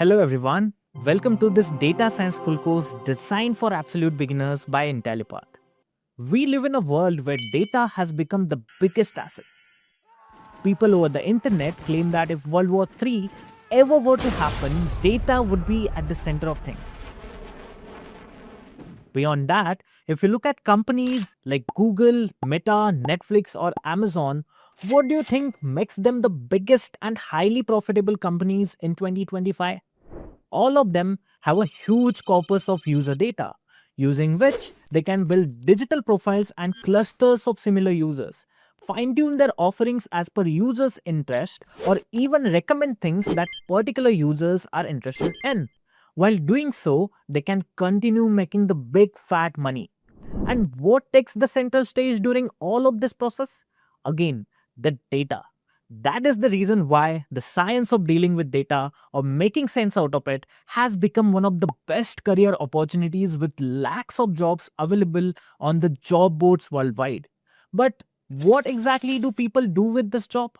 Hello everyone, welcome to this data science full course designed for absolute beginners by Intellipaat. We live in a world where data has become the biggest asset. People over the internet claim that if World War III ever were to happen, data would be at the center of things. Beyond that, if you look at companies like Google, Meta, Netflix, or Amazon, what do you think makes them the biggest and highly profitable companies in 2025? All of them have a huge corpus of user data, using which they can build digital profiles and clusters of similar users, fine tune their offerings as per users' interest, or even recommend things that particular users are interested in. While doing so, they can continue making the big fat money. And what takes the center stage during all of this process? Again, the data. That is the reason why the science of dealing with data or making sense out of it has become one of the best career opportunities with lakhs of jobs available on the job boards worldwide. But what exactly do people do with this job?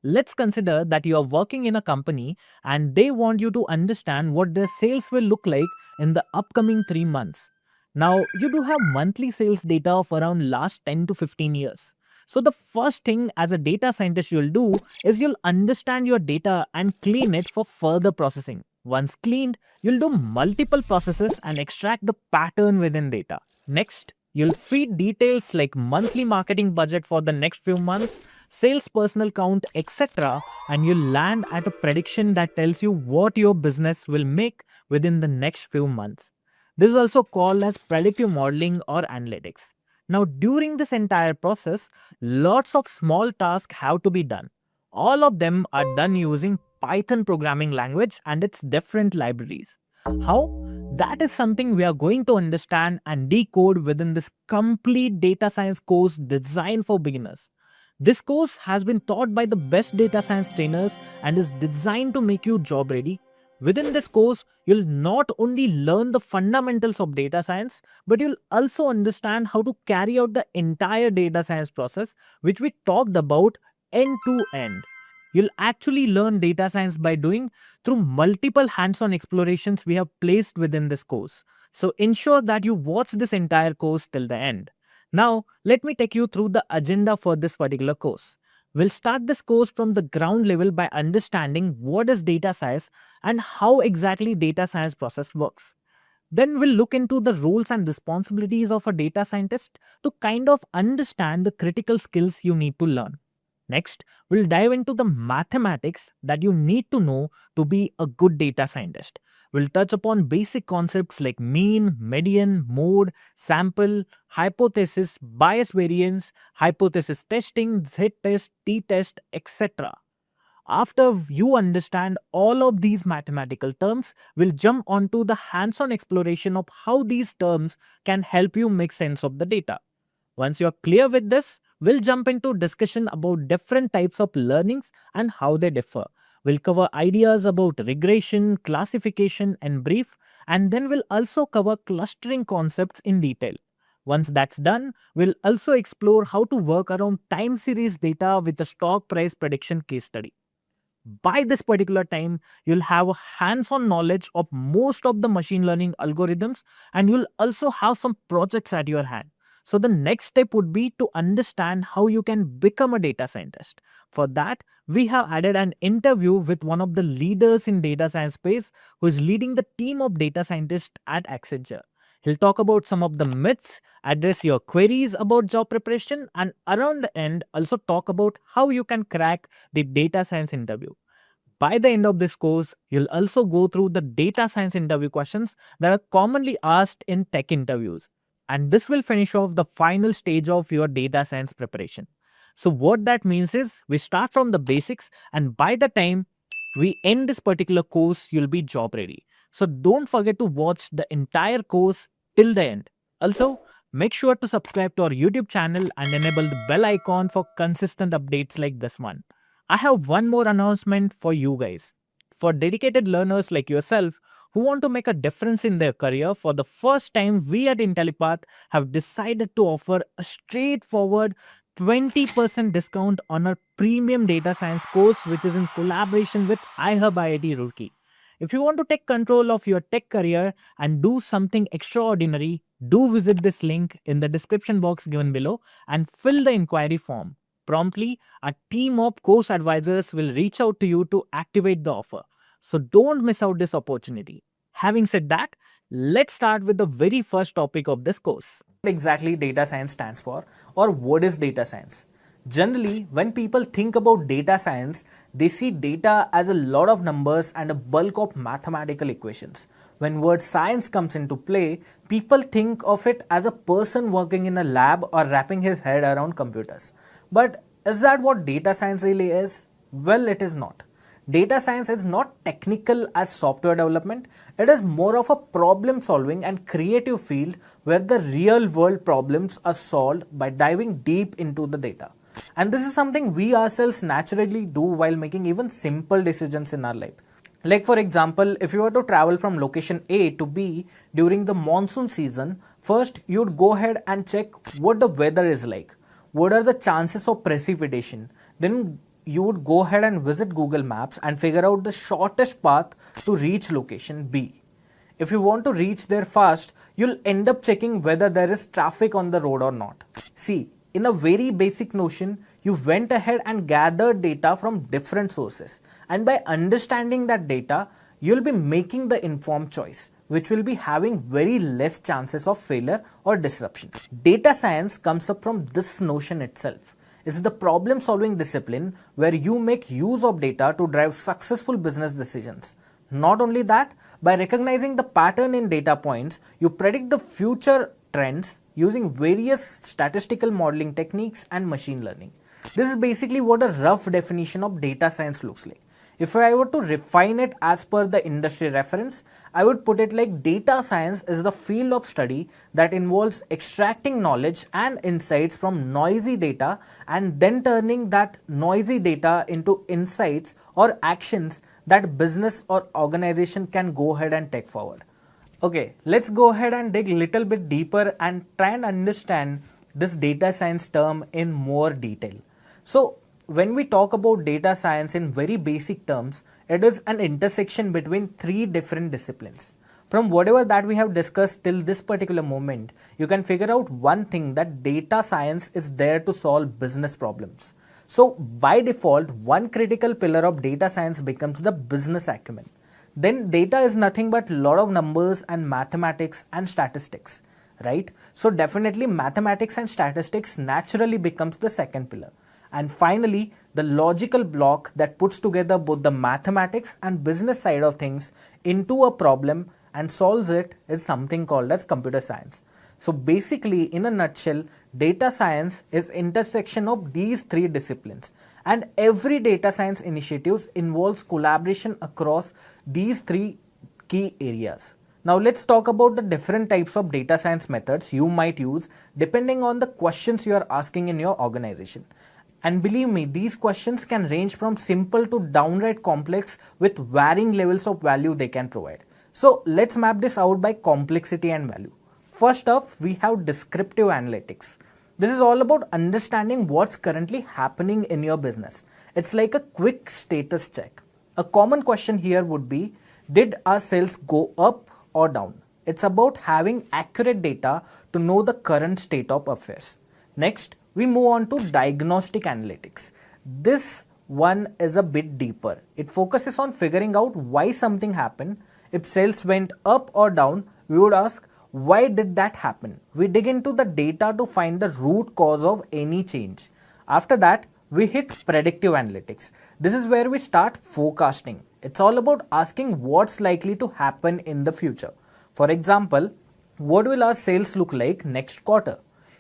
Let's consider that you are working in a company and they want you to understand what their sales will look like in the upcoming 3 months. Now, you do have monthly sales data of around last 10 to 15 years. So the first thing as a data scientist you'll do is you'll understand your data and clean it for further processing. Once cleaned, you'll do multiple processes and extract the pattern within data. Next, you'll feed details like monthly marketing budget for the next few months, sales personnel count, etc. and you'll land at a prediction that tells you what your business will make within the next few months. This is also called as predictive modeling or analytics. Now, during this entire process, lots of small tasks have to be done. All of them are done using Python programming language and its different libraries. How? That is something we are going to understand and decode within this complete data science course designed for beginners. This course has been taught by the best data science trainers and is designed to make you job ready. Within this course, you'll not only learn the fundamentals of data science, but you'll also understand how to carry out the entire data science process, which we talked about end to end. You'll actually learn data science by doing through multiple hands-on explorations we have placed within this course. So ensure that you watch this entire course till the end. Now, let me take you through the agenda for this particular course. We'll start this course from the ground level by understanding what is data science and how exactly data science process works. Then we'll look into the roles and responsibilities of a data scientist to kind of understand the critical skills you need to learn. Next, we'll dive into the mathematics that you need to know to be a good data scientist. We'll touch upon basic concepts like mean, median, mode, sample, hypothesis, bias variance, hypothesis testing, z-test, t-test, etc. After you understand all of these mathematical terms, we'll jump onto the hands-on exploration of how these terms can help you make sense of the data. Once you're clear with this, we'll jump into discussion about different types of learnings and how they differ. We'll cover ideas about regression, classification, and brief, and then we'll also cover clustering concepts in detail. Once that's done, we'll also explore how to work around time series data with a stock price prediction case study. By this particular time, you'll have a hands-on knowledge of most of the machine learning algorithms and you'll also have some projects at your hand. So the next step would be to understand how you can become a data scientist. For that, we have added an interview with one of the leaders in data science space who is leading the team of data scientists at Accenture. He'll talk about some of the myths, address your queries about job preparation, and around the end, also talk about how you can crack the data science interview. By the end of this course, you'll also go through the data science interview questions that are commonly asked in tech interviews. And this will finish off the final stage of your data science preparation. So what that means is we start from the basics and by the time we end this particular course, you'll be job ready. So don't forget to watch the entire course till the end. Also, make sure to subscribe to our YouTube channel and enable the bell icon for consistent updates like this one. I have one more announcement for you guys. For dedicated learners like yourself who want to make a difference in their career, for the first time, we at Intellipaat have decided to offer a straightforward 20% discount on our premium data science course, which is in collaboration with iHub IIT Roorkee. If you want to take control of your tech career and do something extraordinary, do visit this link in the description box given below and fill the inquiry form. Promptly, a team of course advisors will reach out to you to activate the offer. So don't miss out this opportunity. Having said that, let's start with the very first topic of this course. What exactly data science stands for, or what is data science? Generally, when people think about data science, they see data as a lot of numbers and a bulk of mathematical equations. When word science comes into play, people think of it as a person working in a lab or wrapping his head around computers. But is that what data science really is? Well, it is not. Data science is not technical as software development. It is more of a problem solving and creative field where the real world problems are solved by diving deep into the data. And this is something we ourselves naturally do while making even simple decisions in our life. Like for example, if you were to travel from location A to B during the monsoon season, first you would go ahead and check what the weather is like. What are the chances of precipitation? Then you would go ahead and visit Google Maps and figure out the shortest path to reach location B. If you want to reach there fast, you'll end up checking whether there is traffic on the road or not. See, in a very basic notion, you went ahead and gathered data from different sources. And by understanding that data, you'll be making the informed choice, which will be having very less chances of failure or disruption. Data science comes up from this notion itself. It's the problem solving discipline where you make use of data to drive successful business decisions. Not only that, by recognizing the pattern in data points, you predict the future trends using various statistical modeling techniques and machine learning. This is basically what a rough definition of data science looks like. If I were to refine it as per the industry reference, I would put it like data science is the field of study that involves extracting knowledge and insights from noisy data and then turning that noisy data into insights or actions that business or organization can go ahead and take forward. Okay, let's go ahead and dig a little bit deeper and try and understand this data science term in more detail. So, when we talk about data science in very basic terms, it is an intersection between three different disciplines. From whatever that we have discussed till this particular moment, you can figure out one thing, that data science is there to solve business problems. So by default, one critical pillar of data science becomes the business acumen. Then data is nothing but a lot of numbers and mathematics and statistics, right? So definitely mathematics and statistics naturally becomes the second pillar. And finally, the logical block that puts together both the mathematics and business side of things into a problem and solves it is something called as computer science. So basically, in a nutshell, data science is intersection of these three disciplines, and every data science initiative involves collaboration across these three key areas. Now let's talk about the different types of data science methods you might use depending on the questions you are asking in your organization. And believe me, these questions can range from simple to downright complex with varying levels of value they can provide. So let's map this out by complexity and value. First off, we have descriptive analytics. This is all about understanding what's currently happening in your business. It's like a quick status check. A common question here would be, did our sales go up or down? It's about having accurate data to know the current state of affairs. Next, we move on to diagnostic analytics. This one is a bit deeper. It focuses on figuring out why something happened. If sales went up or down, we would ask, why did that happen? We dig into the data to find the root cause of any change. After that, we hit predictive analytics. This is where we start forecasting. It's all about asking what's likely to happen in the future. For example, what will our sales look like next quarter?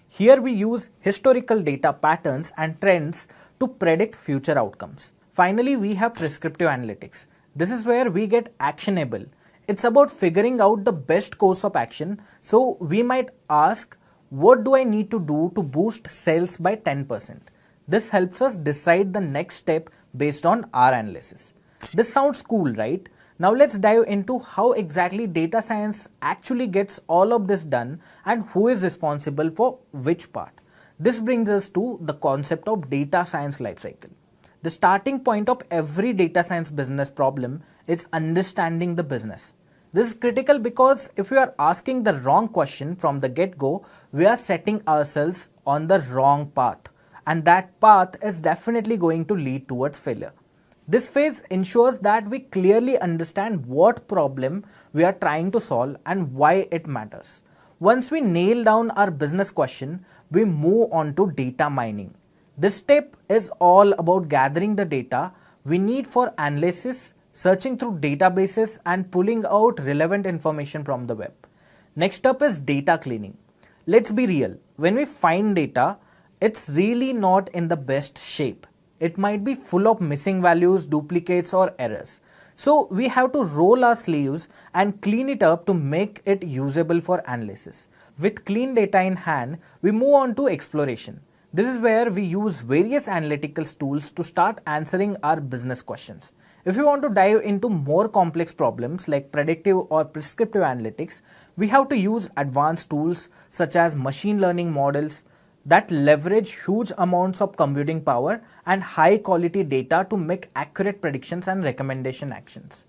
Here we use historical data patterns and trends to predict future outcomes. Finally, we have prescriptive analytics. This is where we get actionable. It's about figuring out the best course of action. So we might ask, what do I need to do to boost sales by 10%? This helps us decide the next step based on our analysis. This sounds cool, right? Now let's dive into how exactly data science actually gets all of this done and who is responsible for which part. This brings us to the concept of data science lifecycle. The starting point of every data science business problem it's understanding the business. This is critical because if we are asking the wrong question from the get-go, we are setting ourselves on the wrong path, and that path is definitely going to lead towards failure. This phase ensures that we clearly understand what problem we are trying to solve and why it matters. Once we nail down our business question, we move on to data mining. This step is all about gathering the data we need for analysis, searching through databases, and pulling out relevant information from the web. Next up is data cleaning. Let's be real, when we find data, it's really not in the best shape. It might be full of missing values, duplicates, or errors. So we have to roll our sleeves and clean it up to make it usable for analysis. With clean data in hand, we move on to exploration. This is where we use various analytical tools to start answering our business questions. If we want to dive into more complex problems like predictive or prescriptive analytics, we have to use advanced tools such as machine learning models that leverage huge amounts of computing power and high quality data to make accurate predictions and recommendation actions.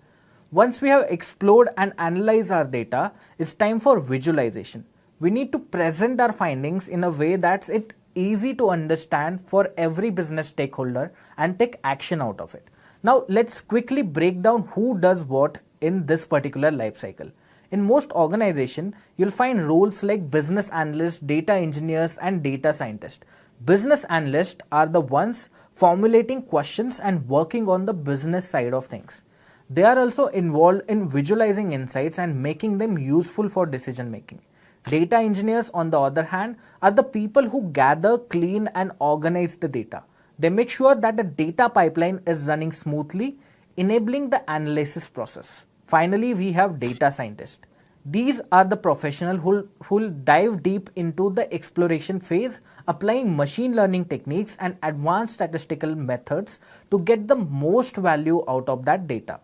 Once we have explored and analyzed our data, it's time for visualization. We need to present our findings in a way that's easy to understand for every business stakeholder and take action out of it. Now let's quickly break down who does what in this particular life cycle. In most organizations, you'll find roles like business analysts, data engineers, and data scientists. Business analysts are the ones formulating questions and working on the business side of things. They are also involved in visualizing insights and making them useful for decision making. Data engineers, on the other hand, are the people who gather, clean, and organize the data. They make sure that the data pipeline is running smoothly, enabling the analysis process. Finally, we have data scientists. These are the professionals who dive deep into the exploration phase, applying machine learning techniques and advanced statistical methods to get the most value out of that data.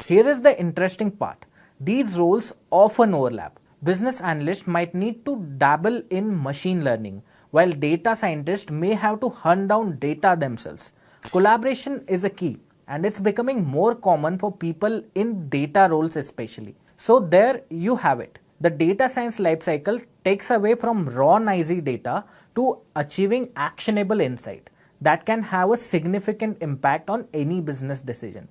Here is the interesting part. These roles often overlap. Business analysts might need to dabble in machine learning, while data scientists may have to hunt down data themselves. Collaboration is a key, and it's becoming more common for people in data roles especially. So there you have it. The data science lifecycle takes away from raw noisy data to achieving actionable insight that can have a significant impact on any business decision.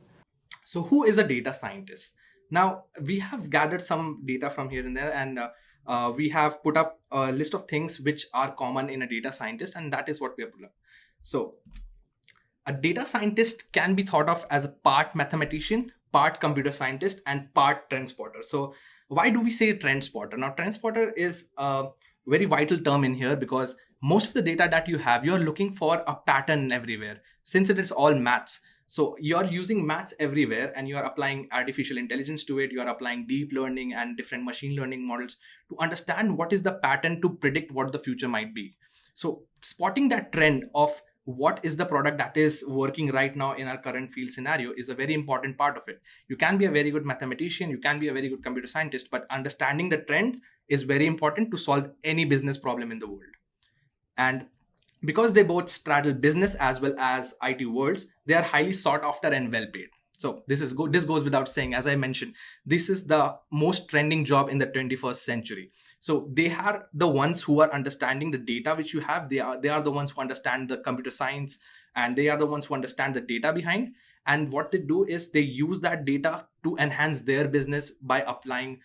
So, who is a data scientist? Now, we have gathered some data from here and there, and we have put up a list of things which are common in a data scientist, and that is what we have put up. So, a data scientist can be thought of as a part mathematician, part computer scientist, and part trend spotter. So, why do we say trend spotter? Now, trend spotter is a very vital term in here because most of the data that you have, you're looking for a pattern everywhere since it is all maths. So you're using maths everywhere and you are applying artificial intelligence to it. You are applying deep learning and different machine learning models to understand what is the pattern to predict what the future might be. So spotting that trend of what is the product that is working right now in our current field scenario is a very important part of it. You can be a very good mathematician, you can be a very good computer scientist, but understanding the trends is very important to solve any business problem in the world. And because they both straddle business as well as IT worlds, they are highly sought after and well paid. So this is good. This goes without saying. As I mentioned, this is the most trending job in the 21st century. So they are the ones who are understanding the data which you have. They are the ones who understand the computer science, and they are the ones who understand the data behind. And what they do is they use that data to enhance their business by applying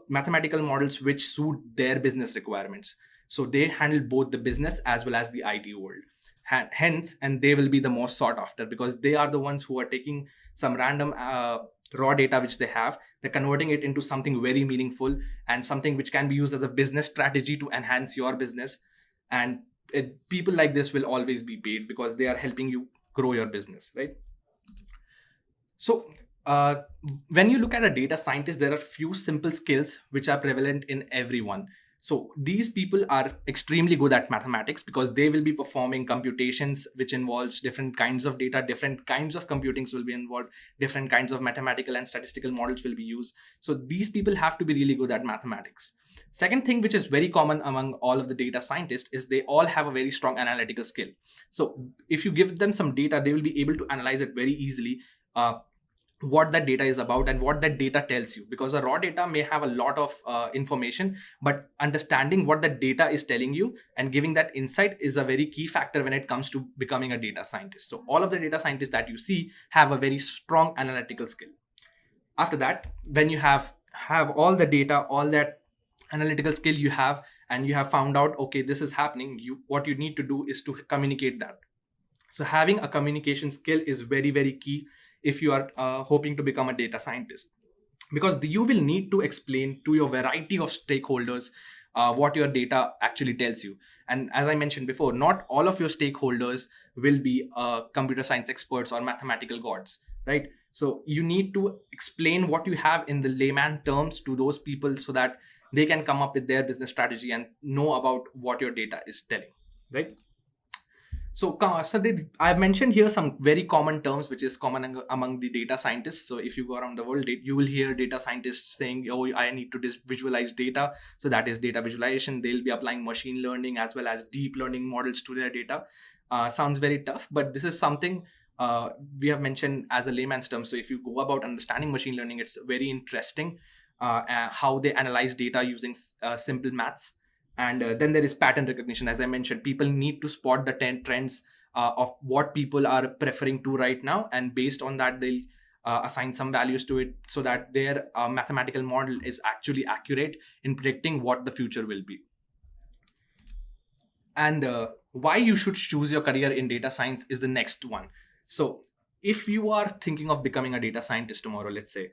mathematical models which suit their business requirements. So they handle both the business as well as the IT world. Hence, and they will be the most sought after because they are the ones who are taking some random raw data which they have, they're converting it into something very meaningful and something which can be used as a business strategy to enhance your business. And people like this will always be paid because they are helping you grow your business, right? So, when you look at a data scientist, there are few simple skills which are prevalent in everyone. So these people are extremely good at mathematics because they will be performing computations which involves different kinds of data, different kinds of computings will be involved, different kinds of mathematical and statistical models will be used. So these people have to be really good at mathematics. Second thing, which is very common among all of the data scientists, is they all have a very strong analytical skill. So if you give them some data, they will be able to analyze it very easily. what that data is about and what that data tells you, because a raw data may have a lot of information, but understanding what that data is telling you and giving that insight is a very key factor when it comes to becoming a data scientist. So all of the data scientists that you see have a very strong analytical skill. After that, when you have all the data, all that analytical skill you have, and you have found out, okay, this is happening, you what you need to do is to communicate that. So having a communication skill is very, very key if you are hoping to become a data scientist, because you will need to explain to your variety of stakeholders what your data actually tells you. And as I mentioned before, not all of your stakeholders will be computer science experts or mathematical gods, right? So you need to explain what you have in the layman terms to those people so that they can come up with their business strategy and know about what your data is telling, right? So, I've mentioned here some very common terms which is common among the data scientists. So, if you go around the world, you will hear data scientists saying, "Oh, I need to visualize data." So that is data visualization. They'll be applying machine learning as well as deep learning models to their data. Sounds very tough, but this is something we have mentioned as a layman's term. So, if you go about understanding machine learning, it's very interesting how they analyze data using simple maths. And then there is pattern recognition. As I mentioned, people need to spot the 10 trends of what people are preferring to right now, and based on that they'll assign some values to it so that their mathematical model is actually accurate in predicting what the future will be. And why you should choose your career in data science is the next one. So if you are thinking of becoming a data scientist tomorrow, let's say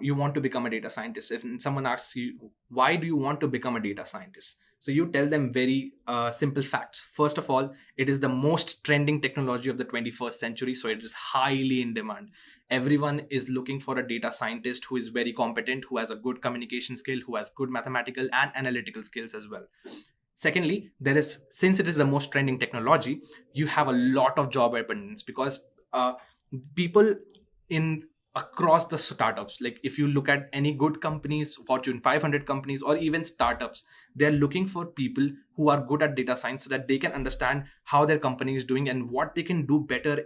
you want to become a data scientist, if someone asks you why do you want to become a data scientist, so you tell them very simple facts. First of all, it is the most trending technology of the 21st century, so it is highly in demand. Everyone is looking for a data scientist who is very competent, who has a good communication skill, who has good mathematical and analytical skills as well. Secondly, there is, since it is the most trending technology, you have a lot of job abundance, because people in across the startups, like if you look at any good companies, Fortune 500 companies or even startups, they're looking for people who are good at data science so that they can understand how their company is doing and what they can do better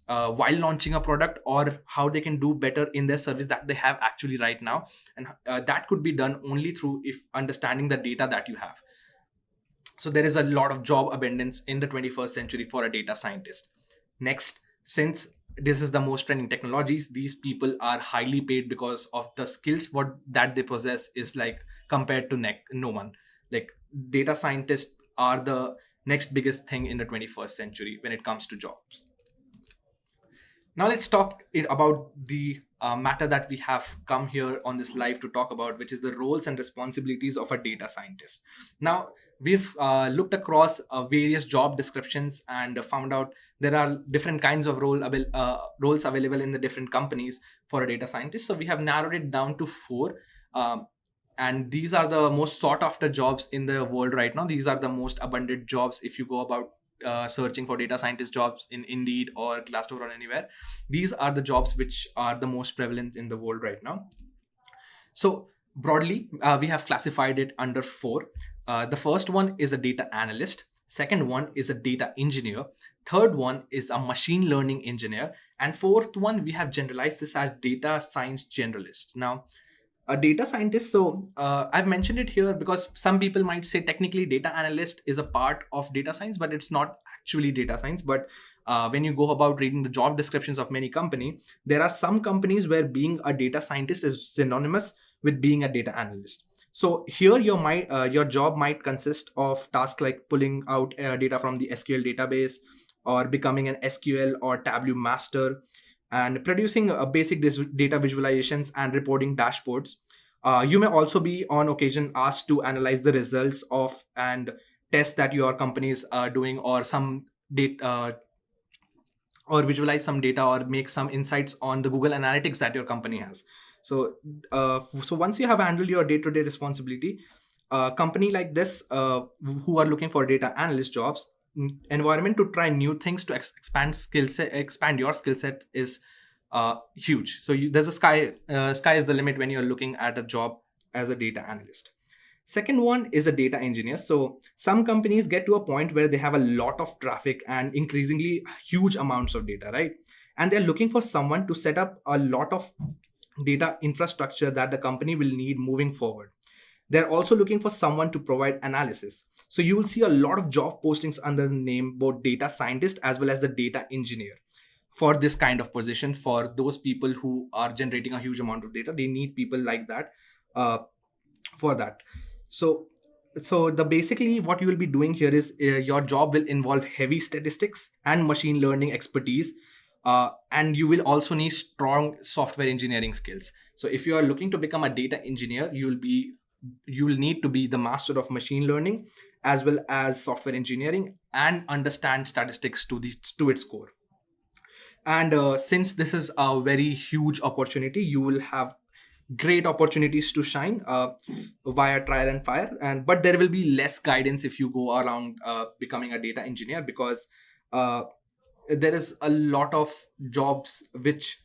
while launching a product, or how they can do better in their service that they have actually right now. And that could be done only through if understanding the data that you have. So there is a lot of job abundance in the 21st century for a data scientist. Next, since this is the most trending technologies, these people are highly paid because of the skills what that they possess is like compared to no one. Like data scientists are the next biggest thing in the 21st century when it comes to jobs. Now let's talk about the matter that we have come here on this live to talk about, which is the roles and responsibilities of a data scientist. Now we've looked across various job descriptions and found out there are different kinds of roles available in the different companies for a data scientist. So we have narrowed it down to four. And these are the most sought after jobs in the world right now. These are the most abundant jobs if you go about searching for data scientist jobs in Indeed or Glassdoor or anywhere. These are the jobs which are the most prevalent in the world right now. So broadly, we have classified it under four. The first one is a data analyst. Second one is a data engineer. Third one is a machine learning engineer. And fourth one, we have generalized this as data science generalist. Now, a data scientist, so I've mentioned it here because some people might say technically data analyst is a part of data science, but it's not actually data science. But when you go about reading the job descriptions of many company, there are some companies where being a data scientist is synonymous with being a data analyst. So here your job might consist of tasks like pulling out data from the SQL database, or becoming an SQL or Tableau master, and producing basic data visualizations and reporting dashboards. You may also be on occasion asked to analyze the results of and tests that your companies are doing, or some data, or visualize some data, or make some insights on the Google Analytics that your company has. So, so once you have handled your day-to-day responsibility, a company like this, who are looking for data analyst jobs, environment to try new things to expand your skill set is huge. So there's a sky is the limit when you're looking at a job as a data analyst. Second one is a data engineer. So some companies get to a point where they have a lot of traffic and increasingly huge amounts of data, right? and they're looking for someone to set up a lot of data infrastructure that the company will need moving forward. They're also looking for someone to provide analysis. So you will see a lot of job postings under the name both data scientist as well as the data engineer for this kind of position. For those people who are generating a huge amount of data, they need people like that uh, for that. So the basically what you will be doing here is your job will involve heavy statistics and machine learning expertise, and you will also need strong software engineering skills. So if you are looking to become a data engineer, you will need to be the master of machine learning as well as software engineering and understand statistics to its core. And since this is a very huge opportunity, you will have great opportunities to shine via trial and fire, and but there will be less guidance if you go around becoming a data engineer, because there is a lot of jobs which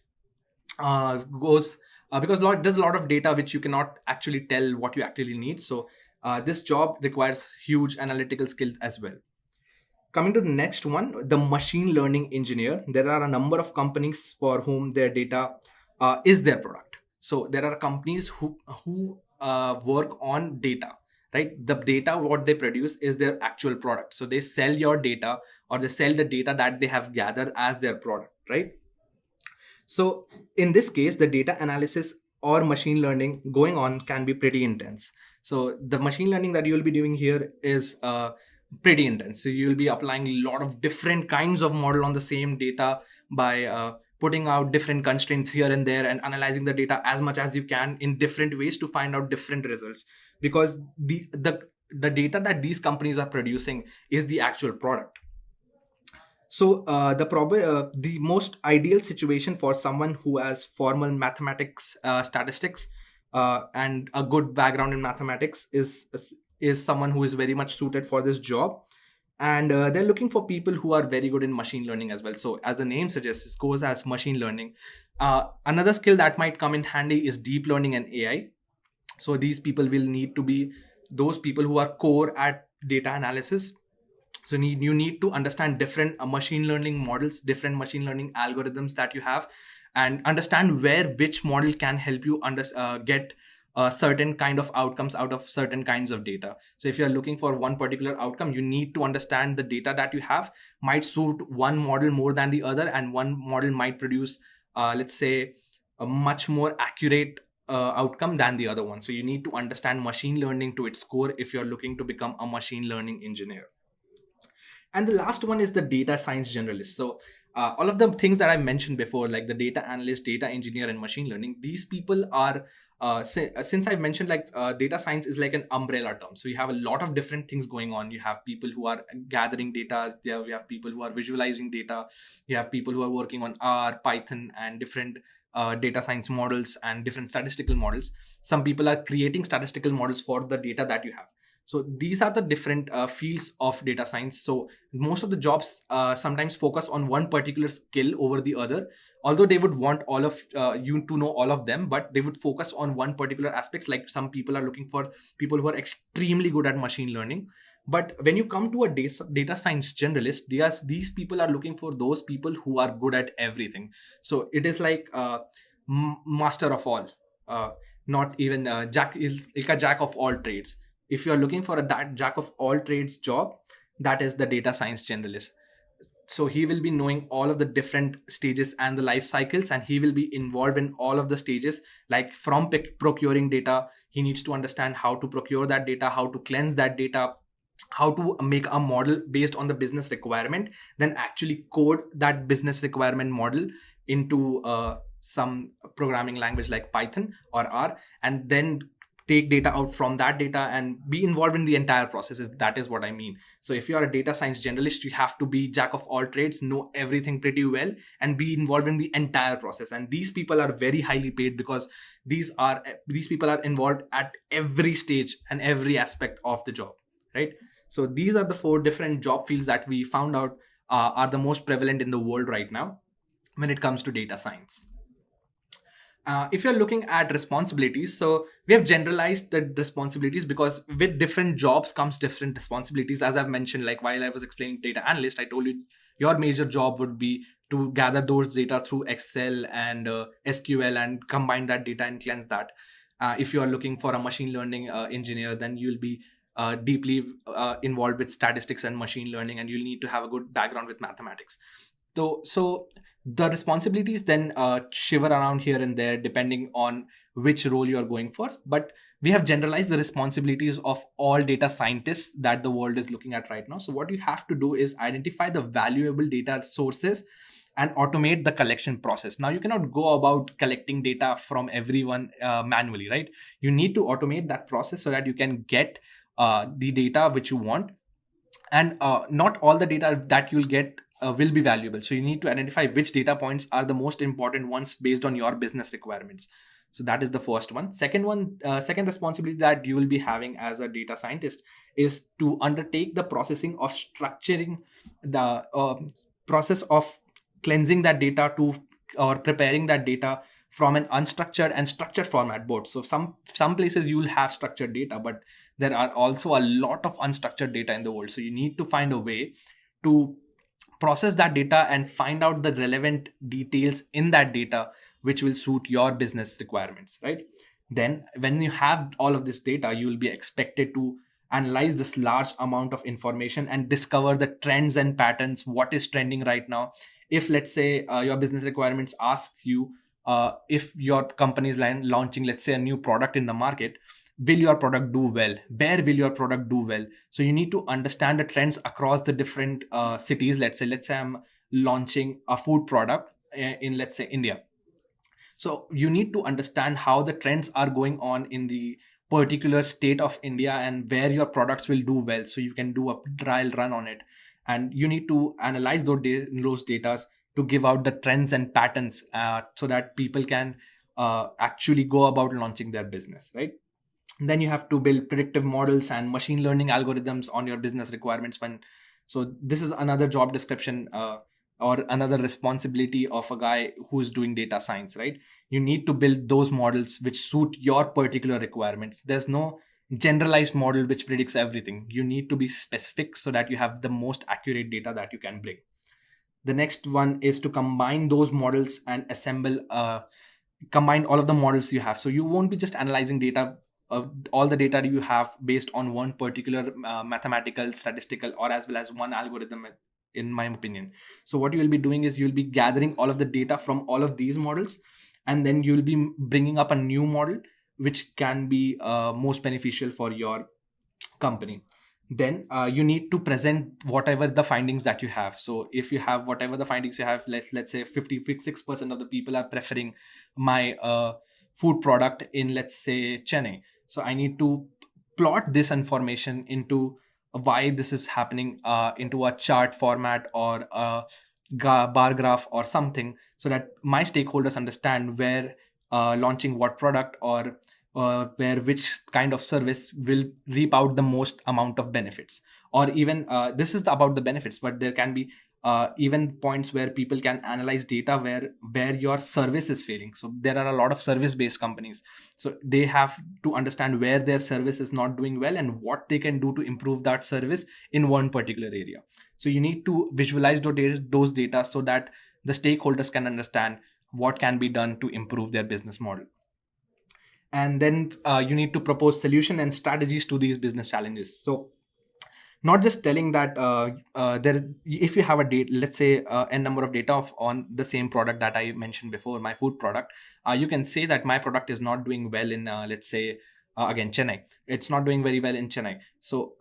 goes because there's a lot of data which you cannot actually tell what you actually need. So this job requires huge analytical skills as well. Coming to the next one, the machine learning engineer. There are a number of companies for whom their data is their product. So there are companies who work on data, right? The data what they produce is their actual product. So they sell your data, or they sell the data that they have gathered as their product, right? So in this case, the data analysis or machine learning going on can be pretty intense. So the machine learning that you'll be doing here is pretty intense. So you'll be applying a lot of different kinds of model on the same data by putting out different constraints here and there and analyzing the data as much as you can in different ways to find out different results, because the data that these companies are producing is the actual product. So the most ideal situation for someone who has formal mathematics, statistics, and a good background in mathematics is someone who is very much suited for this job. And they're looking for people who are very good in machine learning as well. So as the name suggests, it goes as machine learning. Another skill that might come in handy is deep learning and AI. So these people will need to be those people who are core at data analysis. So you need to understand different machine learning models, different machine learning algorithms that you have, and understand where which model can help you get certain kind of outcomes out of certain kinds of data. So if you're looking for one particular outcome, you need to understand the data that you have might suit one model more than the other, and one model might produce, let's say, a much more accurate outcome than the other one. So you need to understand machine learning to its core if you're looking to become a machine learning engineer. And the last one is the data science generalist. So all of the things that I mentioned before, like the data analyst, data engineer, and machine learning, these people are since I've mentioned, like data science is like an umbrella term. So you have a lot of different things going on. You have people who are gathering data, you have people who are visualizing data, you have people who are working on R, Python, and different data science models and different statistical models. Some people are creating statistical models for the data that you have. So these are the different fields of data science. So most of the jobs sometimes focus on one particular skill over the other, although they would want all of you to know all of them, but they would focus on one particular aspects. Like some people are looking for people who are extremely good at machine learning. But when you come to a data science generalist, these people are looking for those people who are good at everything. So it is like master of all, not even jack is like a jack of all trades. If you're looking for a jack of all trades job, that is the data science generalist. So he will be knowing all of the different stages and the life cycles, and he will be involved in all of the stages. Like from procuring data, he needs to understand how to procure that data, how to cleanse that data, how to make a model based on the business requirement, then actually code that business requirement model into some programming language like Python or R, and then take data out from that data and be involved in the entire processes. That is what I mean. So if you are a data science generalist, you have to be jack of all trades, know everything pretty well, and be involved in the entire process. And these people are very highly paid, because these people are involved at every stage and every aspect of the job, right? So these are the 4 different job fields that we found out are the most prevalent in the world right now when it comes to data science. If you're looking at responsibilities, so we have generalized the responsibilities because with different jobs comes different responsibilities. As I've mentioned, like while I was explaining data analyst, I told you Your major job would be to gather those data through Excel and SQL and combine that data and cleanse that. If you are looking for a machine learning engineer, then you'll be deeply involved with statistics and machine learning, and you'll need to have a good background with mathematics. So the responsibilities then shiver around here and there depending on which role you're going for. But we have generalized the responsibilities of all data scientists that the world is looking at right now. So what you have to do is identify the valuable data sources and automate the collection process. Now you cannot go about collecting data from everyone manually, right? You need to automate that process so that you can get the data which you want. And not all the data that you'll get will be valuable, so you need to identify which data points are the most important ones based on your business requirements. So that is the first one. Second responsibility that you will be having as a data scientist is to undertake the processing of structuring the process of cleansing that data to or preparing that data from an unstructured and structured format both. So some places you will have structured data, but there are also a lot of unstructured data in the world. So you need to find a way to process that data and find out the relevant details in that data which will suit your business requirements, right? Then when you have all of this data, you will be expected to analyze this large amount of information and discover the trends and patterns, what is trending right now. If let's say your business requirements asks you if your company is launching, let's say, a new product in the market, will your product do well, where will your product do well? So you need to understand the trends across the different cities. Let's say I'm launching a food product in, let's say, India. So you need to understand how the trends are going on in the particular state of India and where your products will do well, so you can do a trial run on it. And you need to analyze those data to give out the trends and patterns so that people can actually go about launching their business, right? Then you have to build predictive models and machine learning algorithms on your business requirements. So this is another job description or another responsibility of a guy who's doing data science, right? You need to build those models which suit your particular requirements. There's no generalized model which predicts everything. You need to be specific so that you have the most accurate data that you can bring. The next one is to combine those models and combine all of the models you have. So you won't be just analyzing data, all the data you have based on one particular mathematical, statistical, or as well as one algorithm, in my opinion. So what you will be doing is you'll be gathering all of the data from all of these models, and then you'll be bringing up a new model which can be most beneficial for your company. Then you need to present whatever the findings that you have. So if you have whatever the findings you have, let's say 56% of the people are preferring my food product in, let's say, Chennai. So I need to plot this information into why this is happening into a chart format or a bar graph or something, so that my stakeholders understand where launching what product or where which kind of service will reap out the most amount of benefits. Or even this is about the benefits, but there can be even points where people can analyze data where your service is failing. So there are a lot of service based companies, so they have to understand where their service is not doing well and what they can do to improve that service in one particular area. So you need to visualize those data so that the stakeholders can understand what can be done to improve their business model. And then you need to propose solution and strategies to these business challenges. So not just telling that if you have a date, let's say n number of data on the same product that I mentioned before, my food product, you can say that my product is not doing well in let's say again Chennai. It's not doing very well in Chennai. So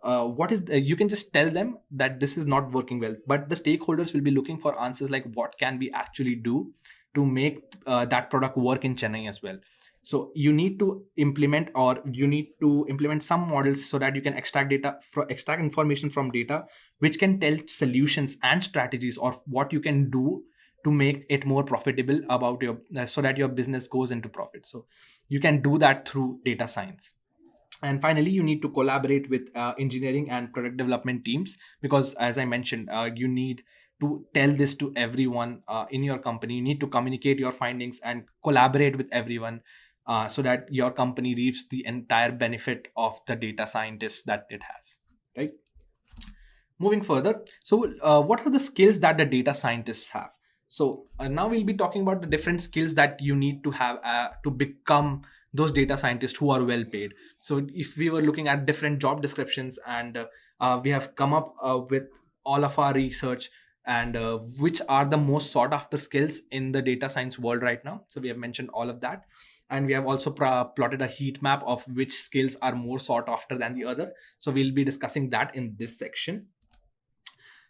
you can just tell them that this is not working well, but the stakeholders will be looking for answers like what can we actually do to make that product work in Chennai as well. So you need to implement some models so that you can extract information from data which can tell solutions and strategies of what you can do to make it more profitable about your so that your business goes into profit. So you can do that through data science. And finally, you need to collaborate with engineering and product development teams, because as I mentioned, you need to tell this to everyone in your company. You need to communicate your findings and collaborate with everyone so that your company reaps the entire benefit of the data scientists that it has, right? Moving further, so what are the skills that the data scientists have? So now we'll be talking about the different skills that you need to have to become those data scientists who are well paid. So if we were looking at different job descriptions, and we have come up with all of our research, and which are the most sought after skills in the data science world right now. So we have mentioned all of that, and we have also plotted a heat map of which skills are more sought after than the other. So we'll be discussing that in this section.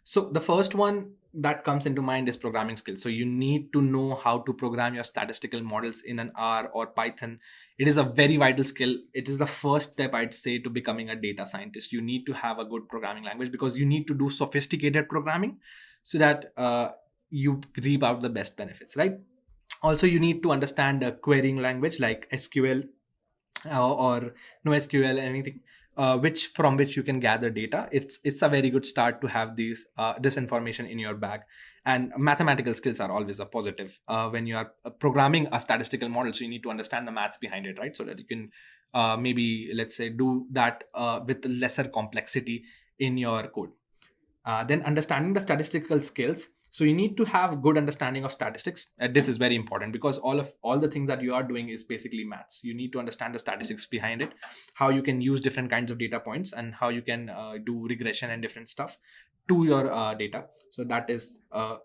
So the first one that comes into mind is programming skills. So you need to know how to program your statistical models in an R or Python. It is a very vital skill. It is the first step, I'd say, to becoming a data scientist. You need to have a good programming language, because you need to do sophisticated programming so that you reap out the best benefits, right? Also, you need to understand a querying language like SQL, or NoSQL, anything which you can gather data. It's a very good start to have this information in your bag. And mathematical skills are always a positive when you are programming a statistical model. So you need to understand the maths behind it, right? So that you can maybe, let's say, do that with lesser complexity in your code. Then understanding the statistical skills. So you need to have good understanding of statistics. This is very important, because all the things that you are doing is basically maths. You need to understand the statistics behind it, how you can use different kinds of data points, and how you can do regression and different stuff to your data. So that is a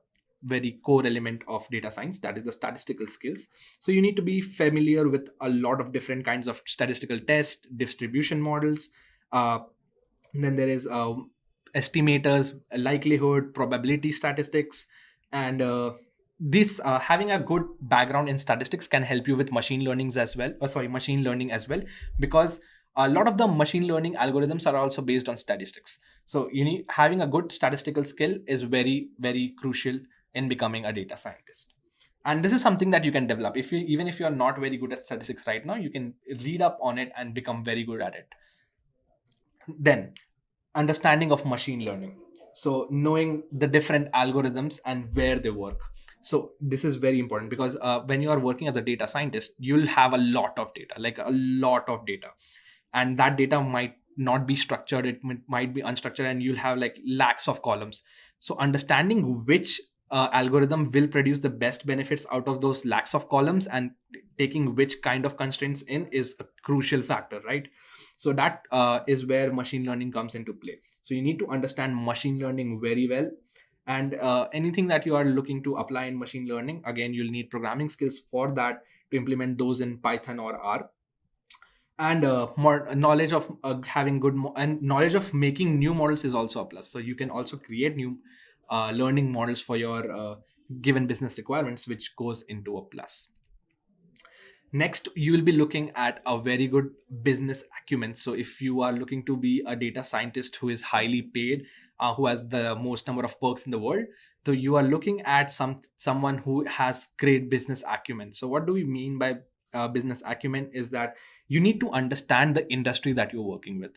very core element of data science, that is the statistical skills. So you need to be familiar with a lot of different kinds of statistical tests, distribution models. Then there is estimators, likelihood, probability statistics, and this having a good background in statistics can help you with machine learning as well, because a lot of the machine learning algorithms are also based on statistics. So you need having a good statistical skill is very, very crucial in becoming a data scientist. And this is something that you can develop. If you even if you are not very good at statistics right now, you can read up on it and become very good at it. Then understanding of machine learning. So knowing the different algorithms and where they work. So this is very important, because when you are working as a data scientist, you'll have a lot of data, like a lot of data, and that data might not be structured, it might be unstructured, and you'll have like lakhs of columns. So understanding which algorithm will produce the best benefits out of those lakhs of columns, and taking which kind of constraints in, is a crucial factor, right? So that is where machine learning comes into play. So you need to understand machine learning very well. And anything that you are looking to apply in machine learning, again, you'll need programming skills for that, to implement those in Python or R. And more knowledge of having and knowledge of making new models is also a plus. So you can also create new learning models for your given business requirements, which goes into a plus. Next, you will be looking at a very good business acumen. So if you are looking to be a data scientist who is highly paid, who has the most number of perks in the world, so you are looking at someone who has great business acumen. So what do we mean by business acumen? Is that you need to understand the industry that you're working with.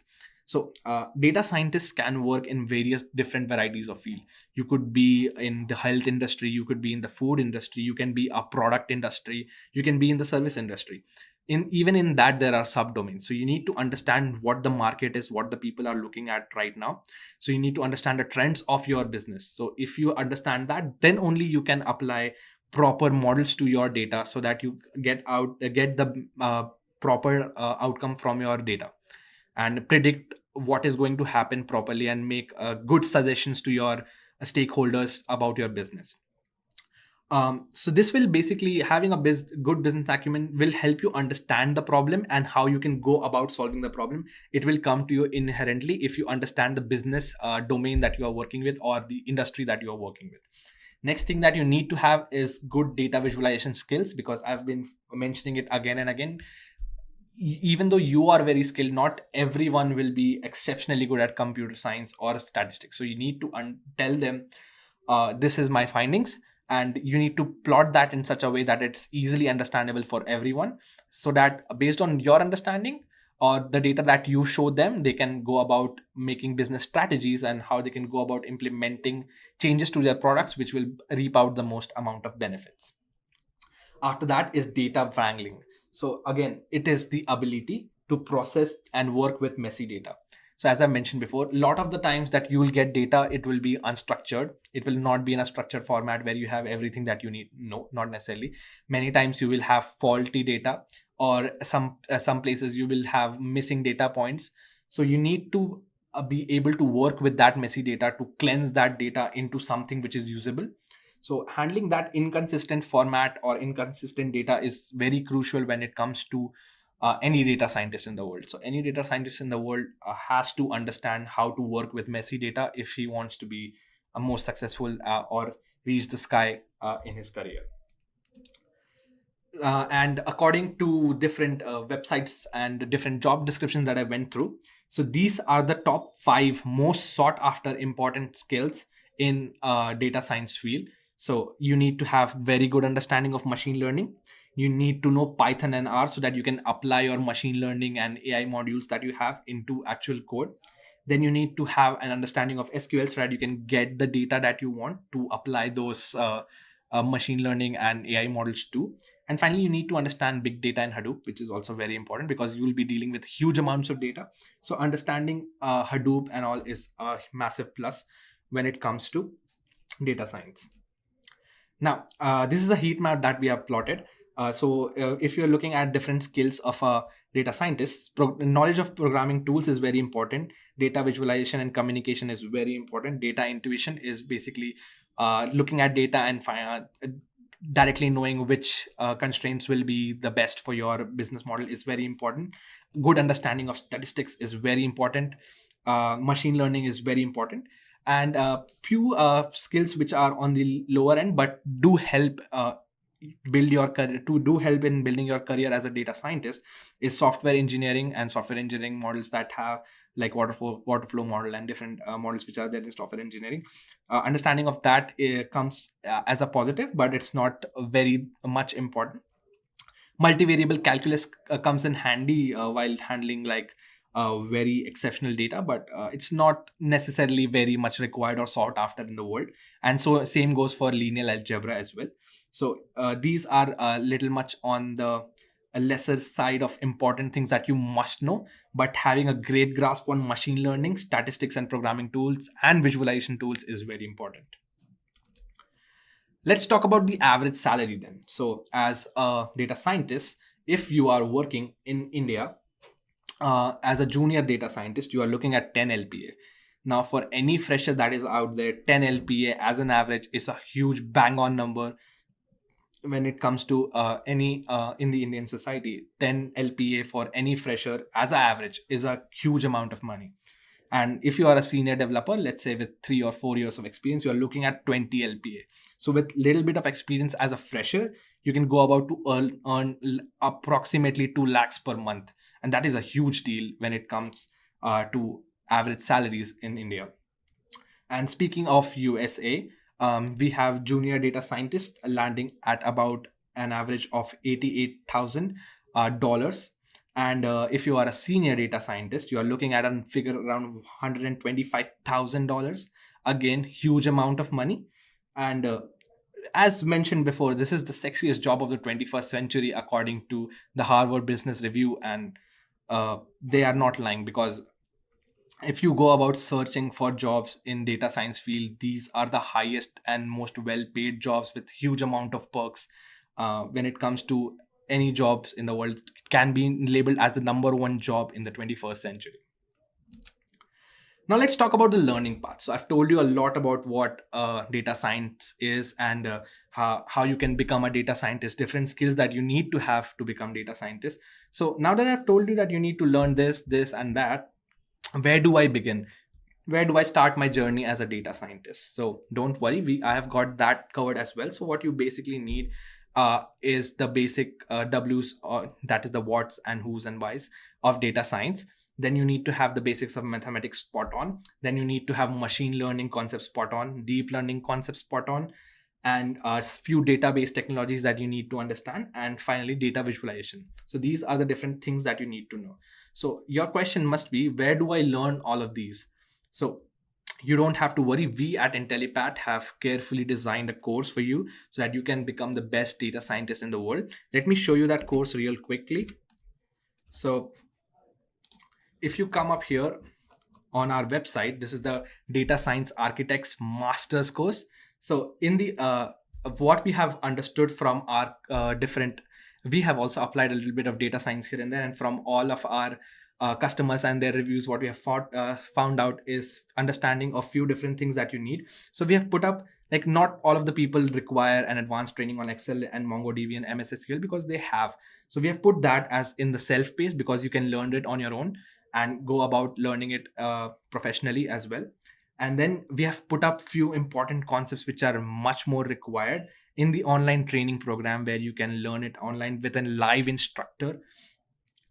So data scientists can work in various different varieties of field. You could be in the health industry, you could be in the food industry, you can be a product industry, you can be in the service industry. Even in that, there are subdomains. So you need to understand what the market is, what the people are looking at right now. So you need to understand the trends of your business. So if you understand that, then only you can apply proper models to your data, so that you get the proper outcome from your data, and predict what is going to happen properly, and make good suggestions to your stakeholders about your business. So this will basically, having a good business acumen will help you understand the problem and how you can go about solving the problem. It will come to you inherently if you understand the business domain that you are working with, or the industry that you are working with. Next thing that you need to have is good data visualization skills, because I've been mentioning it again and again. Even though you are very skilled, not everyone will be exceptionally good at computer science or statistics. So you need to tell them, this is my findings, and you need to plot that in such a way that it's easily understandable for everyone, so that based on your understanding or the data that you show them, they can go about making business strategies, and how they can go about implementing changes to their products, which will reap out the most amount of benefits. After that is data wrangling. So again, it is the ability to process and work with messy data. So as I mentioned before, a lot of the times that you will get data, it will be unstructured. It will not be in a structured format where you have everything that you need. No, not necessarily. Many times you will have faulty data, or some places you will have missing data points. So you need to be able to work with that messy data to cleanse that data into something which is usable. So handling that inconsistent format or inconsistent data is very crucial when it comes to any data scientist in the world. So any data scientist in the world has to understand how to work with messy data if he wants to be a more successful or reach the sky in his career. And according to different websites and different job descriptions that I went through, so these are the top 5 most sought after important skills in data science field. So you need to have very good understanding of machine learning. You need to know Python and R so that you can apply your machine learning and AI modules that you have into actual code. Then you need to have an understanding of SQL so that you can get the data that you want to apply those machine learning and AI models to. And finally, you need to understand big data and Hadoop, which is also very important because you will be dealing with huge amounts of data. So understanding Hadoop and all is a massive plus when it comes to data science. Now, this is a heat map that we have plotted. If you're looking at different skills of a data scientist, knowledge of programming tools is very important. Data visualization and communication is very important. Data intuition is basically looking at data and directly knowing which constraints will be the best for your business model is very important. Good understanding of statistics is very important. Machine learning is very important. And few skills which are on the lower end but do help build your career, to do help in building your career as a data scientist, is software engineering and software engineering models that have like waterflow model and different models which are there in software engineering. Understanding of that comes as a positive, but it's not very much important. Multivariable calculus comes in handy while handling like very exceptional data, but it's not necessarily very much required or sought after in the world. And so same goes for linear algebra as well. So these are a little much on the lesser side of important things that you must know, but having a great grasp on machine learning, statistics and programming tools and visualization tools is very important. Let's talk about the average salary then. So as a data scientist, if you are working in India as a junior data scientist, you are looking at 10 LPA. Now, for any fresher that is out there, 10 LPA as an average is a huge bang on number when it comes to any in the Indian society. 10 LPA for any fresher as an average is a huge amount of money. And if you are a senior developer, let's say with 3 or 4 years of experience, you are looking at 20 LPA. So with little bit of experience as a fresher, you can go about to earn approximately 2 lakhs per month. And that is a huge deal when it comes to average salaries in India. And speaking of USA, we have junior data scientists landing at about an average of $88,000. And if you are a senior data scientist, you are looking at a figure around $125,000. Again, huge amount of money. And as mentioned before, this is the sexiest job of the 21st century, according to the Harvard Business Review. And they are not lying, because if you go about searching for jobs in data science field, these are the highest and most well paid jobs with huge amount of perks. When it comes to any jobs in the world, it can be labeled as the number one job in the 21st century. Now let's talk about the learning path. So I've told you a lot about what data science is, and how you can become a data scientist, different skills that you need to have to become data scientist. So now that I've told you that you need to learn this and that, where do I begin? Where do I start my journey as a data scientist? So don't worry, I have got that covered as well. So what you basically need is the basic W's, that is the what's and who's and why's of data science. Then you need to have the basics of mathematics spot on. Then you need to have machine learning concepts spot on, deep learning concepts spot on, and a few database technologies that you need to understand, and finally data visualization. So these are the different things that you need to know. So your question must be, where do I learn all of these? So you don't have to worry. We at Intellipaat have carefully designed a course for you so that you can become the best data scientist in the world. Let me show you that course real quickly. So if you come up here on our website. This is the Data Science Architects Master's course. So in the what we have understood from our different, we have also applied a little bit of data science here and there, and from all of our customers and their reviews, what we have found out is understanding of few different things that you need. So we have put up, like, not all of the people require an advanced training on Excel and MongoDB and MS SQL, because they have. So we have put that as in the self-paced, because you can learn it on your own and go about learning it professionally as well. And then we have put up few important concepts which are much more required in the online training program, where you can learn it online with a live instructor.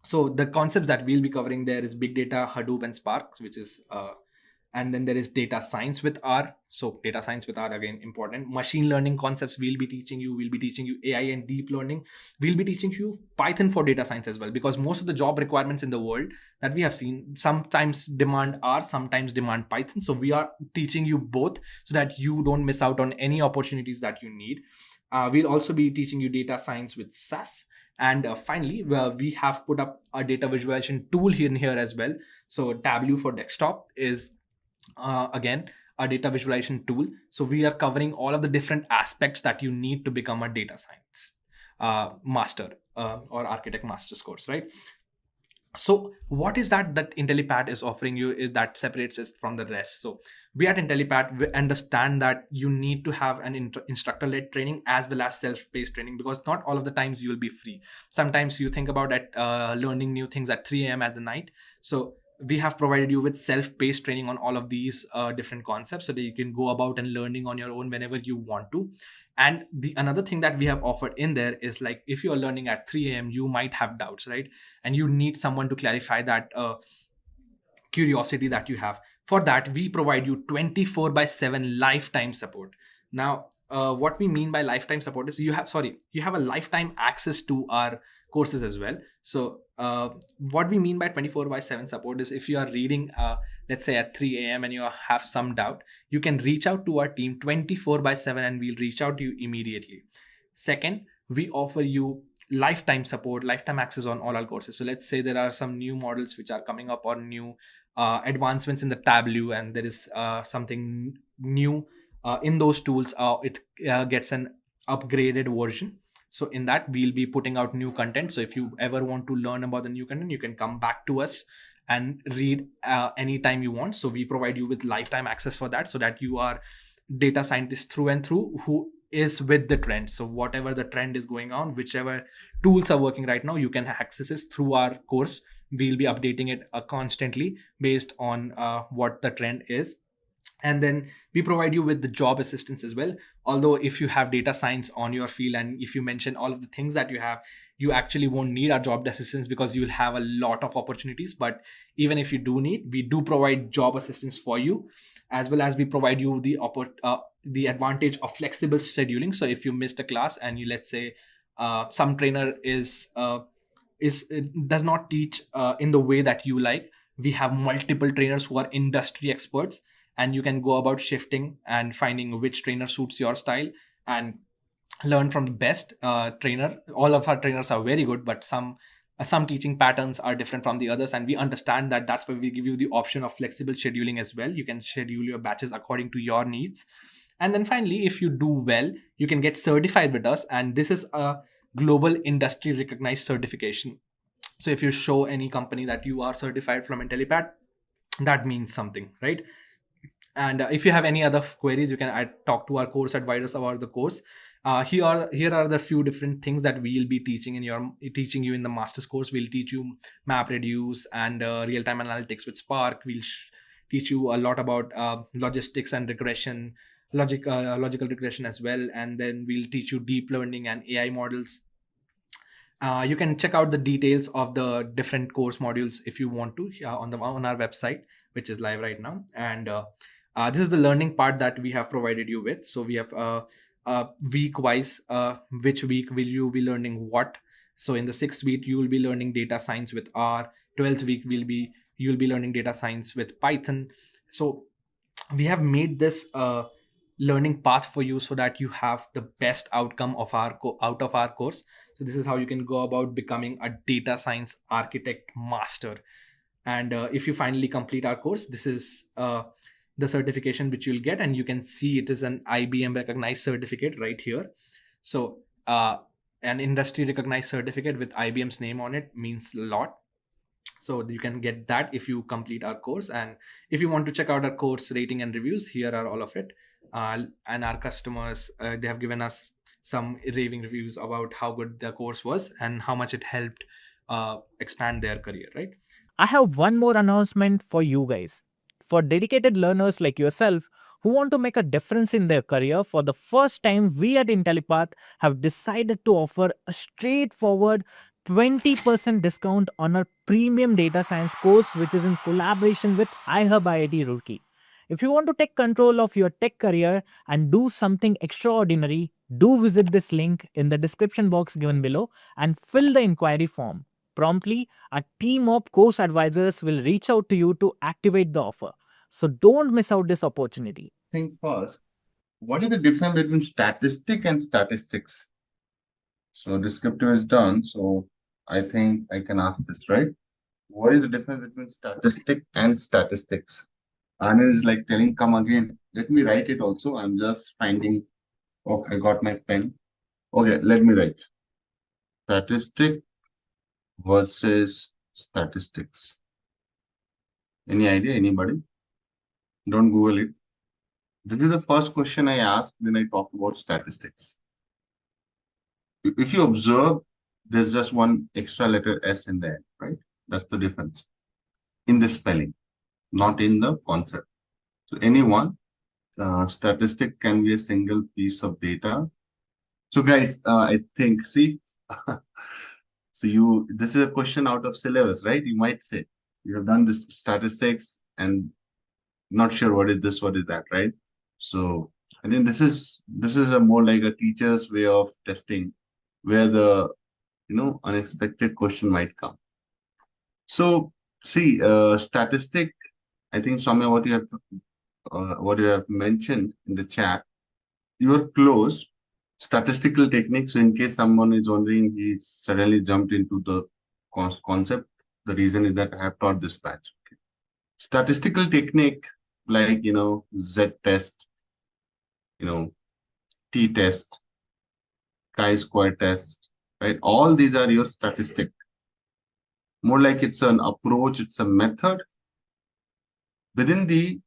So the concepts that we'll be covering there is big data, Hadoop, and Spark, which is and then there is data science with R. So data science with R, again, important. Machine learning concepts we'll be teaching you. We'll be teaching you AI and deep learning. We'll be teaching you Python for data science as well, because most of the job requirements in the world that we have seen sometimes demand R, sometimes demand Python. So we are teaching you both so that you don't miss out on any opportunities that you need. We'll also be teaching you data science with SAS. And finally, we have put up a data visualization tool here as well. So Tableau for desktop is again a data visualization tool. So we are covering all of the different aspects that you need to become a data science master or architect master's course, right? So what is that Intellipaat is offering you is that separates it from the rest? So we at Intellipaat, we understand that you need to have an instructor-led training as well as self-paced training, because not all of the times you will be free. Sometimes you think about learning new things at 3 a.m. at the night. So we have provided you with self-paced training on all of these different concepts, so that you can go about and learning on your own whenever you want to. And the another thing that we have offered in there is, like, if you're learning at 3 a.m., you might have doubts, right? And you need someone to clarify that curiosity that you have. For that, we provide you 24/7 lifetime support. Now, what we mean by lifetime support is you have a lifetime access to our courses as well. So what we mean by 24/7 support is, if you are reading let's say at 3 a.m. and you have some doubt, you can reach out to our team 24/7 and we'll reach out to you immediately. Second, we offer you lifetime support, lifetime access on all our courses. So let's say there are some new models which are coming up, or new advancements in the Tableau, and there is something new in those tools, it gets an upgraded version. So in that, we'll be putting out new content. So if you ever want to learn about the new content, you can come back to us and read anytime you want. So we provide you with lifetime access for that, so that you are data scientist through and through, who is with the trend. So whatever the trend is going on, whichever tools are working right now, you can access it through our course. We'll be updating it constantly based on what the trend is. And then we provide you with the job assistance as well. Although if you have data science on your field, and if you mention all of the things that you have, you actually won't need our job assistance, because you will have a lot of opportunities. But even if you do need, we do provide job assistance for you, as well as we provide you the advantage of flexible scheduling. So if you missed a class, and you, let's say some trainer does not teach in the way that you like, we have multiple trainers who are industry experts, and you can go about shifting and finding which trainer suits your style and learn from the best trainer. All of our trainers are very good, but some teaching patterns are different from the others, and we understand that. That's why we give you the option of flexible scheduling as well. You can schedule your batches according to your needs. And then finally, if you do well, you can get certified with us, and this is a global industry recognized certification. So if you show any company that you are certified from Intellipaat, that means something, right? And if you have any other queries, you can talk to our course advisors about the course. Here are the few different things that we'll be teaching you in the master's course. We'll teach you map reduce and real-time analytics with Spark. We'll teach you a lot about logistics and regression, logical regression as well. And then we'll teach you deep learning and AI models. You can check out the details of the different course modules if you want to on our website, which is live right now. And this is the learning part that we have provided you with. So we have week wise, which week will you be learning what. So in the 6th week, you will be learning data science with R. 12th week you'll be learning data science with Python. So we have made this learning path for you, so that you have the best outcome of out of our course. So this is how you can go about becoming a data science architect master. And if you finally complete our course, this is the certification which you'll get, and you can see it is an IBM recognized certificate right here. So an industry recognized certificate with IBM's name on it means a lot. So you can get that if you complete our course. And if you want to check out our course rating and reviews, here are all of it. And our customers, they have given us some raving reviews about how good the course was and how much it helped expand their career, right? I have one more announcement for you guys. For dedicated learners like yourself who want to make a difference in their career, for the first time, we at Intellipaat have decided to offer a straightforward 20% discount on our premium data science course, which is in collaboration with iHub IIT Roorkee. If you want to take control of your tech career and do something extraordinary, do visit this link in the description box given below and fill the inquiry form. Promptly, a team of course advisors will reach out to you to activate the offer. So don't miss out this opportunity. Think first, what is the difference between statistic and statistics? So descriptive is done. So I think I can ask this, right? What is the difference between statistic and statistics? Anand is like telling, come again. Let me write it also. I'm just finding. Oh, I got my pen. Okay, let me write. Statistic versus statistics. Any idea? Anybody? Don't Google it. This is the first question I ask when I talk about statistics. If you observe, there's just one extra letter S in there, right? That's the difference in the spelling, not in the concept. So anyone, statistic can be a single piece of data. So guys, I think, see, so this is a question out of syllabus, right? You might say, you have done this statistics and not sure what is this, what is that, right? So I think this is a more like a teacher's way of testing where the unexpected question might come. So see, statistic, I think Soumya, what you have mentioned in the chat, you are close. Statistical technique. So in case someone is wondering, he suddenly jumped into the concept. The reason is that I have taught this batch. Okay. Statistical technique like Z test, T test, chi-square test, right? All these are your statistic. More like it's an approach, it's a method within the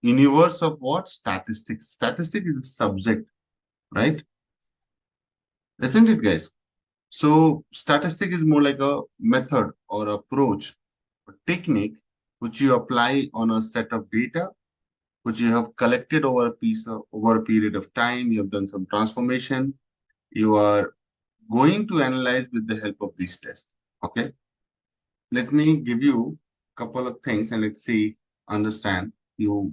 universe of what? Statistics. Statistic is a subject, right? Isn't it, guys? So statistic is more like a method or approach, a technique which you apply on a set of data, which you have collected over a period of time. You have done some transformation. You are going to analyze with the help of these tests. Okay. Let me give you a couple of things and let's see, understand you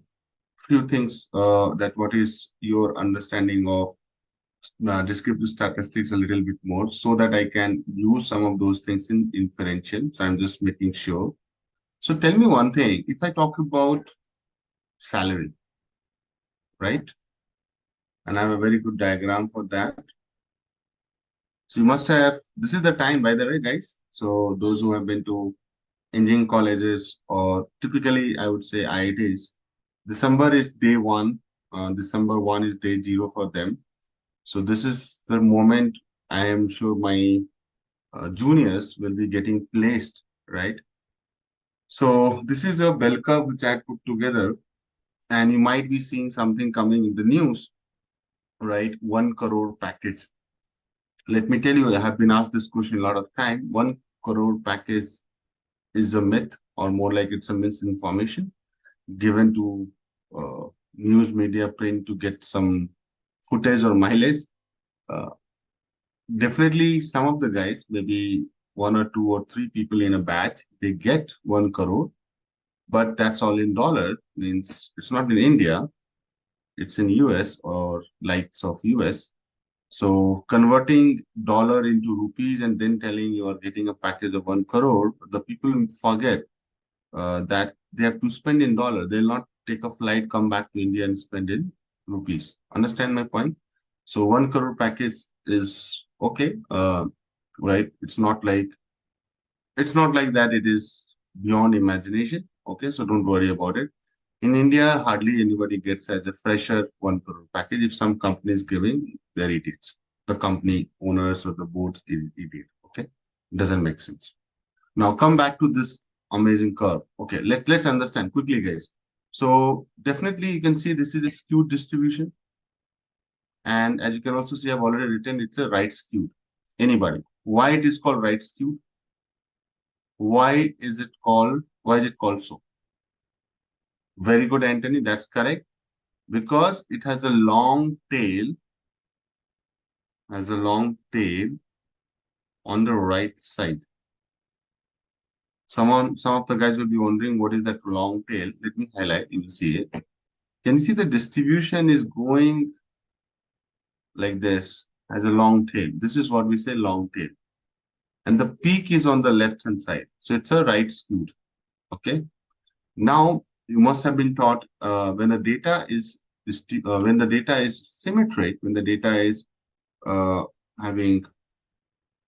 few things that what is your understanding of descriptive statistics a little bit more so that I can use some of those things in inferential. So I'm just making sure. So tell me one thing, if I talk about salary, right? And I have a very good diagram for that. So you must have, this is the time, by the way, guys. So those who have been to engineering colleges or typically I would say IITs, December is day one. December 1 is day 0 for them. So this is the moment I am sure my juniors will be getting placed, right? So this is a bell curve which I put together and you might be seeing something coming in the news, right? 1 crore package. Let me tell you, I have been asked this question a lot of time. 1 crore package is a myth or more like it's a misinformation given to news media print to get some footage or mileage. Uh, Definitely some of the guys, maybe 1 or 2 or 3 people in a batch, they get 1 crore, but that's all in dollar, means it's not in India, it's in US or likes of US. So converting dollar into rupees and then telling you are getting a package of 1 crore, the people forget that they have to spend in dollar. They'll not take a flight, come back to India and spend in rupees. Understand my point? So 1 crore package is okay, right? It's not like it's not like that it is beyond imagination. Okay, so don't worry about it. In India, hardly anybody gets as a fresher 1 crore package. If some company is giving, they're idiots. The company owners or the board is idiot. Okay, doesn't make sense. Now come back to this amazing curve. Okay, let's understand quickly, guys. So definitely you can see this is a skewed distribution. And as you can also see, I've already written it's a right skewed. Anybody? Why it is called right skewed? Why is it called so? Very good, Anthony. That's correct. Because it has a long tail, on the right side. Some of the guys will be wondering what is that long tail. Let me highlight, you will see it. Can you see the distribution is going like this as a long tail? This is what we say long tail. And the peak is on the left hand side. So it's a right skewed. Okay. Now you must have been taught when the data is symmetric, when the data is having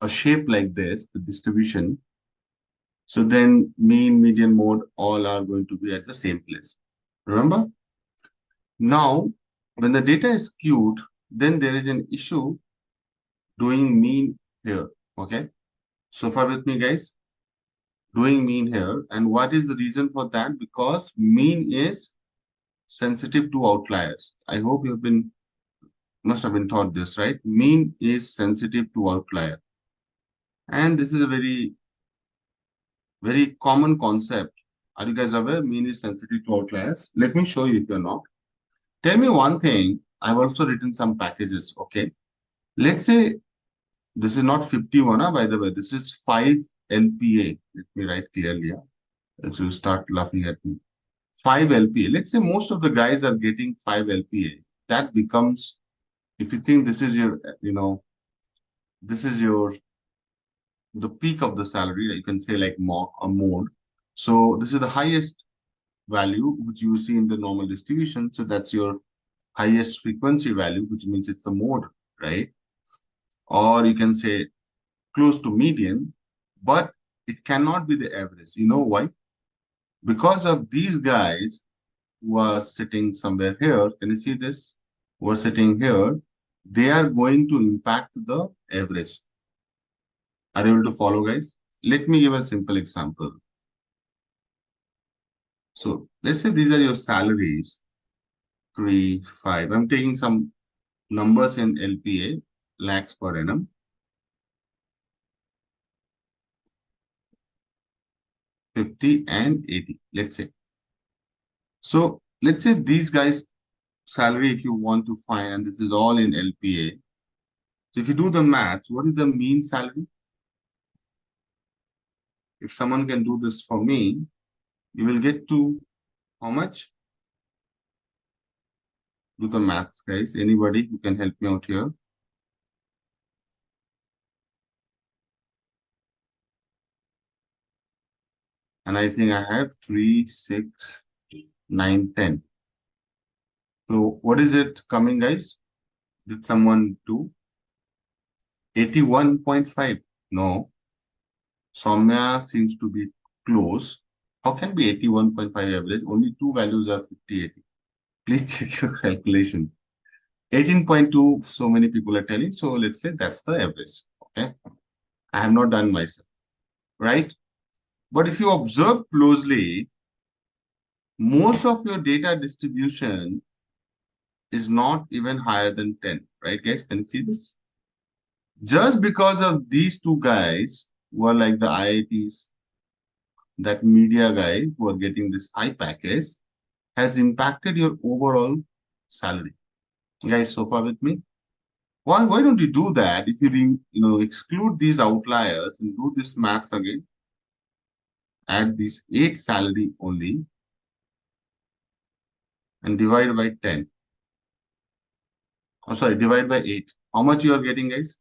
a shape like this, the distribution. So then mean, median, mode, all are going to be at the same place. Remember? Now, when the data is skewed, then there is an issue doing mean here. Okay. So far with me, guys, doing mean here. And what is the reason for that? Because mean is sensitive to outliers. I hope must have been taught this, right? Mean is sensitive to outlier. And this is a very, very common concept. Are you guys aware? Mean is sensitive to outliers. Let me show you if you're not. Tell me one thing. I've also written some packages. Okay. Let's say this is not 51, by the way. This is 5 LPA. Let me write clearly. Else you start laughing at me. 5 LPA. Let's say most of the guys are getting 5 LPA. That becomes, if you think this is your, this is the peak of the salary, you can say like mock or mode. So this is the highest value which you see in the normal distribution. So that's your highest frequency value, which means it's the mode, right? Or you can say close to median, but it cannot be the average. You know why? Because of these guys who are sitting somewhere here, can you see this? Who are sitting here, they are going to impact the average. Are you able to follow, guys? Let me give a simple example. So let's say these are your salaries, 3, 5. I'm taking some numbers in LPA, lakhs per annum. 50 and 80, let's say. So let's say these guys' salary, if you want to find, and this is all in LPA. So if you do the math, what is the mean salary? If someone can do this for me, you will get to how much? Do the maths, guys. Anybody who can help me out here? And I think I have 3, 6, 9, 10. So what is it coming, guys? Did someone do? 81.5. No. Soumya seems to be close. How can be 81.5 average? Only two values are 50, 80. Please check your calculation. 18.2, so many people are telling. So let's say that's the average. Okay. I have not done myself. Right? But if you observe closely, most of your data distribution is not even higher than 10. Right, guys? Can you see this? Just because of these two guys who are like the IITs, that media guy who are getting this high package, has impacted your overall salary. Guys, so far with me? Why don't you do that? If you exclude these outliers and do this maths again, add these 8 salary only and divide by 10. Oh, sorry, divide by 8. How much you are getting, guys?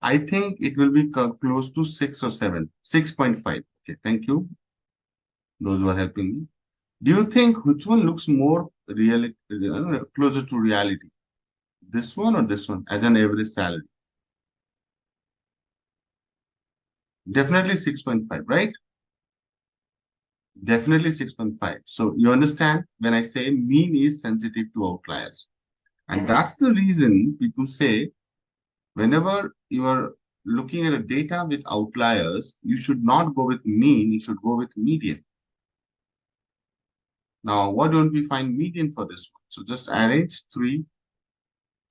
I think it will be close to 6 or 7. 6.5. Okay, thank you. Those who are helping me. Do you think which one looks more closer to reality? This one or this one as an average salary? Definitely 6.5, right? Definitely 6.5. So you understand when I say mean is sensitive to outliers. And that's the reason people say whenever you are looking at a data with outliers, you should not go with mean, you should go with median. Now, why don't we find median for this one? So just arrange 3,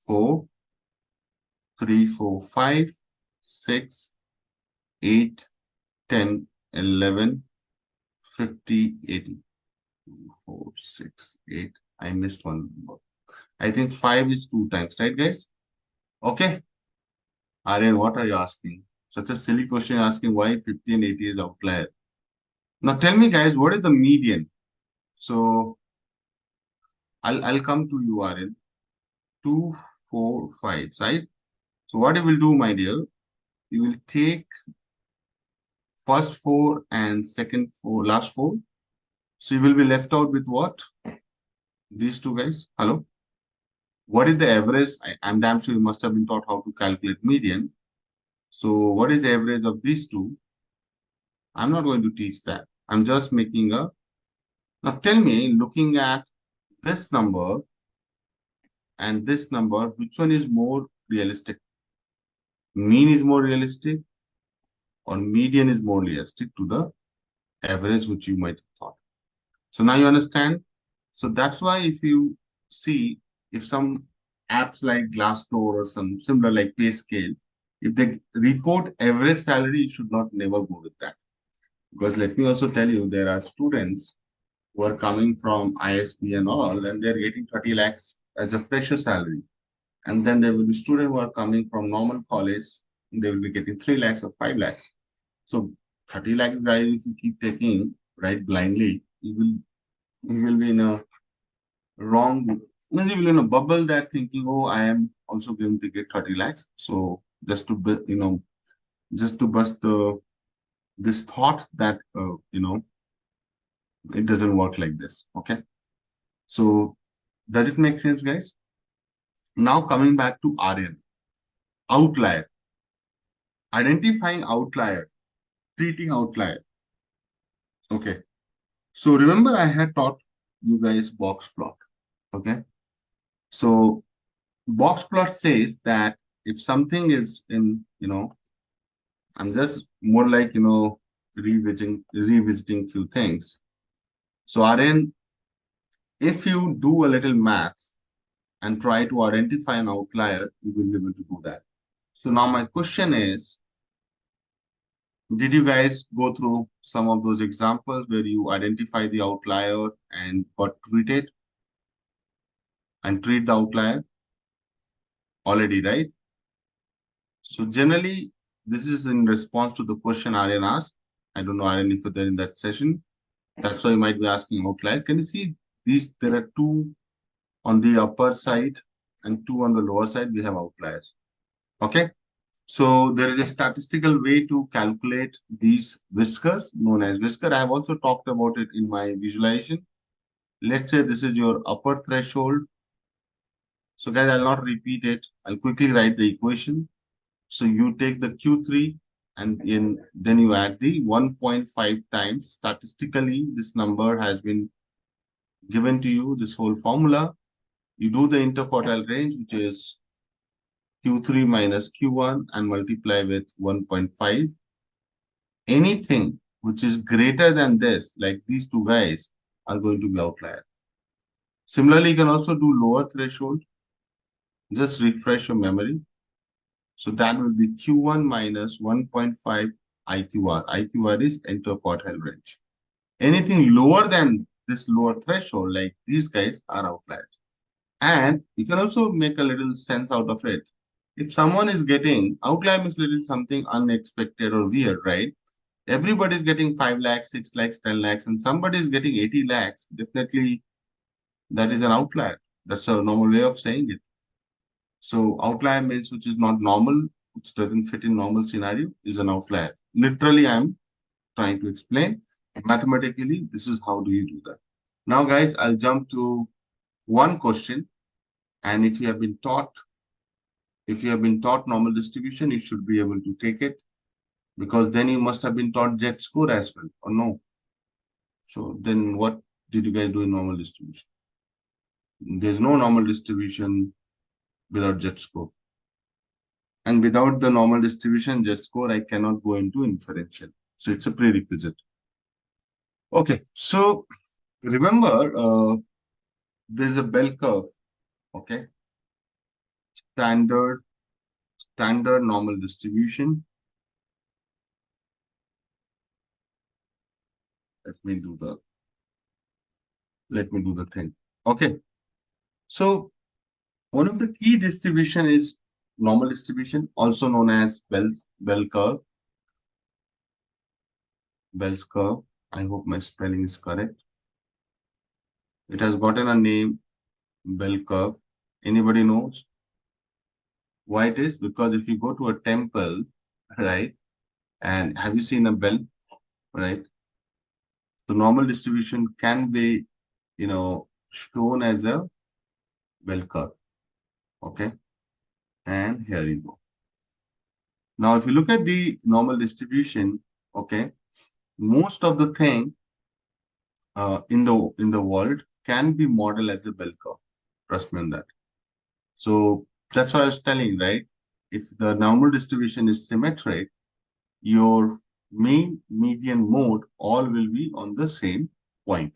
4, 3, 4, 5, 6, 8, 10, 11, 50, 80. 4, 6, 8. I missed one number. I think 5 is 2 times, right, guys? Okay. Aryan, what are you asking? Such a silly question asking why 50 and 80 is outlier. Now tell me, guys, what is the median? So I'll come to you, Aryan. 2, 4, 5, right? So what you will do, my dear, you will take first 4 and second 4, last 4. So you will be left out with what? These two guys. Hello? What is the average? I'm damn sure you must have been taught how to calculate median. So what is the average of these two? I'm not going to teach that. I'm just making a... Now tell me, looking at this number and this number, which one is more realistic? Mean is more realistic or median is more realistic to the average which you might have thought. So now you understand. So that's why if you see, if some apps like Glassdoor or some similar like PayScale, if they report average salary, you should not never go with that. Because let me also tell you, there are students who are coming from ISB and all, and they're getting 30 lakhs as a fresher salary. And then there will be students who are coming from normal college, and they will be getting 3 lakhs or 5 lakhs. So 30 lakhs guys, if you keep taking right blindly, you will be in a wrong, means you will in a bubble that thinking, oh, I am also going to get 30 lakhs. So just to just to bust the this thought that it doesn't work like this. Okay. So does it make sense, guys? Now coming back to Aryan, outlier, identifying outlier, treating outlier. Okay. So remember I had taught you guys box plot. Okay. So box plot says that if something is in, I'm just more like, revisiting few things. So Aryan, if you do a little math and try to identify an outlier, you will be able to do that. So now my question is, did you guys go through some of those examples where you identify the outlier and got treated and treat the outlier already, right? So generally, this is in response to the question Aryan asked. I don't know, Aryan, if you're there in that session. That's why you might be asking outlier. Can you see these? There are 2 on the upper side and 2 on the lower side. We have outliers. Okay. So there is a statistical way to calculate these whiskers known as whisker. I have also talked about it in my visualization. Let's say this is your upper threshold. So guys, I'll not repeat it. I'll quickly write the equation. So you take the Q3 and then you add the 1.5 times. Statistically, this number has been given to you, this whole formula. You do the interquartile range, which is Q3 minus Q1 and multiply with 1.5. Anything which is greater than this, like these two guys, are going to be outlier. Similarly, you can also do lower threshold. Just refresh your memory. So that will be Q1 minus 1.5 IQR. IQR is interquartile range. Anything lower than this lower threshold, like these guys, are outliers. And you can also make a little sense out of it. If someone is getting, outlier means little something unexpected or weird, right? Everybody is getting 5 lakhs, 6 lakhs, 10 lakhs, and somebody is getting 80 lakhs. Definitely, that is an outlier. That's a normal way of saying it. So outlier means which is not normal, which doesn't fit in normal scenario, is an outlier. Literally, I'm trying to explain. Mathematically, this is how do you do that. Now, guys, I'll jump to one question. And if you have been taught normal distribution, you should be able to take it. Because then you must have been taught Z score as well, or no? So then what did you guys do in normal distribution? There's no normal distribution without Z score. And without the normal distribution Z score, I cannot go into inferential. So it's a prerequisite. Okay, so remember, there's a bell curve, okay? Standard normal distribution. Let me do the thing. Okay, so one of the key distribution is normal distribution, also known as bell curve. Bell's curve. I hope my spelling is correct. It has gotten a name, bell curve. Anybody knows why it is? Because if you go to a temple, right, and have you seen a bell, right? The normal distribution can be, shown as a bell curve. Okay, and here you go. Now, if you look at the normal distribution, okay, most of the thing in the world can be modeled as a bell curve. Trust me on that. So that's what I was telling, right? If the normal distribution is symmetric, your mean, median, mode all will be on the same point.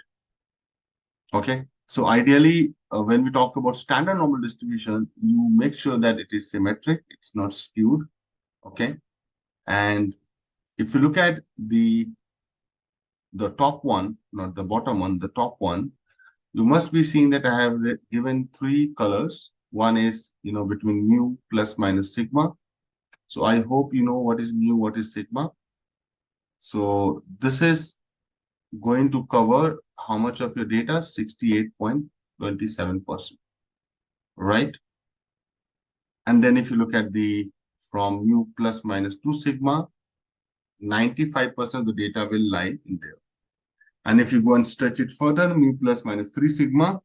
Okay. So ideally, when we talk about standard normal distribution, you make sure that it is symmetric, it's not skewed. Okay. And if you look at the top one, not the bottom one, the top one, you must be seeing that I have given three colors. One is, between mu plus minus sigma. So I hope you know what is mu, what is sigma. So this is going to cover how much of your data? 68.27%, right? And then if you look at from mu plus minus 2 sigma, 95% of the data will lie in there. And if you go and stretch it further, mu plus minus 3 sigma,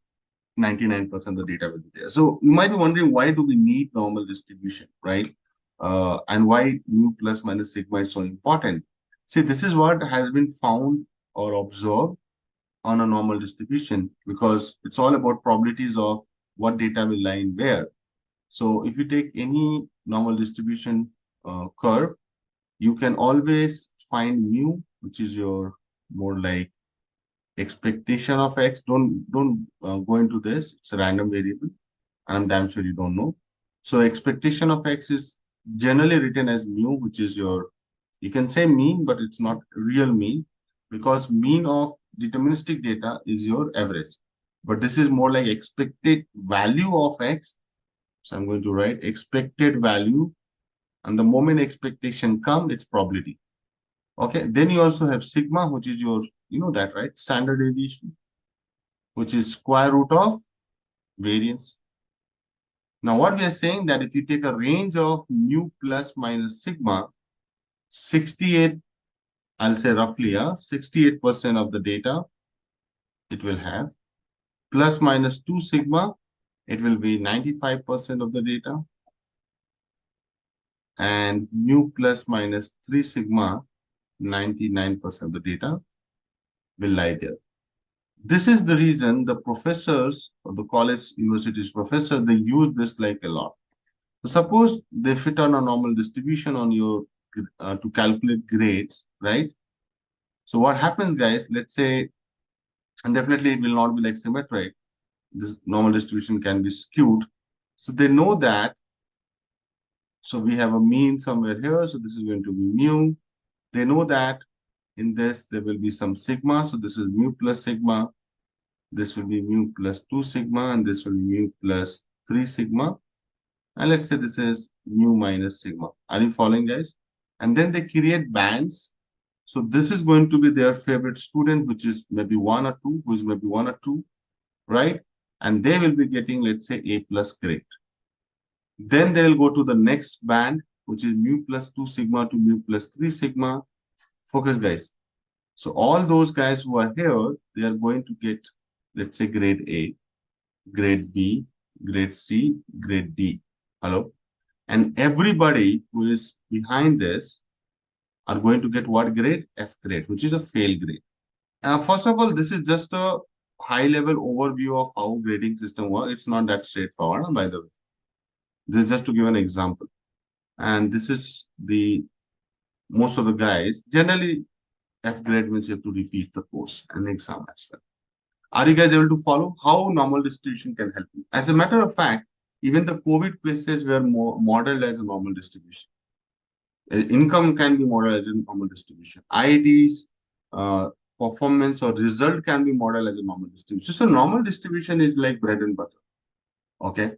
99% of the data will be there. So you might be wondering, why do we need normal distribution, right? And why mu plus minus sigma is so important. See, this is what has been found or observed on a normal distribution, because it's all about probabilities of what data will lie in where. So if you take any normal distribution curve, you can always find mu, which is your more like expectation of x. Don't go into this. It's a random variable. I'm damn sure you don't know. So expectation of x is generally written as mu, which is your, you can say mean, but it's not real mean, because mean of deterministic data is your average. But this is more like expected value of x. So I'm going to write expected value, and the moment expectation comes, it's probability. Okay, then you also have sigma, which is your, that, right? Standard deviation, which is square root of variance. Now, what we are saying that if you take a range of mu plus minus sigma, 68, I'll say roughly, 68% of the data it will have, plus minus 2 sigma, it will be 95% of the data, and mu plus minus 3 sigma, 99% of the data will lie there. This is the reason the professors or the college universities professors, they use this like a lot. So suppose they fit on a normal distribution on your to calculate grades, right? So what happens, guys? Let's say, and definitely it will not be like symmetric. This normal distribution can be skewed. So they know that. So we have a mean somewhere here. So this is going to be mu. They know that in this there will be some sigma. So this is mu plus sigma. This will be mu plus 2 sigma, and this will be mu plus 3 sigma. And let's say this is mu minus sigma. Are you following, guys? And then they create bands. So this is going to be their favorite student, which is maybe 1 or 2, who is maybe 1 or 2, right? And they will be getting, let's say, A plus grade. Then they'll go to the next band, which is mu plus 2 sigma to mu plus 3 sigma. Focus, guys. So all those guys who are here, they are going to get, let's say, grade A, grade B, grade C, grade D. Hello? And everybody who is behind this are going to get what grade? F grade, which is a fail grade. First of all, this is just a high-level overview of how grading system works. It's not that straightforward, by the way. This is just to give an example. And this is the most of the guys. Generally, F grade means you have to repeat the course and exam as well. Are you guys able to follow how normal distribution can help you? As a matter of fact, even the COVID quizzes were modeled as a normal distribution. Income can be modeled as a normal distribution. IDs, performance or result can be modeled as a normal distribution. So normal distribution is like bread and butter. Okay.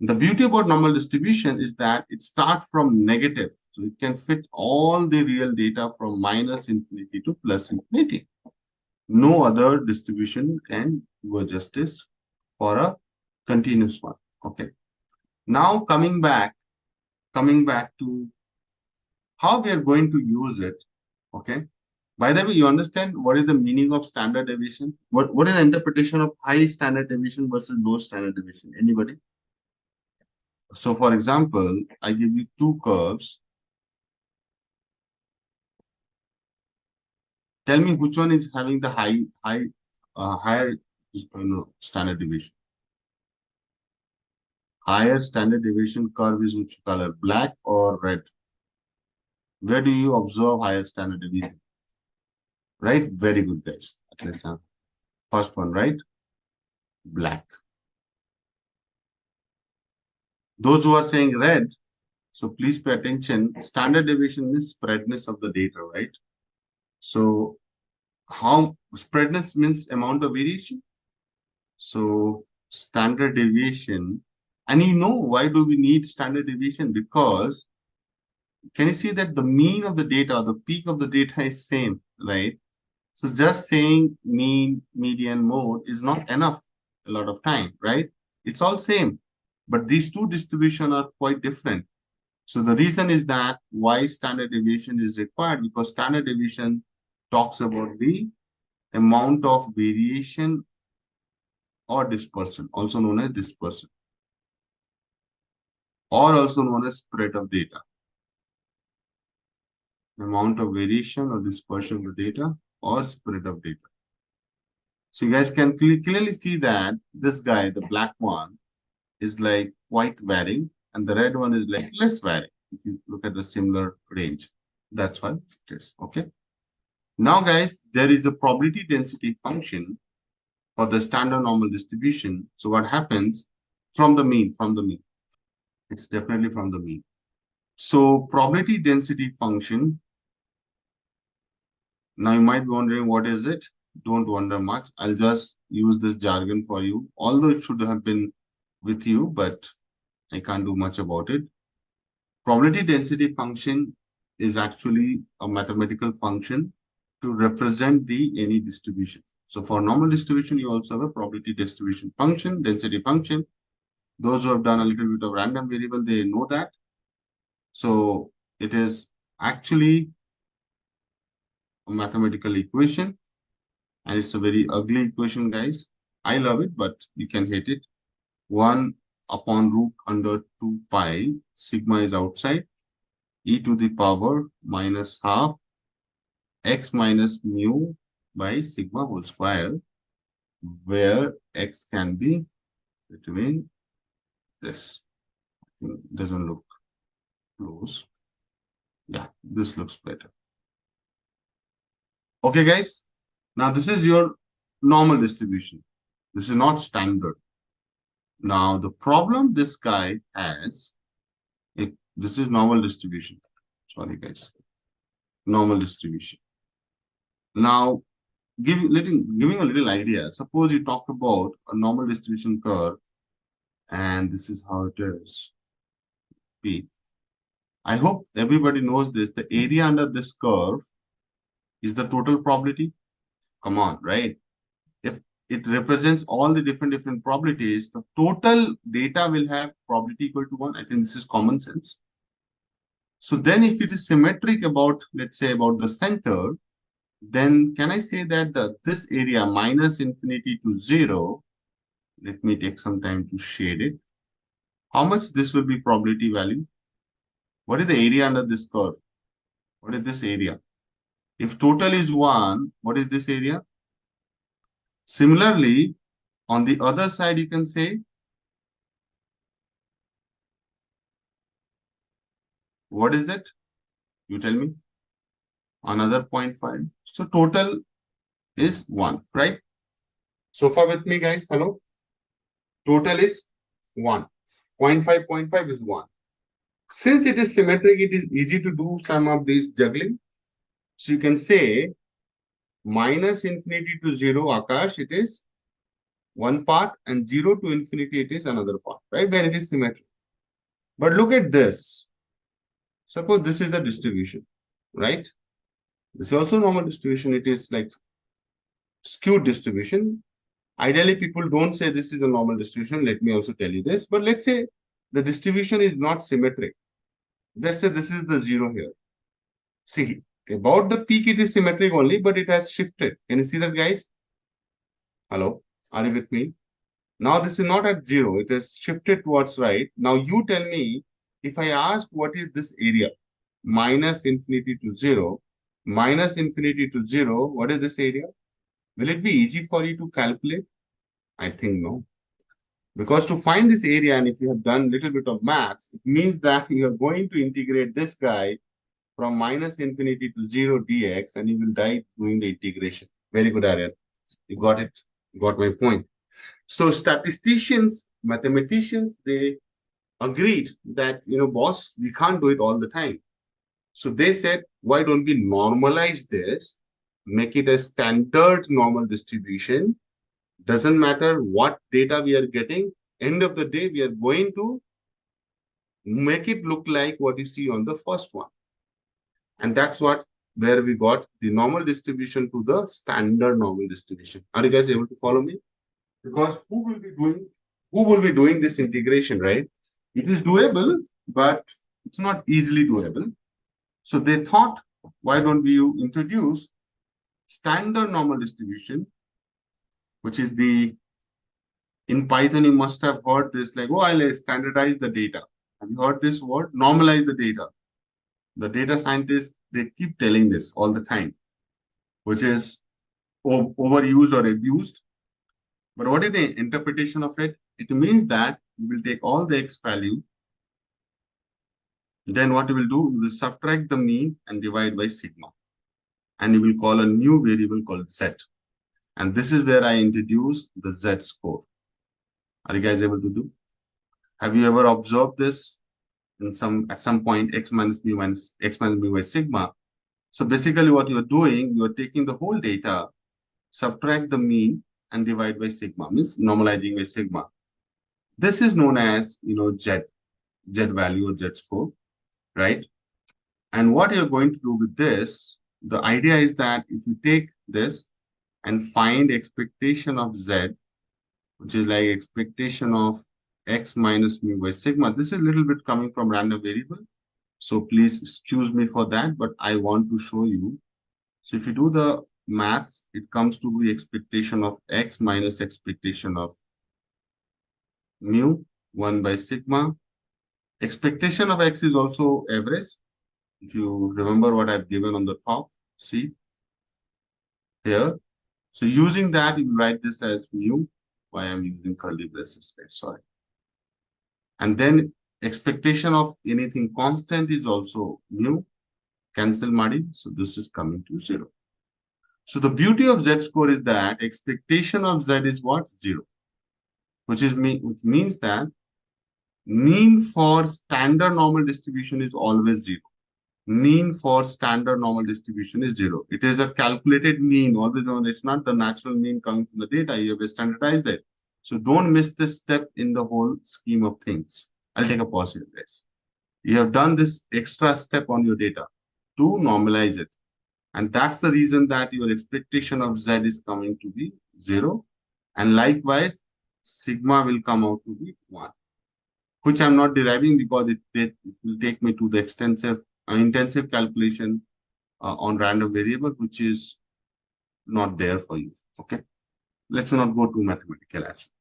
The beauty about normal distribution is that it starts from negative. So it can fit all the real data from minus infinity to plus infinity. No other distribution can do justice for a continuous one. Okay. Now coming back to how we are going to use it. Okay. By the way, you understand what is the meaning of standard deviation? What is the interpretation of high standard deviation versus low standard deviation? Anybody? So for example, I give you two curves. Tell me which one is having the higher standard deviation. Higher standard deviation curve is which color, black or red? Where do you observe higher standard deviation? Right? Very good, guys. First one, right? Black. Those who are saying red, so please pay attention. Standard deviation means spreadness of the data, right? So how spreadness means amount of variation. So standard deviation, and you know why do we need standard deviation? Because can you see that the mean of the data, the peak of the data is same, right? So just saying mean, median, mode is not enough a lot of time, right? It's all same, but these two distributions are quite different. So the reason is that why standard deviation is required, because standard deviation talks about the amount of variation or dispersion, also known as dispersion, or also known as spread of data. Amount of variation or dispersion of the data or spread of data. So you guys can clearly see that this guy, the black one, is like quite varying, and the red one is like less varying. If you look at the similar range, that's why it is. Okay. Now, guys, there is a probability density function for the standard normal distribution. So what happens from the mean? It's definitely from the mean. So probability density function. Now you might be wondering what is it? Don't wonder much. I'll just use this jargon for you, although it should have been with you, but I can't do much about it. Probability density function is actually a mathematical function to represent the any distribution. So for normal distribution, you also have a probability distribution function, density function. Those who have done a little bit of random variable, they know that. So it is actually a mathematical equation, and it's a very ugly equation, guys. I love it, but you can hate it. 1 upon root under 2 pi, sigma is outside, e to the power minus half x minus mu by sigma whole square, where x can be between this. Doesn't look close. Yeah, this looks better. Okay, guys. Now this is your normal distribution. This is not standard. Now the problem this guy has, this is normal distribution. Sorry, guys. Normal distribution. Now, giving a little idea. Suppose you talk about a normal distribution curve, and this is how it is. P. I hope everybody knows this. The area under this curve is the total probability. Come on, right? If it represents all the different probabilities, the total data will have probability equal to 1. I think this is common sense. So then if it is symmetric about, let's say, about the center, then can I say that this area minus infinity to 0, let me take some time to shade it. How much this will be probability value? What is the area under this curve? What is this area? If total is 1, what is this area? Similarly, on the other side, you can say, what is it? You tell me. Another 0.5. So total is 1, right? So far with me, guys. Hello? Total is 1. 0.5, 0.5 is 1. Since it is symmetric, it is easy to do some of these juggling. So you can say minus infinity to 0, Akash, it is one part, and 0 to infinity, it is another part, right? When it is symmetric. But look at this. Suppose this is a distribution, right? This is also normal distribution. It is like skewed distribution. Ideally, people don't say this is a normal distribution. Let me also tell you this. But let's say the distribution is not symmetric. Let's say this is the 0 here. See, about the peak, it is symmetric only, but it has shifted. Can you see that, guys? Hello? Are you with me? Now this is not at 0. It has shifted towards right. Now you tell me, if I ask what is this area? Minus infinity to 0. Minus infinity to 0. What is this area? Will it be easy for you to calculate? I think no. Because to find this area, and if you have done a little bit of maths, it means that you are going to integrate this guy from minus infinity to 0 dx, and you will die doing the integration. Very good, Aryan. You got it. You got my point. So statisticians, mathematicians, they agreed that, boss, we can't do it all the time. So they said, why don't we normalize this, make it a standard normal distribution? Doesn't matter what data we are getting. End of the day, we are going to make it look like what you see on the first one. And that's where we got the normal distribution to the standard normal distribution. Are you guys able to follow me? Because who will be doing this integration, right? It is doable, but it's not easily doable. So they thought, why don't we introduce standard normal distribution, which is in Python, you must have heard this, like, oh, I'll standardize the data. Have you heard this word? Normalize the data. The data scientists, they keep telling this all the time, which is overused or abused. But what is the interpretation of it? It means that you will take all the x value. Then what you will do, you will subtract the mean and divide by sigma. And you will call a new variable called z. And this is where I introduce the z score. Are you guys able to do? Have you ever observed this at some point, x minus mu by sigma? So basically what you're doing, you're taking the whole data, subtract the mean and divide by sigma, means normalizing by sigma. This is known as, z value or z score, right? And what you're going to do with this, the idea is that if you take this and find expectation of z, which is like expectation of x minus mu by sigma, this is a little bit coming from random variable. So please excuse me for that, but I want to show you. So if you do the maths, it comes to the expectation of x minus expectation of mu 1 by sigma. Expectation of x is also average. If you remember what I've given on the top, see here. So using that, you write this as mu. Why I'm using curly braces, sorry. And then expectation of anything constant is also mu. Cancel madi. So this is coming to 0. So the beauty of z score is that expectation of z is what? 0. Which means that mean for standard normal distribution is always 0. Mean for standard normal distribution is 0. It is a calculated mean. Always remember, it's not the natural mean coming from the data. You have standardized it. So don't miss this step in the whole scheme of things. I'll take a pause here, guys. You have done this extra step on your data to normalize it. And that's the reason that your expectation of z is coming to be 0. And likewise, sigma will come out to be 1, which I'm not deriving because it will take me to the intensive calculation on random variable, which is not there for you. Okay. Let's not go too mathematical actually.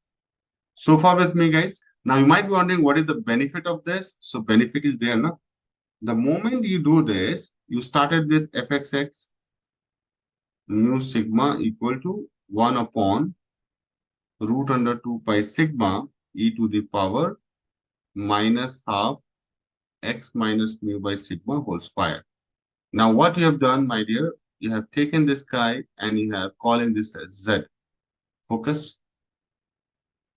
So far with me, guys. Now you might be wondering what is the benefit of this. So benefit is there, no? The moment you do this, you started with fxx mu sigma equal to 1 upon root under 2 pi sigma e to the power minus half x minus mu by sigma whole square. Now what you have done, my dear, you have taken this guy and you have calling this as z. Focus.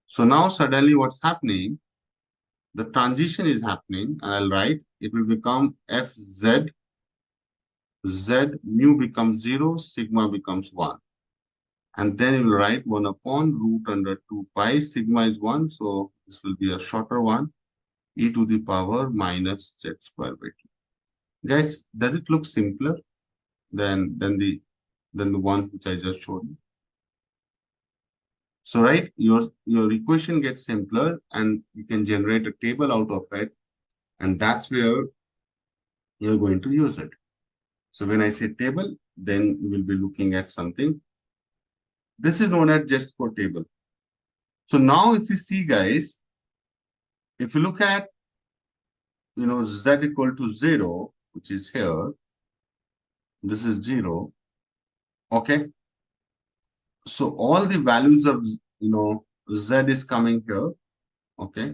So now suddenly what's happening? The transition is happening, and I'll write it will become fz, z mu becomes 0, sigma becomes 1. And then you will write 1 upon root under 2 pi, sigma is 1, so this will be a shorter one, e to the power minus z square by 2. Guys, does it look simpler than the one which I just showed you? So, right, your equation gets simpler and you can generate a table out of it, and that's where you're going to use it. So when I say table, then you will be looking at something. This is known as just for table. So now if you see, guys, if you look at, z equal to 0, which is here, this is 0, okay? So all the values of, z is coming here, okay?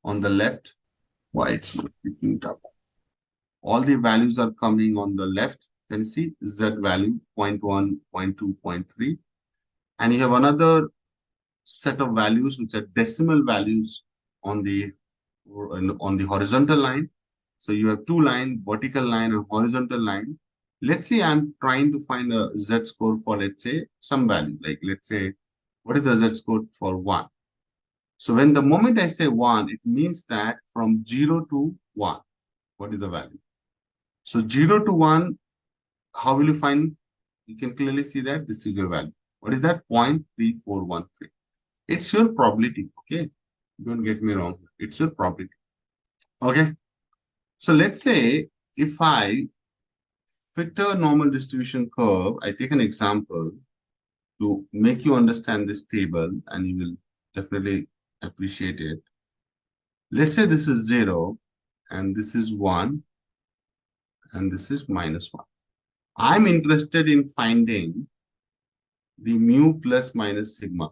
On the left, why it's not picking it up. All the values are coming on the left. Can you see z value 0.1, 0.2, 0.3. And you have another set of values which are decimal values on the horizontal line. So you have two lines, vertical line and horizontal line. Let's say I'm trying to find a z score for, let's say, some value. Like, let's say, what is the z score for 1? So when the moment I say 1, it means that from 0 to 1, what is the value? So 0 to 1, how will you find? You can clearly see that this is your value. What is that? 0.3413. It's your probability, okay? Don't get me wrong. It's your probability. Okay. So let's say if I fit a normal distribution curve, I take an example to make you understand this table and you will definitely appreciate it. Let's say this is 0 and this is 1 and this is minus 1. I'm interested in finding the mu plus minus sigma.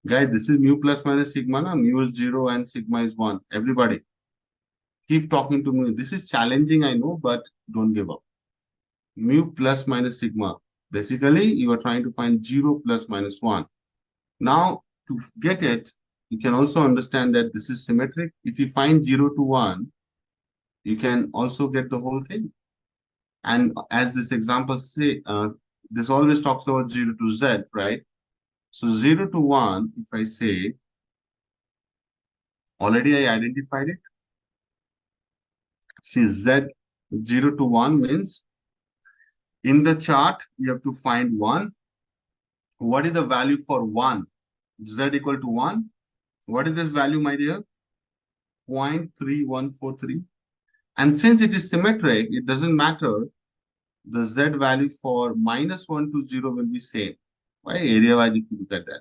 Guys, this is mu plus minus sigma. Na? Mu is 0 and sigma is 1. Everybody, keep talking to me. This is challenging, I know, but don't give up. Mu plus minus sigma. Basically, you are trying to find 0 plus minus 1. Now, to get it, you can also understand that this is symmetric. If you find 0 to 1, you can also get the whole thing. And as this example say, this always talks about 0 to z, right? So 0 to 1, if I say, already I identified it. See, z 0 to 1 means in the chart, you have to find 1. What is the value for 1? Z equal to 1. What is this value, my dear? 0.3143. And since it is symmetric, it doesn't matter. The z value for minus 1 to 0 will be same. Why? Area-wise, if you look at that.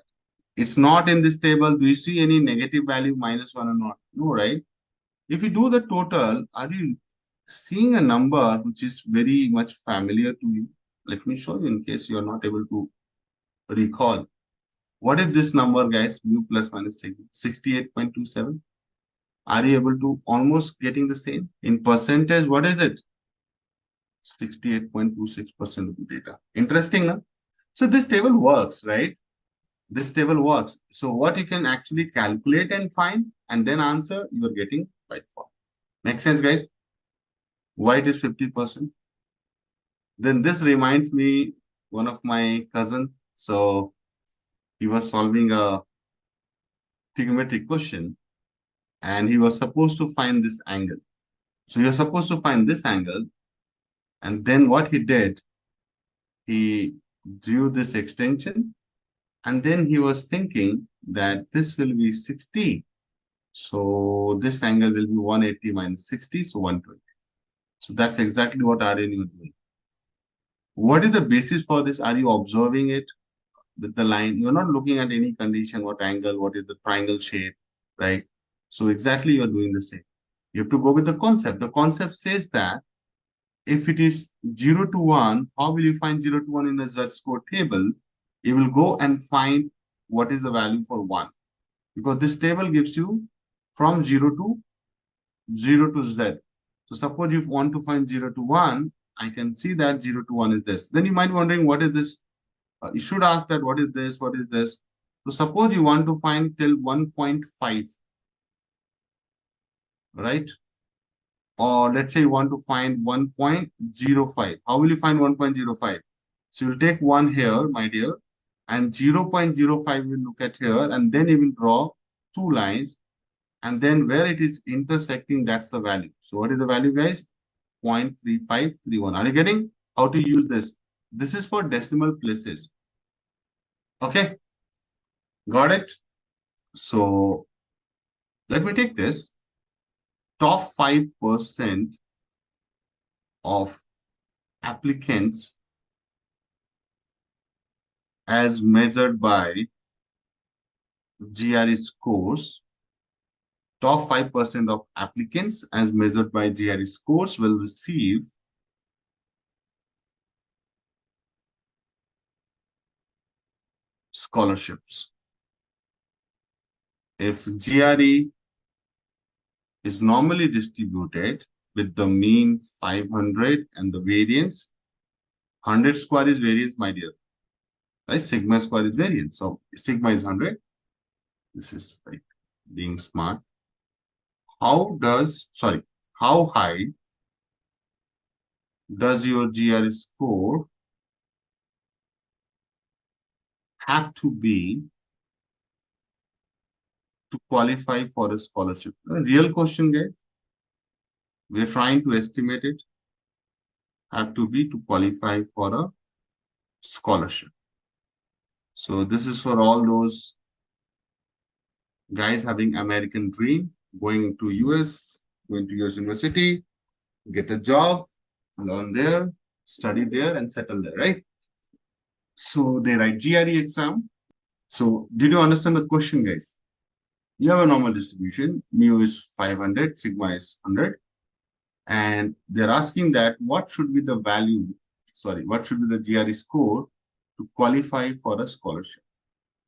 It's not in this table. Do you see any negative value minus 1 or not? No, right? If you do the total, are you seeing a number which is very much familiar to you? Let me show you in case you are not able to recall. What is this number, guys? Mu plus minus sigma, 68.27. Are you able to almost getting the same? In percentage, what is it? 68.26% of the data. Interesting, no? So this table works, right? This table works. So what you can actually calculate and find and then answer, you are getting right form. Make sense, guys? Why it is 50%? Then this reminds me one of my cousin. So he was solving a trigonometric question and he was supposed to find this angle. So you're supposed to find this angle. And then what he did, he drew this extension. And then he was thinking that this will be 60. So this angle will be 180 minus 60, so 120. So that's exactly what Aryan is doing. What is the basis for this? Are you observing it with the line? You're not looking at any condition, what angle, what is the triangle shape, right? So exactly you're doing the same. You have to go with the concept. The concept says that if it is 0 to 1, how will you find 0 to 1 in the Z-score table? You will go and find what is the value for 1. Because this table gives you from 0 to Z. So suppose you want to find 0 to 1, I can see that 0 to 1 is this. Then you might be wondering, what is this? You should ask that, what is this? What is this? So suppose you want to find till 1.5, right? Or let's say you want to find 1.05. How will you find 1.05? So you'll take 1 here, my dear, and 0.05 will look at here, and then you will draw 2 lines, and then where it is intersecting, that's the value. So what is the value, guys? 0.3531. Are you getting how to use this? This is for decimal places. Okay, got it? So let me take this. Top 5% of applicants as measured by GRE scores. Top 5% of applicants as measured by GRE scores will receive scholarships. If GRE is normally distributed with the mean 500 and the variance, 100 square is variance, my dear. Right? Sigma square is variance. So sigma is 100. This is like being smart. How high does your GRE score have to be to qualify for a scholarship? A real question, guys. We're trying to estimate it. Have to be to qualify for a scholarship. So this is for all those guys having American dream, going to US, going to US university, get a job, learn there, study there, and settle there, right? So they write GRE exam. So did you understand the question, guys? You have a normal distribution. Mu is 500, sigma is 100. And they're asking that what should be the value, what should be the GRE score to qualify for a scholarship?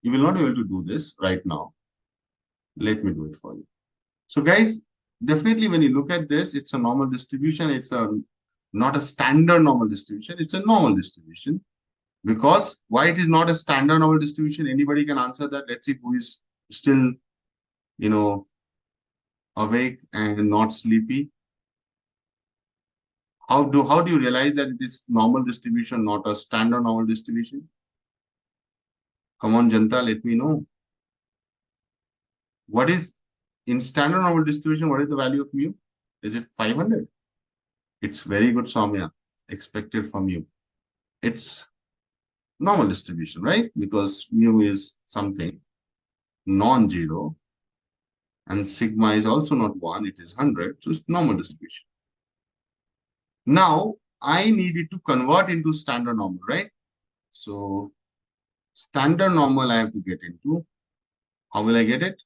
You will not be able to do this right now. Let me do it for you. So guys, definitely when you look at this, it's a normal distribution. It's not a standard normal distribution. It's a normal distribution. Because why it is not a standard normal distribution? Anybody can answer that. Let's see who is still, awake and not sleepy. How do you realize that it is normal distribution, not a standard normal distribution? Come on, Janta, let me know. What is in standard normal distribution? What is the value of mu? Is it 500? It's very good, Soumya. Expected from you. It's normal distribution, right? Because mu is something non-zero, and sigma is also not 1, it is 100. So it's normal distribution. Now, I need it to convert into standard normal, right? So standard normal I have to get into. How will I get it?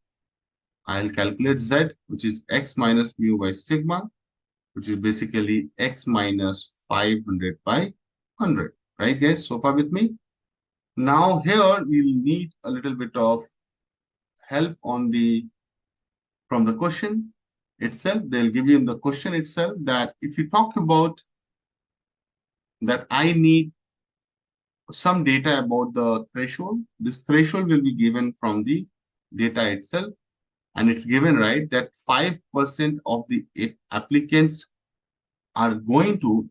I'll calculate Z, which is x minus mu by sigma, which is basically x minus 500 by 100. Right, guys? So far with me? Now here we'll need a little bit of help on from the question itself. They'll give you in the question itself that if you talk about that I need some data about the threshold, this threshold will be given from the data itself. And it's given, right, that 5% of the applicants are going to,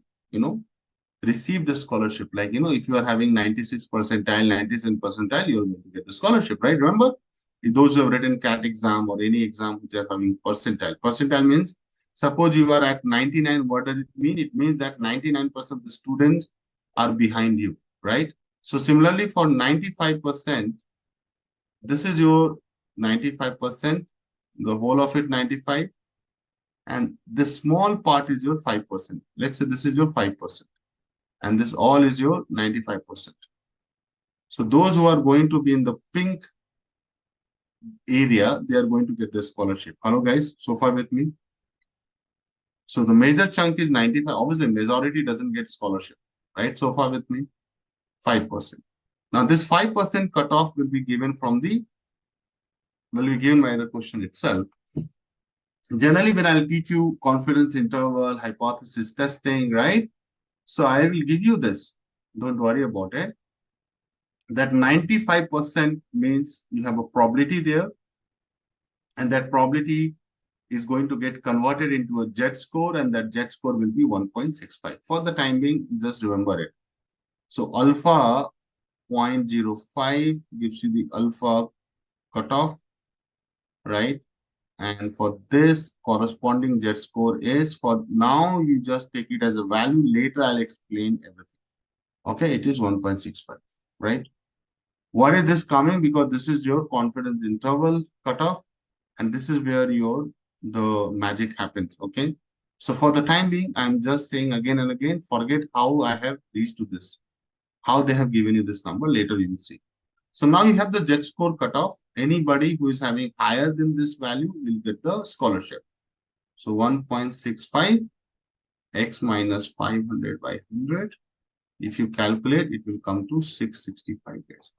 receive the scholarship. Like, if you are having 96 percentile, 97 percentile, you're going to get the scholarship, right? Remember, those who have written CAT exam or any exam which are having percentile. Percentile means, suppose you are at 99, what does it mean? It means that 99% of the students are behind you, right? So similarly for 95%, this is your 95%, the whole of it 95, and this small part is your 5%. Let's say this is your 5%, and this all is your 95%. So those who are going to be in the pink area, they are going to get the scholarship. Hello guys, so far with me? So the major chunk is 95. Obviously, majority doesn't get scholarship, right? So far with me, 5%. Now, this 5% cutoff will be given by the question itself. Generally, when I'll teach you confidence interval, hypothesis testing, right? So I will give you this. Don't worry about it. That 95% means you have a probability there, and that probability is going to get converted into a Z score, and that Z score will be 1.65. For the time being, just remember it. So alpha 0.05 gives you the alpha cutoff, right? And for this corresponding Z score is, for now, you just take it as a value. Later, I'll explain everything. Okay, it is 1.65, right? What is this coming? Because this is your confidence interval cutoff, and this is where the magic happens. Okay. So for the time being, I'm just saying again and again, forget how I have reached to this, how they have given you this number. Later you will see. So now you have the Z score cutoff. Anybody who is having higher than this value will get the scholarship. So 1.65 x minus 500 by 100. If you calculate, it will come to 665 guys.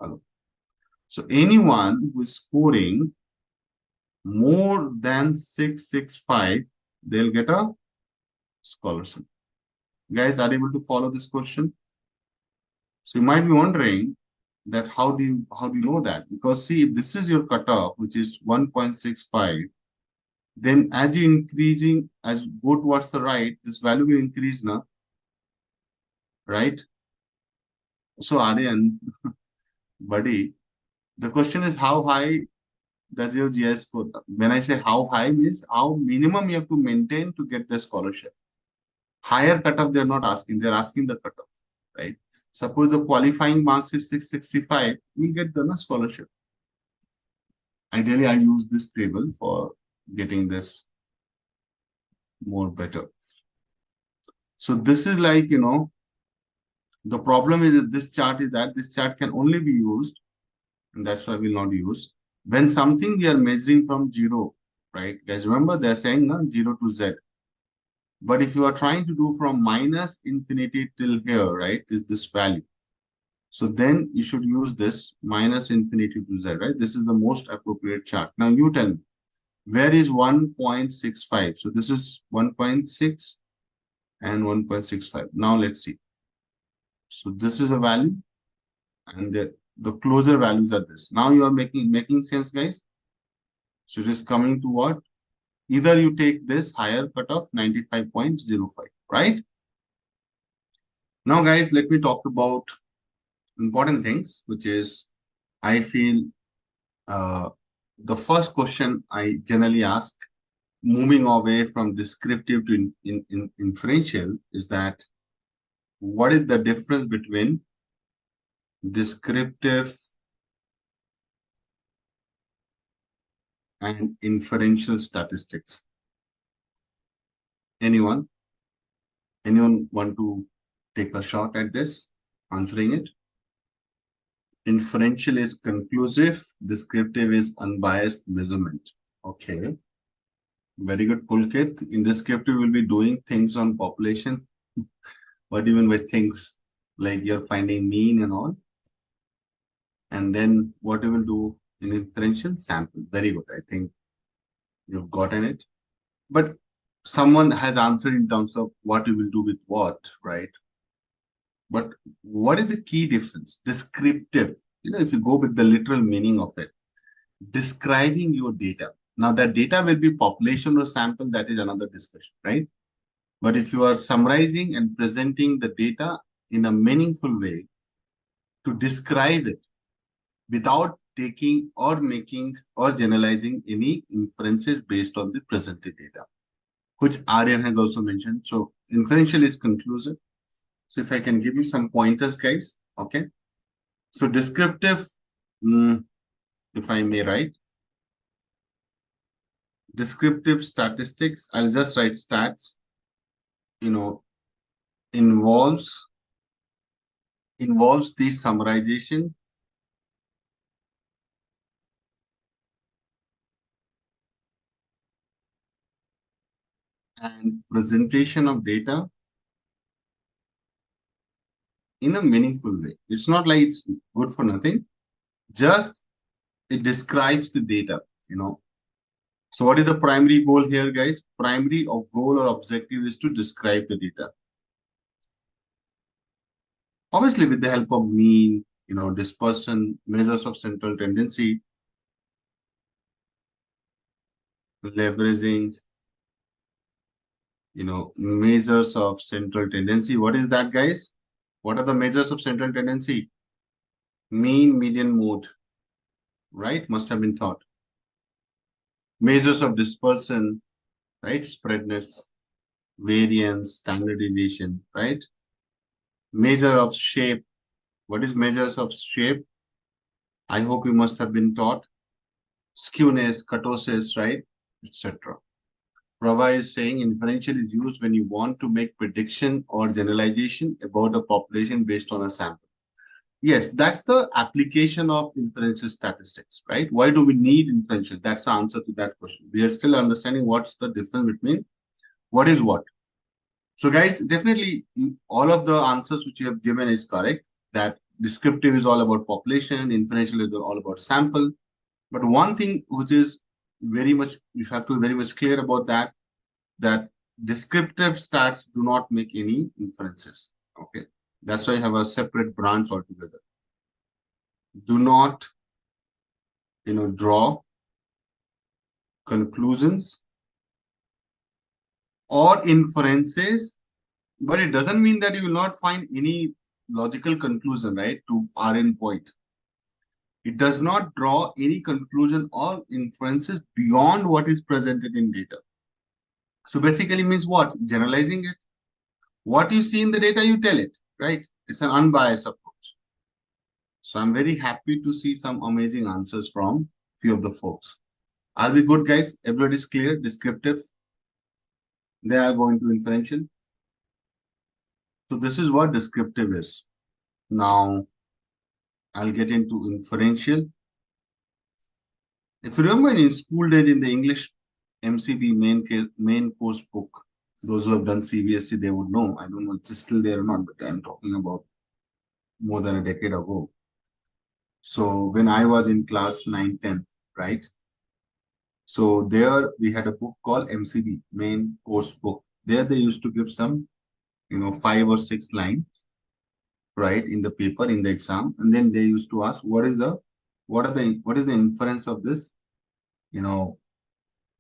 So anyone who is scoring more than 665, they'll get a scholarship. Guys, are you able to follow this question? So you might be wondering that how do you know that? Because see, if this is your cutoff, which is 1.65, then as you go towards the right, this value will increase now, right? So Aryan, buddy, the question is how high does your GS score? When I say how high means how minimum you have to maintain to get the scholarship. Higher cutoff, they're not asking, they're asking the cutoff, right? Suppose the qualifying marks is 665, you get the scholarship. Ideally, I use this table for getting this more better. So this is like, the problem is that this chart can only be used, and that's why we'll not use, when something we are measuring from 0, right? Guys, remember they're saying 0 to Z. But if you are trying to do from minus infinity till here, right, is this value. So then you should use this minus infinity to Z, right? This is the most appropriate chart. Now you tell me, where is 1.65? So this is 1.6 and 1.65. Now let's see. So this is a value, and the closer values are this. Now you are making sense, guys. So it is coming to what? Either you take this higher cutoff, 95.05, right? Now, guys, let me talk about important things, which is, I feel, the first question I generally ask, moving away from descriptive to inferential, is that what is the difference between descriptive and inferential statistics? Anyone? Anyone want to take a shot at this, answering it? Inferential is conclusive, descriptive is unbiased measurement. Okay. Very good, Pulkit. In descriptive, we'll be doing things on population. What even with things like you're finding mean and all. And then what you will do in inferential sample. Very good. I think you've gotten it. But someone has answered in terms of what you will do with what, right? But what is the key difference? Descriptive. If you go with the literal meaning of it, describing your data. Now that data will be population or sample, that is another discussion, right? But if you are summarizing and presenting the data in a meaningful way to describe it without taking or making or generalizing any inferences based on the presented data, which Aryan has also mentioned. So inferential is conclusive. So if I can give you some pointers, guys, okay? So descriptive, if I may write, descriptive statistics, I'll just write stats, involves the summarization and presentation of data in a meaningful way. It's not like it's good for nothing, just it describes the data, So what is the primary goal here, guys? Primary goal or objective is to describe the data. Obviously, with the help of mean, dispersion, measures of central tendency, leveraging, measures of central tendency. What is that, guys? What are the measures of central tendency? Mean, median, mode, right? Must have been taught. Measures of dispersion, right? Spreadness, variance, standard deviation, right? Measure of shape. What is measures of shape? I hope you must have been taught. Skewness, kurtosis, right? Etc. Prava is saying inferential is used when you want to make prediction or generalization about a population based on a sample. Yes, that's the application of inferential statistics, right? Why do we need inferential? That's the answer to that question. We are still understanding what's the difference between what is what. So guys, definitely all of the answers which you have given is correct. That descriptive is all about population, inferential is all about sample. But one thing which is very much, you have to be very much clear about that descriptive stats do not make any inferences. Okay. That's why I have a separate branch altogether. Do not, draw conclusions or inferences, but it doesn't mean that you will not find any logical conclusion, right, to Rn point. It does not draw any conclusion or inferences beyond what is presented in data. So basically means what? Generalizing it. What you see in the data, you tell it, right? It's an unbiased approach. So I'm very happy to see some amazing answers from few of the folks. Are we good, guys? Everybody's clear, descriptive. They are going to inferential. So this is what descriptive is. Now, I'll get into inferential. If you remember in school days in the English MCB main course book, those who have done CBSE, they would know. I don't know if it's still there or not, but I'm talking about more than a decade ago. So when I was in class 9, 10, right? So there we had a book called MCB, main course book. There they used to give some, 5 or 6 lines, right, in the paper, in the exam. And then they used to ask, what is the inference of this,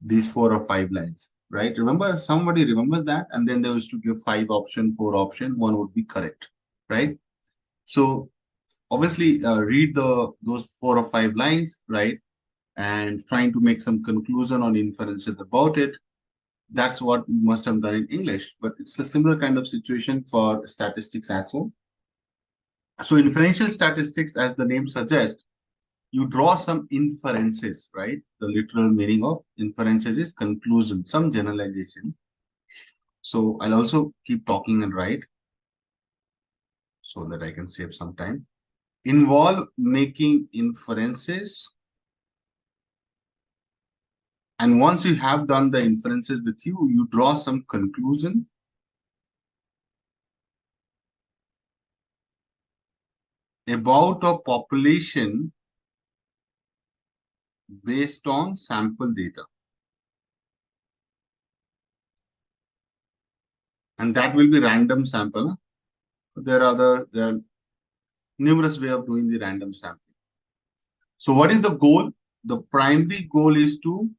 these 4 or 5 lines, right? Somebody remembers that? And then they used to give 5 option, 4 option, one would be correct, right? So obviously read those 4 or 5 lines, right? And trying to make some conclusion on inferences about it. That's what you must have done in English, but it's a similar kind of situation for statistics as well. So inferential statistics, as the name suggests, you draw some inferences, right? The literal meaning of inferences is conclusion, some generalization. So I'll also keep talking and write so that I can save some time. Involve making inferences. And once you have done the inferences with you draw some conclusion. About a population based on sample data. And that will be random sample. There are numerous ways of doing the random sampling. So what is the goal? The primary goal is to,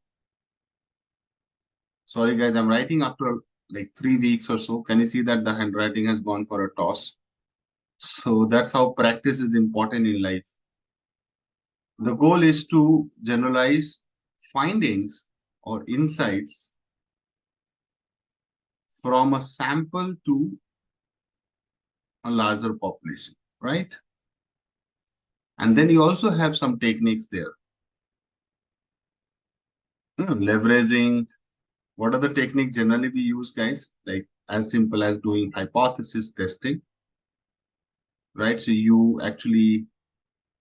sorry guys, I'm writing after like 3 weeks or so. Can you see that the handwriting has gone for a toss? So that's how practice is important in life. The goal is to generalize findings or insights from a sample to a larger population, right? And then you also have some techniques there. Leveraging, what are the techniques generally we use, guys? Like as simple as doing hypothesis testing, right? So you actually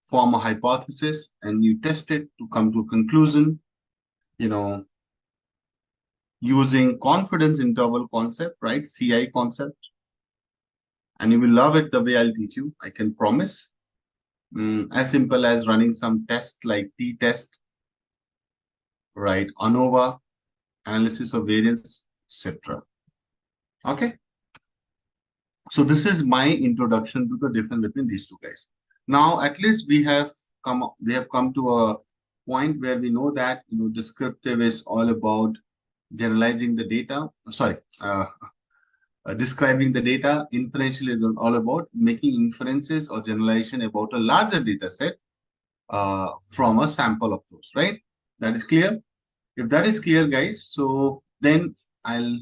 form a hypothesis and you test it to come to a conclusion. using confidence interval concept, right? CI concept. And you will love it the way I'll teach you. I can promise. As simple as running some tests like t-test, right? ANOVA, analysis of variance, etc. Okay. So this is my introduction to the difference between these two guys. Now, at least we have come to a point where we know that descriptive is all about generalizing the data. Sorry, describing the data. Inferential is all about making inferences or generalization about a larger data set from a sample of those. Right? That is clear. If that is clear, guys, so then I'll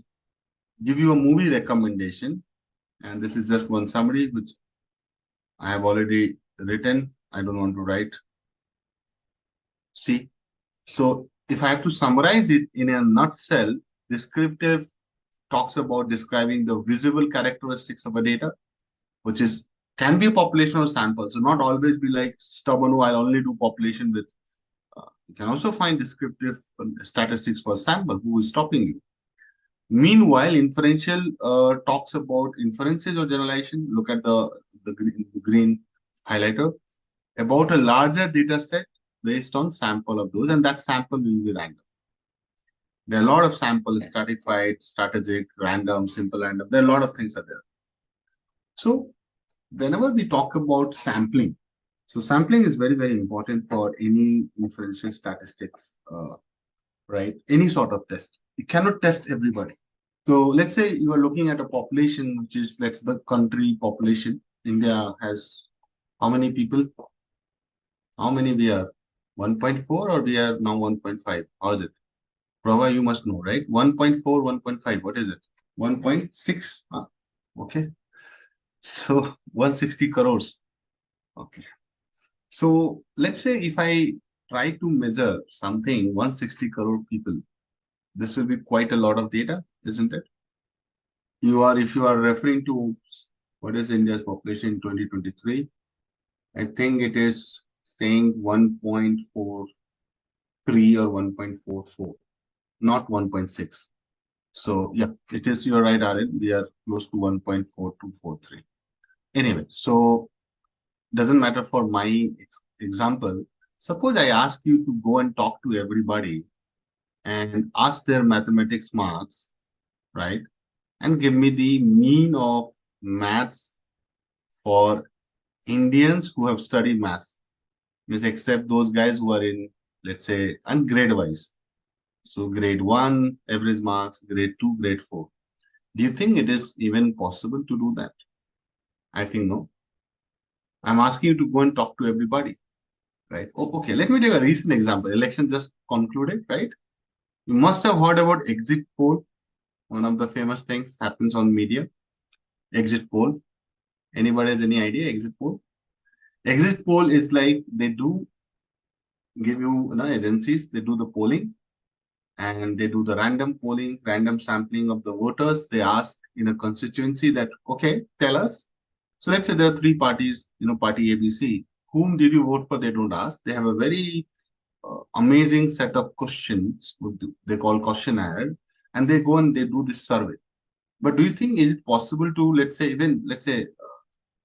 give you a movie recommendation. And this is just one summary, which I have already written. I don't want to write. See, so if I have to summarize it in a nutshell, descriptive talks about describing the visible characteristics of a data, which is can be a population or sample. So not always be like stubborn, oh, I'll only do population with. You can also find descriptive statistics for sample. Who is stopping you? Meanwhile, inferential talks about inferences or generalization. Look at the green highlighter about a larger data set based on sample of those, and that sample will be random. There are a lot of samples, stratified, strategic, random, simple random. There are a lot of things are there. So whenever we talk about sampling, so sampling is very, very important for any inferential statistics, right? Any sort of test. You cannot test everybody. So let's say you are looking at a population, which is the country population. India has how many people? How many we are? 1.4 or we are now 1.5? How is it? Prabha, you must know, right? 1.4, 1.5. What is it? 1.6. Okay. So 160 crores. Okay. So let's say if I try to measure something, 160 crore people, this will be quite a lot of data, isn't it? If you are referring to what is India's population in 2023, I think it is saying 1.43 or 1.44, not 1.6. So yeah, it is, you're right, Arun. We are close to 1.4243. Anyway, so doesn't matter for my example. Suppose I ask you to go and talk to everybody and ask their mathematics marks, right? And give me the mean of maths for Indians who have studied maths. Means except those guys who are in, let's say, and grade wise. So grade 1, average marks, grade 2, grade 4. Do you think it is even possible to do that? I think no. I'm asking you to go and talk to everybody, right? Oh, okay, let me take a recent example. Election just concluded, right? You must have heard about exit poll. One of the famous things happens on media. Exit poll. Anybody has any idea? Exit poll? Exit poll is like they do give you, agencies, they do the polling and they do the random polling, random sampling of the voters. They ask in a constituency that, okay, tell us. So let's say there are three parties, party ABC. Whom did you vote for? They don't ask. They have a very amazing set of questions, they call questionnaire, and they go and they do this survey. But do you think is it possible to, let's say,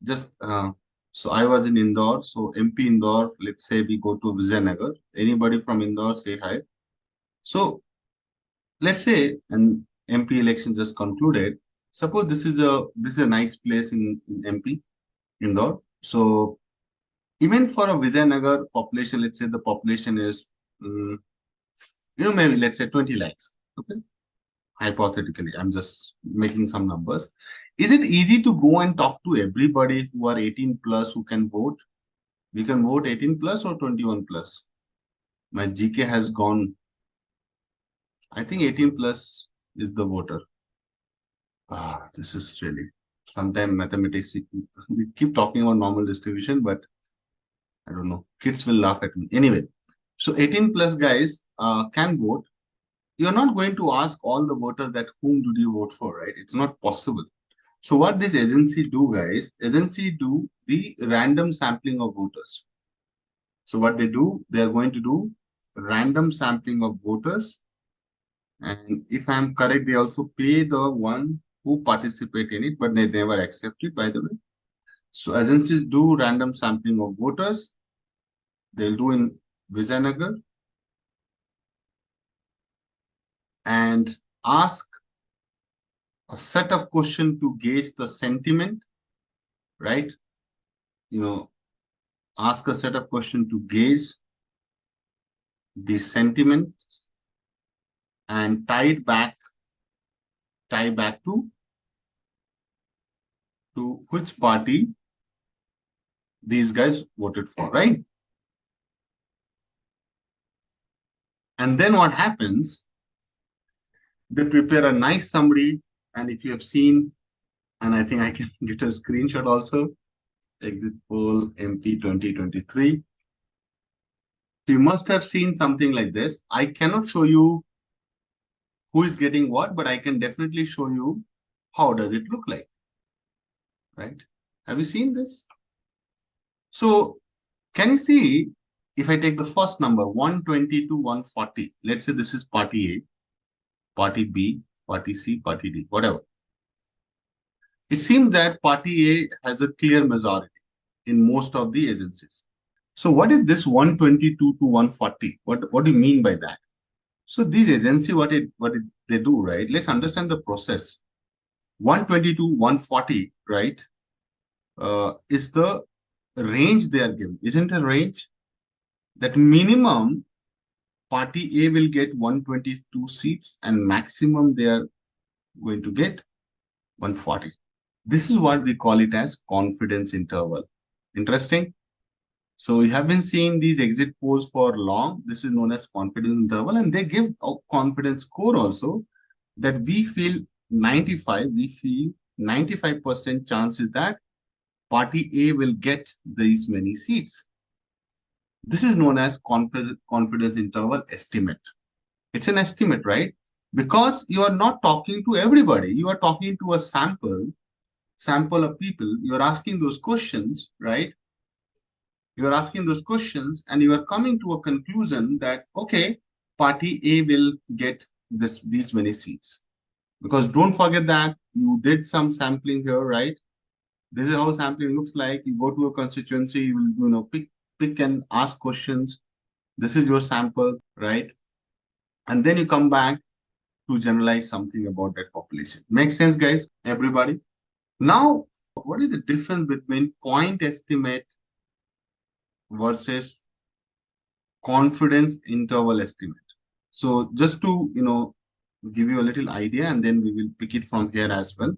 just so I was in Indore, so MP Indore, let's say we go to Vijayanagar. Anybody from Indore, say hi. So let's say an MP election just concluded. Suppose this is a nice place in MP Indore. So even for a Vijayanagar population, let's say the population is maybe let's say 20 lakhs. Okay. Hypothetically, I'm just making some numbers. Is it easy to go and talk to everybody who are 18 plus who can vote? We can vote 18 plus or 21 plus. My GK has gone. I think 18 plus is the voter. This is really sometimes mathematics. We keep talking about normal distribution, but I don't know. Kids will laugh at me. Anyway, so 18 plus guys can vote. You're not going to ask all the voters that whom did you vote for, right? It's not possible. So what this agency do, guys, agency do the random sampling of voters. So what they do, they are going to do random sampling of voters And if I'm correct, they also pay the one who participate in it, but they never accept it, by the way. So agencies do random sampling of voters. They'll do in Vijayanagar and ask a set of questions to gauge the sentiment, right? Ask a set of questions to gauge the sentiment and tie back to which party these guys voted for, right? And then what happens? They prepare a nice summary, and if you have seen, and I think I can get a screenshot also, exit poll MP 2023. You must have seen something like this. I cannot show you who is getting what, but I can definitely show you how does it look like, right? Have you seen this? So can you see, if I take the first number, 120 to 140, let's say this is party A, party B, party C, party D, whatever. It seems that party A has a clear majority in most of the agencies. So what is this 122 to 140? What do you mean by that? So these agencies, they do, right? Let's understand the process. 120 to 140, right, is the range they are given. Isn't a range? That minimum party A will get 122 seats and maximum they are going to get 140. This is what we call it as confidence interval. Interesting. So we have been seeing these exit polls for long. This is known as confidence interval, and they give a confidence score also that we feel 95% chances that party A will get these many seats. This is known as confidence interval estimate. It's an estimate, right? Because you are not talking to everybody. You are talking to a sample of people. You're asking those questions, right? You're asking those questions and you are coming to a conclusion that, okay, party A will get these many seats. Because don't forget that you did some sampling here, right? This is how sampling looks like. You go to a constituency, you will pick and ask questions. This is your sample, right? And then you come back to generalize something about that population. Makes sense, guys? Everybody? Now, what is the difference between point estimate versus confidence interval estimate? So just to, give you a little idea, and then we will pick it from here as well.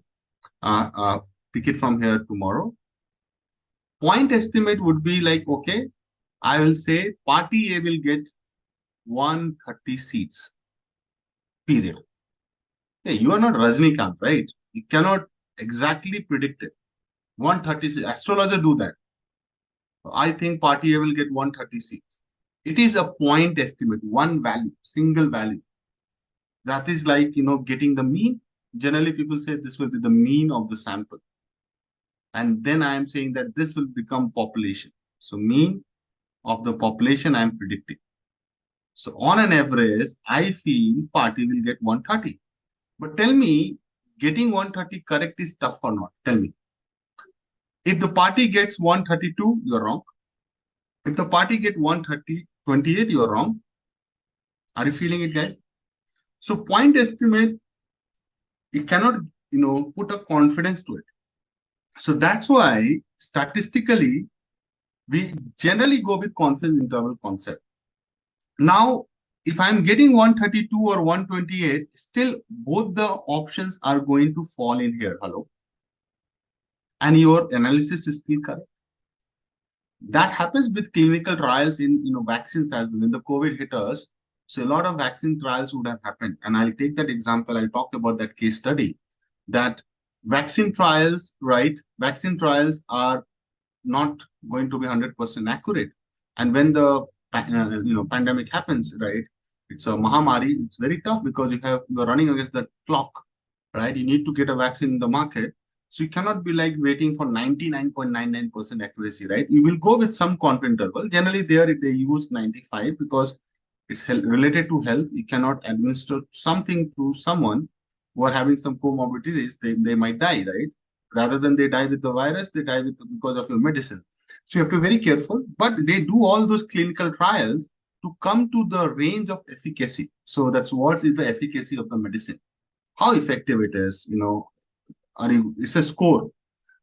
Pick it from here tomorrow. Point estimate would be like, okay, I will say party A will get 130 seats, period. Yeah, you are not Rajnikant, right? You cannot exactly predict it. 130 seats. Astrologers do that. I think party A will get 130 seats. It is a point estimate, one value, single value. That is like, getting the mean. Generally, people say this will be the mean of the sample. And then I am saying that this will become population. So mean of the population I am predicting. So on an average, I feel party will get 130. But tell me, getting 130 correct is tough or not? Tell me. If the party gets 132, you're wrong. If the party get 128, you're wrong. Are you feeling it, guys? So point estimate, you cannot, put a confidence to it. So that's why statistically, we generally go with confidence interval concept. Now, if I'm getting 132 or 128, still both the options are going to fall in here. Hello. And your analysis is still correct. That happens with clinical trials in vaccines as well. When the COVID hit us, so a lot of vaccine trials would have happened. And I'll take that example. I'll talk about that case study. That vaccine trials, right? Vaccine trials are not going to be 100% accurate. And when the pandemic happens, right? It's a mahamari. It's very tough because you're running against the clock, right? You need to get a vaccine in the market. So you cannot be like waiting for 99.99% accuracy, right? You will go with some confidence interval. Generally, they use 95 because It's related to health. You cannot administer something to someone who are having some comorbidities. They might die, right? Rather than they die with the virus, they die with because of your medicine. So you have to be very careful. But they do all those clinical trials to come to the range of efficacy. So that's what is the efficacy of the medicine, how effective it is. It's a score.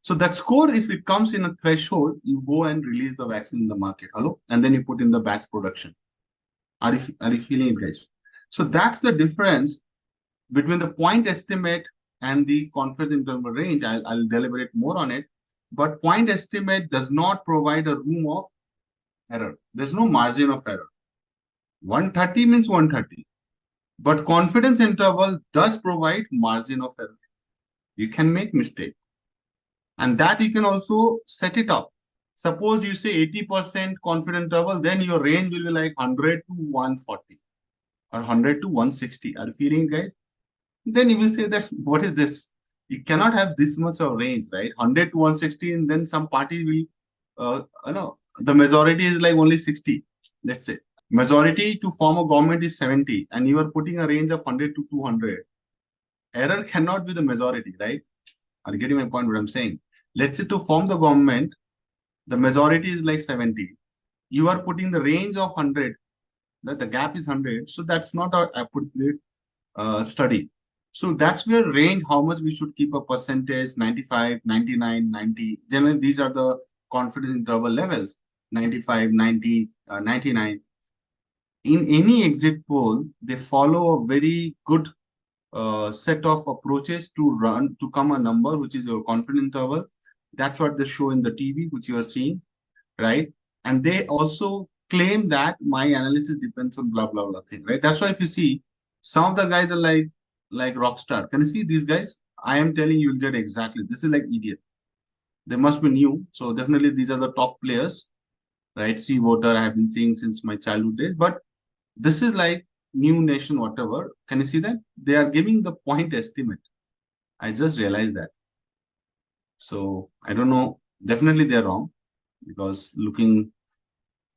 So that score, if it comes in a threshold, you go and release the vaccine in the market. Hello, and then you put in the batch production. Are you feeling it, guys? So that's the difference between the point estimate and the confidence interval range. I'll deliberate more on it. But point estimate does not provide a room of error. There's no margin of error. 130 means 130. But confidence interval does provide margin of error. You can make mistake. And that you can also set it up. Suppose you say 80% confidence interval, then your range will be like 100 to 140 or 100 to 160. Are you feeling, guys? Then you will say that what is this? You cannot have this much of range, right? 100 to 160, and then some party will, the majority is like only 60, let's say. Majority to form a government is 70, and you are putting a range of 100 to 200. Error cannot be the majority, right? Are you getting my point? What I'm saying? Let's say to form the government, the majority is like 70. You are putting the range of 100, that the gap is 100. So that's not a appropriate study. So that's where range, how much we should keep a percentage, 95, 99, 90. Generally, these are the confidence interval levels, 95, 90, 99. In any exit poll, they follow a very good set of approaches to come a number, which is your confidence interval. That's what they show in the TV, which you are seeing, right? And they also claim that my analysis depends on blah, blah, blah thing, right? That's why if you see, some of the guys are like rock star. Can you see these guys? I am telling you, you'll get exactly. This is like idiot. They must be new. So definitely these are the top players, right? Sea Water, I have been seeing since my childhood days. But this is like new nation, whatever. Can you see that? They are giving the point estimate. I just realized that. So I don't know. Definitely they're wrong because looking,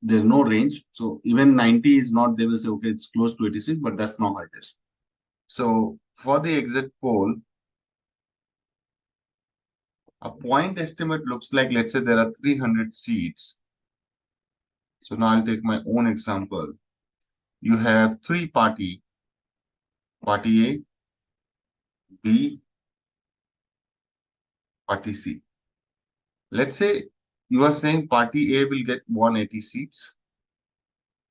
there's no range. So even 90 is not, they will say, okay, it's close to 86, but that's not how it is. So for the exit poll, a point estimate looks like, let's say there are 300 seats. So now I'll take my own example. You have three party A, B, party C. Let's say you are saying party A will get 180 seats,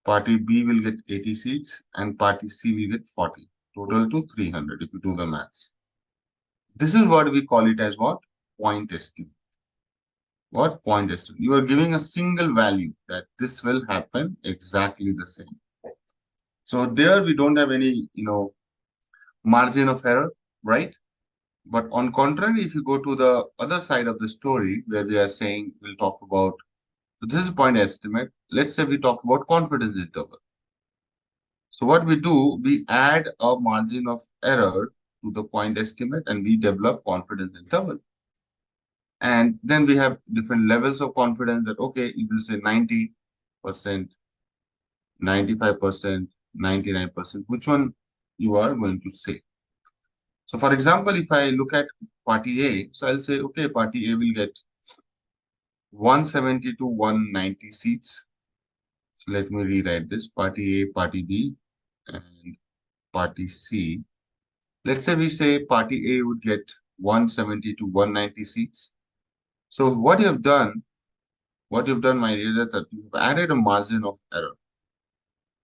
party B will get 80 seats, and party C will get 40. Total to 300 if you do the maths. This is what we call it as what? Point estimate. What? Point estimate. You are giving a single value that this will happen exactly the same. So there we don't have any, margin of error, right? But on contrary, if you go to the other side of the story where we are saying we'll talk about, so this is point estimate. Let's say we talk about confidence interval. So what we do, we add a margin of error to the point estimate and we develop confidence interval. And then we have different levels of confidence that, okay, you will say 90%, 95%, 99%, which one you are going to say. So for example, if I look at party A, so I'll say, okay, party A will get 170 to 190 seats. So let me rewrite this, party A, party B, and party C. Let's say we say party A would get 170 to 190 seats. So what you've done, my dear, is that you've added a margin of error.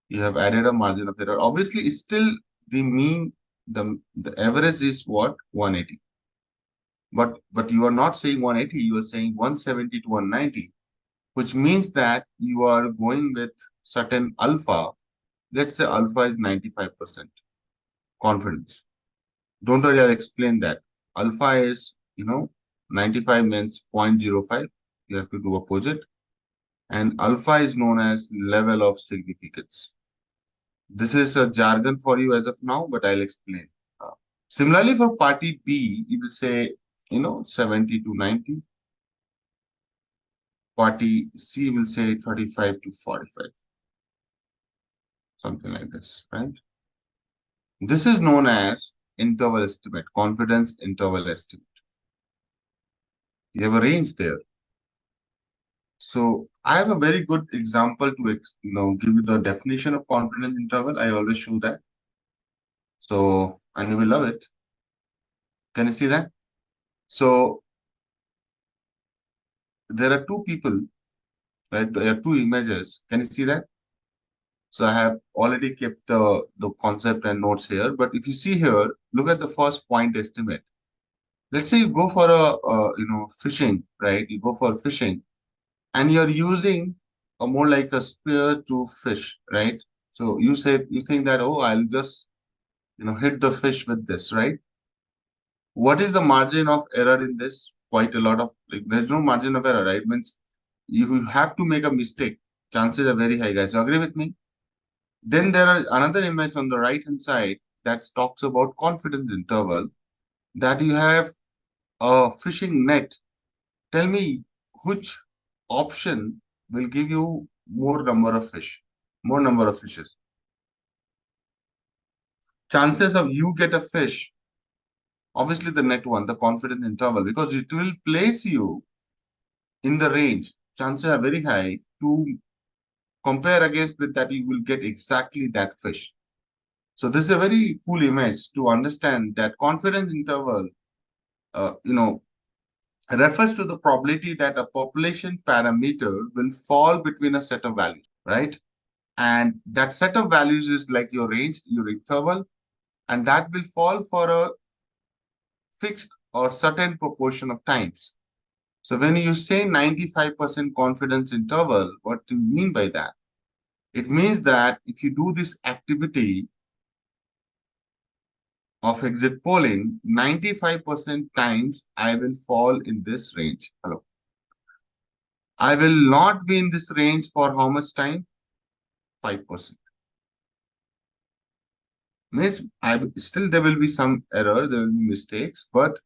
You have added a margin of error. Obviously, it's still the mean, the average is what? 180. But you are not saying 180, you are saying 170 to 190, which means that you are going with certain alpha. Let's say alpha is 95% confidence. Don't worry, I'll explain that. Alpha is, 95 means 0.05. You have to do opposite. And alpha is known as level of significance. This is a jargon for you as of now, but I'll explain. Similarly, for party B, you will say, 70 to 90. Party C will say 35 to 45. something like this, right? This is known as interval estimate, confidence interval estimate. You have a range there. So I have a very good example to give you the definition of confidence interval. I always show that. So, and you will love it. Can you see that? So there are two people, right? There are two images. Can you see that? So I have already kept the concept and notes here. But if you see here, look at the first point estimate. Let's say you go for fishing, right? You go for fishing and you're using a more like a spear to fish, right? So you think that, oh, I'll just hit the fish with this, right? What is the margin of error in this? Quite a lot of, like, there's no margin of error, right? Means you have to make a mistake. Chances are very high, guys. You agree with me? Then there are another image on the right hand side that talks about confidence interval, that you have a fishing net. Tell me which option will give you more number of fish, more number of fishes. Chances of you get a fish, obviously the net one, the confidence interval, because it will place you in the range. Chances are very high to compare against with that you will get exactly that fish. So this is a very cool image to understand that confidence interval, uh, you know, refers to the probability that a population parameter will fall between a set of values, right? And that set of values is like your range, your interval, and that will fall for a fixed or certain proportion of times. So when you say 95% confidence interval, what do you mean by that? It means that if you do this activity of exit polling, 95% times I will fall in this range. Hello. I will not be in this range for how much time? 5%. Means still there will be some error, there will be mistakes, but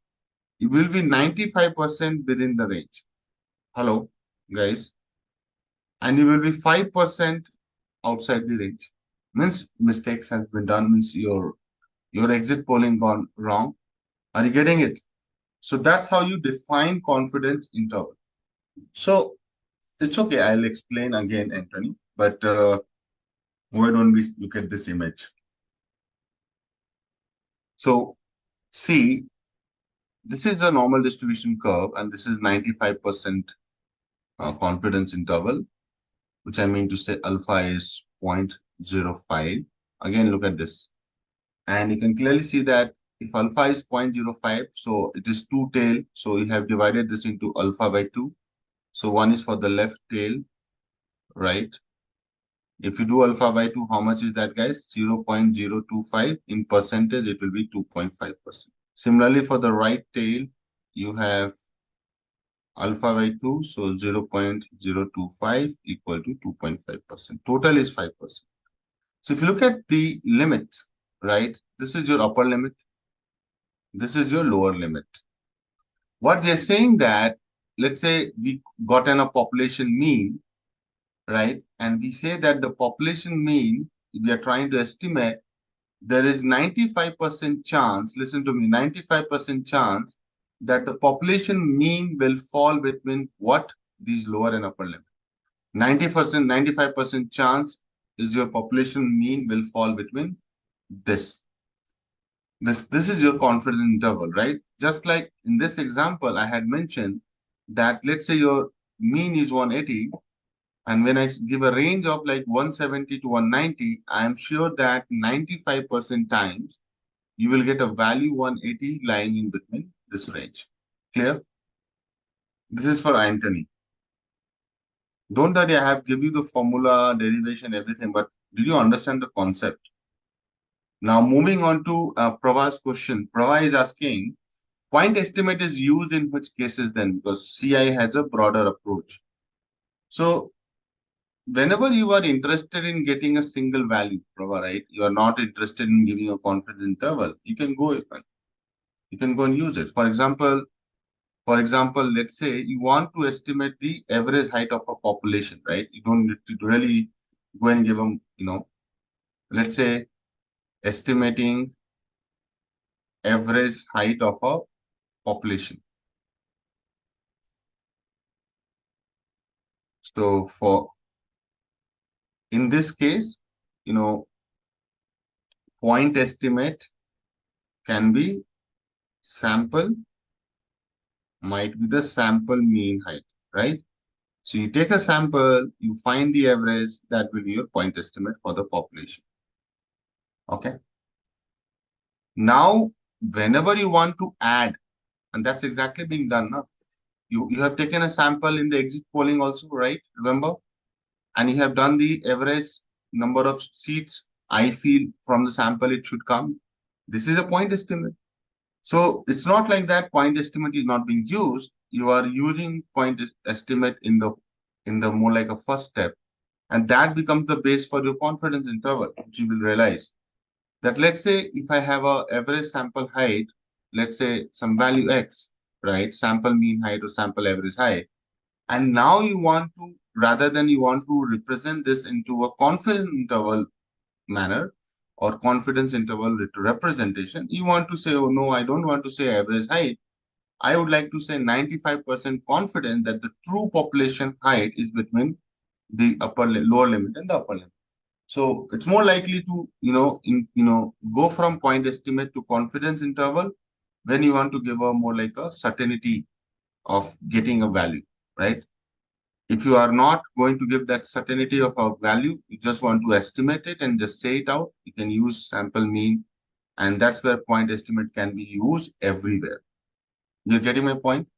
it will be 95% within the range. Hello, guys. And you will be 5% outside the range. Means mistakes have been done, means your exit polling gone wrong. Are you getting it? So that's how you define confidence interval. So it's okay. I'll explain again, Anthony. But why don't we look at this image? So see, this is a normal distribution curve, and this is 95% confidence interval, which I mean to say alpha is 0.05. Again, look at this. And you can clearly see that if alpha is 0.05, so it is two tail. So you have divided this into alpha by 2. So one is for the left tail, right? If you do alpha by 2, how much is that, guys? 0.025. In percentage, it will be 2.5%. Similarly, for the right tail, you have alpha by 2, so 0.025 equal to 2.5%. Total is 5%. So if you look at the limit, right, this is your upper limit, this is your lower limit. What we are saying that, let's say we gotten a population mean, right, and we say that the population mean, we are trying to estimate, there is 95% chance, listen to me, 95% chance that the population mean will fall between what? These lower and upper limit. 90%, 95% chance is your population mean will fall between this. This is your confidence interval, right? Just like in this example, I had mentioned that let's say your mean is 180, and when I give a range of like 170 to 190, I am sure that 95% times you will get a value 180 lying in between this range. Clear? This is for Anthony. Don't worry, I have given you the formula, derivation, everything, but did you understand the concept? Now, moving on to Prava's question. Prava is asking, point estimate is used in which cases then? Because CI has a broader approach. So, whenever you are interested in getting a single value, Prava, right? You are not interested in giving a confidence interval. You can go and use it. For example, let's say you want to estimate the average height of a population, right? You don't need to really go and give them, let's say estimating average height of a population. So in this case, point estimate can be sample, might be the sample mean height, right? So you take a sample, you find the average, that will be your point estimate for the population. Okay. Now, whenever you want to add, and that's exactly being done now. You have taken a sample in the exit polling also, right? Remember? And you have done the average number of seats I feel from the sample it should come. This is a point estimate. So it's not like that point estimate is not being used. You are using point estimate in the more like a first step. And that becomes the base for your confidence interval, which you will realize that, let's say if I have a average sample height, let's say some value X, right? Sample mean height or sample average height. And now you want to, rather than you want to represent this into a confidence interval manner or confidence interval representation, you want to say, oh no, I don't want to say average height. I would like to say 95% confident that the true population height is between the lower limit and the upper limit. So it's more likely to, go from point estimate to confidence interval when you want to give a more like a certainty of getting a value, right? If you are not going to give that certainty of a value, you just want to estimate it and just say it out, you can use sample mean, and that's where point estimate can be used everywhere. You're getting my point?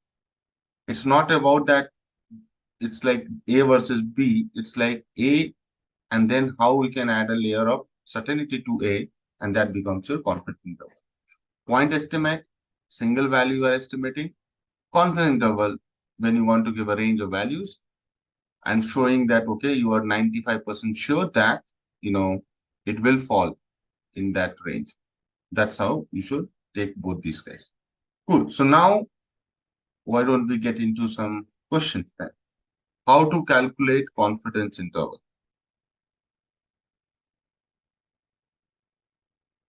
It's not about that it's like A versus B, it's like A, and then how we can add a layer of certainty to A, and that becomes your confidence interval. Point estimate, single value you are estimating. Confidence interval, when you want to give a range of values and showing that, okay, you are 95% sure that, it will fall in that range. That's how you should take both these guys. Cool. So now, why don't we get into some questions then? How to calculate confidence interval?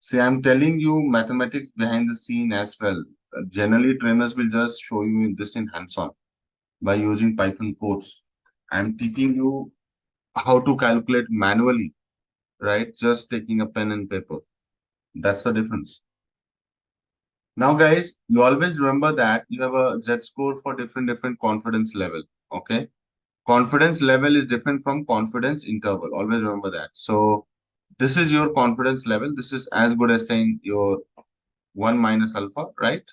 See, I'm telling you mathematics behind the scene as well. Generally, trainers will just show you this in hands-on by using Python codes. I'm teaching you how to calculate manually, right? Just taking a pen and paper. That's the difference. Now, guys, you always remember that you have a Z score for different confidence level. Okay. Confidence level is different from confidence interval. Always remember that. So this is your confidence level. This is as good as saying your 1 minus alpha, right?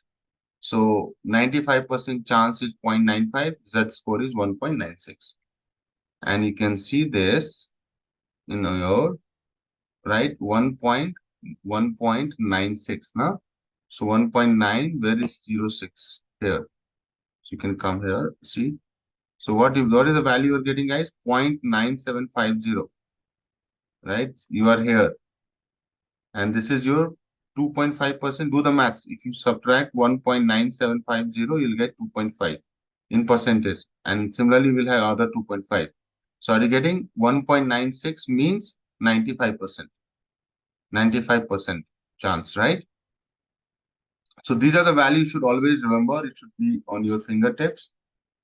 So 95% chance is 0.95. Z score is 1.96. And you can see this in your, right, 1.96 now. So 1.9, where is 0.6? Here. So you can come here, see. So what is the value you're getting, guys? 0.9750, right? You are here. And this is your 2.5%. Do the maths. If you subtract 1.9750, you'll get 2.5 in percentage. And similarly, we'll have other 2.5. So are you getting 1.96 means 95%. 95% chance, right? So these are the values you should always remember. It should be on your fingertips.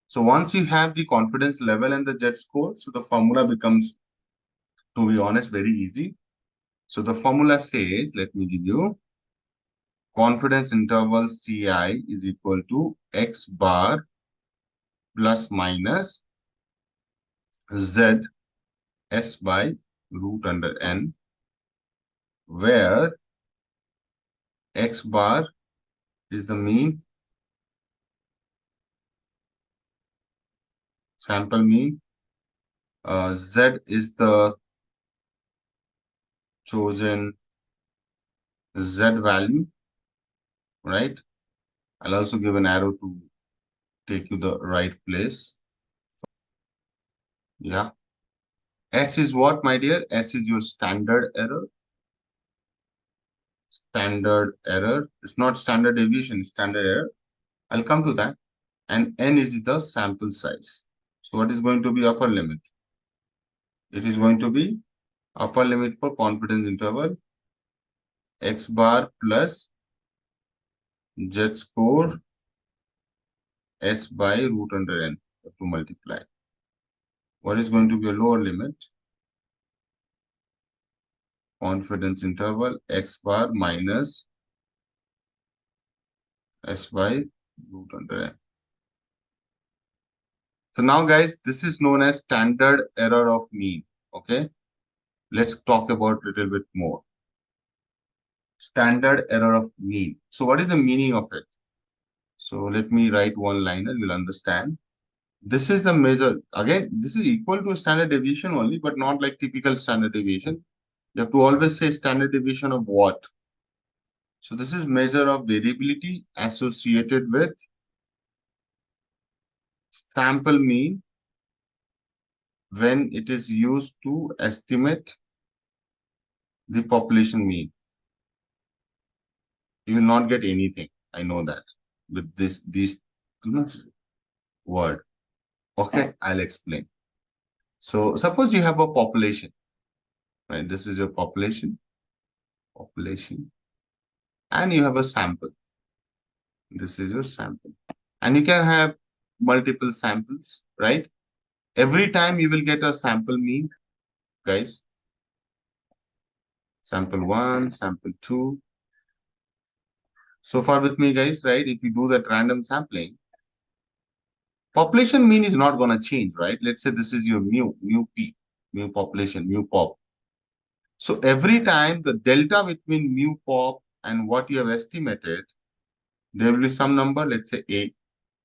So once you have the confidence level and the Z score, so the formula becomes, to be honest, very easy. So the formula says, let me give you, confidence interval CI is equal to X bar plus minus Z S by root under N, where X bar is the mean, sample mean, Z is the chosen Z value, right? I'll also give an arrow to take you the right place. Yeah. S is what, my dear? S is your standard error. Standard error. It's not standard deviation, it's standard error. I'll come to that. And N is the sample size. So what is going to be upper limit? It is going to be upper limit for confidence interval x bar plus z score s by root under n to multiply. What is going to be a lower limit? Confidence interval x bar minus s by root under n. So now guys, this is known as standard error of mean. Okay. Let's talk about a little bit more. Standard error of mean. So what is the meaning of it? So let me write one line and you'll understand. This is a measure. Again, this is equal to a standard deviation only, but not like typical standard deviation. You have to always say standard deviation of what? So this is measure of variability associated with sample mean when it is used to estimate the population mean. You will not get anything. I know that with these word. Okay, I'll explain. So suppose you have a population, right? This is your population, and you have a sample. This is your sample. And you can have multiple samples, right? Every time you will get a sample mean, guys. Sample 1, sample 2. So far with me, guys, right? If you do that random sampling, population mean is not going to change, right? Let's say this is your mu p, mu population, mu pop. So every time the delta between mu pop and what you have estimated, there will be some number, let's say A,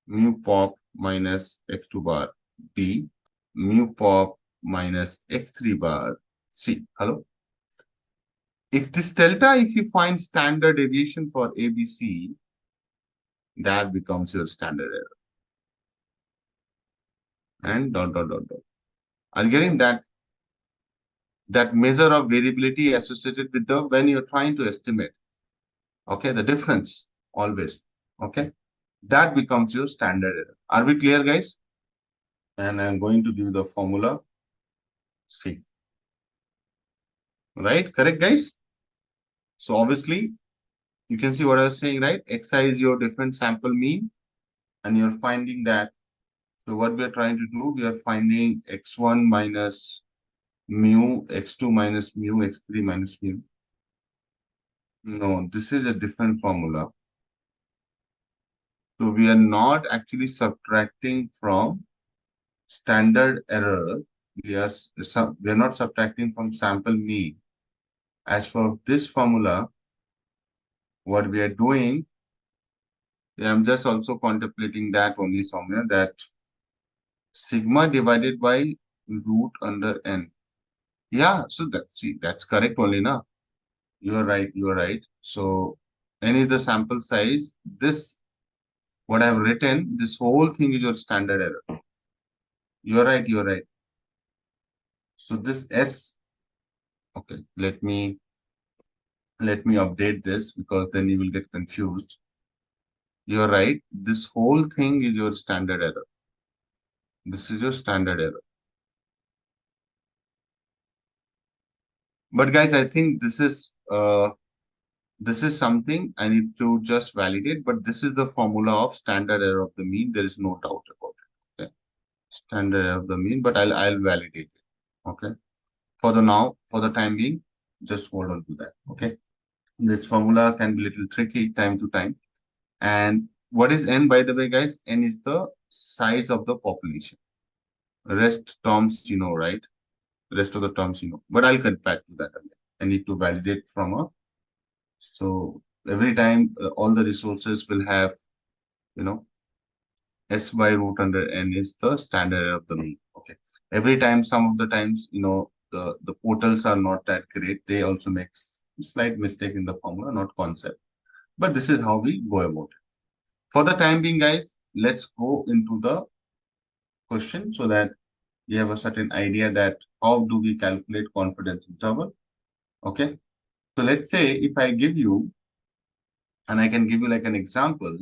mu pop minus x2 bar, B, mu pop minus x3 bar, C. Hello? If this delta, if you find standard deviation for ABC, that becomes your standard error. And dot, dot, dot, dot. Are you getting that? That measure of variability associated with the, when you're trying to estimate. Okay, the difference always. Okay, that becomes your standard error. Are we clear, guys? And I'm going to give the formula C. Right? Correct, guys? So obviously, you can see what I was saying, right? Xi is your different sample mean, and you're finding that. So what we are trying to do, we are finding x1 minus mu, x2 minus mu, x3 minus mu. No, this is a different formula. So we are not actually subtracting from standard error. We are not subtracting from sample mean. As for this formula, what we are doing, I'm just also contemplating that only somewhere, that sigma divided by root under n. Yeah, so that's correct only now. You are right, you are right. So n is the sample size. This, what I've written, this whole thing is your standard error. You are right, you are right. So this S, okay, let me update this because then you will get confused. You're right. This whole thing is your standard error. This is your standard error. But guys, I think this is something I need to just validate, but this is the formula of standard error of the mean. There is no doubt about it. Okay. Standard error of the mean, but I'll validate it. Okay. For the time being, just hold on to that. Okay. This formula can be a little tricky time to time. And what is n, by the way, guys? N is the size of the population. Rest terms, you know, right? Rest of the terms, you know. But I'll get back to that again. I need to validate from a. So every time all the resources will have, you know, S by root under n is the standard error of the mean. Okay. Every time, some of the times, you know, the portals are not that great. They also make slight mistake in the formula, not concept. But this is how we go about it. For the time being, guys, let's go into the question so that you have a certain idea that how do we calculate confidence interval. Okay. So let's say if I give you, and I can give you like an example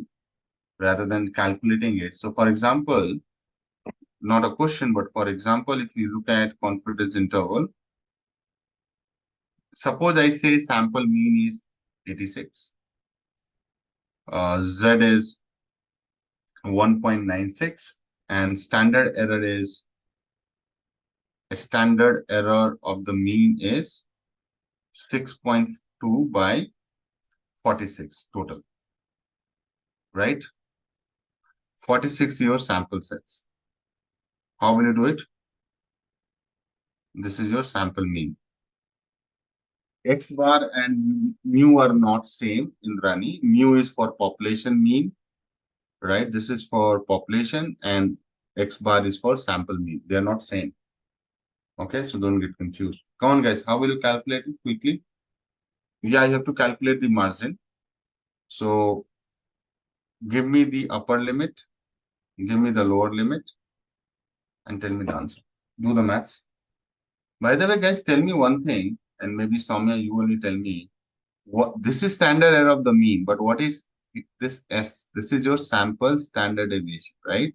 rather than calculating it. So for example, not a question, but for example, if you look at confidence interval, Suppose I say sample mean is 86. Z is 1.96 and standard error of the mean is 6.2 by 46 total, right? 46 your sample sets. How will you do it? This is your sample mean. X bar and mu are not same in Rani. Mu is for population mean, right? This is for population and X bar is for sample mean. They are not same. Okay, so don't get confused. Come on, guys. How will you calculate it quickly? Yeah, you have to calculate the margin. So give me the upper limit, give me the lower limit, and tell me the answer. Do the maths. By the way, guys, tell me one thing, and maybe Soumya, you only tell me. What this is standard error of the mean, but what is this S? This is your sample standard deviation, right?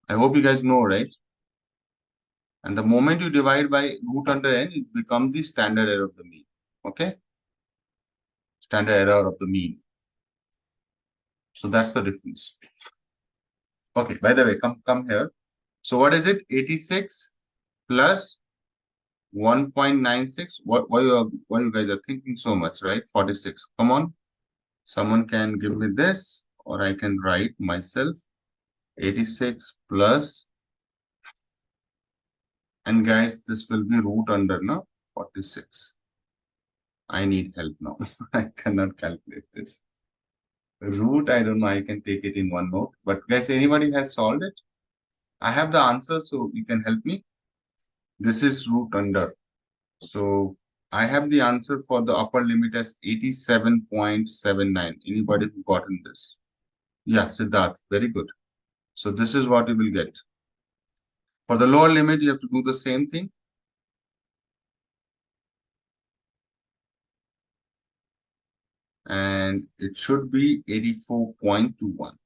I hope you guys know, right? And the moment you divide by root under n, it becomes the standard error of the mean. Okay? Standard error of the mean. So that's the difference. Okay, by the way, come here. So what is it? 86 plus 1.96. Why you guys are thinking so much, right? 46. Come on. Someone can give me this, or I can write myself. 86 plus, and guys, this will be root under now 46. I need help now. I cannot calculate this. Root, I don't know. I can take it in one note. But guys, anybody has solved it? I have the answer, so you can help me. This is root under. So I have the answer for the upper limit as 87.79. Anybody who gotten this? Yeah, Siddharth. Very good. So this is what you will get. For the lower limit, you have to do the same thing. And it should be 84.21.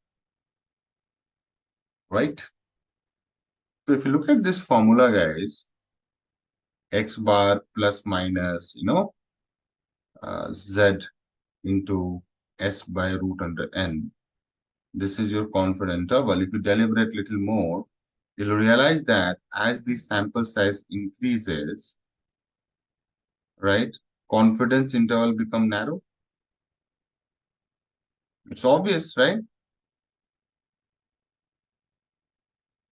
Right? So if you look at this formula, guys, X bar plus minus, Z into S by root under N. This is your confidence interval. If you deliberate little more, you'll realize that as the sample size increases, right, confidence interval become narrow. It's obvious, right?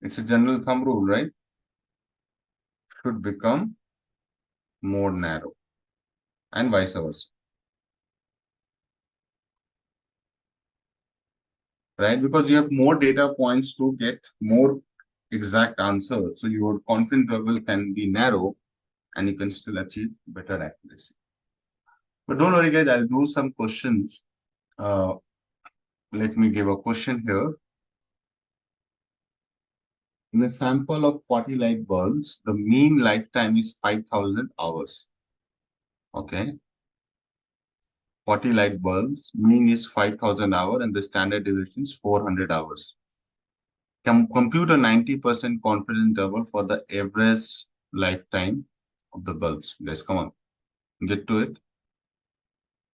It's a general thumb rule, right? Should become more narrow and vice versa. Right? Because you have more data points to get more exact answers. So your confidence level can be narrow and you can still achieve better accuracy. But don't worry, guys, I'll do some questions. Let me give a question here. In a sample of 40 light bulbs, the mean lifetime is 5,000 hours. Okay. 40 light bulbs, mean is 5,000 hours and the standard deviation is 400 hours. Compute a 90% confidence interval for the average lifetime of the bulbs. Guys, come on, get to it.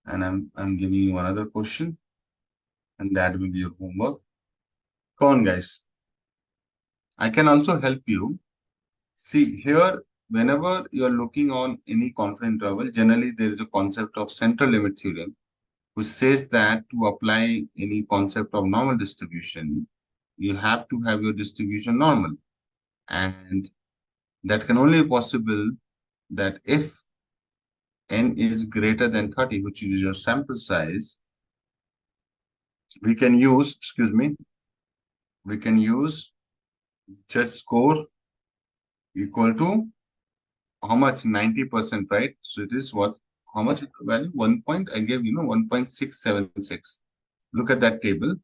And I'm giving you another question, and that will be your homework. Come on, guys. I can also help you. See here, whenever you're looking on any confidence interval, generally there is a concept of central limit theorem, which says that to apply any concept of normal distribution, you have to have your distribution normal. And that can only be possible that if n is greater than 30, which is your sample size, we can use z-score equal to how much? 90%, right? So it is what? How much is the value? 1.676. Look at that table.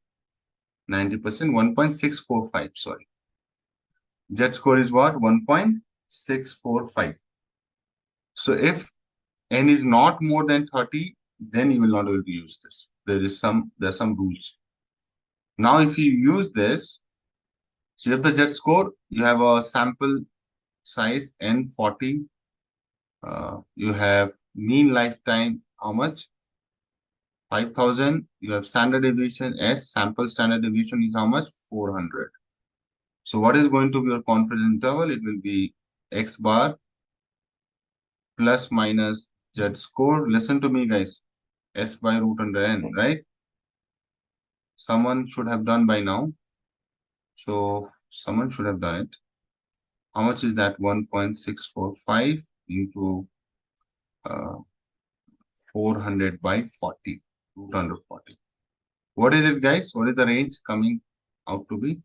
90%, 1.645, sorry. Z-score is what? 1.645. So if n is not more than 30, then you will not be able to use this. There are some rules. Now, if you use this, so you have the Z-score, you have a sample size n 40 You have mean lifetime, how much? 5,000. You have standard deviation S, sample standard deviation is how much? 400. So what is going to be your confidence interval? It will be X bar plus minus Z score. Listen to me, guys. S by root under N, right? Someone should have done by now. So someone should have done it. How much is that? 1.645 into 400 by 40, root under 40. What is it, guys? What is the range coming out to be?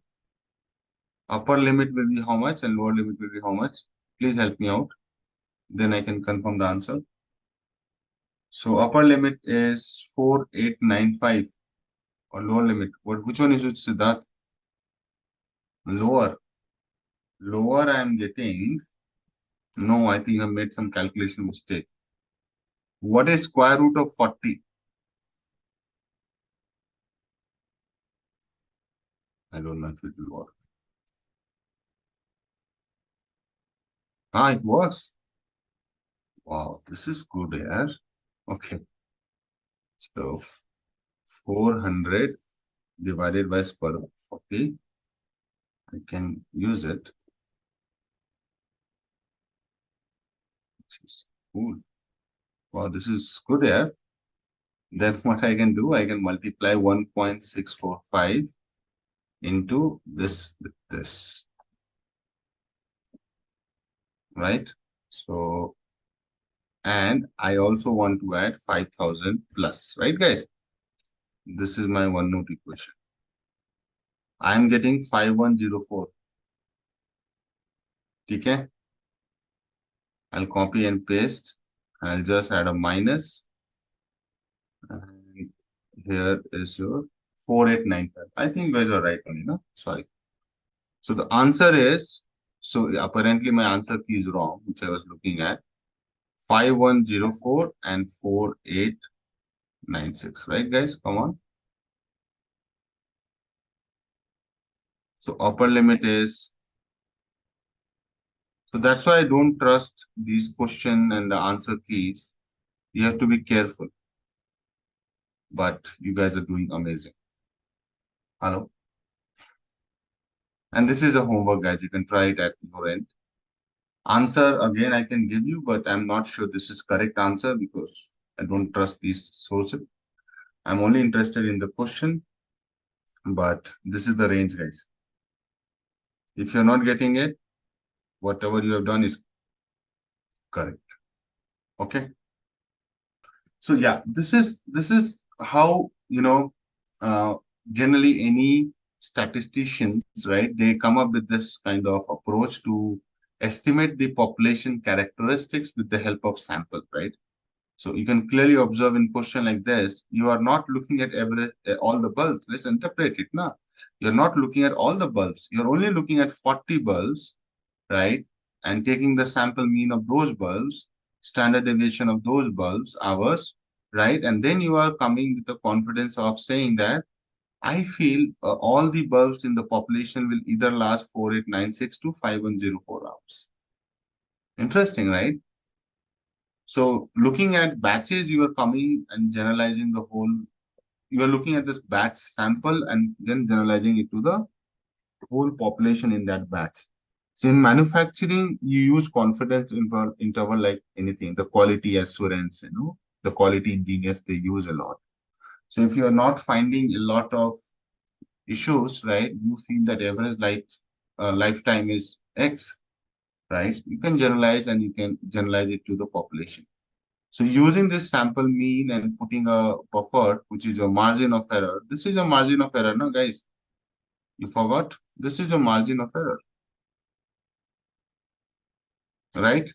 Upper limit will be how much and lower limit will be how much? Please help me out. Then I can confirm the answer. So upper limit is 4895 or lower limit. Which one is it, Siddharth? Lower. Lower I am getting. No, I think I made some calculation mistake. What is square root of 40? I don't know if it will work. Ah, it works. Wow, this is good here. Okay. So 400 divided by square root of 40. I can use it. This is cool. Wow, this is good here. Then what I can do, I can multiply 1.645 into this with this. Right? So, and I also want to add 5,000 plus, right, guys? This is my one note equation. I'm getting 5104. Okay? I'll copy and paste. I'll just add a minus. And here is your 4895. I think you guys are right only, no? Sorry. So the answer is, so apparently my answer key is wrong, which I was looking at. 5104 and 4896, right, guys? Come on. So upper limit is, so that's why I don't trust these question and the answer keys. You have to be careful. But you guys are doing amazing. Hello? And this is a homework, guys. You can try it at your end. Answer, again, I can give you, but I'm not sure this is correct answer because I don't trust these sources. I'm only interested in the question, but this is the range, guys. If you're not getting it, whatever you have done is correct. Okay. So yeah, this is how, generally any statisticians, right, they come up with this kind of approach to estimate the population characteristics with the help of sample, right? So you can clearly observe in question like this, you are not looking at all the bulbs. Let's interpret it now. You're not looking at all the bulbs. You're only looking at 40 bulbs, right? And taking the sample mean of those bulbs, standard deviation of those bulbs, hours, right? And then you are coming with the confidence of saying that I feel all the bulbs in the population will either last 4896 to 5104 hours. Interesting, right? So looking at batches, you are coming and generalizing the whole, you are looking at this batch sample and then generalizing it to the whole population in that batch. So in manufacturing, you use confidence interval like anything, the quality assurance, the quality engineers, they use a lot. So if you are not finding a lot of issues, right, you feel that average lifetime is X, right? You can generalize and you can generalize it to the population. So using this sample mean and putting a buffer, which is your margin of error, this is your margin of error, no, guys? You forgot? This is your margin of error, right?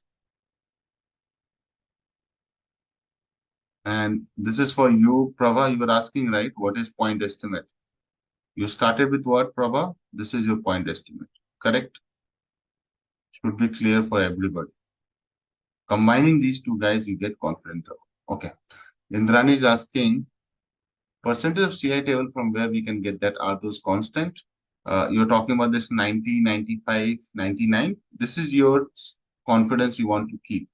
And this is for you, Prabha. You were asking, right? What is point estimate? You started with what, Prabha? This is your point estimate, correct? Should be clear for everybody. Combining these two guys, you get confident. Okay. Indrani is asking, percentage of CI table from where we can get that, are those constant? You're talking about this 90, 95, 99. This is your confidence you want to keep.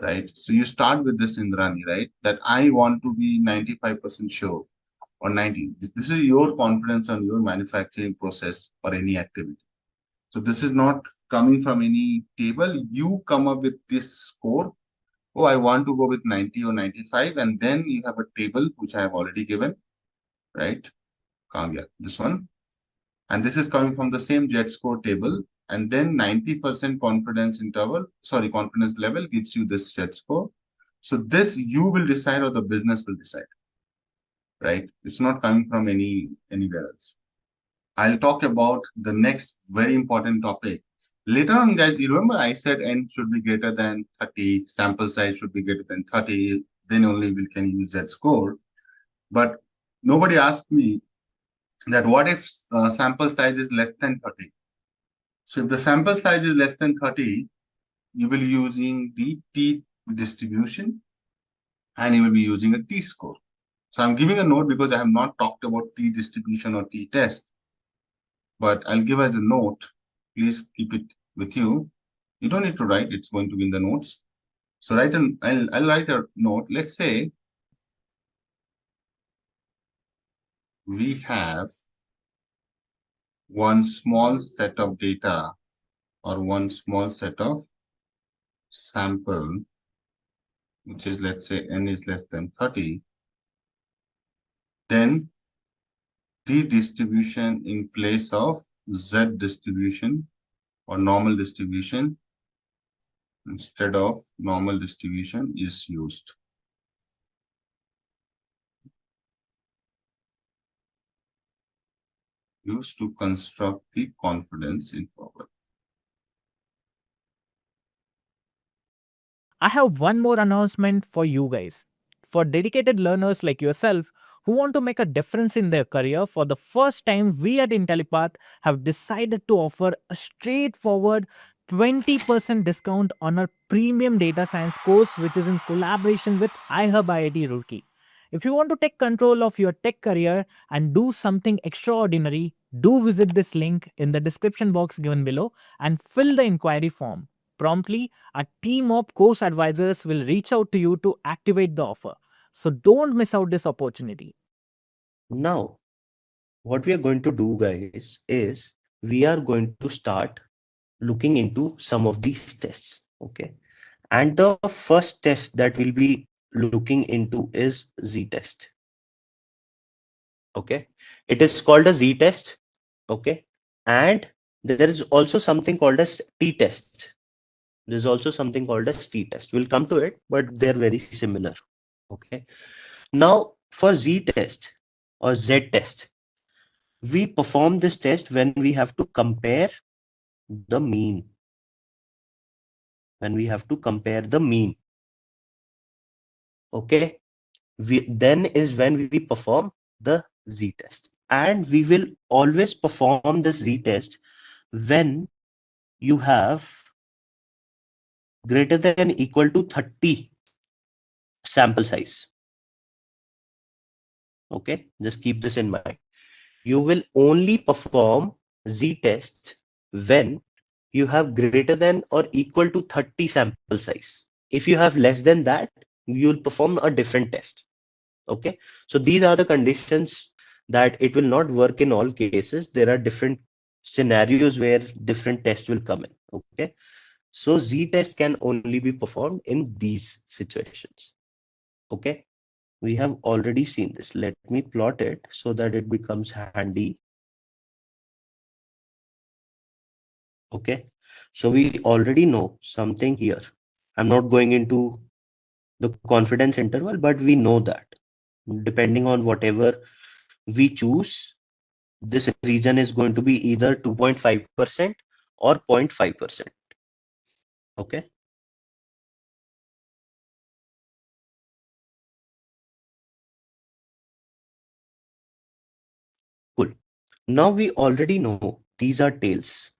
right? So you start with this, Indrani, right? That I want to be 95% sure or 90. This is your confidence on your manufacturing process or any activity. So this is not coming from any table. You come up with this score. Oh, I want to go with 90 or 95. And then you have a table, which I have already given, right? Kavya, this one. And this is coming from the same jet score table. And then 90% confidence interval, sorry, confidence level gives you this jet score. So this you will decide or the business will decide, right? It's not coming from anywhere else. I'll talk about the next very important topic. Later on, guys, you remember I said n should be greater than 30, sample size should be greater than 30, then only we can use that score. But nobody asked me that what if sample size is less than 30? So if the sample size is less than 30, you will be using the t distribution and you will be using a t-score. So I'm giving a note because I have not talked about t distribution or t-test, but I'll give as a note. Please keep it with you. You don't need to write, it's going to be in the notes. So I'll write a note. Let's say we have one small set of data or one small set of sample, which is, let's say n is less than 30, then t distribution in place of z distribution or normal distribution instead of normal distribution is used. Used to construct the confidence interval. I have one more announcement for you guys. For dedicated learners like yourself who want to make a difference in their career, for the first time, we at Intellipaat have decided to offer a straightforward 20% discount on our premium data science course, which is in collaboration with iHub IIT Roorkee. If you want to take control of your tech career and do something extraordinary, do visit this link in the description box given below and fill the inquiry form. Promptly, a team of course advisors will reach out to you to activate the offer. So don't miss out this opportunity. Now, what we are going to do, guys, is we are going to start looking into some of these tests. Okay. And the first test that we'll be looking into is z-test. Okay. It is called a z-test. Okay. And there is also something called as t-test. There's also something called as t-test. We'll come to it, but they're very similar. Okay. Now, for z-test or z-test, we perform this test when we have to compare the mean. When we have to compare the mean. Okay. Then is when we perform the z-test. And we will always perform the z-test when you have greater than equal to 30 sample size. Okay, just keep this in mind. You will only perform z-test when you have greater than or equal to 30 sample size. If you have less than that, you will perform a different test. Okay, so these are the conditions that it will not work in all cases. There are different scenarios where different tests will come in. Okay, so z-test can only be performed in these situations. Okay, we have already seen this. Let me plot it so that it becomes handy. Okay, so we already know something here. I'm not going into the confidence interval, but we know that depending on whatever we choose, this region is going to be either 2.5% or 0.5%. Okay. Cool. Now we already know these are tails.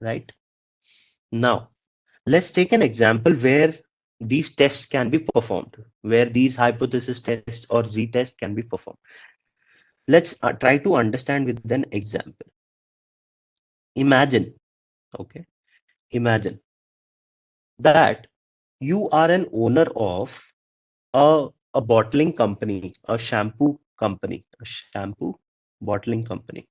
Right. Now, let's take an example where these tests can be performed, where these hypothesis tests or z-tests can be performed. Let's try to understand with an example. Imagine, okay, imagine that you are an owner of a bottling company, a shampoo bottling company,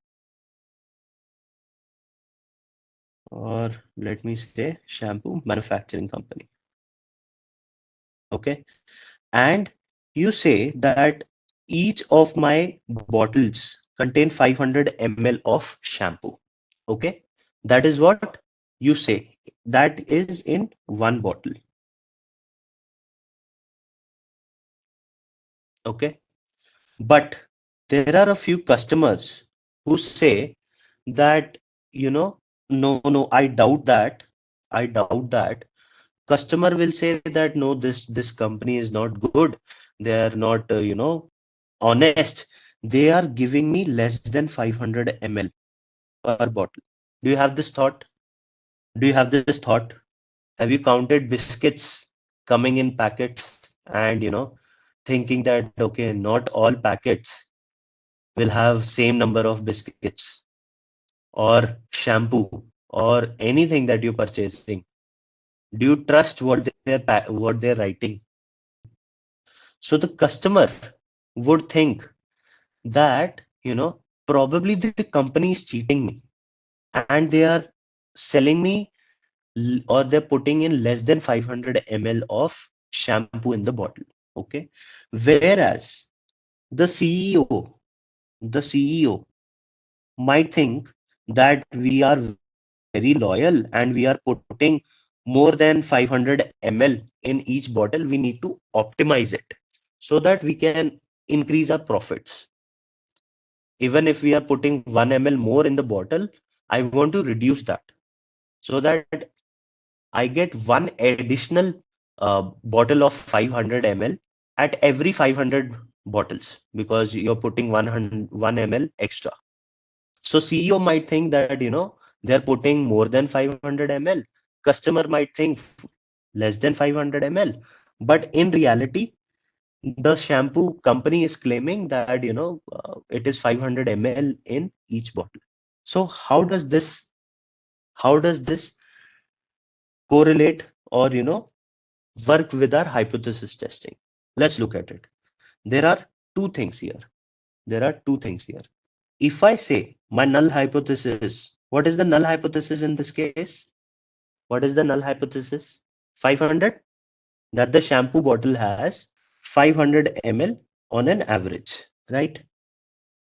or let me say shampoo manufacturing company. Okay. And you say that each of my bottles contain 500 ml of shampoo. Okay. That is what you say. That is in one bottle. Okay. But there are a few customers who say that, no, I doubt that. Customer will say that no, this company is not good. They are not, honest. They are giving me less than 500 ml per bottle. Do you have this thought? Have you counted biscuits coming in packets and, thinking that, okay, not all packets will have same number of biscuits or shampoo or anything that you're purchasing? Do you trust what they're writing? So the customer would think that, probably the company is cheating me and they are selling me or they're putting in less than 500 ml of shampoo in the bottle. Okay. Whereas the CEO, the CEO might think that we are very loyal and we are putting more than 500 ml in each bottle. We need to optimize it so that we can increase our profits. Even if we are putting 1 ml more in the bottle, I want to reduce that so that I get one additional bottle of 500 ml at every 500 bottles because you're putting 1 ml extra. So CEO might think that, they're putting more than 500 ml. Customer might think less than 500 ml. But in reality, the shampoo company is claiming that, it is 500 ml in each bottle. So how does this correlate or, work with our hypothesis testing? Let's look at it. There are two things here. If I say my null hypothesis, what is the null hypothesis in this case? What is the null hypothesis? 500, that the shampoo bottle has 500 ml on an average, right?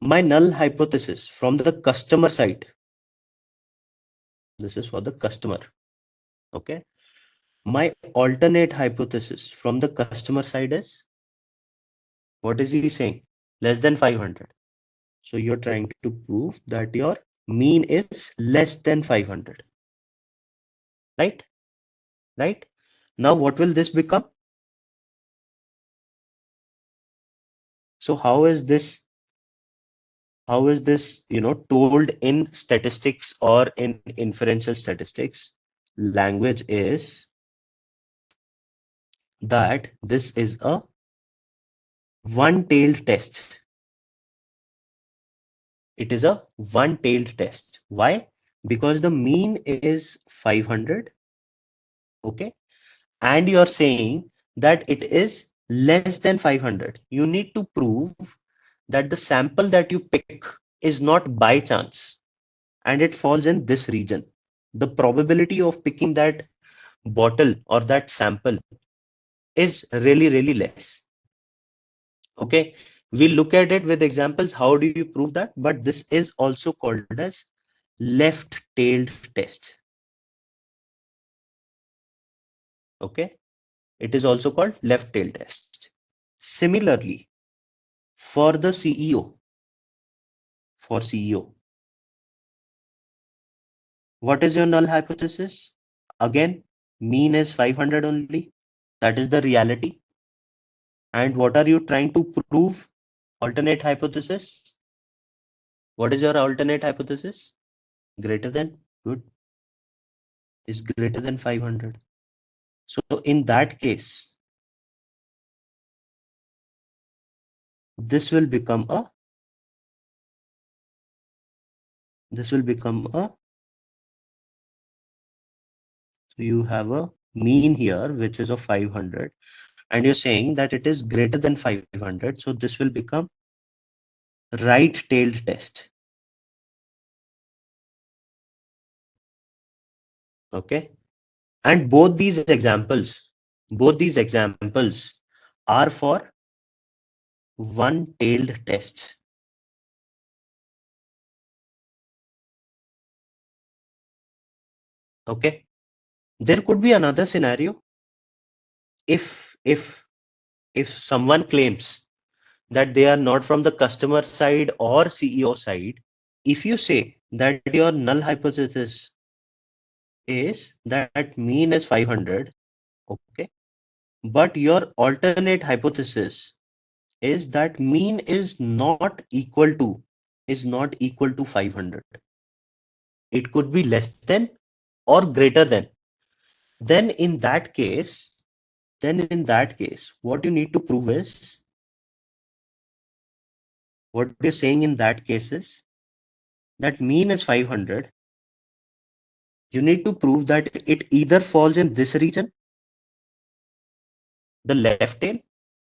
My null hypothesis from the customer side, this is for the customer. Okay. My alternate hypothesis from the customer side is, what is he saying? Less than 500. So you're trying to prove that your mean is less than 500. Right? Right? Now what will this become? So how is this, told in statistics or in inferential statistics? Language is that this is a one-tailed test. It is a one-tailed test. Why? Because the mean is 500. Okay. And you're saying that it is less than 500. You need to prove that the sample that you pick is not by chance and it falls in this region. The probability of picking that bottle or that sample is really, really less. Okay. We look at it with examples. How do you prove that? But this is also called as left-tailed test. Okay. It is also called left-tailed test. Similarly, for the CEO, what is your null hypothesis? Again, mean is 500 only. That is the reality. And what are you trying to prove? Alternate hypothesis. What is your alternate hypothesis? Greater than? Good. Is greater than 500. So in that case, this will become a you have a mean here, which is of 500, and you're saying that it is greater than 500. So this will become right-tailed test. Okay. And both these examples are for one-tailed tests. Okay. There could be another scenario. If someone claims that they are not from the customer side or CEO side, if you say that your null hypothesis is that mean is 500, okay, but your alternate hypothesis is that mean is not equal to 500. It could be less than or greater than. Then in that case, what you need to prove is, what you're saying in that case is that mean is 500. You need to prove that it either falls in this region, the left tail,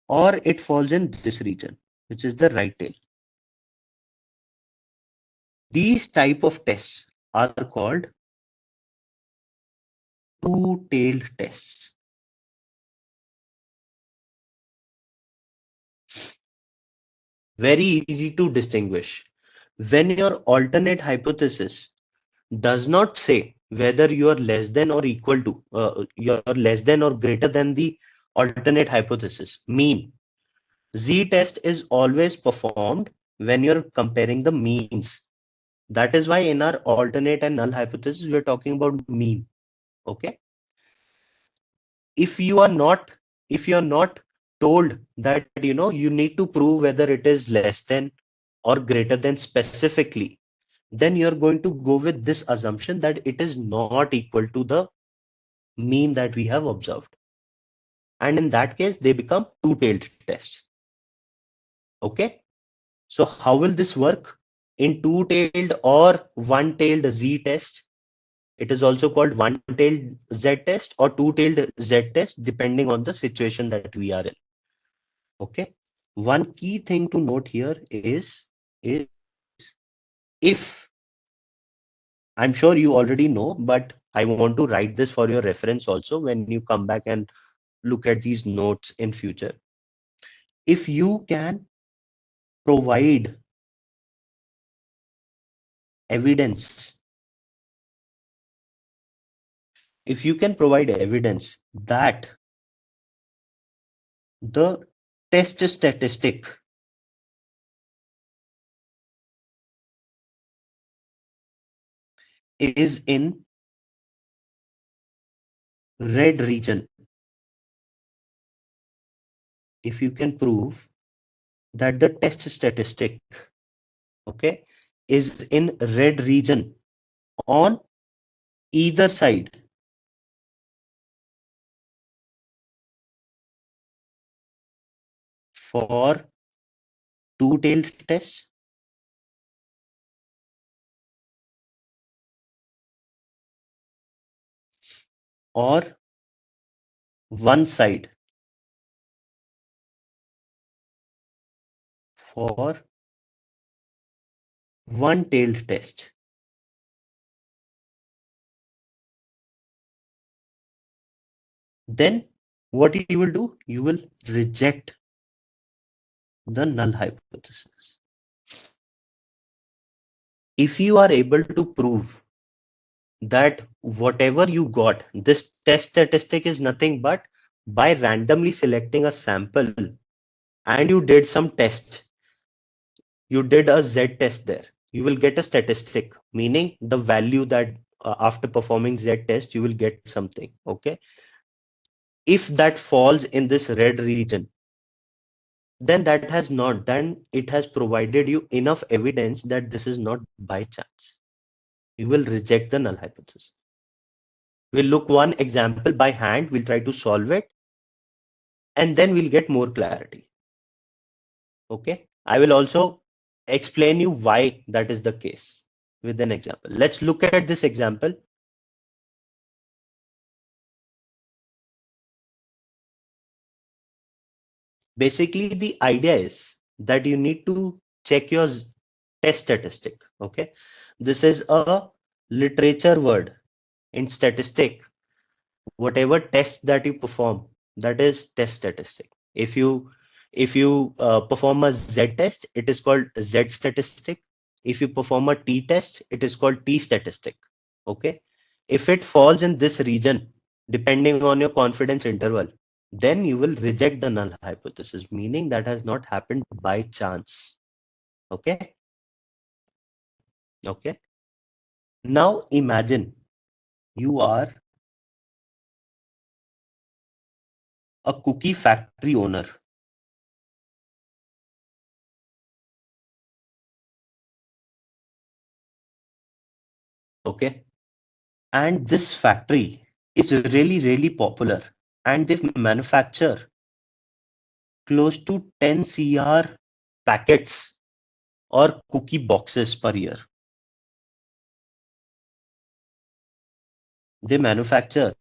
or it falls in this region, which is the right tail. These type of tests are called two-tailed tests. Very easy to distinguish. When your alternate hypothesis does not say whether you are less than or equal to, you're less than or greater than the alternate hypothesis, mean, z-test is always performed when you're comparing the means. That is why in our alternate and null hypothesis, we're talking about mean. Okay. If you are not told that, you need to prove whether it is less than or greater than specifically, then you're going to go with this assumption that it is not equal to the mean that we have observed. And in that case, they become two-tailed tests. Okay. So how will this work? In two-tailed or one-tailed z-test, it is also called one-tailed z-test or two-tailed z-test, depending on the situation that we are in. Okay. One key thing to note here is if, I'm sure you already know, but I want to write this for your reference also when you come back and look at these notes in future. If you can provide evidence, that the test statistic is in red region, if you can prove that the test statistic, okay, is in red region on either side, for two-tailed test or one side for one-tailed test, then what you will do, you will reject the null hypothesis. If you are able to prove that whatever you got, this test statistic is nothing but by randomly selecting a sample and you did some test, you did a z test there, you will get a statistic, meaning the value that after performing z test you will get something. Okay. If that falls in this red region, then it has provided you enough evidence that this is not by chance. You will reject the null hypothesis. We'll look one example by hand, we'll try to solve it, and then we'll get more clarity. Okay. I will also explain you why that is the case with an example. Let's look at this example. Basically, the idea is that you need to check your test statistic. Okay, this is a literature word in statistic. Whatever test that you perform, that is test statistic. If you perform a Z test, it is called Z statistic. If you perform a T test, it is called T statistic. Okay, if it falls in this region, depending on your confidence interval, then you will reject the null hypothesis, meaning that has not happened by chance. Okay. Okay. Now imagine you are a cookie factory owner. Okay. And this factory is really popular, and they manufacture close to 10 CR packets or cookie boxes per year. They manufacture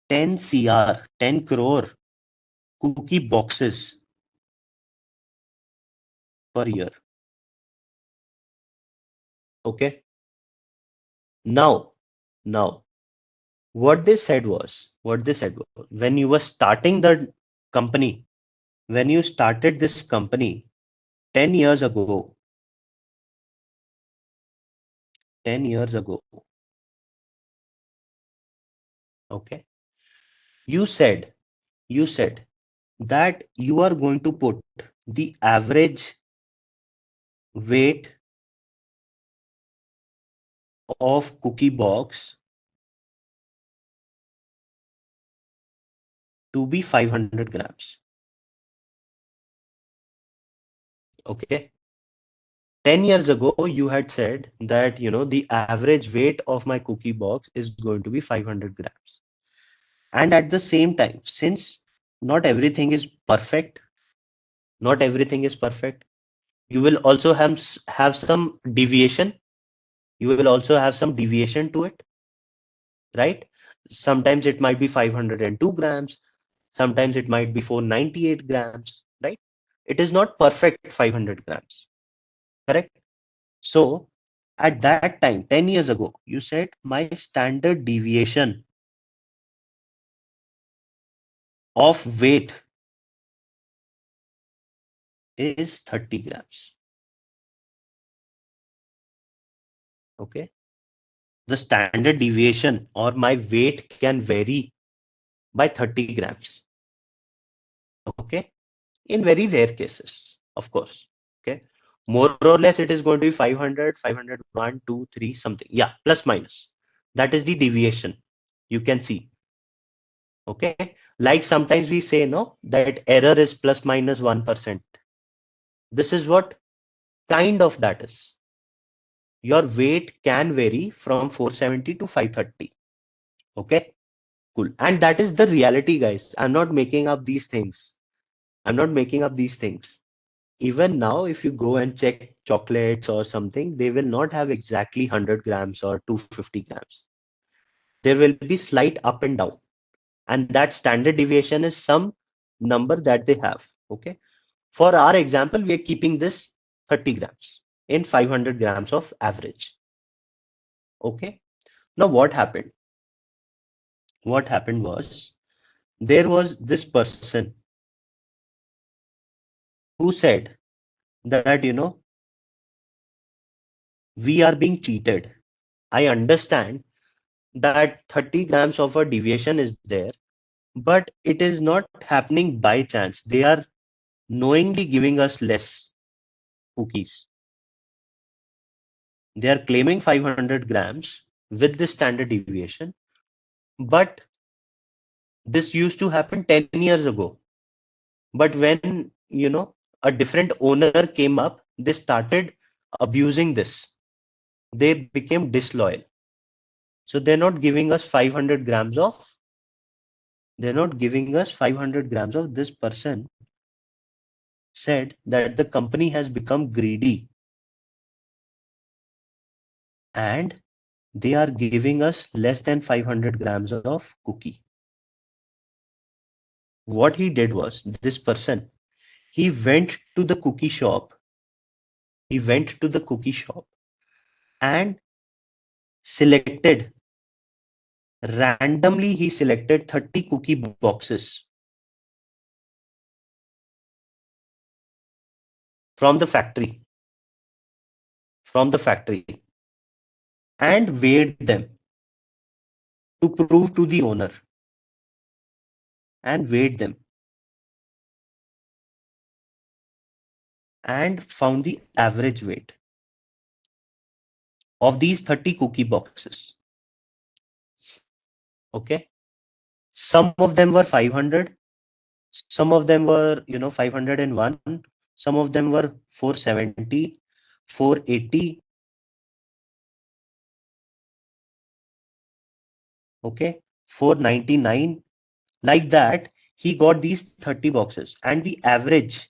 10 CR, 10 crore cookie boxes per year. Okay. Now, what they said was, when you were starting the company, when you started this company 10 years ago, 10 years ago, okay, you said that you are going to put the average weight of cookie box to be 500 grams. Okay. 10 years ago, you had said that, the average weight of my cookie box is going to be 500 grams. And at the same time, since not everything is perfect, you will also have some deviation. You will also have some deviation to it, right? Sometimes it might be 502 grams. Sometimes it might be 498 grams, right? It is not perfect 500 grams, correct? So at that time, 10 years ago, you said my standard deviation of weight is 30 grams. Okay. The standard deviation or my weight can vary by 30 grams. Okay. In very rare cases, of course. Okay. More or less, it is going to be 500, 501, 2, 3, something. Yeah, plus minus. That is the deviation you can see. Okay. Like sometimes we say, no, that error is plus minus 1%. This is what kind of that is. Your weight can vary from 470 to 530. Okay. Cool. And that is the reality, guys. I'm not making up these things. Even now, if you go and check chocolates or something, they will not have exactly 100 grams or 250 grams. There will be slight up and down. And that standard deviation is some number that they have. Okay. For our example, we are keeping this 30 grams in 500 grams of average. Okay. Now what happened? What happened was, there was this person who said that, we are being cheated. I understand that 30 grams of a deviation is there, but it is not happening by chance. They are knowingly giving us less cookies. They are claiming 500 grams with this standard deviation, but this used to happen 10 years ago. But when, a different owner came up, they started abusing this. They became disloyal. So they're not giving us 500 grams of, this person said that the company has become greedy and they are giving us less than 500 grams of cookie. what he did was, this person, he went to the cookie shop. And randomly he selected 30 cookie boxes from the factory, and weighed them to prove to the owner, and found the average weight of these 30 cookie boxes. Okay. Some of them were 500. Some of them were, 501. Some of them were 470, 480. Okay. 499. Like that, he got these 30 boxes, and the average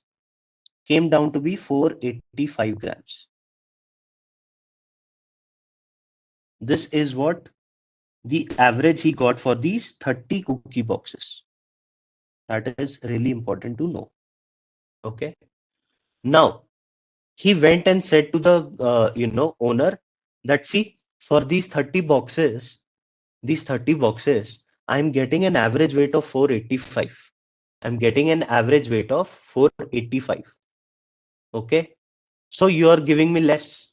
came down to be 485 grams. This is what the average he got for these 30 cookie boxes. That is really important to know. Okay. Now, he went and said to the owner that, see, for these 30 boxes, I'm getting an average weight of 485. I'm getting an average weight of 485. Okay. So you are giving me less.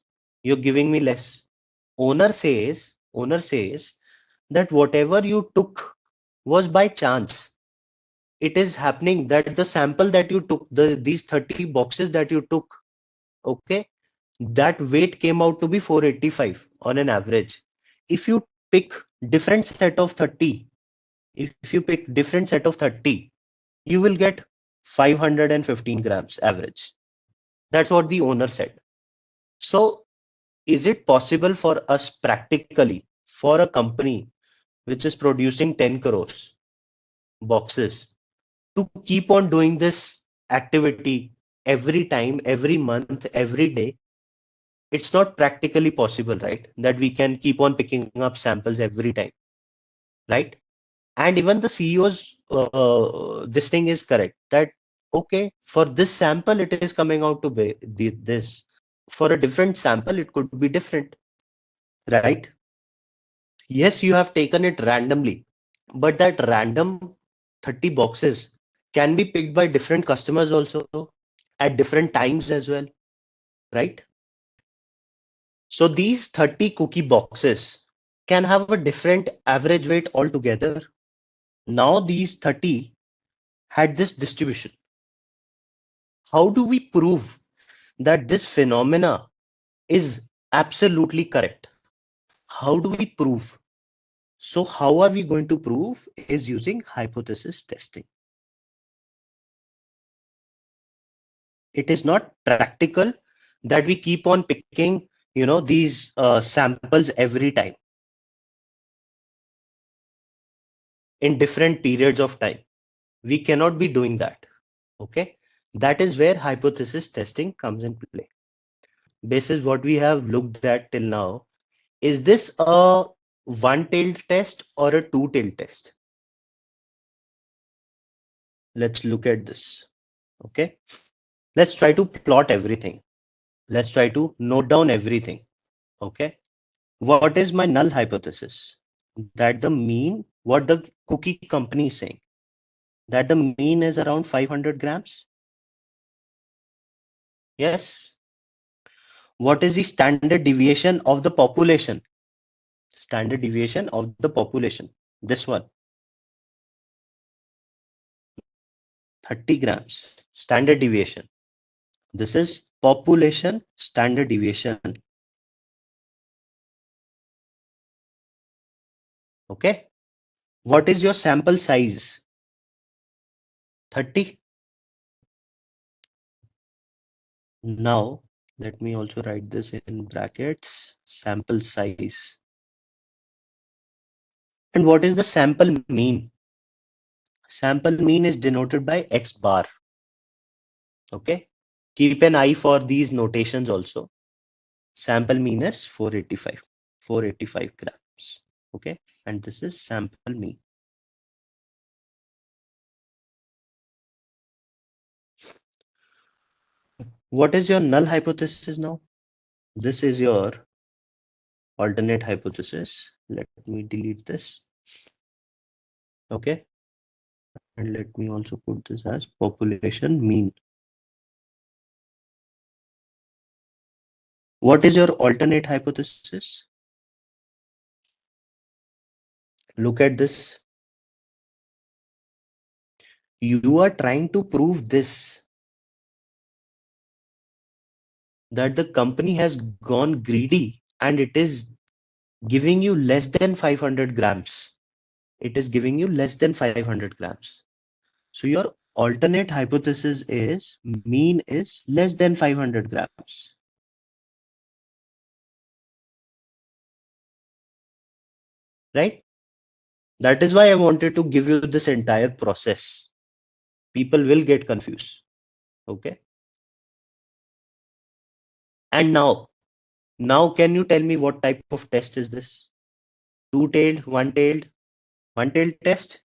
Owner says that whatever you took was by chance. It is happening that the sample that you took, these 30 boxes that you took, okay, that weight came out to be 485 on an average. If you pick different set of 30, you will get 515 grams average. That's what the owner said. So is it possible for us practically, for a company which is producing 10 crores boxes, to keep on doing this activity every time, every month, every day? It's not practically possible, right? That we can keep on picking up samples every time, right? And even the CEO's this thing is correct, that okay, for this sample it is coming out to be this. For a different sample it could be different, right? Yes, you have taken it randomly, but that random 30 boxes can be picked by different customers also at different times as well, right? So these 30 cookie boxes can have a different average weight altogether. Now these 30 had this distribution. How do we prove that this phenomena is absolutely correct? How do we prove? So how are we going to prove is using hypothesis testing. It is not practical that we keep on picking, these samples every time in different periods of time. We cannot be doing that. Okay. That is where hypothesis testing comes into play. This is what we have looked at till now. Is this a one-tailed test or a two-tailed test? Let's look at this. Okay. Let's try to plot everything. Let's try to note down everything. Okay. What is my null hypothesis? That the mean, what the cookie company is saying, that the mean is around 500 grams. Yes. What is the standard deviation of the population? Standard deviation of the population. This one. 30 grams. Standard deviation. This is population standard deviation. Okay. What is your sample size? 30. Now, let me also write this in brackets. Sample size. And what is the sample mean? Sample mean is denoted by X bar. Okay. Keep an eye for these notations also. Sample mean is 485 grams. Okay. And this is sample mean. What is your null hypothesis now? This is your alternate hypothesis. Let me delete this. Okay. And let me also put this as population mean. What is your alternate hypothesis? Look at this. You are trying to prove this, that the company has gone greedy and it is giving you less than 500 grams. It is giving you less than 500 grams. So your alternate hypothesis is mean is less than 500 grams. Right? That is why I wanted to give you this entire process. People will get confused. Okay. And now can you tell me what type of test is this? Two-tailed, one-tailed test?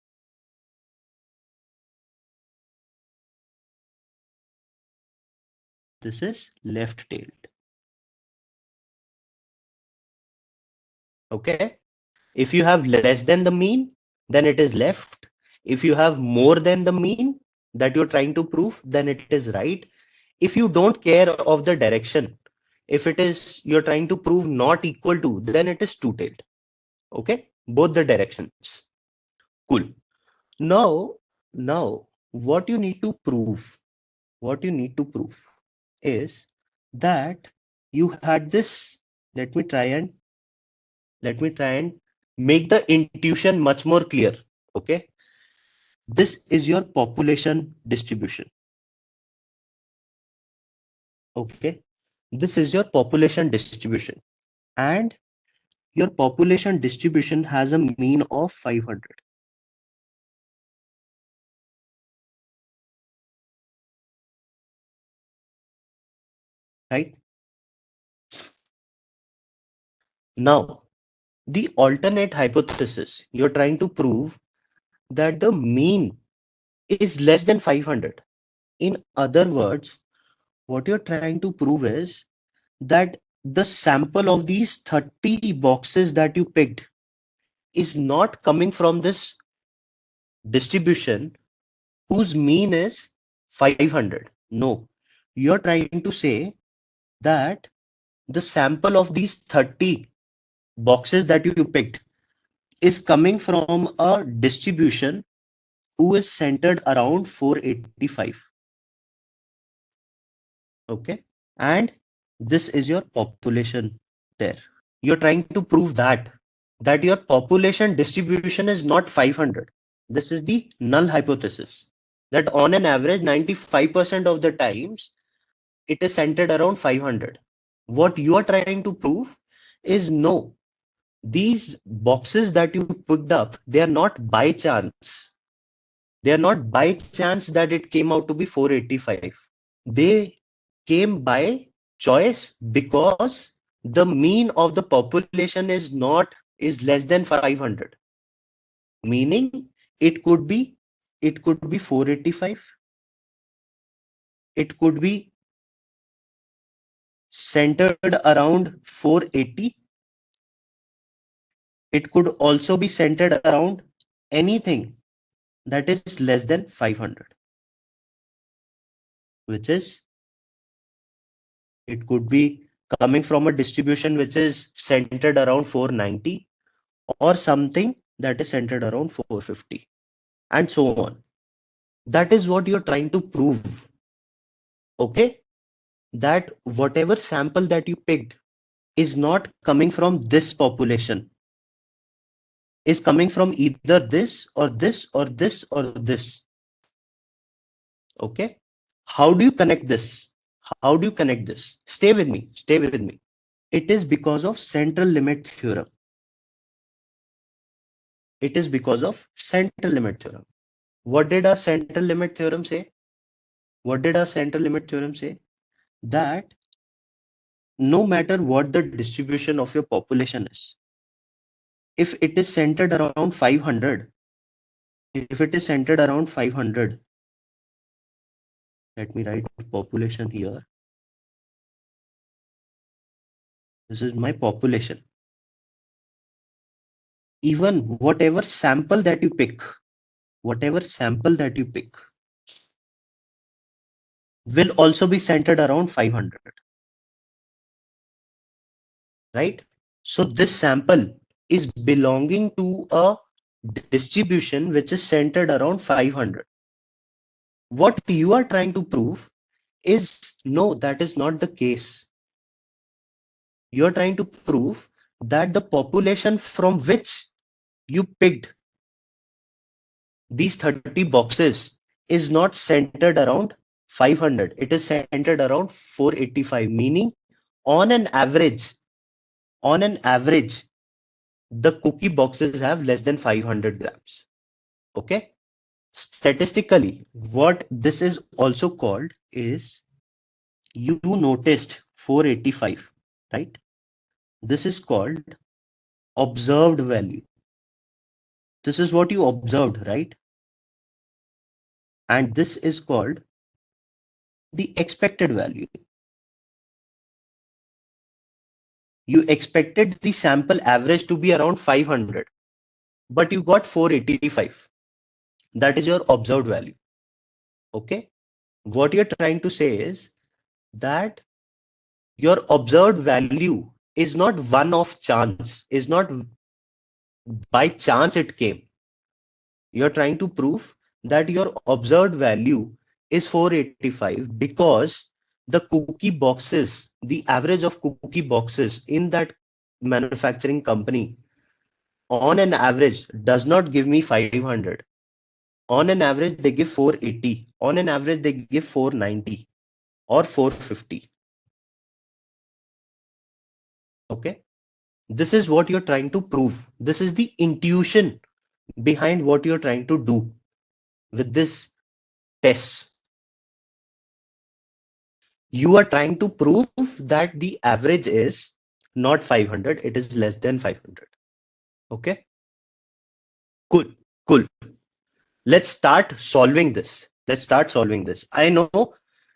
This is left-tailed. Okay. If you have less than the mean, then it is left. If you have more than the mean that you're trying to prove, then it is right. If you don't care of the direction, if it is you're trying to prove not equal to, then it is two-tailed. Okay, both the directions. Cool. Now what you need to prove is that you had this. Let me try and make the intuition much more clear. Okay, this is your population distribution. Okay, this is your population distribution, and your population distribution has a mean of 500. Right? Now, the alternate hypothesis, you're trying to prove that the mean is less than 500. In other words, what you're trying to prove is that the sample of these 30 boxes that you picked is not coming from this distribution whose mean is 500. No, you're trying to say that the sample of these 30 boxes that you picked is coming from a distribution who is centered around 485. Okay, and this is your population there. You're trying to prove that your population distribution is not 500. This is the null hypothesis, that on an average 95% of the times it is centered around 500. What you are trying to prove is no, these boxes that you picked up, they are not by chance. They are not by chance that it came out to be 485. They came by choice because the mean of the population is less than 500. Meaning it could be 485. It could be centered around 480. It could also be centered around anything that is less than 500, which is, it could be coming from a distribution which is centered around 490, or something that is centered around 450, and so on. That is what you're trying to prove. Okay, that whatever sample that you picked is not coming from this population, is coming from either this or this or this or this. Okay, how do you connect this? Stay with me. It is because of central limit theorem. What did our central limit theorem say? That no matter what the distribution of your population is, if it is centered around 500, let me write population here. This is my population. Even whatever sample that you pick will also be centered around 500, right? So this sample is belonging to a distribution which is centered around 500. What you are trying to prove is no, that is not the case. You are trying to prove that the population from which you picked these 30 boxes is not centered around 500. It is centered around 485, meaning on an average, the cookie boxes have less than 500 grams. Okay. Statistically, what this is also called is, you noticed 485, right? This is called observed value. This is what you observed, right? And this is called the expected value. You expected the sample average to be around 500, but you got 485. That is your observed value. Okay. What you're trying to say is that your observed value is not one of chance, is not by chance it came. You're trying to prove that your observed value is 485 because the cookie boxes, the average of cookie boxes in that manufacturing company on an average does not give me 500. On an average, they give 480. On an average, they give 490 or 450. Okay. This is what you're trying to prove. This is the intuition behind what you're trying to do with this test. You are trying to prove that the average is not 500, it is less than 500. Okay. Cool. Cool. Let's start solving this. I know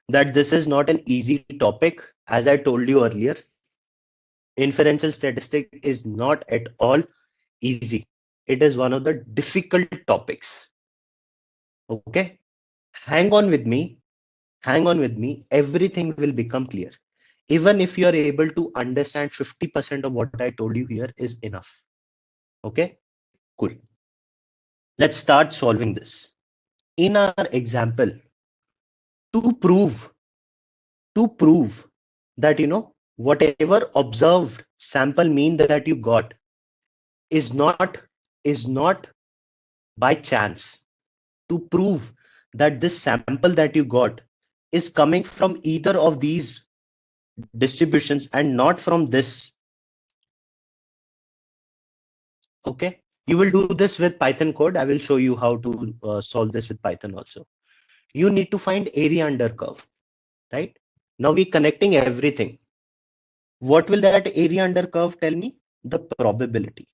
that this is not an easy topic. As I told you earlier, inferential statistic is not at all easy. It is one of the difficult topics. Okay. Hang on with me. Everything will become clear. Even if you are able to understand 50% of what I told you here is enough. Okay. Cool. Let's start solving this. In our example, to prove that, whatever observed sample mean that you got is not by chance, to prove that this sample that you got is coming from either of these distributions and not from this. Okay, you will do this with Python code. I will show you how to solve this with Python also. You need to find area under curve, right? Now we're connecting everything. What will that area under curve tell me? The probability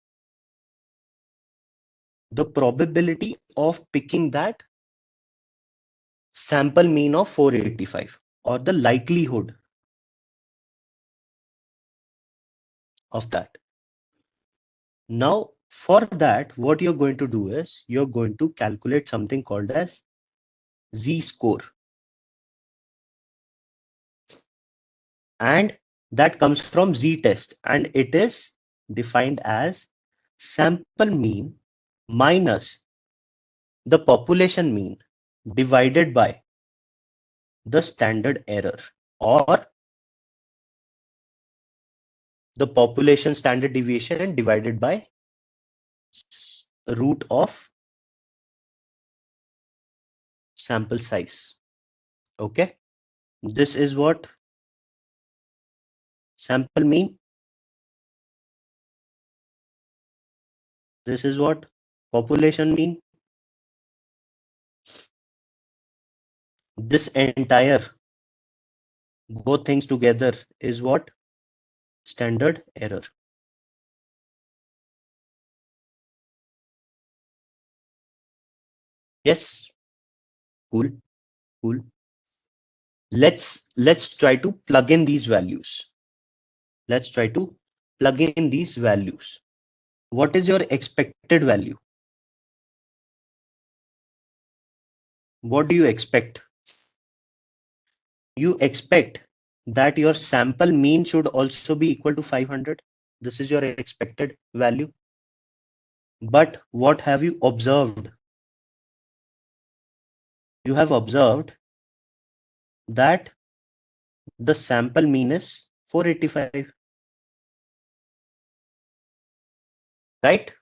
of picking that sample mean of 485, or the likelihood of that. Now, for that, what you're going to do is you're going to calculate something called as z-score. And that comes from z-test, and it is defined as sample mean minus the population mean divided by the standard error, or the population standard deviation divided by root of sample size. Okay, this is what sample mean, this is what population mean, this entire both things together is what? Standard error. Yes. Cool. Let's try to plug in these values. Let's try to plug in these values. What is your expected value? What do you expect? You expect that your sample mean should also be equal to 500. This is your expected value. But what have you observed? You have observed that the sample mean is 485. Right?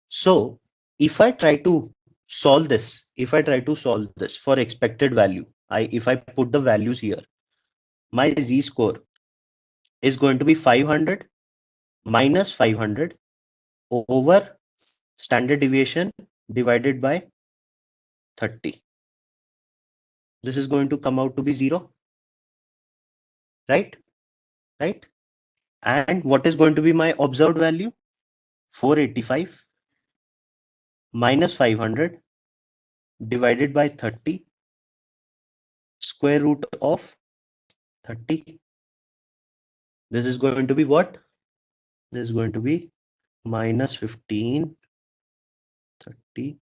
So if I try to solve this, for expected value, if I put the values here, my z-score is going to be 500 minus 500 over standard deviation divided by 30. This is going to come out to be 0. Right? And what is going to be my observed value? 485 minus 500 divided by 30, square root of 30. This is going to be what? This is going to be minus 15, 30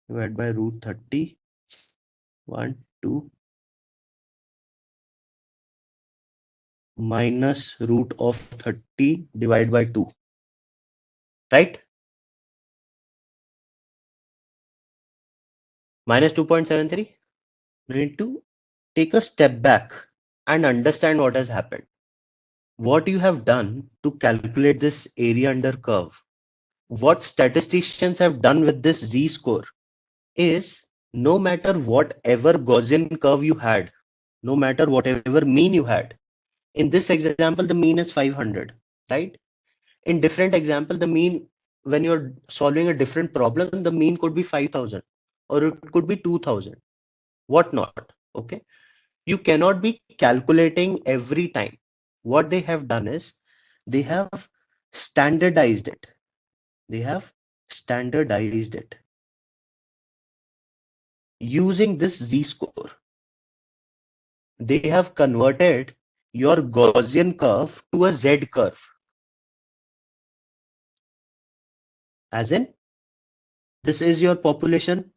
divided by root 30, 1, 2, minus root of 30 divided by 2. Right? Minus 2.73. We need to take a step back and understand what has happened. What you have done to calculate this area under curve, what statisticians have done with this z-score is, no matter whatever Gaussian curve you had, no matter whatever mean you had, in this example the mean is 500, right? In different example, the mean, when you're solving a different problem, the mean could be 5,000 or it could be 2,000, whatnot. Okay, you cannot be calculating every time. What they have done is they have standardized it. Using this z-score, they have converted your Gaussian curve to a Z curve. As in, this is your population.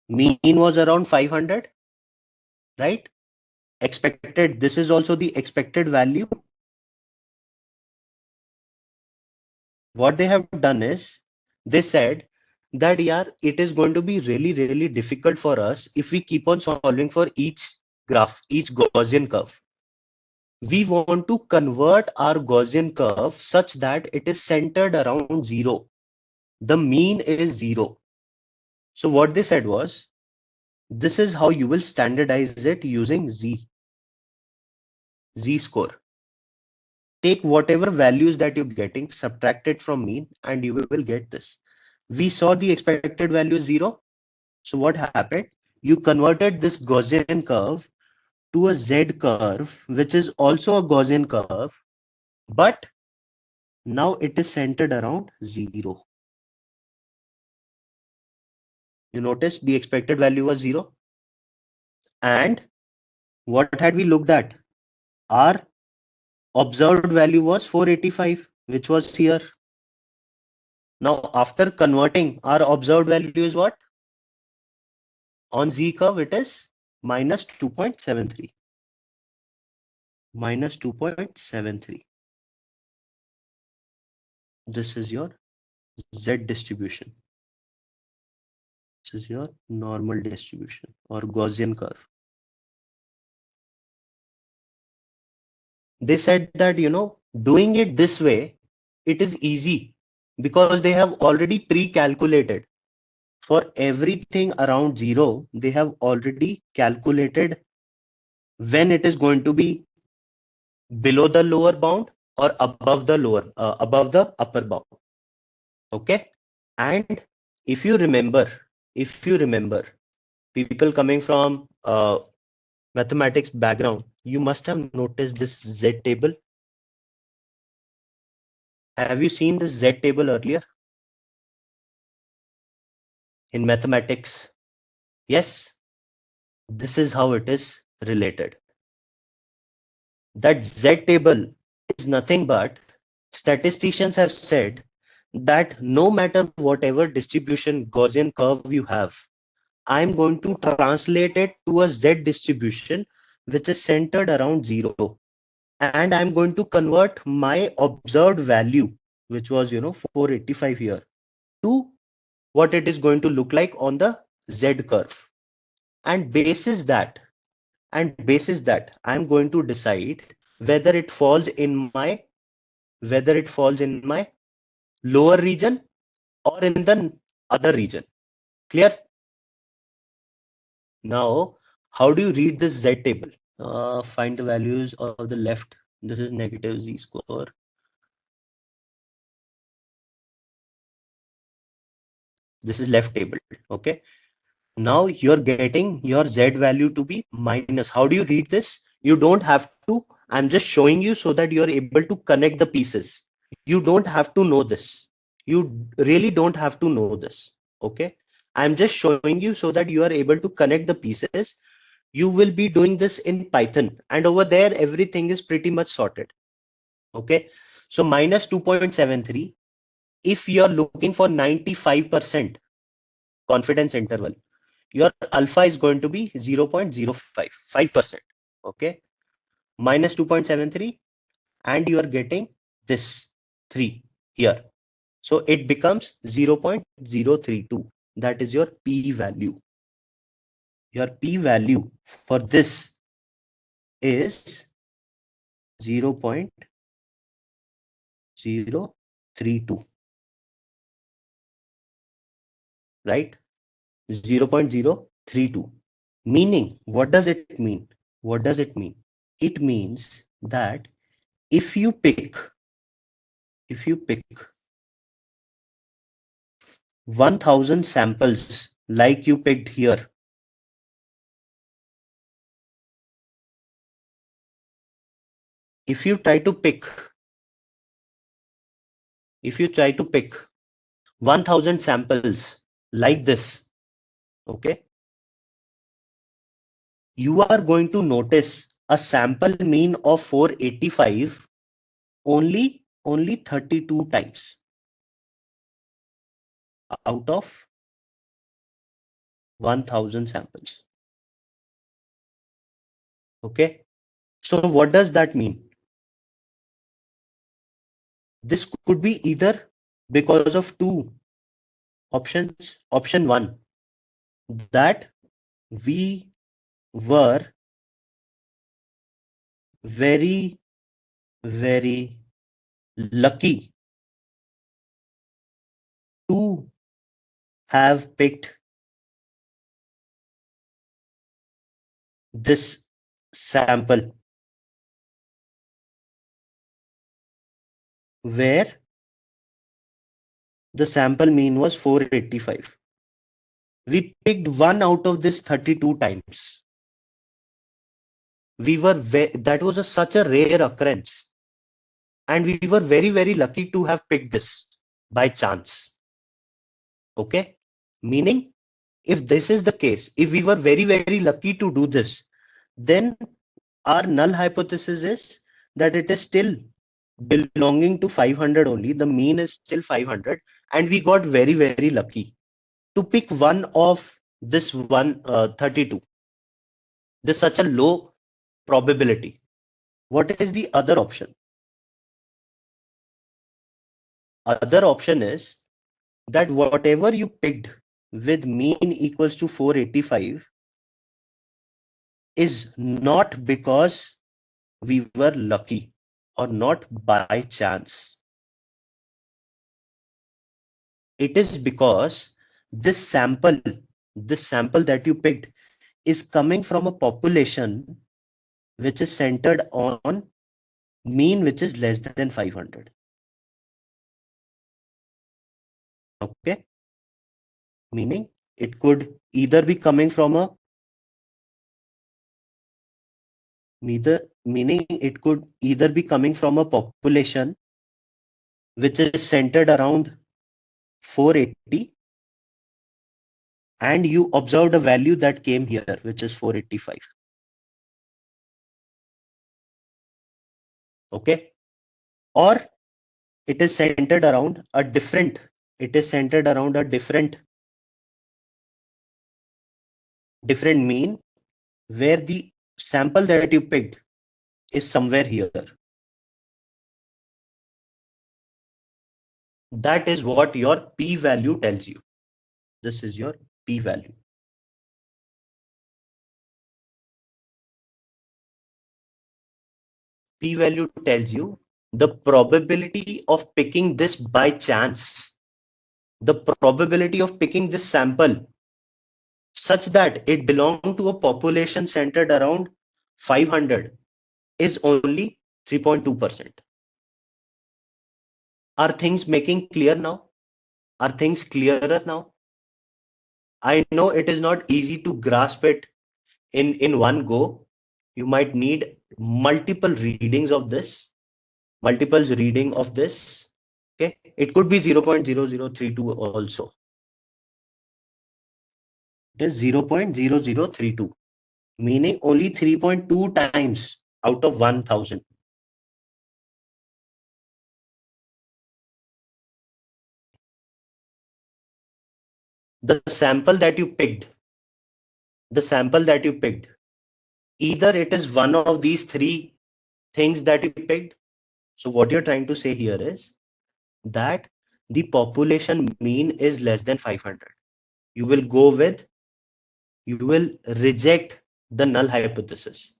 Mean was around 500, right? Expected, this is also the expected value. What they have done is, they said that, yeah, it is going to be really, really difficult for us if we keep on solving for each graph, each Gaussian curve. We want to convert our Gaussian curve such that it is centered around 0. The mean is 0. So what they said was, this is how you will standardize it using z-score. Take whatever values that you're getting, subtract it from mean, and you will get this. We saw the expected value is 0. So what happened? You converted this Gaussian curve to a Z curve, which is also a Gaussian curve, but now it is centered around 0. You notice the expected value was 0. And what had we looked at? Our observed value was 485, which was here. Now, after converting, our observed value is what? On Z curve, it is minus 2.73. Minus 2.73. This is your Z distribution. This is your normal distribution or Gaussian curve. They said that, doing it this way, it is easy because they have already pre-calculated for everything around 0. They have already calculated when it is going to be below the lower bound or above the upper bound. Okay. And if you remember, people coming from mathematics background, you must have noticed this Z table. Have you seen this Z table earlier in mathematics? Yes. This is how it is related. That Z table nothing but statisticians have said that no matter whatever distribution Gaussian curve you have, I'm going to translate it to a Z distribution which is centered around 0. And I'm going to convert my observed value, which was 485 here, to what it is going to look like on the Z curve. And basis that I'm going to decide whether it falls in my lower region or in the other region. Clear? Now, how do you read this Z table? Find the values of the left. This is negative Z score. This is left table. Okay. Now you're getting your Z value to be minus. How do you read this? You don't have to. I'm just showing you so that you're able to connect the pieces. You don't have to know this. You really don't have to know this. Okay. I'm just showing you so that you are able to connect the pieces. You will be doing this in Python, and over there, everything is pretty much sorted. Okay. So minus 2.73. If you're looking for 95% confidence interval, your alpha is going to be 0.055%. Okay. Minus 2.73, and you are getting this 3 here. So it becomes 0.032. That is your p value. Your p value for this is 0.032, right? 0.032. Meaning, what does it mean? What does it mean? It means that if you pick 1000 samples like you picked here, if you try to pick 1000 samples like this, okay, you are going to notice a sample mean of 485 only 32 times out of 1000 samples. Okay, so what does that mean? This could be either because of two options. Option one, that we were very lucky to have picked this sample where the sample mean was 485. We picked one out of this 32 times. That was such a rare occurrence, and we were very lucky to have picked this by chance. Okay, meaning, if this is the case, if we were very lucky to do this, then our null hypothesis is that it is still belonging to 500 only. The mean is still 500, and we got very lucky to pick one of this 32. There's such a low probability. What is the other option? Other option is that whatever you picked with mean equals to 485 is not because we were lucky or not by chance. It is because this sample that you picked is coming from a population which is centered on mean which is less than 500. Okay, meaning it could either be coming from a population which is centered around 480, and you observed a value that came here, which is 485. Okay, or it is centered around a different mean, where the sample that you picked is somewhere here. That is what your p-value tells you. This is your p-value. P-value tells you the probability of picking this by chance, the probability of picking this sample such that it belonged to a population centered around 500 is only 3.2%. Are things making clear now? Are things clearer now? I know it is not easy to grasp it in one go. You might need multiple readings of this, Okay, it could be 0.0032 also. It is 0.0032, meaning only 3.2 times out of 1000. The sample that you picked, either it is one of these three things that you picked. So what you're trying to say here is that the population mean is less than 500. You will reject the null hypothesis.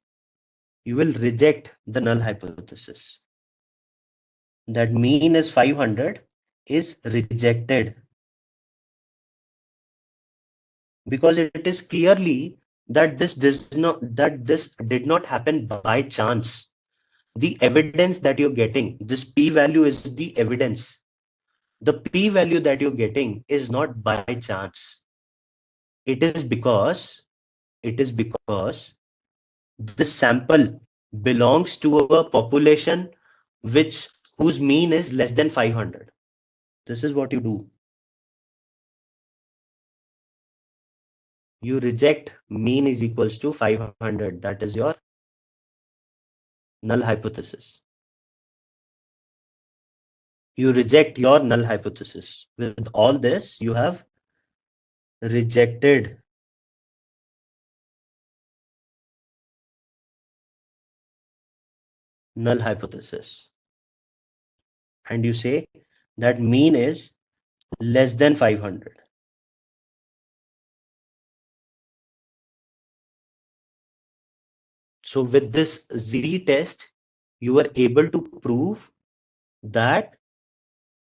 That mean is 500 is rejected, because it is clearly that this did not happen by chance. The evidence that you're getting, this p-value is the evidence. The p-value that you're getting is not by chance. It is because the sample belongs to a population whose mean is less than 500. This is what you do. You reject mean is equals to 500. That is your null hypothesis. You reject your null hypothesis. With all this, you have rejected null hypothesis. And you say that mean is less than 500. So with this Z test, you were able to prove that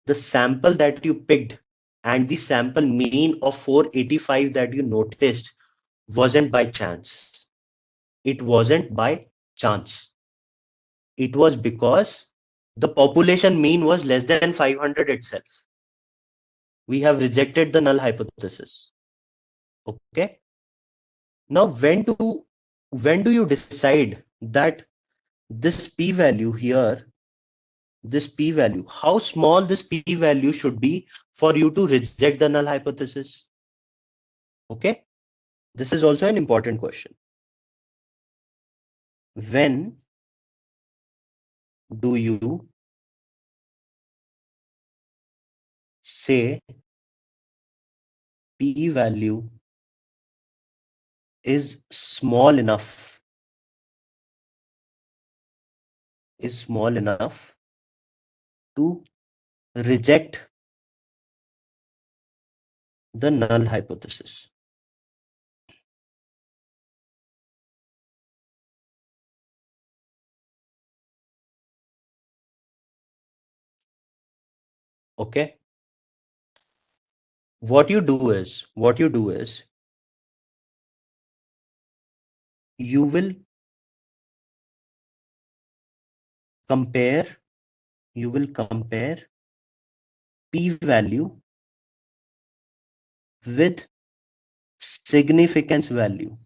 the sample that you picked and the sample mean of 485 that you noticed wasn't by chance. It wasn't by chance. It was because the population mean was less than 500 itself. We have rejected the null hypothesis. Okay. Now, when do you decide that this p-value here, how small this p-value should be for you to reject the null hypothesis? Okay. This is also an important question. When do you say p-value is small enough to reject the null hypothesis? Okay. What you do is you will compare p-value with significance value.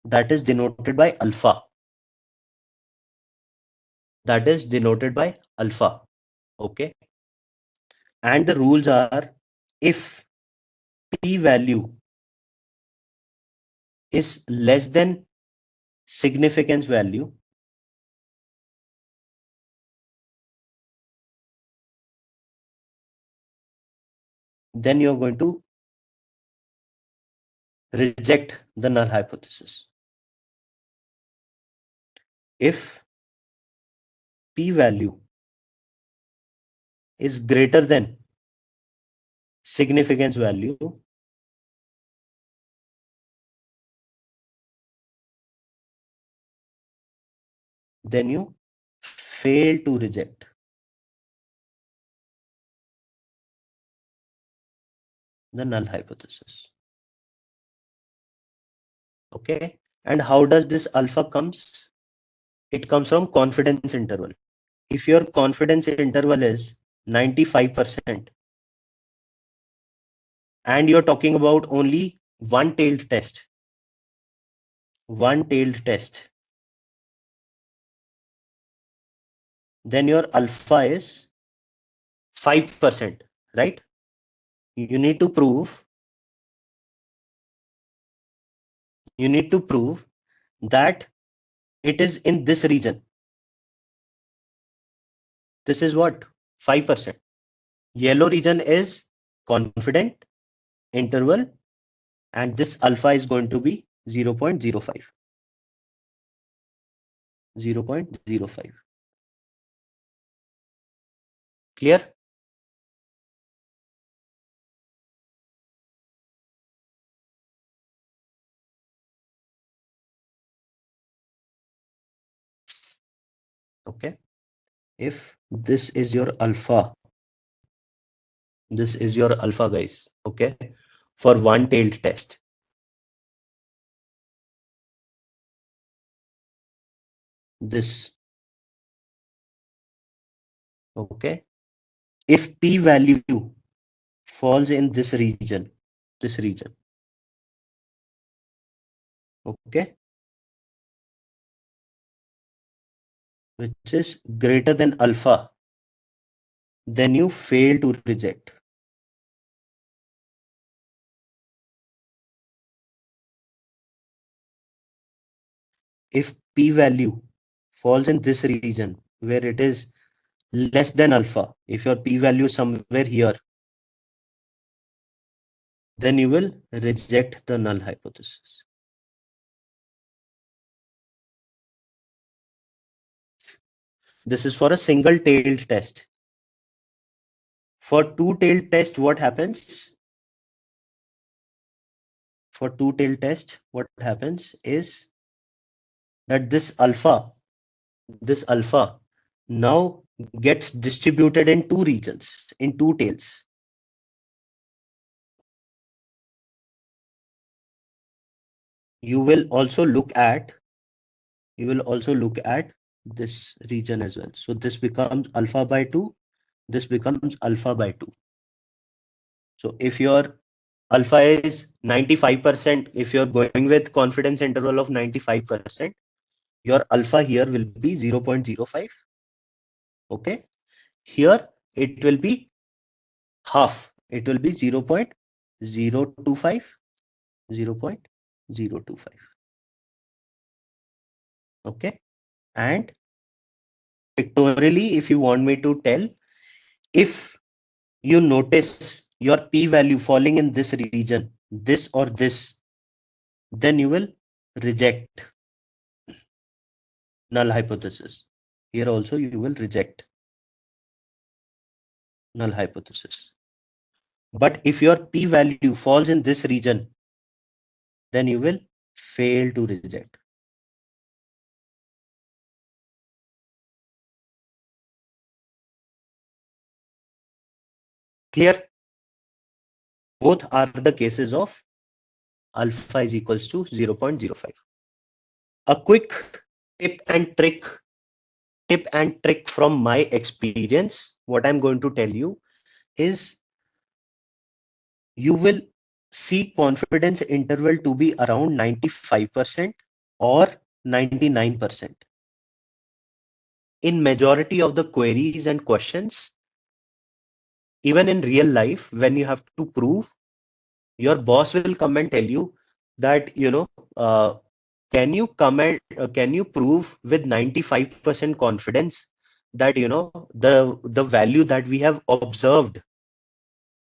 That is denoted by alpha. Okay. And the rules are, if p-value is less than significance value, then you're going to reject the null hypothesis. If p-value is greater than significance value, then you fail to reject the null hypothesis. Okay, and how does this alpha comes? It comes from confidence interval. If your confidence interval is 95% and you're talking about only one-tailed test, then your alpha is 5%, right? You need to prove that it is in this region. This is what? 5%. Yellow region is confident interval, and this alpha is going to be 0.05. 0.05. Clear? Okay. If this is your alpha, guys, okay, for one-tailed test. This, okay. If p-value falls in this region, okay, which is greater than alpha, then you fail to reject. If p-value falls in this region where it is less than alpha, if your p-value is somewhere here, then you will reject the null hypothesis. This is for a single-tailed test. For two-tailed test, what happens? For two-tailed test, what happens is that this alpha now gets distributed in two regions, in two tails. You will also look at this region as well. So this becomes alpha by 2, this becomes alpha by 2. So if your alpha is 95%, if you're going with confidence interval of 95%, your alpha here will be 0.05. Okay, here it will be half, it will be 0.025. 0.025. Okay, and pictorially, if you want me to tell, if you notice your p-value falling in this region, this or this, then you will reject null hypothesis. Here also you will reject null hypothesis. But if your p-value falls in this region, then you will fail to reject. Clear? Both are the cases of alpha is equals to 0.05. A quick tip and trick from my experience, what I'm going to tell you is you will see confidence interval to be around 95% or 99%. In majority of the queries and questions, even in real life, when you have to prove, your boss will come and tell you that, can you comment, can you prove with 95% confidence that, the value that we have observed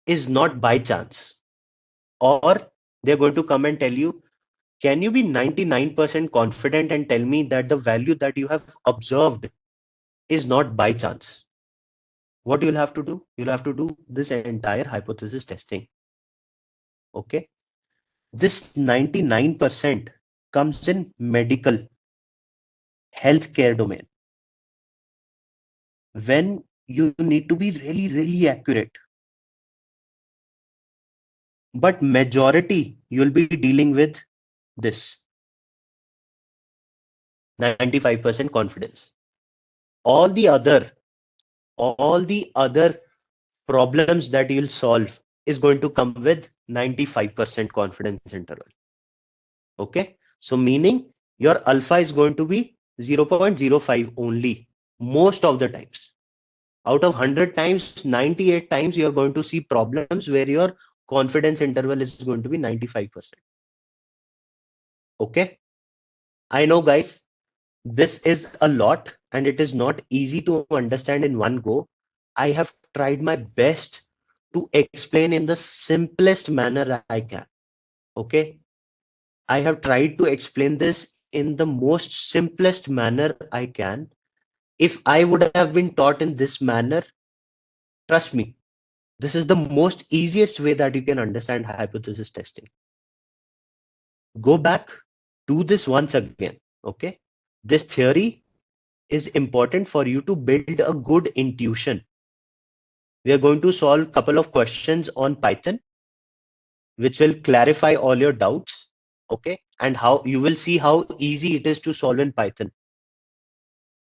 is not by chance? Or they're going to come and tell you, can you be 99% confident and tell me that the value that you have observed is not by chance? What you'll have to do? You'll have to do this entire hypothesis testing. Okay. This 99% comes in medical, healthcare domain, when you need to be really, really accurate. But majority, you'll be dealing with this 95% confidence. All the other problems that you'll solve is going to come with 95% confidence interval. Okay. So meaning your alpha is going to be 0.05 only most of the times. Out of 100 times, 98 times you're going to see problems where your confidence interval is going to be 95%. Okay. I know, guys, this is a lot and it is not easy to understand in one go. I have tried my best to explain in the simplest manner I can. Okay. I have tried to explain this in the most simplest manner I can. If I would have been taught in this manner, trust me, this is the most easiest way that you can understand hypothesis testing. Go back, do this once again. Okay. This theory is important for you to build a good intuition. We are going to solve a couple of questions on Python, which will clarify all your doubts. Okay. And how you will see how easy it is to solve in Python.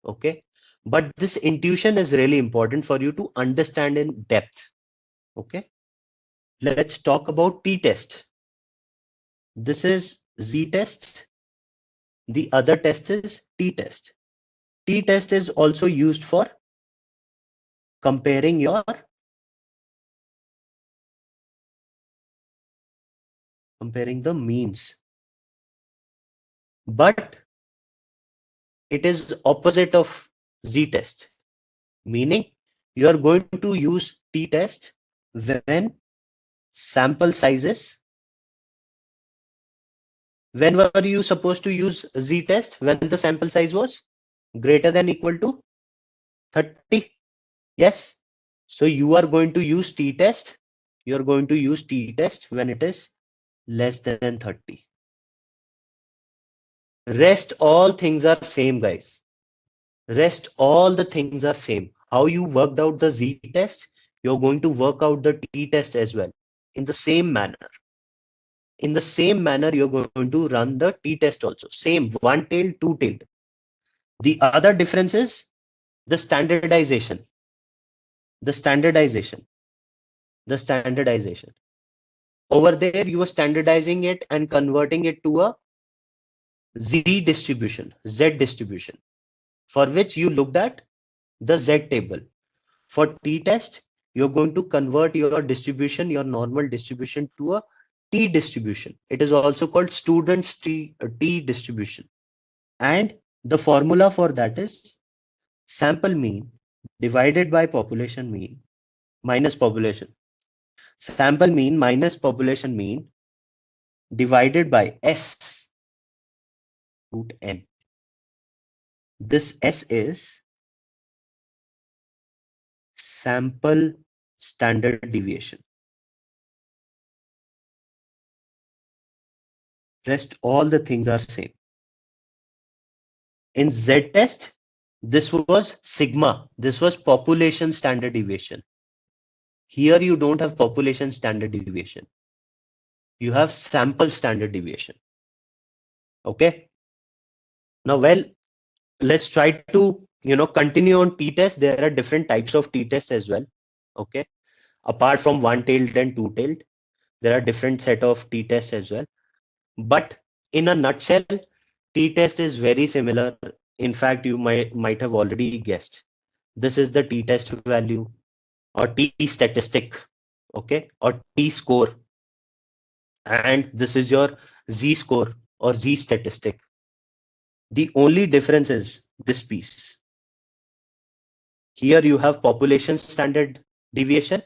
Okay. But this intuition is really important for you to understand in depth. Okay. Let's talk about t-test. This is z-test. The other test is t-test. T-test is also used for comparing the means. But it is opposite of z-test, meaning you are going to use t-test when sample sizes. When were you supposed to use z-test? When the sample size was greater than equal to 30. Yes. So you are going to use t-test. You are going to use t-test when it is less than 30. Rest all things are same, guys. Rest all the things are same. How you worked out the z-test, you're going to work out the t-test as well in the same manner. In the same manner, you're going to run the t-test also. Same, one-tailed, two-tailed. The other difference is the standardization. The standardization. Over there, you are standardizing it and converting it to a Z distribution, for which you looked at the Z table. For t-test, you're going to convert your distribution, your normal distribution, to a T distribution. It is also called student's T distribution. And the formula for that is sample mean divided by population mean minus population. Sample mean minus population mean divided by S root n. This S is sample standard deviation. Rest all the things are same. In Z test, this was sigma. This was population standard deviation. Here you don't have population standard deviation. You have sample standard deviation. Okay. Now, well, let's try to, continue on t-test. There are different types of t-tests as well. Okay. Apart from one-tailed and two-tailed, there are different set of t-tests as well. But in a nutshell, t-test is very similar. In fact, you might have already guessed. This is the t-test value or t-statistic, okay, or t-score. and this is your z-score or z-statistic. The only difference is this piece. Here you have population standard deviation,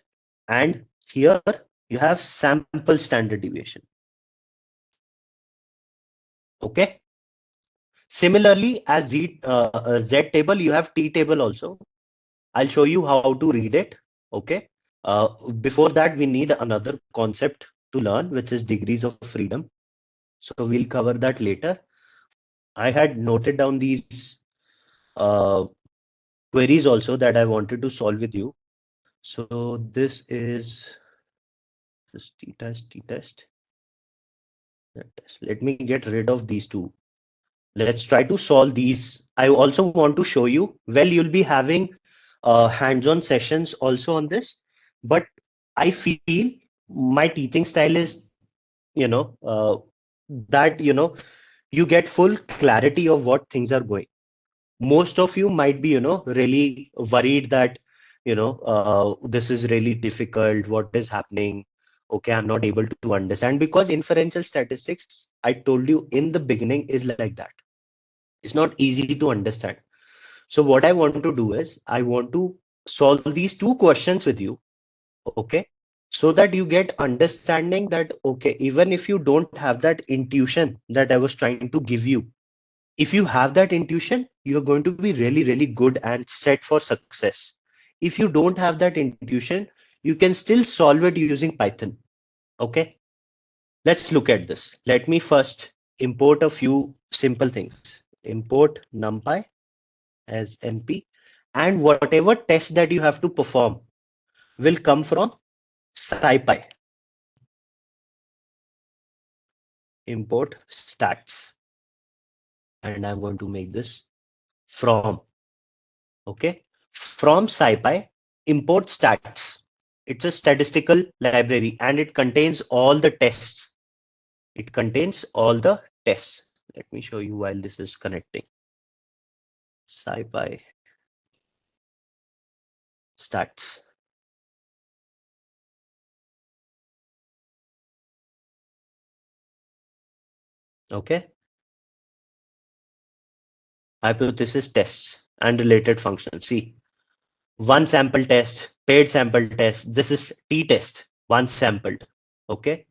and here you have sample standard deviation. Okay. Similarly, as Z table, you have T table also. I'll show you how to read it. Okay. Before that, we need another concept to learn, which is degrees of freedom. So we'll cover that later. I had noted down these queries also that I wanted to solve with you. So this is just t-test. Let me get rid of these two. Let's try to solve these. I also want to show you, well, you'll be having hands-on sessions also on this, but I feel my teaching style is, that, you get full clarity of what things are going. Most of you might be, really worried that, this is really difficult. What is happening? Okay, I'm not able to understand, because inferential statistics, I told you in the beginning, is like that. It's not easy to understand. So what I want to do is I want to solve these two questions with you. Okay. So that you get understanding that, okay, even if you don't have that intuition that I was trying to give you, if you have that intuition, you're going to be really, really good and set for success. If you don't have that intuition, you can still solve it using Python. Okay. Let's look at this. Let me first import a few simple things. Import NumPy as NP, and whatever test that you have to perform will come from SciPy. Import stats, and I'm going to make this from. Okay, from SciPy, import stats. It's a statistical library and it contains all the tests. It contains all the tests. Let me show you while this is connecting. SciPy stats. Okay. Hypothesis tests and related functions. See, one sample test, paired sample test. This is t-test, one sampled. Okay.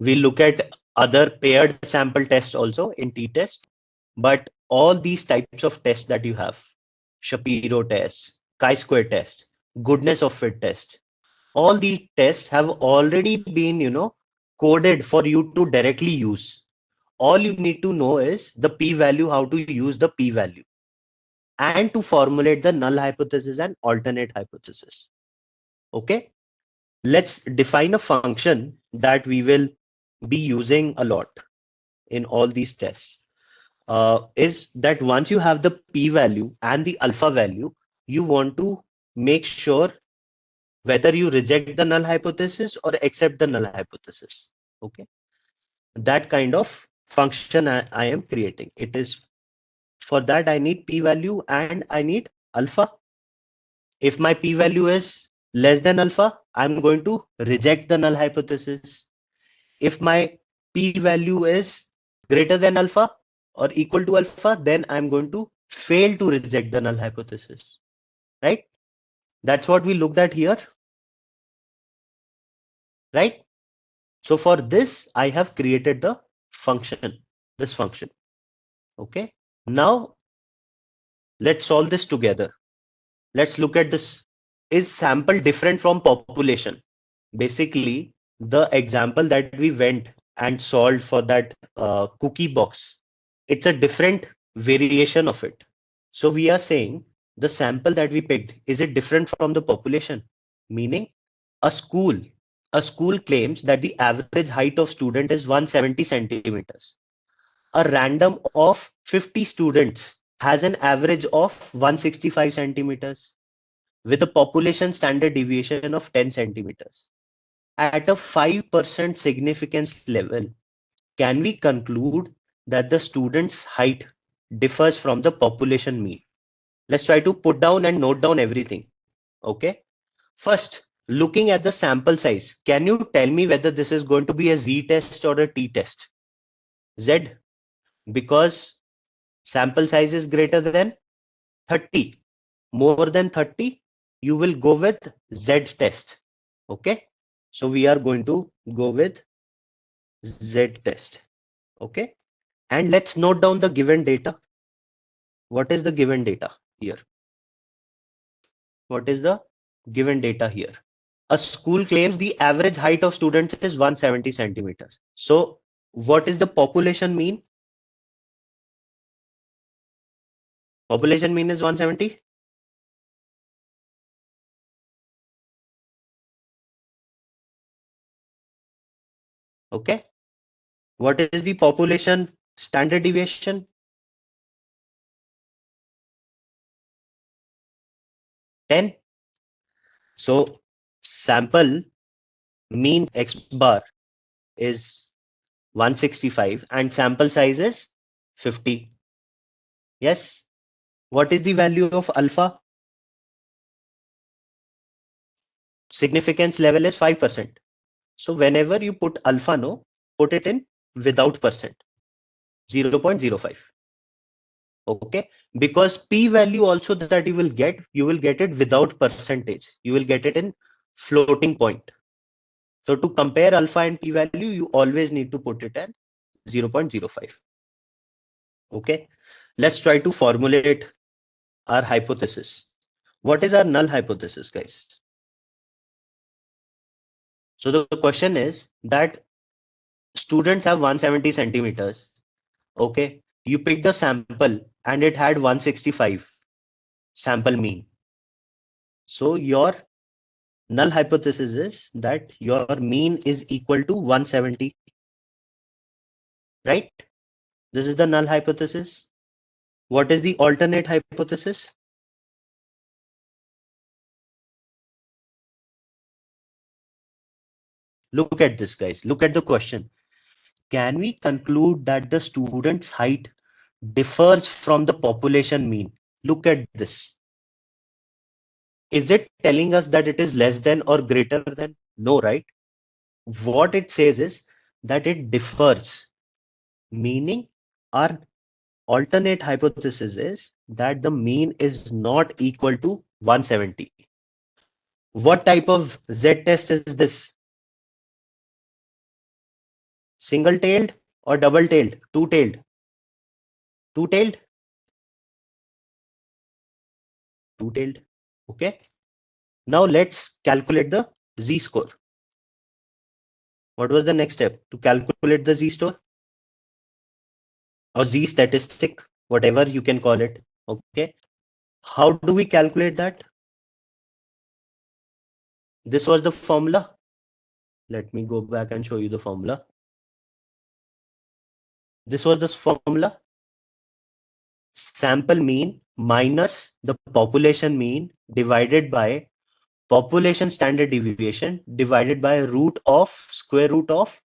We look at other paired sample tests also in t-test, but all these types of tests that you have, Shapiro test, chi-square test, goodness of fit test, all these tests have already been, coded for you to directly use. All you need to know is the p-value, how to use the p-value, and to formulate the null hypothesis and alternate hypothesis. Okay, let's define a function that we will be using a lot in all these tests. Is that once you have the p-value and the alpha value, you want to make sure whether you reject the null hypothesis or accept the null hypothesis. Okay, that kind of function I am creating. It is, for that I need p-value and I need alpha. If my p-value is less than alpha, I'm going to reject the null hypothesis. If my p-value is greater than alpha or equal to alpha, then I'm going to fail to reject the null hypothesis. Right? That's what we looked at here. Right? So for this, I have created the function, this function. Okay. Now let's solve this together. Let's look at this. Is sample different from population? Basically, the example that we went and solved for that cookie box, it's a different variation of it. So we are saying the sample that we picked, is it different from the population? Meaning a school claims that the average height of student is 170 centimeters. A random of 50 students has an average of 165 centimeters with a population standard deviation of 10 centimeters. At a 5% significance level, can we conclude that the student's height differs from the population mean? Let's try to put down and note down everything. Okay. First, looking at the sample size, can you tell me whether this is going to be a Z test or a T test? Z, because sample size is greater than 30. More than 30, you will go with Z test. Okay. So we are going to go with Z test. Okay. And let's note down the given data. What is the given data here? What is the given data here? A school claims the average height of students is 170 centimeters. So what is the population mean? Population mean is 170. Okay. What is the population standard deviation? 10. So sample mean X bar is 165 and sample size is 50. Yes. What is the value of alpha? Significance level is 5%. So whenever you put alpha, no, put it in without percent, 0.05. Okay, because p value also that you will get it without percentage. You will get it in floating point. So to compare alpha and p value, you always need to put it at 0.05. Okay, let's try to formulate our hypothesis. What is our null hypothesis, guys? So the question is that students have 170 centimeters. Okay, you picked a sample and it had 165 sample mean. So your null hypothesis is that your mean is equal to 170, right? This is the null hypothesis. What is the alternate hypothesis? Look at this, guys. Look at the question. Can we conclude that the student's height differs from the population mean? Look at this. Is it telling us that it is less than or greater than? No, right? What it says is that it differs, meaning our alternate hypothesis is that the mean is not equal to 170. What type of Z test is this? Single-tailed or double-tailed? Two-tailed? Two-tailed? Two-tailed. Okay. Now let's calculate the Z-score. What was the next step? To calculate the Z-score or Z-statistic, whatever you can call it. Okay. How do we calculate that? This was the formula. Let me go back and show you the formula. This was the formula. Sample mean minus the population mean divided by population standard deviation divided by square root of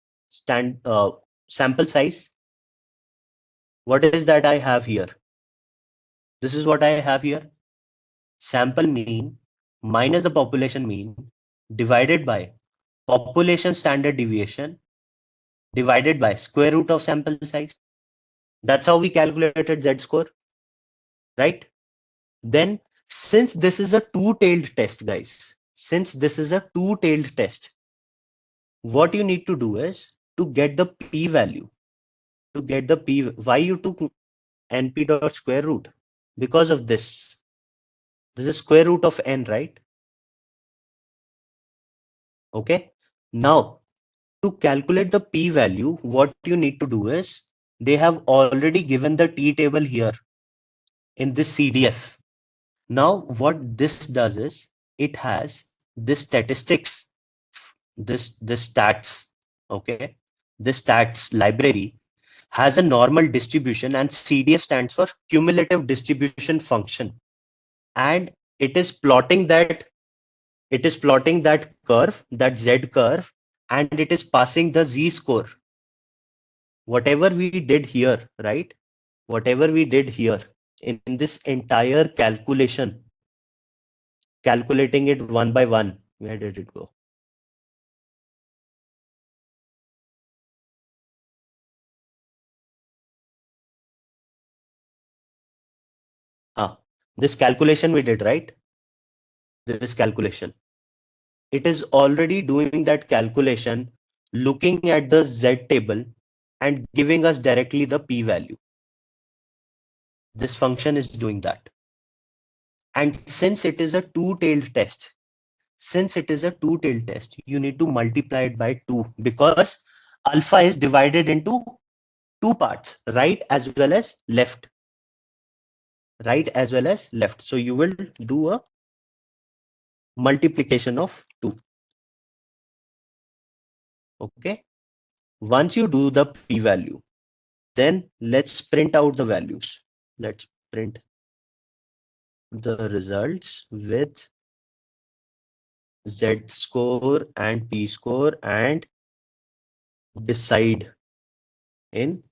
sample size. What is that I have here? This is what I have here. Sample mean minus the population mean divided by population standard deviation divided by square root of sample size. That's how we calculated Z-score, right? Then since this is a two-tailed test, guys, since this is a two-tailed test, what you need to do is to get the p-value, why you took np dot square root? Because of this. This is square root of n, right? Okay. Now, to calculate the p-value, what you need to do is they have already given the t-table here in this CDF. Now, what this does is it has this statistics, this stats, okay? This stats library has a normal distribution, and CDF stands for cumulative distribution function. And it is plotting that curve, that Z curve, and it is passing the Z-score. Whatever we did here, right? Whatever we did here in this entire calculation, calculating it one by one, Where did it go? This calculation we did, right? This calculation. It is already doing that calculation, looking at the Z table and giving us directly the p-value. This function is doing that. And since it is a two-tailed test, you need to multiply it by 2 because alpha is divided into two parts, right as well as left. So you will do a multiplication of 2. Okay. Once you do the p-value, then let's print out the values. Let's print the results with Z score and P score and decide in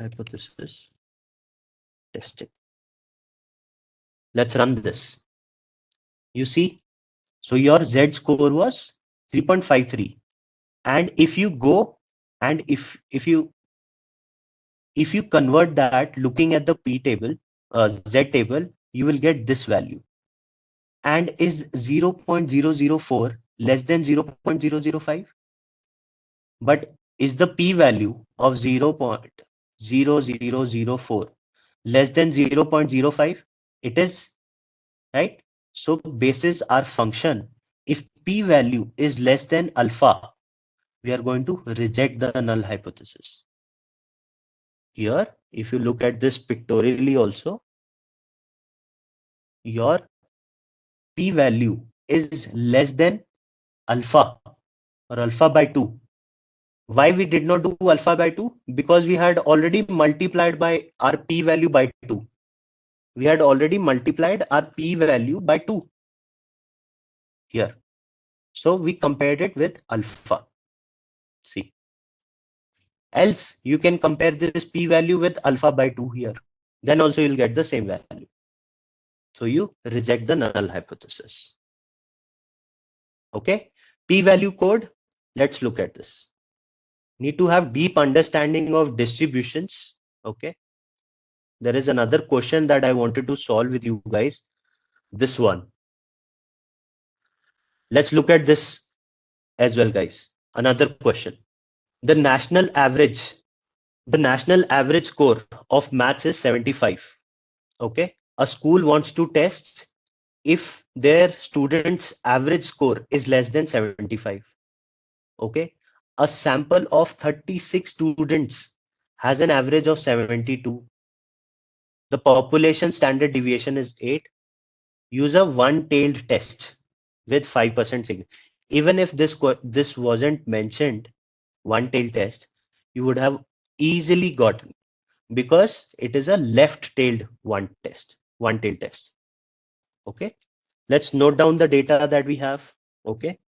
hypothesis testing. Let's run this. You see, so your Z score was 3.53. And if you go and if you convert that looking at the P table, Z table, you will get this value. And is 0.004 less than 0.005? But is the p-value of 0.0004 less than 0.05? It is, right? So basis our function, if p-value is less than alpha, we are going to reject the null hypothesis. Here, if you look at this pictorially also, your p-value is less than alpha or alpha by 2. Why we did not do alpha by 2? Because we had already multiplied by our p-value by 2. We had already multiplied our p-value by 2 here. So we compared it with alpha. See. Else you can compare this p-value with alpha by 2 here. Then also you'll get the same value. So you reject the null hypothesis. Okay. P-value code. Let's look at this. Need to have deep understanding of distributions. Okay. There is another question that I wanted to solve with you guys. This one. Let's look at this as well, guys. Another question. The national average score of maths is 75. Okay. A school wants to test if their students' average score is less than 75. Okay. A sample of 36 students has an average of 72. The population standard deviation is 8. Use a one-tailed test with 5% significance. Even if this wasn't mentioned, one-tailed test, you would have easily gotten, because it is a left-tailed one-tailed test. Okay, let's note down the data that we have. Okay,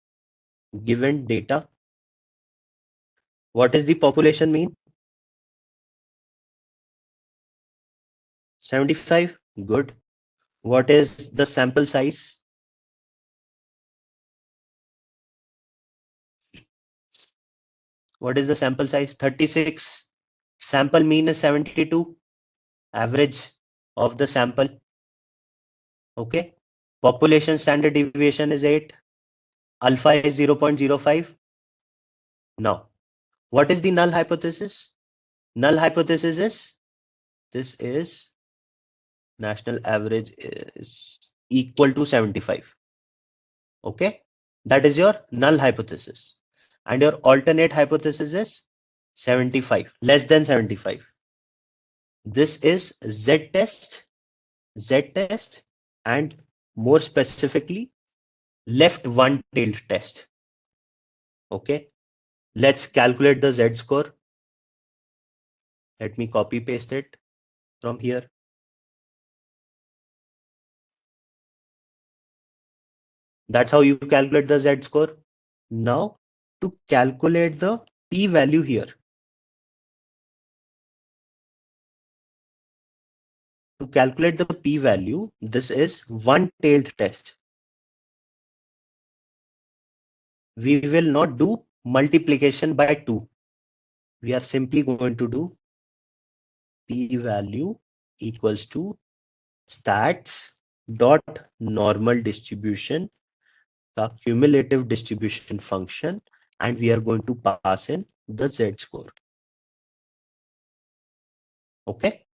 given data, what is the population mean? 75. Good. What is the sample size? What is the sample size? 36. Sample mean is 72. Average of the sample. Okay. Population standard deviation is 8. Alpha is 0.05. Now, what is the null hypothesis? Null hypothesis is this is national average is equal to 75. Okay. That is your null hypothesis. And your alternate hypothesis is 75, less than 75. This is Z test, and more specifically, left one-tailed test. Okay. Let's calculate the Z score. Let me copy paste it from here. That's how you calculate the Z score. Now, to calculate the p-value here, this is one-tailed test. we will not do multiplication by 2. We are simply going to do p-value equals to stats dot normal distribution, the cumulative distribution function, and we are going to pass in the z-score. Okay.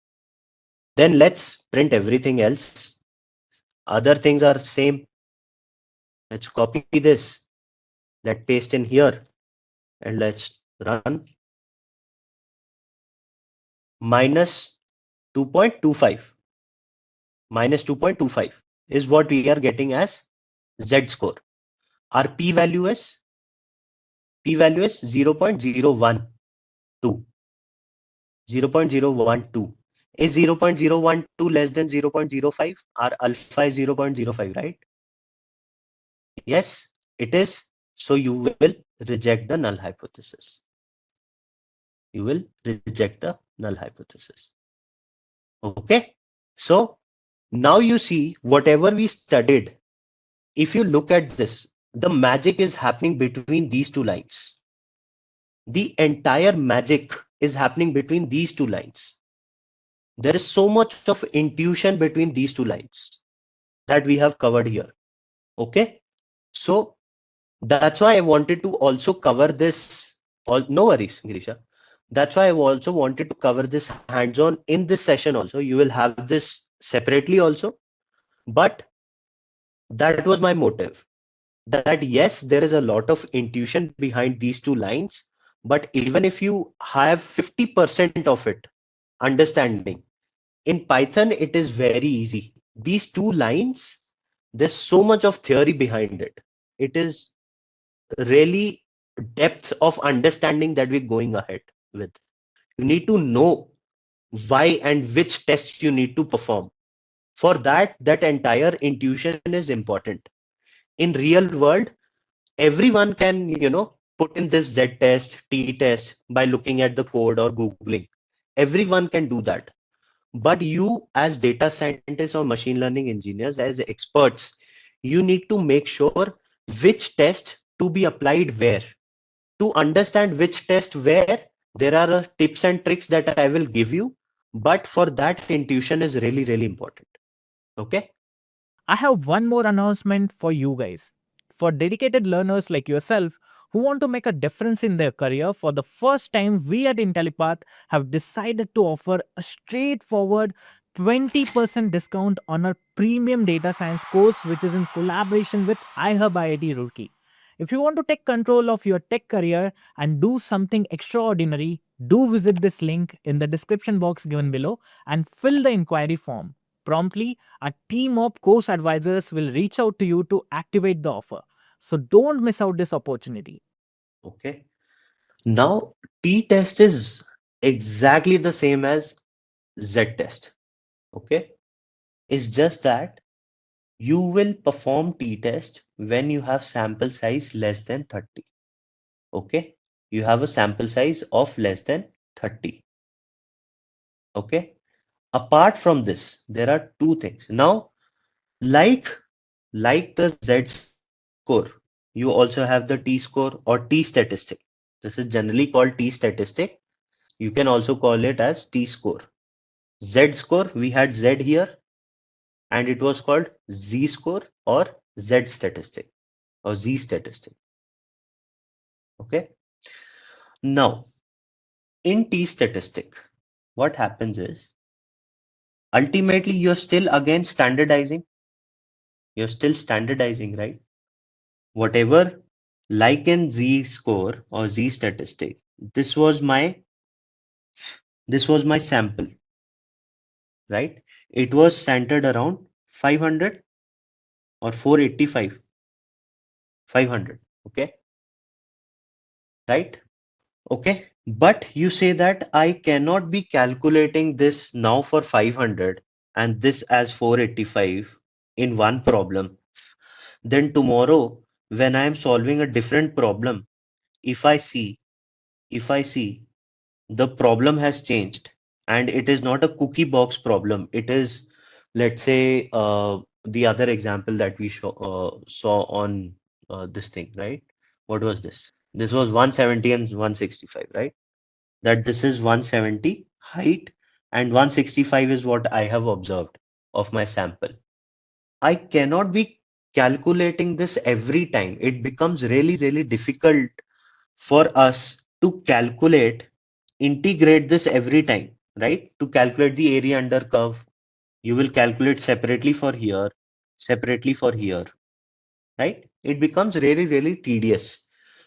Then let's print everything else. Other things are same. Let's copy this. Let's paste in here and let's run. Minus 2.25. Minus 2.25 is what we are getting as z-score. Our p-value is 0.012. 0.012. Is 0.012 less than 0.05? Our alpha is 0.05, right? Yes, it is. So you will reject the null hypothesis. You will reject the null hypothesis. Okay. So now you see whatever we studied. If you look at this, the magic is happening between these two lines. The entire magic is happening between these two lines. There is so much of intuition between these two lines that we have covered here. Okay. So that's why I wanted to also cover this. No worries, Grisha. That's why I also wanted to cover this hands-on in this session also. You will have this separately also. But that was my motive. That yes, there is a lot of intuition behind these two lines. But even if you have 50% of it understanding, in Python, it is very easy. These two lines, there's so much of theory behind it. It is really depth of understanding that we're going ahead with. You need to know why and which tests you need to perform. For that entire intuition is important. In real world, everyone can, put in this Z test, T test by looking at the code or Googling. Everyone can do that. But you as data scientists or machine learning engineers, as experts, you need to make sure which test to be applied where. To understand which test where, there are tips and tricks that I will give you. But for that, intuition is really, really important. Okay. I have one more announcement for you guys. For dedicated learners like yourself who want to make a difference in their career, for the first time, we at Intellipaat have decided to offer a straightforward 20% discount on our premium data science course, which is in collaboration with iHub IIT Roorkee. If you want to take control of your tech career and do something extraordinary, do visit this link in the description box given below and fill the inquiry form. Promptly, a team of course advisors will reach out to you to activate the offer. So don't miss out this opportunity. Okay. Now, t-test is exactly the same as z-test. Okay. It's just that you will perform t-test when you have sample size less than 30. Okay. You have a sample size of less than 30. Okay. Apart from this, there are two things. Now, like the z-score, you also have the t-score or t-statistic. This is generally called t-statistic. You can also call it as t-score. Z-score, we had z here, and it was called z-score or z-statistic or z-statistic. Okay. Now, in t-statistic, what happens is, ultimately, you're still again standardizing. You're still standardizing, right? Whatever, like in z-score or z-statistic, this was my sample, right? It was centered around 500 or 485, 500. Okay. Right. Okay. But you say that I cannot be calculating this now for 500 and this as 485 in one problem. Then tomorrow, when I am solving a different problem, if I see the problem has changed and it is not a cookie box problem, it is, let's say, the other example that we saw on this thing, right? What was this? This was 170 and 165, right? That this is 170 height and 165 is what I have observed of my sample. I cannot be calculating this every time. It becomes really, really difficult for us to integrate this every time, right? To calculate the area under curve, you will calculate separately for here, right? It becomes really, really tedious.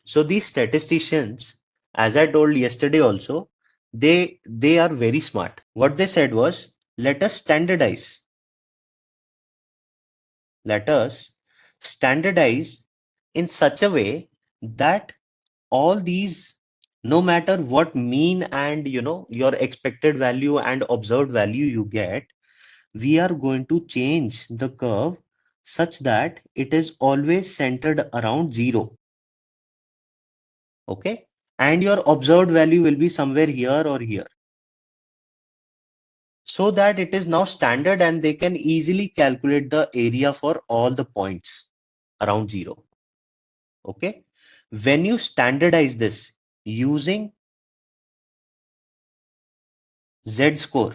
So these statisticians, as I told yesterday also, they are very smart. What they said was, let us standardize. Let us standardize in such a way that all these, no matter what mean and your expected value and observed value you get, we are going to change the curve such that it is always centered around 0. Okay, and your observed value will be somewhere here or here, so that it is now standard and they can easily calculate the area for all the points around 0. Okay, when you standardize this using Z score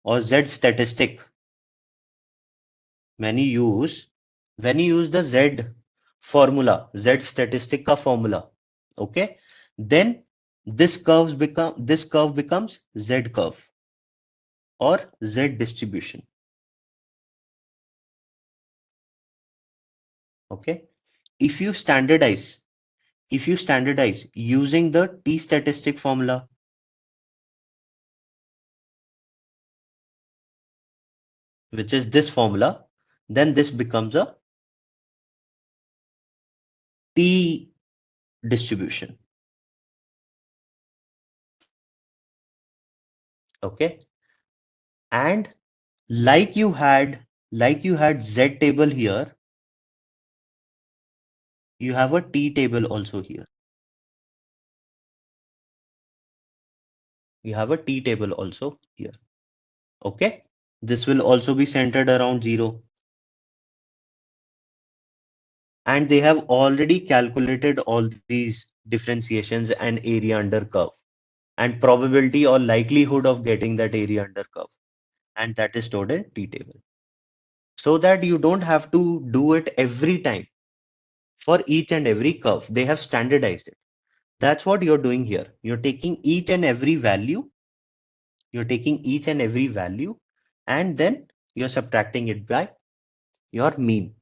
or Z statistic, when you use the Z formula, Z statistic ka formula, okay, then this curve becomes Z curve or Z distribution. Okay, if you standardize using the T statistic formula, which is this formula, then this becomes a T distribution. Okay, and like you had Z table here, you have a T table also here. You have a T table also here. Okay, this will also be centered around 0. And they have already calculated all these differentiations and area under curve and probability or likelihood of getting that area under curve. And that is stored in T table. So that you don't have to do it every time for each and every curve. They have standardized it. That's what you're doing here. You're taking each and every value. And then you're subtracting it by your mean.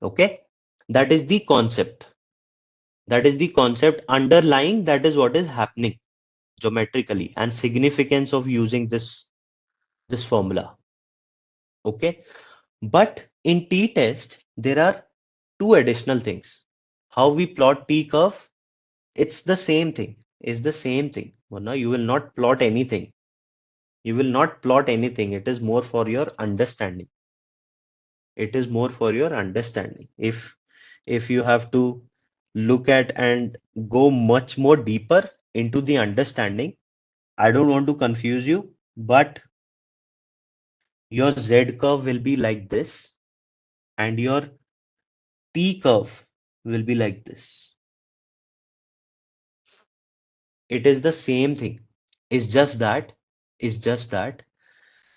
Okay, that is the concept. Underlying that is what is happening geometrically and significance of using this formula. Okay, but in t-test there are two additional things. How we plot t curve, it's the same thing. Now you will not plot anything. It is more for your understanding. If you have to look at and go much more deeper into the understanding, I don't want to confuse you, but your Z curve will be like this and your T curve will be like this. It is the same thing. It's just that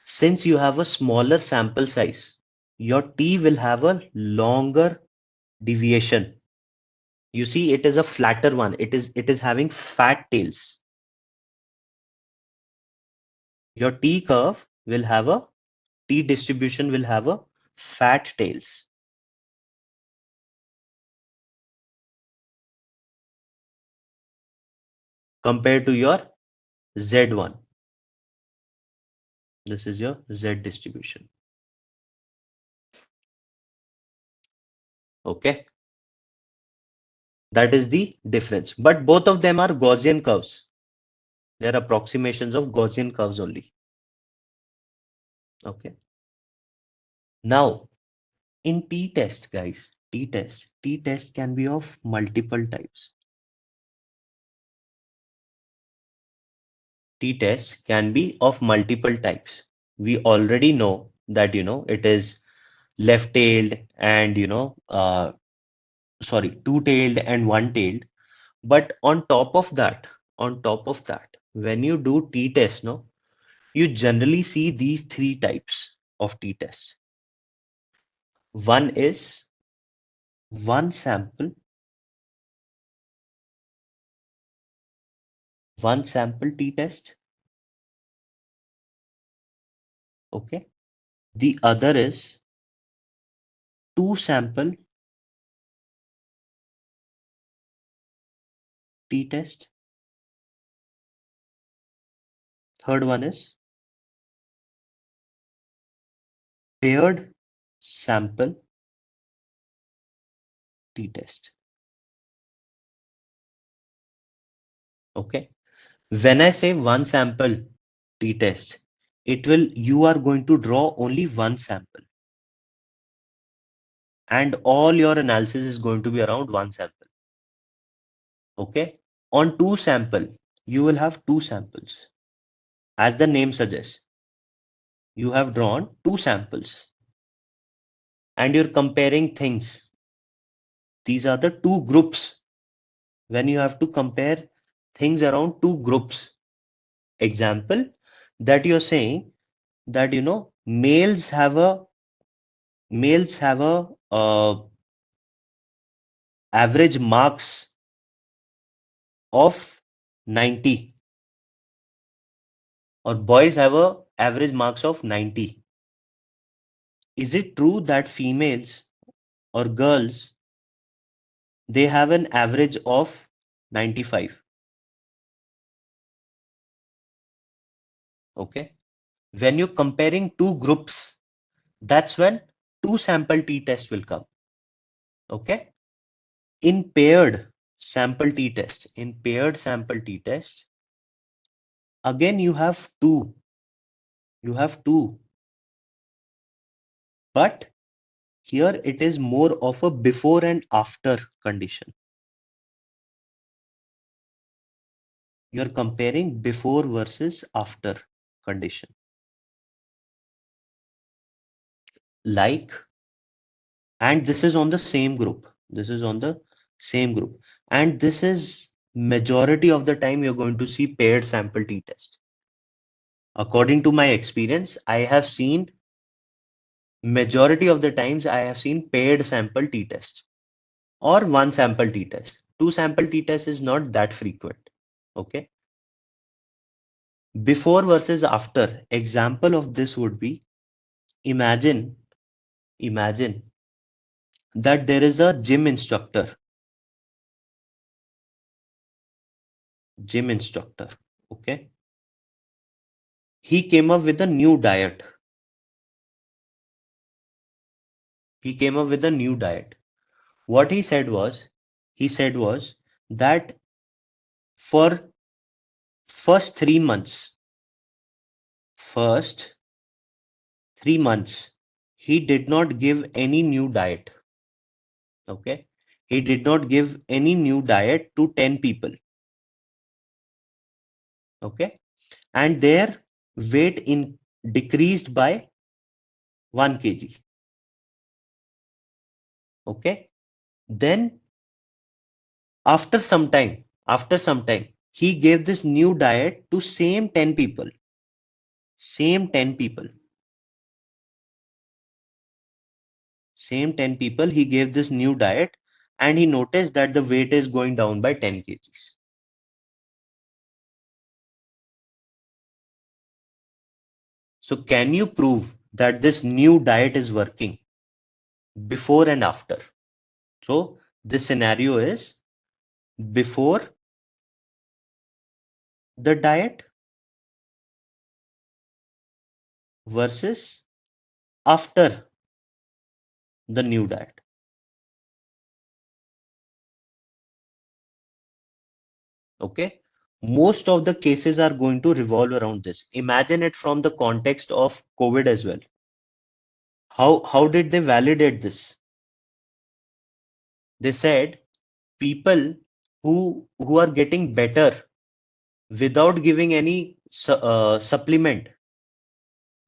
since you have a smaller sample size, your T will have a longer deviation. You see, it is a flatter one. It is having fat tails. Your T curve will have a T distribution will have a fat tails. Compared to your Z1. This is your Z distribution. Okay. That is the difference. But both of them are Gaussian curves. They are approximations of Gaussian curves only. Okay. Now, in t-test, guys, t-test can be of multiple types. T-test can be of multiple types. We already know that, it is left-tailed and, two-tailed and one-tailed. But on top of that, when you do t-test, no, you generally see these three types of t-tests. One is one sample t-test. Okay. The other is two sample t-test. Third one is paired sample t-test. Okay. When I say one sample t-test, you are going to draw only one sample, and all your analysis is going to be around one sample. Okay. On two sample, you will have two samples. As the name suggests, you have drawn two samples and you're comparing things. These are the two groups. When you have to compare things around two groups, example, that you're saying that, males have a average marks of 90, or boys have a average marks of 90. Is it true that females or girls, they have an average of 95? Okay. When you're comparing two groups, that's when two sample t-test will come. Okay. In paired sample t-test, again you have two. But here it is more of a before and after condition. You're comparing before versus after condition. And this is on the same group. And this is majority of the time you're going to see paired sample t-test. According to my experience, majority of the times I have seen paired sample t-test or one sample t-test. Two sample t-test is not that frequent. Okay. Before versus after. Example of this would be, imagine that there is a gym instructor. Okay. He came up with a new diet. What he said was that for first 3 months, he did not give any new diet. Okay. He did not give any new diet to 10 people. Okay. And their weight decreased by 1 kg. Okay. Then after some time, he gave this new diet to same 10 people. He gave this new diet and he noticed that the weight is going down by 10 kgs. So can you prove that this new diet is working before and after? So this scenario is before the diet versus after the new diet. Okay. Most of the cases are going to revolve around this. Imagine it from the context of COVID as well. How did they validate this? They said people who are getting better without giving any supplement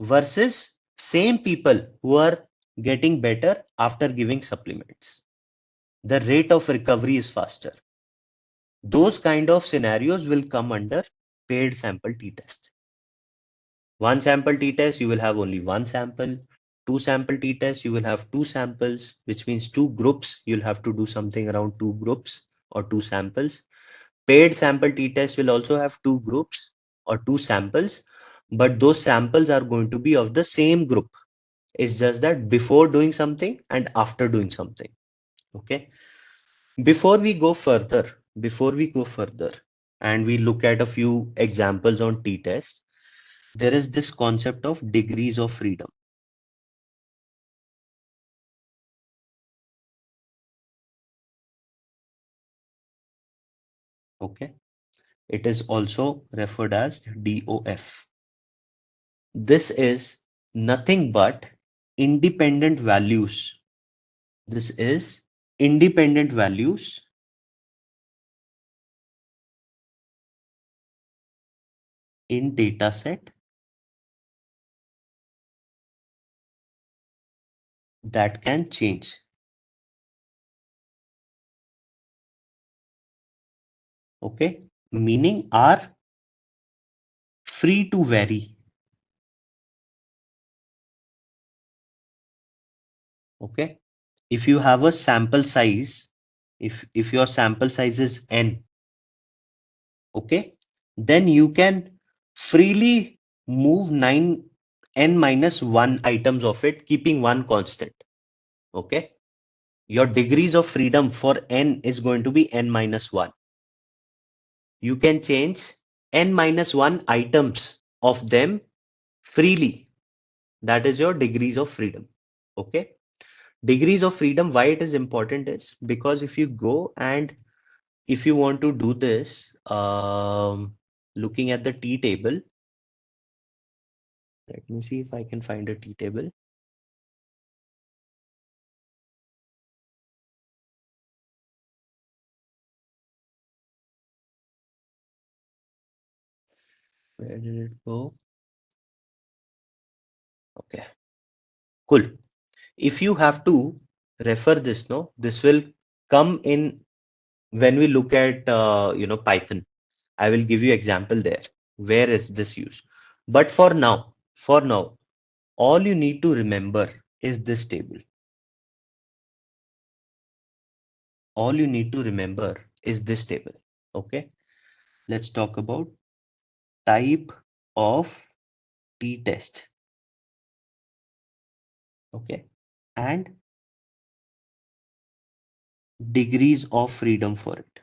versus same people who are getting better after giving supplements. the rate of recovery is faster. Those kind of scenarios will come under paired sample t-test. One sample t-test, you will have only one sample. Two sample t-test, you will have two samples, which means two groups. You'll have to do something around two groups or two samples. Paired sample t-test will also have two groups or two samples, but those samples are going to be of the same group. It's just that before doing something and after doing something. Okay. Before we go further, and we look at a few examples on t-test, there is this concept of degrees of freedom. Okay. It is also referred as DOF. This is nothing but independent values. This is independent values in data set that can change. Okay, meaning are free to vary. Okay, if you have a sample size, if your sample size is n, okay, then you can freely move n minus 1 items of it, keeping one constant. Okay, your degrees of freedom for n is going to be n minus 1. You can change n minus 1 items of them freely. That is your degrees of freedom. Okay, degrees of freedom, why it is important is because if you go and if you want to do this, looking at the t table, let me see if I can find a t table. Where did it go? Okay, cool. If you have to refer this, no, this will come in when we look at Python. I will give you example there. Where is this used? But for now, all you need to remember is this table. All you need to remember is this table. Okay, let's talk about type of t-test. Okay, and degrees of freedom for it.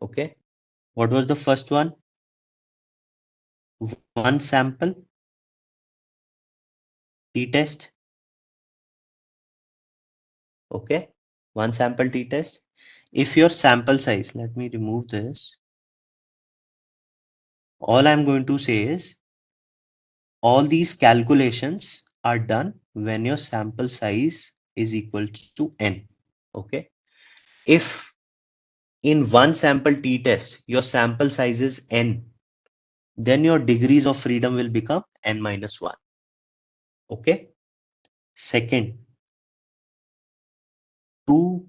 Okay, what was the first one? One sample t-test. Okay, one sample t-test. If your sample size, let me remove this. All I'm going to say is all these calculations are done when your sample size is equal to n. Okay, if in one sample t-test your sample size is n, then your degrees of freedom will become n minus 1. Okay, second, two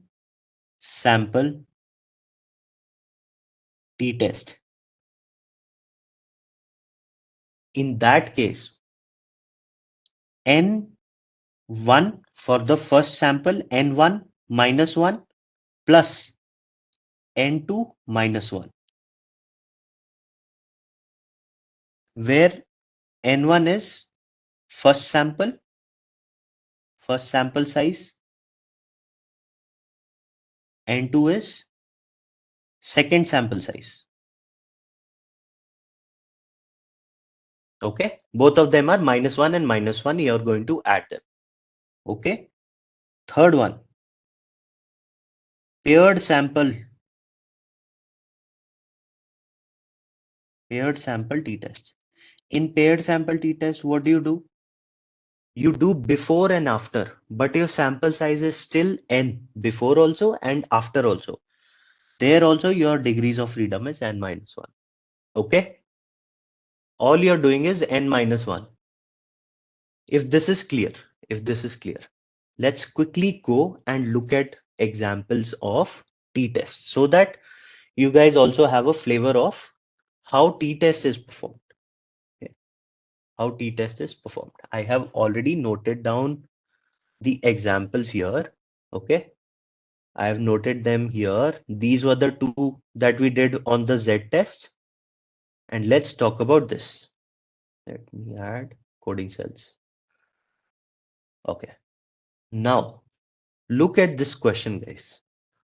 sample t-test. In that case, n1 for the first sample, n1 minus 1 plus n2 minus 1, where n1 is first sample size, n2 is second sample size. Okay, both of them are minus 1 and minus 1. You are going to add them. Okay, third one, paired sample t-test. In paired sample t-test, what do? You do before and after, but your sample size is still n, before also and after also. There also your degrees of freedom is n minus 1. Okay, all you're doing is n minus 1. If this is clear, let's quickly go and look at examples of t-test so that you guys also have a flavor of how t-test is performed. Okay. How t-test is performed. I have already noted down the examples here. Okay. I have noted them here. These were the two that we did on the Z test. And let's talk about this. Let me add coding cells. Okay. Now, look at this question, guys.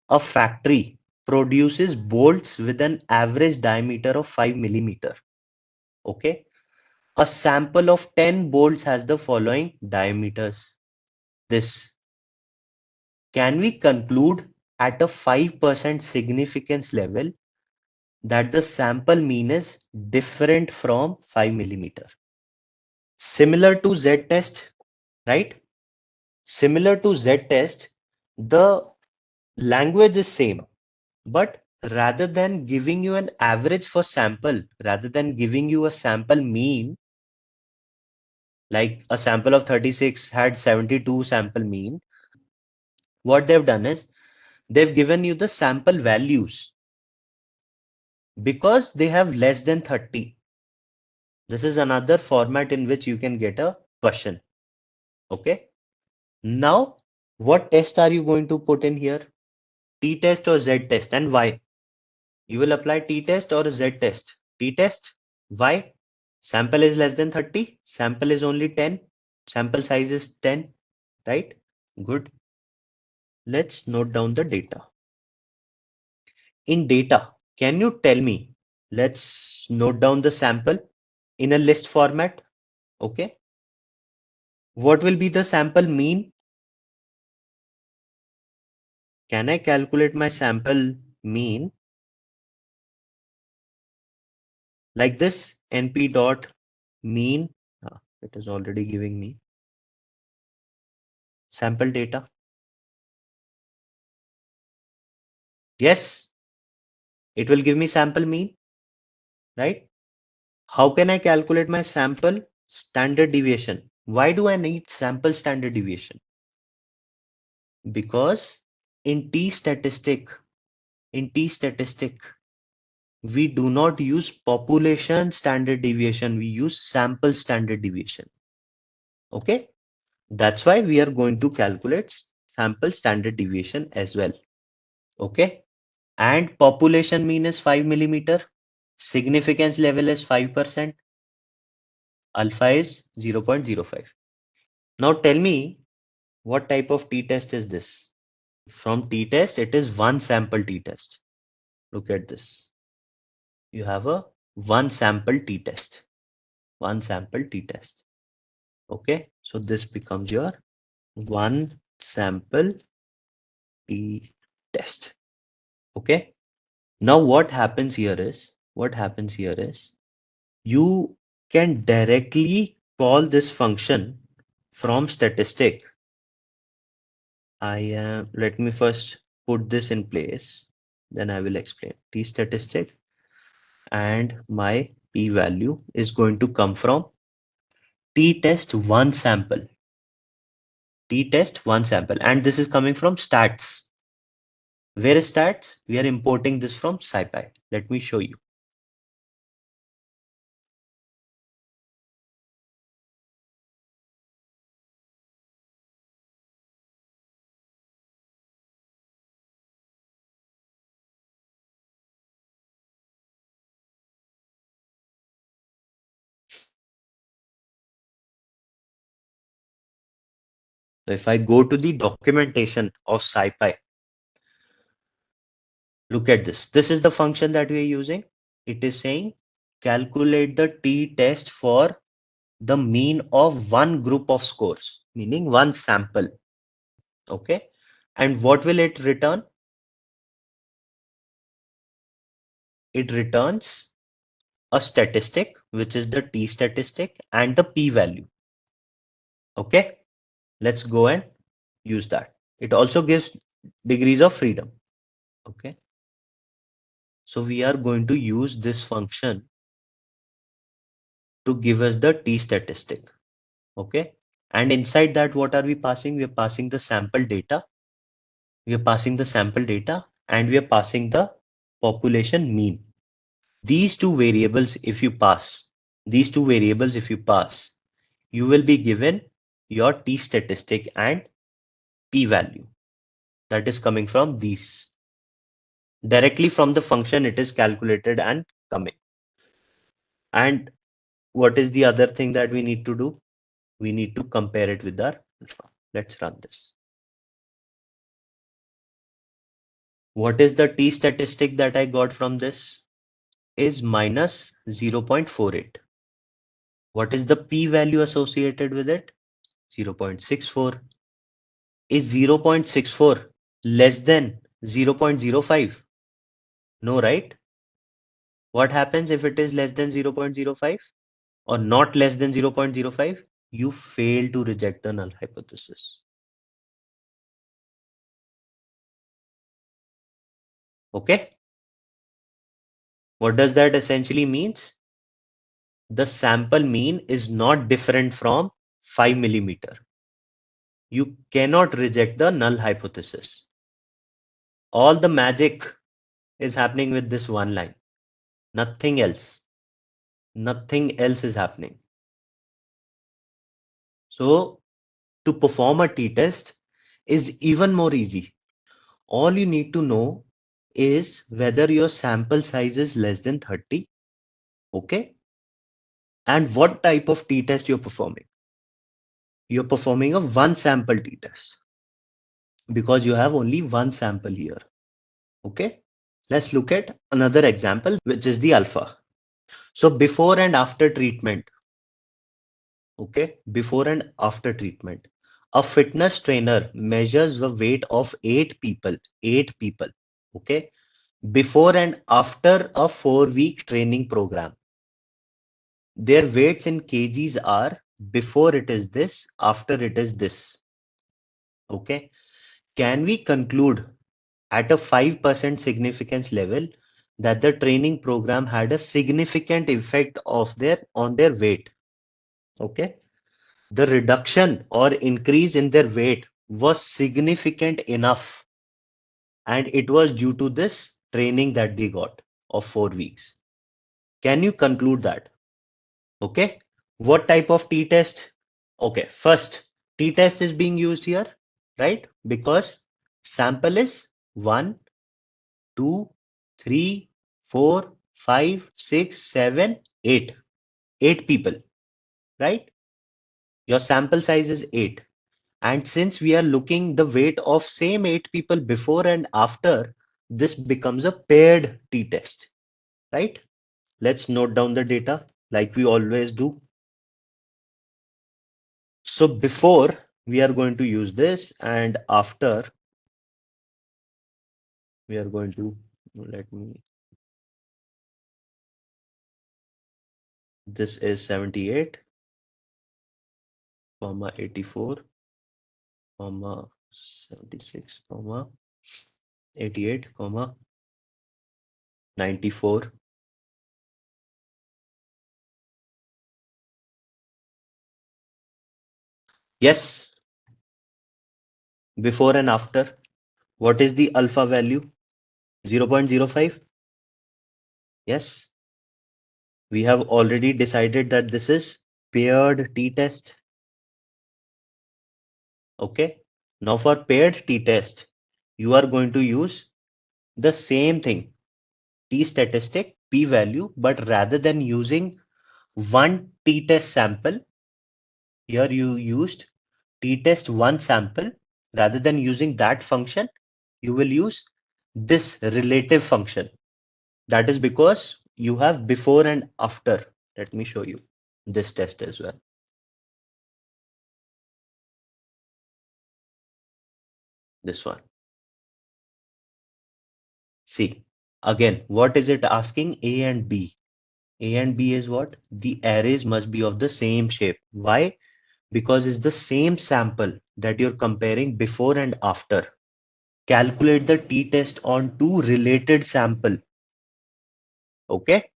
A factory produces bolts with an average diameter of 5 millimeter. Okay. A sample of 10 bolts has the following diameters. This. Can we conclude at a 5% significance level that the sample mean is different from 5 millimeter? Similar to Z test, right? Similar to Z test, the language is same, but rather than giving you an average for sample, rather than giving you a sample mean, like a sample of 36 had 72 sample mean, what they've done is they've given you the sample values because they have less than 30. This is another format in which you can get a question. Okay. Now, what test are you going to put in here? T-test or Z-test, and why? You will apply T-test or Z-test. T-test, why? Sample is less than 30, sample is only 10, sample size is 10, right? Good. Let's note down the data. In data, can you tell me, let's note down the sample in a list format. Okay. What will be the sample mean? Can I calculate my sample mean like this? NP dot mean. It is already giving me sample data. Yes, it will give me sample mean, right? How can I calculate my sample standard deviation? Why do I need sample standard deviation? Because in T statistic, we do not use population standard deviation. We use sample standard deviation. Okay. That's why we are going to calculate sample standard deviation as well. Okay. And population mean is 5 millimeter. Significance level is 5%. Alpha is 0.05. Now tell me what type of t-test is this? From t-test, it is one sample t-test. Look at this. You have a one sample t-test. One sample t-test. Okay. So this becomes your one sample t-test. Okay. Now what happens here is you can directly call this function from statistic. Let me first put this in place, then I will explain. T statistic and my p value is going to come from t-test one sample. T-test one sample, and this is coming from stats. Where is stats? We are importing this from SciPy. Let me show you. So if I go to the documentation of SciPy, look at this. This is the function that we are using. It is saying calculate the t-test for the mean of one group of scores, meaning one sample. Okay. And what will it return? It returns a statistic, which is the t statistic and the p value. Okay. Let's go and use that. It also gives degrees of freedom. Okay. So we are going to use this function to give us the t statistic. Okay. And inside that, what are we passing? We are passing the sample data. We are passing the sample data and we are passing the population mean. These two variables, if you pass, you will be given your t statistic and p value. That is coming from these. Directly from the function, it is calculated and coming. And what is the other thing that we need to do? We need to compare it with our alpha. Let's run this. What is the t statistic that I got from this? Is minus 0.48. What is the p value associated with it? 0.64. Is 0.64 less than 0.05? No, right? What happens if it is less than 0.05 or not less than 0.05? You fail to reject the null hypothesis. Okay. What does that essentially means? The sample mean is not different from 5 millimeter. You cannot reject the null hypothesis. All the magic is happening with this one line. Nothing else. Nothing else is happening. So to perform a t-test is even more easy. All you need to know is whether your sample size is less than 30. Okay. And what type of t-test you're performing. You're performing a one sample t-test because you have only one sample here. Okay. Let's look at another example, which is the alpha. So before and after treatment. Okay. Before and after treatment. A fitness trainer measures the weight of 8 people. Okay. Before and after a 4-week training program. Their weights in kgs are before it is this, after it is this. Okay. Can we conclude at a 5% significance level that the training program had a significant effect on their weight? Okay. The reduction or increase in their weight was significant enough. And it was due to this training that they got of 4 weeks. Can you conclude that? Okay. What type of t-test? Okay. First, t-test is being used here, right? Because sample is 1, 2, 3, 4, 5, 6, 7, 8. 8 people, right? Your sample size is 8. And since we are looking the weight of same 8 people before and after, this becomes a paired t-test, right? Let's note down the data like we always do. So before we are going to use this and after we are going to, this is 78, 84, 76, 88, 94. Yes. Before and after. What is the alpha value? 0.05. Yes. We have already decided that this is paired t-test. Okay. Now for paired t-test, you are going to use the same thing, t-statistic, p-value, but rather than using one t-test sample, here you used t-test one sample. Rather than using that function, you will use this relative function. That is because you have before and after. Let me show you this test as well. This one. See, again, what is it asking? A and B. A and B is what? The arrays must be of the same shape. Why? Because it's the same sample that you're comparing before and after. Calculate the t-test on two related sample. Okay.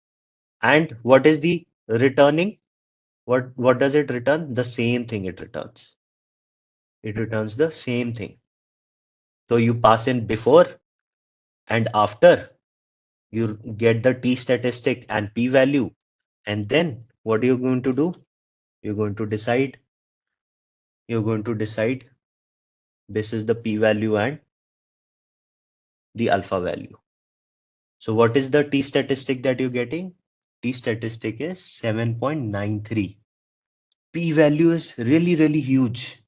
And what is the returning? What does it return? The same thing it returns. It returns the same thing. So you pass in before and after, you get the t statistic and p value, and then what are you going to do? You're going to decide. This is the p value and the alpha value. So what is the t statistic that you're getting? T statistic is 7.93. P value is really huge,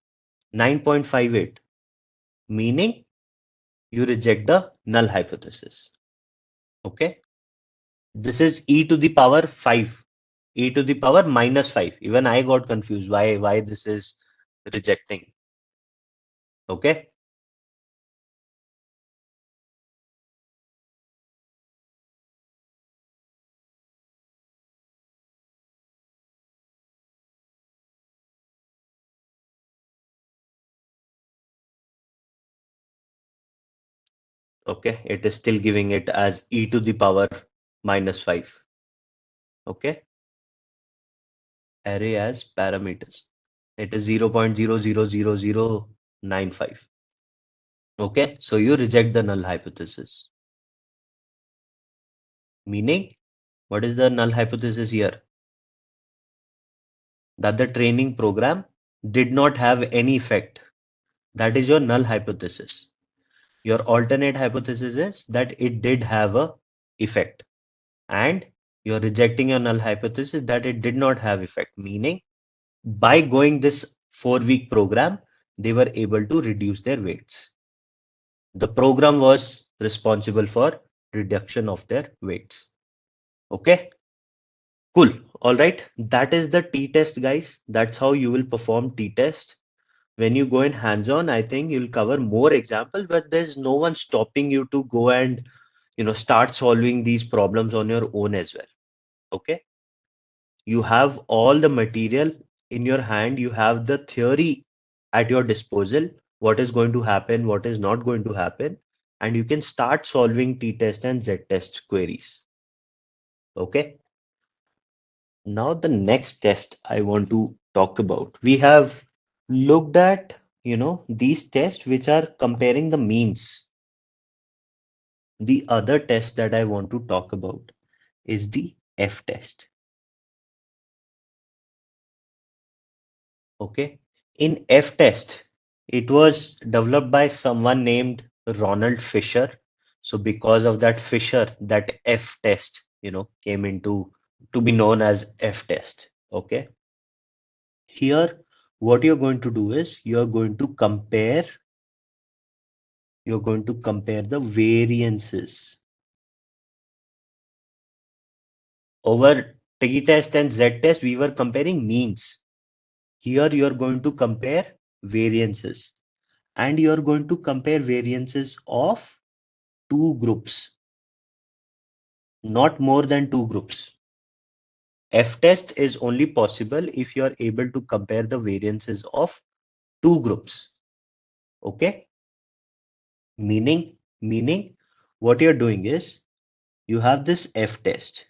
9.58, meaning you reject the null hypothesis. Okay. This is e to the power 5, e to the power minus 5. Even I got confused why this is rejecting. Okay. Okay, it is still giving it as e to the power minus 5. Okay, array as parameters. It is 0.000095. Okay, so you reject the null hypothesis. Meaning, what is the null hypothesis here? That the training program did not have any effect. That is your null hypothesis. Your alternate hypothesis is that it did have a effect, and you're rejecting your null hypothesis that it did not have effect, meaning by going this 4-week program, they were able to reduce their weights. The program was responsible for reduction of their weights. Okay, cool. All right, that is the t-test, guys. That's how you will perform t-test. When you go in hands-on, I think you'll cover more examples, but there's no one stopping you to go and start solving these problems on your own as well. Okay, you have all the material in your hand, you have the theory at your disposal, what is going to happen, what is not going to happen, and you can start solving t-test and z-test queries. Okay, now the next test I want to talk about, we have looked at these tests which are comparing the means. The other test that I want to talk about is the F test. Okay, in F test, it was developed by someone named Ronald Fisher. So because of that Fisher, that F test came into to be known as F test. Okay, here what you're going to do is you're going to compare the variances over t test and z test. We were comparing means. Here you're going to compare variances, and you're going to compare variances of two groups, not more than two groups. F test is only possible if you are able to compare the variances of two groups. Okay, meaning what you're doing is you have this F test.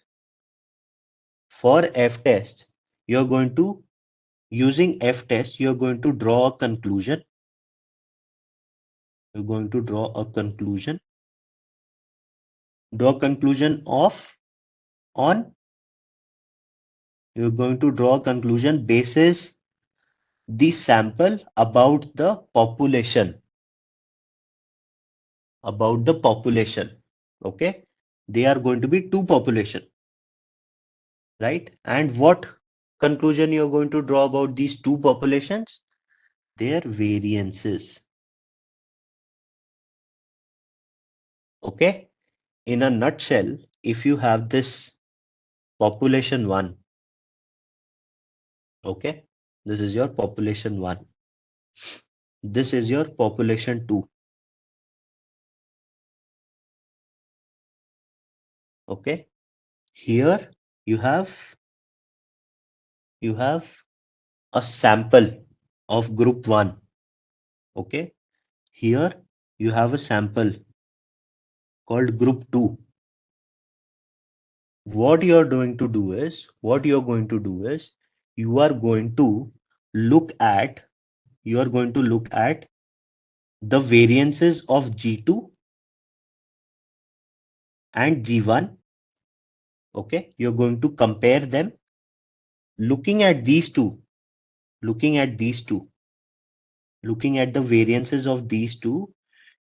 For F test, you're going to using F test, you're going to draw a conclusion. You're going to draw a conclusion. Draw conclusion of on. You're going to draw a conclusion basis the sample about the population. Okay, they are going to be two population, right? And what conclusion you're going to draw about these two populations? Their variances. Okay, in a nutshell, if you have this population 1, okay, this is your population 1, this is your population 2. Okay, here you have a sample of group 1. Okay, here you have a sample called group 2. What you're going to do is you are going to look at the variances of G2 and G1. Okay, you're going to compare them. Looking at the variances of these two,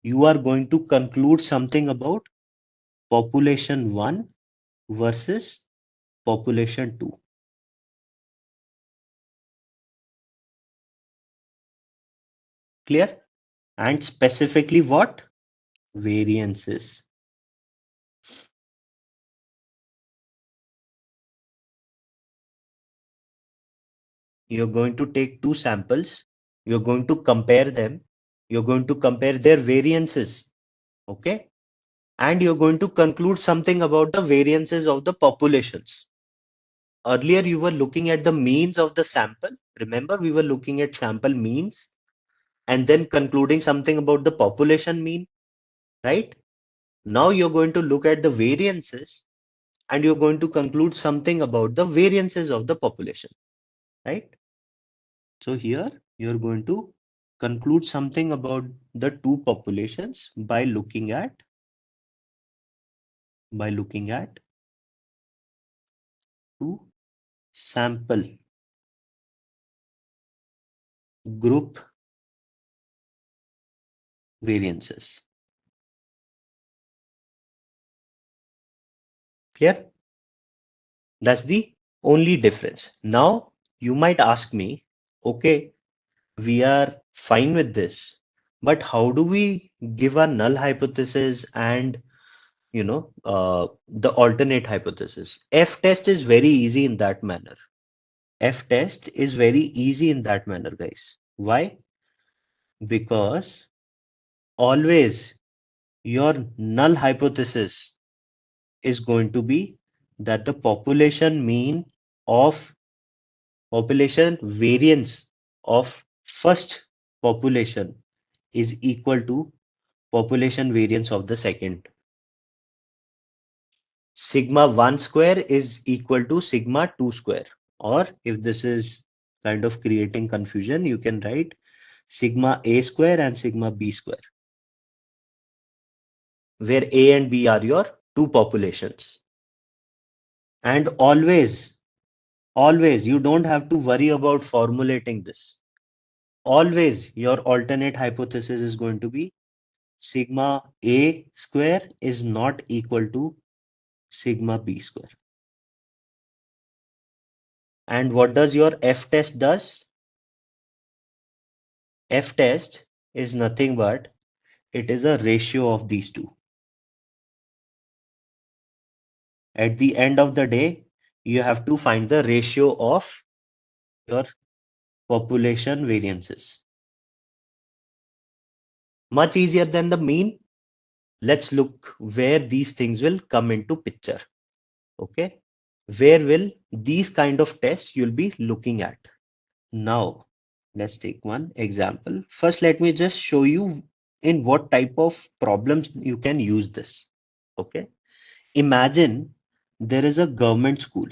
you are going to conclude something about population 1 versus population 2. Clear? And specifically what? Variances. You're going to take two samples, you're going to compare them, you're going to compare their variances, okay? And you're going to conclude something about the variances of the populations. Earlier, you were looking at the means of the sample. Remember, we were looking at sample means and then concluding something about the population mean, right? Now you're going to look at the variances and you're going to conclude something about the variances of the population, right? So here you're going to conclude something about the two populations by looking at two sample group variances. Clear? That's the only difference. Now you might ask me, okay, we are fine with this, but how do we give a null hypothesis and the alternate hypothesis? F-test is very easy in that manner. F-test is very easy in that manner, guys. Why? Because always your null hypothesis is going to be that the population variance of first population is equal to population variance of the second. Sigma 1 square is equal to sigma 2 square. Or if this is kind of creating confusion, you can write sigma A square and sigma B square, where A and B are your two populations. And always, you don't have to worry about formulating this. Always your alternate hypothesis is going to be sigma A square is not equal to sigma B square. And what does your F-test does? F-test is nothing but it is a ratio of these two. At the end of the day, you have to find the ratio of your population variances. Much easier than the mean. Let's look where these things will come into picture. Okay, where will these kind of tests you'll be looking at? Now, let's take one example. First, let me just show you in what type of problems you can use this. Okay, imagine there is a government school.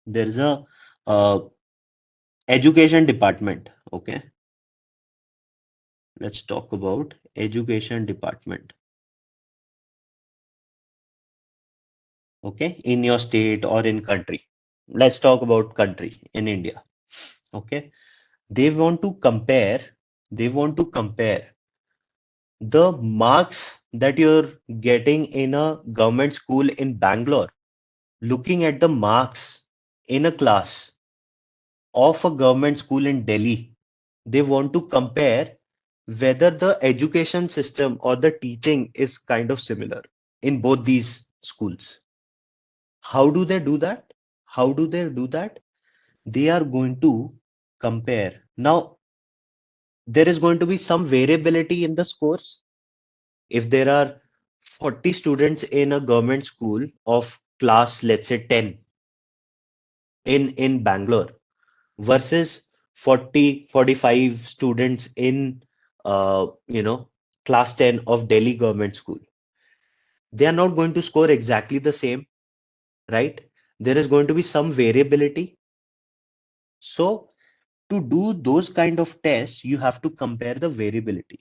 There is a education department. Okay, let's talk about education department. Okay, in your state or in country. Let's talk about country in India. Okay, they want to compare the marks that you're getting in a government school in Bangalore, looking at the marks in a class of a government school in Delhi. They want to compare whether the education system or the teaching is kind of similar in both these schools. How do they do that? They are going to compare. Now, there is going to be some variability in the scores. If there are 40 students in a government school of class, let's say 10 in Bangalore versus 45 students in class 10 of Delhi government school, they are not going to score exactly the same, right? There is going to be some variability. So to do those kind of tests, you have to compare the variability.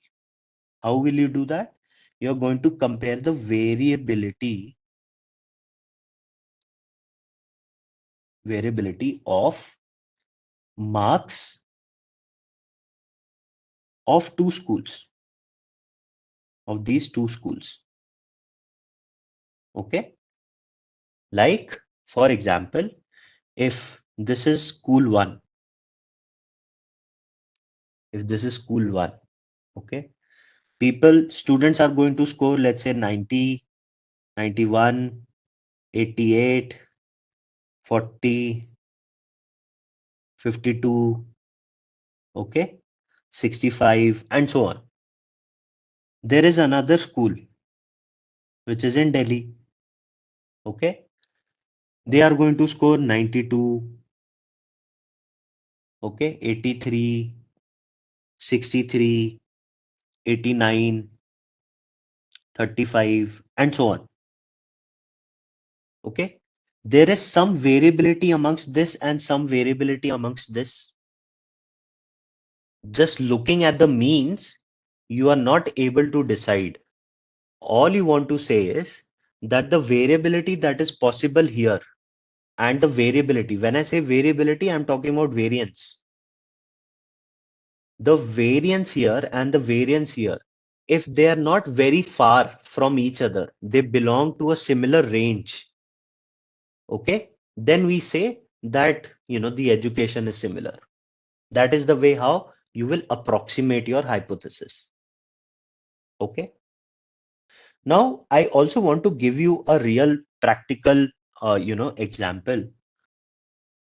How will you do that? You're going to compare the variability of marks of two schools, of these two schools. Okay. Like, for example, if this is school one, okay, students are going to score, let's say 90, 91, 88, 40, 52, okay, 65, and so on. There is another school which is in Delhi, okay. They are going to score 92, okay, 83, 63, 89, 35, and so on. Okay. There is some variability amongst this and some variability amongst this. Just looking at the means, you are not able to decide. All you want to say is that the variability that is possible here and the variability, when I say variability, I'm talking about variance. The variance here and the variance here, if they are not very far from each other, they belong to a similar range. Okay, then we say that, the education is similar. That is the way how you will approximate your hypothesis. Okay. Now, I also want to give you a real practical, example,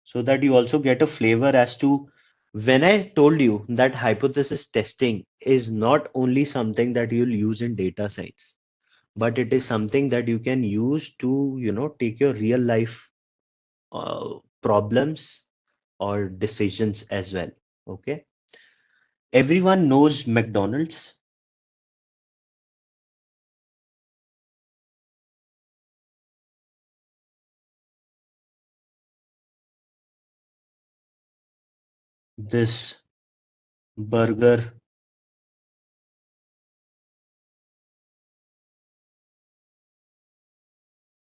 so that you also get a flavor as to, when I told you that hypothesis testing is not only something that you'll use in data science, but it is something that you can use to, take your real life problems or decisions as well. Okay. Everyone knows McDonald's. This burger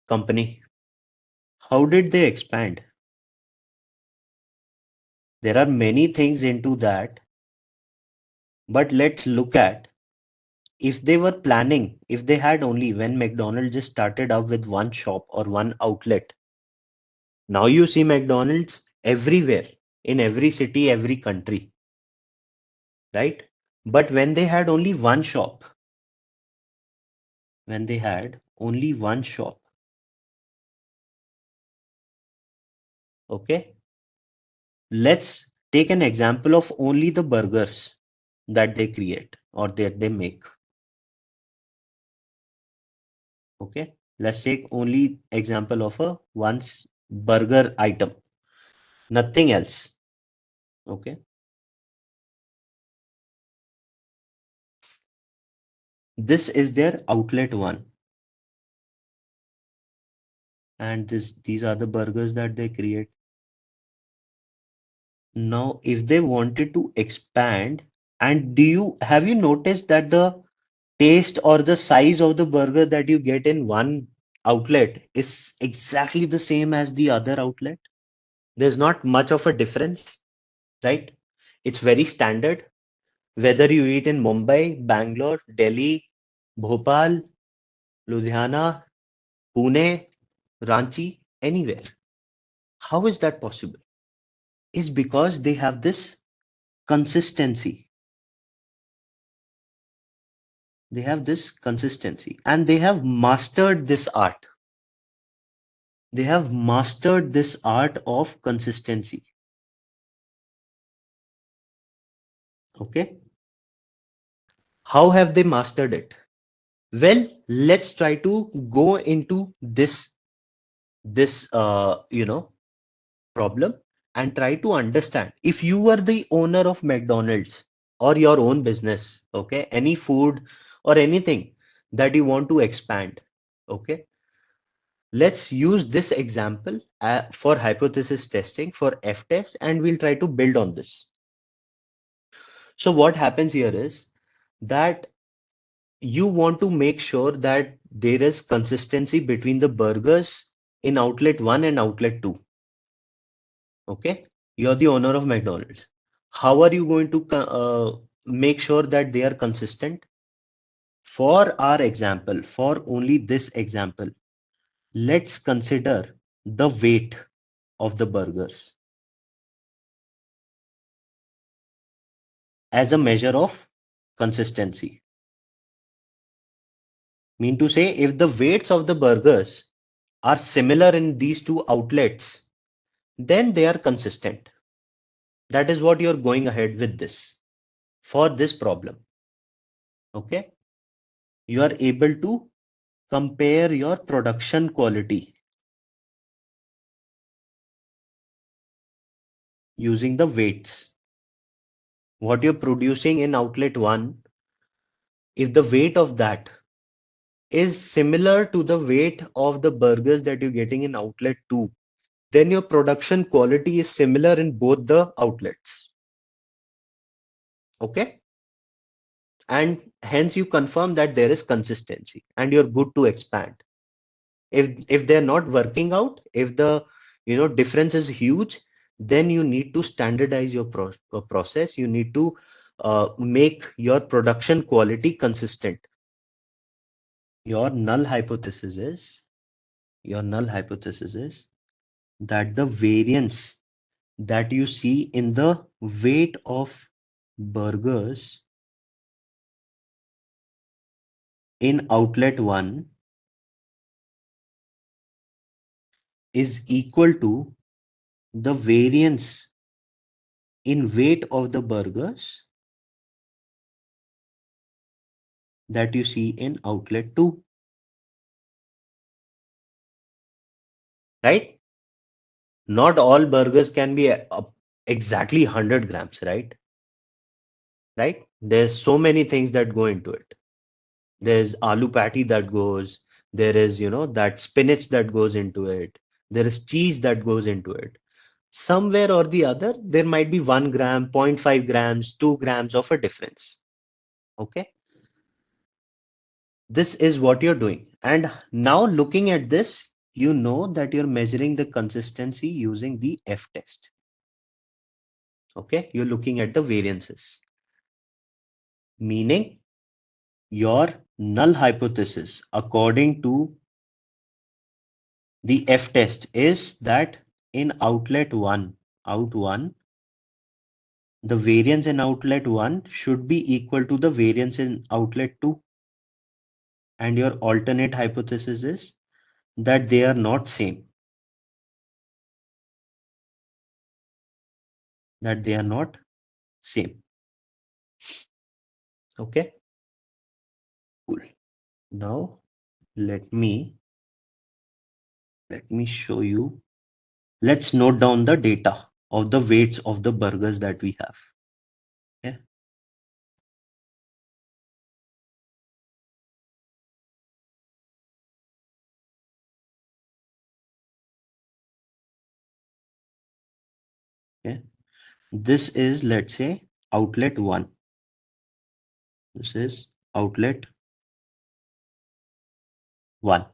company. How did they expand? There are many things into that, but let's look at, if they were planning, if they had only, when McDonald's just started out with one shop or one outlet, now you see McDonald's everywhere, in every city, every country, right? But when they had only one shop, okay, let's take an example of only the burgers that they create or that they make. Okay, let's take only example of a once burger item, nothing else. Okay, this is their outlet one, and these are the burgers that they create. Now, if they wanted to expand, and have you noticed that the taste or the size of the burger that you get in one outlet is exactly the same as the other outlet? There's not much of a difference, right? It's very standard. Whether you eat in Mumbai, Bangalore, Delhi, Bhopal, Ludhiana, Pune, Ranchi, anywhere. How is that possible? Is because they have this consistency. They have this consistency and they have mastered this art. They have mastered this art of consistency. Okay. How have they mastered it? Well, let's try to go into this problem and try to understand. If you were the owner of McDonald's or your own business, okay, any food or anything that you want to expand, okay, Let's use this example for hypothesis testing for F test, and we'll try to build on this. So what happens here is that you want to make sure that there is consistency between the burgers in outlet 1 and outlet 2. Okay, you're the owner of McDonald's. How are you going to make sure that they are consistent? For our example, for only this example, let's consider the weight of the burgers as a measure of consistency. Mean to say, if the weights of the burgers are similar in these two outlets, then they are consistent. That is what you're going ahead with this for this problem. Okay, you are able to compare your production quality using the weights. What you're producing in outlet 1, if the weight of that is similar to the weight of the burgers that you're getting in outlet 2, then your production quality is similar in both the outlets. Okay, and hence you confirm that there is consistency and you're good to expand. If they're not working out, if the difference is huge, then you need to standardize your process. You need to make your production quality consistent. Your null hypothesis is that the variance that you see in the weight of burgers in outlet 1 is equal to the variance in weight of the burgers that you see in outlet 2. Right? Not all burgers can be exactly 100 grams, right? Right? There's so many things that go into it. There's aloo patty that goes, there is, that spinach that goes into it. There is cheese that goes into it. Somewhere or the other, there might be 1 gram, 0.5 grams, 2 grams of a difference. Okay. This is what you're doing. And now looking at this, you know that you're measuring the consistency using the F test. Okay, you're looking at the variances, meaning your null hypothesis according to the F test is that in outlet 1, the variance in outlet 1 should be equal to the variance in outlet 2. And your alternate hypothesis is that they are not same. That they are not same. Okay. Cool. Now let me show you. Let's note down the data of the weights of the burgers that we have. Okay. Okay. This is, let's say, outlet 1. This is outlet 1.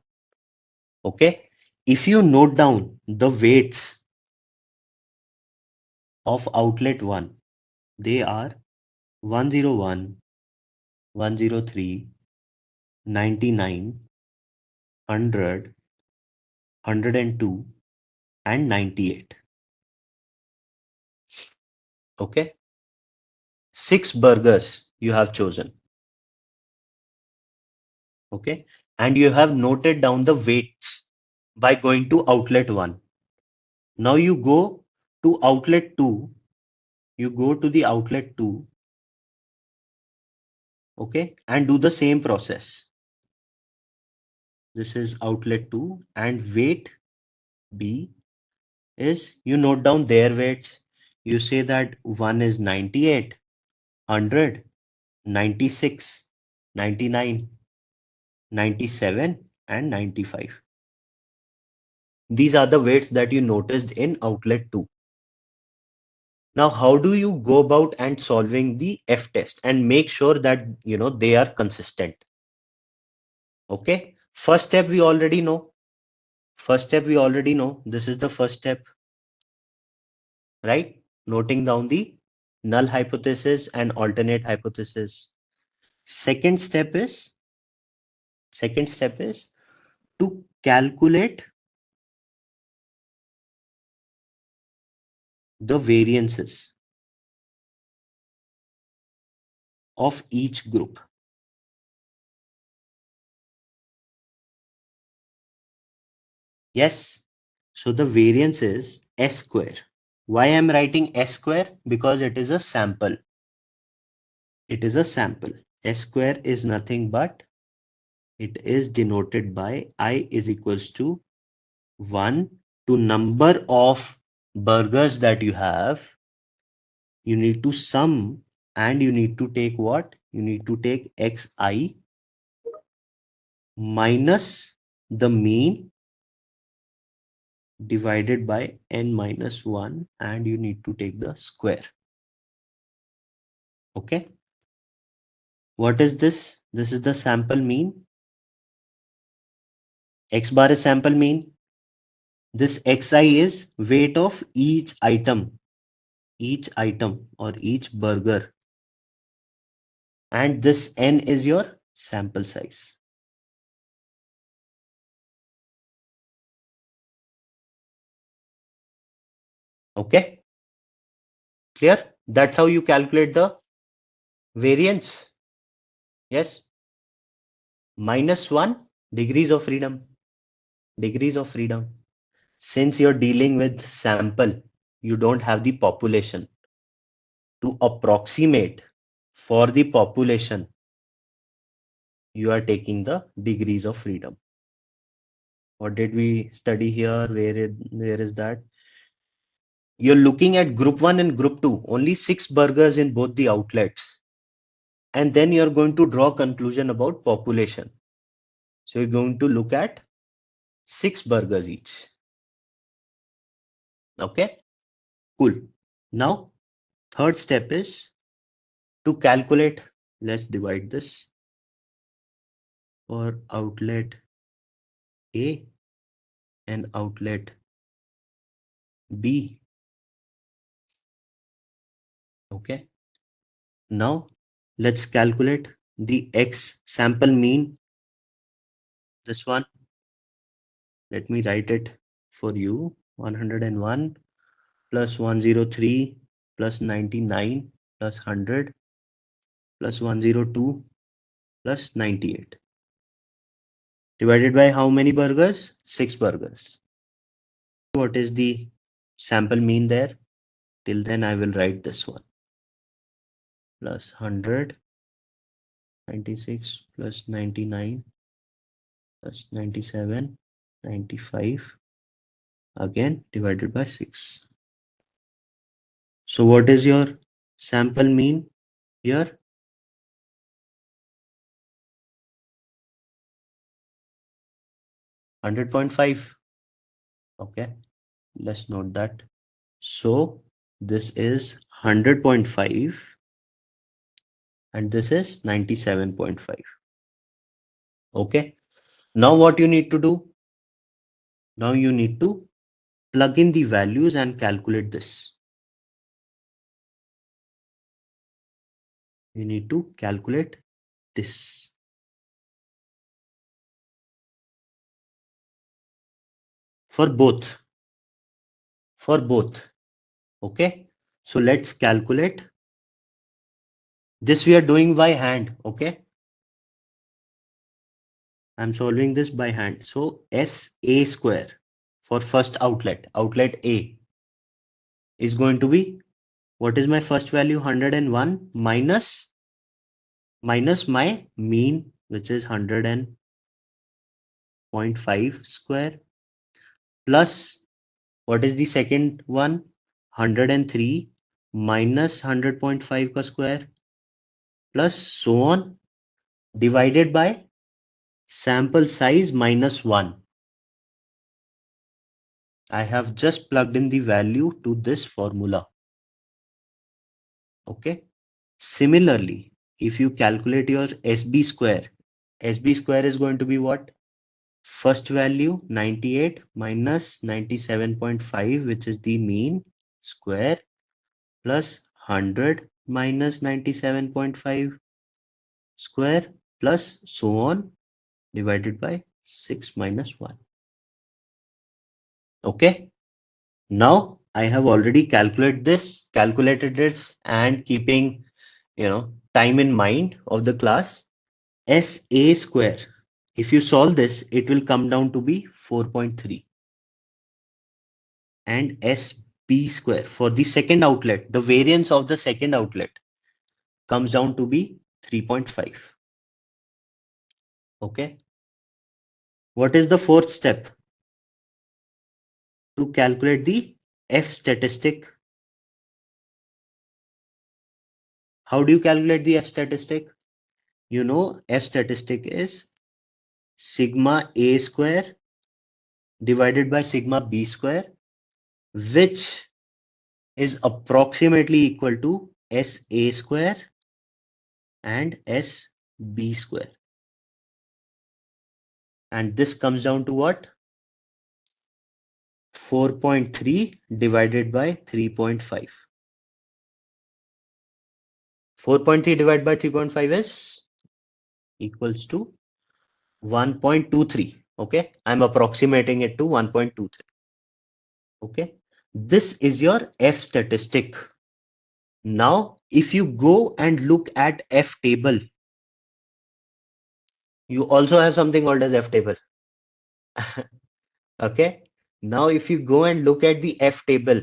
Okay. If you note down the weights of outlet 1, they are 101, 103, 99, 100, 102, and 98. Okay. 6 burgers you have chosen. Okay. And you have noted down the weights by going to outlet 1. Now you go to outlet 2. You go to the outlet 2. Okay. And do the same process. This is outlet 2 and weight B is, you note down their weights. You say that 1 is 98, 100, 96, 99, 97, and 95. These are the weights that you noticed in outlet 2. Now, how do you go about and solving the F test and make sure that, they are consistent? Okay. First step we already know. This is the first step, right? Noting down the null hypothesis and alternate hypothesis. Second step is to calculate the variances of each group. Yes. So the variance is S square. Why I'm writing S square? Because it is a sample. S square is nothing but it is denoted by I is equals to 1 to number of burgers that you have. You need to sum and you need to take what? You need to take xi minus the mean divided by n minus 1 and you need to take the square. Okay. What is this? This is the sample mean. X bar is sample mean. This xi is weight of each item or each burger. And this n is your sample size. Okay. Clear? That's how you calculate the variance. Yes. Minus 1 degrees of freedom. Since you're dealing with sample, you don't have the population. To approximate for the population, you are taking the degrees of freedom. What did we study here? Where is that? You're looking at group 1 and group 2, only 6 burgers in both the outlets. And then you're going to draw conclusion about population. So you're going to look at 6 burgers each. Okay, cool. Now, third step is to calculate. Let's divide this for outlet A and outlet B. Okay. Now, let's calculate the X sample mean. This one. Let me write it for you. 101 plus 103 plus 99 plus 100 plus 102 plus 98. Divided by how many burgers? 6 burgers. What is the sample mean there? Till then I will write this one. Plus 100, 96 plus 99 plus 97, 95. Again divided by 6. So what is your sample mean here? 100.5. Okay, let's note that. So this is 100.5 and this is 97.5. Okay, now what you need to do? Now you need to plug in the values and calculate this. You need to calculate this. For both. Okay, so let's calculate. This we are doing by hand. Okay, I'm solving this by hand. So SA square for first outlet A is going to be, what is my first value? 101 minus my mean, which is 100.5 square, plus what is the second one? 103 minus 100.5 ka square, plus so on, divided by sample size minus 1. I have just plugged in the value to this formula. Okay. Similarly, if you calculate your SB square is going to be what? First value 98 minus 97.5, which is the mean, square, plus 100 minus 97.5 square, plus so on, divided by 6 minus 1. Okay. Now I have already calculated this, and keeping, time in mind of the class, SA square, if you solve this, it will come down to be 4.3. And SB square for the second outlet, the variance of the second outlet, comes down to be 3.5. Okay. What is the fourth step? To calculate the F statistic. How do you calculate the F statistic? You know, F statistic is sigma A square divided by sigma B square, which is approximately equal to SA square and SB square. And this comes down to what? 4.3 divided by 3.5. 4.3 divided by 3.5 is equals to 1.23. Okay, I'm approximating it to 1.23. Okay, this is your F statistic. Now, if you go and look at F table, you also have something called as F table. Okay, now if you go and look at the F table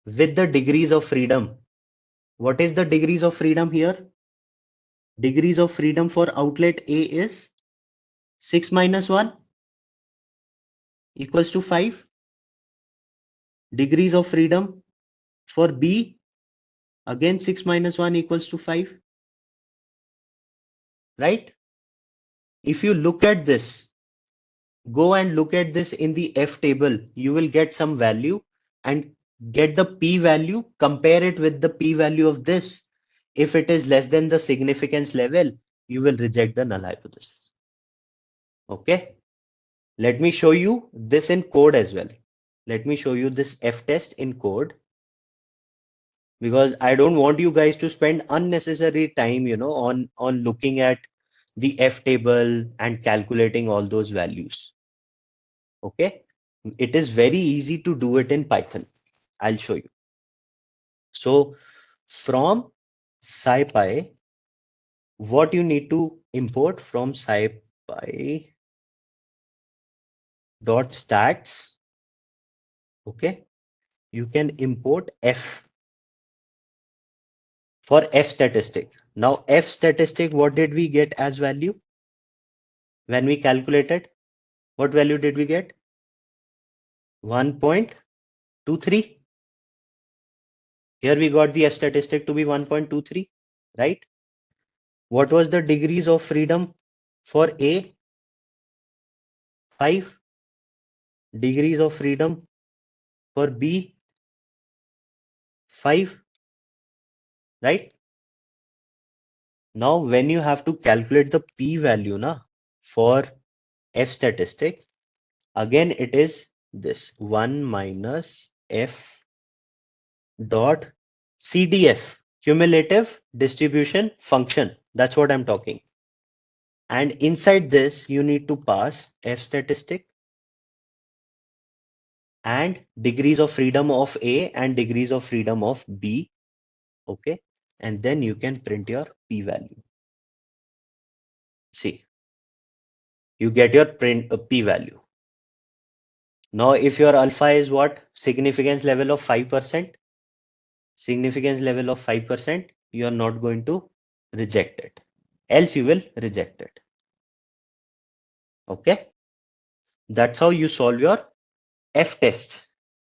with the degrees of freedom, what is the degrees of freedom here? Degrees of freedom for outlet A is 6 minus 1 equals to 5. Degrees of freedom for B, again 6 minus 1 equals to 5. Right? If you look at this, go and look at this in the F table, you will get some value and get the P value, compare it with the P value of this. If it is less than the significance level, you will reject the null hypothesis. Okay. Let me show you this in code as well. Let me show you this F test in code, because I don't want you guys to spend unnecessary time, on looking at the F table and calculating all those values. Okay. It is very easy to do it in Python. I'll show you. So from SciPy, what you need to import from SciPy dot stats. Okay. You can import F for F statistic. Now F statistic, what did we get as value when we calculated? What value did we get? 1.23. Here we got the F statistic to be 1.23, right? What was the degrees of freedom for A? 5. Degrees of freedom for B? 5. Right? Now, when you have to calculate the P value for F statistic, again it is this 1 minus F dot CDF, cumulative distribution function. That's what I'm talking. And inside this, you need to pass F statistic and degrees of freedom of A and degrees of freedom of B. Okay. And then you can print your P value. See, you get your P value. Now, if your alpha is what? Significance level of 5%. Significance level of 5%, you are not going to reject it. Else you will reject it. Okay. That's how you solve your F test.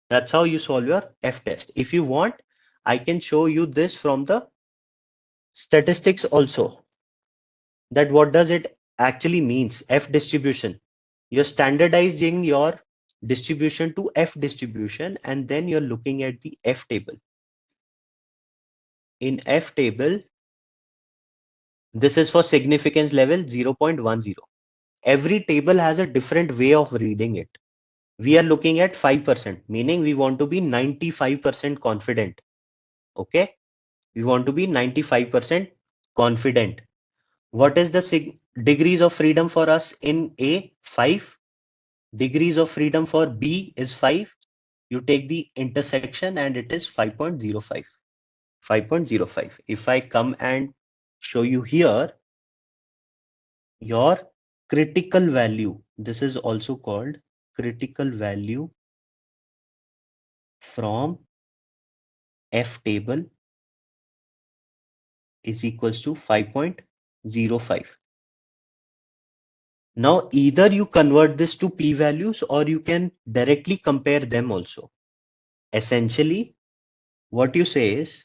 That's how you solve your F test. If you want, I can show you this from the statistics also. That what does it actually means? F distribution. You're standardizing your distribution to F distribution, and then you're looking at the F table. In F table, this is for significance level 0.10. Every table has a different way of reading it. We are looking at 5%, meaning we want to be 95% confident. Okay, we want to be 95% confident. What is the degrees of freedom for us in A? 5. Degrees of freedom for B is 5. You take the intersection and it is 5.05. 5.05. If I come and show you here, your critical value, this is also called critical value from F table is equals to 5.05. Now, either you convert this to p-values or you can directly compare them also. Essentially, what you say is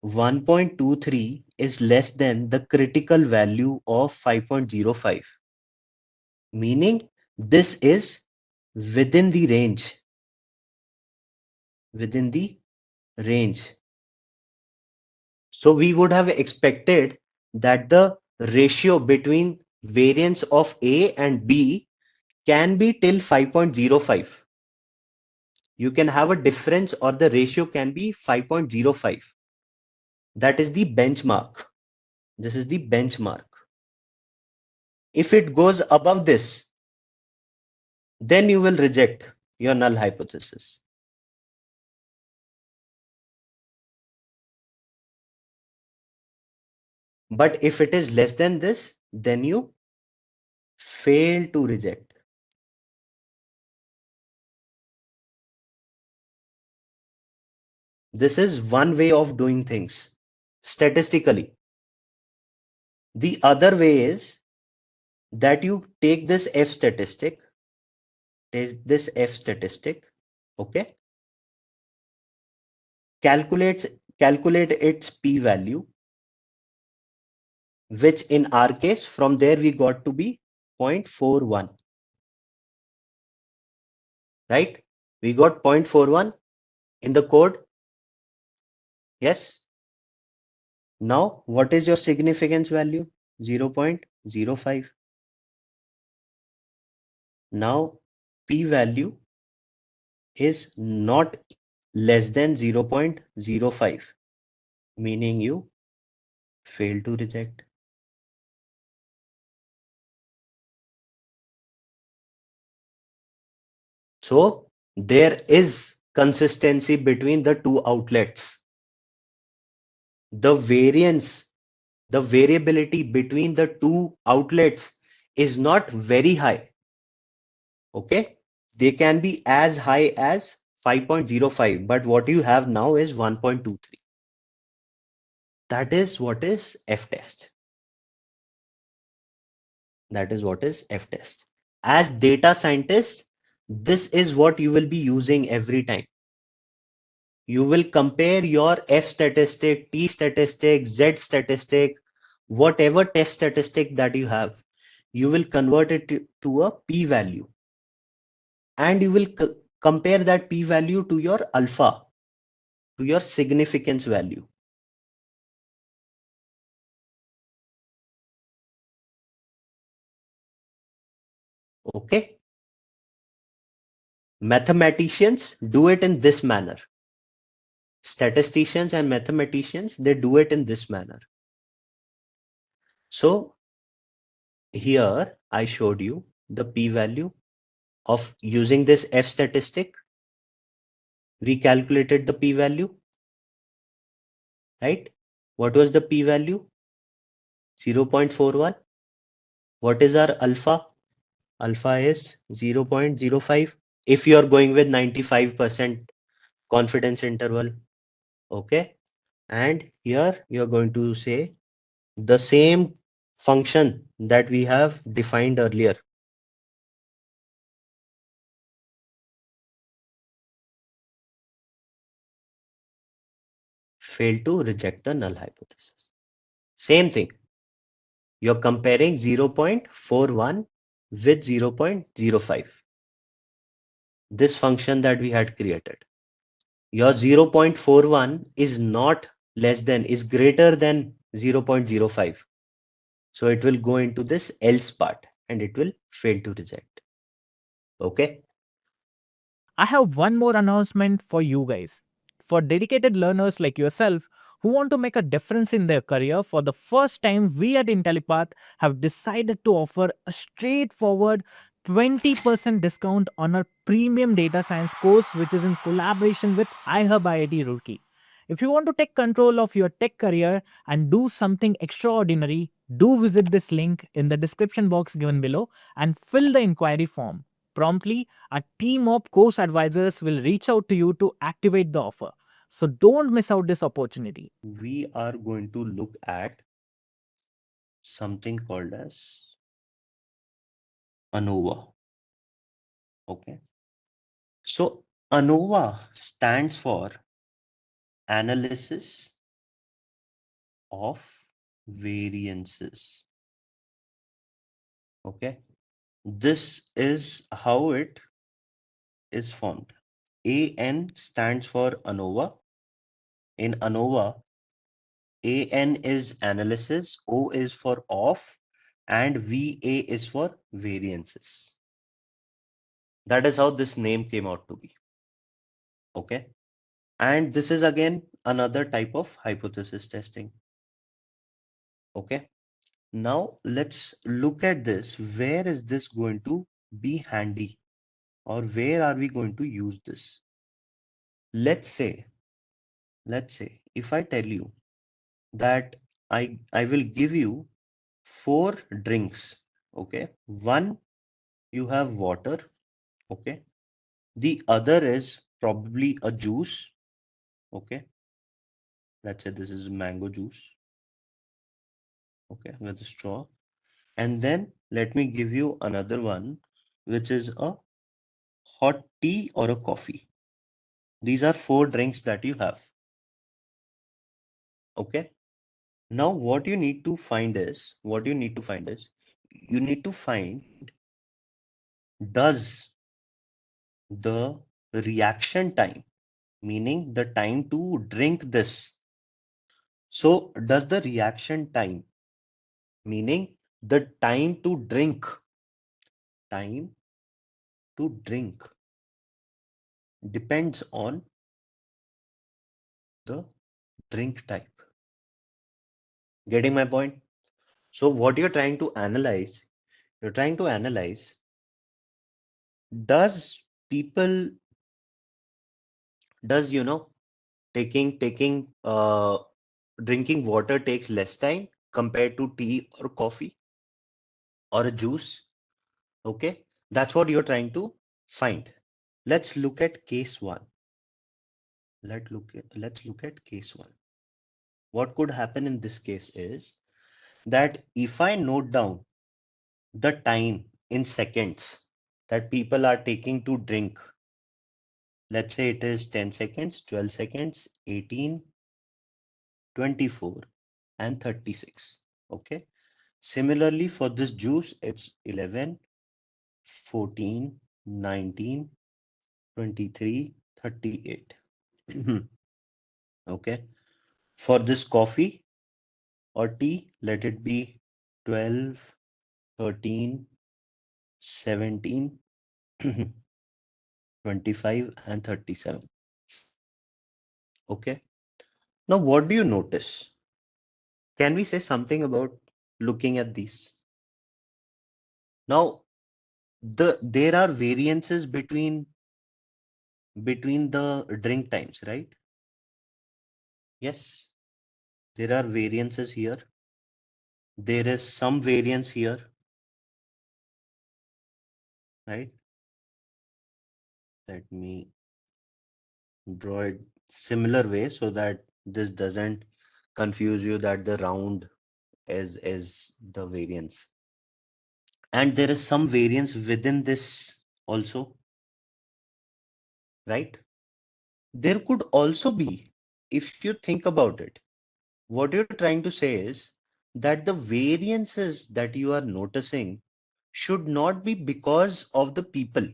1.23 is less than the critical value of 5.05, meaning this is within the range. Within the range. So we would have expected that the ratio between variance of A and B can be till 5.05. You can have a difference or the ratio can be 5.05. That is the benchmark. This is the benchmark. If it goes above this, then you will reject your null hypothesis. But if it is less than this, then you fail to reject. This is one way of doing things statistically. The other way is that you take this F statistic, okay, calculate its p-value, which in our case from there we got to be 0.41, right? We got 0.41 in the code. Yes. Now what is your significance value? 0.05. Now p-value is not less than 0.05, meaning you fail to reject. So there is consistency between the two outlets. The variance, the variability between the two outlets is not very high. Okay, they can be as high as 5.05, but what you have now is 1.23. That is what is F test. That is what is F test. As data scientist, this is what you will be using every time. You will compare your F statistic, T statistic, Z statistic, whatever test statistic that you have, you will convert it to a p-value, and you will compare that p-value to your alpha, to your significance value. Okay. Mathematicians do it in this manner. Statisticians and mathematicians, they do it in this manner. So here I showed you the p-value of using this F statistic. We calculated the p-value, right? What was the p-value? 0.41. What is our alpha? Alpha is 0.05. If you are going with 95% confidence interval, okay? And here you are going to say the same function that we have defined earlier. Fail to reject the null hypothesis. Same thing. You're comparing 0.41 with 0.05. this function that we had created. Your 0.41 is not less than, is greater than 0.05. So it will go into this else part and it will fail to reject. Okay. I have one more announcement for you guys. For dedicated learners like yourself who want to make a difference in their career, for the first time, we at Intellipaat have decided to offer a straightforward 20% discount on our premium data science course, which is in collaboration with iHub IIT Roorkee. If you want to take control of your tech career and do something extraordinary, do visit this link in the description box given below and fill the inquiry form. Promptly, a team of course advisors will reach out to you to activate the offer. So don't miss out this opportunity. We are going to look at something called as ANOVA. Okay. So ANOVA stands for Analysis of Variances. Okay. This is how it is formed. AN stands for ANOVA. In ANOVA, AN is analysis, O is for off, and VA is for variances. That is how this name came out to be. Okay. And this is again another type of hypothesis testing. Okay. Now let's look at this. Where is this going to be handy, or where are we going to use this? Let's say if I tell you that I will give you 4 drinks. Okay. One, you have water. Okay. The other is probably a juice. Okay. Let's say this is mango juice. Okay. With a straw. And then let me give you another one, which is a hot tea or a coffee. These are 4 drinks that you have. Okay. Now what you need to find is, you need to find, does the reaction time, meaning the time to drink this. So does the reaction time, meaning the time to drink, depends on the drink type. Getting my point? So what you're trying to analyze, does people, does, taking drinking water takes less time compared to tea or coffee or a juice? Okay, that's what you're trying to find. Let's look at case 1. Let's look at case 1. What could happen in this case is that if I note down the time in seconds that people are taking to drink, let's say it is 10 seconds, 12 seconds, 18, 24, and 36. Okay. Similarly, for this juice, it's 11, 14, 19, 23, 38. Okay. For this coffee or tea, let it be 12, 13, 17, 25, and 37. Okay. Now, what do you notice? Can we say something about looking at these? Now, there are variances between the drink times, right? Yes, there are variances here. There is some variance here, right? Let me draw it similar way so that this doesn't confuse you that the round is the variance. And there is some variance within this also, right? There could also be, if you think about it, what you're trying to say is that the variances that you are noticing should not be because of the people.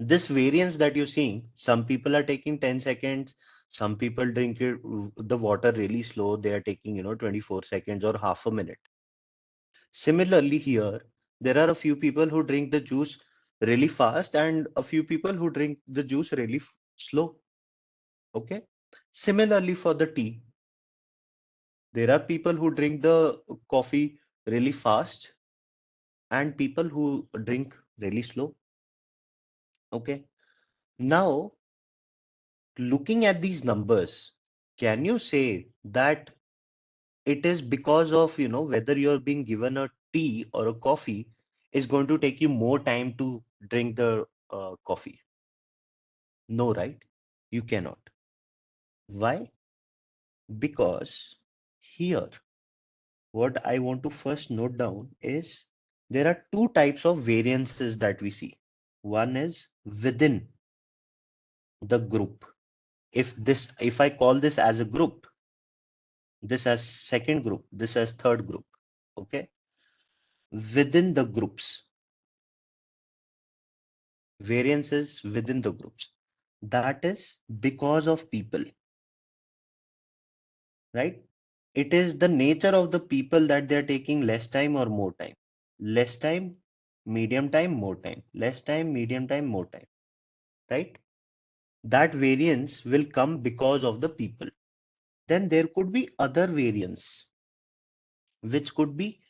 This variance that you're seeing, some people are taking 10 seconds, some people drink the water really slow, they are taking 24 seconds or half a minute. Similarly here, there are a few people who drink the juice really fast and a few people who drink the juice really slow. Okay. Similarly for the tea, there are people who drink the coffee really fast and people who drink really slow. Okay. Now, looking at these numbers, can you say that it is because of, whether you're being given a tea or a coffee is going to take you more time to drink the coffee? No, right? You cannot. Why? Because here, what I want to first note down is there are two types of variances that we see. One is within the group. If I call this as a group, this as second group, this as third group. Okay. Within the groups, variances within the groups. That is because of people, right? It is the nature of the people that they're taking less time or more time. Less time, medium time, more time. Less time, medium time, more time. Right? That variance will come because of the people. Then there could be other variance, which could be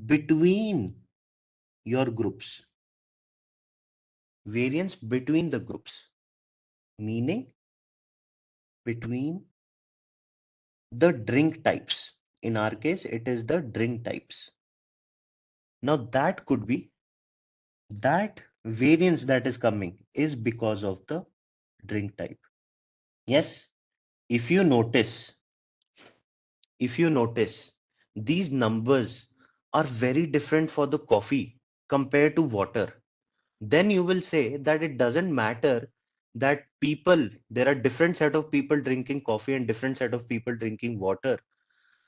between your groups. Variance between the groups, meaning between the drink types. In our case, it is the drink types. Now that could be that variance that is coming is because of the drink type. Yes, if you notice, these numbers are very different for the coffee compared to water. Then you will say that it doesn't matter that there are different set of people drinking coffee and different set of people drinking water.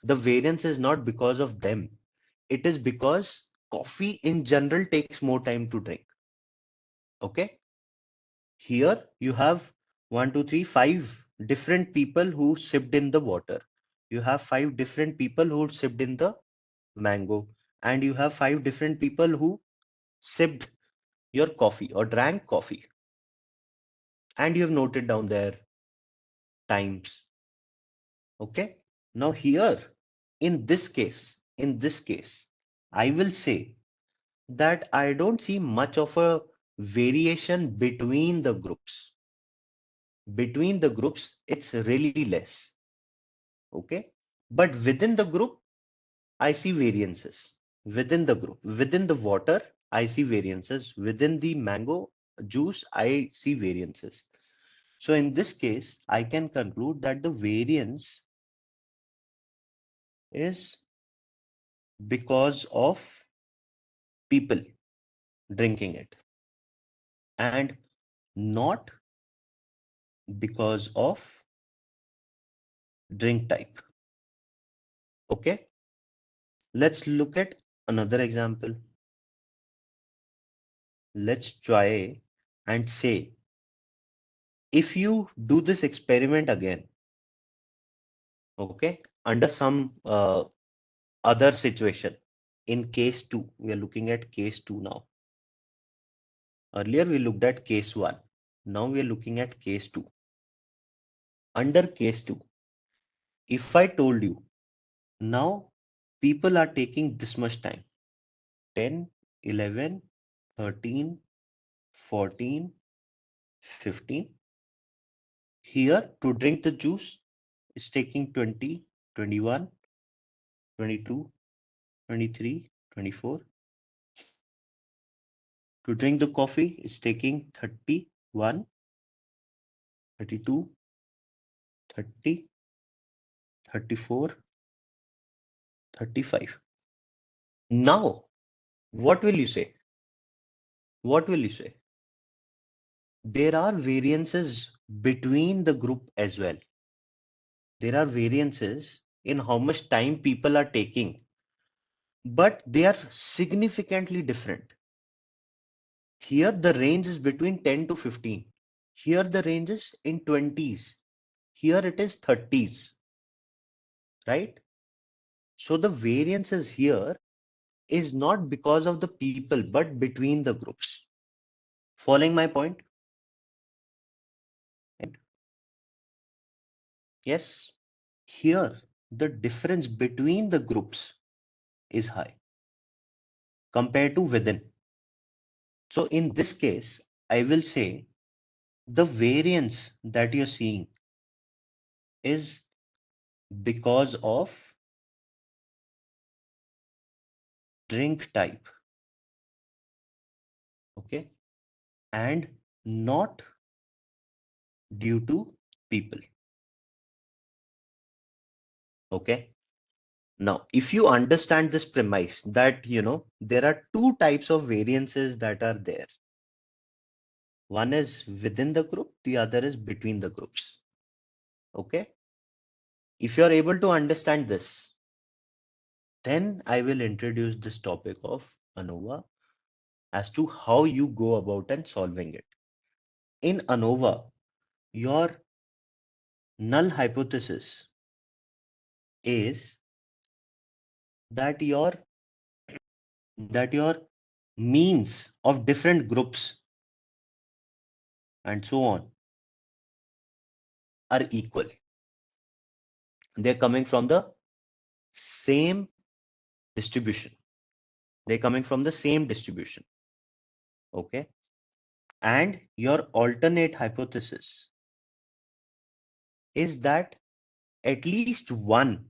The variance is not because of them. It is because coffee in general takes more time to drink. Okay. Here you have 5 different people who sipped in the water. You have 5 different people who sipped in the mango. And you have 5 different people who sipped your coffee or drank coffee. And you have noted down their times. Okay. Now here, in this case, I will say that I don't see much of a variation between the groups. Between the groups, it's really less. Okay. But within the group, I see variances. Within the group, within the water, I see variances. Within the mango juice, I see variances. So in this case, I can conclude that the variance is because of people drinking it and not because of drink type. Okay. Let's look at another example. Let's try and say, if you do this experiment again, okay, under some other situation, in case 2, we are looking at case 2 now. Earlier we looked at case 1. Now we are looking at case 2. Under case 2, if I told you, now people are taking this much time, 10, 11, 13, 14, 15. Here to drink the juice is taking 20, 21, 22, 23, 24. To drink the coffee is taking 31, 32, 30, 34, 35. Now, what will you say? What will you say? There are variances between the group as well. There are variances in how much time people are taking, but they are significantly different. Here the range is between 10 to 15. Here the range is in 20s. Here it is 30s, right? So the variances here is not because of the people, but between the groups. Following my point? Yes. Here, the difference between the groups is high compared to within. So in this case, I will say the variance that you're seeing is because of drink type, okay, and not due to people, okay. Now, if you understand this premise that, there are two types of variances that are there. One is within the group, the other is between the groups, okay. If you're able to understand this, then I will introduce this topic of ANOVA as to how you go about and solving it. In ANOVA, your null hypothesis is that your means of different groups and so on are equal. They're coming from the same distribution. They're coming from the same distribution. Okay. And your alternate hypothesis is that at least one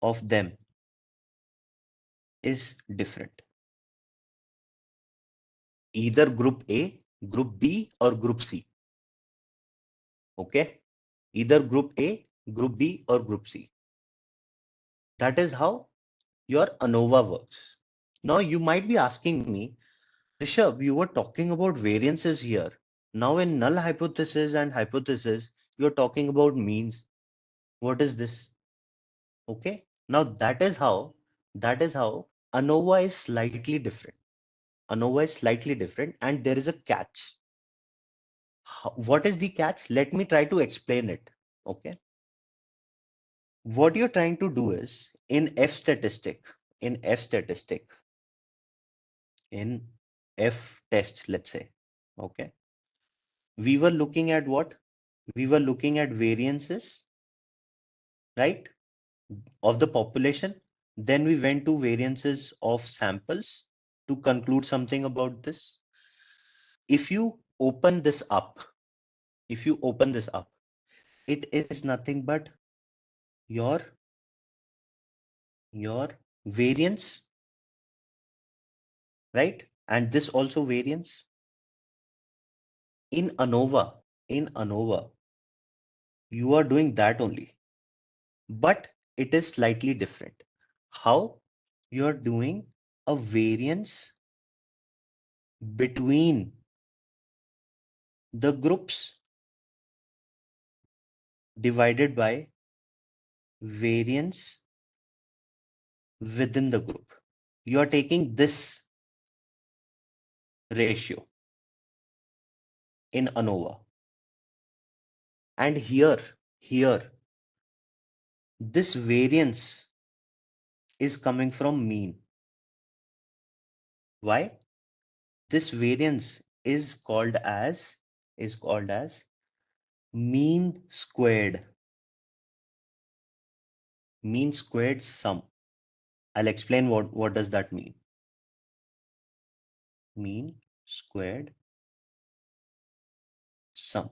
of them is different. Either group A, group B, or group C. Okay. Either group A, group B, or group C. That is how your ANOVA works. Now you might be asking me, Rishabh, you were talking about variances here. Now in null hypothesis and hypothesis, you're talking about means. What is this? Okay. Now that is how ANOVA is slightly different. ANOVA is slightly different and there is a catch. What is the catch? Let me try to explain it. Okay. What you're trying to do is in F statistic, in F test, let's say, okay, we were looking at what? We were looking at variances, right, of the population. Then we went to variances of samples to conclude something about this. If you open this up, it is nothing but your variance, right? And this also variance. In ANOVA, you are doing that only, but it is slightly different. How? You're doing a variance between the groups divided by variance within the group. You are taking this ratio in ANOVA. And here, this variance is coming from mean. Why? This variance is called as mean squared sum. I'll explain what does that mean. Mean squared sum.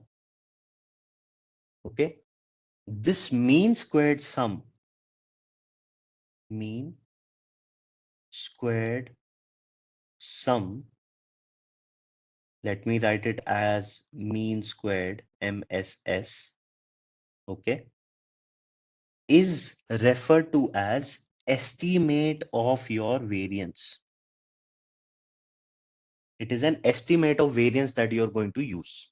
Okay. This mean squared sum, let me write it as mean squared MSS, okay, is referred to as estimate of your variance. It is an estimate of variance that you're going to use.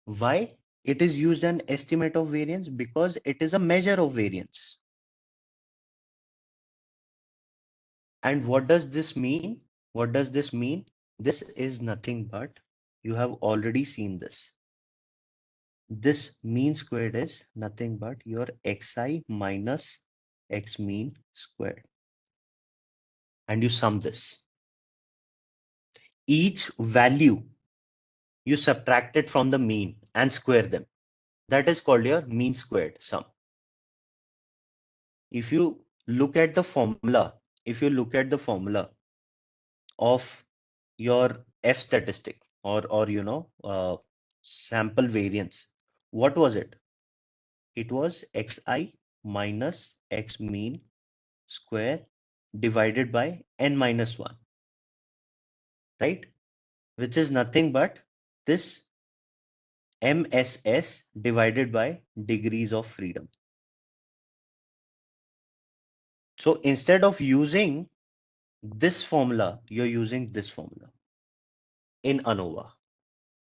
Why? It is used an estimate of variance because it is a measure of variance. And what does this mean? What does this mean? This is nothing but, you have already seen this. This mean squared is nothing but your xi minus x mean squared. And you sum this. Each value you subtract it from the mean and square them. That is called your mean squared sum. If you look at the formula, of your F statistic or sample variance, what was it? It was xi minus x mean square divided by n minus 1, right? Which is nothing but this MSS divided by degrees of freedom. So instead of using this formula, you're using this formula in ANOVA.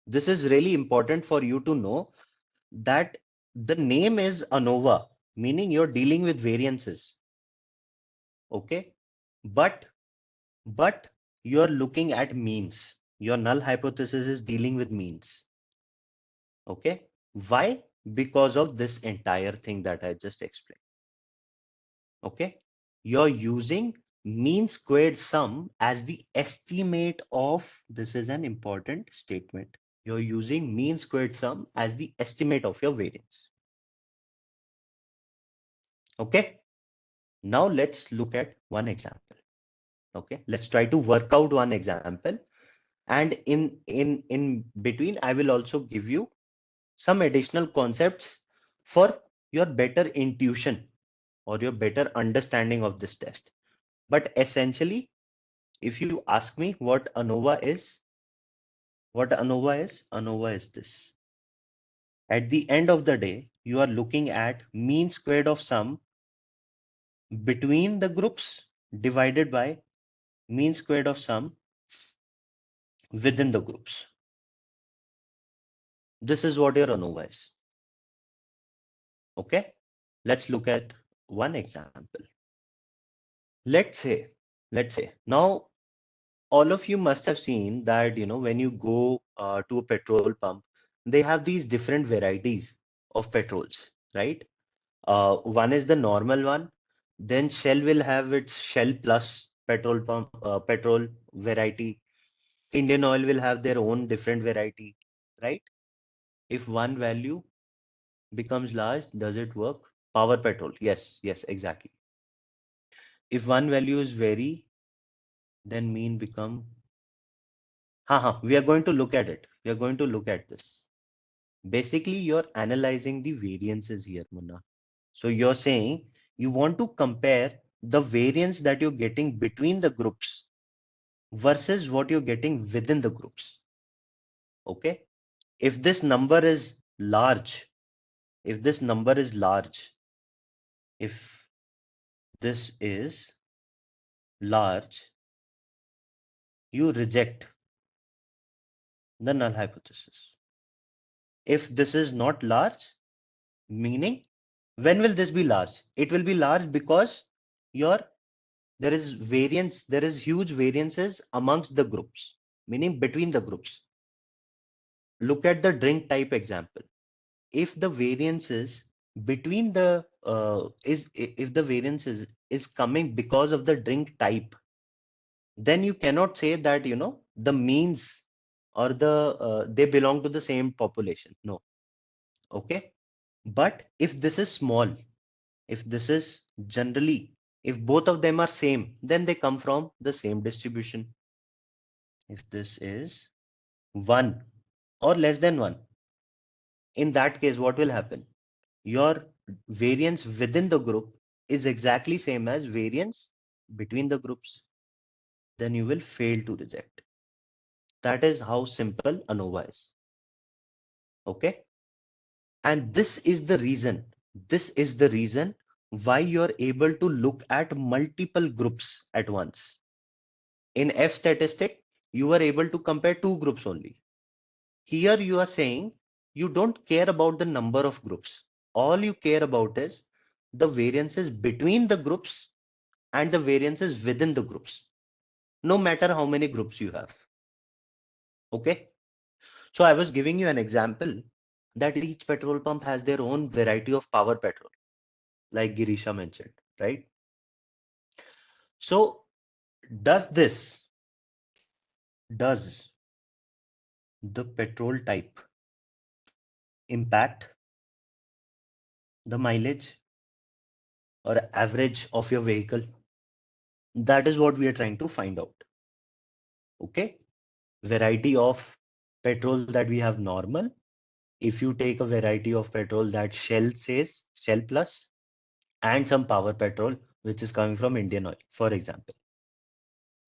This is really important for you to know that the name is ANOVA, meaning you're dealing with variances. Okay. But you're looking at means. Your null hypothesis is dealing with means. Okay. Why? Because of this entire thing that I just explained. Okay. You're using mean squared sum as the estimate of, this is an important statement. You're using mean squared sum as the estimate of your variance. Okay. Now let's look at one example. Okay. Let's try to work out one example. And in between, I will also give you some additional concepts for your better intuition or your better understanding of this test. But essentially, if you ask me what ANOVA is, ANOVA is this. At the end of the day, you are looking at mean squared of sum between the groups divided by mean squared of sum within the groups. This is what your ANOVA is. Okay, let's look at one example. Let's say now all of you must have seen that, when you go to a petrol pump, they have these different varieties of petrols, right? One is the normal one. Then Shell will have its Shell Plus petrol variety. Indian Oil will have their own different variety, right? If one value becomes large, does it work? Power petrol. Yes, exactly. If one value is very, then mean become. We are going to look at it. We are going to look at this. Basically, you're analyzing the variances here, Munna. So you're saying you want to compare the variance that you're getting between the groups versus what you're getting within the groups. Okay. If this number is large, if this is large, you reject the null hypothesis. If this is not large, meaning when will this be large? It will be large because there is variance, there is huge variances amongst the groups, meaning between the groups. Look at the drink type example. If the variances between the if the variances is coming because of the drink type, then you cannot say that the means or they belong to the same population. No. Okay. But if this is small, if this is generally, if both of them are same, then they come from the same distribution. If this is 1 or less than 1, in that case, what will happen? Your variance within the group is exactly same as variance between the groups. Then you will fail to reject. That is how simple ANOVA is. Okay. And this is the reason why you're able to look at multiple groups at once. In F statistic, you were able to compare two groups only. Here you are saying you don't care about the number of groups. All you care about is the variances between the groups and the variances within the groups, no matter how many groups you have. Okay. So I was giving you an example that each petrol pump has their own variety of power petrol, like Girisha mentioned, right? So does the petrol type impact the mileage or average of your vehicle? That is what we are trying to find out. Okay. Variety of petrol that we have normal. If you take a variety of petrol that Shell says, Shell Plus, and some power petrol, which is coming from Indian Oil, for example,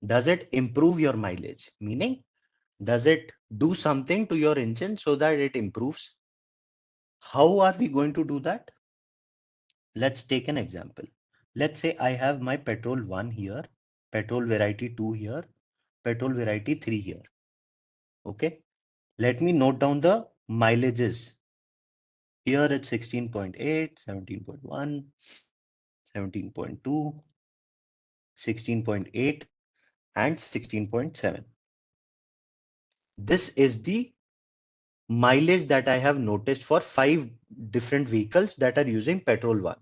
does it improve your mileage? Meaning, does it do something to your engine so that it improves? How are we going to do that? Let's take an example. Let's say I have my petrol 1 here, petrol variety 2 here, petrol variety 3 here. Okay. Let me note down the mileages. Here it's 16.8, 17.1, 17.2, 16.8, and 16.7. This is the mileage that I have noticed for 5 different vehicles that are using petrol 1.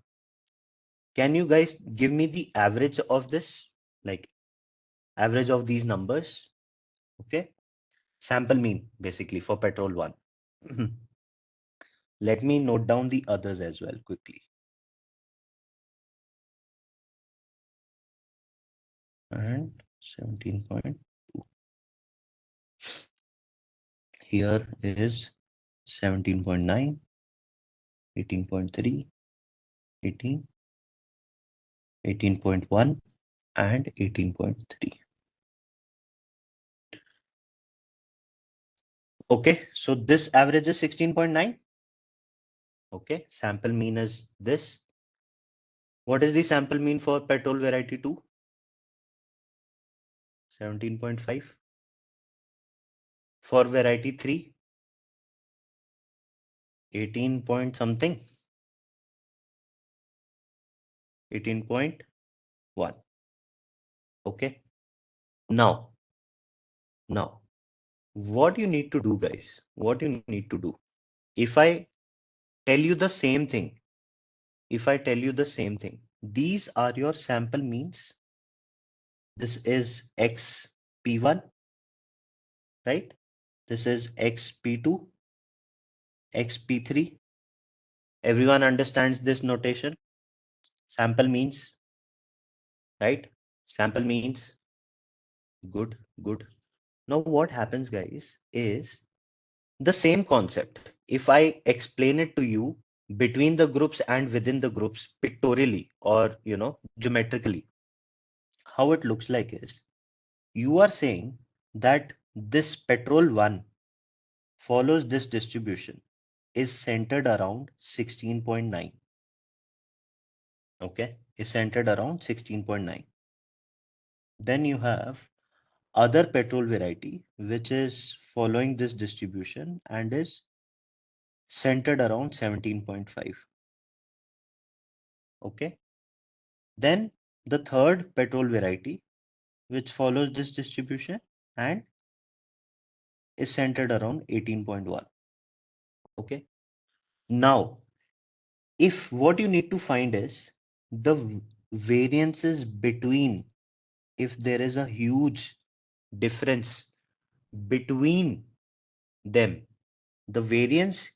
Can you guys give me the average of this? Like average of these numbers? Okay. Sample mean basically for petrol 1. Let me note down the others as well quickly. And 17.2. Here is 17.9, 18.3, 18, 18.1, and 18.3. Okay, so this average is 16.9. Okay, sample mean is this. What is the sample mean for petrol variety 2? 17.5. For variety 3, 18 point something. 18.1. Okay. Now, what you need to do, guys, what you need to do, if I tell you the same thing, these are your sample means. This is XP1, right? This is XP2, XP3. Everyone understands this notation? Sample means, right? Sample means. Good, good. Now what happens, guys, is the same concept. If I explain it to you between the groups and within the groups pictorially or, geometrically, how it looks like is, you are saying that this petrol 1 follows this distribution, is centered around 16.9. Okay, is centered around 16.9. Then you have other petrol variety which is following this distribution and is centered around 17.5. Okay. Then the third petrol variety which follows this distribution and is centered around 18.1. Okay. Now, if what you need to find is the variances between, if there is a huge difference between them, the variance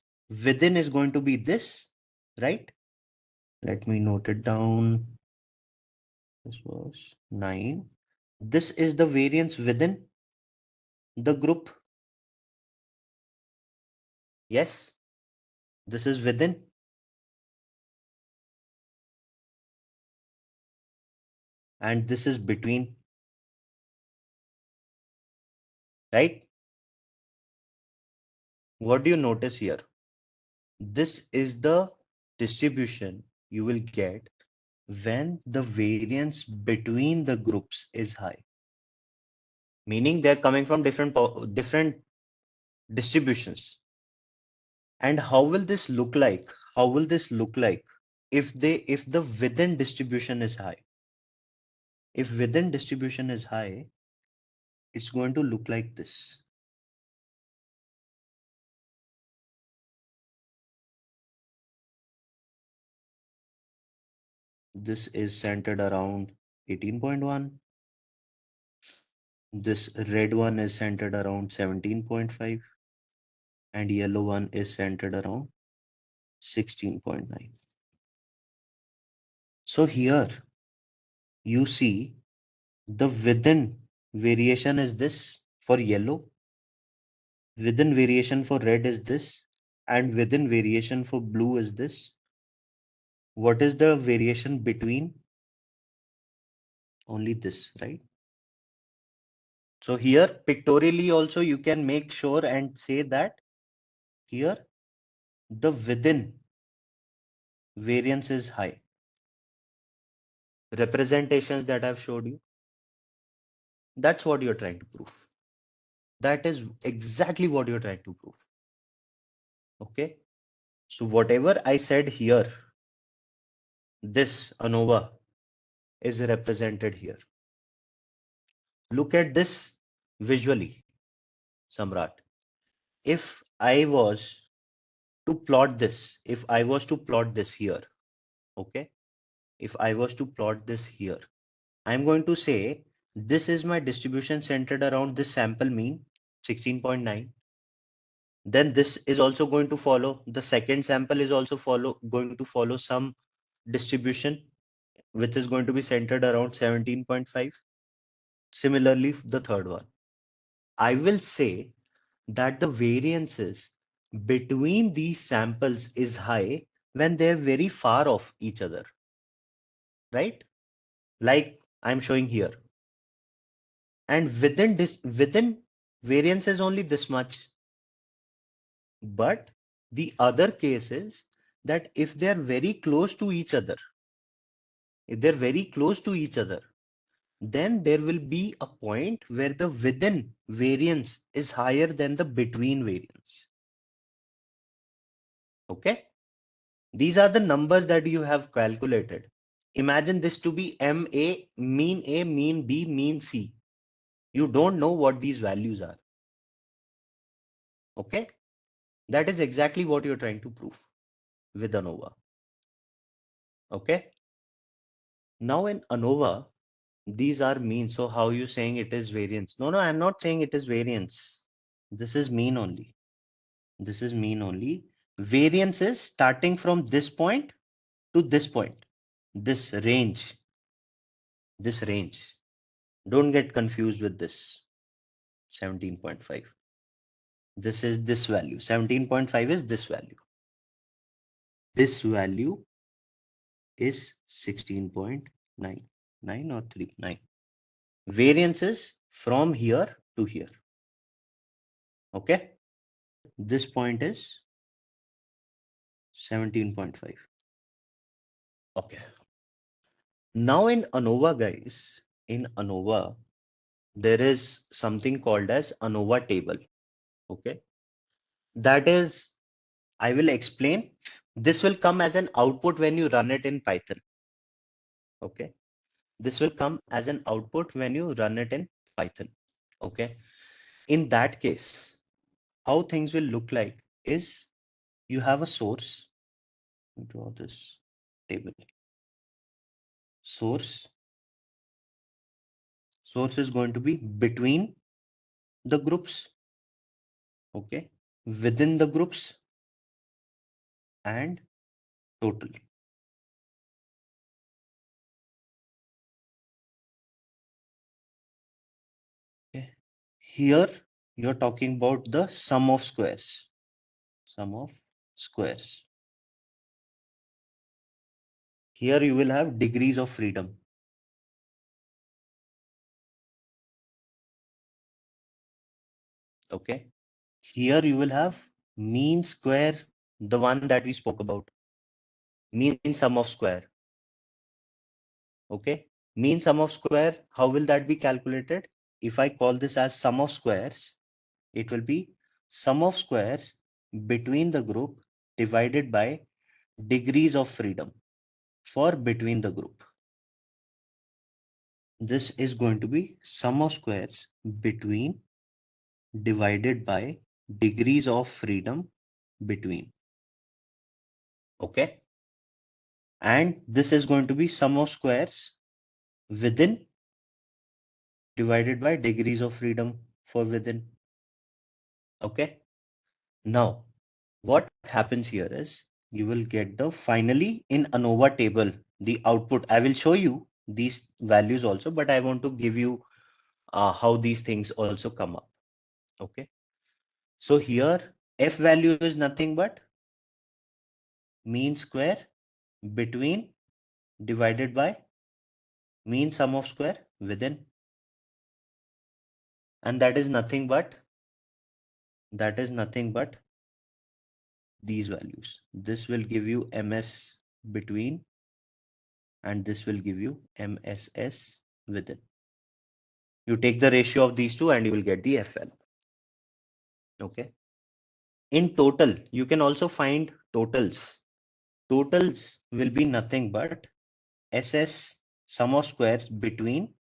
within is going to be this, right? Let me note it down. This was 9. This is the variance within the group. Yes, this is within. And this is between, right? What do you notice here? This is the distribution you will get when the variance between the groups is high. Meaning they're coming from different distributions. And how will this look like? How will this look like if the within distribution is high? If within distribution is high, it's going to look like this. This is centered around 18.1. This red one is centered around 17.5, and yellow one is centered around 16.9. So here you see the within variation is this for yellow, within variation for red is this, and within variation for blue is this. What is the variation between? Only this, right? So here pictorially also you can make sure and say that here the within variance is high. Representations that I've showed you, that's what you're trying to prove. That is exactly what you're trying to prove. Okay. So whatever I said here, this ANOVA is represented here. Look at this visually, Samrat. If I was to plot this, if I was to plot this here, okay, if I was to plot this here, I'm going to say this is my distribution centered around this sample mean 16.9. Then this is also going to follow, the second sample is also going to follow some distribution which is going to be centered around 17.5. Similarly, the third one. I will say that the variances between these samples is high when they're very far off each other, right? Like I'm showing here. And within variance is only this much. But the other case is that if they're very close to each other, if they're very close to each other, then there will be a point where the within variance is higher than the between variance. Okay. These are the numbers that you have calculated. Imagine this to be MA, mean A, mean B, mean C. You don't know what these values are. Okay. That is exactly what you're trying to prove with ANOVA. Okay. Now in ANOVA, these are mean. So how you saying it is variance? No, I'm not saying it is variance. This is mean only. This is mean only. Variance is starting from this point to this point. This range. This range. Don't get confused with this. 17.5. This is this value. 17.5 is this value. This value is 16.9. 9 or 3? 9. Variance is from here to here. Okay. This point is 17.5. Okay. Now in ANOVA, guys, in ANOVA, there is something called as ANOVA table. Okay. That is, I will explain. This will come as an output when you run it in Python. Okay. This will come as an output when you run it in Python. Okay. In that case, how things will look like is you have a source. Draw this table. Source is going to be between the groups, okay, within the groups, and total. Okay. Here you're talking about the sum of squares. Sum of squares. Here you will have degrees of freedom. Okay. Here you will have mean square, the one that we spoke about. Mean sum of square. Okay. Mean sum of square, how will that be calculated? If I call this as sum of squares, it will be sum of squares between the group divided by degrees of freedom for between the group. This is going to be sum of squares between divided by degrees of freedom between. Okay. And this is going to be sum of squares within divided by degrees of freedom for within. Okay. Now, what happens here is you will get the finally in ANOVA table, the output. I will show you these values also, but I want to give you how these things also come up. Okay. So here F value is nothing but mean square between divided by mean sum of square within. And that is nothing but these values. This will give you MS between and this will give you MSS within. You take the ratio of these two and you will get the FL. Okay. In total, you can also find totals. Totals will be nothing but SS sum of squares between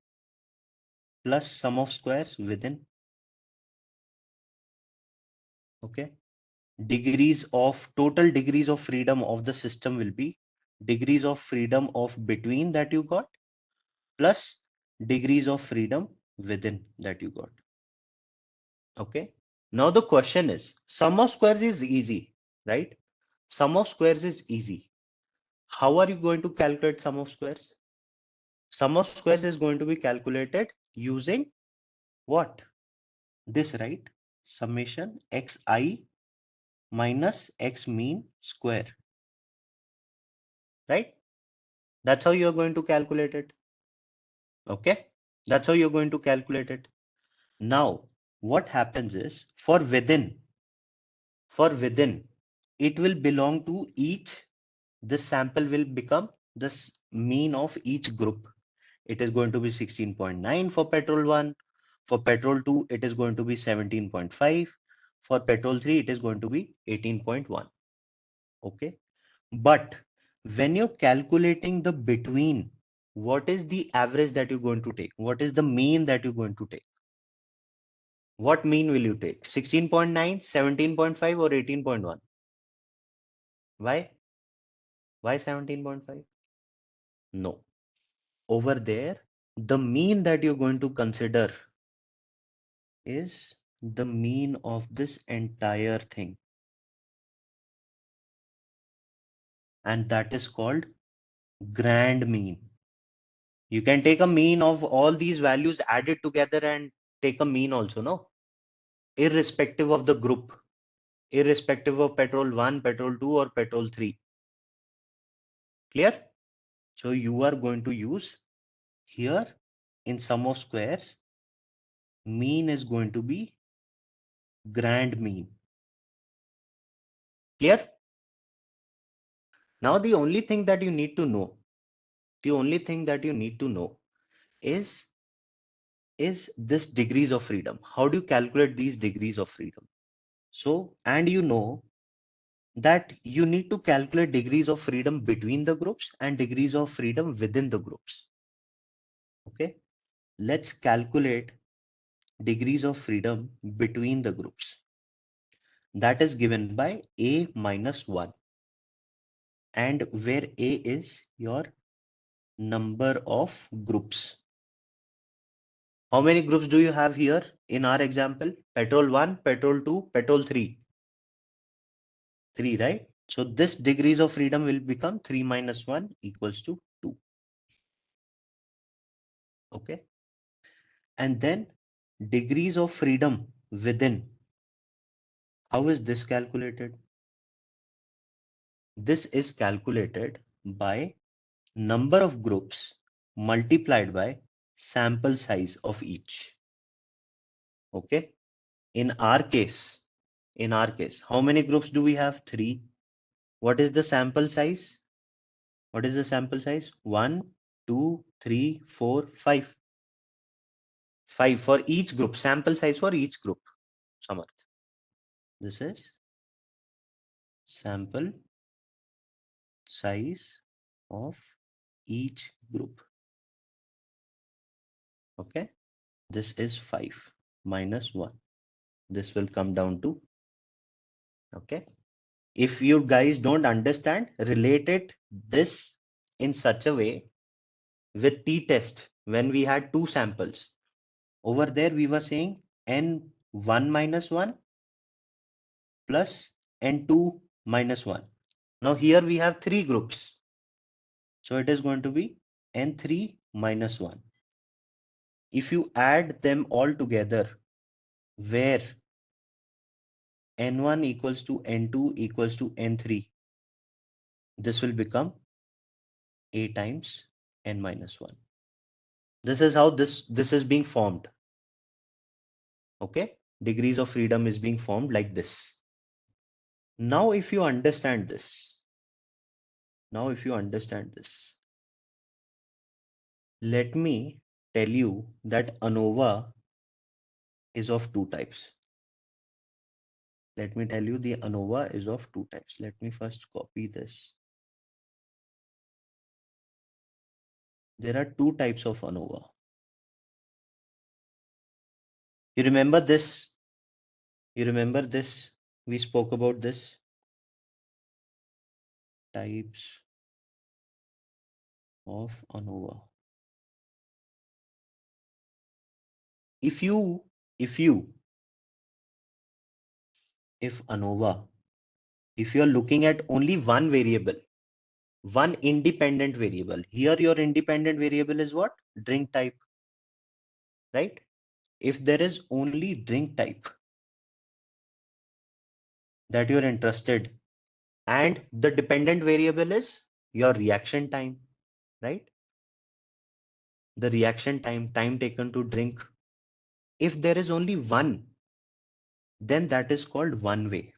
plus sum of squares within. Okay. Total degrees of freedom of the system will be degrees of freedom of between that you got plus degrees of freedom within that you got. Okay. Now the question is, sum of squares is easy, right? Sum of squares is easy. How are you going to calculate sum of squares? Sum of squares is going to be calculated using what? This, right? Summation xi minus x mean square, right? That's how you're going to calculate it. Okay. That's how you're going to calculate it. Now, what happens is for within, it will belong to each. This sample will become the mean of each group. It is going to be 16.9 for petrol 1. For petrol 2, it is going to be 17.5. For petrol 3, it is going to be 18.1. Okay. But when you're calculating the between, what is the average that you're going to take? What is the mean that you're going to take? What mean will you take? 16.9, 17.5 or 18.1? Why? Why 17.5? No. Over there, the mean that you're going to consider is the mean of this entire thing. And that is called grand mean. You can take a mean of all these values added together and take a mean also, no? Irrespective of the group, irrespective of petrol 1, petrol 2 or petrol 3. Clear? So you are going to use here in sum of squares, mean is going to be grand mean. Clear? Now the only thing that you need to know, is this degrees of freedom. How do you calculate these degrees of freedom? So, and you know that you need to calculate degrees of freedom between the groups and degrees of freedom within the groups. Okay, let's calculate degrees of freedom between the groups. That is given by A minus 1. And where A is your number of groups. How many groups do you have here in our example? Petrol 1, petrol 2, petrol 3. 3, right? So this degrees of freedom will become 3 minus 1 equals to 2. Okay. And then degrees of freedom within. How is this calculated? This is calculated by number of groups multiplied by sample size of each. Okay. In our case, how many groups do we have? 3. What is the sample size? What is the sample size? 1, 2, 3, 4, 5. 5 for each group. Sample size for each group. Samarth. This is sample size of each group. Okay, this is 5 minus 1. This will come down to, okay, if you guys don't understand, relate it this in such a way with t-test. When we had 2 samples over there, we were saying n1 minus 1 plus n2 minus 1. Now here we have 3 groups, so it is going to be n3 minus 1. If you add them all together, where n1 equals to n2 equals to n3, this will become a times n minus 1. This is how this is being formed. Okay, degrees of freedom is being formed like this. Now if you understand this, let me tell you that ANOVA is of 2 types. Let me tell you the ANOVA is of 2 types. Let me first copy this. There are 2 types of ANOVA. You remember this? We spoke about this. Types of ANOVA. If ANOVA, if you are looking at only one variable, one independent variable, here your independent variable is what? Drink type, right? If there is only drink type that you're interested, and the dependent variable is your reaction time, right? The reaction time taken to drink. If there is only one, then that is called one way.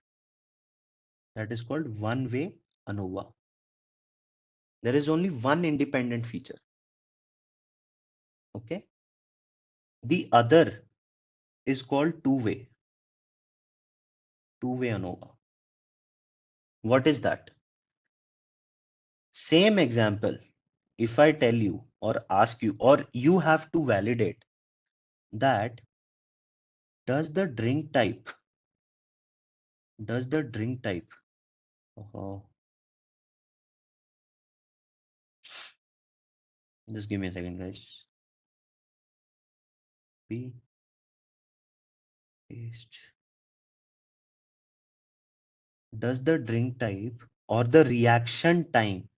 That is called one way ANOVA. There is only one independent feature. Okay. The other is called two-way ANOVA. What is that? Same example. If I tell you or ask you, or you have to validate that, does the drink type, just give me a second, guys. Paste. Does the drink type or the reaction time,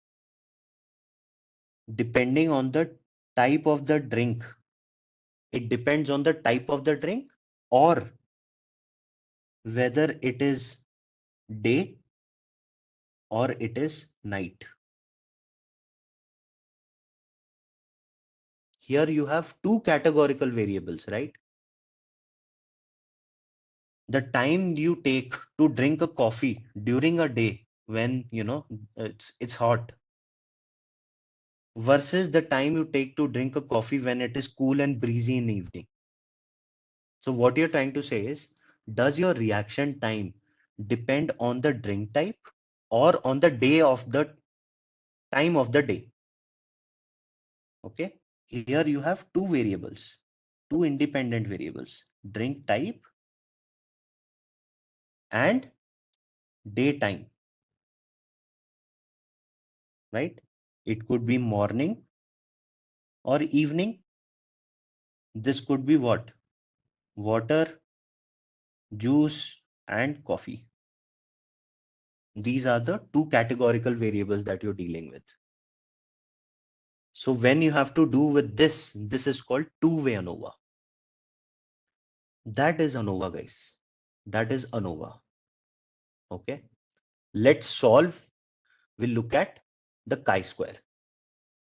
depending on the type of the drink, it depends on the type of the drink, or whether it is day or it is night. Here you have 2 categorical variables, right? The time you take to drink a coffee during a day when it's hot, versus the time you take to drink a coffee when it is cool and breezy in the evening. So what you're trying to say is, does your reaction time depend on the drink type or on the day of the time of the day? Okay, here you have 2 variables, 2 independent variables, drink type and daytime, right? It could be morning or evening. This could be what? Water, juice, and coffee. These are the 2 categorical variables that you're dealing with. So when you have to do with this is called two-way ANOVA. That is ANOVA, guys. That is ANOVA. Okay. Let's solve. We'll look at the chi-square.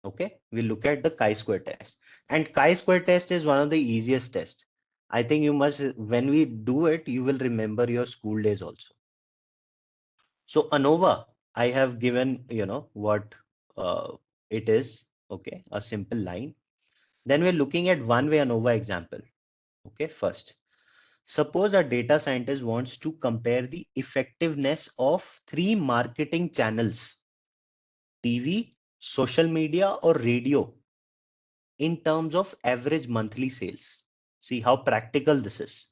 Okay. We'll look at the chi-square test. And chi-square test is one of the easiest tests. I think you must, when we do it, you will remember your school days also. So ANOVA, I have given, what it is. Okay. A simple line. Then we're looking at one-way ANOVA example. Okay. First, Suppose a data scientist wants to compare the effectiveness of 3 marketing channels, TV, social media, or radio, in terms of average monthly sales. See how practical this is.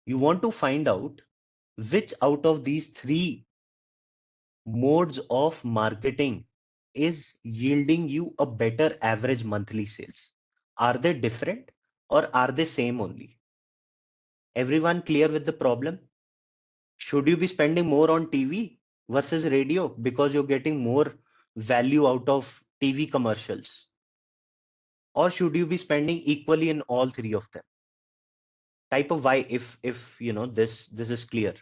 You want to find out which out of these 3 modes of marketing is yielding you a better average monthly sales. Are they different or are they same only? Everyone clear with the problem? Should you be spending more on TV versus radio because you're getting more value out of TV commercials? Or should you be spending equally in all 3 of them? Type of why if you know this is clear.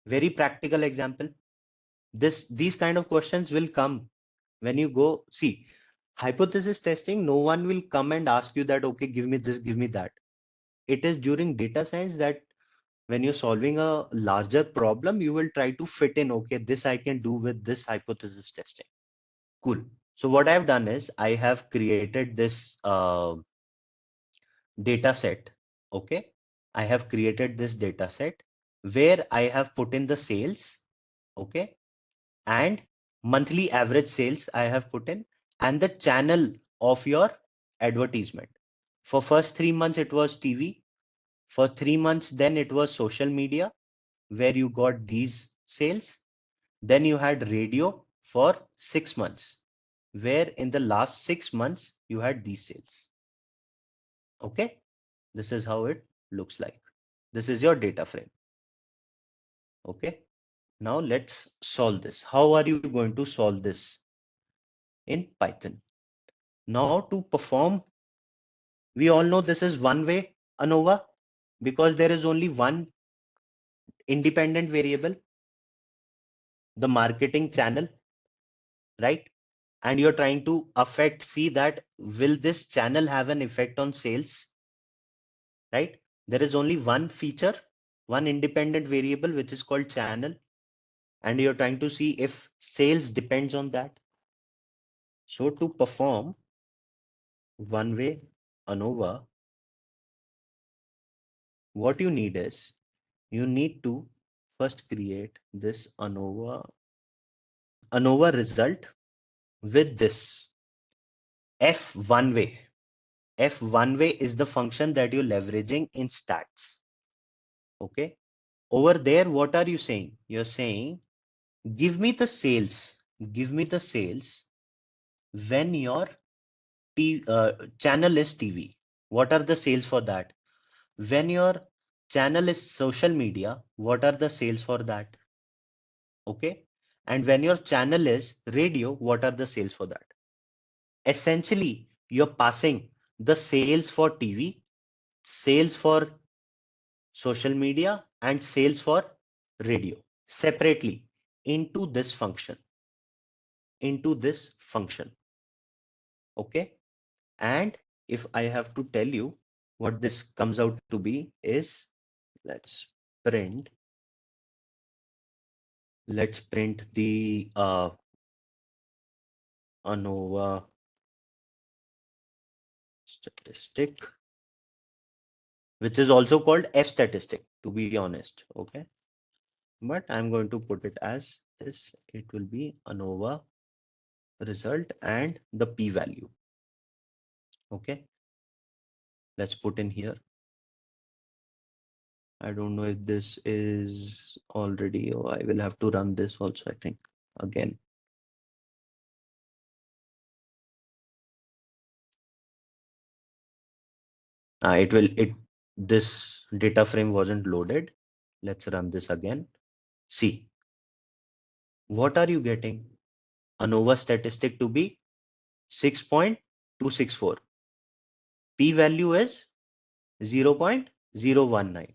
Very practical example. These kind of questions will come when you go see hypothesis testing. No one will come and ask you that, okay, give me this, give me that. It is during data science that when you're solving a larger problem, you will try to fit in, okay, this I can do with this hypothesis testing. Cool. So what I've done is I have created this data set. Okay. I have created this data set where I have put in the sales. Okay. And monthly average sales I have put in, and the channel of your advertisement. For first 3 months, it was TV. For 3 months, then it was social media, where you got these sales. Then you had radio for 6 months, where in the last 6 months, you had these sales. Okay. This is how it looks like. This is your data frame. Okay. Now let's solve this. How are you going to solve this in Python? Now to perform, we all know this is one way ANOVA because there is only one independent variable, the marketing channel, right? And you're trying to see that will this channel have an effect on sales, right? There is only one feature, one independent variable, which is called channel. And you're trying to see if sales depends on that. So to perform one way ANOVA, what you need is you need to first create this ANOVA result with this F1 way. F1 way is the function that you're leveraging in stats. Okay. Over there, what are you saying? You're saying, give me the sales. Give me the sales when your channel is TV. What are the sales for that? When your channel is social media, what are the sales for that? Okay. And when your channel is radio, what are the sales for that? Essentially, you're passing the sales for TV, sales for social media, and sales for radio separately into this function. Okay. And if I have to tell you what this comes out to be is, let's print the ANOVA statistic, which is also called F statistic, to be honest. Okay. But I'm going to put it as this. It will be ANOVA result and the p-value. Okay. Let's put in here. I don't know if this is already, or I will have to run this also, I think, again. This data frame wasn't loaded. Let's run this again. See, what are you getting? ANOVA statistic to be 6.264. P-value is 0.019.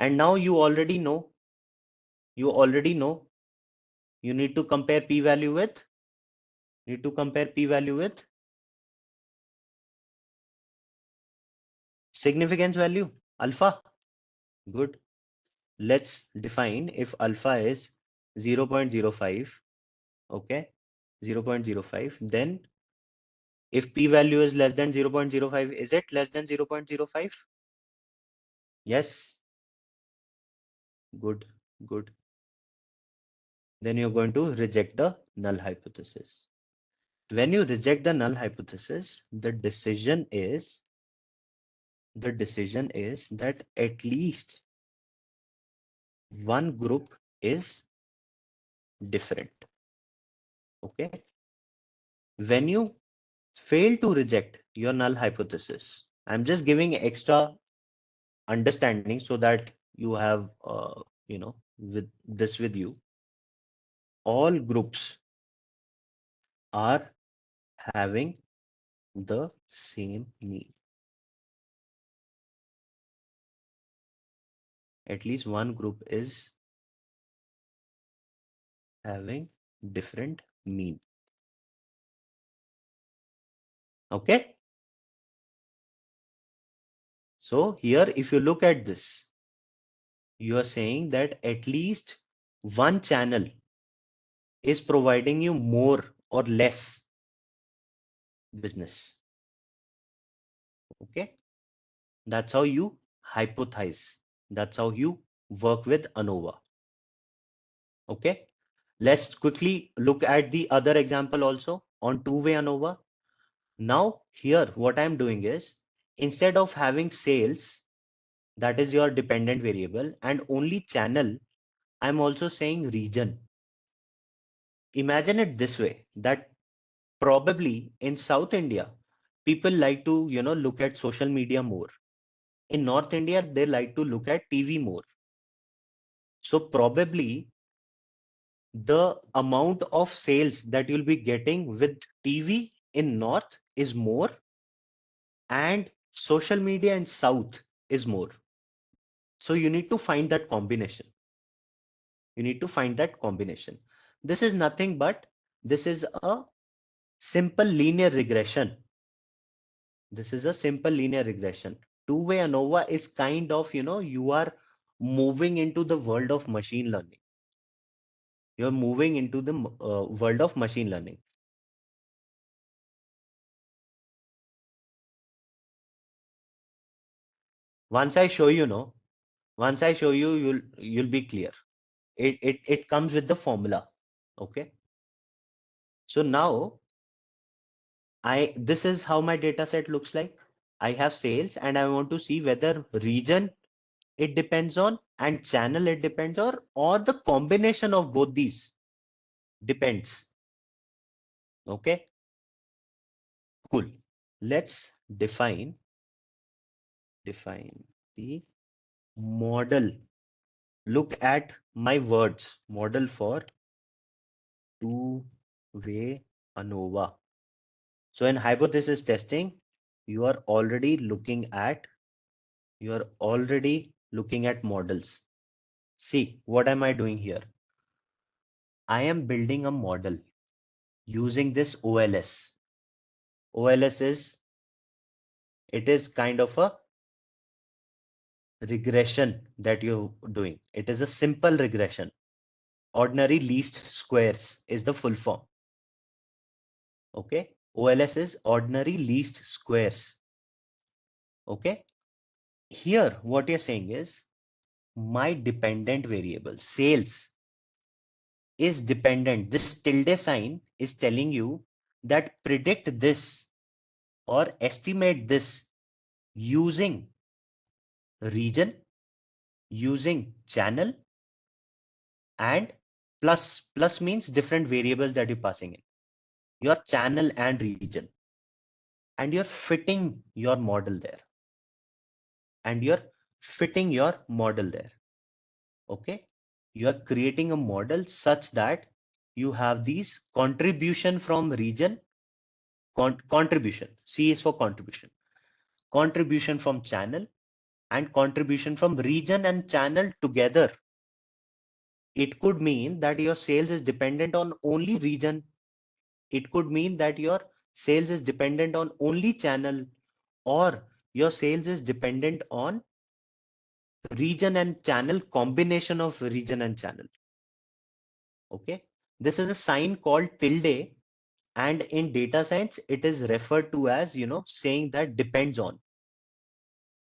And now you already know, you need to compare p-value with, significance value, alpha. Good. Let's define if alpha is 0.05. Okay. 0.05. Then if p-value is less than 0.05, is it less than 0.05? Yes. Good. Good. Then you're going to reject the null hypothesis. When you reject the null hypothesis, the decision is that at least one group is different. Okay. When you fail to reject your null hypothesis, I'm just giving extra understanding so that you have, with you. All groups are having the same mean. At least one group is having different mean. Okay. So here, if you look at this, you are saying that at least one channel is providing you more or less business. Okay. That's how you hypothesize. That's how you work with ANOVA. Okay. Let's quickly look at the other example also on two-way ANOVA. Now here, what I'm doing is, instead of having sales, that is your dependent variable, and only channel, I'm also saying region. Imagine it this way, that probably in South India, people like to, look at social media more. In North India, they like to look at TV more. So probably the amount of sales that you'll be getting with TV in North is more, and social media in South is more. So you need to find that combination. You need to find that combination. This is nothing but this is a simple linear regression. This is a simple linear regression. Two-way ANOVA is kind of, you are moving into the world of machine learning. You're moving into the world of machine learning. Once I show you, you'll be clear. It comes with the formula. Okay. So now this is how my data set looks like. I have sales and I want to see whether region it depends on and channel it depends on, or the combination of both these depends. Okay. Cool. Let's define the model. Look at my words. Model for two-way ANOVA. So in hypothesis testing, you are already looking at models. See, what am I doing here? I am building a model using this OLS. OLS is kind of a regression that you're doing. It is a simple regression. Ordinary least squares is the full form. Okay. OLS is ordinary least squares. Okay. Here, what you're saying is my dependent variable sales is dependent. This tilde sign is telling you that predict this or estimate this using region, using channel, and plus means different variables that you're passing in your channel and region, and you're fitting your model there. Okay. You are creating a model such that you have these contribution from region, contribution. C is for contribution from channel, and contribution from region and channel together. It could mean that your sales is dependent on only region. It could mean that your sales is dependent on only channel, or your sales is dependent on region and channel, combination of region and channel. Okay. This is a sign called tilde, and in data science, it is referred to as, saying that depends on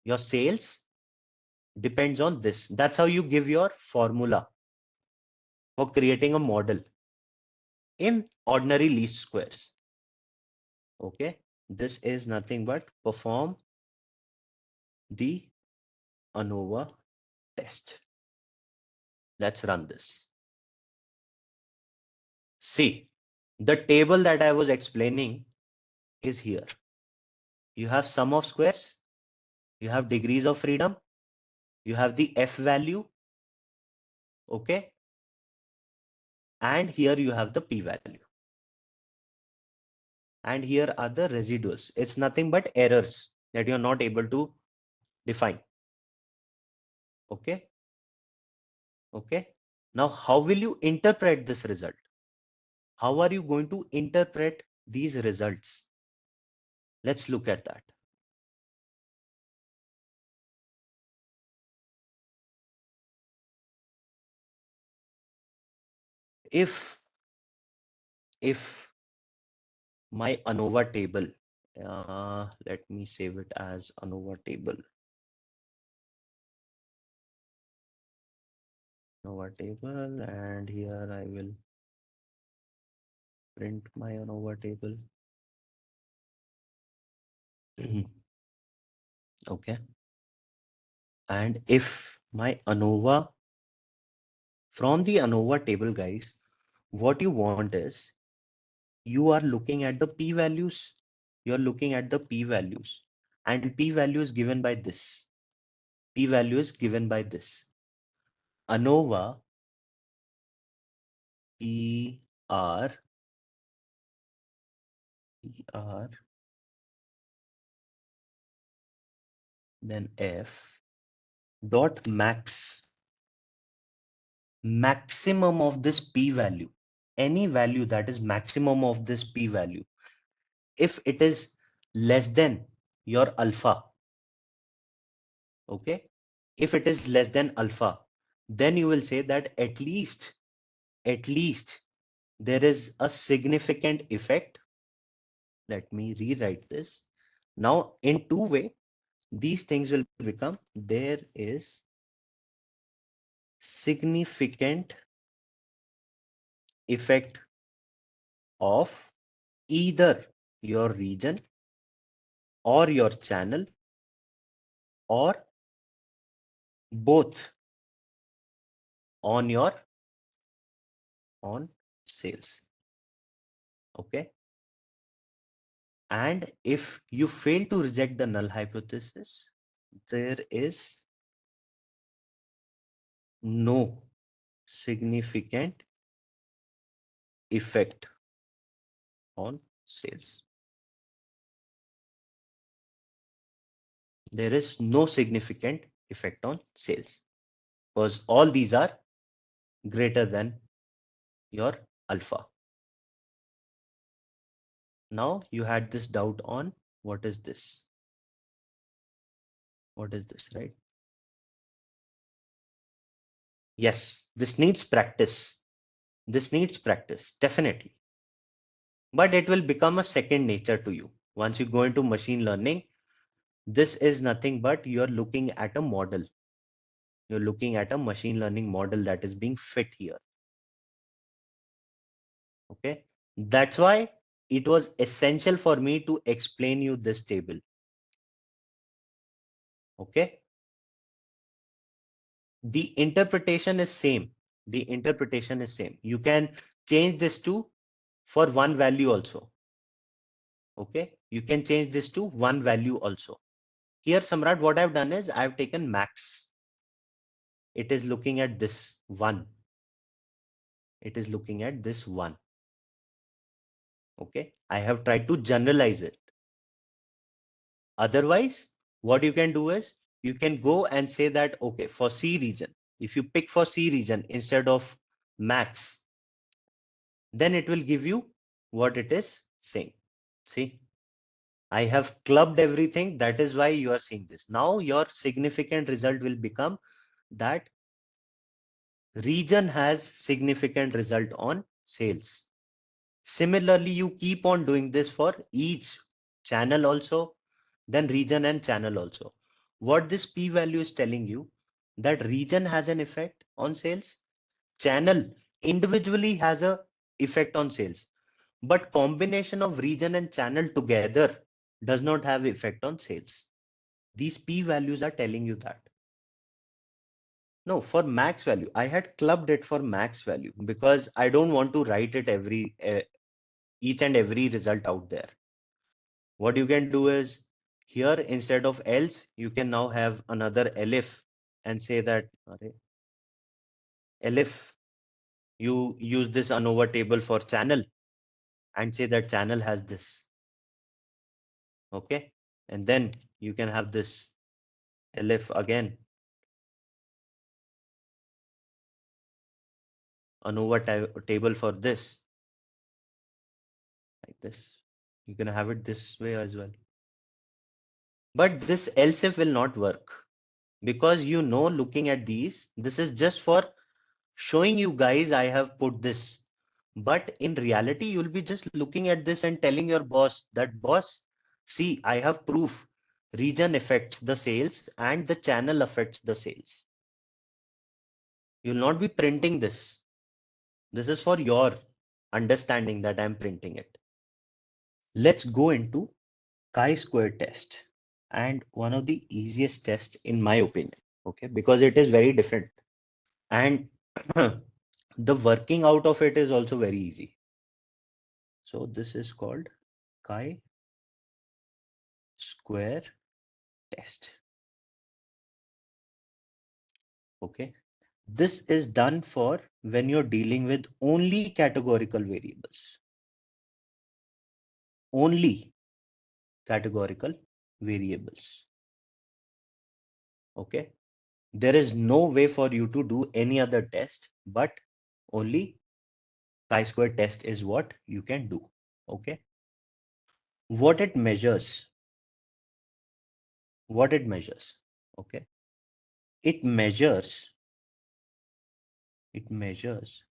your sales depends on this. That's how you give your formula for creating a model in ordinary least squares. Okay, this is nothing but perform the ANOVA test. Let's run this. See, the table that I was explaining is here. You have sum of squares, you have degrees of freedom, you have the F value, okay, and here you have the P value. And here are the residuals. It's nothing but errors that you're not able to define. Okay. Okay. Now, how will you interpret this result? How are you going to interpret these results? Let's look at that. If my ANOVA table, let me save it as ANOVA table. ANOVA table, and here I will print my ANOVA table. Okay. And if my ANOVA, from the ANOVA table, guys, what you want is you are looking at the p values. You're looking at the p values, and p value is given by this. P value is given by this. ANOVA PR then F dot max, maximum of this p value, any value that is maximum of this p value. If it is less than your alpha, okay, if it is less than alpha, then you will say that at least there is a significant effect. Let me rewrite this. Now in two way, these things will become, there is significant effect of either your region or your channel or both on your sales. Okay. And if you fail to reject the null hypothesis, there is no significant effect on sales. There is no significant effect on sales because all these are greater than your alpha. Now you had this doubt on what is this? What is this, right? Yes, this needs practice. This needs practice, definitely. But it will become a second nature to you. Once you go into machine learning, this is nothing but you're looking at a model. You're looking at a machine learning model that is being fit here. Okay. That's why it was essential for me to explain you this table. Okay. The interpretation is same. The interpretation is same. You can change this to for one value also. Okay. You can change this to one value also. Here, Samrat, what I've done is I've taken max. It is looking at this one. It is looking at this one. Okay. I have tried to generalize it. Otherwise, what you can do is you can go and say that, okay, for C region, if you pick for C region instead of max, then it will give you what it is saying. See, I have clubbed everything. That is why you are seeing this. Now your significant result will become that region has significant result on sales. Similarly, you keep on doing this for each channel also, then region and channel also. What this p value is telling you, that region has an effect on sales. Channel individually has a effect on sales, but combination of region and channel together does not have effect on sales. These p values are telling you that. No, for max value, I had clubbed it for max value because I don't want to write it each and every result out there. What you can do is here, instead of else, you can now have another elif and say that elif, you use this ANOVA table for channel and say that channel has this. Okay. And then you can have this elif again. ANOVA table for this. Like this. You can have it this way as well. But this else if will not work because looking at these, this is just for showing you guys I have put this. But in reality, you'll be just looking at this and telling your boss that, boss, see, I have proof. Region affects the sales and the channel affects the sales. You'll not be printing this. This is for your understanding that I'm printing it. Let's go into chi-square test, and one of the easiest tests in my opinion, okay, because it is very different and the working out of it is also very easy. So this is called chi-square test. Okay, this is done for when you're dealing with only categorical variables. Only categorical variables. Okay, there is no way for you to do any other test, but only chi-square test is what you can do. Okay, what it measures, okay, it measures,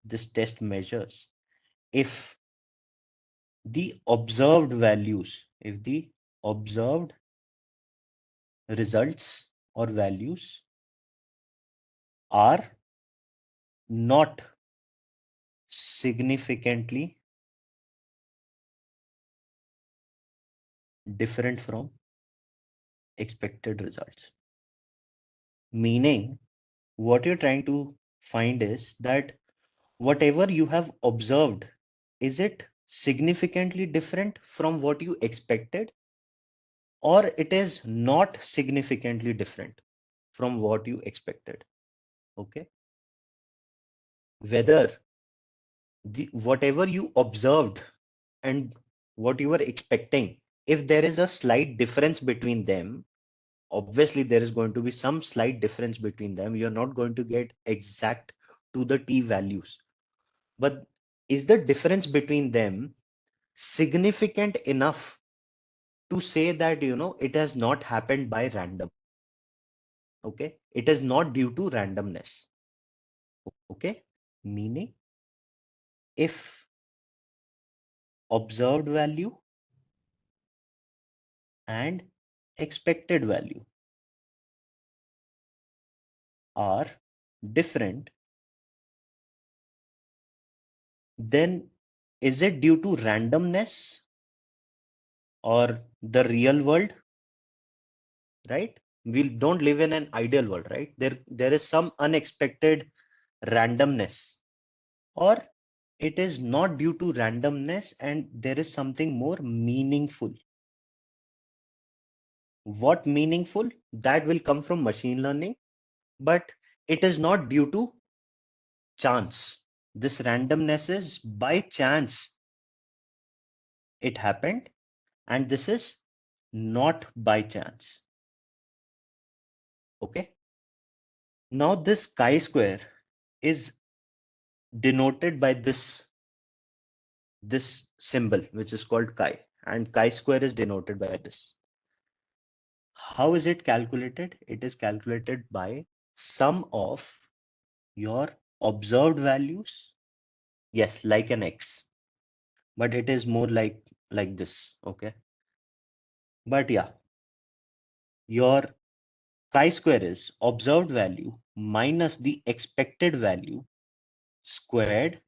this test measures if the observed values, if the observed results or values are not significantly different from expected results. Meaning, what you're trying to find is that whatever you have observed, is it significantly different from what you expected, or it is not significantly different from what you expected? Okay, whether whatever you observed and what you were expecting, if there is a slight difference between them, obviously there is going to be some slight difference between them. You're not going to get exact to the t values, but is the difference between them significant enough to say that it has not happened by random? Okay, it is not due to randomness. Okay, meaning if observed value and expected value are different, then is it due to randomness or the real world? Right, we don't live in an ideal world, right? There is some unexpected randomness, or it is not due to randomness and there is something more meaningful. What meaningful? That will come from machine learning, but it is not due to chance. This randomness is by chance it happened, and this is not by chance. Okay, now this chi-square is denoted by this symbol, which is called chi, and chi-square is denoted by this. How is it calculated? It is calculated by sum of your observed values. Yes, like an x, but it is more like this. Okay, but yeah, your chi-square is observed value minus the expected value squared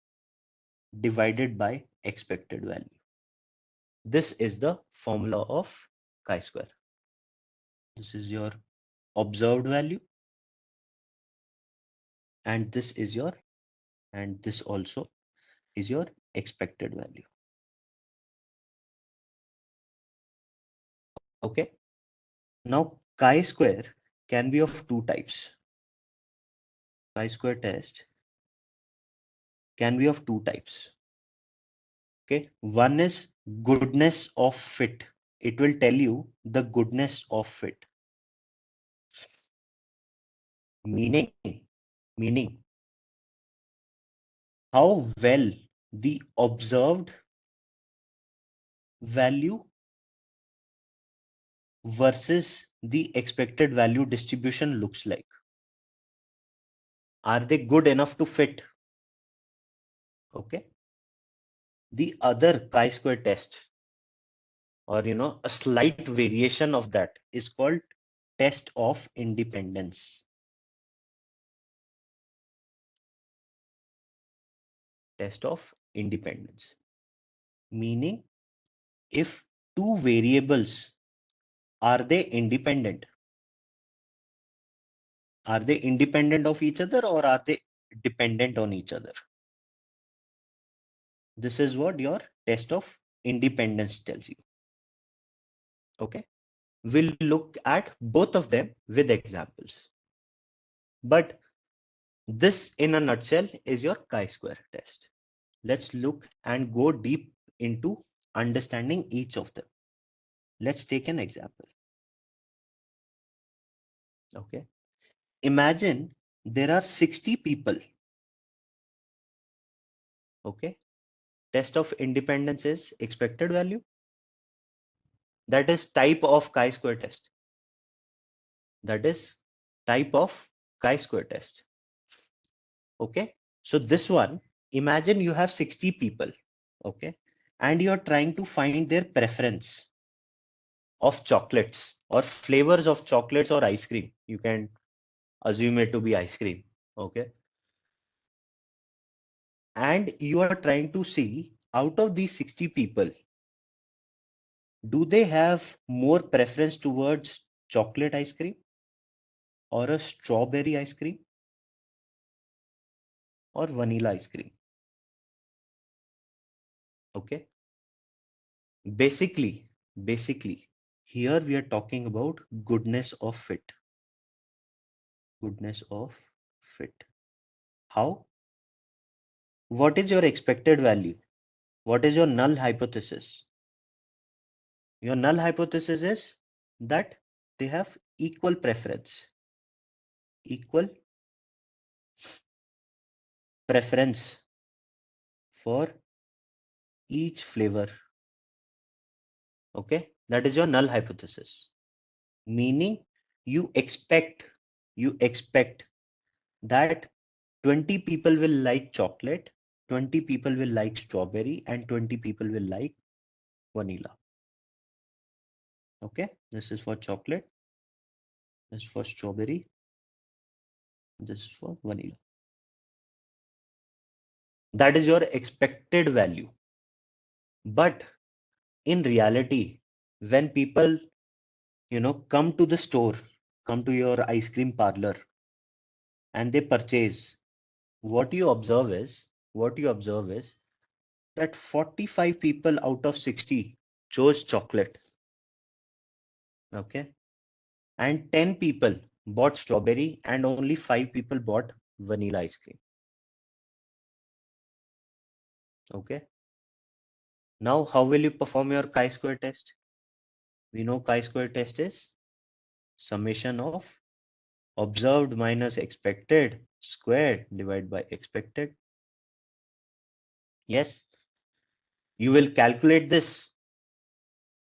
divided by expected value. This is the formula of chi-square. This is your observed value, and this is your, and this also is your expected value. Okay. Now chi-square can be of two types. Chi-square test can be of two types. Okay, one is goodness of fit. It will tell you the goodness of fit. Meaning how well the observed value versus the expected value distribution looks like. Are they good enough to fit? Okay. The other chi-square test, or a slight variation of that, is called test of independence. Test of independence. Meaning, if two variables, are they independent? Are they independent of each other, or are they dependent on each other? This is what your test of independence tells you. Okay. We'll look at both of them with examples. But this, in a nutshell, is your chi-square test. Let's look and go deep into understanding each of them. Let's take an example. Okay. Imagine there are 60 people. Okay. Test of independence is expected value. That is type of chi-square test. That is type of chi-square test. Okay. So this one, imagine you have 60 people. Okay. And you're trying to find their preference of chocolates or flavors of chocolates or ice cream. You can assume it to be ice cream. Okay. And you are trying to see, out of these 60 people, do they have more preference towards chocolate ice cream or a strawberry ice cream or vanilla ice cream? Okay. Basically, here we are talking about goodness of fit. Goodness of fit. How? What is your expected value? What is your null hypothesis? Your null hypothesis is that they have equal preference. Equal preference for each flavor. Okay, that is your null hypothesis. Meaning you expect that 20 people will like chocolate, 20 people will like strawberry, and 20 people will like vanilla. Okay, this is for chocolate, this is for strawberry, this is for vanilla. That is your expected value. But in reality, when people come to the store, come to your ice cream parlor, and they purchase, what you observe is that 45 people out of 60 chose chocolate. Okay. And 10 people bought strawberry, and only 5 people bought vanilla ice cream. Okay. Now, how will you perform your chi-square test? We know chi-square test is summation of observed minus expected squared divided by expected. Yes. You will calculate this.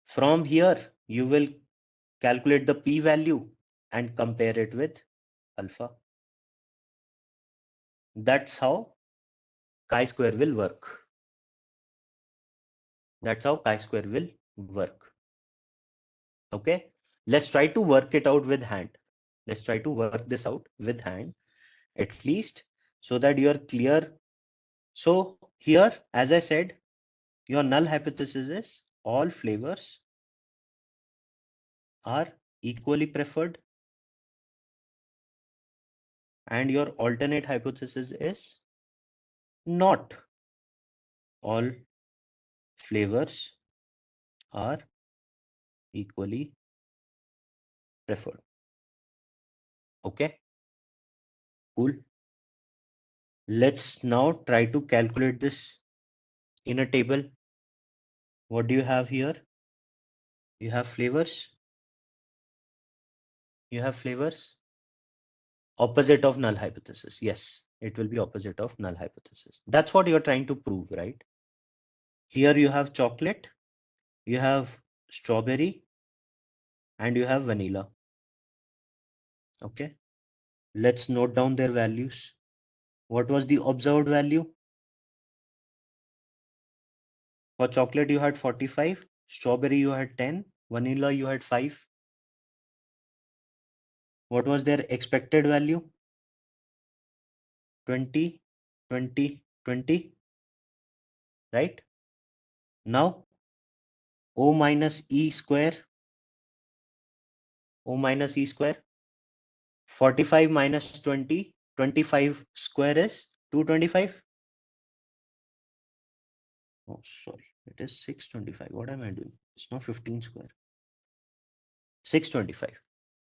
From here, you will calculate the p-value and compare it with alpha. That's how chi-square will work. That's how chi-square will work. Okay, let's try to work it out with hand. Let's try to work this out with hand, at least, so that you're clear. So here, as I said, your null hypothesis is all flavors are equally preferred, and your alternate hypothesis is not all flavors are equally preferred. Okay, cool. Let's now try to calculate this in a table. What do you have here? You have flavors. You have flavors. Opposite of null hypothesis. Yes, it will be opposite of null hypothesis. That's what you're trying to prove, right? Here you have chocolate, you have strawberry, and you have vanilla. Okay, let's note down their values. What was the observed value? For chocolate, you had 45, strawberry, you had 10, vanilla, you had 5. What was their expected value? 20, 20, 20, right? Now, O minus E square, O minus E square, 45 minus 20, 25 square is 225. Oh, sorry, it is 625. What am I doing? It's not 15 square. 625,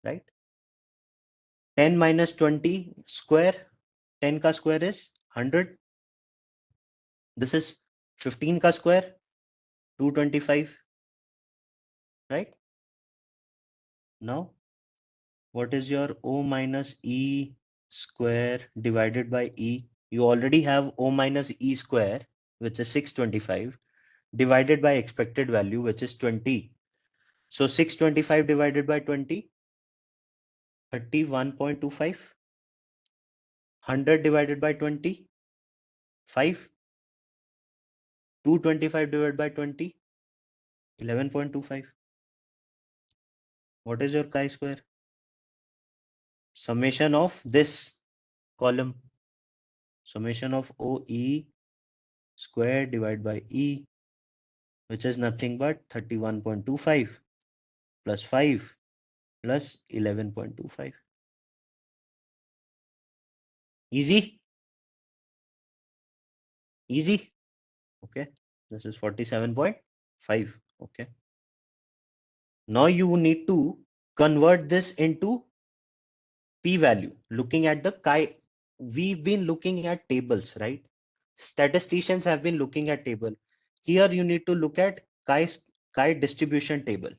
right? 10 minus 20 square, 10 ka square is 100. This is 15 ka square, 225, right? Now, what is your O minus E square divided by E? You already have O minus E square, which is 625, divided by expected value, which is 20. So 625 divided by 20, 31.25. 100 divided by 20, 5. 225 divided by 20, 11.25. What is your chi-square? Summation of this column. Summation of OE square divided by E, which is nothing but 31.25 plus 5 plus 11.25. Easy? Easy? Okay. This is 47.5. Okay. Now you need to convert this into p-value. Looking at the chi, we've been looking at tables, right? Statisticians have been looking at table. Here you need to look at chi distribution table.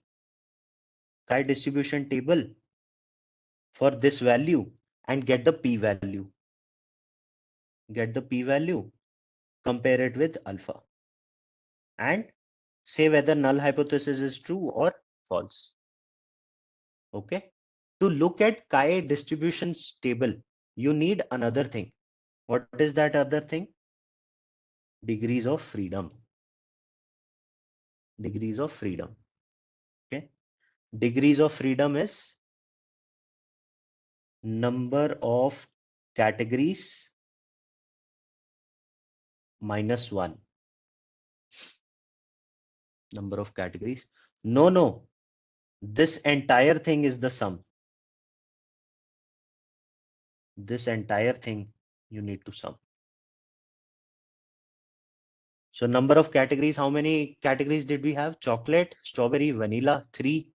Chi distribution table for this value and get the p-value. Get the p-value, compare it with alpha, and say whether null hypothesis is true or false. Okay. To look at chi distributions table, you need another thing. What is that other thing? Degrees of freedom. Degrees of freedom. Okay. Degrees of freedom is number of categories minus 1. Number of categories. No. This entire thing is the sum. This entire thing you need to sum. So number of categories, how many categories did we have? Chocolate, strawberry, vanilla, 3.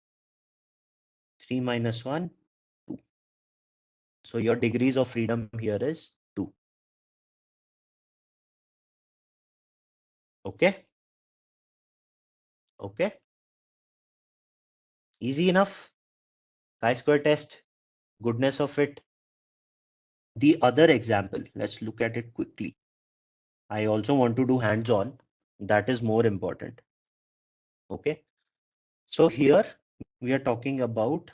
3 minus 1, 2. So your degrees of freedom here is 2. Okay. Okay. Easy enough. Chi-square test. Goodness of it. The other example, let's look at it quickly. I also want to do hands-on. That is more important. Okay. So here we are talking about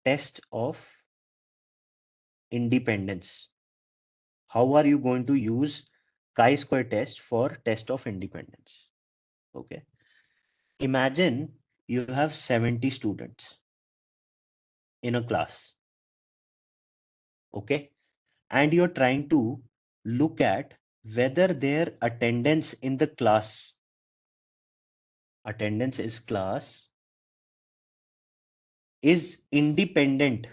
test of independence. How are you going to use chi-square test for test of independence? Okay. Imagine you have 70 students in a class. Okay. And you're trying to look at whether their attendance in the class, attendance is class, is independent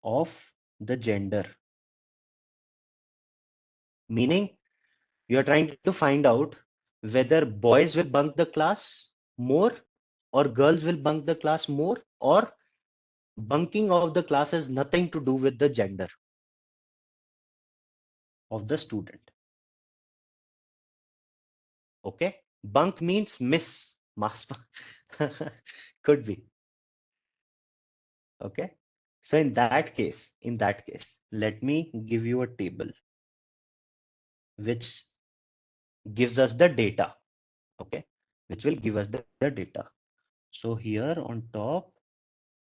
of the gender. Meaning you're trying to find out whether boys will bunk the class more or girls will bunk the class more, or bunking of the class has nothing to do with the gender of the student. Okay. Bunk means miss, mass bunk. Could be. Okay. So in that case, let me give you a table which gives us the data. Okay. Which will give us the data. So here on top,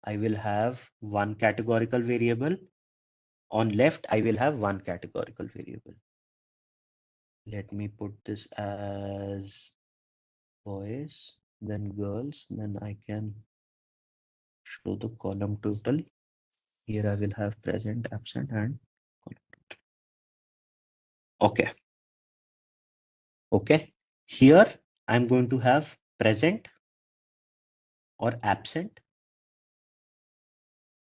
I will have one categorical variable. On left, I will have one categorical variable. Let me put this as boys, then girls, then I can show the column total. Here I will have present, absent, and column total. Okay. Okay. Here I'm going to have present or absent.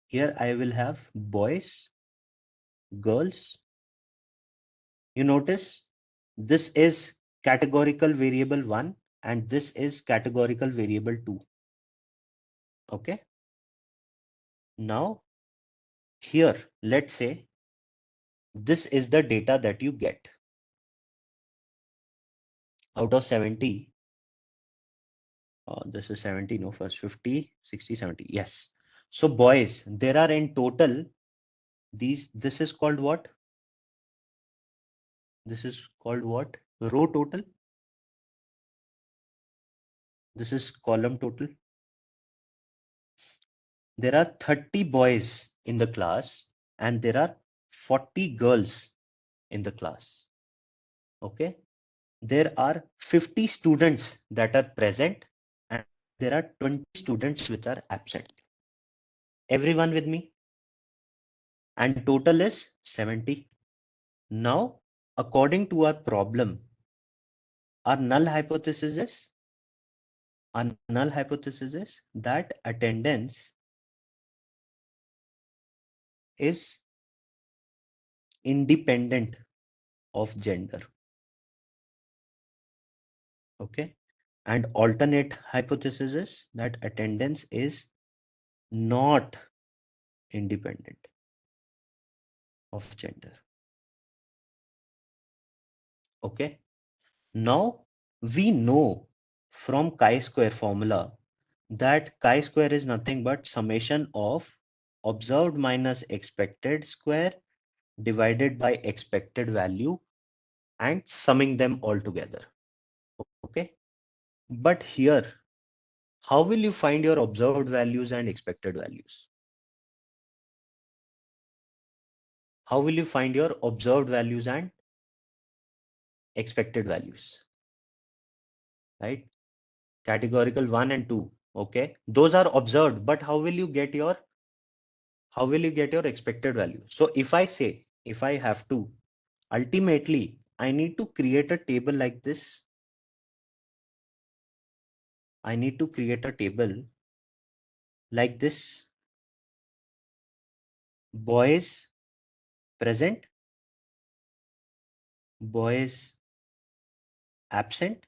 Here I will have boys, girls. You notice this is categorical variable 1 and this is categorical variable 2. Okay. Now here, let's say this is the data that you get. Out of 70, this is 70, no, first 50, 60, 70. Yes. So boys, there are in total this is called what? This is called what? Row total. This is column total. There are 30 boys in the class and there are 40 girls in the class. Okay. There are 50 students that are present and there are 20 students which are absent. Everyone with me? And total is 70. Now, according to our problem, our null hypothesis is that attendance is independent of gender. Okay. And alternate hypothesis is that attendance is not independent of gender. Okay. Now we know from chi-square formula that chi-square is nothing but summation of observed minus expected square divided by expected value and summing them all together. Okay. But here, how will you find your observed values and expected values? How will you find your observed values and expected values? Right? Categorical 1 and 2. Okay. Those are observed, but how will you get your expected value? So if I have to, ultimately, I need to create a table like this. I need to create a table like this. Boys present, boys absent,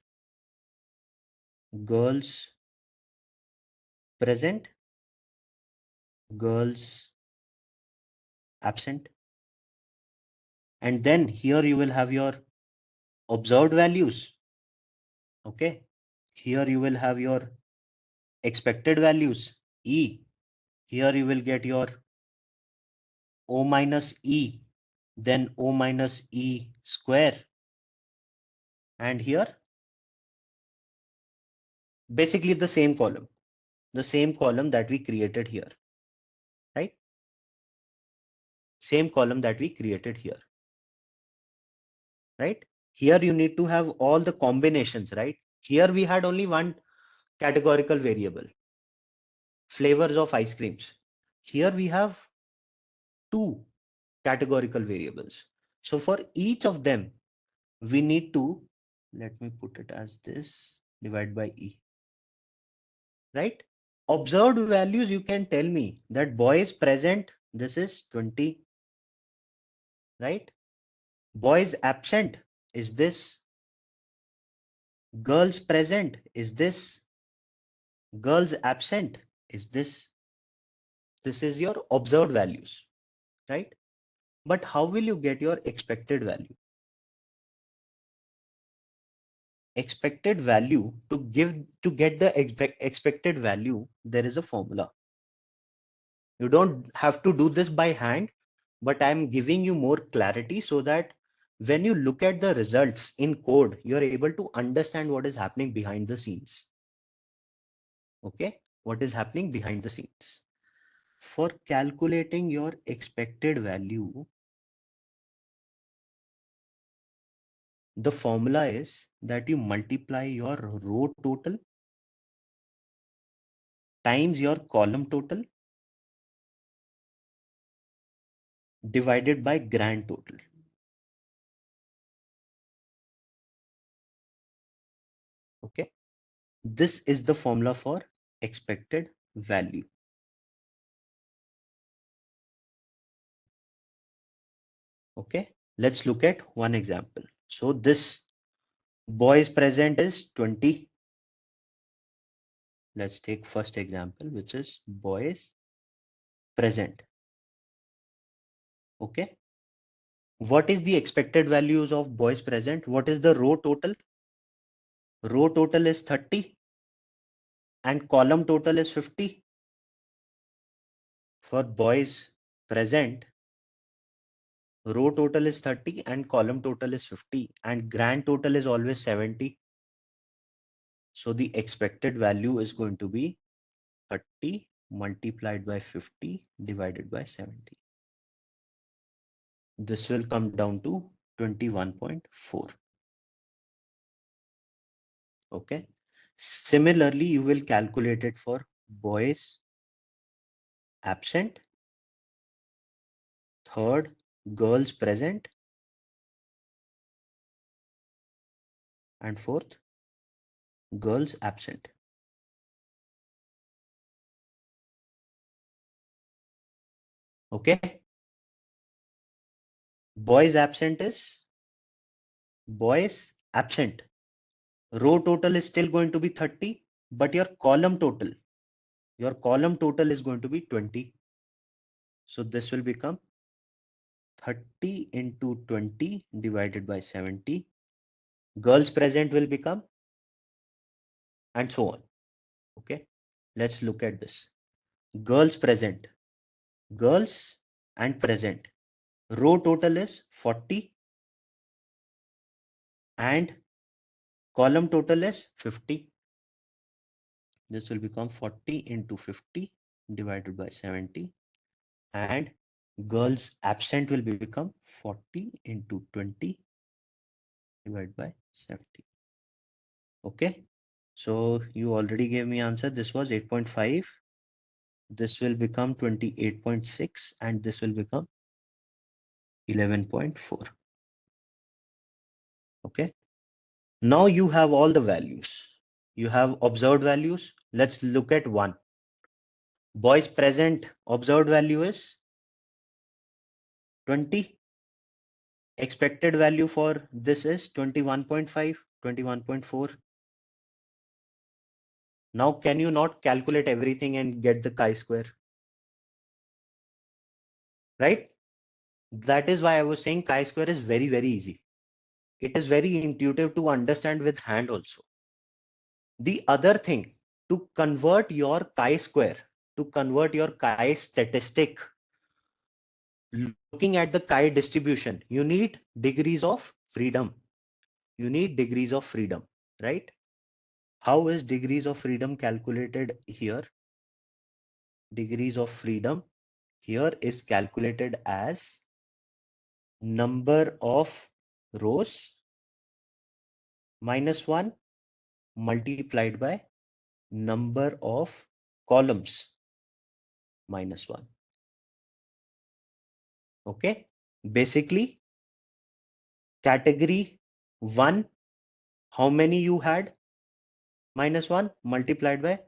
girls present, girls absent. And then here you will have your observed values. Okay. Here you will have your expected values, E. Here you will get your O minus E, then O minus E square. And here, basically the same column that we created here, right? Same column that we created here, right? Here you need to have all the combinations, right? Here we had only one categorical variable, flavors of ice creams. here we have two categorical variables. So for each of them, we need to, let me put it as this, divide by E, right? Observed values, you can tell me that boys present, this is 20, right? Boys absent is this, girls present is this, girls absent is this. This is your observed values, right? But how will you get your expected value? Expected value, to get the expected value, there is a formula. You don't have to do this by hand, but I'm giving you more clarity so that when you look at the results in code, you're able to understand what is happening behind the scenes. Okay, what is happening behind the scenes? For calculating your expected value, the formula is that you multiply your row total times your column total divided by grand total. Okay, this is the formula for expected value. Okay, let's look at one example. So this boys present is 20. Let's take first example, which is boys present. Okay, what is the expected values of boys present? What is the row total? Row total is 30 and column total is 50. For boys present, row total is 30 and column total is 50 and grand total is always 70. So the expected value is going to be 30 multiplied by 50 divided by 70. This will come down to 21.4. Okay. Similarly, you will calculate it for boys absent, third, girls present, and fourth, girls absent. Okay. Boys absent is boys absent. Row total is still going to be 30, but your column total is going to be 20. So this will become 30 into 20 divided by 70. Girls present will become, and so on. Okay, let's look at this. Girls present, girls and present. Row total is 40 and column total is 50. This will become 40 into 50 divided by 70, and girls absent will become 40 into 20 divided by 70. Okay, so you already gave me answer. This was 8.5. This will become 28.6 and this will become 11.4. Okay, now you have all the values. You have observed values. Let's look at one. Boys present observed value is 20. Expected value for this is 21.5, 21.4. Now, can you not calculate everything and get the chi-square? Right? That is why I was saying chi-square is very, very easy. It is very intuitive to understand with hand also. The other thing, to convert your chi-square, to convert your chi-statistic, looking at the chi distribution, you need degrees of freedom. You need degrees of freedom, right? How is degrees of freedom calculated here? Degrees of freedom here is calculated as number of rows minus 1 multiplied by number of columns minus 1. Okay, basically category 1, how many you had, minus 1 multiplied by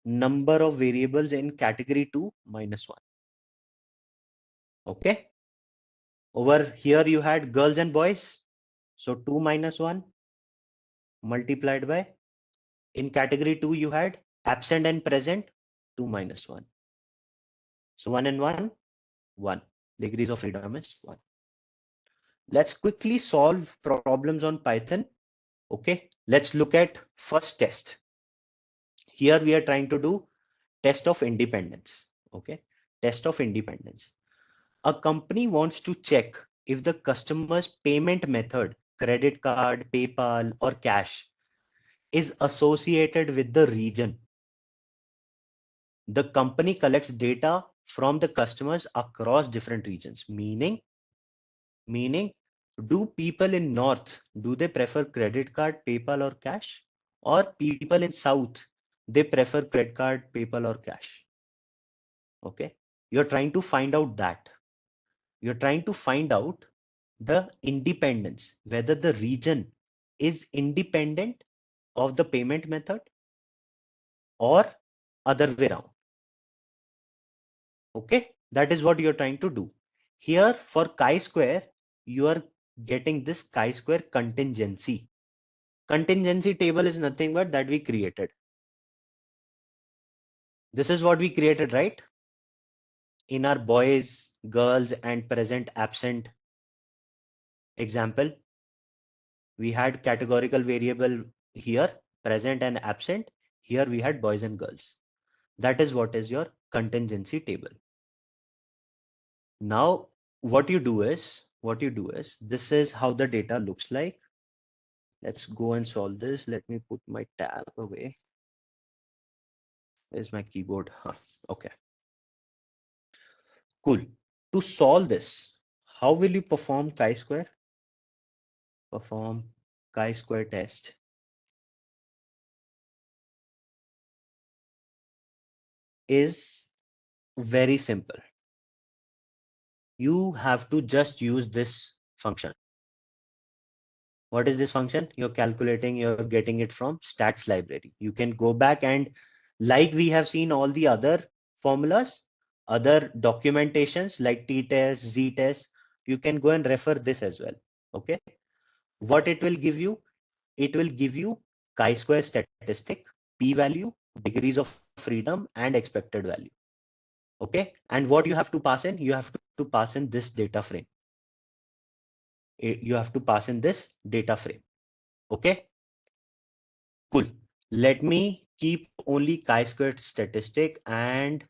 number of variables in category 2 minus 1. Okay, over here you had girls and boys, so 2 minus 1 multiplied by, in category 2 you had absent and present, 2 minus 1. So 1 and 1, 1. Degrees of freedom is 1. Let's quickly solve problems on Python. Okay, let's look at first test. Here we are trying to do test of independence. Okay, test of independence. A company wants to check if the customer's payment method, credit card, PayPal, or cash, is associated with the region. The company collects data from the customers across different regions, meaning do people in north, do they prefer credit card, PayPal, or cash? Or people in south, they prefer credit card, PayPal, or cash? Okay, you're trying to find out that. You're trying to find out the independence, whether the region is independent of the payment method or other way around. Okay, that is what you're trying to do. Here for chi-square, you are getting this chi-square contingency. Contingency table is nothing but that we created. This is what we created, right? In our boys, girls, and present absent example, we had categorical variable here, present and absent. Here we had boys and girls. That is what is your contingency table. Now, what you do is, this is how the data looks like. Let's go and solve this. Let me put my tab away. Where's my keyboard? Huh. Okay. Cool. To solve this, how will you perform chi-square? Perform chi-square test. Is very simple. You have to just use this function. What is this function? You're calculating, you're getting it from stats library. You can go back and, like we have seen all the other formulas, other documentations like t-test, z-test, you can go and refer this as well. Okay, what it will give you? It will give you chi-square statistic, p-value, degrees of freedom, and expected value. Okay, and what you have to pass in? You have to pass in this data frame. You have to pass in this data frame. Okay, cool. Let me keep only chi-squared statistic and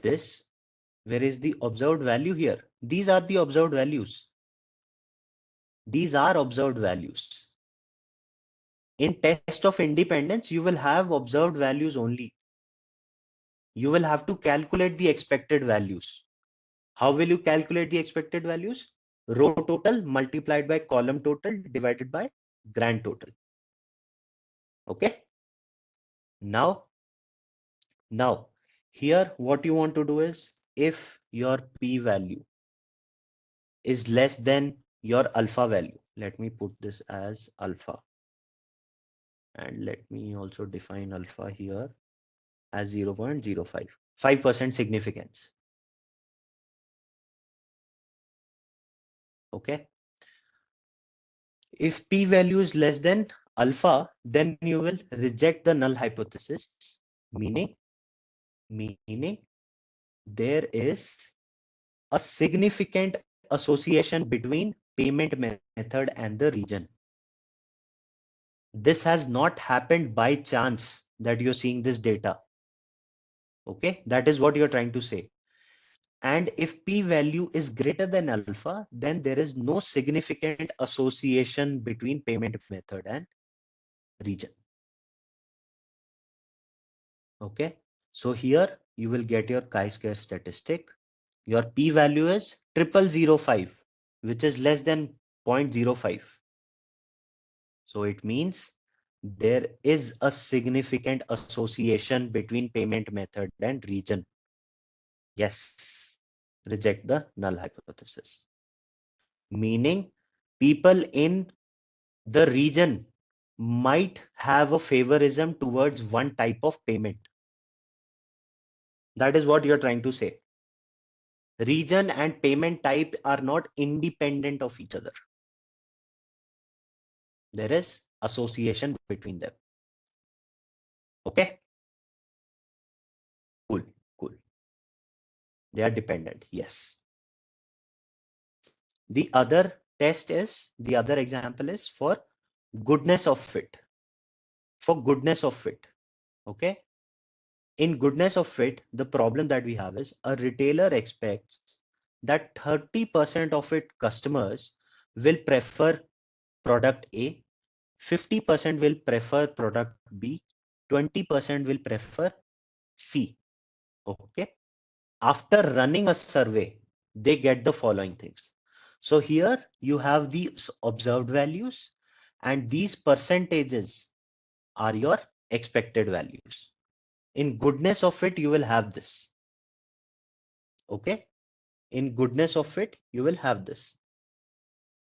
this. Where is the observed value here? These are the observed values. These are observed values. In test of independence, you will have observed values only. You will have to calculate the expected values. How will you calculate the expected values? Row total multiplied by column total divided by grand total. Okay. Now here what you want to do is, if your p-value is less than your alpha value, let me put this as alpha, and let me also define alpha here as 0.05, 5% significance. Okay, if p-value is less than alpha, then you will reject the null hypothesis, meaning there is a significant association between payment method and the region. This has not happened by chance that you're seeing this data. Okay, that is what you're trying to say. And if p-value is greater than alpha, then there is no significant association between payment method and region. Okay, so here you will get your chi-square statistic. Your p-value is 0005, which is less than 0.05. So it means there is a significant association between payment method and region. Yes, reject the null hypothesis. Meaning, people in the region might have a favorism towards one type of payment. That is what you're trying to say. Region and payment type are not independent of each other. There is association between them. Okay? Cool, cool. They are dependent, yes. The other example is for goodness of fit. For goodness of fit, okay? In goodness of fit, the problem that we have is a retailer expects that 30% of its customers will prefer product A, 50% will prefer product B, 20% will prefer C. Okay. After running a survey, they get the following things. So here you have these observed values, and these percentages are your expected values. In goodness of it, you will have this. Okay. In goodness of it, you will have this.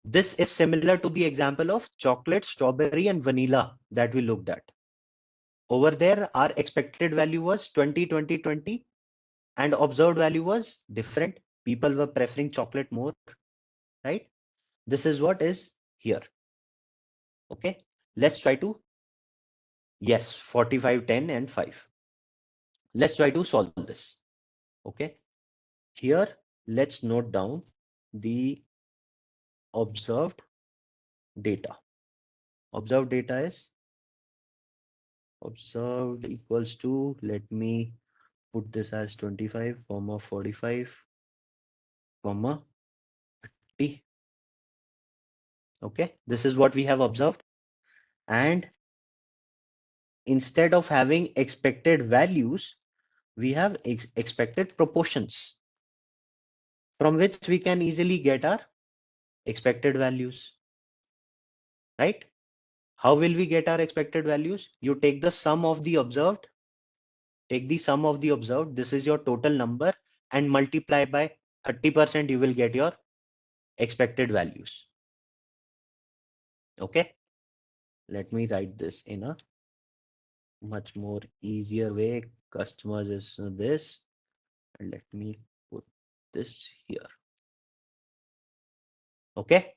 This is similar to the example of chocolate, strawberry, and vanilla that we looked at. Over there, our expected value was 20, 20, 20, and observed value was different. People were preferring chocolate more, right? This is what is here. Okay, let's try to, yes, 45, 10, and 5. Let's try to solve this. Okay, here, let's note down the observed data. Observed data is observed equals to, let me put this as 25, 45, 30. Okay, this is what we have observed. And instead of having expected values, we have expected proportions from which we can easily get our expected values, right? How will we get our expected values? You take the sum of the observed, this is your total number, and multiply by 30%, you will get your expected values. Okay, let me write this in a much more easier way. Customers is this, and let me put this here. Okay,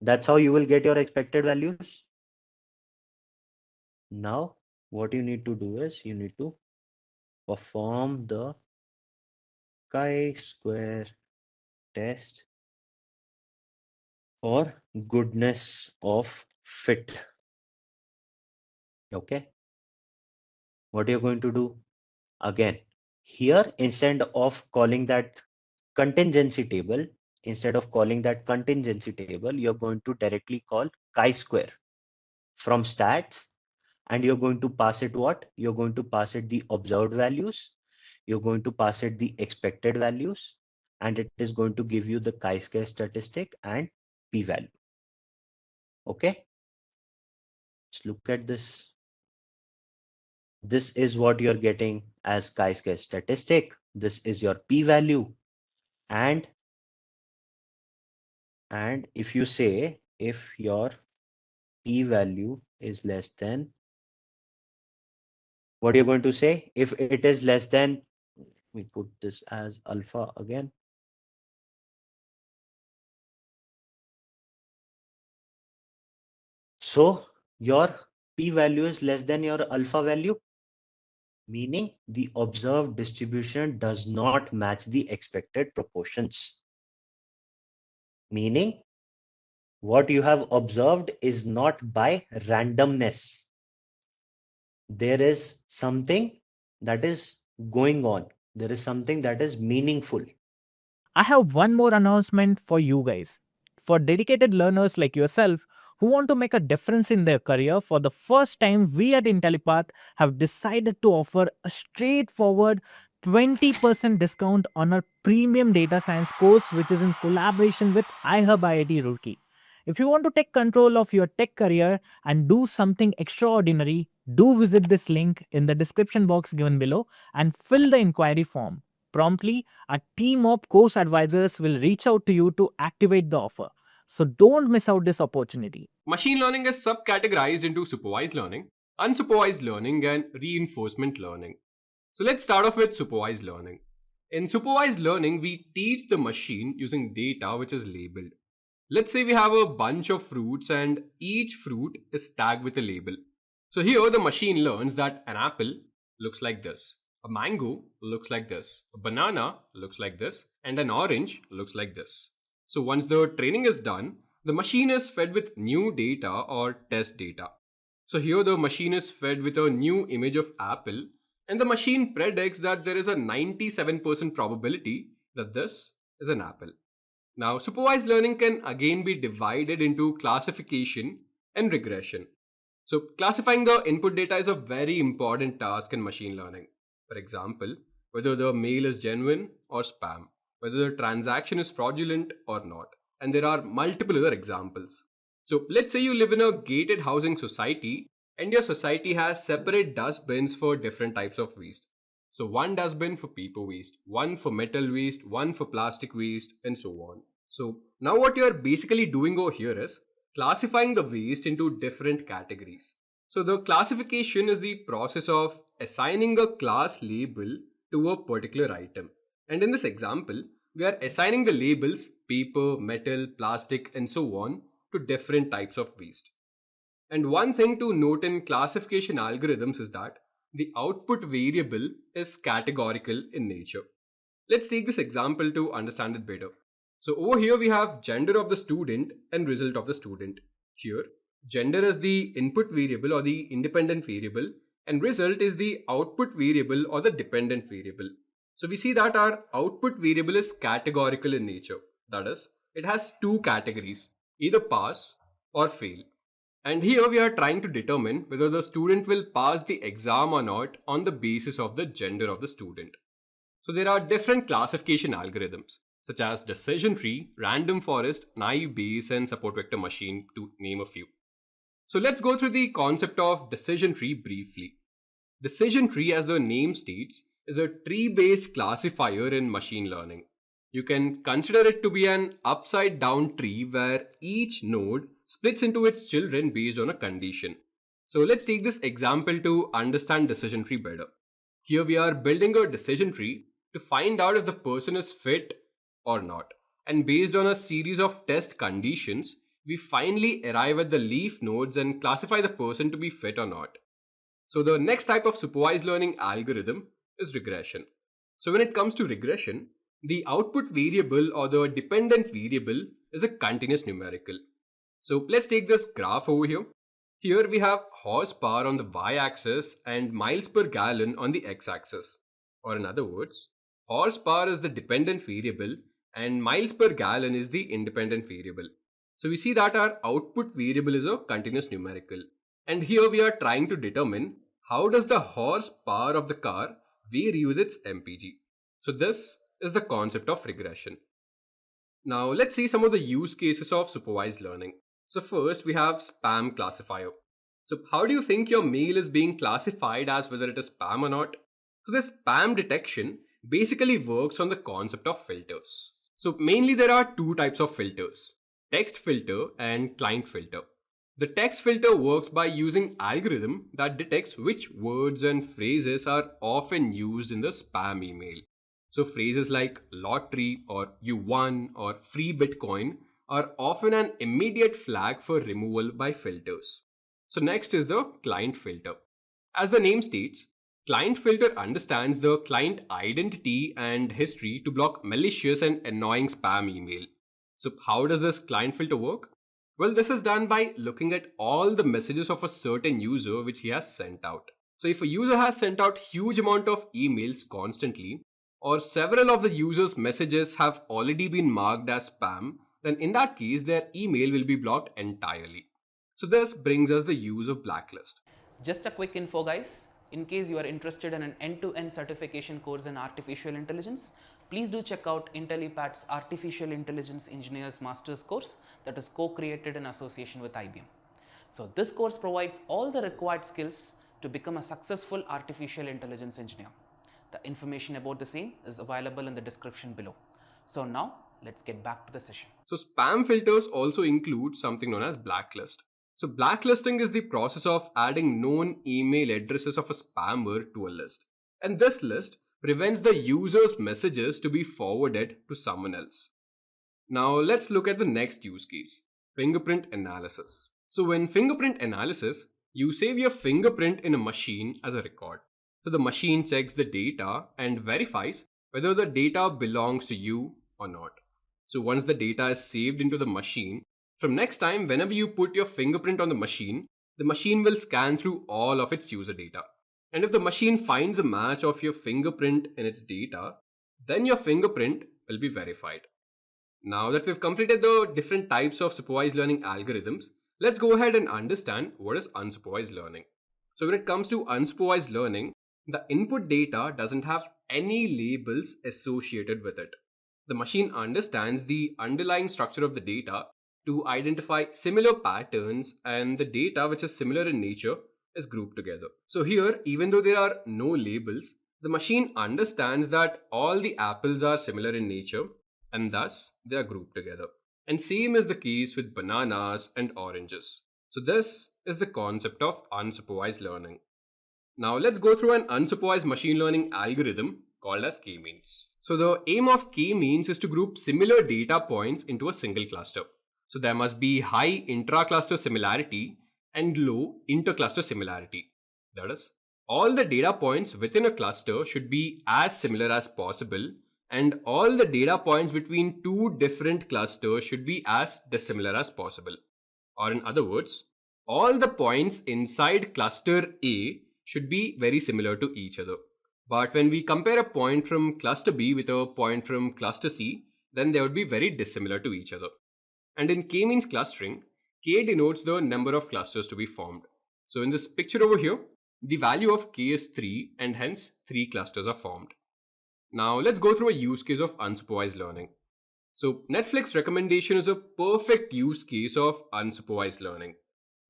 that's how you will get your expected values. Now what you need to do is you need to perform the chi-square test for goodness of fit. Okay, what you're going to do, again, here, instead of calling that contingency table, you're going to directly call chi-square from stats, and you're going to pass it what? You're going to pass it the observed values, you're going to pass it the expected values, and it is going to give you the chi-square statistic and p-value. Okay, let's look at this. This is what you're getting as chi-square statistic. This is your p-value. And if you say, if your p-value is less than, what you're going to say? If it is less than, we put this as alpha again. So your p-value is less than your alpha value, meaning the observed distribution does not match the expected proportions. Meaning what you have observed is not by randomness. There is something that is going on. There is something that is meaningful. I have one more announcement for you guys. For dedicated learners like yourself who want to make a difference in their career, for the first time, we at Intellipaat have decided to offer a straightforward 20% discount on our premium data science course, which is in collaboration with iHub IIT Roorkee. If you want to take control of your tech career and do something extraordinary, do visit this link in the description box given below and fill the inquiry form. promptly, a team of course advisors will reach out to you to activate the offer. So don't miss out this opportunity. Machine learning is subcategorized into supervised learning, unsupervised learning, and reinforcement learning. So let's start off with supervised learning. In supervised learning, we teach the machine using data which is labeled. Let's say we have a bunch of fruits and each fruit is tagged with a label. So here the machine learns that an apple looks like this, a mango looks like this, a banana looks like this, and an orange looks like this. So once the training is done, the machine is fed with new data or test data. So here the machine is fed with a new image of apple, and the machine predicts that there is a 97% probability that this is an apple. Now, supervised learning can again be divided into classification and regression. So, classifying the input data is a very important task in machine learning. For example, whether the mail is genuine or spam, whether the transaction is fraudulent or not. And there are multiple other examples. So, let's say you live in a gated housing society and your society has separate dustbins for different types of waste. So one dustbin for paper waste, one for metal waste, one for plastic waste, and so on. So now what you're basically doing over here is classifying the waste into different categories. So the classification is the process of assigning a class label to a particular item. And in this example, we are assigning the labels paper, metal, plastic, and so on to different types of waste. And one thing to note in classification algorithms is that the output variable is categorical in nature. Let's take this example to understand it better. So over here we have gender of the student and result of the student. Here, gender is the input variable or the independent variable, and result is the output variable or the dependent variable. So we see that our output variable is categorical in nature. That is, it has two categories, either pass or fail. And here we are trying to determine whether the student will pass the exam or not on the basis of the gender of the student. So there are different classification algorithms such as decision tree, random forest, naive Bayes, and support vector machine, to name a few. So let's go through the concept of decision tree briefly. Decision tree, as the name states, is a tree-based classifier in machine learning. You can consider it to be an upside down tree where each node splits into its children based on a condition. So let's take this example to understand decision tree better. Here we are building a decision tree to find out if the person is fit or not. And based on a series of test conditions, we finally arrive at the leaf nodes and classify the person to be fit or not. So the next type of supervised learning algorithm is regression. So when it comes to regression, the output variable or the dependent variable is a continuous numerical. So let's take this graph over here. Here we have horsepower on the y-axis and miles per gallon on the x-axis. Or in other words, horsepower is the dependent variable and miles per gallon is the independent variable. So we see that our output variable is a continuous numerical. And here we are trying to determine how does the horsepower of the car vary with its MPG. So this is the concept of regression. Now let's see some of the use cases of supervised learning. So first we have spam classifier. So how do you think your mail is being classified as whether it is spam or not? So this spam detection basically works on the concept of filters. So mainly there are two types of filters, text filter and client filter. The text filter works by using algorithm that detects which words and phrases are often used in the spam email. So phrases like lottery or you won or free Bitcoin are often an immediate flag for removal by filters. So next is the client filter. As the name states, client filter understands the client identity and history to block malicious and annoying spam email. So how does this client filter work? Well, this is done by looking at all the messages of a certain user which he has sent out. So if a user has sent out huge amount of emails constantly, or several of the user's messages have already been marked as spam, then in that case their email will be blocked entirely. So this brings us the use of blacklist. Just a quick info guys, in case you are interested in an end-to-end certification course in artificial intelligence, please do check out Intellipaat's Artificial Intelligence Engineers Masters course that is co-created in association with IBM. So this course provides all the required skills to become a successful artificial intelligence engineer. The information about the same is available in the description below. So now let's get back to the session. So spam filters also include something known as blacklist. So blacklisting is the process of adding known email addresses of a spammer to a list. And this list prevents the user's messages to be forwarded to someone else. Now let's look at the next use case, fingerprint analysis. So in fingerprint analysis, you save your fingerprint in a machine as a record. So the machine checks the data and verifies whether the data belongs to you or not. So once the data is saved into the machine, from next time whenever you put your fingerprint on the machine will scan through all of its user data. And if the machine finds a match of your fingerprint in its data, then your fingerprint will be verified. Now that we've completed the different types of supervised learning algorithms, let's go ahead and understand what is unsupervised learning. So when it comes to unsupervised learning, the input data doesn't have any labels associated with it. The machine understands the underlying structure of the data to identify similar patterns, and the data which is similar in nature is grouped together. So here, even though there are no labels, the machine understands that all the apples are similar in nature and thus they are grouped together. And same is the case with bananas and oranges. So this is the concept of unsupervised learning. Now let's go through an unsupervised machine learning algorithm called as k-means. So the aim of k-means is to group similar data points into a single cluster. So there must be high intra-cluster similarity and low inter-cluster similarity. That is, all the data points within a cluster should be as similar as possible, and all the data points between two different clusters should be as dissimilar as possible. Or in other words, all the points inside cluster A should be very similar to each other. But when we compare a point from cluster B with a point from cluster C, then they would be very dissimilar to each other. And in k-means clustering, k denotes the number of clusters to be formed. So in this picture over here, the value of k is 3 and hence 3 clusters are formed. Now let's go through a use case of unsupervised learning. So Netflix recommendation is a perfect use case of unsupervised learning.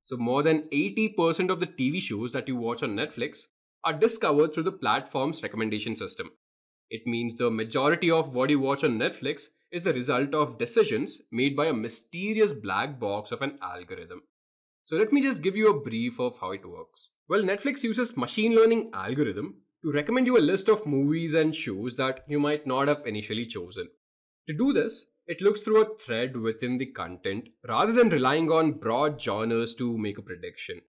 So more than 80% of the TV shows that you watch on Netflix are discovered through the platform's recommendation system. It means the majority of what you watch on Netflix is the result of decisions made by a mysterious black box of an algorithm. So let me just give you a brief of how it works. Well, Netflix uses machine learning algorithm to recommend you a list of movies and shows that you might not have initially chosen. To do this, it looks through a thread within the content rather than relying on broad genres to make a prediction.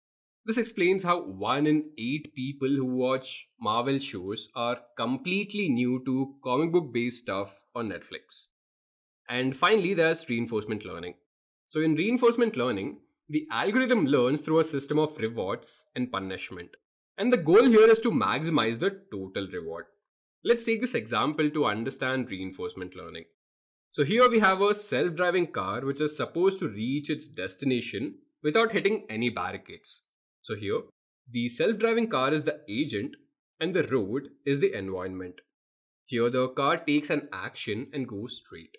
This explains how 1 in 8 people who watch Marvel shows are completely new to comic book based stuff on Netflix. And finally, there's reinforcement learning. So in reinforcement learning, the algorithm learns through a system of rewards and punishment. And the goal here is to maximize the total reward. Let's take this example to understand reinforcement learning. So here we have a self-driving car which is supposed to reach its destination without hitting any barricades. So here, the self-driving car is the agent and the road is the environment. Here the car takes an action and goes straight.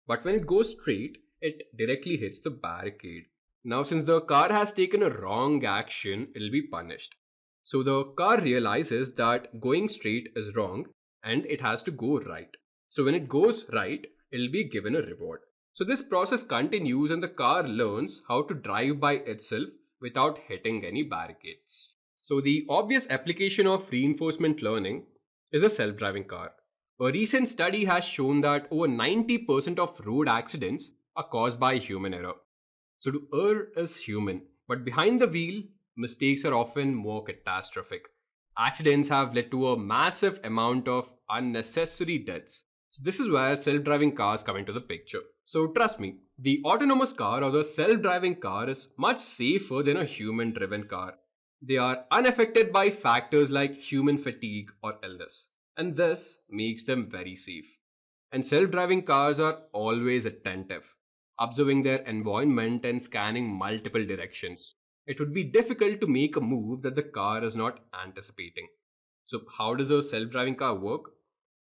But when it goes straight, it directly hits the barricade. Now since the car has taken a wrong action, it will be punished. So the car realizes that going straight is wrong and it has to go right. So when it goes right, it will be given a reward. So this process continues and the car learns how to drive by itself without hitting any barricades. So the obvious application of reinforcement learning is a self-driving car. A recent study has shown that over 90% of road accidents are caused by human error. So to err is human, but behind the wheel, mistakes are often more catastrophic. Accidents have led to a massive amount of unnecessary deaths. So this is where self-driving cars come into the picture. So trust me, the autonomous car or the self-driving car is much safer than a human-driven car. They are unaffected by factors like human fatigue or illness, and this makes them very safe. And self-driving cars are always attentive, observing their environment and scanning multiple directions. It would be difficult to make a move that the car is not anticipating. So how does a self-driving car work?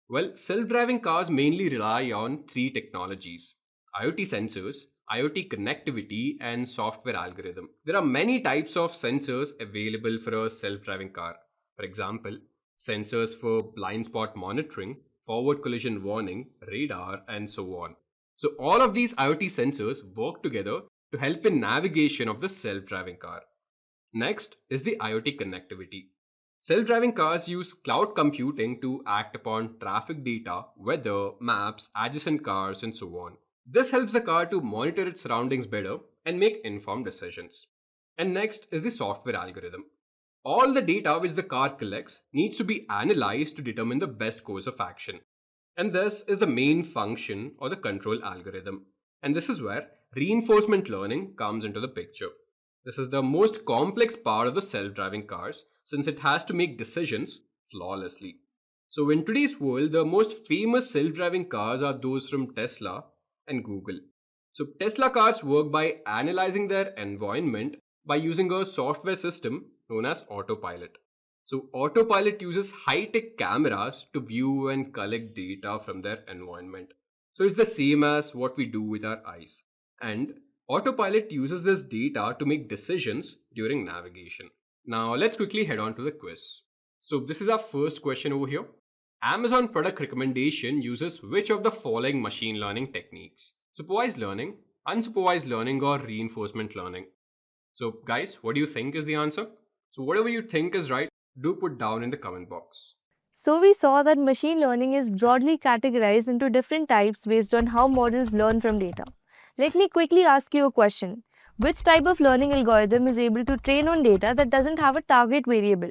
Well, self-driving cars mainly rely on 3 technologies: IoT sensors, IoT connectivity, and software algorithm. There are many types of sensors available for a self-driving car. For example, sensors for blind spot monitoring, forward collision warning, radar, and so on. So all of these IoT sensors work together to help in navigation of the self-driving car. Next is the IoT connectivity. Self-driving cars use cloud computing to act upon traffic data, weather, maps, adjacent cars, and so on. This helps the car to monitor its surroundings better and make informed decisions. And next is the software algorithm. All the data which the car collects needs to be analyzed to determine the best course of action. And this is the main function or the control algorithm. And this is where reinforcement learning comes into the picture. This is the most complex part of the self-driving cars since it has to make decisions flawlessly. So in today's world, the most famous self-driving cars are those from Tesla and Google. So Tesla cars work by analyzing their environment by using a software system known as autopilot. So autopilot uses high-tech cameras to view and collect data from their environment. So it's the same as what we do with our eyes. And autopilot uses this data to make decisions during navigation. Now let's quickly head on to the quiz. So this is our first question over here. Amazon product recommendation uses which of the following machine learning techniques? Supervised learning, unsupervised learning, or reinforcement learning? So guys, what do you think is the answer? So whatever you think is right, do put down in the comment box. So we saw that machine learning is broadly categorized into different types based on how models learn from data. Let me quickly ask you a question. Which type of learning algorithm is able to train on data that doesn't have a target variable?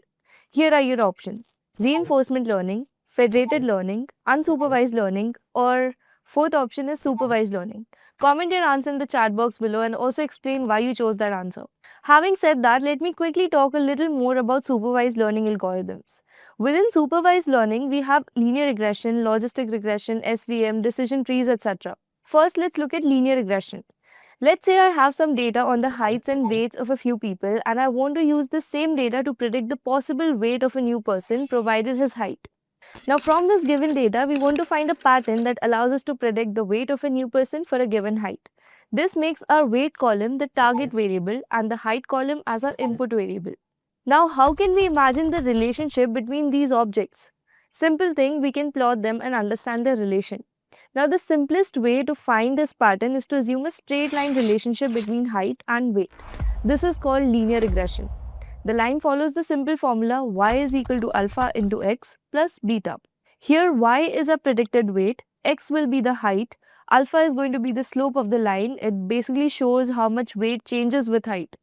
Here are your options: reinforcement learning, federated learning, unsupervised learning, or fourth option is supervised learning. Comment your answer in the chat box below and also explain why you chose that answer. Having said that, let me quickly talk a little more about supervised learning algorithms. Within supervised learning, we have linear regression, logistic regression, SVM, decision trees, etc. First, let's look at linear regression. Let's say I have some data on the heights and weights of a few people and I want to use the same data to predict the possible weight of a new person provided his height. Now from this given data, we want to find a pattern that allows us to predict the weight of a new person for a given height. This makes our weight column the target variable and the height column as our input variable. Now how can we imagine the relationship between these objects? Simple thing, we can plot them and understand their relation. Now the simplest way to find this pattern is to assume a straight line relationship between height and weight. This is called linear regression. The line follows the simple formula y is equal to alpha into x plus beta. Here y is a predicted weight, x will be the height, alpha is going to be the slope of the line. It basically shows how much weight changes with height.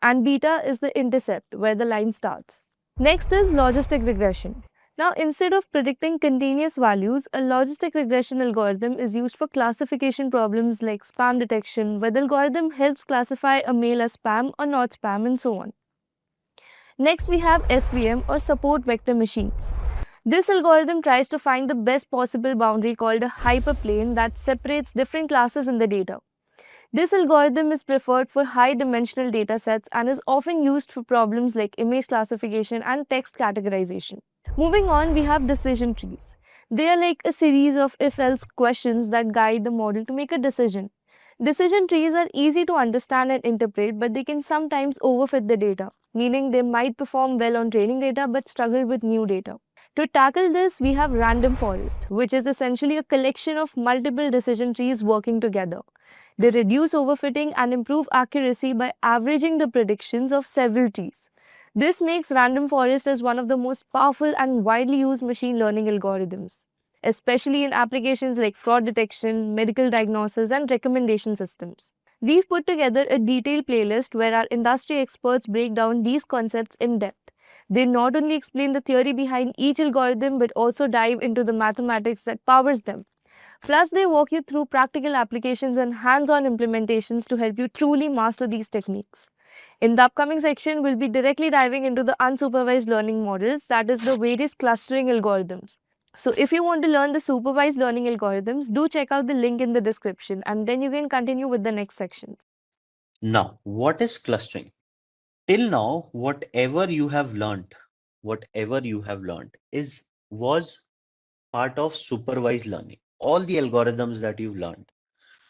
And beta is the intercept where the line starts. Next is logistic regression. Now instead of predicting continuous values, a logistic regression algorithm is used for classification problems like spam detection, where the algorithm helps classify a mail as spam or not spam and so on. Next we have SVM or support vector machines. This algorithm tries to find the best possible boundary called a hyperplane that separates different classes in the data. This algorithm is preferred for high-dimensional datasets and is often used for problems like image classification and text categorization. Moving on, we have decision trees. They are like a series of if-else questions that guide the model to make a decision. Decision trees are easy to understand and interpret, but they can sometimes overfit the data, meaning they might perform well on training data but struggle with new data. To tackle this, we have random forest, which is essentially a collection of multiple decision trees working together. They reduce overfitting and improve accuracy by averaging the predictions of several trees. This makes random forest as one of the most powerful and widely used machine learning algorithms, especially in applications like fraud detection, medical diagnosis, and recommendation systems. We've put together a detailed playlist where our industry experts break down these concepts in depth. They not only explain the theory behind each algorithm but also dive into the mathematics that powers them. Plus, they walk you through practical applications and hands-on implementations to help you truly master these techniques. In the upcoming section, we'll be directly diving into the unsupervised learning models, that is the various clustering algorithms. So if you want to learn the supervised learning algorithms, do check out the link in the description and then you can continue with the next sections. Now, what is clustering? Till now, whatever you have learned was part of supervised learning. All the algorithms that you've learned,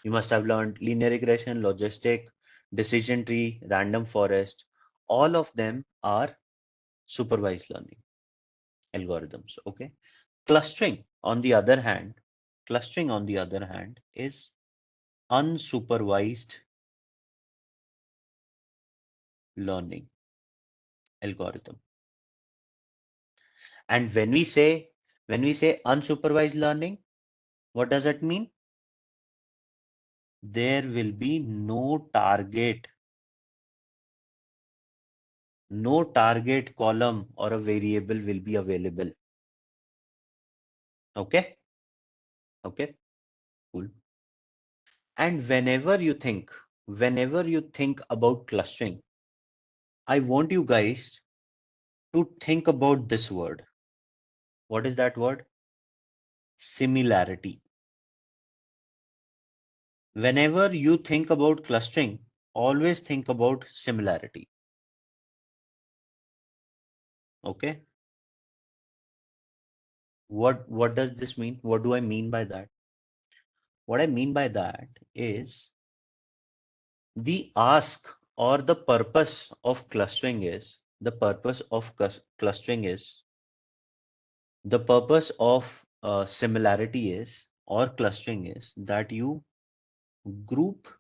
you must have learned linear regression, logistic, decision tree, random forest. All of them are supervised learning. algorithms. Okay. Clustering, on the other hand, is unsupervised learning algorithm. And when we say unsupervised learning, what does it mean? There will be no target column or a variable will be available. Okay. Okay. Cool. And whenever you think about clustering, I want you guys to think about this word. What is that word? Similarity. Whenever you think about clustering, always think about similarity. Okay. What does this mean? What do I mean by that? What I mean by that is the ask or the purpose of clustering is the purpose of similarity is, or clustering is, that you group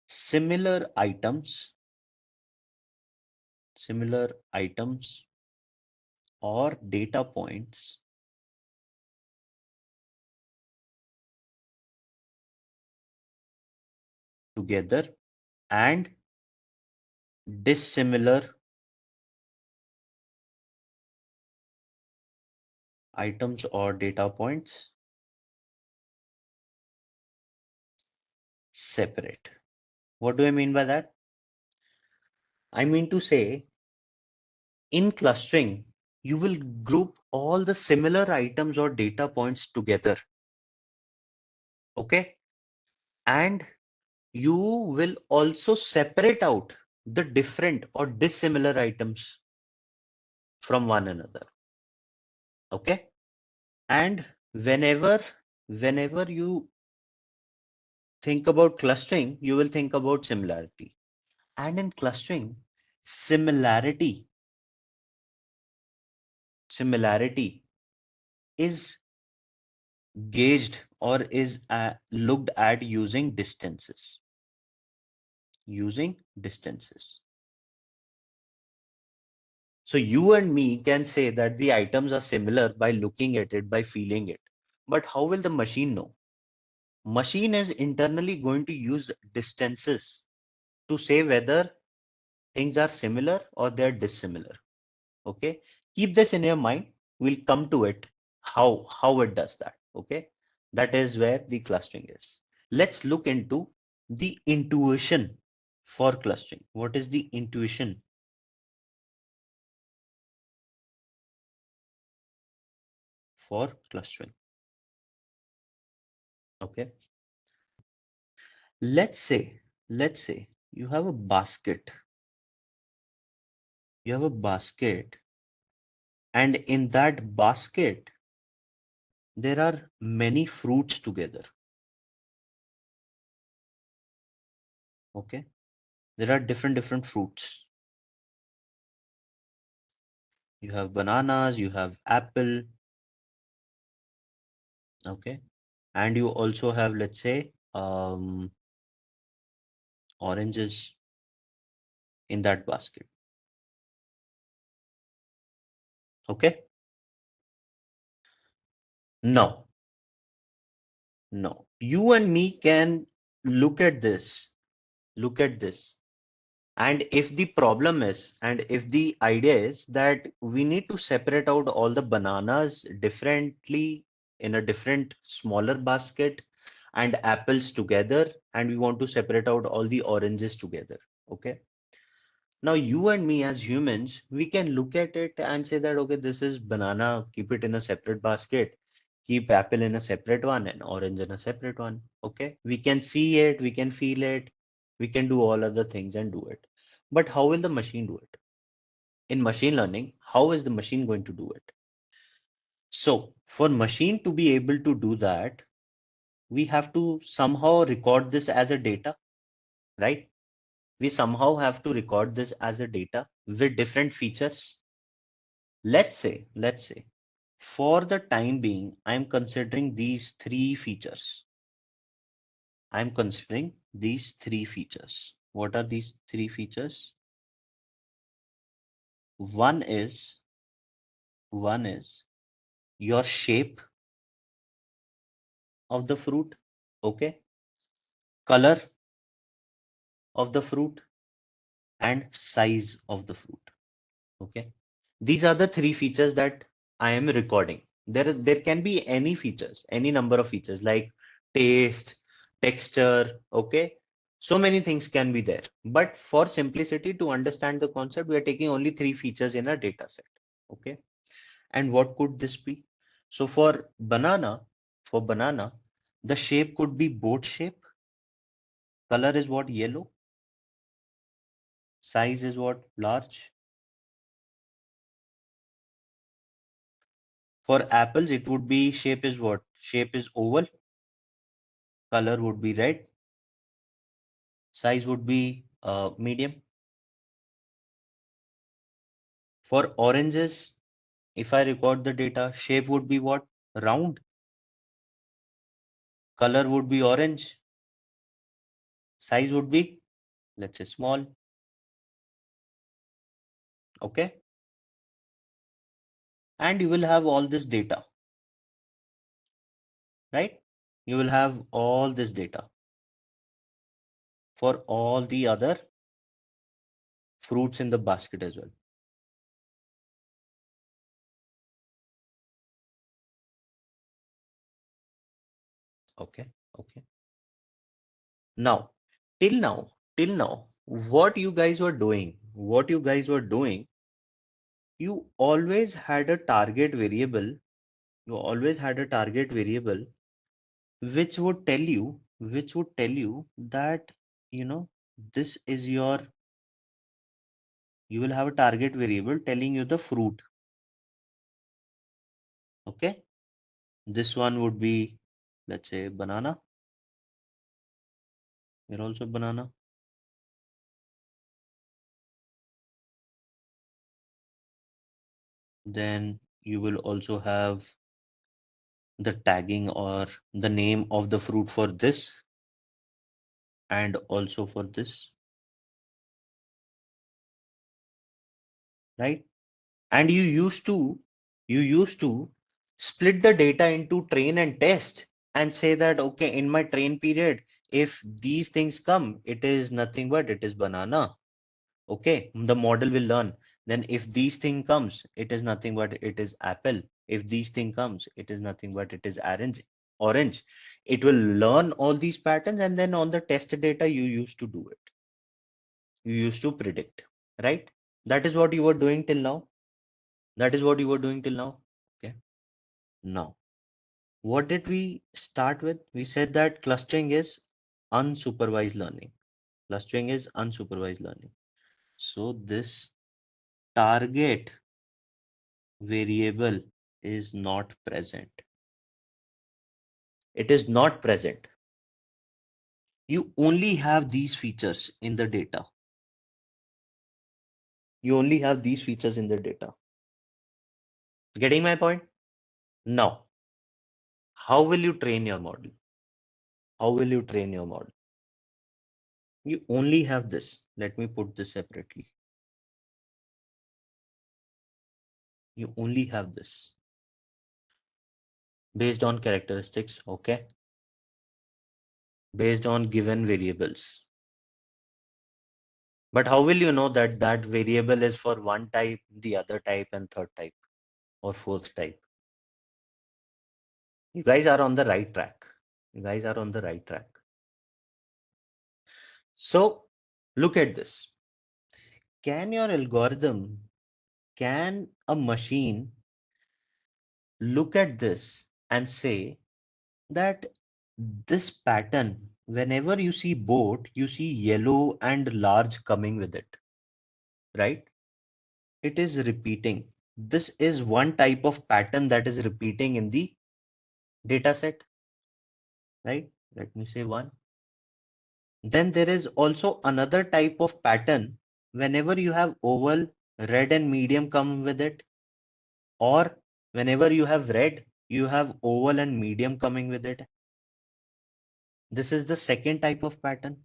similar items or data points together and dissimilar items or data points separate. What do I mean by that? I mean to say, in clustering, you will group all the similar items or data points together. Okay. And you will also separate out the different or dissimilar items from one another. Okay. And whenever you think about clustering, you will think about similarity. And in clustering, similarity is gauged or is looked at using distances. So you and me can say that the items are similar by looking at it, by feeling it. But how will the machine know? Machine is internally going to use distances to say whether things are similar or they're dissimilar. Okay. Keep this in your mind. We'll come to it, how it does that. Okay. That is where the clustering is. Let's look into the intuition for clustering. What is the intuition for clustering? Okay. Let's say you have a basket. And in that basket, there are many fruits together. Okay. There are different fruits. You have bananas, you have apple. Okay. And you also have, let's say, oranges in that basket. Okay. No. You and me can look at this. And if the problem is, and if the idea is that we need to separate out all the bananas differently in a different smaller basket and apples together, and we want to separate out all the oranges together. Okay. Now you and me as humans, we can look at it and say that, okay, this is banana, keep it in a separate basket, keep apple in a separate one and orange in a separate one. Okay. We can see it, we can feel it, we can do all other things and do it. But how will the machine do it? In machine learning, how is the machine going to do it? So for machine to be able to do that, we have to somehow record this as a data, right? We somehow have to record this as a data with different features. let's say, for the time being, I'm considering these three features. I'm considering these three features. What are these three features? One is your shape of the fruit, okay? Color of the fruit and size of the fruit, okay? These are the three features that I am recording. There can be any features, any number of features like taste, texture, okay? So many things can be there. But for simplicity to understand the concept, we are taking only three features in a data set, okay? And what could this be? So for banana, the shape could be boat shape. Color is what? Yellow. Size is what? Large. For apples, it would be shape is what? Shape is oval. Color would be red. Size would be medium. For oranges, if I record the data, shape would be what? Round. Color would be orange. Size would be, let's say, small. Okay. And you will have all this data, right? You will have all this data for all the other fruits in the basket as well. Okay. Now, till now, what you guys were doing, you always had a target variable. Which would tell you that, this is your, you will have a target variable telling you the fruit. Okay. This one would be, let's say, banana. Here also banana. Then you will also have the tagging or the name of the fruit for this and also for this, right? And you used to split the data into train and test and say that, okay, in my train period, if these things come, it is nothing but it is banana. Okay, the model will learn. Then if these thing comes, it is nothing but it is apple. If these thing comes, it is nothing but it is orange. It will learn all these patterns, and then on the test data, you used to do it. You used to predict, right? That is what you were doing till now. Okay. Now, what did we start with? We said that clustering is unsupervised learning. So this target variable is not present. It is not present. You only have these features in the data. Getting my point? Now, how will you train your model? You only have this. Let me put this separately. You only have this based on characteristics, okay? Based on given variables. But how will you know that that variable is for one type, the other type, and third type or fourth type? You guys are on the right track. So look at this. Can a machine look at this and say that this pattern, whenever you see boat, you see yellow and large coming with it, right? It is repeating. This is one type of pattern that is repeating in the data set, right? Let me say one. Then there is also another type of pattern. Whenever you have oval, red and medium come with it, or whenever you have red, you have oval and medium coming with it. This is the second type of pattern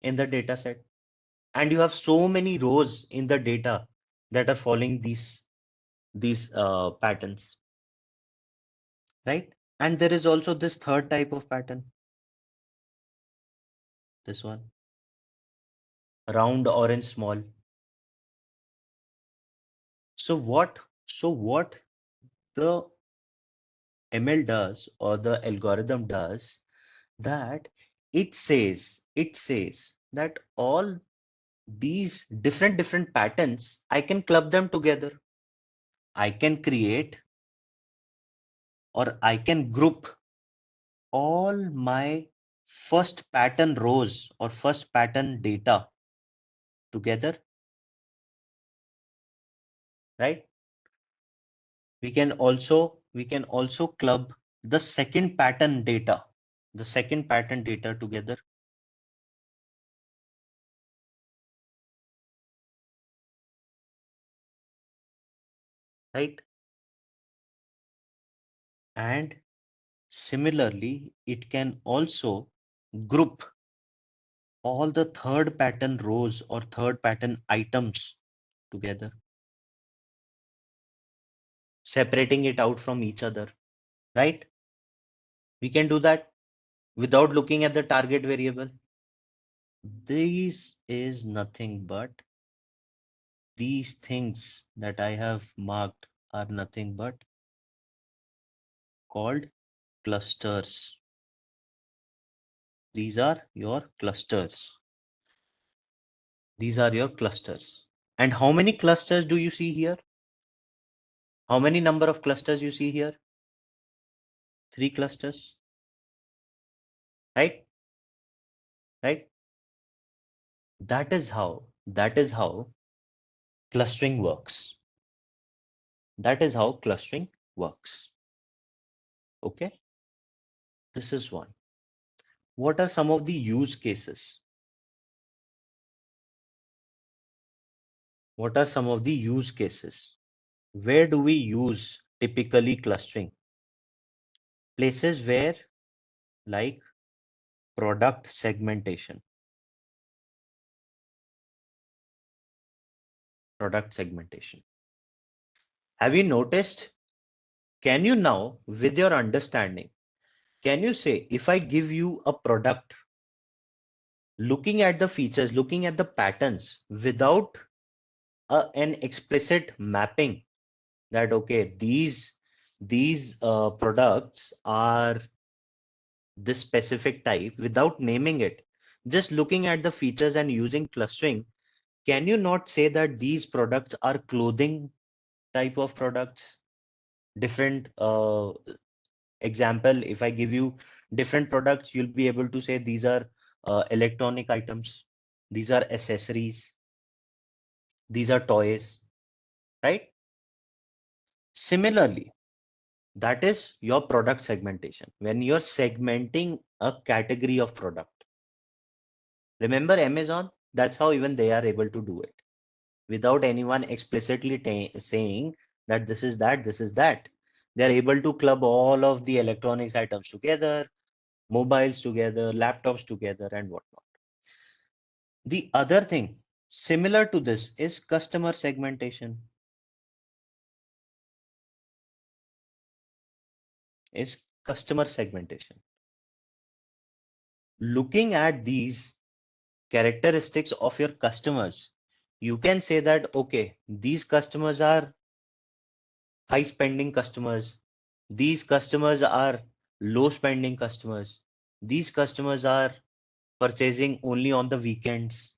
in the data set. And you have so many rows in the data that are following these patterns, right? And there is also this third type of pattern, this one, round, orange, small. So what the ML does, or the algorithm does, that it says that all these different patterns, I can club them together. I can create, or I can group all my first pattern rows or first pattern data together, right? We can also club the second pattern data together, right? And similarly, it can also group all the third pattern rows or third pattern items together, separating it out from each other, right? We can do that without looking at the target variable. This is nothing but, these things that I have marked are nothing but called clusters. These are your clusters. These are your clusters. And how many clusters do you see here? How many number of clusters you see here? 3 clusters, right? Right? That is how clustering works. That is how clustering works. Okay? This is one. What are some of the use cases? What are some of the use cases? Where do we use typically clustering? Places where, like, product segmentation. Product segmentation. Have you noticed? Can you now, with your understanding, can you say, if I give you a product, looking at the features, looking at the patterns without an explicit mapping, that okay, these products are this specific type, without naming it, just looking at the features and using clustering, can you not say that these products are clothing type of products? Different example, if I give you different products, you'll be able to say these are electronic items, these are accessories, these are toys, right? Similarly, that is your product segmentation. When you're segmenting a category of product, remember Amazon, that's how even they are able to do it without anyone explicitly saying that this is that, this is that. They're able to club all of the electronics items together, mobiles together, laptops together, and whatnot. The other thing similar to this is customer segmentation. Looking at these characteristics of your customers, you can say that, okay, these customers are high spending customers. These customers are low spending customers. These customers are purchasing only on the weekends.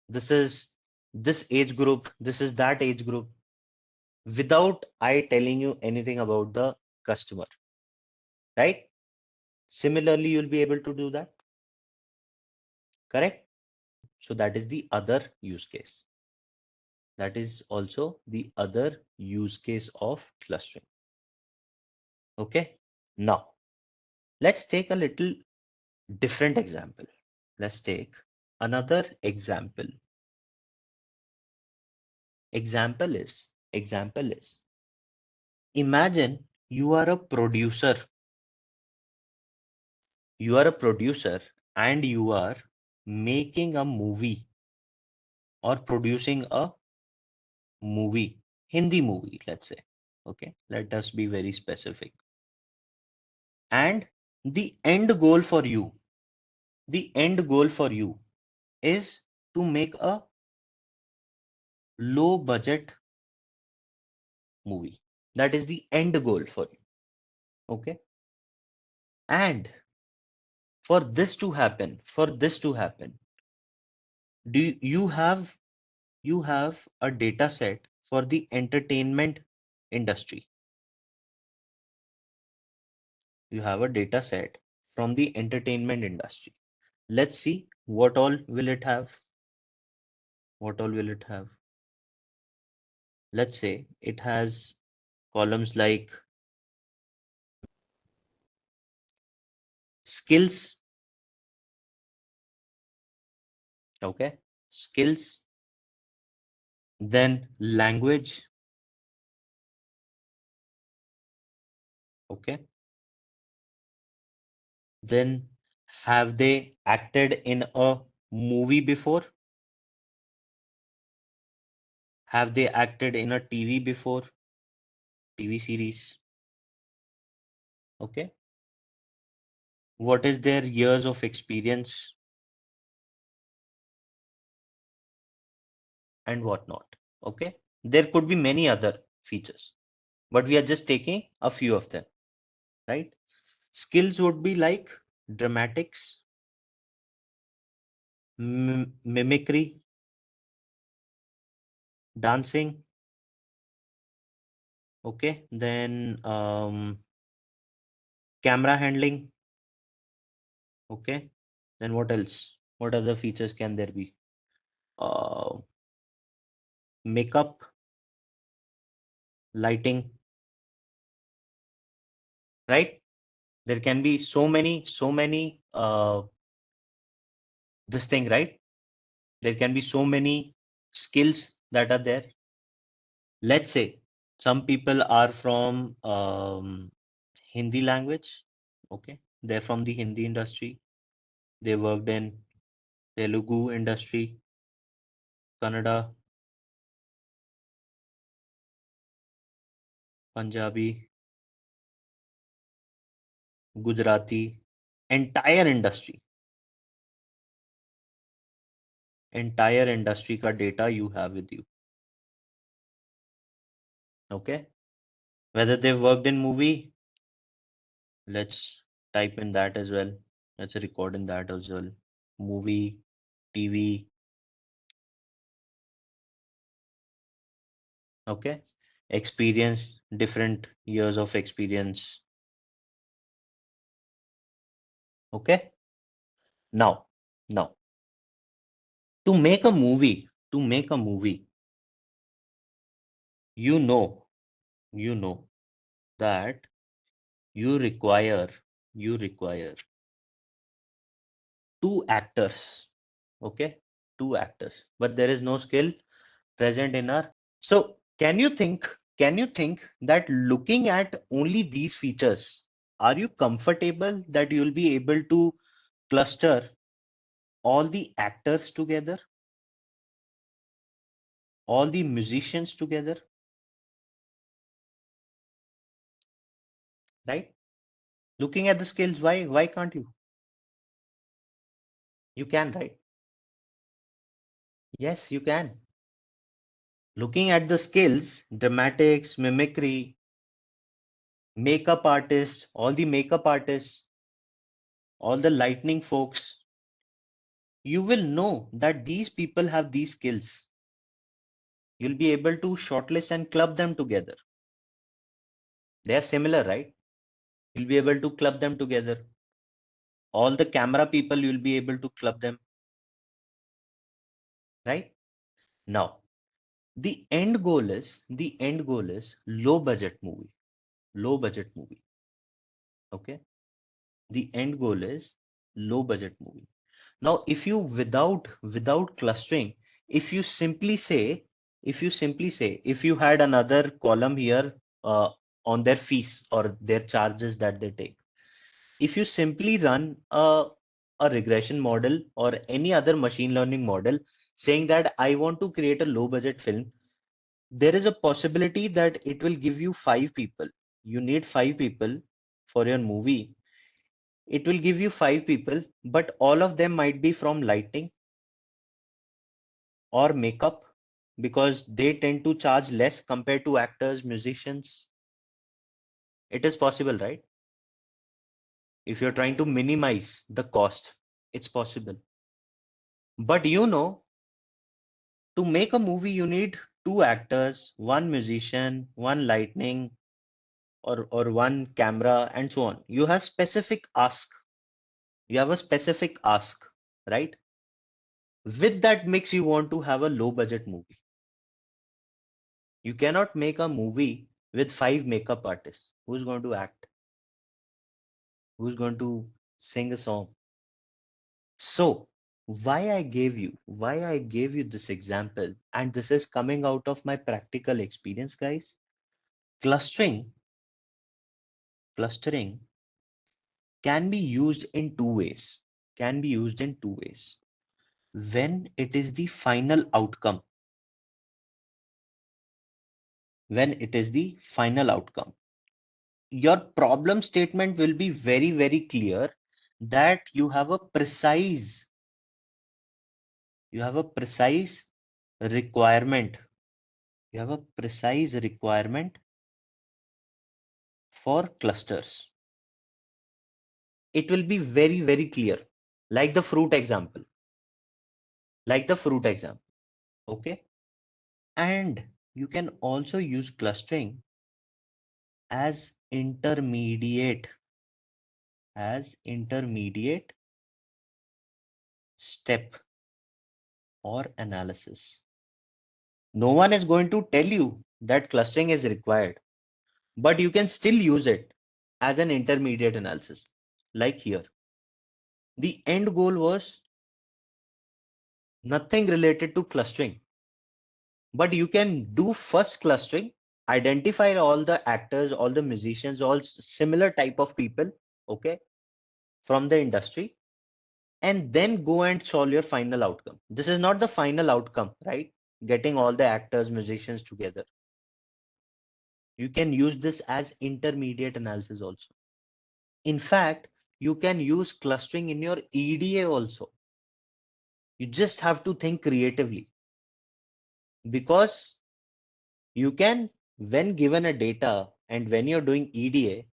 This is this age group. This is that age group. Without I telling you anything about the customer, right? Similarly, you'll be able to do that. Correct? So that is the other use case. That is also the other use case of clustering. Okay. Now, let's take a little different example. Let's take another example. Example is Example is, imagine you are a producer. You are a producer and you are making a movie or producing a movie, Hindi movie, let's say. Okay, let us be very specific. And the end goal for you, is to make a low budget movie. That is the end goal for you. Okay. And for this to happen, do you have a data set for the entertainment industry. You have a data set from the entertainment industry. Let's see what all will it have. Let's say it has columns like skills. Okay. Skills. Then language. Okay. Then have they acted in a movie before? Have they acted in a TV before? TV series. Okay. What is their years of experience and whatnot? Okay. There could be many other features, but we are just taking a few of them, right? Skills would be like dramatics, mimicry, dancing. Okay. Then camera handling. Okay. Then what else? What other features can there be? Makeup, lighting, right? There can be so many this thing, right? There can be so many skills that are there. Let's say some people are from Hindi language. Okay. They're from the Hindi industry. They worked in Telugu industry, Kannada, Punjabi, Gujarati, entire industry का data you have with you. Okay. Whether they've worked in movie, let's type in that as well. Let's record in that as well. Movie, TV. Okay. Experience, different years of experience. Okay. Now, to make a movie, you know that you require two actors. Okay. Two actors, but there is no skill present in our. So can you think that looking at only these features, are you comfortable that you'll be able to cluster all the actors together, all the musicians together, right? Looking at the skills, why can't you? You can, right? Yes, you can. Looking at the skills, dramatics, mimicry, makeup artists, all the makeup artists, all the lightning folks, you will know that these people have these skills. You'll be able to shortlist and club them together. They are similar, right? You'll be able to club them together. All the camera people, you'll be able to club them, right? Now, the end goal is low budget movie. Okay. The end goal is low budget movie. Now, if you without clustering, if you simply say if you simply say, if you had another column here on their fees or their charges that they take, if you simply run a regression model or any other machine learning model saying that I want to create a low budget film, there is a possibility that it will give you 5 people. You need 5 people for your movie. It will give you 5 people, but all of them might be from lighting or makeup, because they tend to charge less compared to actors, musicians. It is possible, right? If you're trying to minimize the cost, it's possible. But to make a movie, you need 2 actors, 1 musician, 1 lighting, or 1 camera, and so on. You have specific ask. You have a specific ask, right? With that mix, you want to have a low budget movie. You cannot make a movie with 5 makeup artists. Who's going to act? Who's going to sing a song? So why I gave you this example, and this is coming out of my practical experience, guys. Clustering can be used in two ways. When it is the final outcome. Your problem statement will be very, very clear that you have a precise requirement. You have a precise requirement for clusters. It will be very, very clear, like the fruit example. Okay. And you can also use clustering as intermediate step or analysis. No one is going to tell you that clustering is required, but you can still use it as an intermediate analysis. Like here, the end goal was nothing related to clustering, but you can do first clustering, identify all the actors, all the musicians, all similar type of people, okay, from the industry, and then go and solve your final outcome. This is not the final outcome, right? Getting all the actors, musicians together. You can use this as intermediate analysis also. In fact, you can use clustering in your EDA also. You just have to think creatively, because you can, when given a data and when you're doing EDA,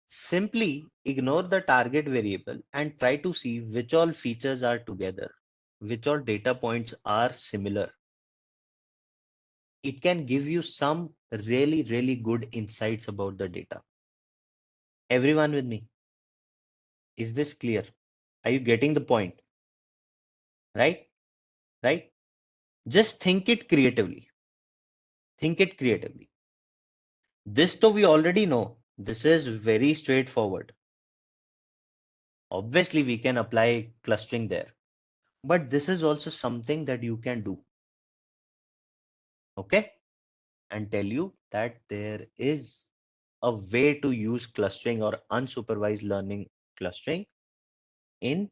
simply ignore the target variable and try to see which all features are together, which all data points are similar. It can give you some really, really good insights about the data. Everyone with me? Is this clear? Are you getting the point? Right? Just think it creatively. This though we already know. This is very straightforward. Obviously, we can apply clustering there, but this is also something that you can do. Okay? And tell you that there is a way to use clustering or unsupervised learning clustering in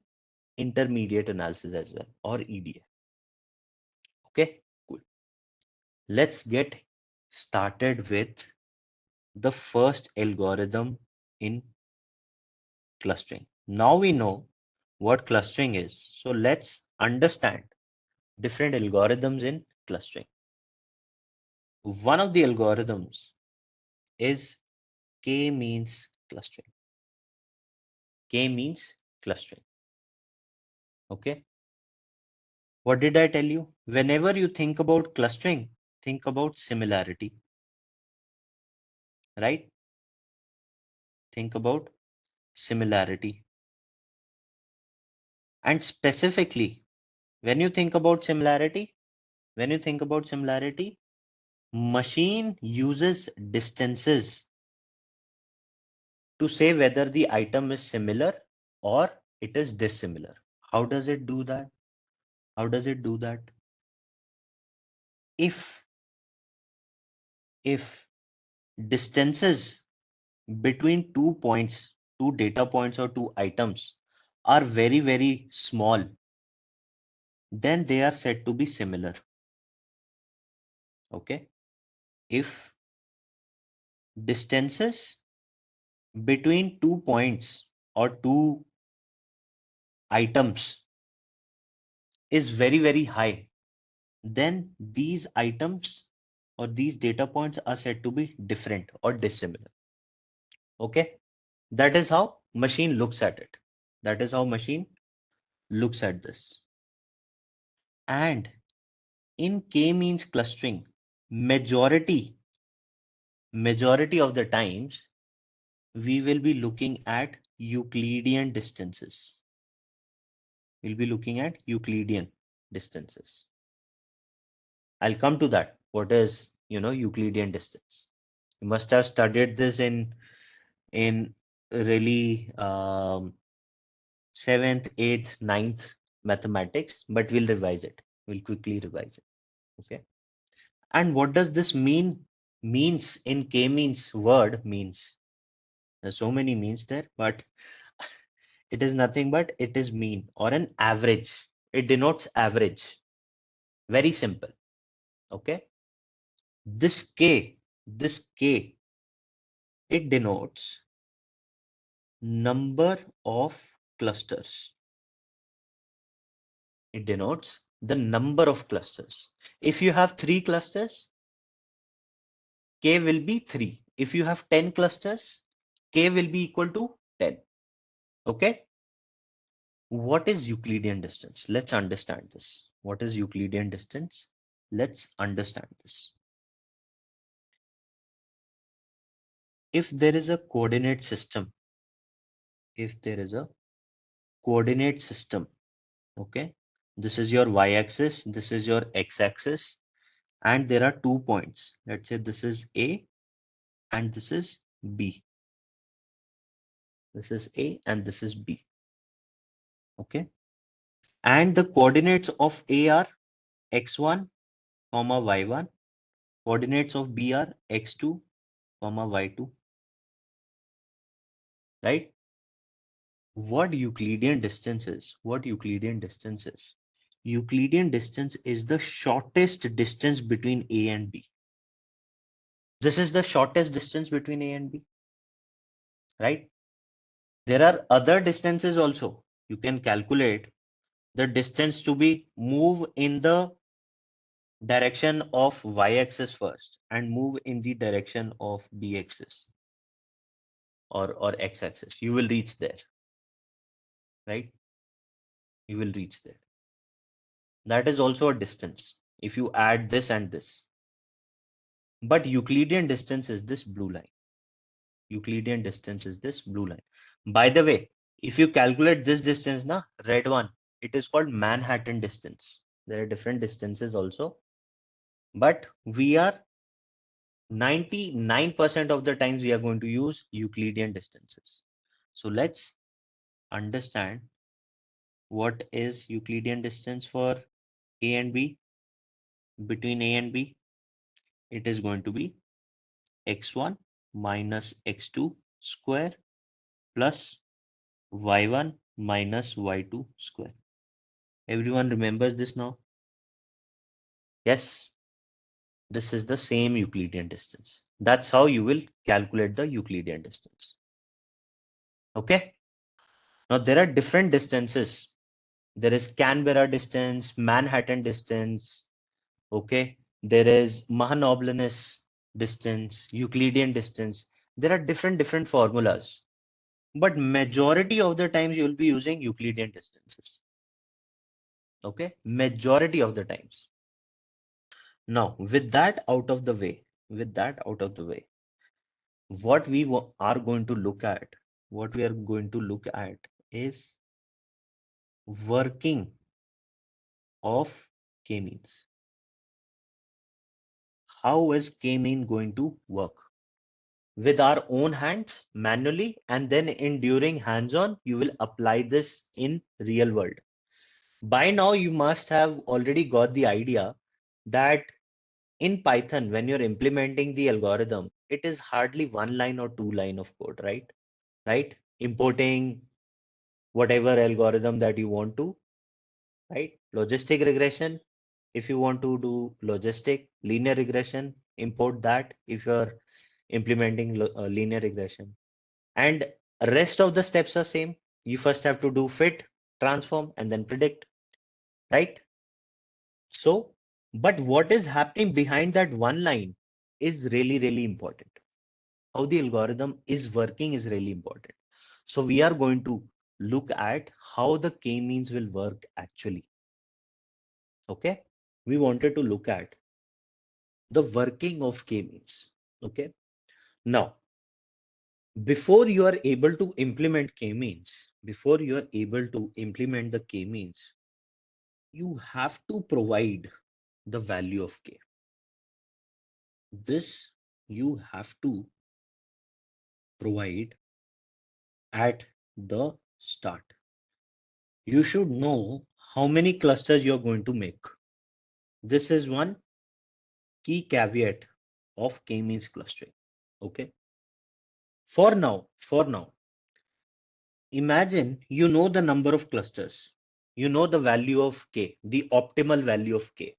intermediate analysis as well, or EDA. Okay, cool. Let's get started with the first algorithm in clustering. Now we know what clustering is. So let's understand different algorithms in clustering. One of the algorithms is k-means clustering. Okay. What did I tell you? Whenever you think about clustering, think about similarity, right? Think about similarity. And specifically, when you think about similarity, machine uses distances to say whether the item is similar or it is dissimilar. How does it do that? if distances between 2 points, 2 data points or 2 items are very, very small, then they are said to be similar. Okay. If distances between 2 points or 2 items is very, very high, then these items or these data points are said to be different or dissimilar. Okay. That is how machine looks at it. That is how machine looks at this. And in k-means clustering, majority of the times we will be looking at Euclidean distances. We'll be looking at Euclidean distances. I'll come to that. What is, Euclidean distance? You must have studied this in really 7th, 8th, 9th mathematics, but we'll revise it. We'll quickly revise it. Okay. And what does this means in k-means word means? There's so many means there, but it is nothing but it is mean or an average. It denotes average. Very simple. Okay. This k, it denotes number of clusters. It denotes the number of clusters. If you have 3 clusters, k will be 3. If you have 10 clusters, k will be equal to 10. Okay. What is Euclidean distance? Let's understand this. What is Euclidean distance? Let's understand this. If there is a coordinate system, okay, this is your y-axis, this is your x-axis, and there are 2 points. Let's say this is A and this is B. This is A and this is B. Okay. And the coordinates of A are x1, y1. Coordinates of B are x2, y2. Right? What Euclidean distance is? Euclidean distance is the shortest distance between A and B. This is the shortest distance between A and B. Right? There are other distances also. You can calculate the distance to be move in the direction of y-axis first and move in the direction of b-axis or x-axis. You will reach there. Right? You will reach there. That is also a distance if you add this and this. But Euclidean distance is this blue line. Euclidean distance is this blue line. By the way, if you calculate this distance, red one, it is called Manhattan distance. There are different distances also, but we are 99% of the times we are going to use Euclidean distances. So let's understand what is Euclidean distance for A and B. Between A and B, it is going to be x1 minus x2 square plus y1 minus y2 square. Everyone remembers this now? Yes. This is the same Euclidean distance. That's how you will calculate the Euclidean distance. Okay. Now there are different distances. There is Canberra distance, Manhattan distance. Okay. There is Mahalanobis distance, Euclidean distance. There are different formulas. But majority of the times you will be using Euclidean distances. Okay. Majority of the times. Now, with that out of the way, what we are going to look at, is working of k-means. How is k-mean going to work? With our own hands, manually, and then in during hands-on, you will apply this in real world. By now, you must have already got the idea that In Python, when you're implementing the algorithm, it is hardly 1 line or 2 line of code, right? Right? Importing whatever algorithm that you want to, right? Logistic regression, if you want to do logistic linear regression, import that if you're implementing linear regression. And rest of the steps are same. You first have to do fit, transform, and then predict, right? So, but what is happening behind that 1 line is really, really important. How the algorithm is working is really important. So we are going to look at how the k-means will work actually. Okay, we wanted to look at the working of k-means. Okay, now before you are able to implement k-means, before you are able to implement the k-means, you have to provide the value of k. This you have to provide at the start. You should know how many clusters you're going to make. This is one key caveat of k-means clustering. Okay. For now, imagine you know the number of clusters. You know the value of k, the optimal value of k.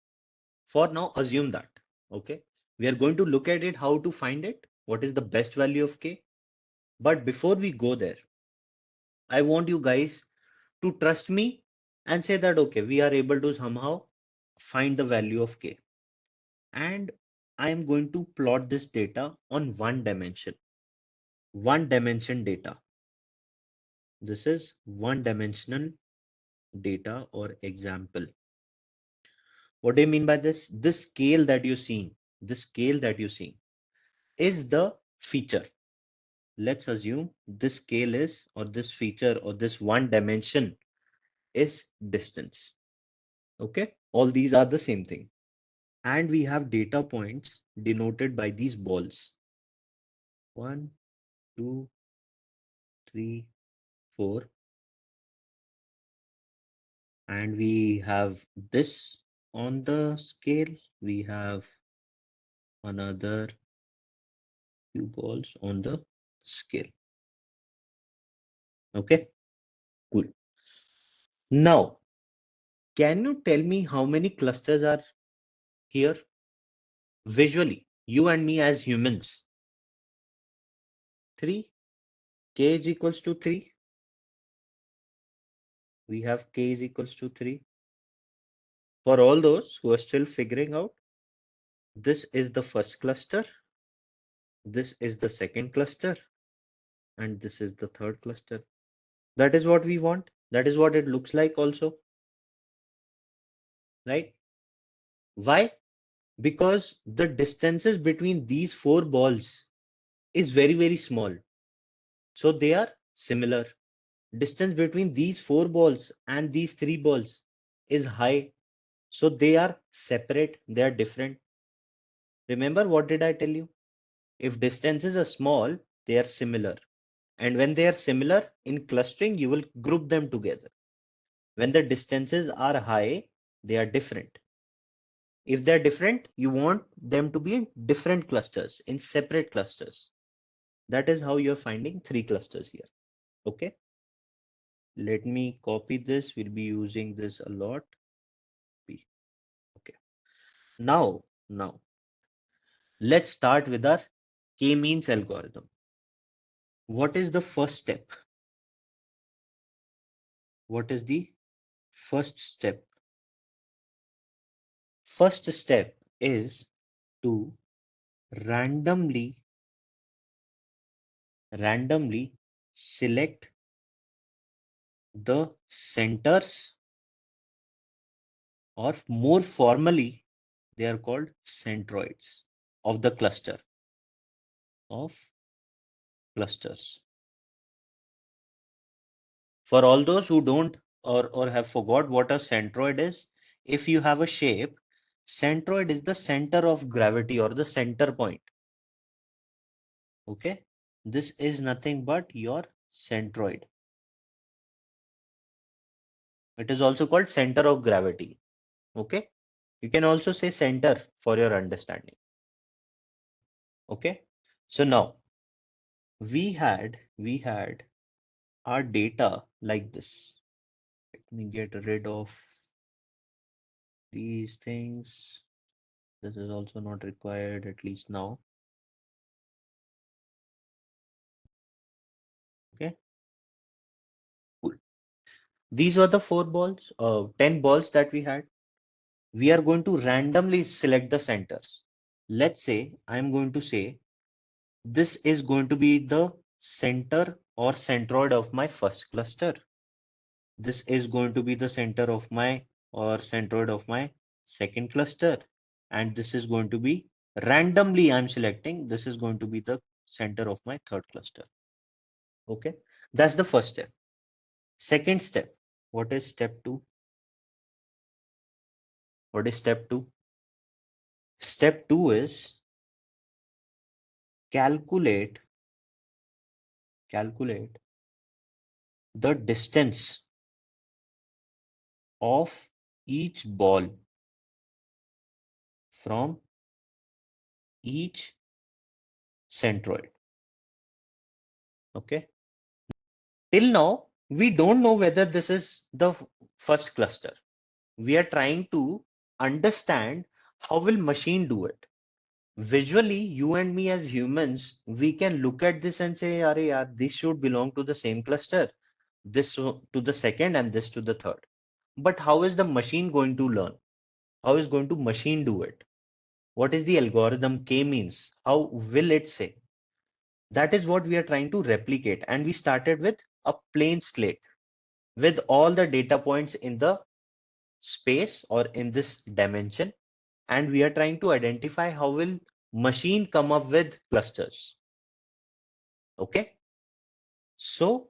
For now, assume that. Okay. We are going to look at it, how to find it, what is the best value of k. But before we go there, I want you guys to trust me and say that, okay, we are able to somehow find the value of k. And I am going to plot this data on one dimension data. This is one dimensional data or example. What do you mean by this? This scale that you're seeing, is the feature. Let's assume this scale is, or this feature, or this one dimension is distance. Okay, all these are the same thing. And we have data points denoted by these balls. 1, 2, 3, 4. And we have this on the scale. We have another few balls on the scale. Okay, cool. Now, can you tell me how many clusters are here? Visually, you and me as humans. 3. K is equals to 3. We have k is equals to 3. For all those who are still figuring out, this is the first cluster, this is the second cluster, and this is the third cluster. That is what we want. That is what it looks like also. Right? Why? Because the distances between these 4 balls is very, very small. So they are similar. Distance between these 4 balls and these 3 balls is high. So they are separate. They are different. Remember, what did I tell you? If distances are small, they are similar. And when they are similar in clustering, you will group them together. When the distances are high, they are different. If they're different, you want them to be in different clusters, in separate clusters. That is how you're finding 3 clusters here. Okay. Let me copy this. We'll be using this a lot. Okay. Now, let's start with our k-means algorithm. What is the first step? What is the first step? First step is to randomly select the centers, or more formally, they are called centroids of the cluster of clusters. For all those who don't or have forgot what a centroid is, if you have a shape, centroid is the center of gravity or the center point. Okay, this is nothing but your centroid. It is also called center of gravity. Okay, You can also say center for your understanding. Okay. So now we had our data like this. Let me get rid of these things. This is also not required, at least now. Okay. Cool. These were the 10 balls that we had. We are going to randomly select the centers. Let's say I'm going to say this is going to be the center or centroid of my first cluster. This is going to be the center of my or centroid of my second cluster. And this is going to be randomly I'm selecting. This is going to be the center of my third cluster. Okay. That's the first step. Second step. What is step 2? What is step 2? Step 2 is calculate the distance of each ball from each centroid. Okay. Till now, we don't know whether this is the first cluster. We are trying to understand how will machine do it. Visually, you and me as humans, we can look at this and say, "Arey yaar, this should belong to the same cluster. This to the second and this to the third." But how is the machine going to learn? How is going to machine do it? What is the algorithm k-means? How will it say? That is what we are trying to replicate. And we started with a plain slate with all the data points in the space or in this dimension. And we are trying to identify how will machine come up with clusters. Okay. So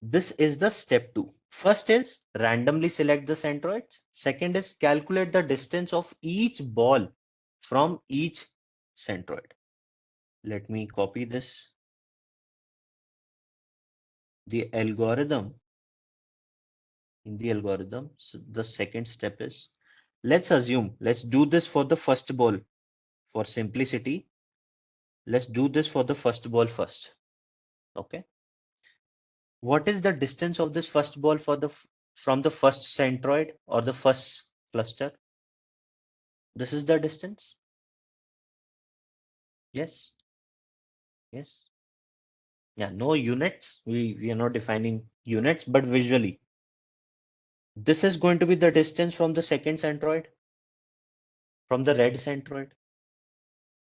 this is the step 2. First is randomly select the centroids. Second is calculate the distance of each ball from each centroid. Let me copy this. The algorithm, so the second step is, let's do this for the first ball for simplicity. Let's do this for the first ball first. Okay. What is the distance of this first ball from the first centroid or the first cluster? This is the distance. Yes. Yes. Yeah, no units. We are not defining units, but visually. This is going to be the distance from the second centroid, from the red centroid.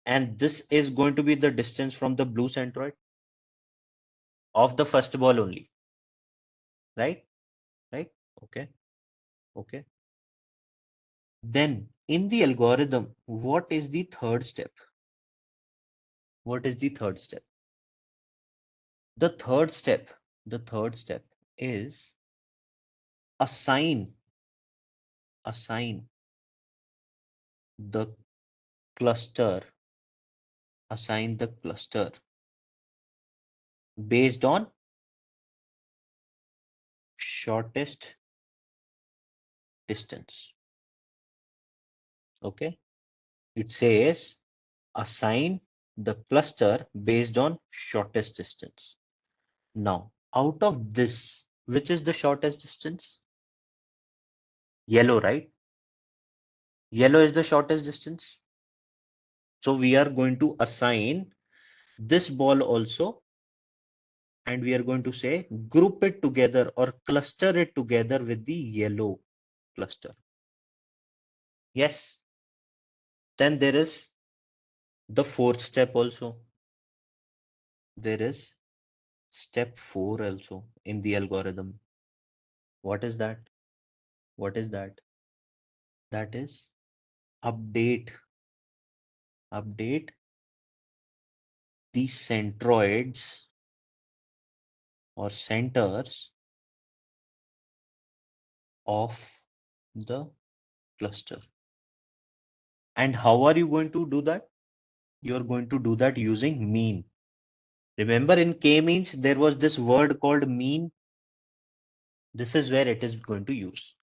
And this is going to be the distance from the blue centroid of the first ball only. Right? Right? Okay. Okay. Then in the algorithm, what is the third step? What is the third step? The third step is assign the cluster based on shortest distance. Okay. It says assign the cluster based on shortest distance. Now, out of this, which is the shortest distance? Yellow, right? Yellow is the shortest distance. So we are going to assign this ball also, and we are going to say group it together or cluster it together with the yellow cluster. Yes. Then there is the fourth step also. There is step 4 also in the algorithm. What is that? What is that? That is update the centroids or centers of the cluster. And how are you going to do that? You're going to do that using mean. Remember in k-means, there was this word called mean. This is where it is going to use.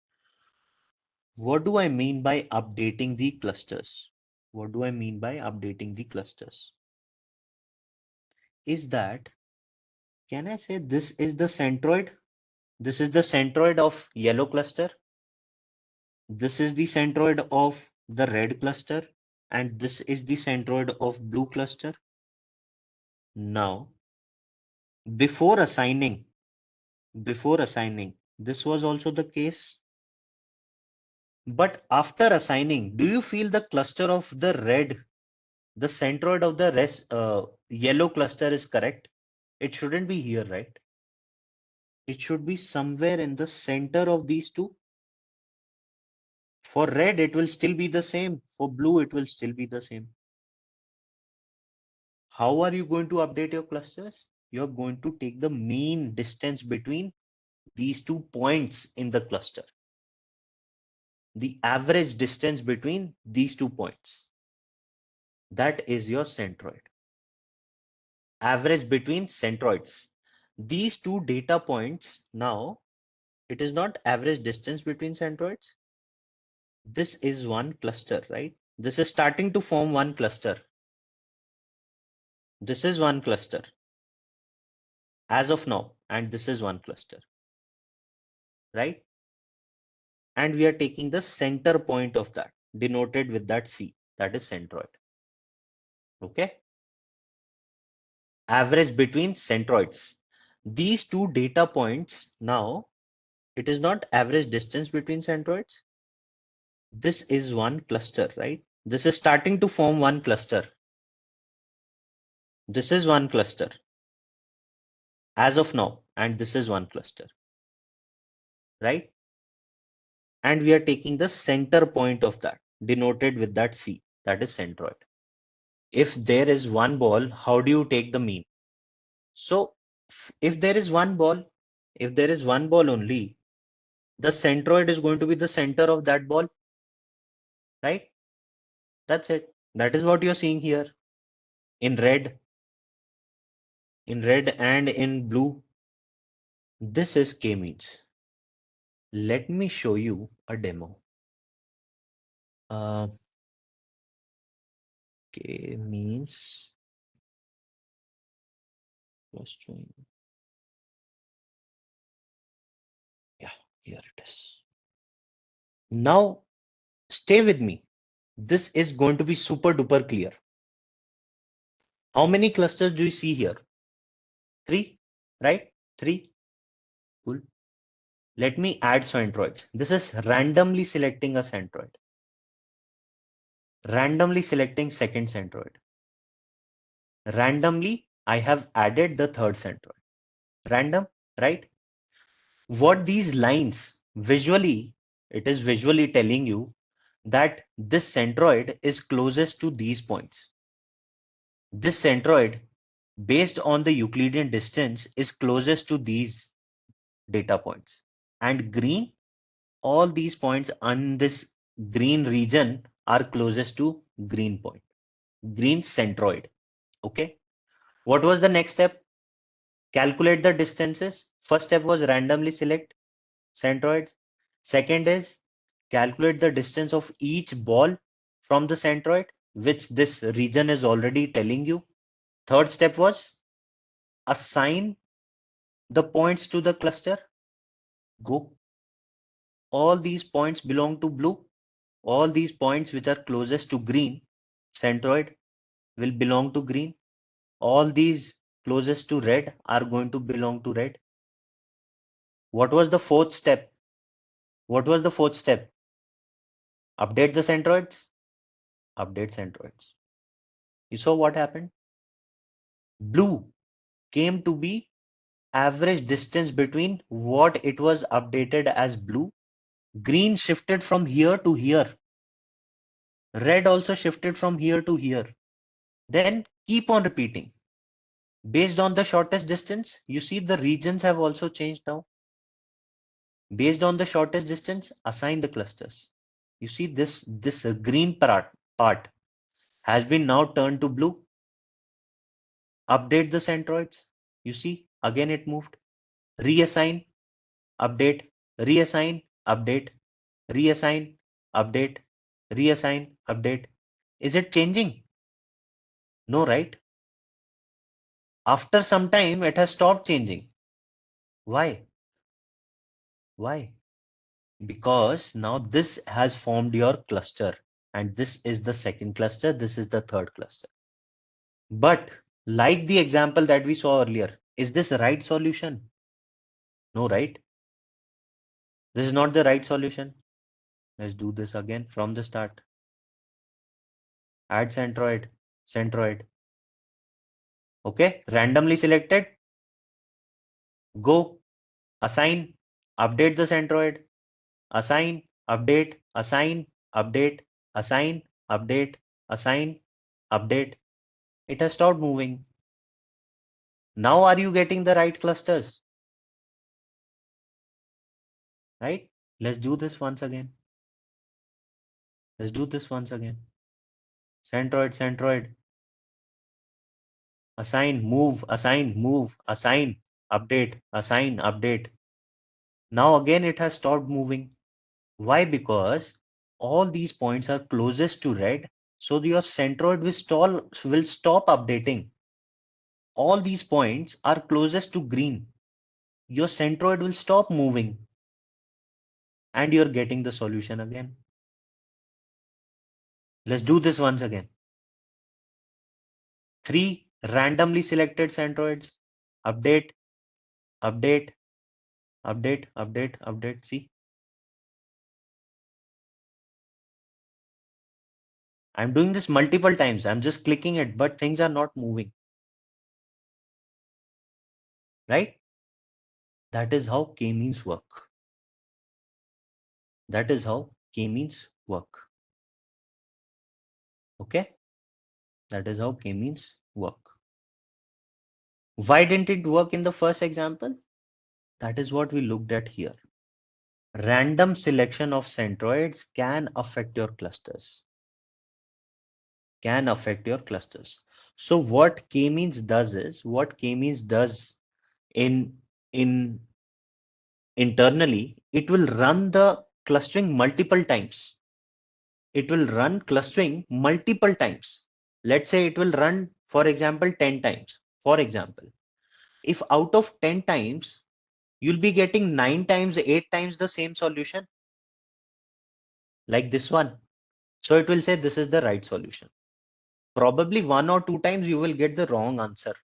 What do I mean by updating the clusters? What do I mean by updating the clusters? Is that, can I say this is the centroid? This is the centroid of yellow cluster. This is the centroid of the red cluster. And this is the centroid of blue cluster. Now, before assigning, this was also the case. But after assigning, do you feel the cluster of the red, the centroid of the yellow cluster is correct? It shouldn't be here, right? It should be somewhere in the center of these two. For red, it will still be the same. For blue, it will still be the same. How are you going to update your clusters? You're going to take the mean distance between these 2 points in the cluster. The average distance between these 2 points. That is your centroid. Average between centroids. These 2 data points, now it is not average distance between centroids. This is one cluster, right? This is starting to form one cluster. This is one cluster as of now, and this is one cluster, right? And we are taking the center point of that, denoted with that C, that is centroid. Okay. Average between centroids. These 2 data points, now it is not average distance between centroids. This is one cluster, right? This is starting to form one cluster. This is one cluster as of now, and this is one cluster, right? And we are taking the center point of that, denoted with that C, that is centroid. If there is one ball, how do you take the mean? So if there is one ball, only, the centroid is going to be the center of that ball, right? That's it. That is what you're seeing here in red and in blue. This is k-means. Let me show you a demo. K-means clustering. Yeah, here it is. Now, stay with me. This is going to be super duper clear. How many clusters do you see here? 3, right? 3. Cool. Let me add centroids. This is randomly selecting a centroid. Randomly selecting second centroid. Randomly, I have added the third centroid. Random, right? What these lines visually, it is visually telling you that this centroid is closest to these points. This centroid, based on the Euclidean distance, is closest to these data points. And green, all these points on this green region are closest to green point, green centroid. Okay. What was the next step? Calculate the distances. First step was randomly select centroids. Second is calculate the distance of each ball from the centroid, which this region is already telling you. Third step was assign the points to the cluster. Go. All these points belong to blue. All these points which are closest to green centroid will belong to green. All these closest to red are going to belong to red. What was the fourth step? What was the fourth step? Update the centroids. Update centroids. You saw what happened? Blue came to be average distance between what it was updated as blue. Green shifted from here to here. Red also shifted from here to here. Then keep on repeating. Based on the shortest distance, you see the regions have also changed now. Based on the shortest distance, assign the clusters. You see this green part has been now turned to blue. Update the centroids. You see, again it moved. Reassign, update, reassign, update, reassign, update, reassign, update. Is it changing? No, right? After some time, it has stopped changing. Why? Why? Because now this has formed your cluster, and this is the second cluster, this is the third cluster. But like the example that we saw earlier, is this the right solution? No, right? This is not the right solution. Let's do this again from the start. Add centroid, centroid. Okay, randomly selected. Go, assign, update the centroid, assign, update, assign, update, assign, update, assign, update. It has stopped moving. Now are you getting the right clusters? Right? Let's do this once again. Let's do this once again. Centroid, centroid. Assign, move, assign, move, assign, update, assign, update. Now again it has stopped moving. Why? Because all these points are closest to red, so your centroid will stop updating. All these points are closest to green. Your centroid will stop moving, and you're getting the solution again. Let's do this once again. 3 randomly selected centroids. Update, update, update, update, update. See, I'm doing this multiple times. I'm just clicking it, but things are not moving. Right? That is how k-means work. That is how k-means work. Okay? That is how k-means work. Why didn't it work in the first example? That is what we looked at here. Random selection of centroids can affect your clusters. Can affect your clusters. So what k-means does is, what k-means does internally, it will run the clustering multiple times. It will run clustering multiple times. Let's say it will run, for example, 10 times. For example, if out of 10 times, you'll be getting 9 times, 8 times the same solution, like this one. So it will say this is the right solution. Probably 1 or 2 times you will get the wrong answer,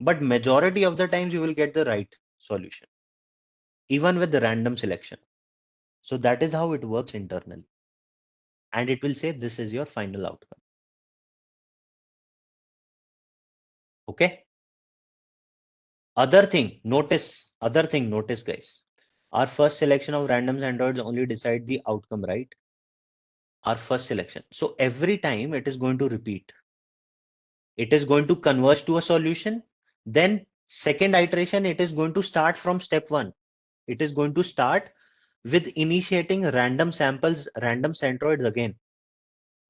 but majority of the times you will get the right solution, even with the random selection. So that is how it works internally. And it will say this is your final outcome. Okay. Other thing, notice guys. Our first selection of random centroids only decide the outcome, right? Our first selection. So every time it is going to repeat. It is going to converge to a solution. Then second iteration, it is going to start from step 1. It is going to start with initiating random samples, random centroids again.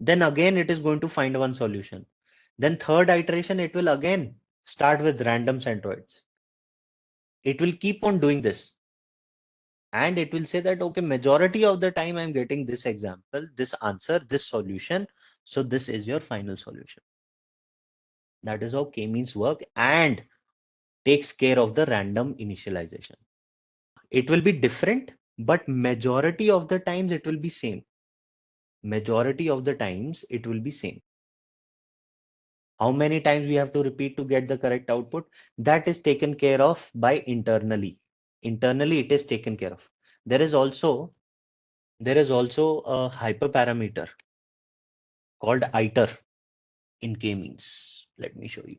Then again, it is going to find one solution. Then third iteration, it will again start with random centroids. It will keep on doing this. And it will say that, okay, majority of the time I'm getting this example, this answer, this solution. So this is your final solution. That is how k-means work and takes care of the random initialization. It will be different, but majority of the times it will be same. Majority of the times it will be same. How many times we have to repeat to get the correct output? That is taken care of by internally. Internally, it is taken care of. There is also a hyperparameter called iter in k-means. Let me show you.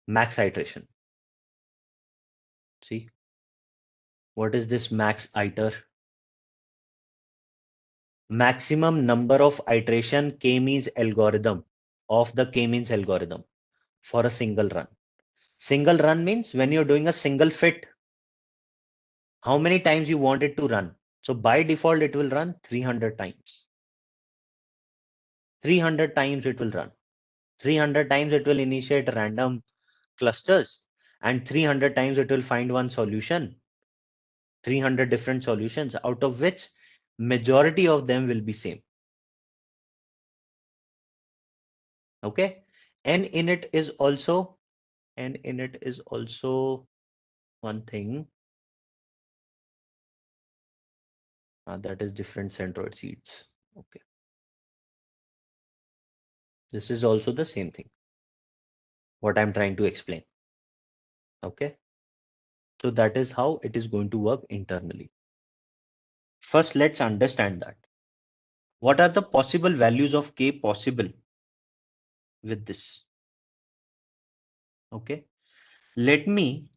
Max iteration. See, what is this max iter? Maximum number of iteration k-means algorithm of the k-means algorithm for a single run. Single run means when you're doing a single fit, how many times you want it to run. So by default, it will run 300 times. 300 times it will run. 300 times it will initiate random clusters, and 300 times it will find one solution. 300 different solutions, out of which majority of them will be same. Okay. And in it is also one thing that is different centroid seeds. Okay. This is also the same thing, what I'm trying to explain. Okay. So that is how it is going to work internally. First, let's understand that. What are the possible values of K possible with this? Okay. Let me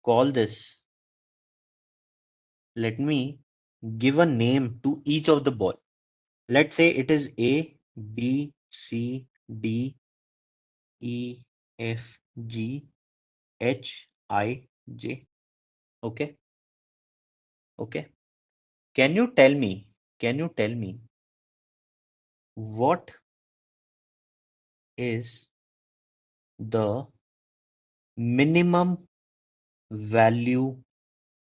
call this. Let me give a name to each of the ball. Let's say it is A, B, C, D, E, F, G, H, I, J. Okay. Okay. Can you tell me what is the minimum value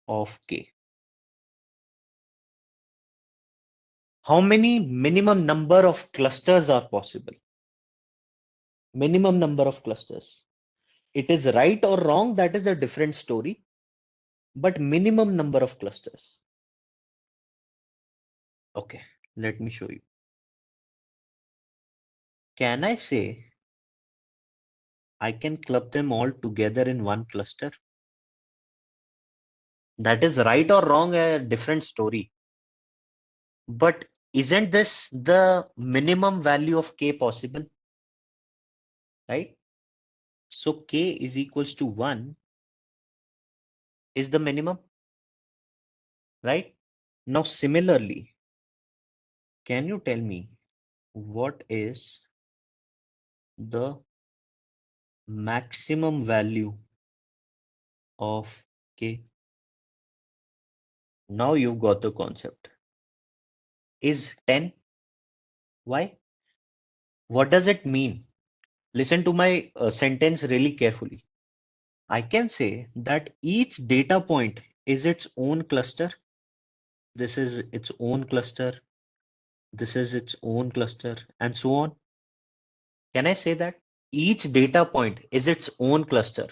of K? How many minimum number of clusters are possible? Minimum number of clusters. It is right or wrong, that is a different story. But minimum number of clusters. Okay, let me show you. Can I say I can club them all together in one cluster? That is right or wrong, a different story. But isn't this the minimum value of K possible? Right? So K is equals to 1 is the minimum. Right? Now similarly, can you tell me what is the maximum value of K? Now you've got the concept. Is 10? Why? What does it mean? Listen to my sentence really carefully. I can say that each data point is its own cluster. This is its own cluster. This is its own cluster, and so on. Can I say that? Each data point is its own cluster.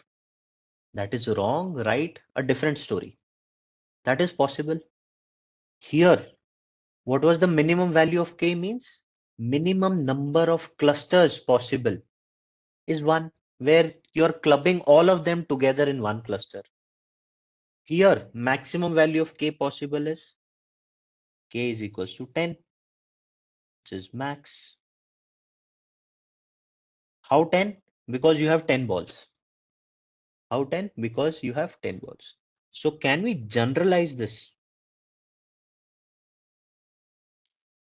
That is wrong, right? A different story. That is possible. Here, what was the minimum value of K means? Minimum number of clusters possible is 1, where you're clubbing all of them together in one cluster. Here, maximum value of K possible is K is equals to 10, which is max. How 10? Because you have 10 balls. How 10? Because you have 10 balls. So can we generalize this?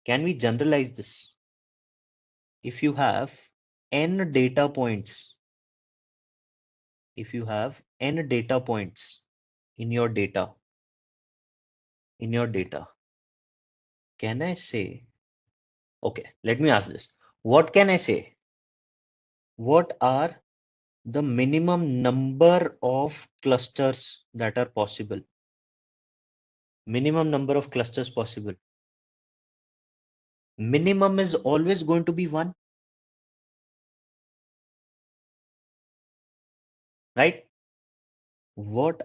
Can we generalize this? If you have n data points, in your data, can I say, okay, let me ask this. What can I say? What are the minimum number of clusters that are possible? Minimum number of clusters possible. Minimum is always going to be 1. Right? What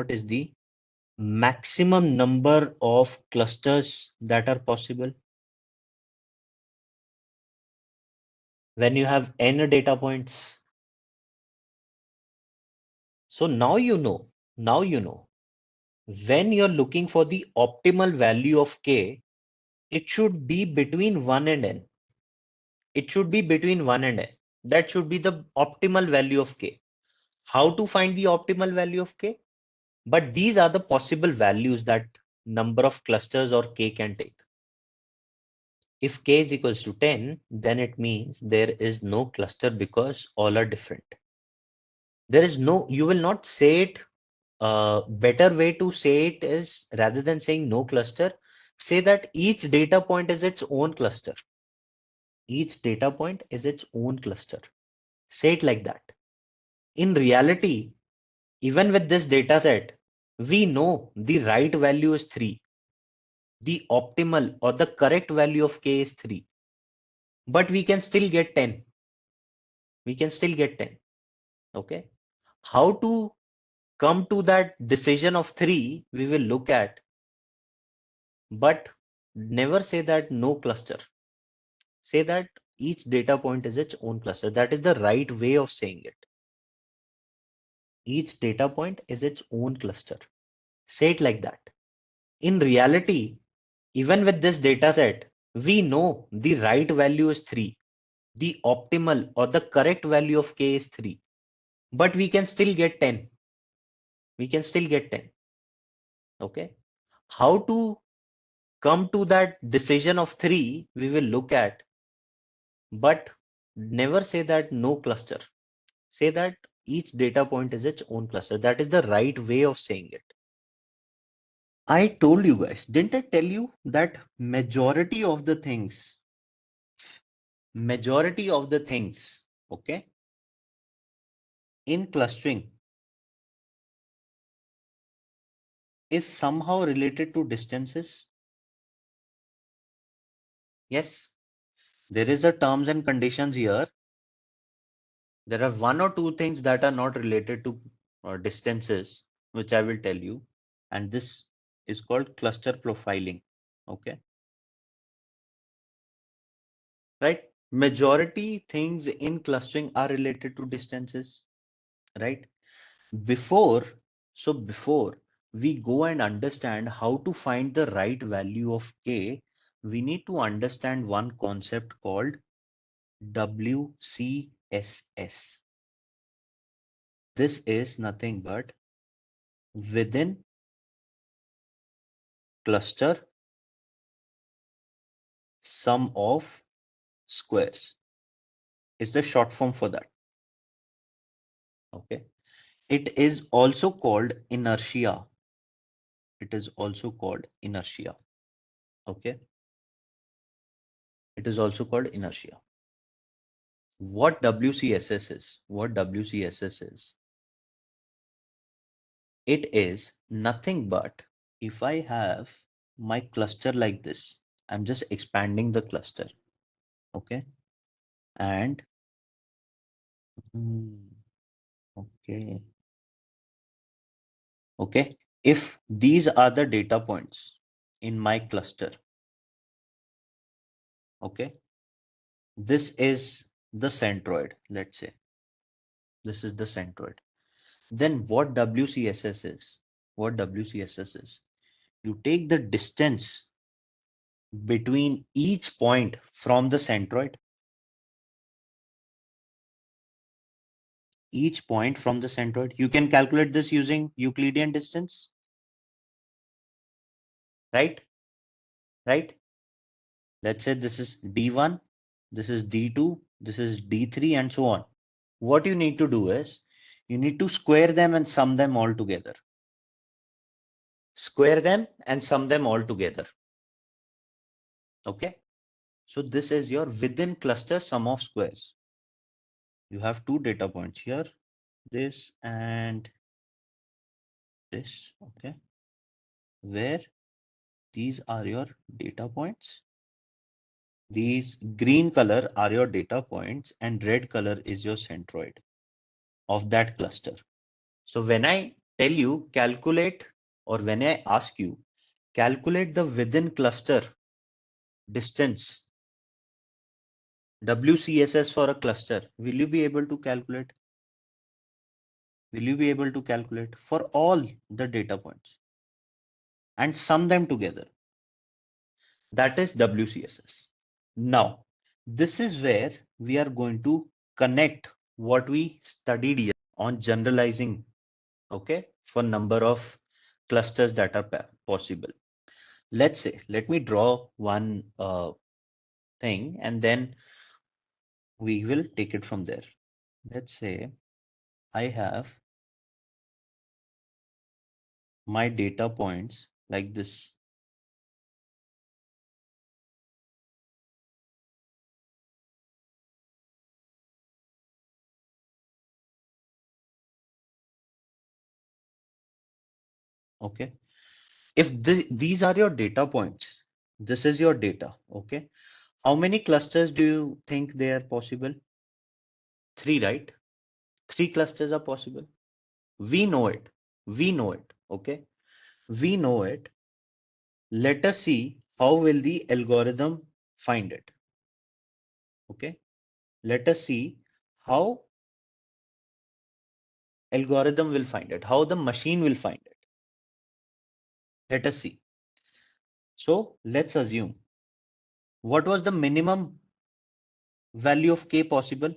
is the maximum number of clusters that are possible when you have n data points? So now you know, when you're looking for the optimal value of K, it should be between 1 and n. It should be between 1 and n. That should be the optimal value of K. How to find the optimal value of K? But these are the possible values that number of clusters or K can take. If K is equals to 10, then it means there is no cluster because all are different. There is no, you will not say it. Better way to say it is, rather than saying no cluster, say that each data point is its own cluster. Each data point is its own cluster. Say it like that. In reality, Even with this data set, we know the right value is 3. The optimal or the correct value of k is 3. But we can still get 10. We can still get 10. Okay. How to come to that decision of 3, we will look at. But never say that no cluster. Say that each data point is its own cluster. That is the right way of saying it. Each data point is its own cluster. Say it like that. In reality, even with this data set, we know the right value is 3. The optimal or the correct value of k is 3. But we can still get 10. We can still get 10. Okay. How to come to that decision of 3, we will look at. But never say that no cluster. Say that each data point is its own cluster. That is the right way of saying it. I told you guys, didn't I tell you that majority of the things, okay, in clustering is somehow related to distances? Yes, there is a terms and conditions here. There are 1 or 2 things that are not related to distances, which I will tell you. And this is called cluster profiling. Okay. Right. Majority things in clustering are related to distances. Right. Before we go and understand how to find the right value of k, we need to understand one concept called WCSS. This is nothing but within cluster sum of squares is the short form for that. Okay. It is also called inertia. It is also called inertia. Okay. It is also called inertia. What WCSS is? What WCSS is? It is nothing but if I have my cluster like this, I'm just expanding the cluster. Okay. And okay. Okay. If these are the data points in my cluster, okay, this is the centroid, let's say. This is the centroid. Then what WCSS is? What WCSS is? You take the distance between each point from the centroid. Each point from the centroid. You can calculate this using Euclidean distance. Right? Right? Let's say this is D1, this is D2, this is D3, and so on. What you need to do is you need to square them and sum them all together. Square them and sum them all together. Okay. So this is your within cluster sum of squares. You have 2 data points here, this and this. Okay. Where these are your data points. These green color are your data points and red color is your centroid of that cluster. So when I tell you calculate, or when I ask you calculate the within cluster distance, WCSS for a cluster, will you be able to calculate? Will you be able to calculate for all the data points and sum them together? That is WCSS. Now, this is where we are going to connect what we studied here on generalizing, okay, for number of clusters that are possible. Let's say, let me draw one thing and then we will take it from there. Let's say I have my data points like this. Okay. If these are your data points, this is your data. Okay. How many clusters do you think they are possible? 3, right? 3 clusters are possible. We know it. We know it. Okay. We know it. Let us see how will the algorithm find it. Okay. Let us see how algorithm will find it, how the machine will find it. Let us see. So let's assume what was the minimum value of k possible?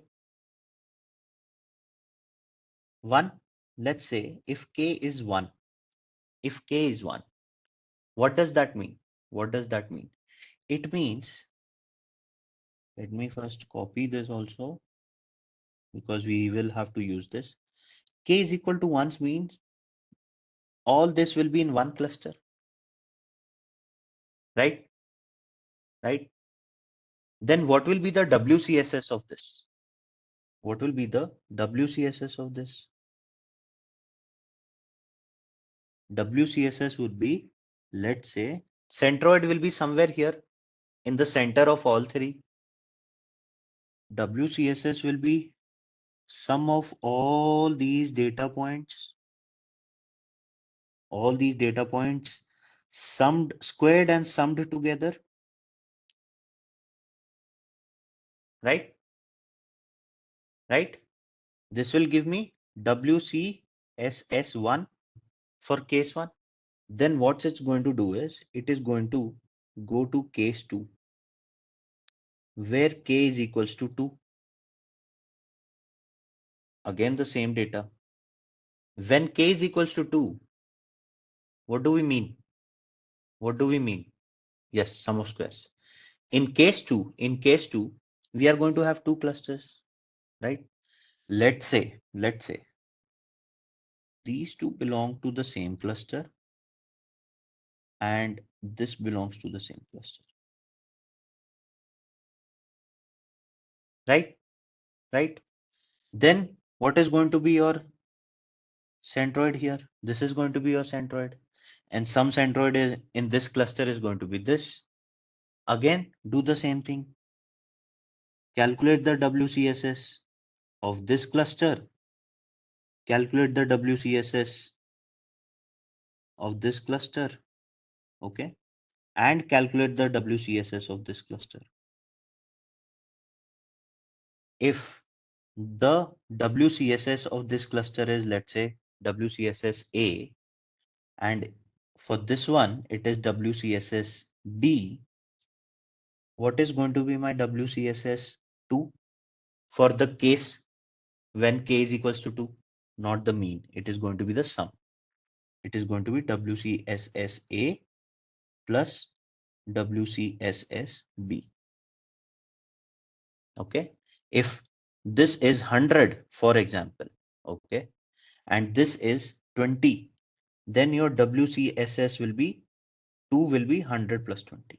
1. Let's say if k is 1, if k is 1, what does that mean? What does that mean? It means, let me first copy this also because we will have to use this. K is equal to 1 means all this will be in one cluster, right? Right? Then what will be the WCSS of this? What will be the WCSS of this? WCSS would be, let's say, centroid will be somewhere here in the center of all three. WCSS will be sum of all these data points, summed, squared and summed together, right? Right? This will give me WCSS1 for case 1. Then what it's going to do is it is going to go to case 2 where k is equals to 2. Again the same data. When k is equals to 2, what do we mean? What do we mean? Yes, sum of squares. In case 2, we are going to have 2 clusters, right? Let's say these two belong to the same cluster and this belongs to the same cluster, right? Right? Then what is going to be your centroid here? This is going to be your centroid, and some centroid is in this cluster is going to be this. Again, do the same thing. Calculate the WCSS of this cluster. Calculate the WCSS of this cluster. Okay. And calculate the WCSS of this cluster. If the WCSS of this cluster is, let's say, WCSS A, and for this one it is WCSS B, what is going to be my WCSS 2 for the case when k is equals to 2? Not the mean, it is going to be the sum. It is going to be WCSS A plus WCSS B. Okay. If this is 100, for example, okay, and this is 20, then your WCSS will be 2 will be 100 plus 20.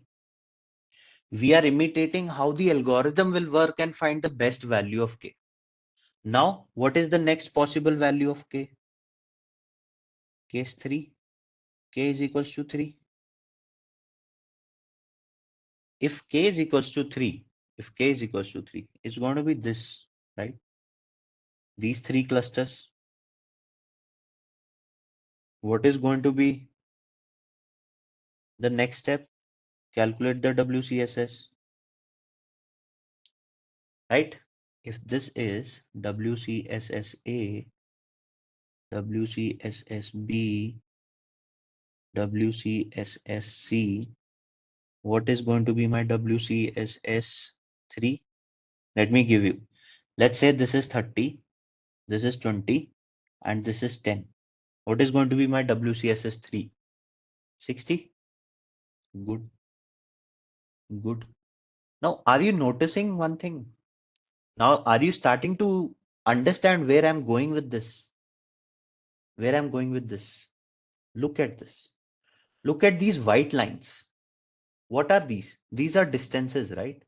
We are imitating how the algorithm will work and find the best value of k. Now, what is the next possible value of k? Case 3. K is equals to 3. If k is equals to 3, it's going to be this, right? These 3 clusters. What is going to be the next step? Calculate the WCSS, right? If this is WCSSA, WCSSB, WCSSC, what is going to be my WCSS3? Let me give you. Let's say this is 30, this is 20, and this is 10. What is going to be my WCSS3? 60? Good. Good. Now, are you noticing one thing? Now, are you starting to understand where I'm going with this? Where I'm going with this? Look at this. Look at these white lines. What are these? These are distances, right?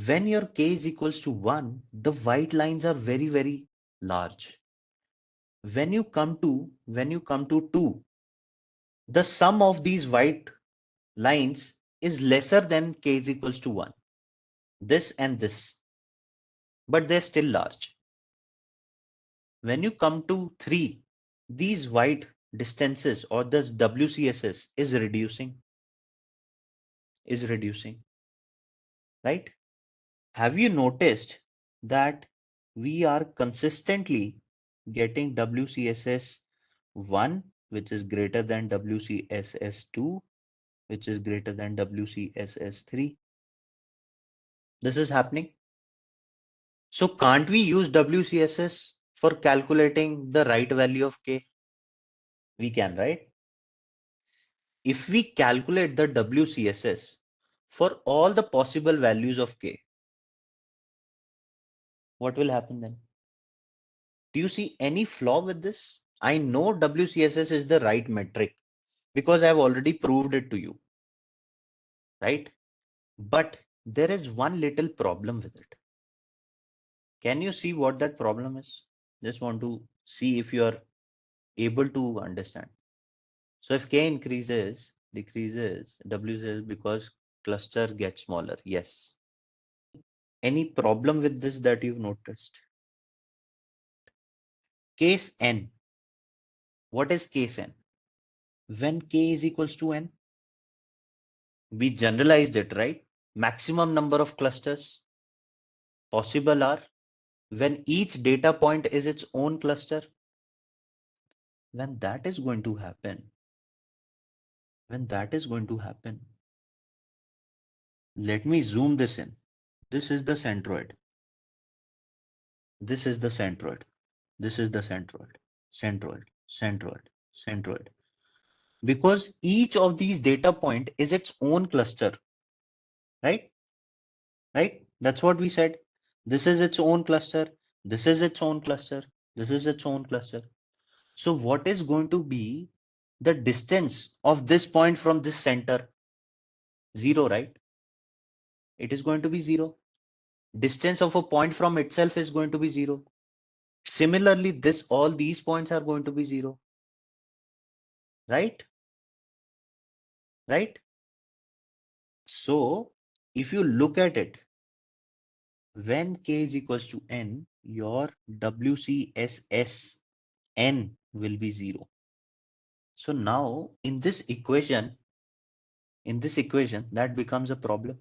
When your k is equals to 1, the white lines are very, very large. When you come to 2, the sum of these white lines is lesser than k is equals to 1. This and this. But they're still large. When you come to 3, these white distances or this WCSS is reducing. Right? Have you noticed that we are consistently getting WCSS 1, which is greater than WCSS 2, which is greater than WCSS 3? This is happening. So can't we use WCSS for calculating the right value of k? We can, right? If we calculate the WCSS for all the possible values of k, what will happen then? Do you see any flaw with this? I know WCSS is the right metric because I've already proved it to you, right? But there is one little problem with it. Can you see what that problem is? Just want to see if you are able to understand. So if k increases, decreases, W says because cluster gets smaller. Yes. Any problem with this that you've noticed? Case n. What is case n? When k is equals to n, we generalized it, right? Maximum number of clusters possible are when each data point is its own cluster. When that is going to happen, let me zoom this in. This is the centroid. This is the centroid. This is the centroid. Centroid. Because each of these data point is its own cluster, right? That's what we said. This is its own cluster. This is its own cluster. This is its own cluster. So what is going to be the distance of this point from this center? 0, right? It is going to be 0. Distance of a point from itself is going to be 0. Similarly, all these points are going to be 0. Right? So if you look at it, when k is equals to n, your WCSS n will be 0. So now in this equation, that becomes a problem.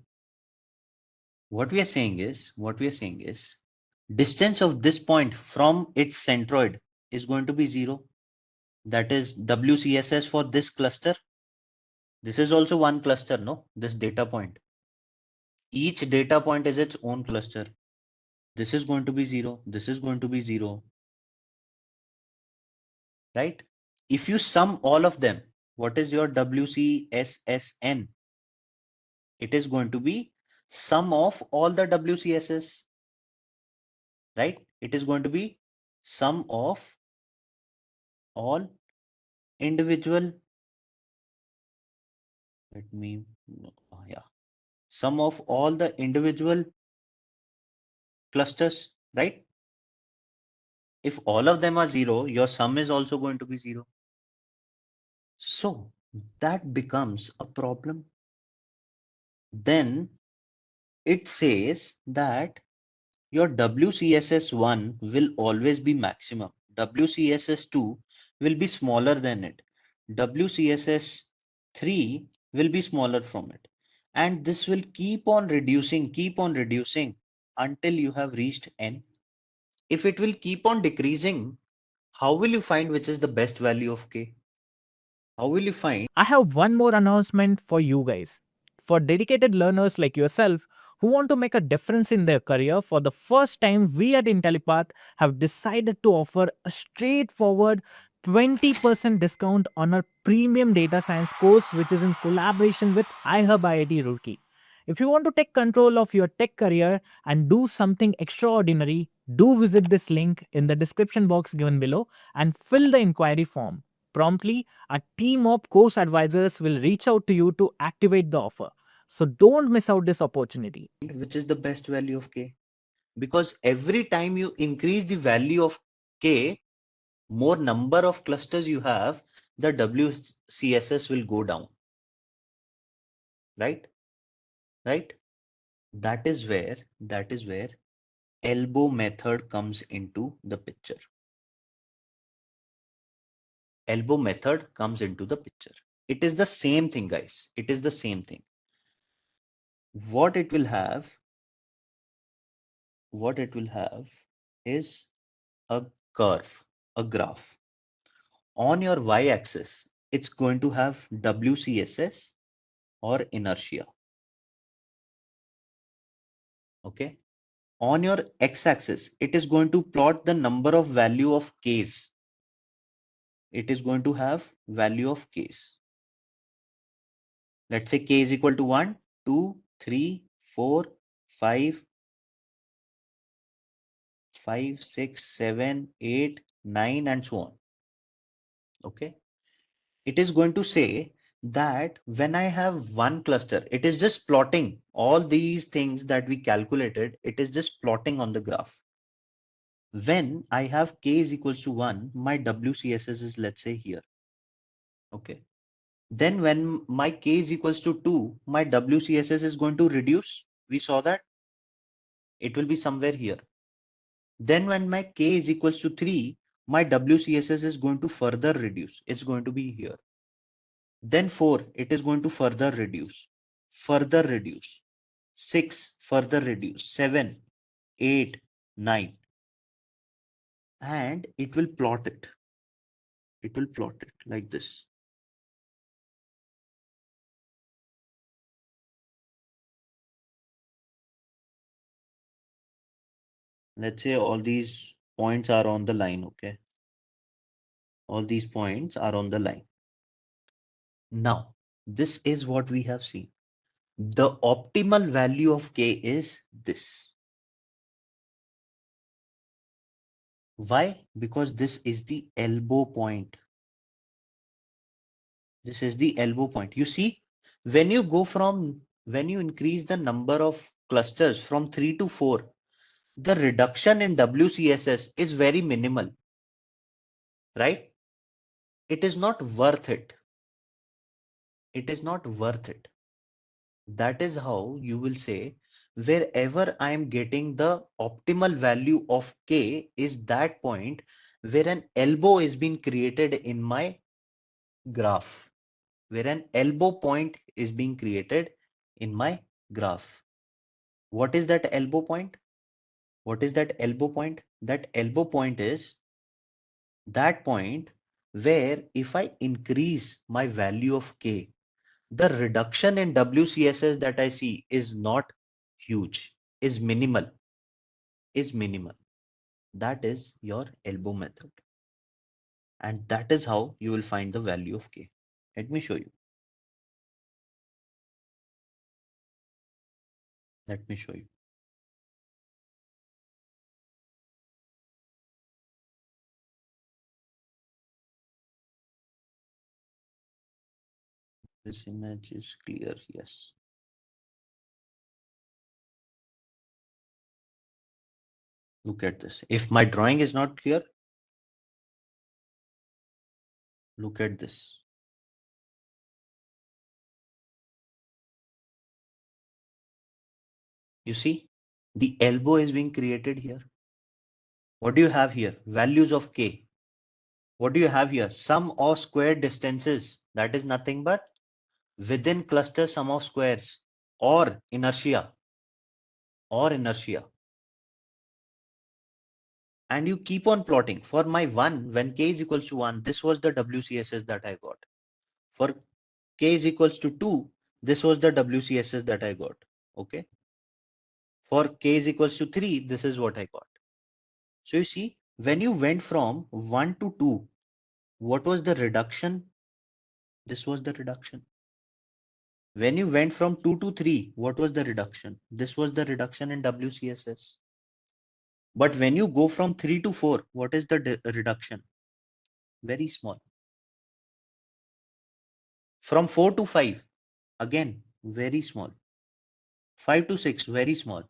What we are saying is distance of this point from its centroid is going to be 0. That is WCSS for this cluster. This is also one cluster, no? This data point. Each data point is its own cluster. This is going to be 0. This is going to be 0. Right? If you sum all of them, what is your WCSSN? It is going to be sum of all the WCSS. Right? It is going to be sum of all individual. Sum of all the individual clusters, right? If all of them are 0, your sum is also going to be 0. So that becomes a problem. Then it says that your WCSS1 will always be maximum. WCSS2 will be smaller than it. WCSS3 will be smaller from it. And this will keep on reducing until you have reached n. If it will keep on decreasing, how will you find which is the best value of k? How will you find? I have one more announcement for you guys. For dedicated learners like yourself who want to make a difference in their career, for the first time, we at Intellipaat have decided to offer a straightforward 20% discount on our premium data science course, which is in collaboration with iHub IIT Roorkee. If you want to take control of your tech career and do something extraordinary, do visit this link in the description box given below and fill the inquiry form. Promptly, a team of course advisors will reach out to you to activate the offer. So don't miss out this opportunity. Which is the best value of k? Because every time you increase the value of k, more number of clusters you have, the WCSS will go down. Right? That is where elbow method comes into the picture. Elbow method comes into the picture. It is the same thing, guys. It is the same thing. What it will have is a curve, a graph. On your y-axis, it's going to have WCSS or inertia. Okay. On your x-axis, it is going to plot the number of value of k's. It is going to have value of k's. Let's say k is equal to 1, 2, 3, 4, 5, 6, 7, 8, 9, and so on. Okay. It is going to say that when I have one cluster, it is just plotting all these things that we calculated. It is just plotting on the graph. When I have k is equals to 1, my WCSS is, let's say, here. Okay. Then when my k is equals to 2, my WCSS is going to reduce. We saw that. It will be somewhere here. Then when my k is equals to 3, my WCSS is going to further reduce. It's going to be here. Then 4, it is going to further reduce. 6, further reduce. 7, 8, 9. And it will plot it. It will plot it like this. Let's say all these points are on the line, okay? All these points are on the line. Now, this is what we have seen. The optimal value of k is this. Why? Because this is the elbow point. This is the elbow point. You see, when you increase the number of clusters from 3 to 4, the reduction in WCSS is very minimal, right? It is not worth it. It is not worth it. That is how you will say, wherever I am getting the optimal value of k is that point where an elbow is being created in my graph, where an elbow point is being created in my graph. What is that elbow point? What is that elbow point? That elbow point is that point where if I increase my value of k, the reduction in WCSS that I see is not huge, is minimal, That is your elbow method. And that is how you will find the value of k. Let me show you. Let me show you. This image is clear, yes. Look at this. If my drawing is not clear, look at this. You see, the elbow is being created here. What do you have here? Values of k. What do you have here? Sum of square distances. That is nothing but within cluster sum of squares or inertia. And you keep on plotting. For my 1, when k is equals to 1, this was the WCSS that I got. For k is equals to 2, this was the WCSS that I got. Okay. For k is equals to 3, this is what I got. So you see, when you went from 1 to 2, what was the reduction? This was the reduction. When you went from 2 to 3, what was the reduction? This was the reduction in WCSS. But when you go from 3 to 4, what is the reduction? Very small. From 4 to 5, again, very small. 5 to 6, very small.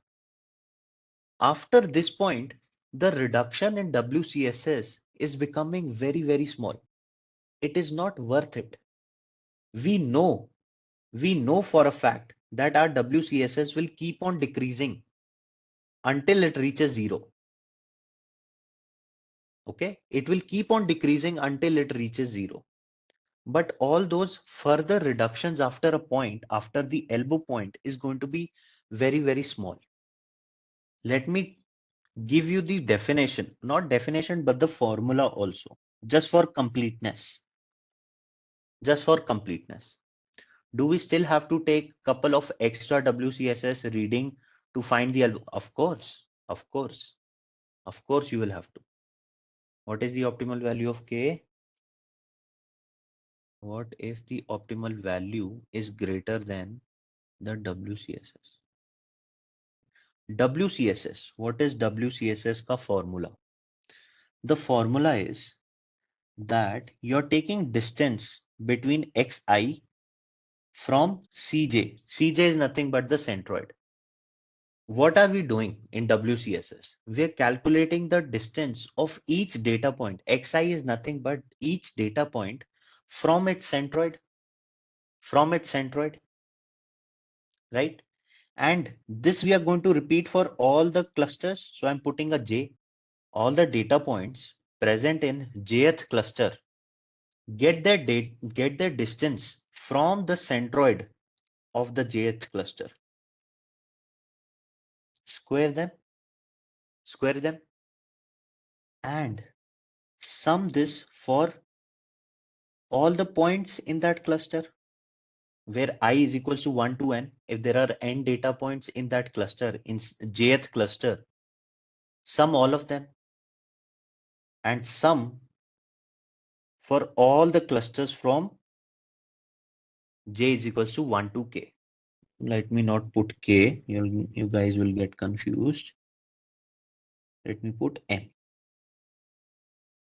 After this point, the reduction in WCSS is becoming very, very small. it is not worth it. We know for a fact that our WCSS will keep on decreasing until it reaches 0. Okay, it will keep on decreasing until it reaches 0. But all those further reductions after a point, after the elbow point, is going to be very, very small. Let me give you the definition, not definition, but the formula also, just for completeness. Just for completeness. Do we still have to take couple of extra WCSS reading to find the elbow? Of course, of course, of course you will have to. What is the optimal value of K? What if the optimal value is greater than the WCSS? WCSS, what is WCSS ka formula? The formula is that you're taking distance between xi from Cj. Cj is nothing but the centroid. What are we doing in WCSS? We're calculating the distance of each data point. Xi is nothing but each data point from its centroid, right? And this we are going to repeat for all the clusters. So I'm putting a J. All the data points present in jth cluster get their distance from the centroid of the jth cluster. Square them, and sum this for all the points in that cluster where I is equals to 1 to n. If there are n data points in that cluster, in jth cluster, sum all of them and sum for all the clusters from j is equals to 1 to k. Let me not put k, you guys will get confused. Let me put n.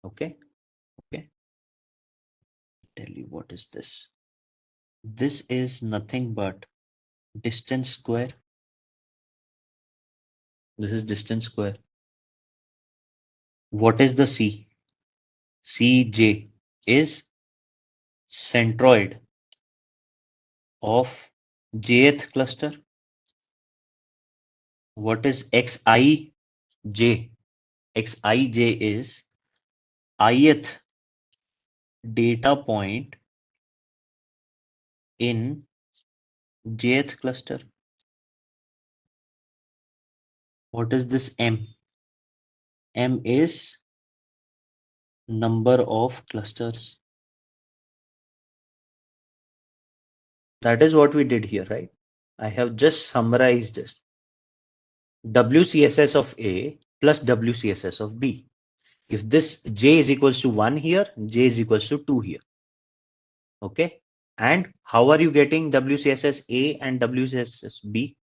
Okay. Tell you what is this. This is nothing but distance square. This is distance square. What is the C? Cj is centroid of jth cluster. What is xij? Xij is ith data point in jth cluster. What is this m? M is number of clusters. That is what we did here, right? I have just summarized this. WCSS of A plus WCSS of B. If this J is equals to 1 here, J is equals to 2 here. Okay. And how are you getting WCSS A and WCSS B?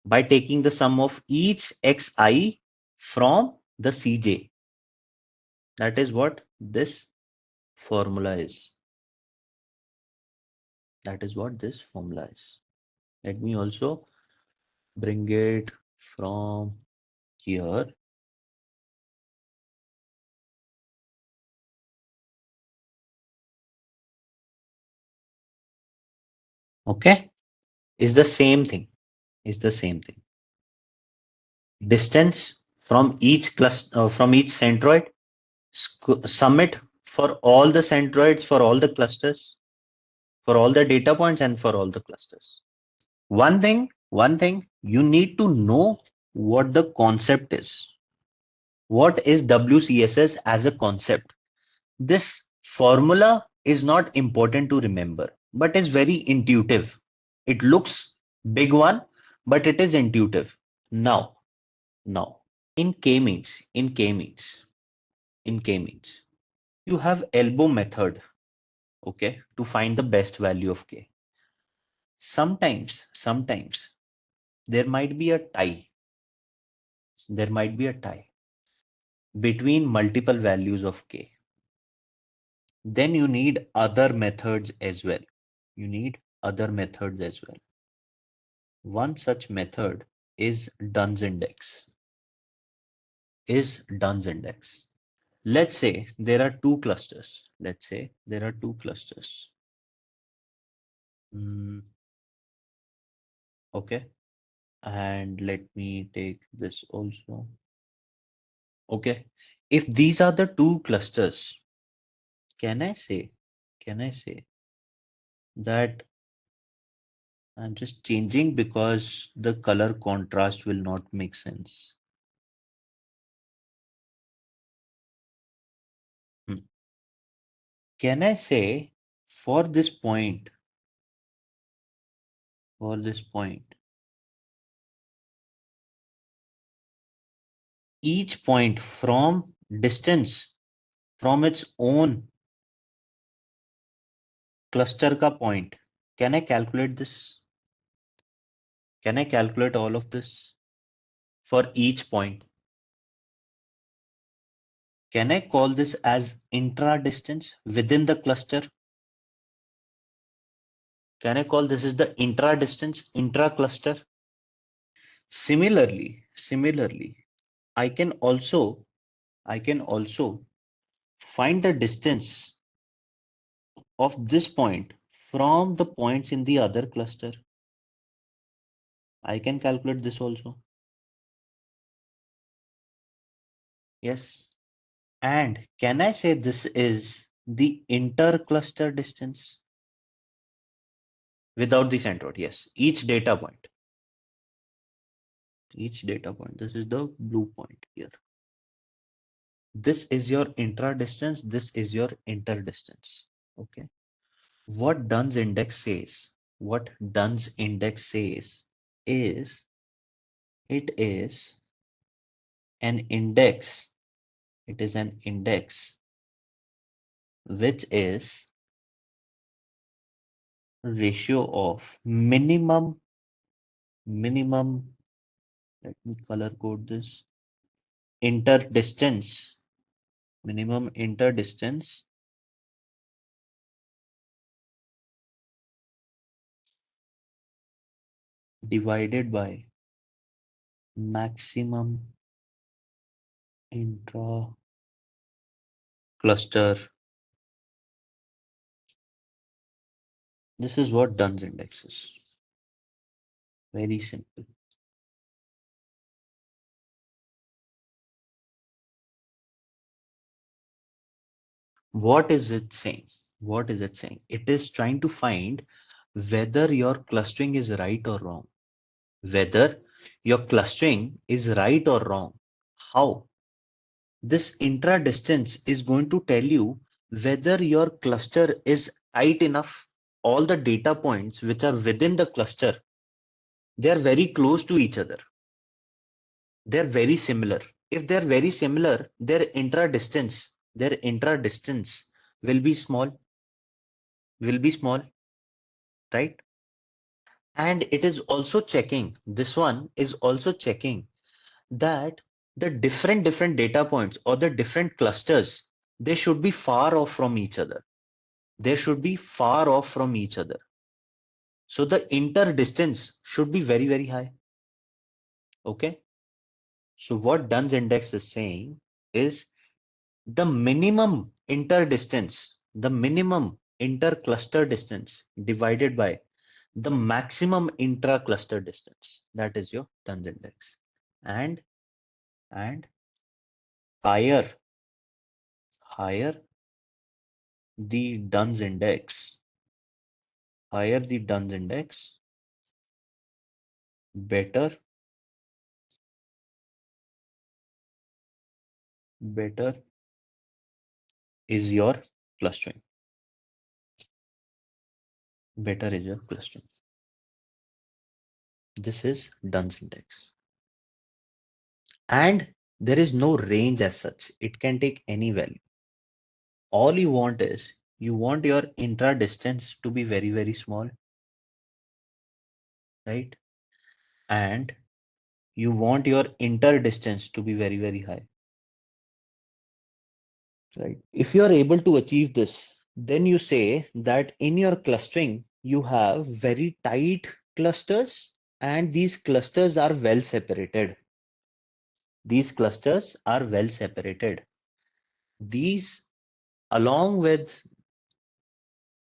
By taking the sum of each xi from the Cj. That is what this formula is. That is what this formula is. Let me also bring it from here. Okay, is the same thing. Distance from each cluster, from each centroid, sum it for all the centroids, for all the clusters, for all the data points, and for all the clusters. One thing, you need to know what the concept is. What is WCSS as a concept? This formula is not important to remember, but is very intuitive. It looks big one, but it is intuitive. Now, in K means, you have elbow method, okay, to find the best value of K. Sometimes there might be a tie. Between multiple values of K. Then you need other methods as well. One such method is Dunn's index. let's say there are two clusters. Let's say there are two clusters. Okay. And let me take this also. Okay. If these are the two clusters, can I say that I'm just changing because the color contrast will not make sense. Can I say for this point, each point from distance from its own cluster ka point, can I calculate this? Can I calculate all of this for each point? Can I call this as intra distance within the cluster? Can I call this as the intra distance, intra cluster? Similarly, I can also find the distance of this point from the points in the other cluster. I can calculate this also. Yes. And can I say this is the inter-cluster distance? Without the centroid, yes. Each data point. This is the blue point here. This is your intra distance. This is your inter distance. Okay. What Dunn's index says is it is an index. It is an index which is ratio of minimum, let me color code this, interdistance, minimum interdistance divided by maximum intra cluster. This is what Dunn's index is. Very simple. What is it saying? It is trying to find whether your clustering is right or wrong. Whether your clustering is right or wrong. How? This intra distance is going to tell you whether your cluster is tight enough. All the data points which are within the cluster, they are very close to each other. They're very similar. If they're very similar, their intra distance will be small, right? And it is also checking, this one is also checking that the different data points or the different clusters, they should be far off from each other. So the inter distance should be very, very high. Okay. So what Dunn's index is saying is the minimum inter distance, the minimum inter cluster distance divided by the maximum intra cluster distance. That is your Dunn's index. And higher the Dunn's index, better is your clustering. This is Dunn's index. And there is no range as such. It can take any value. All you want is you want your intra distance to be very, very small, right? And you want your inter distance to be very, very high, right? If you are able to achieve this, then you say that in your clustering, you have very tight clusters and these clusters are well separated. These, along with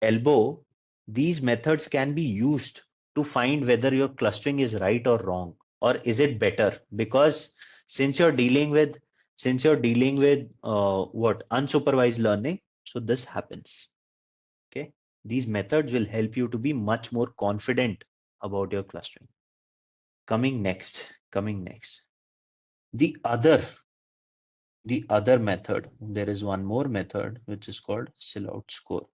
elbow, these methods can be used to find whether your clustering is right or wrong, or is it better, because since you're dealing with what, unsupervised learning, so this happens. Okay, these methods will help you to be much more confident about your clustering. Coming next, the other method, there is one more method which is called Silhouette score.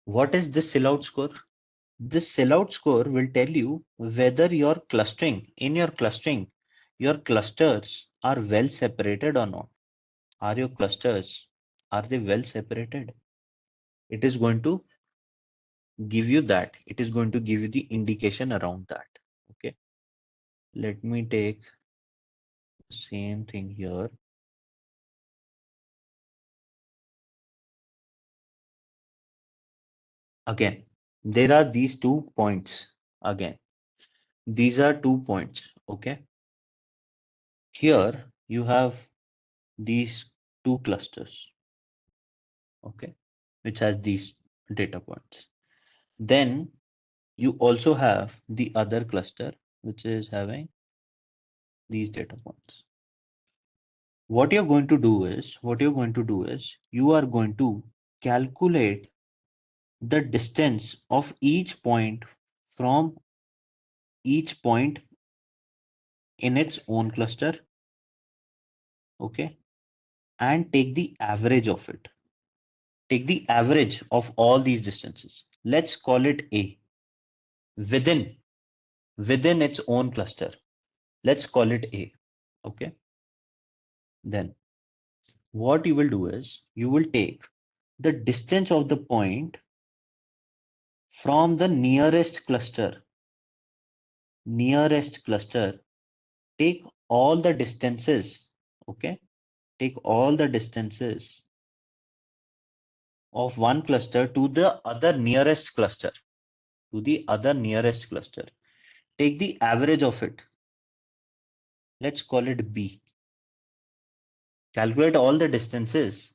What is this Silhouette score? This Silhouette score will tell you whether your clustering, your clusters are well separated or not. Are your clusters, are they well separated? It is going to give you that. It is going to give you the indication around that. Okay. Let me take the same thing here. Again, there are these 2 points. Again, these are 2 points. Okay. Here you have these 2 clusters. Okay, which has these data points. Then you also have the other cluster which is having these data points. What you're going to do is you are going to calculate the distance of each point from each point in its own cluster. Okay, and take the average of it. Take the average of all these distances. Let's call it A. Within its own cluster, let's call it A. Okay, then what you will do is you will take the distance of the point from the nearest cluster. Take all the distances. Okay, take all the distances of one cluster to the other nearest cluster. Take the average of it. Let's call it B. Calculate all the distances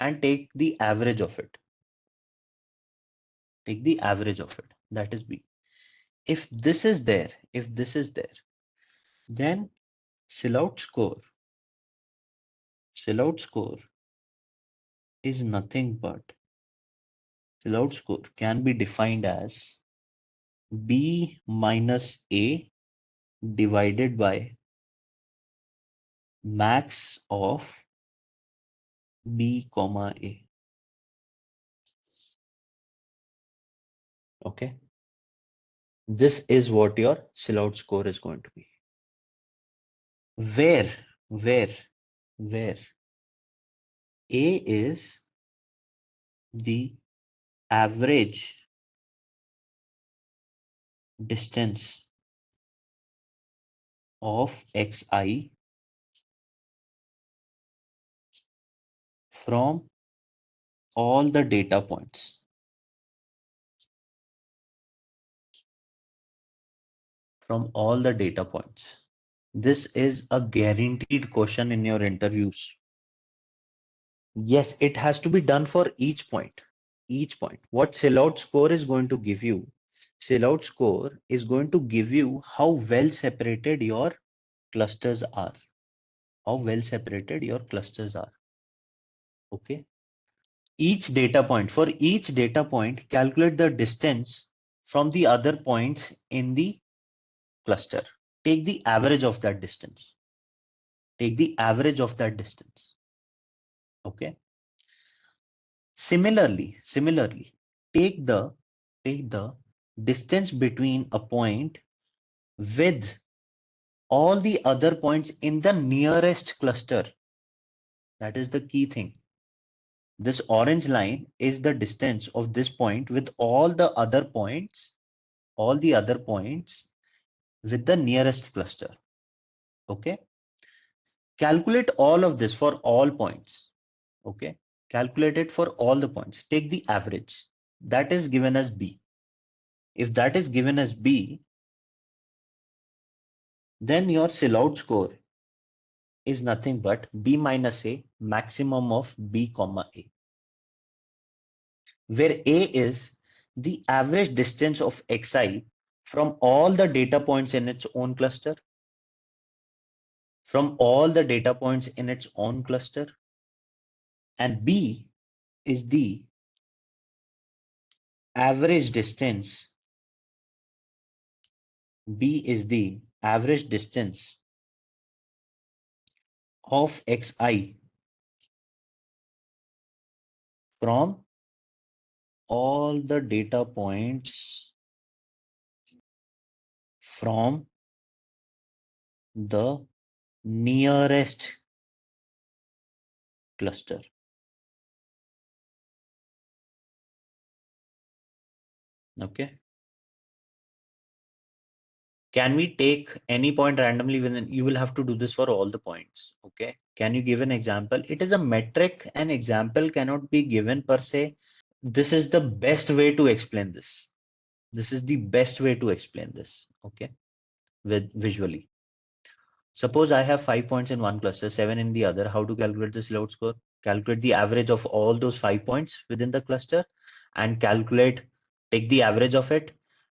and take the average of it. That is B. If this is there, then Silhouette score is nothing but, Silhouette score can be defined as B minus A divided by max of B comma A. Okay, this is what your Silhouette score is going to be. Where A is the average distance of xi from all the data points. This is a guaranteed question in your interviews. Yes, it has to be done for each point. What Silhouette score is going to give you? Silhouette score is going to give you how well separated your clusters are. Okay. For each data point, calculate the distance from the other points in the cluster. Take the average of that distance. Okay. Similarly, take the distance between a point with all the other points in the nearest cluster. That is the key thing. This orange line is the distance of this point with all the other points with the nearest cluster. Okay. Calculate all of this for all points. Okay. Calculate it for all the points. Take the average. That is given as B. If that is given as B, then your Silhouette score is nothing but B minus A, maximum of B comma A, where A is the average distance of Xi from all the data points in its own cluster, and B is the average distance. B is the average distance of Xi from all the data points from the nearest cluster. Okay. Can we take any point randomly within? You will have to do this for all the points. Okay. Can you give an example? It is a metric. An example cannot be given per se. This is the best way to explain this. This is the best way to explain this. Okay. With visually. Suppose I have 5 points in one cluster, 7 in the other. How to calculate the Silhouette score? Calculate the average of all those 5 points within the cluster and take the average of it,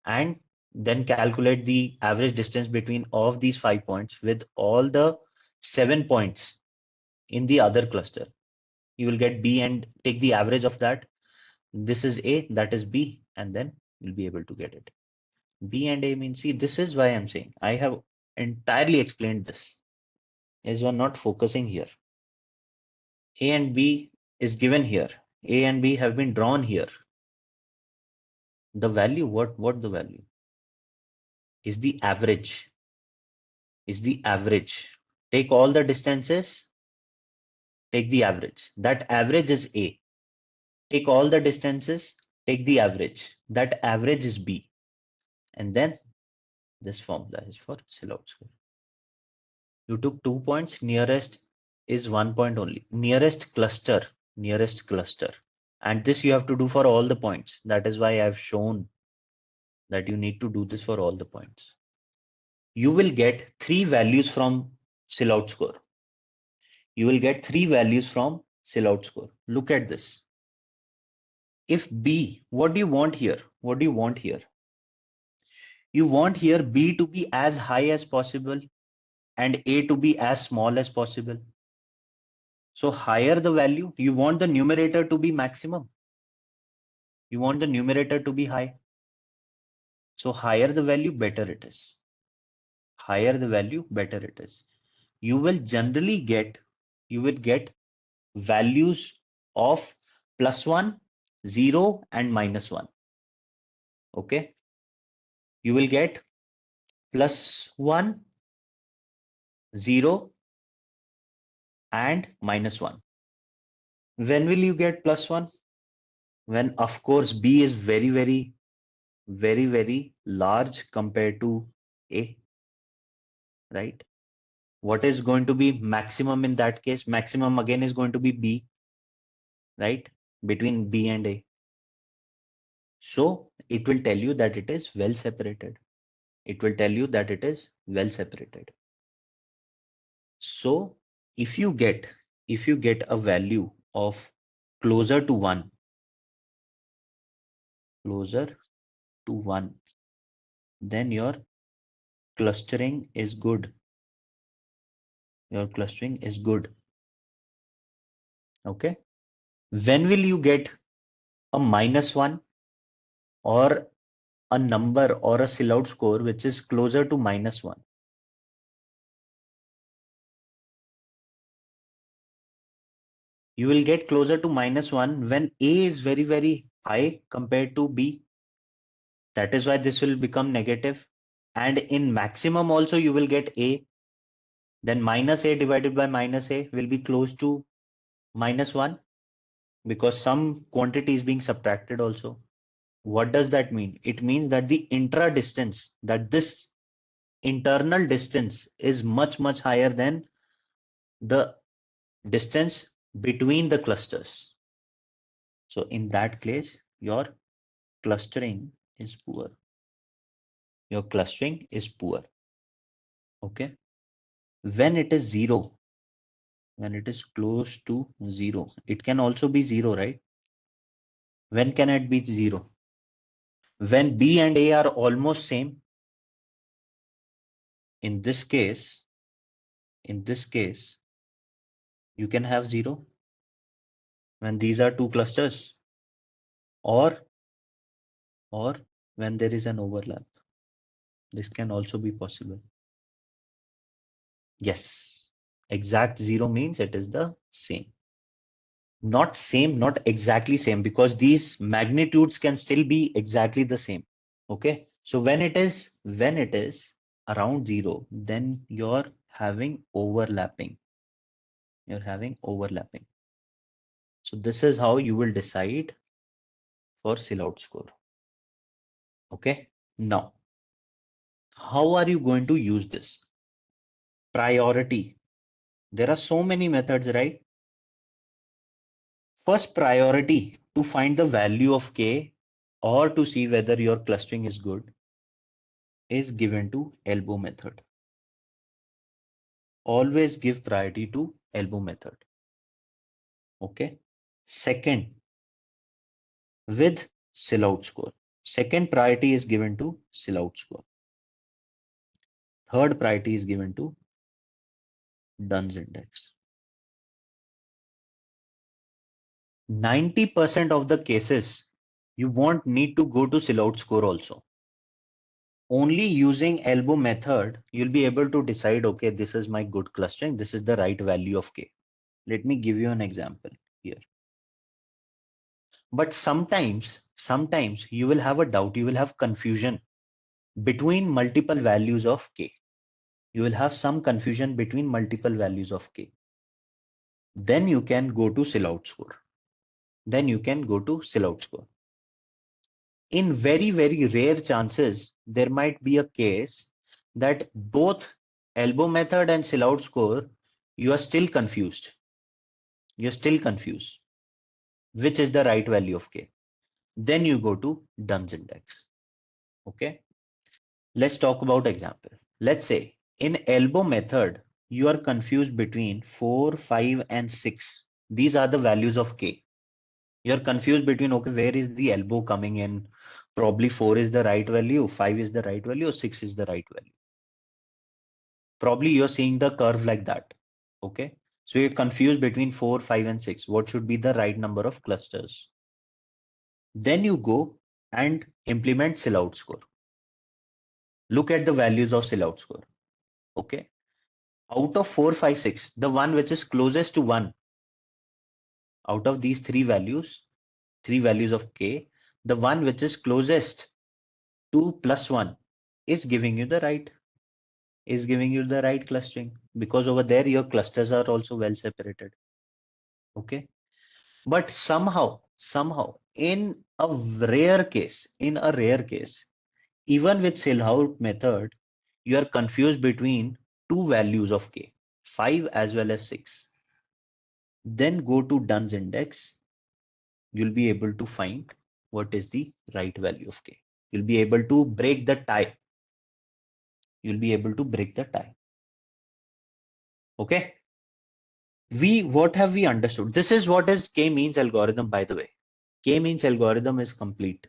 and then calculate the average distance between of these 5 points with all the 7 points in the other cluster. You will get B and take the average of that. This is A, that is B, and then you'll be able to get it. B and A means, see, this is why I'm saying I have entirely explained this. Is you're not focusing here. A and B is given here. A and B have been drawn here. The value, what the value? Is the average. Is the average. Take all the distances, take the average. That average is A. Take all the distances, take the average. That average is B. And then this formula is for Silhouette score. You took 2 points, nearest is 1 point only. Nearest cluster. And this you have to do for all the points. That is why I've shown that you need to do this for all the points. You will get 3 values from Silhouette score. Look at this. If B, what do you want here? You want here B to be as high as possible and A to be as small as possible. So higher the value, you want the numerator to be maximum. You want the numerator to be high. So higher the value, better it is. You will generally get values of +1, 0, and -1. Okay. You will get +1, 0, and -1. When will you get +1? When, of course, B is very, very, very, very large compared to A, right? What is going to be maximum in that case? Maximum again is going to be B, right? Between B and A. So it will tell you that it is well separated. So if you get a value of closer to 1, then your clustering is good. Okay. When will you get a -1 or a number or a Silhouette score which is closer to -1? You will get closer to -1 when A is very, very high compared to B. That is why this will become negative. And in maximum also you will get A. Then -A divided by -A will be close to -1 because some quantity is being subtracted also. What does that mean? It means that the intra distance, that this internal distance is much, much higher than the distance between the clusters. So in that case, your clustering is poor. Okay. When it is 0, when it is close to 0, it can also be 0, right? When can it be 0? When B and A are almost same. In this case, you can have 0 when these are two clusters, or when there is an overlap. This can also be possible. Yes, exact 0 means it is the same. Not same, not exactly same, because these magnitudes can still be exactly the same. Okay, so when it is around 0, then you're having overlapping. So this is how you will decide for Silhouette score. Okay, now how are you going to use this? Priority. There are so many methods, right? First priority to find the value of k or to see whether your clustering is good is given to elbow method. Always give priority to elbow method. Okay. Second, with Silhouette score. Second priority is given to Silhouette score. Third priority is given to Dunn's index. 90% of the cases, you won't need to go to Silhouette score also. Only using elbow method, you'll be able to decide, okay, this is my good clustering. This is the right value of k. Let me give you an example here. But sometimes you will have a doubt. You will have confusion between multiple values of k. You will have some confusion between multiple values of k. Then you can go to Silhouette score. In very, very rare chances, there might be a case that both elbow method and Silhouette score, you are still confused. Which is the right value of k? Then you go to Dunn's index. Okay. Let's talk about example. Let's say in elbow method, you are confused between 4, 5, and 6. These are the values of k. You're confused between, okay, where is the elbow coming in? Probably 4 is the right value, 5 is the right value, or 6 is the right value. Probably you're seeing the curve like that. Okay. So you're confused between 4, 5, and 6. What should be the right number of clusters? Then you go and implement Silhouette score. Look at the values of Silhouette score. Okay. Out of 4, 5, 6, the one which is closest to 1, out of these three values of k, the one which is closest to +1 is giving you the right clustering, because over there your clusters are also well separated. Okay. But somehow in a rare case, even with Silhouette method, you are confused between two values of k, 5 as well as 6. Then go to Dunn's index. You'll be able to find what is the right value of k. You'll be able to break the tie. Okay. What have we understood? This is what is k-means algorithm, by the way. K-means algorithm is complete.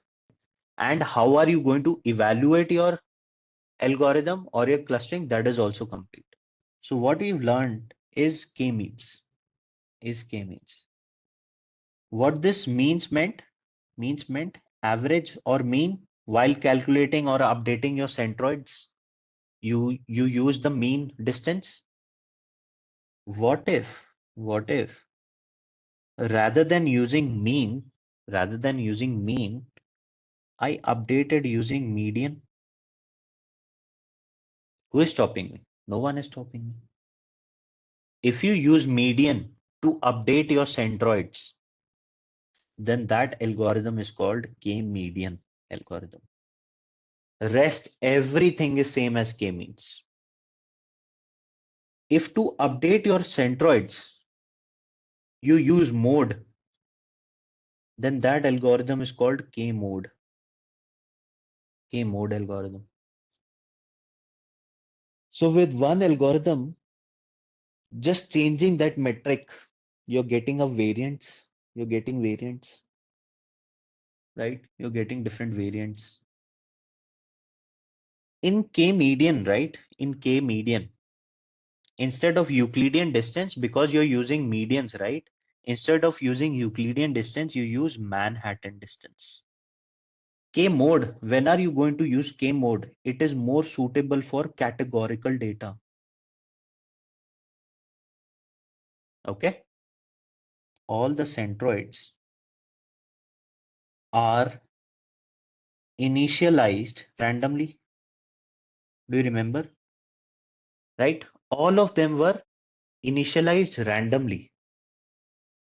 And how are you going to evaluate your algorithm or your clustering? That is also complete. So what we've learned is k-means. What this meant average or mean while calculating or updating your centroids. You use the mean distance. What if rather than using mean, I updated using median? Who is stopping me? No one is stopping me. If you use median to update your centroids, then that algorithm is called k-median algorithm. Rest everything is same as k-means. If to update your centroids, you use mode, then that algorithm is called k-mode algorithm. So with one algorithm, just changing that metric, you're getting a variance. You're getting variants, right? You're getting different variants. In K-median, right? In K-median, instead of Euclidean distance, because you're using medians, right? Instead of using Euclidean distance, you use Manhattan distance. K-mode, when are you going to use K-mode? It is more suitable for categorical data. Okay? All the centroids are initialized randomly. Do you remember? Right? All of them were initialized randomly.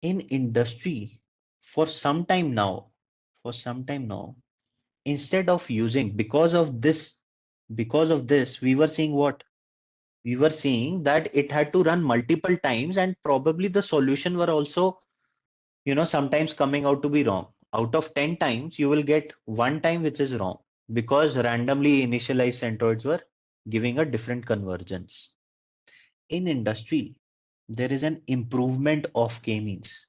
In industry, for some time now, instead of using, because of this, we were seeing what? We were seeing that it had to run multiple times, and probably the solution were also, sometimes coming out to be wrong. Out of 10 times, you will get one time which is wrong, because randomly initialized centroids were giving a different convergence. In industry, there is an improvement of k-means.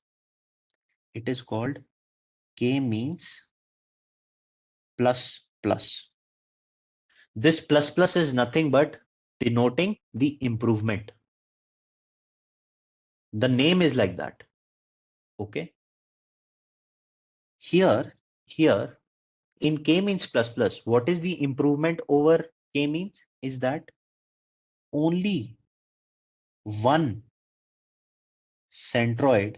It is called k-means plus plus. This plus plus is nothing but denoting the improvement. The name is like that. Okay. Here in k-means plus plus, what is the improvement over k-means? Is that only one centroid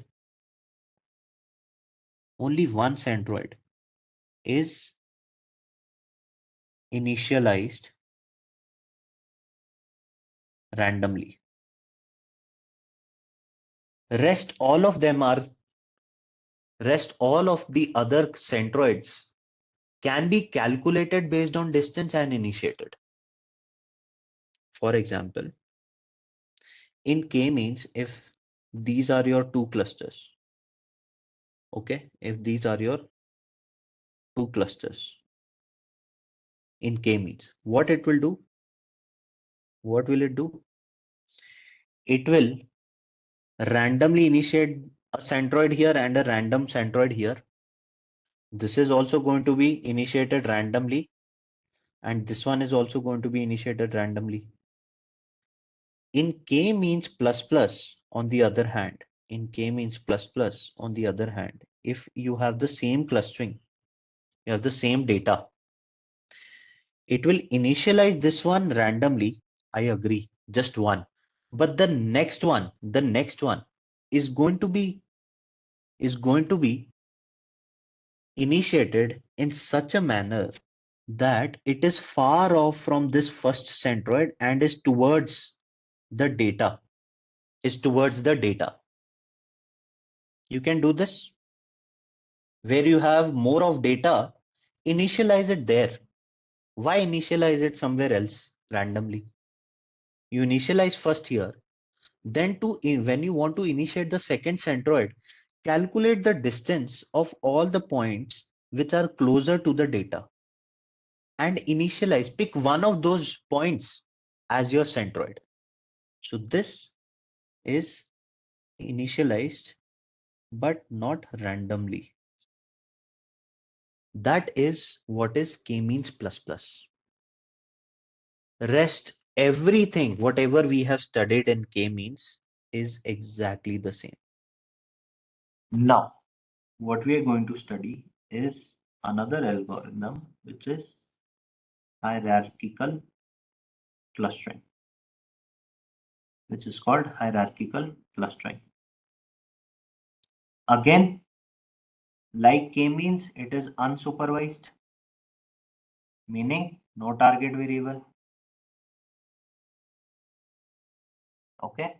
is initialized randomly. Rest all of the other centroids can be calculated based on distance and initiated. For example, in k-means, if these are your two clusters, okay, if these are your two clusters in k-means, what it will do? What will it do? It will randomly initiate a centroid here and a random centroid here. This is also going to be initiated randomly, and this one is also going to be initiated randomly. In k-means plus plus, on the other hand, if you have the same clustering, you have the same data, it will initialize this one randomly. I agree, just one. But the next one is going to be initiated in such a manner that it is far off from this first centroid and is towards the data. You can do this. Where you have more of data, initialize it there. Why initialize it somewhere else randomly? You initialize first here, then when you want to initiate the second centroid, calculate the distance of all the points which are closer to the data and initialize, pick one of those points as your centroid. So this is initialized but not randomly. That is what is k-means plus plus. Rest everything, whatever we have studied in k-means, is exactly the same. Now, what we are going to study is another algorithm, which is hierarchical clustering, which is called hierarchical clustering. Again, like k-means, it is unsupervised, meaning no target variable. Okay.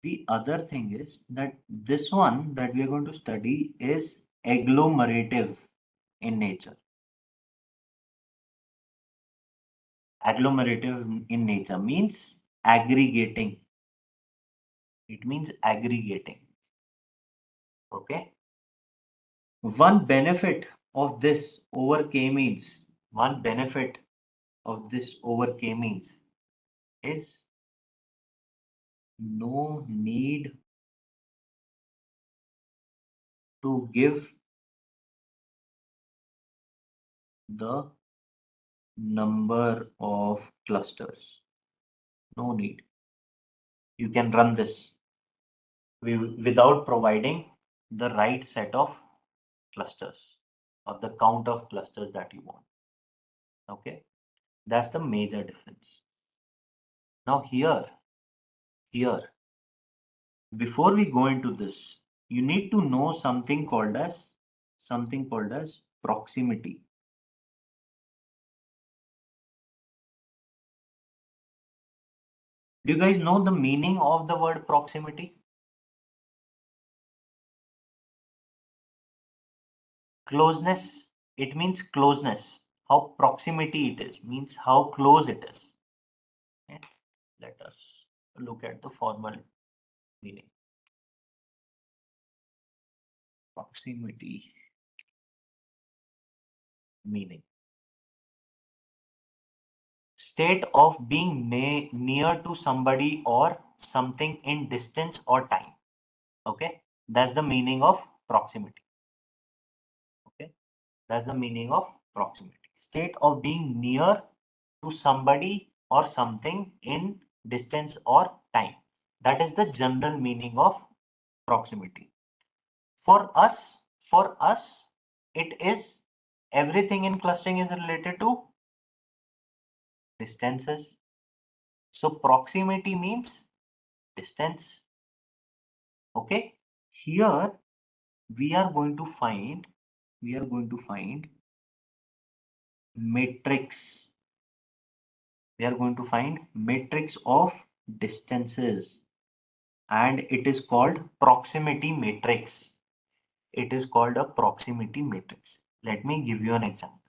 The other thing is that this one that we are going to study is agglomerative in nature. Agglomerative in nature means aggregating. It means aggregating. Okay. One benefit of this over k-means, is no need to give the number of clusters. No need. You can run this without providing the right set of clusters or the count of clusters that you want. Okay, that's the major difference. Now here, before we go into this, you need to know something called as proximity. Do you guys know the meaning of the word proximity? Closeness. It means closeness. How proximity it is means how close it is. Okay. Let us look at the formal meaning. Proximity meaning. State of being near to somebody or something in distance or time. Okay, that's the meaning of proximity. Okay, that's the meaning of proximity. State of being near to somebody or something in distance or time. That is the general meaning of proximity. For us, it is everything in clustering is related to distances. So proximity means distance. Okay, here we are going to find matrix. We are going to find matrix of distances, and it is called proximity matrix. It is called a proximity matrix. Let me give you an example.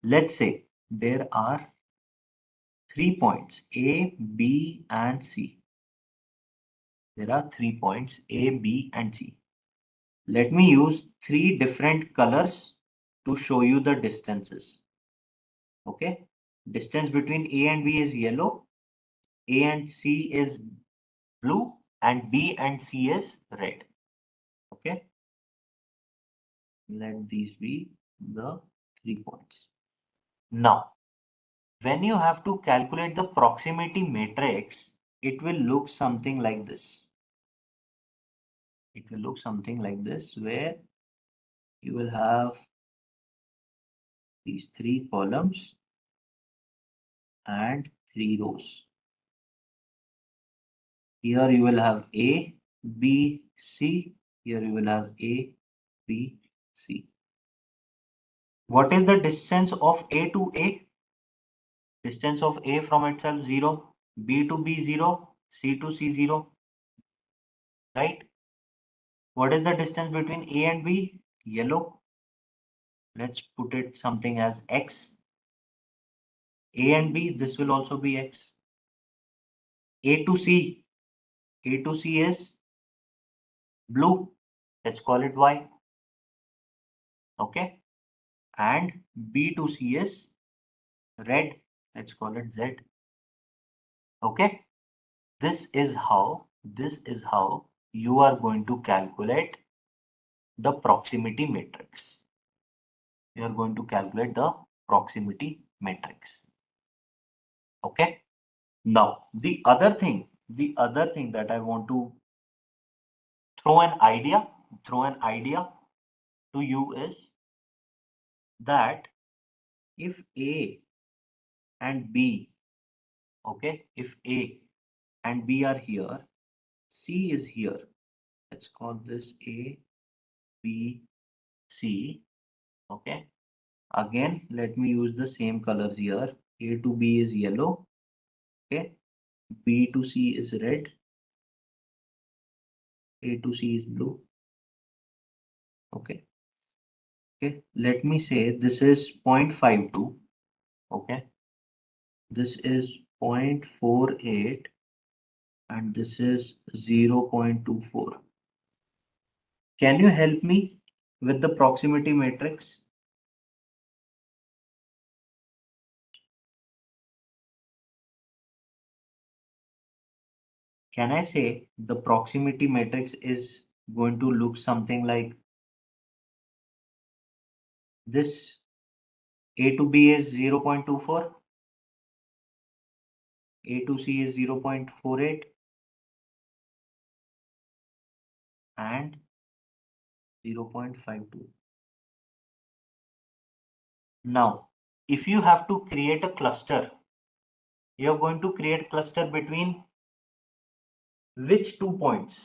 Let's say there are 3 points A, B, and C. There are 3 points A, B, and C. Let me use 3 different colors to show you the distances. Okay, distance between A and B is yellow, A and C is blue, and B and C is red. Okay, let these be the 3 points. Now, when you have to calculate the proximity matrix, it will look something like this. It will look something like this, where you will have these 3 columns and 3 rows. Here you will have A, B, C. Here you will have A, B, C. What is the distance of A to A? Distance of A from itself 0, B to B 0, C to C 0. Right? What is the distance between A and B? Yellow. Let's put it something as X. A and B, this will also be X. A to C. A to C is blue. Let's call it Y. Okay. And B to C is red. Let's call it Z. Okay. This is how you are going to calculate the proximity matrix. You are going to calculate the proximity matrix. Okay. Now, the other thing that I want to throw an idea to you is that if A and B, okay, if A and B are here, C is here. Let's call this A, B, C. Okay. Again, let me use the same colors here. A to B is yellow. Okay. B to C is red. A to C is blue. Okay. Okay. Let me say this is 0.52. Okay. This is 0.48 and this is 0.24. Can you help me with the proximity matrix? can I say the proximity matrix is going to look something like this? A to B is 0.24, A to C is 0.48, and 0.52. Now, if you have to create a cluster, you're going to create cluster between which 2 points?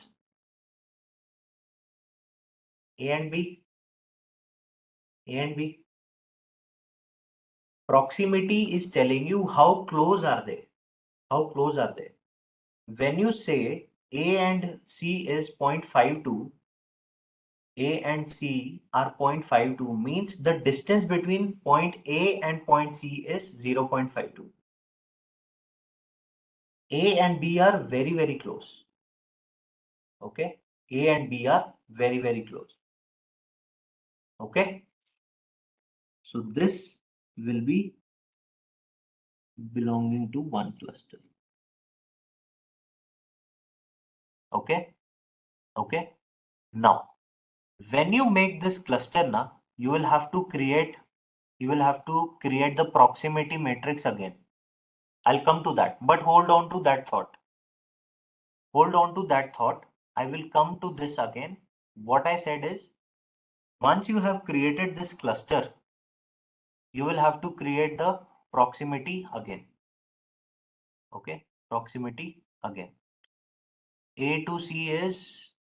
A and B? A and B. Proximity is telling you how close are they? How close are they? When you say A and C is 0.52, A and C are 0.52 means the distance between point A and point C is 0.52. A and B are very, very close. Okay, A and B are very, very close. Okay, so this will be belonging to one cluster. Okay, okay. Now, when you make this cluster now, you will have to create the proximity matrix again. I'll come to that, but hold on to that thought. Hold on to that thought. I will come to this again. What I said is, once you have created this cluster, you will have to create the proximity again. Okay, proximity again. A to C is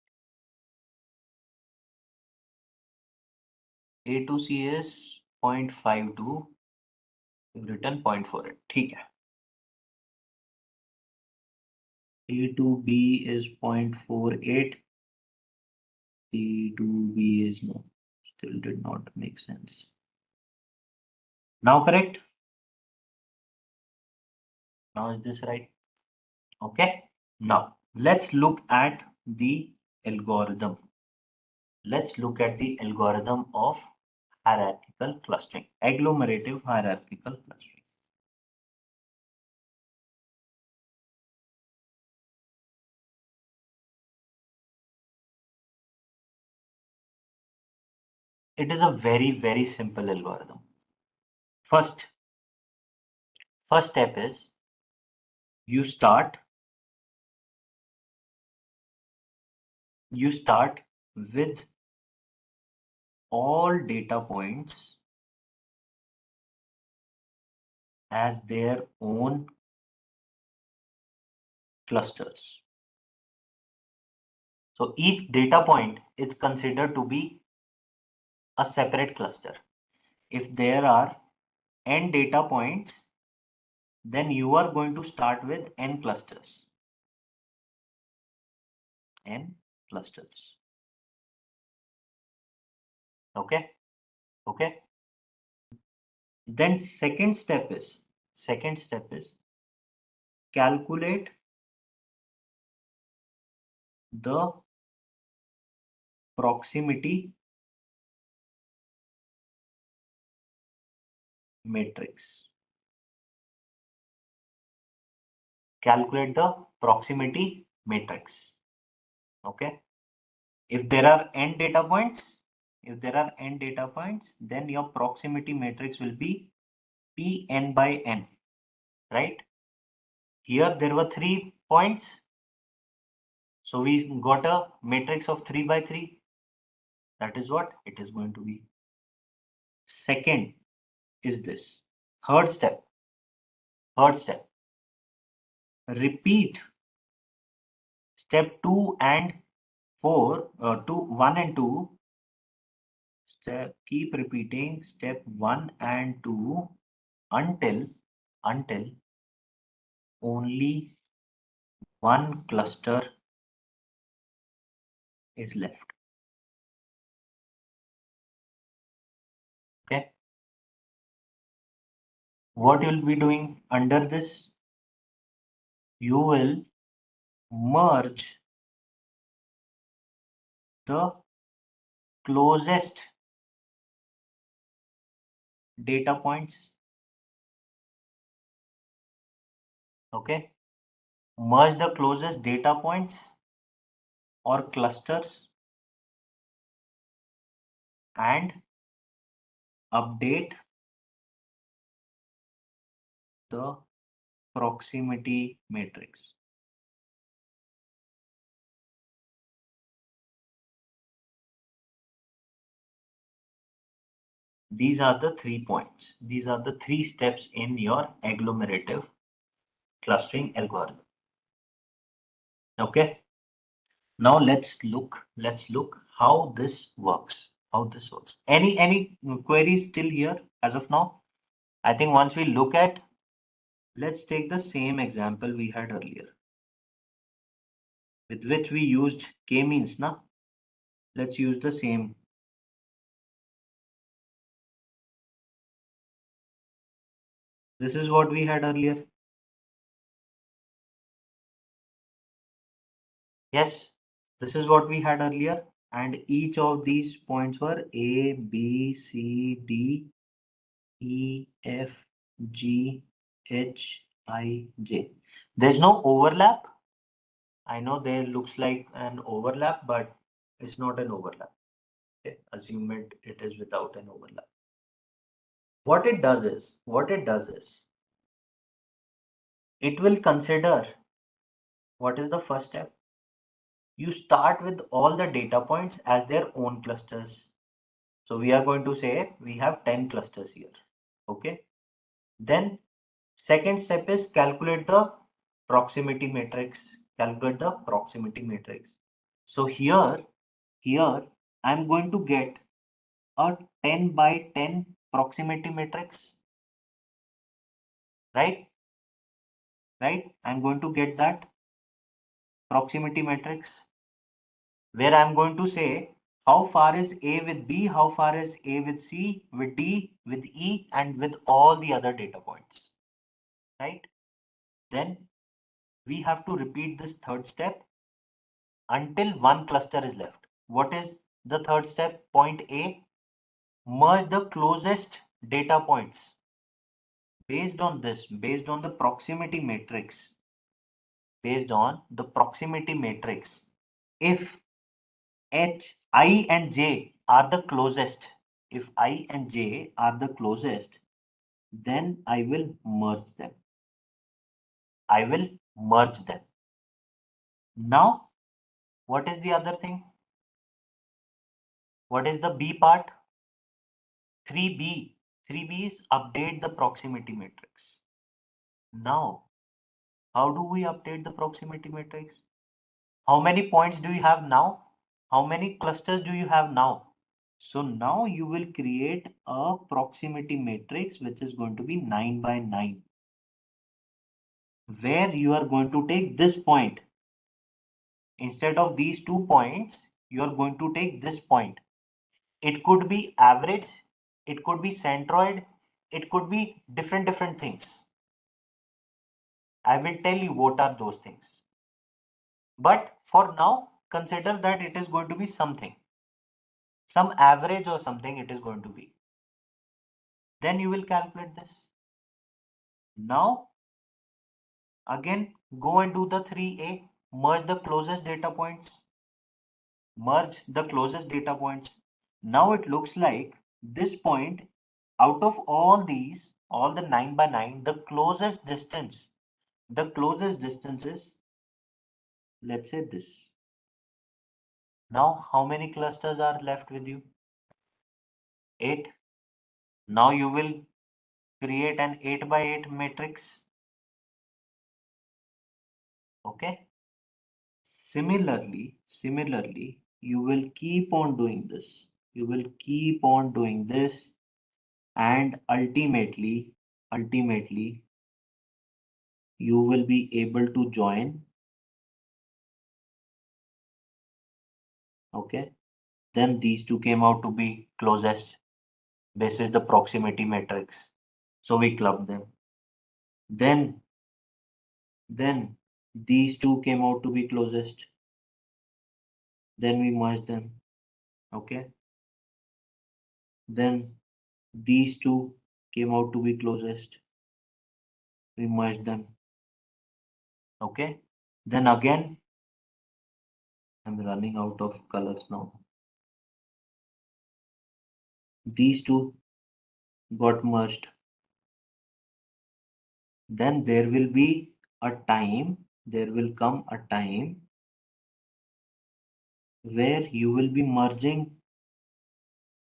0.52, written 0.48. ठीक है. A to B is 0.48. C to B is no. Still did not make sense. Now correct? Now is this right? Okay. Now let's look at the algorithm. Let's look at the algorithm of hierarchical clustering, agglomerative hierarchical clustering. It is a very, very simple algorithm. First step is you start with all data points as their own clusters. So each data point is considered to be a separate cluster. If there are n data points, then you are going to start with n clusters. N clusters. Okay. Okay. Then second step is calculate the proximity matrix. Calculate the proximity matrix. Okay. If there are n data points, then your proximity matrix will be Pn by n, right? Here there were 3 points. So we got a matrix of 3 by 3. That is what it is going to be. Second is this. Third step. Repeat step 2 and 4, 1 and 2. Keep repeating step 1 and 2 until only one cluster is left. Okay. What you will be doing under this? You will merge the closest data points. Okay. merge the closest data points or clusters, and update the proximity matrix. These are the 3 points. These are the 3 steps in your agglomerative clustering algorithm. Okay. Now let's look how this works. Any queries still here as of now? I think once we look at, let's take the same example we had earlier, with which we used k-means, na? Let's use the same. This is what we had earlier. Yes, this is what we had earlier, and each of these points were A, B, C, D, E, F, G, H, I, J. There's no overlap. I know there looks like an overlap, but it's not an overlap. Okay, assume it is without an overlap. What it does is, it will consider, what is the first step? You start with all the data points as their own clusters. So we are going to say we have 10 clusters here. Okay. Then second step is calculate the proximity matrix. So here I'm going to get a 10 by 10 proximity matrix. Right? I'm going to get that proximity matrix where I'm going to say how far is A with B, how far is A with C, with D, with E, and with all the other data points. Right? Then we have to repeat this third step until one cluster is left. What is the third step? Point A, merge the closest data points. Based on the proximity matrix, if I and J are the closest, then I will merge them. Now, what is the other thing? What is the B part? 3B. 3B is update the proximity matrix. Now, how do we update the proximity matrix? How many points do you have now? How many clusters do you have now? So now you will create a proximity matrix which is going to be 9 by 9, where you are going to take this point. Instead of these 2 points, you are going to take this point. It could be average, it could be centroid, it could be different things. I will tell you what are those things. But for now, consider that it is going to be something. Some average or something it is going to be. Then you will calculate this. Now, again, go and do the 3A. Merge the closest data points. Now it looks like this point, out of all these, all the 9 by 9, the closest distance is, let's say, this. Now, how many clusters are left with you? 8. Now you will create an 8 by 8 matrix. Okay. Similarly, you will keep on doing this. And ultimately, you will be able to join. Okay. Then these two came out to be closest. This is the proximity matrix. So we clubbed them. Then these two came out to be closest. Then we merged them. Okay. Then these two came out to be closest. We merged them. Okay. Then again, I'm running out of colors now. These two got merged. Then there will be a time, there will come a time where you will be merging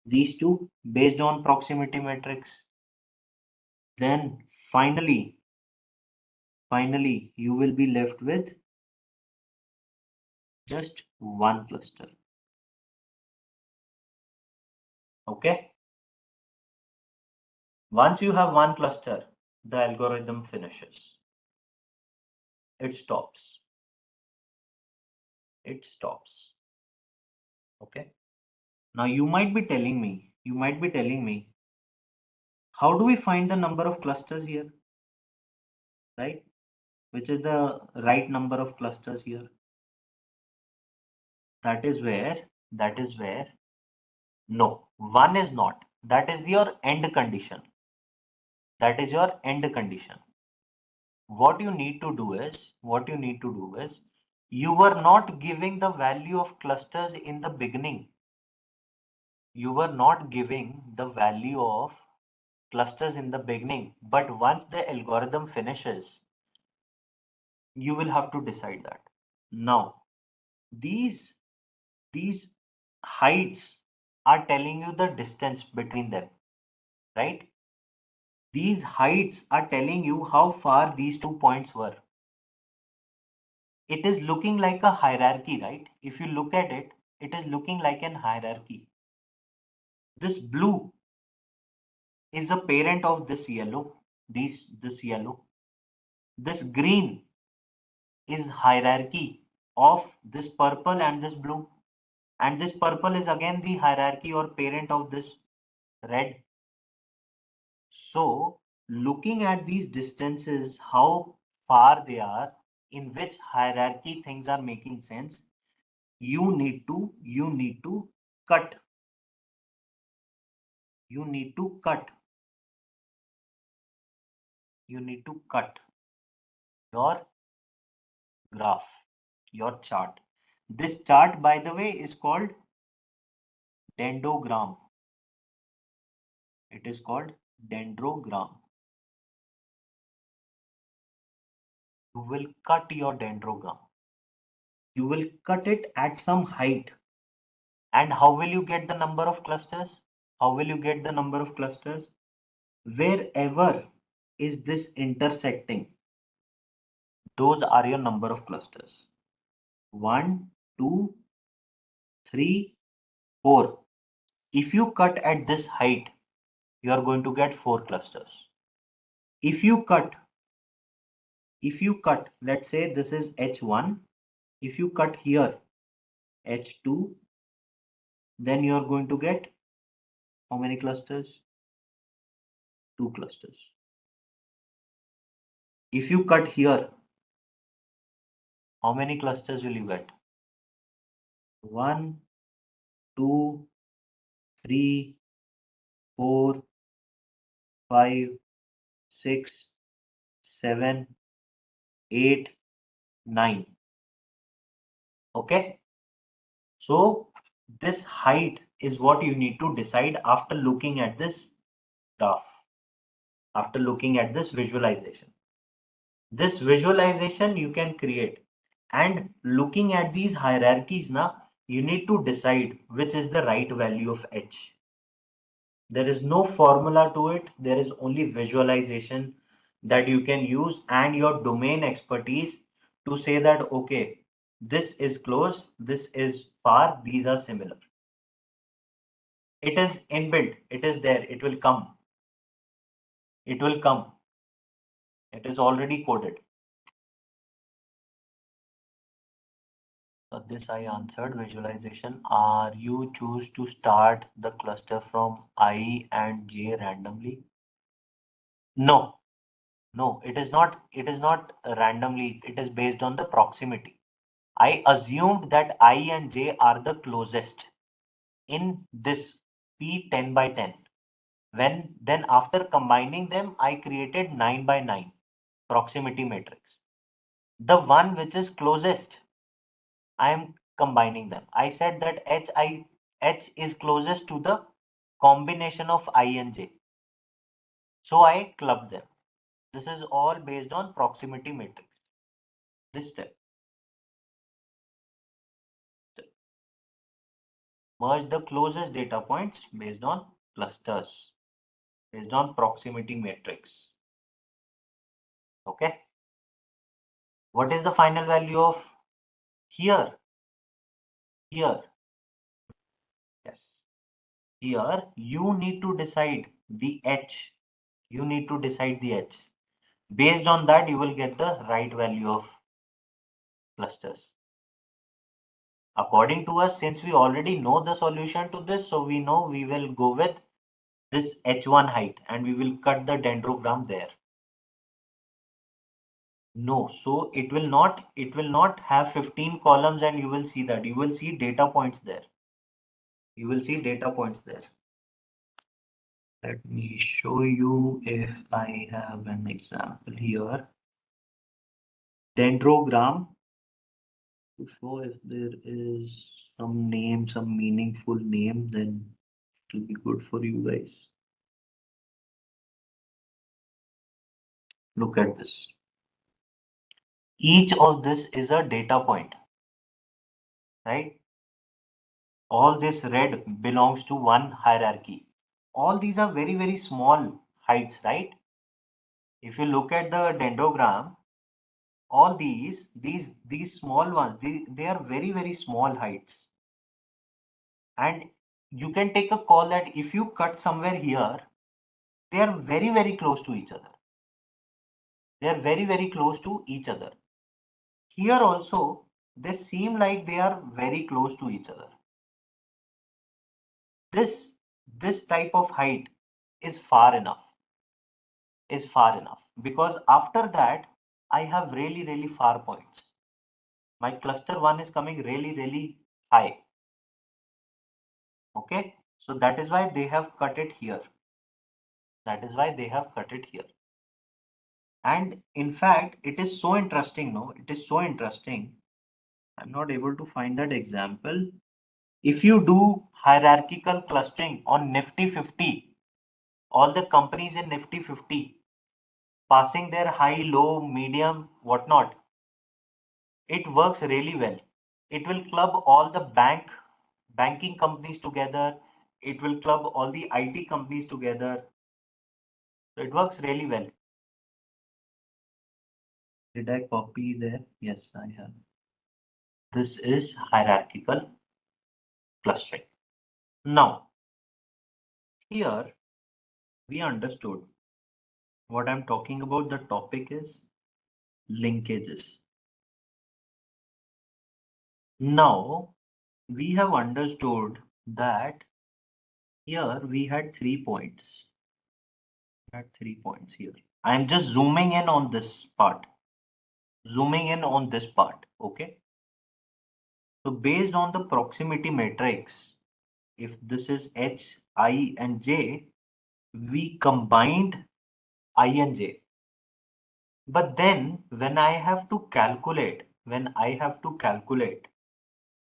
these two based on proximity matrix. Then finally you will be left with just one cluster. Okay. Once you have one cluster, the algorithm finishes. It stops. It stops. Okay. Now you might be telling me, how do we find the number of clusters here? Right? Which is the right number of clusters here? That is where, no, one is not. That is your end condition. That is your end condition. What you need to do is, you were not giving the value of clusters in the beginning. You were not giving the value of clusters in the beginning, but once the algorithm finishes, you will have to decide that. Now, these heights are telling you the distance between them, right? These heights are telling you how far these 2 points were. It is looking like a hierarchy, right? If you look at it, it is looking like an hierarchy. This blue is a parent of this yellow, this yellow. This green is hierarchy of this purple and this blue. And this purple is again the hierarchy or parent of this red. So looking at these distances, how far they are, in which hierarchy things are making sense, you need to cut. You need to cut your graph, your chart. This chart, by the way, is called dendrogram. It is called dendrogram. You will cut your dendrogram. You will cut it at some height. And how will you get the number of clusters? Wherever is this intersecting, those are your number of clusters. 1, 2, 3, 4. If you cut at this height, you are going to get 4 clusters. If you cut, let's say this is H1. If you cut here H2, then you are going to get how many clusters? 2 clusters. If you cut here, how many clusters will you get? 1, 2, 3, 4, 5, 6, 7, 8, 9. Okay. So this height is what you need to decide after looking at this graph, after looking at this visualization. This visualization you can create, and looking at these hierarchies now, you need to decide which is the right value of H. There is no formula to it. There is only visualization that you can use and your domain expertise to say that, okay, this is close, this is far, these are similar. It is inbuilt. It is there. It will come. It will come. It is already coded. So this I answered visualization. Are you choose to start the cluster from I and J randomly? No, no, it is not. It is not randomly. It is based on the proximity. I assumed that I and J are the closest in this P 10 by 10. Then after combining them, I created 9 by 9 proximity matrix. The one which is closest, I am combining them. I said that H is closest to the combination of I and J. So I club them. This is all based on proximity matrix. This step. Merge the closest data points based on clusters, based on proximity matrix. Okay. What is the final value of here? Here. Yes. Here you need to decide the H. You need to decide the H. Based on that, you will get the right value of clusters. According to us, since we already know the solution to this, so we know we will go with this H1 height and we will cut the dendrogram there. No, so it will not have 15 columns and you will see that. You will see data points there. You will see data points there. Let me show you if I have an example here. Dendrogram to show if there is some name, some meaningful name, then it will be good for you guys. Look at this. Each of this is a data point, right? All this red belongs to one hierarchy. All these are very, very small heights, right? If you look at the dendrogram, all these small ones, they are very, very small heights. And you can take a call that if you cut somewhere here, they are very, very close to each other. They are very, very close to each other. Here also, they seem like they are very close to each other. This type of height is far enough. Because after that, I have really, really far points. My cluster 1 is coming really, really high. Okay, so that is why they have cut it here. And in fact, it is so interesting. No, it is so interesting. I'm not able to find that example. If you do hierarchical clustering on Nifty 50, all the companies in Nifty 50 passing their high, low, medium, whatnot, it works really well. It will club all the banking companies together. It will club all the IT companies together. So it works really well. Did I copy there? Yes, I have. This is hierarchical clustering. Now, here we understood what I'm talking about. The topic is linkages. Now, we have understood that here we had 3 points. Here. I'm just zooming in on this part. Okay. So based on the proximity matrix, if this is H, I, and J, we combined I and J. But then when I have to calculate,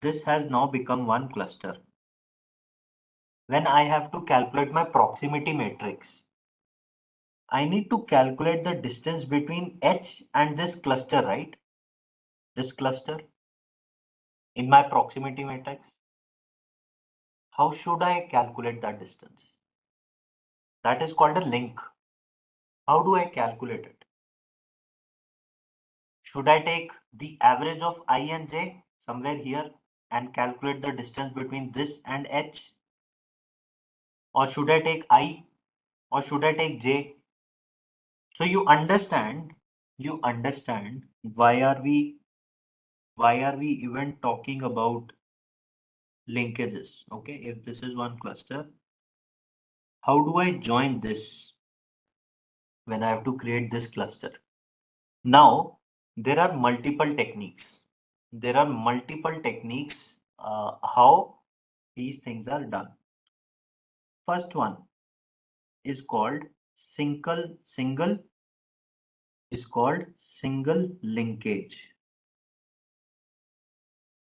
this has now become one cluster. When I have to calculate my proximity matrix, I need to calculate the distance between H and this cluster, right? This cluster in my proximity matrix. How should I calculate that distance? That is called a link. How do I calculate it? Should I take the average of I and J somewhere here and calculate the distance between this and H? Or should I take I? Or should I take J? So you understand why are we even talking about linkages? Okay, if this is one cluster, how do I join this when I have to create this cluster? Now, there are multiple techniques. How these things are done. First one is called single is called single linkage.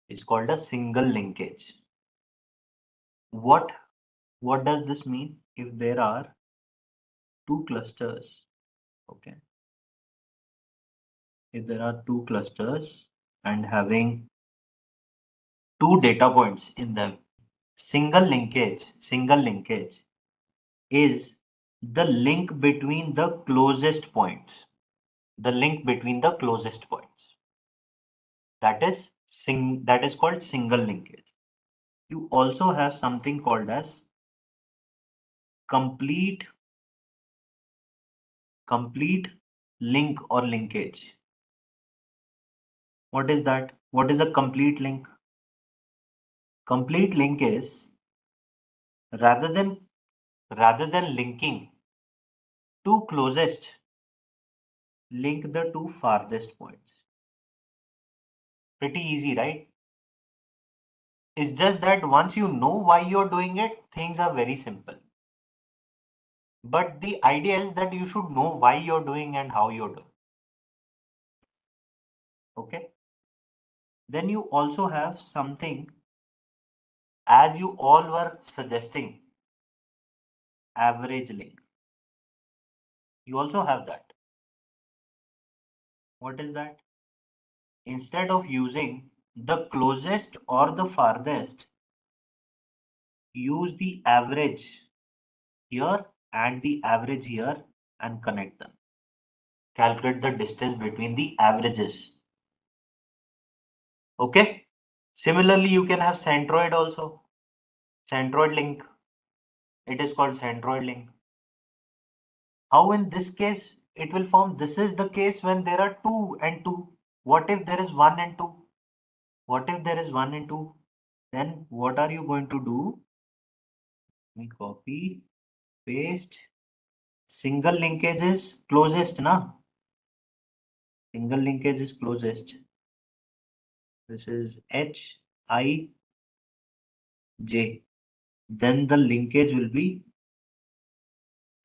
It's called a single linkage. What does this mean? If there are two clusters, okay, if there are two clusters and having two data points in them, single linkage is the link between the closest points. The link between the closest points. That is called single linkage. You also have something called as complete link or linkage. What is that? What is a complete link? Complete link is rather than linking two closest, link the two farthest points. Pretty easy, right? It's just that once you know why you're doing it, things are very simple. But the idea is that you should know why you're doing and how you're doing. Okay. Then you also have something, as you all were suggesting, average link. You also have that. What is that? Instead of using the closest or the farthest, use the average here and the average here and connect them. Calculate the distance between the averages. Okay. Similarly, you can have centroid also. Centroid link. It is called centroid link. How in this case it will form? This is the case when there are 2 and 2. What if there is 1 and 2? What if there is 1 and 2? Then what are you going to do? We copy, paste. Single linkage is closest, na? Single linkage is closest. This is H, I, J. Then the linkage will be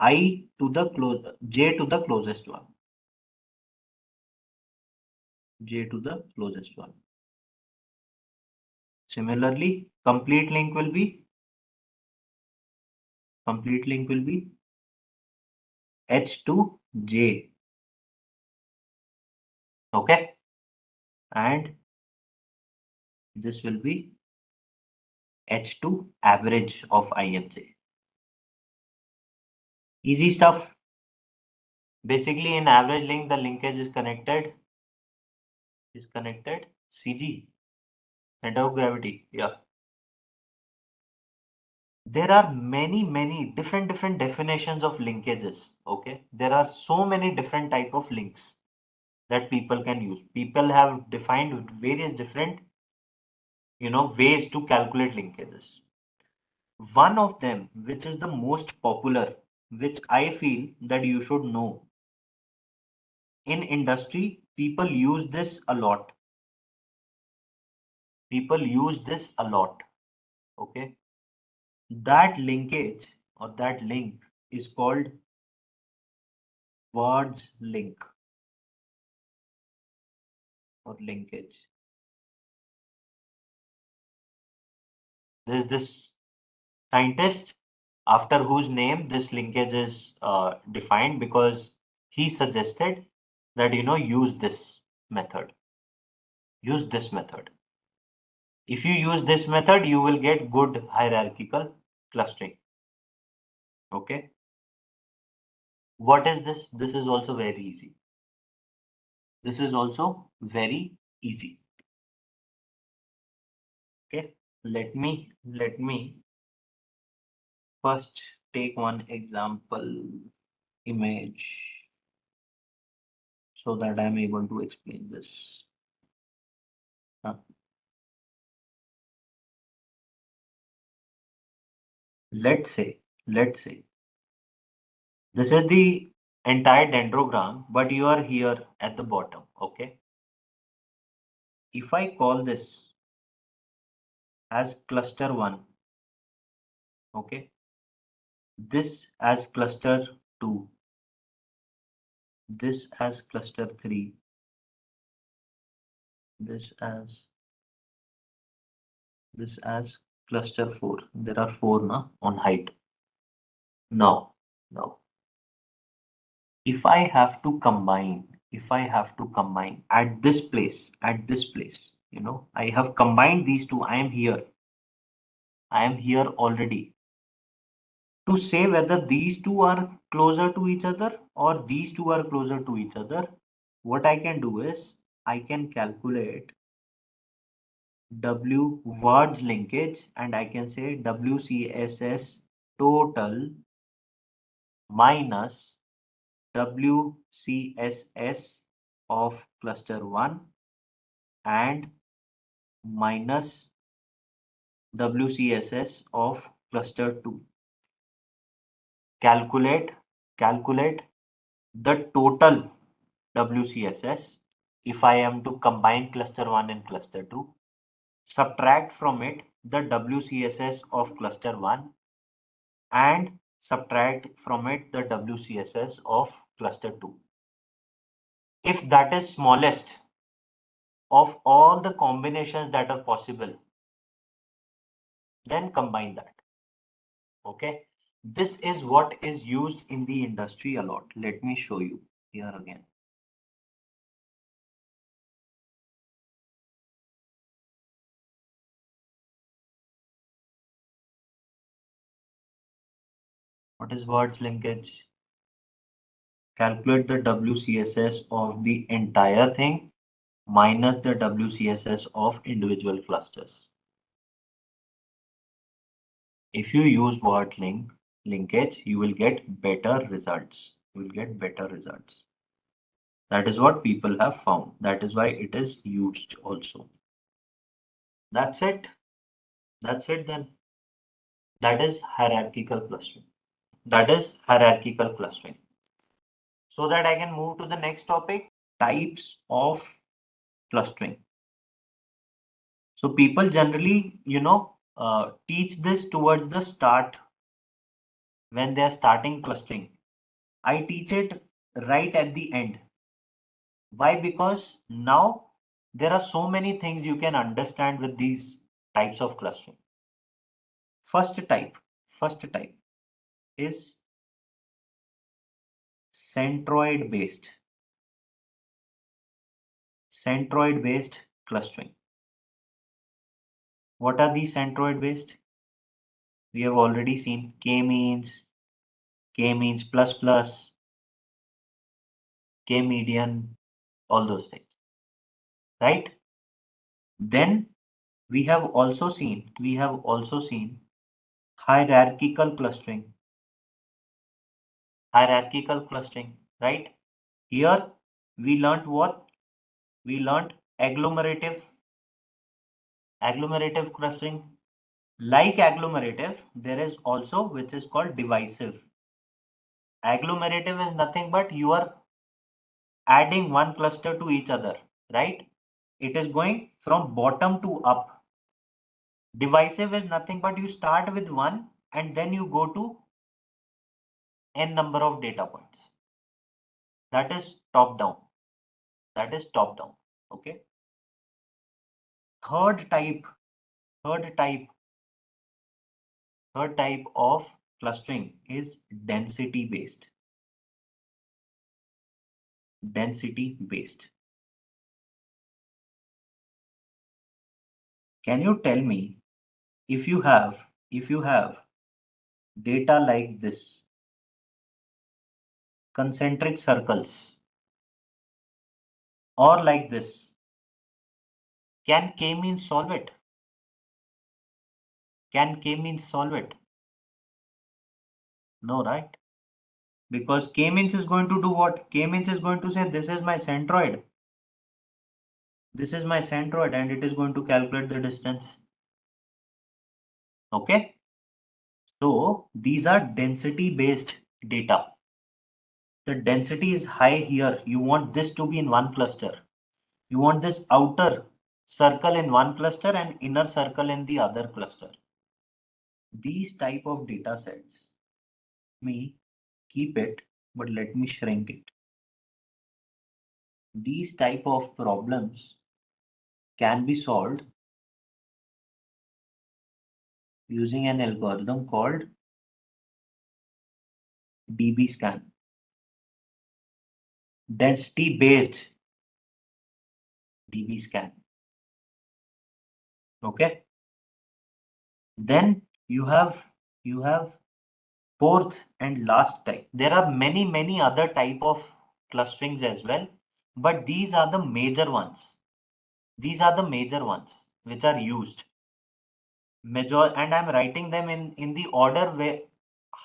I to the J to the closest one. J to the closest one. Similarly, complete link will be H to J. Okay. And this will be H to average of I and J. Easy stuff. Basically, in average link, the linkage is connected. CG, center of gravity. Yeah. There are many different definitions of linkages. Okay. There are so many different type of links that people can use. People have defined various different, ways to calculate linkages. One of them, which is the most popular, which I feel that you should know. In industry, people use this a lot. Okay. That linkage or that link is called Ward's link or linkage. There's this scientist after whose name this linkage is defined, because he suggested that use this method. If you use this method, you will get good hierarchical clustering. Okay. What is this? This is also very easy. Okay. Let me first take one example image so that I'm able to explain this. Let's say this is the entire dendrogram, but you are here at the bottom. Okay. If I call this as cluster 1, okay, this as cluster 2, this as cluster 3, this as cluster 4. There are 4 now on height. Now, if I have to combine at this place, you know, I have combined these two. I am here already. To say whether these two are closer to each other or these two are closer to each other, what I can do is I can calculate W words linkage, and I can say WCSS total minus WCSS of cluster 1 and minus WCSS of cluster 2. Calculate the total WCSS if I am to combine cluster 1 and cluster 2. Subtract from it the WCSS of cluster 1 and subtract from it the WCSS of cluster 2. If that is smallest of all the combinations that are possible, then combine that. Okay, this is what is used in the industry a lot. Let me show you here again. What is words linkage? Calculate the WCSS of the entire thing minus the WCSS of individual clusters. If you use word linkage, you will get better results. That is what people have found. That is why it is used also. That's it. Then. That is hierarchical clustering. So that I can move to the next topic, types of clustering. So people generally, teach this towards the start when they are starting clustering. I teach it right at the end. Why? Because now there are so many things you can understand with these types of clustering. First type is centroid based clustering. What are these centroid based? We have already seen k-means plus plus, k-median, all those things, right? Then we have also seen hierarchical clustering, right? Here we learnt what? We learnt agglomerative clustering. Like agglomerative, there is also which is called divisive. Agglomerative is nothing but you are adding one cluster to each other, right? It is going from bottom to up. Divisive is nothing but you start with one and then you go to n number of data points. That is top down. Okay. Third type of clustering is density based. Can you tell me if you have data like this, concentric circles, or like this, can k-means solve it? No, right? Because k-means is going to do what? K-means is going to say this is my centroid. And it is going to calculate the distance. Okay. So these are density based data. The density is high here. You want this to be in one cluster. You want this outer circle in one cluster and inner circle in the other cluster. These type of data sets, me keep it, but let me shrink it. these type of problems can be solved using an algorithm called DB-scan, density-based DB-scan. Okay. Then you have fourth and last type. There are many other type of clusterings as well, but these are the major ones. These are the major ones which are used. And I'm writing them in the order where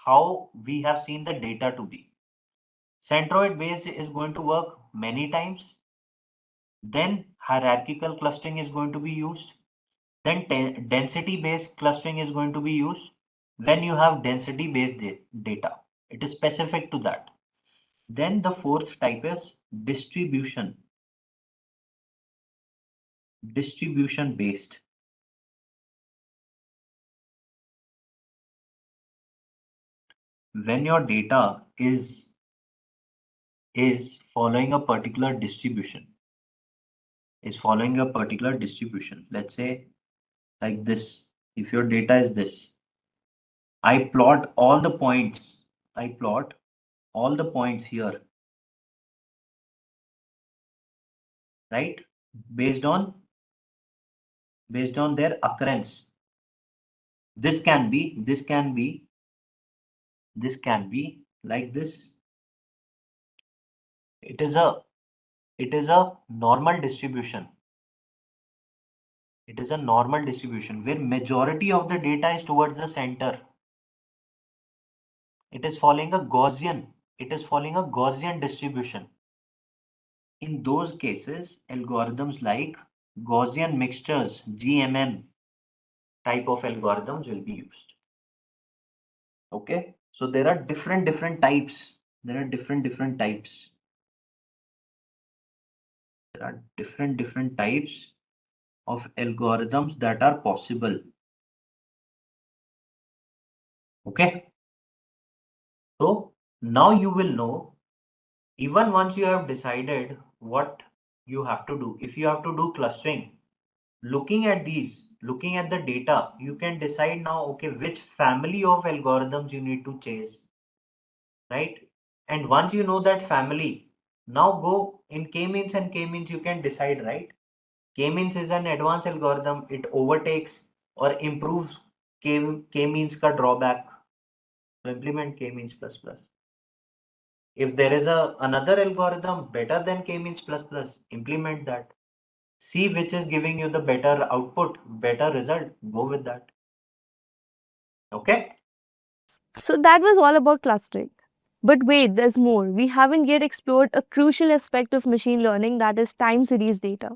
how we have seen the data to be. Centroid based is going to work many times. Then hierarchical clustering is going to be used. Then density based clustering is going to be used when you have density based data. It is specific to that. Then the fourth type is distribution based. When your data is following a particular distribution, let's say like this. If your data is this, I plot all the points here, right, based on their occurrence. This can be like this. It is a normal distribution. It is a normal distribution where majority of the data is towards the center. It is following a Gaussian distribution. In those cases, algorithms like Gaussian mixtures, GMM type of algorithms will be used. Okay, so there are different types. There are different types. There are different types of algorithms that are possible. Okay, so now you will know, even once you have decided what you have to do, if you have to do clustering, looking at the data, you can decide now, okay, which family of algorithms you need to chase, right? And once you know that family, now go in k-means and k-means, you can decide, right? K-means is an advanced algorithm. It overtakes or improves k-means ka drawback. So implement k-means plus plus. If there is another algorithm better than k-means plus plus, implement that. See which is giving you the better output, better result, go with that. Okay. So that was all about clustering. But wait, there's more. We haven't yet explored a crucial aspect of machine learning, that is time series data.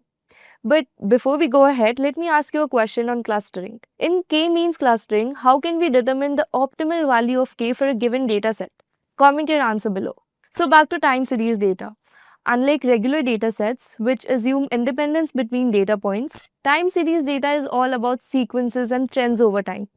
But before we go ahead, let me ask you a question on clustering. In k-means clustering, how can we determine the optimal value of k for a given dataset? Comment your answer below. So back to time series data. Unlike regular datasets, which assume independence between data points, time series data is all about sequences and trends over time.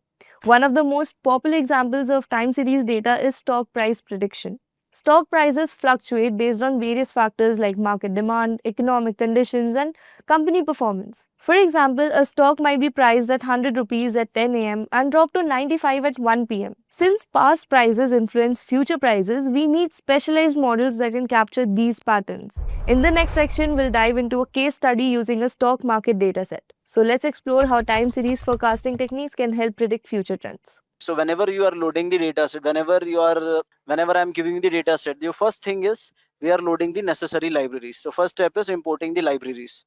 One of the most popular examples of time series data is stock price prediction. Stock prices fluctuate based on various factors like market demand, economic conditions, and company performance. For example, a stock might be priced at 100 rupees at 10 am and drop to 95 at 1 pm. Since past prices influence future prices, we need specialized models that can capture these patterns. In the next section, we'll dive into a case study using a stock market dataset. So let's explore how time series forecasting techniques can help predict future trends. So whenever you are loading the data set, whenever I'm giving you the data set, the first thing is we are loading the necessary libraries. So first step is importing the libraries.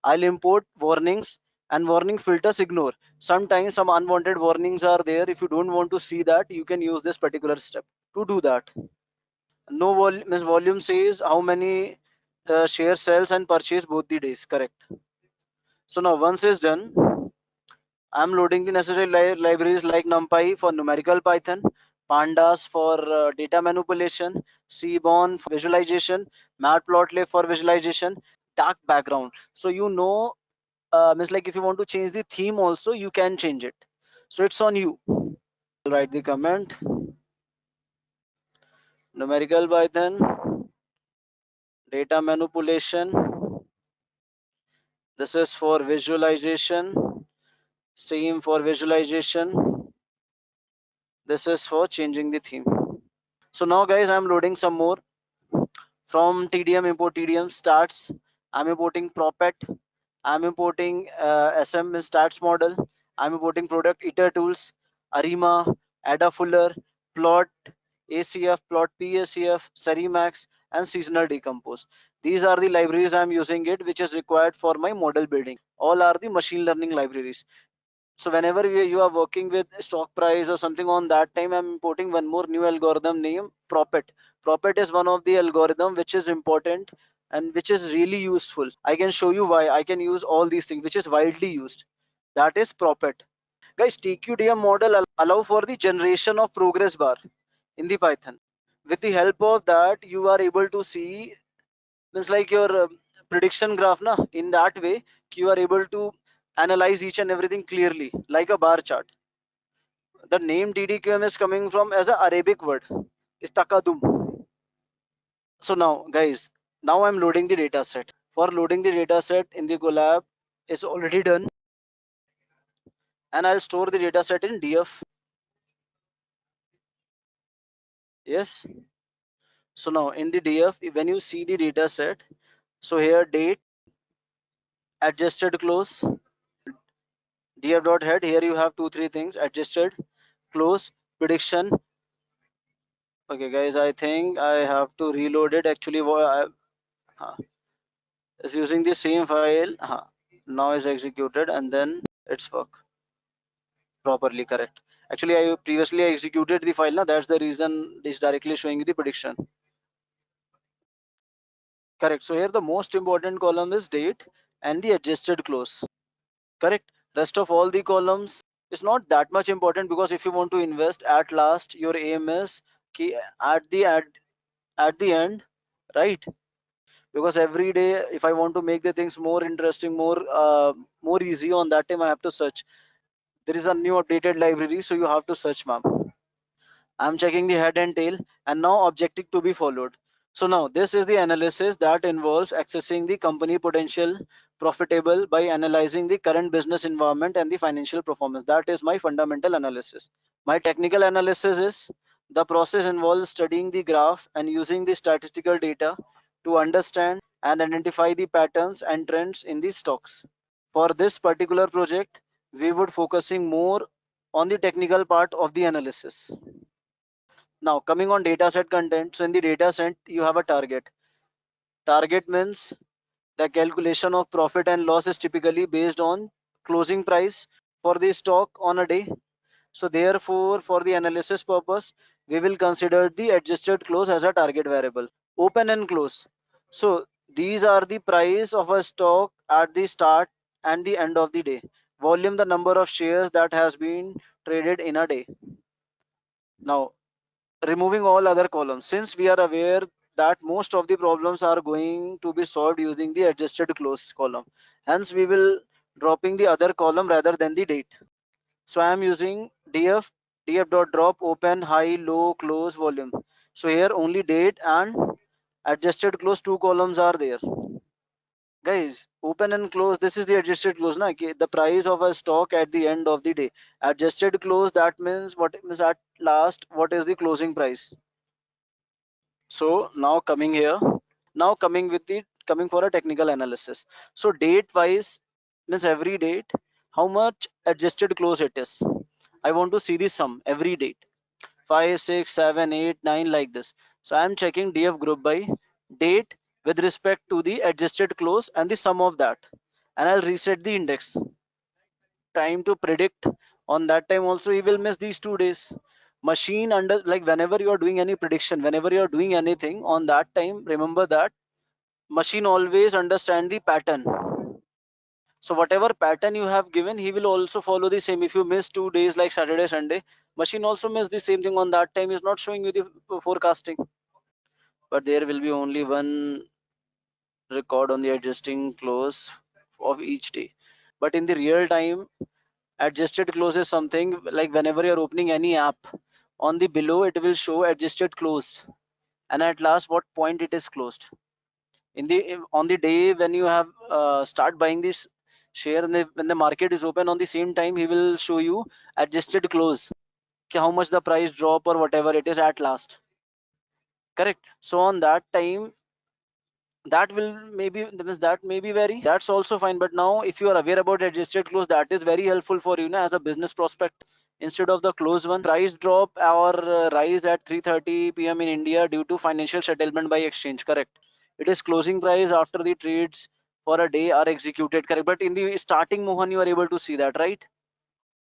I'll import warnings and warning filters ignore. Sometimes some unwanted warnings are there. If you don't want to see that, you can use this particular step to do that. No volume says how many shares sells and purchase both the days, correct. So now once is done, I'm loading the necessary libraries like NumPy for numerical Python, Pandas for data manipulation, Seaborn for visualization, Matplotlib for visualization, dark background. So you know, means like if you want to change the theme also, you can change it. So it's on you. I'll write the comment. Numerical Python, data manipulation. This is for visualization. Same for visualization. This is for changing the theme. So now guys, I'm loading some more. From TDM, import TDM stats. I'm importing Propet. I'm importing SM stats model. I'm importing product iter tools, Arima, Ada Fuller, plot, ACF, plot PACF, Serimax, and seasonal decompose. These are the libraries I'm using it, which is required for my model building. All are the machine learning libraries. So whenever you are working with stock price or something, on that time I'm importing one more new algorithm named Propet. Propet is one of the algorithm which is important and which is really useful. I can show you why. I can use all these things which is widely used. That is Propet. Guys, TQDM model allow for the generation of progress bar in the Python. With the help of that, you are able to see, means like your prediction graph na, in that way you are able to analyze each and everything clearly like a bar chart. The name DDQM is coming from as a Arabic word, is takadum. So now guys, now I'm loading the data set. For loading the data set in the Colab is already done, and I'll store the data set in DF. Yes. So now in the DF, when you see the data set, so here date, adjusted close, df.head, here you have 2-3 things: adjusted close, prediction. Okay guys, I think I have to reload it. Actually is using the same file. Now is executed and then it's work properly. Correct. Actually I previously executed the file now, that's the reason it's directly showing you the prediction. Correct. So here the most important column is date and the adjusted close. Correct. Rest of all the columns is not that much important, because if you want to invest at last, your aim is key at the end, right? Because every day if I want to make the things more interesting, more easy, on that time I have to search. There is a new updated library, so you have to search, ma'am. I'm checking the head and tail, and now objective to be followed. So now this is the analysis that involves accessing the company potential profitable by analyzing the current business environment and the financial performance. That is my fundamental analysis. My technical analysis is the process involves studying the graph and using the statistical data to understand and identify the patterns and trends in the stocks. For this particular project, we would focusing more on the technical part of the analysis. Now coming on dataset content. So in the dataset you have a target. Target means the calculation of profit and loss is typically based on closing price for the stock on a day. So therefore, for the analysis purpose, we will consider the adjusted close as a target variable. Open and close. So these are the price of a stock at the start and the end of the day. Volume, the number of shares that has been traded in a day. Now removing all other columns, since we are aware that most of the problems are going to be solved using the adjusted close column, hence we will dropping the other column rather than the date. So I am using df.drop open, high, low, close, volume. So here only date and adjusted close, 2 columns are there. Guys, open and close, this is the adjusted close na, the price of a stock at the end of the day. Adjusted close, that means what means at last what is the closing price. So now coming here, now coming for a technical analysis. So date wise means every date how much adjusted close it is. I want to see the sum every date, 5, 6, 7, 8, 9, like this. So I am checking df group by date with respect to the adjusted close and the sum of that, and I'll reset the index time to predict. On that time also he will miss these 2 days. Machine under, like whenever you are doing any prediction, whenever you are doing anything, on that time remember that machine always understand the pattern. So whatever pattern you have given, he will also follow the same. If you miss 2 days like Saturday, Sunday, machine also miss the same thing. On that time is not showing you the forecasting, but there will be only one record on the adjusting close of each day. But in the real time, adjusted close is something like whenever you're opening any app, on the below it will show adjusted close, and at last what point it is closed. on the day when you have start buying this share, and when the market is open, on the same time he will show you adjusted close, how much the price drop or whatever it is at last. Correct. So on that time, that will maybe that may be very, that's also fine. But now if you are aware about adjusted close, that is very helpful for you as a business prospect. Instead of the close one, price drop or rise at 3:30 p.m. in India due to financial settlement by exchange. Correct. It is closing price after the trades for a day are executed. Correct. But in the starting, Mohan, you are able to see that, right?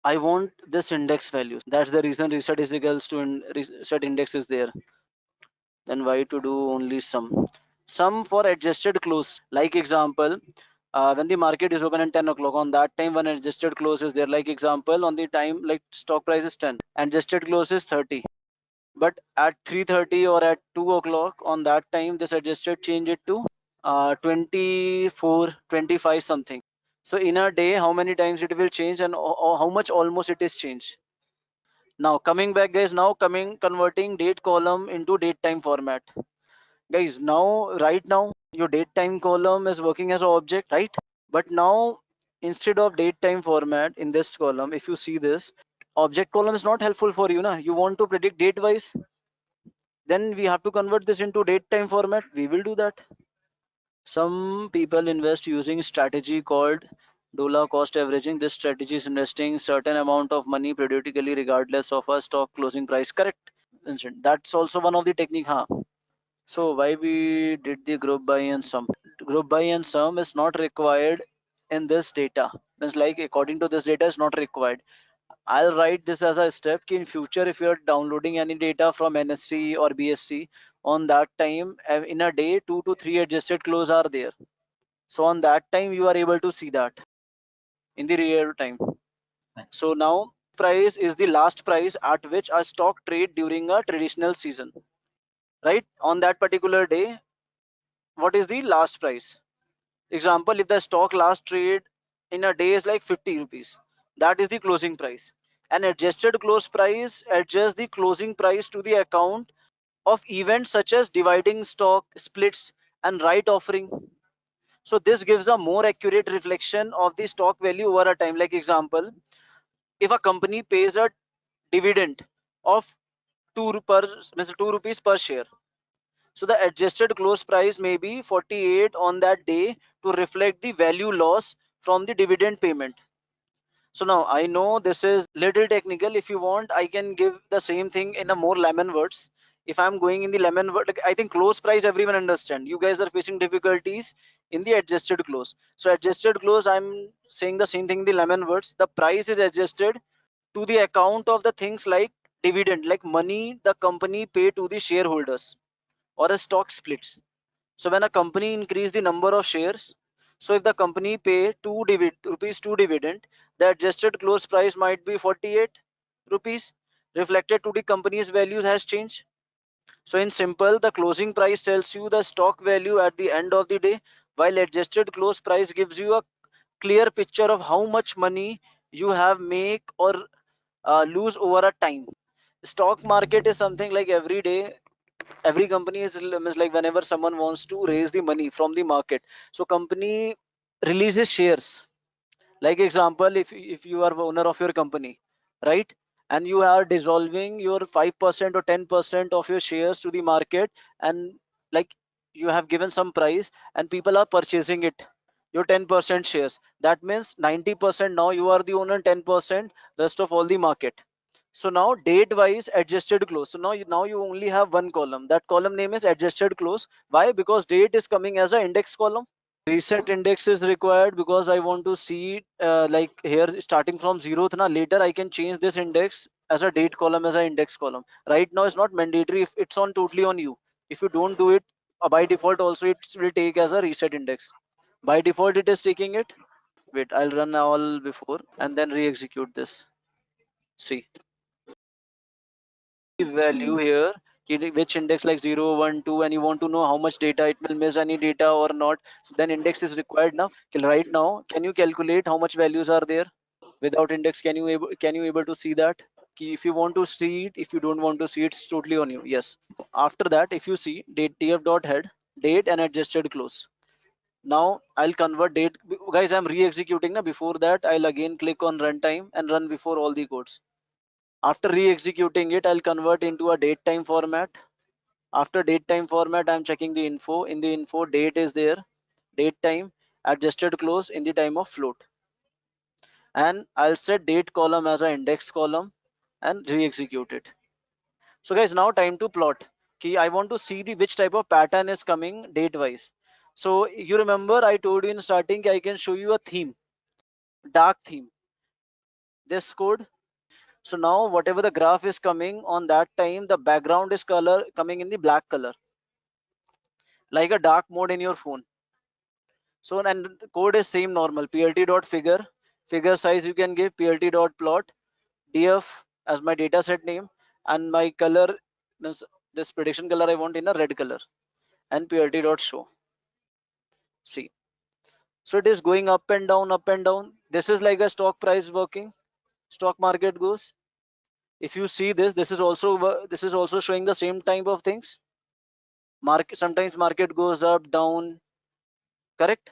I want this index values. That's the reason reset is equals to reset index is there. Then why to do only sum for adjusted close? Like example, when the market is open at 10 o'clock, on that time when adjusted close is there. Like example, on the time like stock price is 10, adjusted close is 30. But at 3:30 or at 2 o'clock, on that time this adjusted change it to 24, 25 something. So in a day, how many times it will change, and how much almost it is changed. Now coming back, guys, now converting date column into date time format. Guys, now right now your date time column is working as an object, right? But now instead of date time format in this column, if you see this object column is not helpful for you, you want to predict date wise, then we have to convert this into date time format. We will do that. Some people invest using strategy called dollar cost averaging. This strategy is investing certain amount of money periodically regardless of a stock closing price. Correct. That's also one of the technique. So why we did the group by and sum? Group by and sum is not required in this data. It's like according to this data is not required. I'll write this as a step in future. If you're downloading any data from NSC or BSc, on that time in a day 2 to 3 adjusted close are there. So on that time you are able to see that in the real time. So now price is the last price at which a stock trade during a traditional season, right? On that particular day, what is the last price? Example, if the stock last trade in a day is like 50 rupees, that is the closing price. An adjusted close price adjusts the closing price to the account of events such as dividing stock, splits, and right offering. So this gives a more accurate reflection of the stock value over a time. Like example, if a company pays a dividend of 2 rupees per share, so the adjusted close price may be 48 on that day to reflect the value loss from the dividend payment. So now I know this is little technical. If you want, I can give the same thing in a more layman words. If I'm going in the layman word, like, I think close price everyone understand. You guys are facing difficulties in the adjusted close. So adjusted close, I'm saying the same thing in the layman words. The price is adjusted to the account of the things like dividend, like money the company pay to the shareholders, or a stock splits. So when a company increase the number of shares, so if the company pay rupees 2 dividend, the adjusted close price might be 48 rupees, reflected to the company's values has changed. So in simple, the closing price tells you the stock value at the end of the day, while adjusted close price gives you a clear picture of how much money you have make or lose over a time. Stock market is something like every day every company is like whenever someone wants to raise the money from the market, so company releases shares. Like example, if you are owner of your company, right, and you are dissolving your 5% or 10% of your shares to the market, and like you have given some price and people are purchasing it, your 10% shares, that means 90% now you are the owner, 10% rest of all the market. So now date wise adjusted close. So now you only have one column. That column name is adjusted close. Why? Because date is coming as an index column. Reset index is required because I want to see like here starting from 0th. Now later I can change this index as a date column as an index column. Right now it's not mandatory. If it's on totally on you. If you don't do it by default, also it will take as a reset index. By default it is taking it. Wait, I'll run all before and then re-execute this. See. Value here, which index like 0, 1, 2, and you want to know how much data it will miss any data or not, so then index is required. Now right now can you calculate how much values are there without index? Can you able to see that? If you want to see it, if you don't want to see it, it's totally on you. Yes, after that if you see date tf dot head, date and adjusted close. Now I'll convert date. Guys, I'm re-executing now. Before that, I'll again click on runtime and run before all the codes. After re-executing it, I'll convert into a date time format. After date time format, I'm checking the info. In the info, date is there, date time, adjusted close in the time of float. And I'll set date column as an index column and re-execute it. So guys, now time to plot. Key, I want to see the which type of pattern is coming date wise. So you remember I told you in starting I can show you a theme, dark theme. This code. So now whatever the graph is coming on that time, the background is color coming in the black color, like a dark mode in your phone. So and the code is same normal, plt.figure, figure size you can give plt.plot, df as my data set name, and my color, this prediction color I want in a red color, and plt.show. See, so it is going up and down, up and down. This is like a stock price working, stock market goes. If you see this, this is also showing the same type of things. Market, sometimes market goes up, down, correct?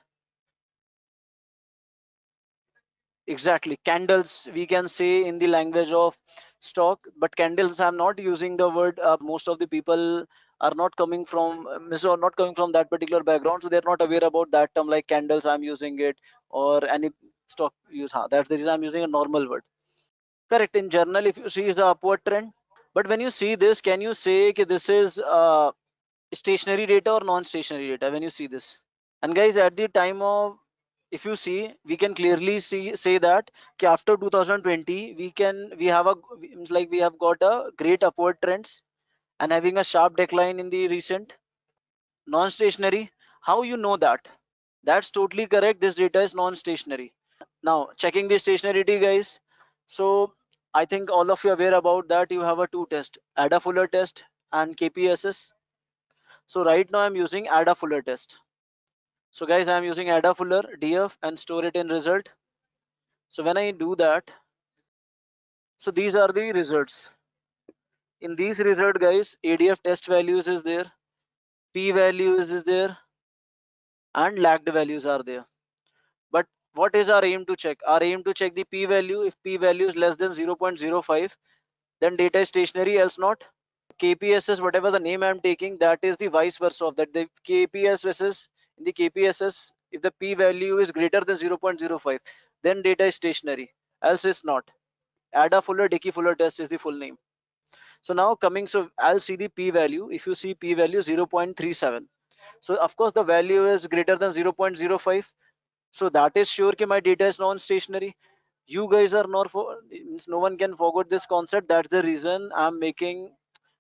Exactly, candles we can say in the language of stock, but candles I'm not using the word. Most of the people are not coming from not coming from that particular background, so they're not aware about that term like candles. I'm using it, or any stock use. That's the reason I'm using a normal word. Correct. In journal, if you see the upward trend, but when you see this, can you say that this is stationary data or non-stationary data when you see this? And guys, at the time of, if you see, we can clearly say that after 2020 we have got a great upward trends and having a sharp decline in the recent non-stationary. How you know that? That's totally correct. This data is non-stationary. Now checking the stationarity, guys. So I think all of you are aware about that. You have a two test, ADA Fuller test and KPSS. So right now I'm using ADA Fuller test. So guys, I'm using ADA Fuller DF and store it in result. So when I do that, so these are the results. In these result, guys, ADF test values is there, P values is there, and lagged values are there. But what is our aim to check? Our aim to check the P value. If P value is less than 0.05, then data is stationary, else not. KPSS, whatever the name I'm taking, that is the vice versa of that. The KPSS, in the KPSS, if the P value is greater than 0.05, then data is stationary, else is not. ADA Fuller Dickey Fuller test is the full name. So now coming, so I'll see the P value. If you see P value 0.37, so of course the value is greater than 0.05. So that is sure that my data is non-stationary. You guys are not no one can forget this concept. That's the reason I'm making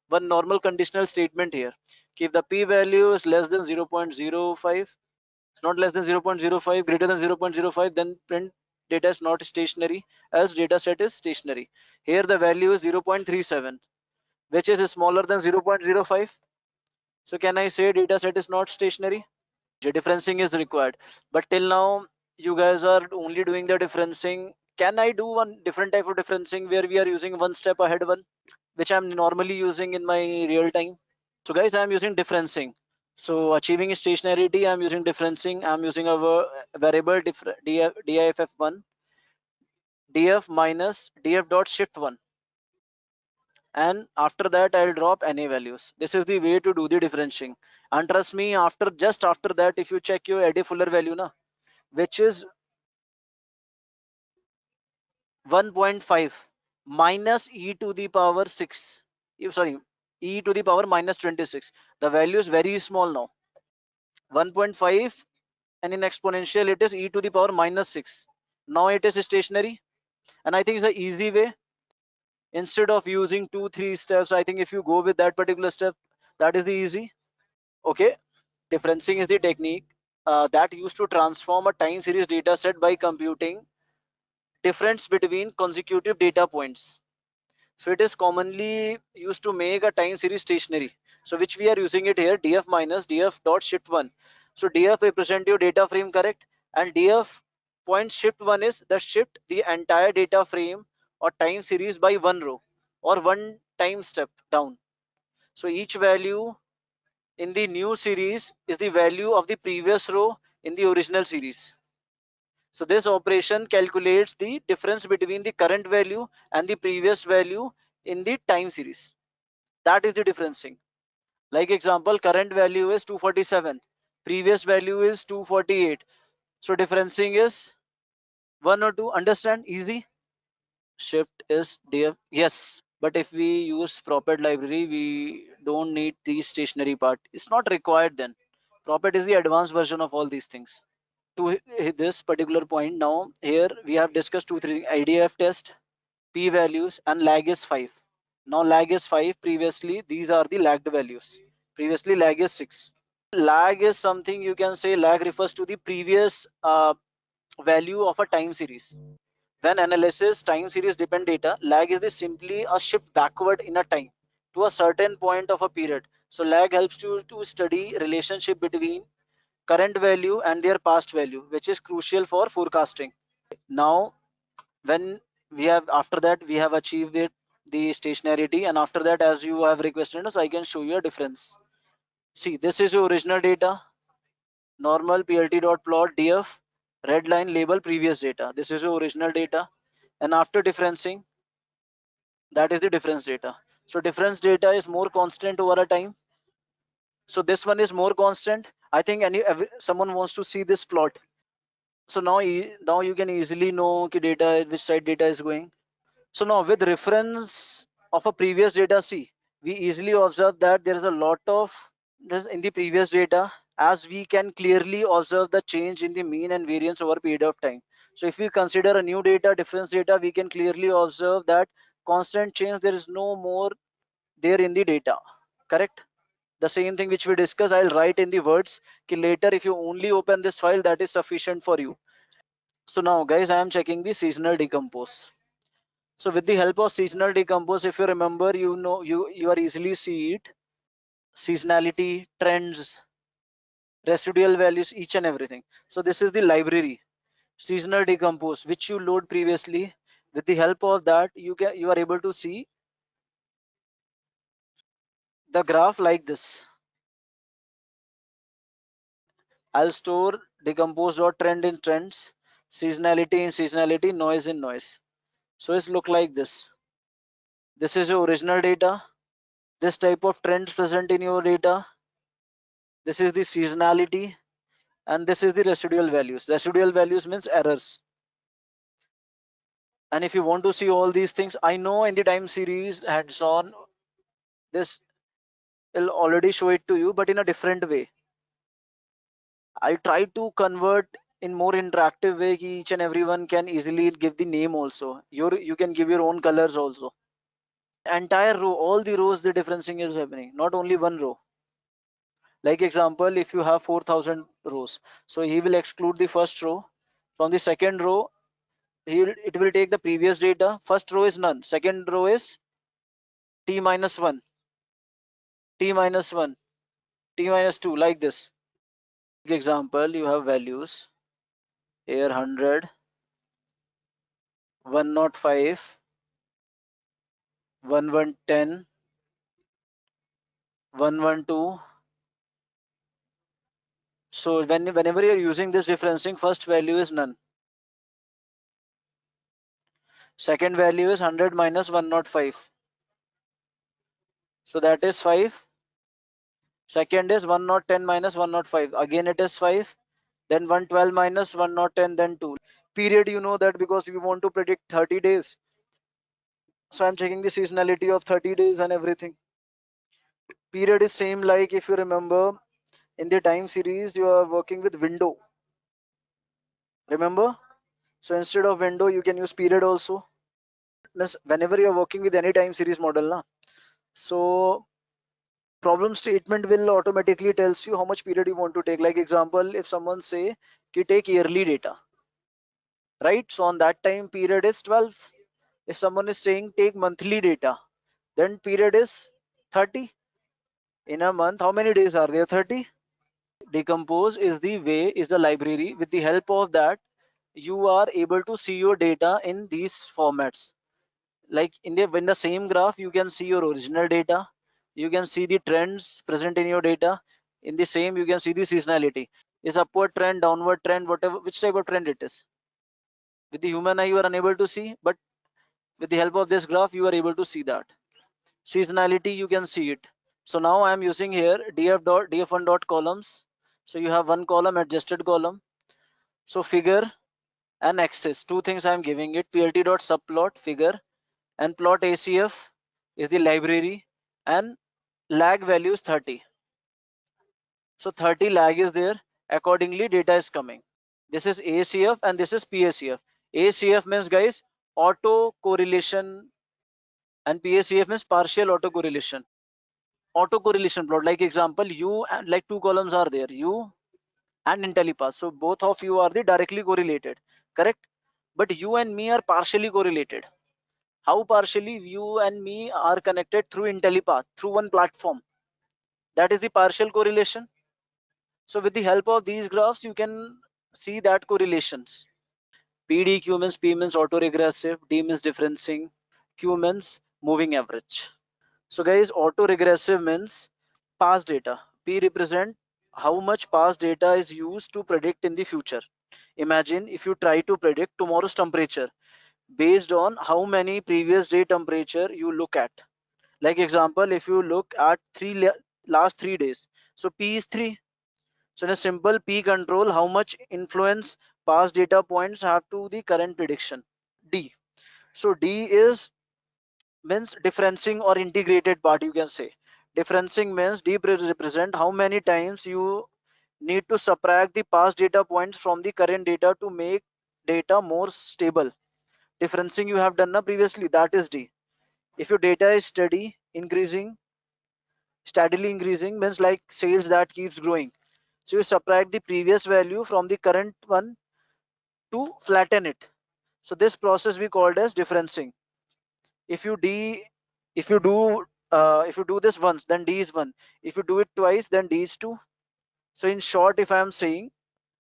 one normal conditional statement here. If the P value is less than 0.05, it's not less than 0.05, greater than 0.05, then print data is not stationary, else data set is stationary. Here the value is 0.37, which is smaller than 0.05. So can I say data set is not stationary? Differencing is required, but till now you guys are only doing the differencing. Can I do one different type of differencing where we are using one step ahead one, which I'm normally using in my real time? So guys, I'm using differencing. So achieving stationarity, I'm using differencing. I'm using a variable diff1 df minus df dot shift 1, and after that I'll drop NA values. This is the way to do the differentiating. And trust me, after that, if you check your AD Fuller value na, which is 1.5 minus e to the power 6, sorry, e to the power minus 26, the value is very small now, 1.5, and in exponential it is e to the power minus 6. Now it is stationary, and I think it's an easy way. Instead of using 2-3 steps, I think if you go with that particular step, that is the easy. Okay, differencing is the technique that used to transform a time series data set by computing difference between consecutive data points. So it is commonly used to make a time series stationary. So which we are using it here, df minus df dot shift 1. So df represent your data frame, correct, and df point shift 1 is the shift the entire data frame or time series by one row or one time step down. So each value in the new series is the value of the previous row in the original series. So this operation calculates the difference between the current value and the previous value in the time series. That is the differencing. Like example, current value is 247, previous value is 248. So differencing is 1 or 2. Understand? Easy. Shift is df. Yes, but if we use Propet library, we don't need the stationary part. It's not required then. Propet is the advanced version of all these things. To hit this particular point, now here we have discussed 2 3 IDF test, p values, and lag is 5. Now lag is 5. Previously these are the lagged values. Previously lag is 6. Lag is something, you can say lag refers to the previous value of a time series. When analysis time series depend data, lag is simply a shift backward in a time to a certain point of a period. So lag helps to study relationship between current value and their past value, which is crucial for forecasting. Now when we have, after that we have achieved it, the stationarity, and after that, as you have requested, so I can show you a difference. See, this is your original data, normal plt.plot df, red line label previous data. This is your original data, and after differencing, that is the difference data. So difference data is more constant over a time. So this one is more constant. I think someone wants to see this plot. So now you can easily know the data, which side data is going. So now with reference of a previous data, see, we easily observe that there is a lot of this in the previous data, as we can clearly observe the change in the mean and variance over a period of time. So if we consider a new data, difference data, we can clearly observe that constant change, there is no more there in the data. Correct? The same thing which we discussed, I'll write in the words. Later, if you only open this file, that is sufficient for you. So now guys, I am checking the seasonal decompose. So with the help of seasonal decompose, if you remember, you are easily see it, seasonality, trends, residual values, each and everything. So this is the library, seasonal decompose, which you load previously. With the help of that, you are able to see the graph like this. I'll store decompose.trend in trends, seasonality in seasonality, noise in noise. So it's look like this. This is your original data. This type of trends present in your data. This is the seasonality, and this is the residual values. Residual values means errors. And if you want to see all these things, I know in the time series hands-on, this will already show it to you, but in a different way. I try to convert in more interactive way, each and everyone can easily give the name also. You can give your own colors also. Entire row, all the rows, the differencing is happening, not only one row. Like example, if you have 4,000 rows, so he will exclude the first row. From the second row, it will take the previous data. First row is none, second row is t minus 1, t minus 1, t minus 2, like this. Example, you have values here: 100, 105, 1110, 112. So whenever you're using this differencing, first value is none, second value is 100 minus 105, so that is 5. Second is 110 minus 105, again it is 5. Then 112 minus 110, then 2. Period, you know that because we want to predict 30 days. So I'm checking the seasonality of 30 days and everything. Period is same, like if you remember in the time series, you are working with window. Remember? So instead of window, you can use period also. Whenever you are working with any time series model, so problem statement will automatically tells you how much period you want to take. Like example, if someone say you take yearly data, right? So on that time period is 12. If someone is saying take monthly data, then period is 30. In a month, how many days are there? 30. Decompose is the library. With the help of that, you are able to see your data in these formats. Like in the same graph, you can see your original data, you can see the trends present in your data. In the same, you can see the seasonality. Is upward trend, downward trend, whatever, which type of trend it is. With the human eye, you are unable to see, but with the help of this graph, you are able to see that. Seasonality, you can see it. So now I am using here df1 dot columns. So you have one column, adjusted column. So figure and axis, two things I am giving it. plt dot subplot figure and plot ACF is the library, and lag value is 30. So 30 lag is there. Accordingly, data is coming. This is ACF and this is PACF. ACF means, guys, auto correlation, and PACF means partial auto correlation. Auto correlation plot, like example, you and like two columns are there, you and Intellipaat. So both of you are the directly correlated, correct? But you and me are partially correlated. How partially? You and me are connected through Intellipaat, through one platform. That is the partial correlation. So with the help of these graphs, you can see that correlations. PDQ means P means autoregressive, D means differencing, Q means moving average. So guys, autoregressive means past data. P represent how much past data is used to predict in the future. Imagine if you try to predict tomorrow's temperature based on how many previous day temperature you look at. Like example, if you look at last 3 days, so P is 3. So in a simple P control, how much influence past data points have to the current prediction. D. So D is means differencing or integrated part, you can say. Differencing means D represent how many times you need to subtract the past data points from the current data to make data more stable. Differencing you have done previously, that is D. If your data is steadily increasing means like sales that keeps growing. So you subtract the previous value from the current one to flatten it. So this process we called as differencing. If you do this once, then D is 1. If you do it twice, then D is 2. So in short, if I am saying,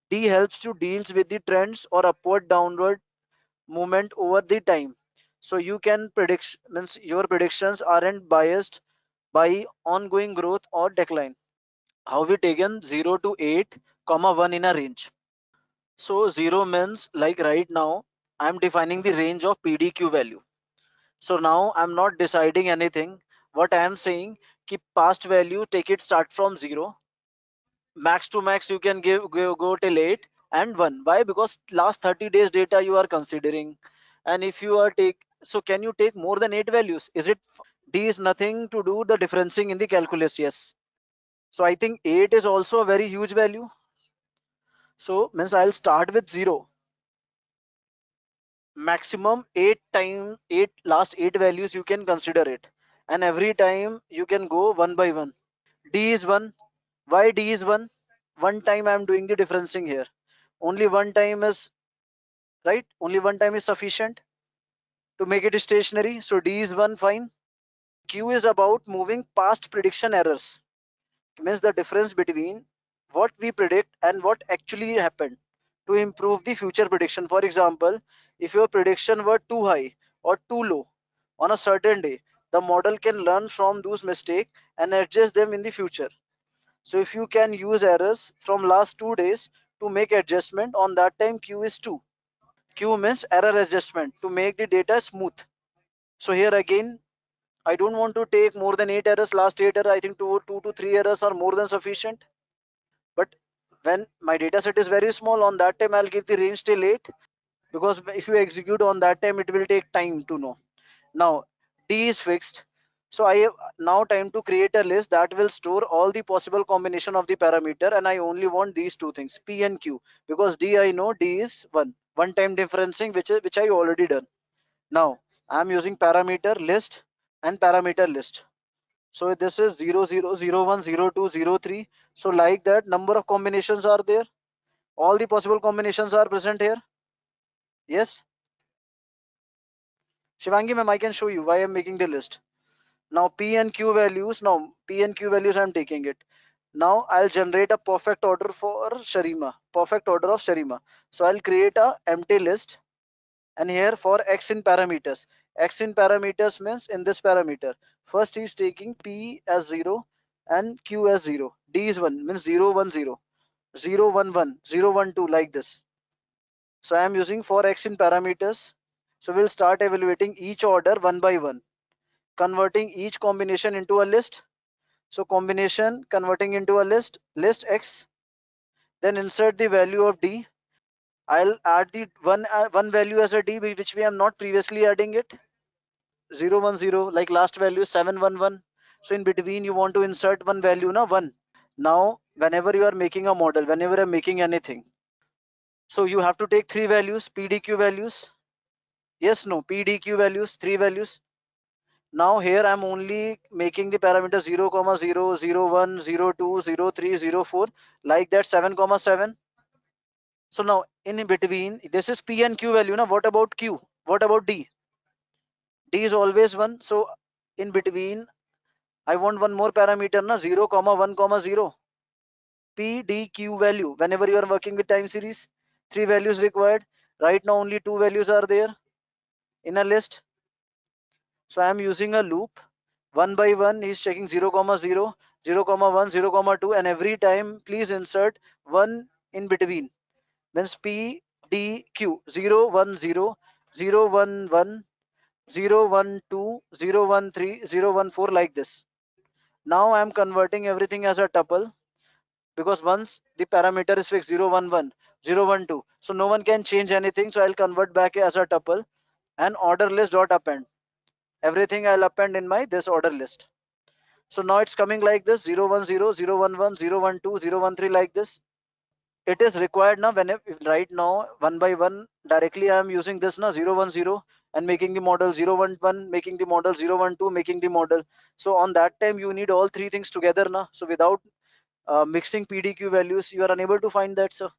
D helps to deals with the trends or upward downward movement over the time. So you can predict, means your predictions aren't biased by ongoing growth or decline. How we taken 0 to 8, 1 in a range. So 0 means like right now I'm defining the range of PDQ value. So now I'm not deciding anything. What I am saying, keep past value, take it start from 0. Max to max you can go till 8 and 1. Why? Because last 30 days data you are considering. And if you are so can you take more than 8 values? Is it D is nothing to do the differencing in the calculus? Yes. So I think 8 is also a very huge value. So means I'll start with 0. Maximum 8 last 8 values you can consider it, and every time you can go one by one. D is 1. Why D is 1? One time I'm doing the differencing here. Only one time is right. Only one time is sufficient to make it stationary. So D is 1, fine. Q is about moving past prediction errors. Means the difference between what we predict and what actually happened to improve the future prediction. For example, if your prediction were too high or too low on a certain day, the model can learn from those mistakes and adjust them in the future. So if you can use errors from last 2 days to make adjustment on that time, Q is 2. Q means error adjustment to make the data smooth. So here again, I don't want to take more than 8 errors. Last 8 errors, I think 2 to 3 errors are more than sufficient. But when my data set is very small, on that time I'll give the range till 8, because if you execute on that time, it will take time to know. Now D is fixed. So I have now time to create a list that will store all the possible combination of the parameter, and I only want these two things, P and Q, because D I know D is 1. One time differencing, which I already done. Now I'm using parameter list and parameter list. So this is 0, 0, 0, 1, 0, 2, 0, 3. So like that, number of combinations are there. All the possible combinations are present here. Yes. Shivangi ma'am, I can show you why I'm making the list. Now P and Q values. Now P and Q values I'm taking it. Now I'll generate a perfect order for Sharima. Perfect order of Sharima. So I'll create a empty list. And here for X in parameters. X in parameters means in this parameter. First he is taking P as 0 and Q as 0. D is 1 means 0, 1, 0. 0, 1, 1, 0, 1, 2 like this. So I am using for X in parameters. So we'll start evaluating each order one by one, converting each combination into a list. So combination converting into a list, list X, then insert the value of D. I'll add the one value as a D which we are not previously adding it. 0, 1, 0, like last value 7, 1, 1. So in between you want to insert one value, na 1. Now whenever you are making a model, whenever I'm making anything, so you have to take three values, PDQ values. Yes, no, PDQ values, three values. Now here I'm only making the parameter 0, 0, 0, 1, 0, 2, 0, 3, 0, 4, like that 7, 7. So now in between, this is P and Q value. Now what about Q? What about D? D is always 1. So in between, I want one more parameter, na 0, 1, 0. P, D, Q value. Whenever you are working with time series, three values required. Right now only two values are there in a list. So I am using a loop. One by one, he's checking 0, 0, 0, 1, 0, 2, and every time please insert 1 in between. Means P, D, Q, 0, 1, 0, 0, 1, 1, 0, 1, 2, 0, 1, 3, 0, 1, 4, like this. Now I am converting everything as a tuple, because once the parameter is fixed 0, 1, 1, 0, 1, 2, so no one can change anything. So I'll convert back as a tuple and order list dot append. Everything I'll append in my this order list. So now it's coming like this 0, 1, 0, 0, 1, 1, 0, 1, 2, 0, 1, 3, like this. It is required now when right now one by one directly I am using this now 0, 1, 0 and making the model 0, 1, 1, making the model 0, 1, 2, making the model. So on that time you need all three things together now. So without mixing PDQ values, you are unable to find that. So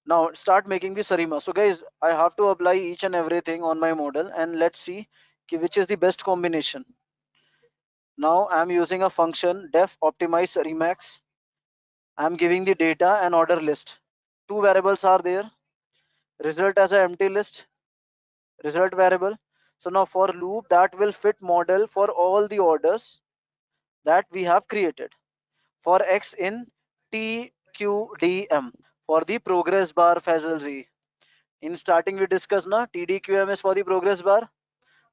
now start making the Sarima. So guys, I have to apply each and everything on my model, and let's see which is the best combination. Now I'm using a function def optimize remax. I'm giving the data and order list. Two variables are there. Result as an empty list, result variable. So now for loop that will fit model for all the orders that we have created. For X in TQDM, for the progress bar Faisal Z. In starting we discussed na TDQM is for the progress bar.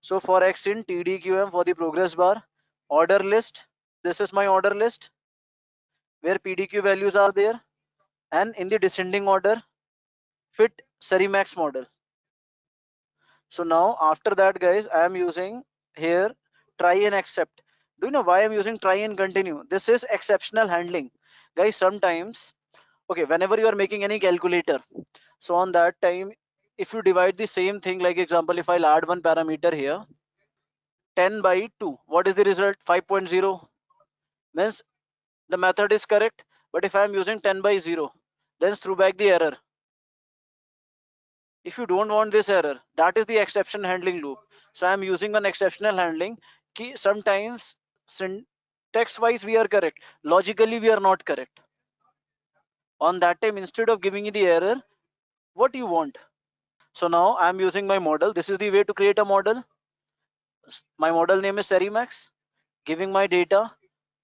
So for X in TDQM for the progress bar, order list, this is my order list where PDQ values are there, and in the descending order fit Serimax model. So now after that guys, I am using here try and accept. Do you know why I'm using try and continue? This is exceptional handling guys. Sometimes, okay, whenever you are making any calculator, so on that time if you divide the same thing, like example if I'll add one parameter here 10 by 2, what is the result? 5.0. means the method is correct, but if I am using 10 by 0, then throw back the error. If you don't want this error, that is the exception handling loop. So I am using an exceptional handling key. Sometimes syntax wise we are correct, logically we are not correct. On that time, instead of giving you the error, what do you want? So now I am using my model. This is the way to create a model. My model name is Serimax. Giving my data,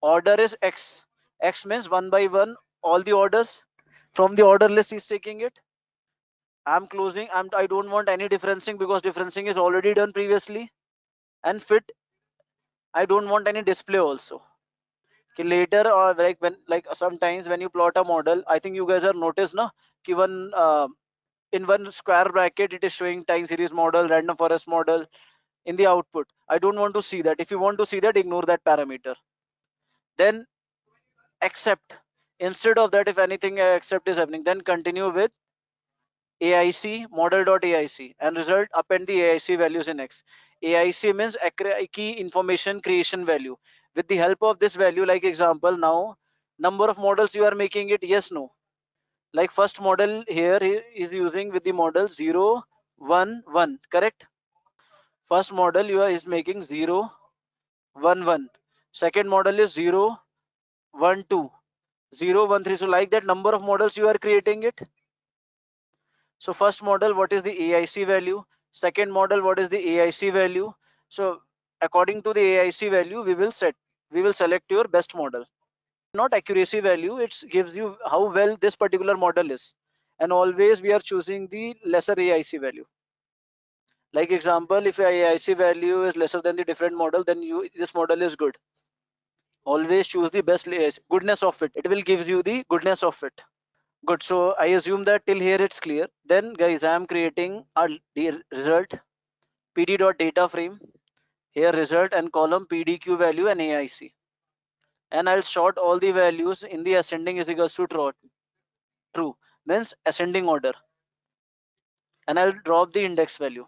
order is X. X means one by one all the orders from the order list is taking it. I'm closing. I don't want any differencing because differencing is already done previously. And fit, I don't want any display also. Okay, later or like sometimes when you plot a model, I think you guys are noticed na given in one square bracket it is showing time series model, random forest model in the output. I don't want to see that. If you want to see that, ignore that parameter. Then accept. Instead of that, if anything accept is happening, then continue with AIC model.aic and result append the AIC values in X. AIC means key information creation value. With the help of this value, like example now, number of models you are making it, yes, no. Like first model here is using with the model 0, 1, 1, correct? First model you are is making 0, 1, 1. Second model is 0, 1, 2, 0, 1, 3. So like that number of models you are creating it. So first model, what is the AIC value? Second model, what is the AIC value? So according to the AIC value, we will select your best model. Not accuracy value, it gives you how well this particular model is, and always we are choosing the lesser AIC value. Like example, if your AIC value is lesser than the different model, then this model is good. Always choose the best goodness of it. It will give you the goodness of it. Good. So I assume that till here it's clear. Then guys, I am creating a result pd.data frame. Here result and column pdq value and AIC. And I'll sort all the values in the ascending is equals to true. Means ascending order. And I'll drop the index value.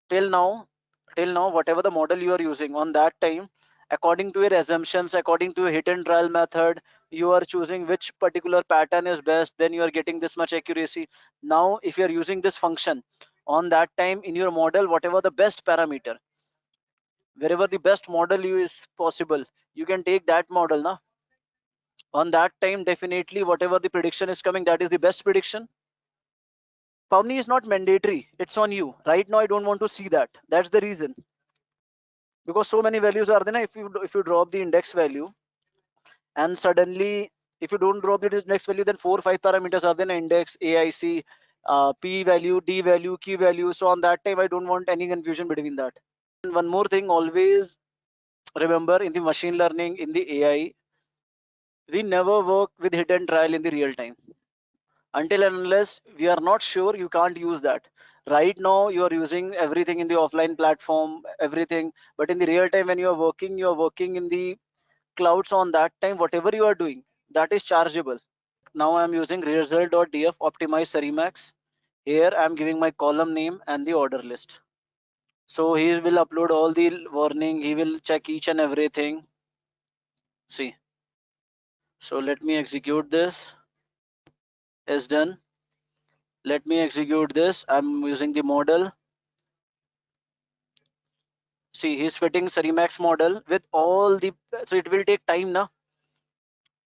Till now, whatever the model you are using on that time, according to your assumptions, according to your hit and trial method, you are choosing which particular pattern is best, then you are getting this much accuracy. Now if you are using this function on that time in your model, whatever the best parameter, wherever the best model you is possible, you can take that model now. On that time, definitely whatever the prediction is coming, that is the best prediction. Pavni is not mandatory, it's on you. Right now I don't want to see that. That's the reason. Because so many values are there. If you drop the index value, and suddenly if you don't drop the index value, then 4 or 5 parameters are there: index, AIC, p value, d value, q value. So on that time I don't want any confusion between that. And one more thing, always remember, in the machine learning, in the AI, we never work with hit and trial in the real time. Until and unless we are not sure, you can't use that. Right now you are using everything in the offline platform, everything, but in the real time when you are working in the clouds. On that time, whatever you are doing, that is chargeable. Now I'm using result.df optimize Serimax. Here I'm giving my column name and the order list. So he will upload all the warning, he will check each and everything. See, so let me execute this. Is done. Let me execute this. I'm using the model. See, he's fitting Serimax model with all the, so it will take time now.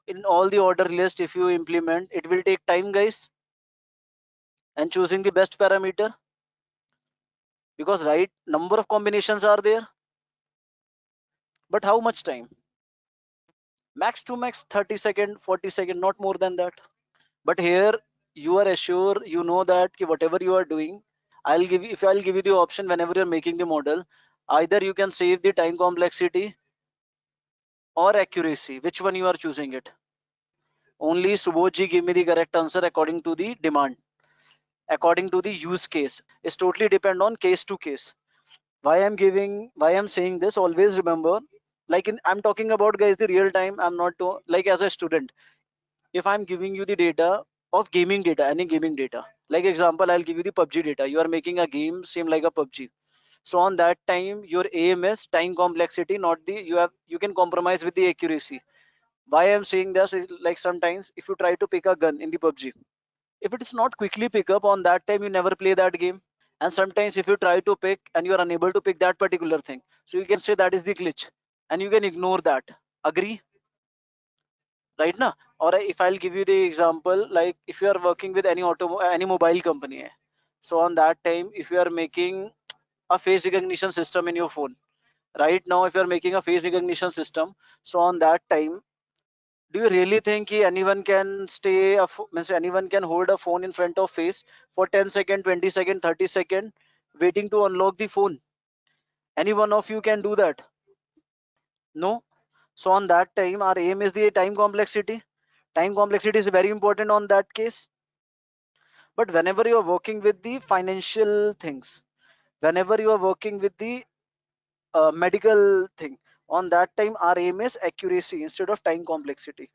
In all the order list, if you implement, it will take time, guys. And choosing the best parameter, because right number of combinations are there, but how much time? Max to max 30 second, 40 second, not more than that. But here you are assured, you know that whatever you are doing, I'll give you the option whenever you're making the model, either you can save the time complexity or accuracy. Which one you are choosing it? Only Subodhji give me the correct answer according to the demand, according to the use case. It's totally depend on case to case. Why I'm saying this, always remember, like I'm talking about, guys, the real time. I'm not like as a student, if I'm giving you the data of gaming data, any gaming data, like example, I'll give you the PUBG data. You are making a game same like a PUBG. So on that time, your aim is time complexity, not the, you can compromise with the accuracy. Why I'm saying this is, like sometimes if you try to pick a gun in the PUBG, if it is not quickly pick up, on that time you never play that game. And sometimes if you try to pick and you are unable to pick that particular thing, so you can say that is the glitch and you can ignore that. Agree? Right now? Or if I'll give you the example, like if you are working with any any mobile company, so on that time, if you are making a face recognition system in your phone, right now if you are making a face recognition system, so on that time, do you really think anyone can means anyone can hold a phone in front of face for 10 second, 20 second, 30 second waiting to unlock the phone? Any one of you can do that? No. So on that time, our aim is the time complexity. Time complexity is very important on that case. But whenever you are working with the financial things, whenever you are working with the medical thing, on that time our aim is accuracy instead of time complexity.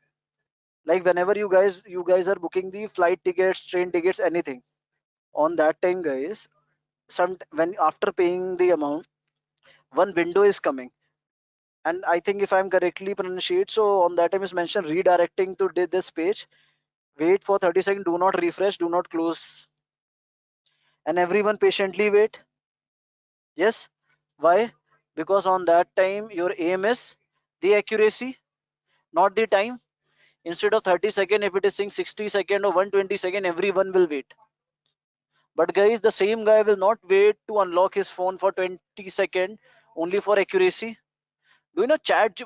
Like whenever you guys are booking the flight tickets, train tickets, anything, on that time, guys, when after paying the amount, one window is coming, and I think if I'm correctly pronunciate, so on that time is mentioned redirecting to this page. Wait for 30 seconds, do not refresh, do not close, and everyone patiently wait. Yes. Why? Because on that time your aim is the accuracy, not the time. Instead of 30 seconds, if it is saying 60 seconds or 120 seconds, everyone will wait. But guys, the same guy will not wait to unlock his phone for 20 seconds only for accuracy. Do you know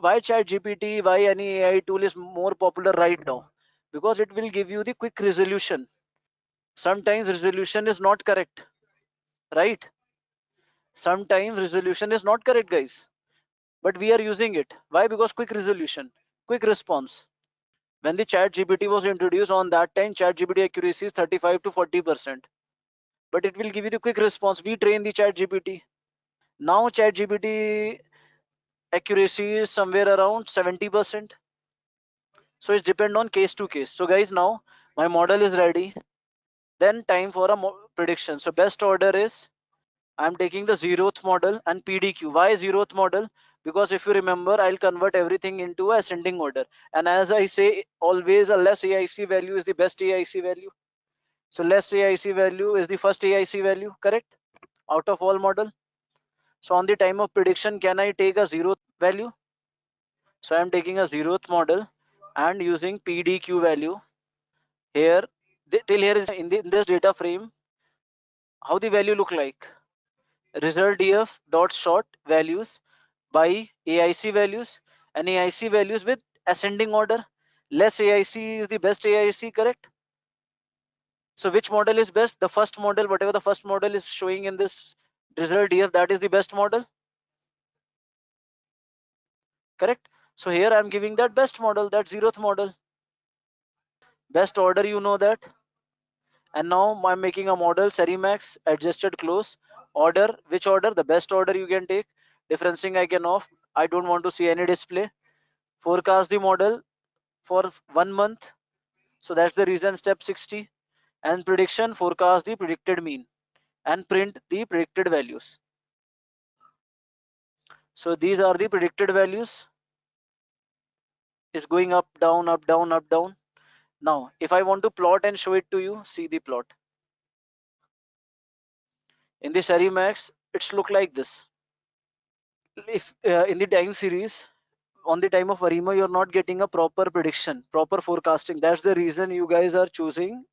why chat GPT, why any AI tool is more popular right now? Because it will give you the quick resolution. Sometimes resolution is not correct, right? Sometimes resolution is not correct, guys. But we are using it. Why? Because quick resolution, quick response. When the chat GPT was introduced, on that time chat GPT accuracy is 35 to 40%. But it will give you the quick response. We train the chat GPT. Now chat GPT accuracy is somewhere around 70%. So it's depend on case to case. So guys, now my model is ready. Then time for a prediction. So best order is I'm taking the zeroth model and PDQ. Why zeroth model? Because if you remember, I'll convert everything into ascending order. And as I say, always a less AIC value is the best AIC value. So less AIC value is the first AIC value, correct? Out of all model. So on the time of prediction, can I take a zeroth value? So I'm taking a zeroth model and using PDQ value. Here, till here is in this data frame, how the value look like? Result df dot sort values by AIC values, and AIC values with ascending order. Less AIC is the best AIC, correct? So which model is best? The first model, whatever the first model is showing in this result df, that is the best model, correct? So here I'm giving that best model, that zeroth model. Best order, you know that. And now I'm making a model, Serimax, adjusted close order. Which order? The best order you can take. Differencing I can off. I don't want to see any display. Forecast the model for 1 month. So that's the reason step 60. And prediction, forecast the predicted mean and print the predicted values. So these are the predicted values. It's going up, down, up, down, up, down. Now, if I want to plot and show it to you, see the plot. In the Serimax, it's look like this. If in the time series, on the time of Arima, you're not getting a proper prediction, proper forecasting. That's the reason you guys are choosing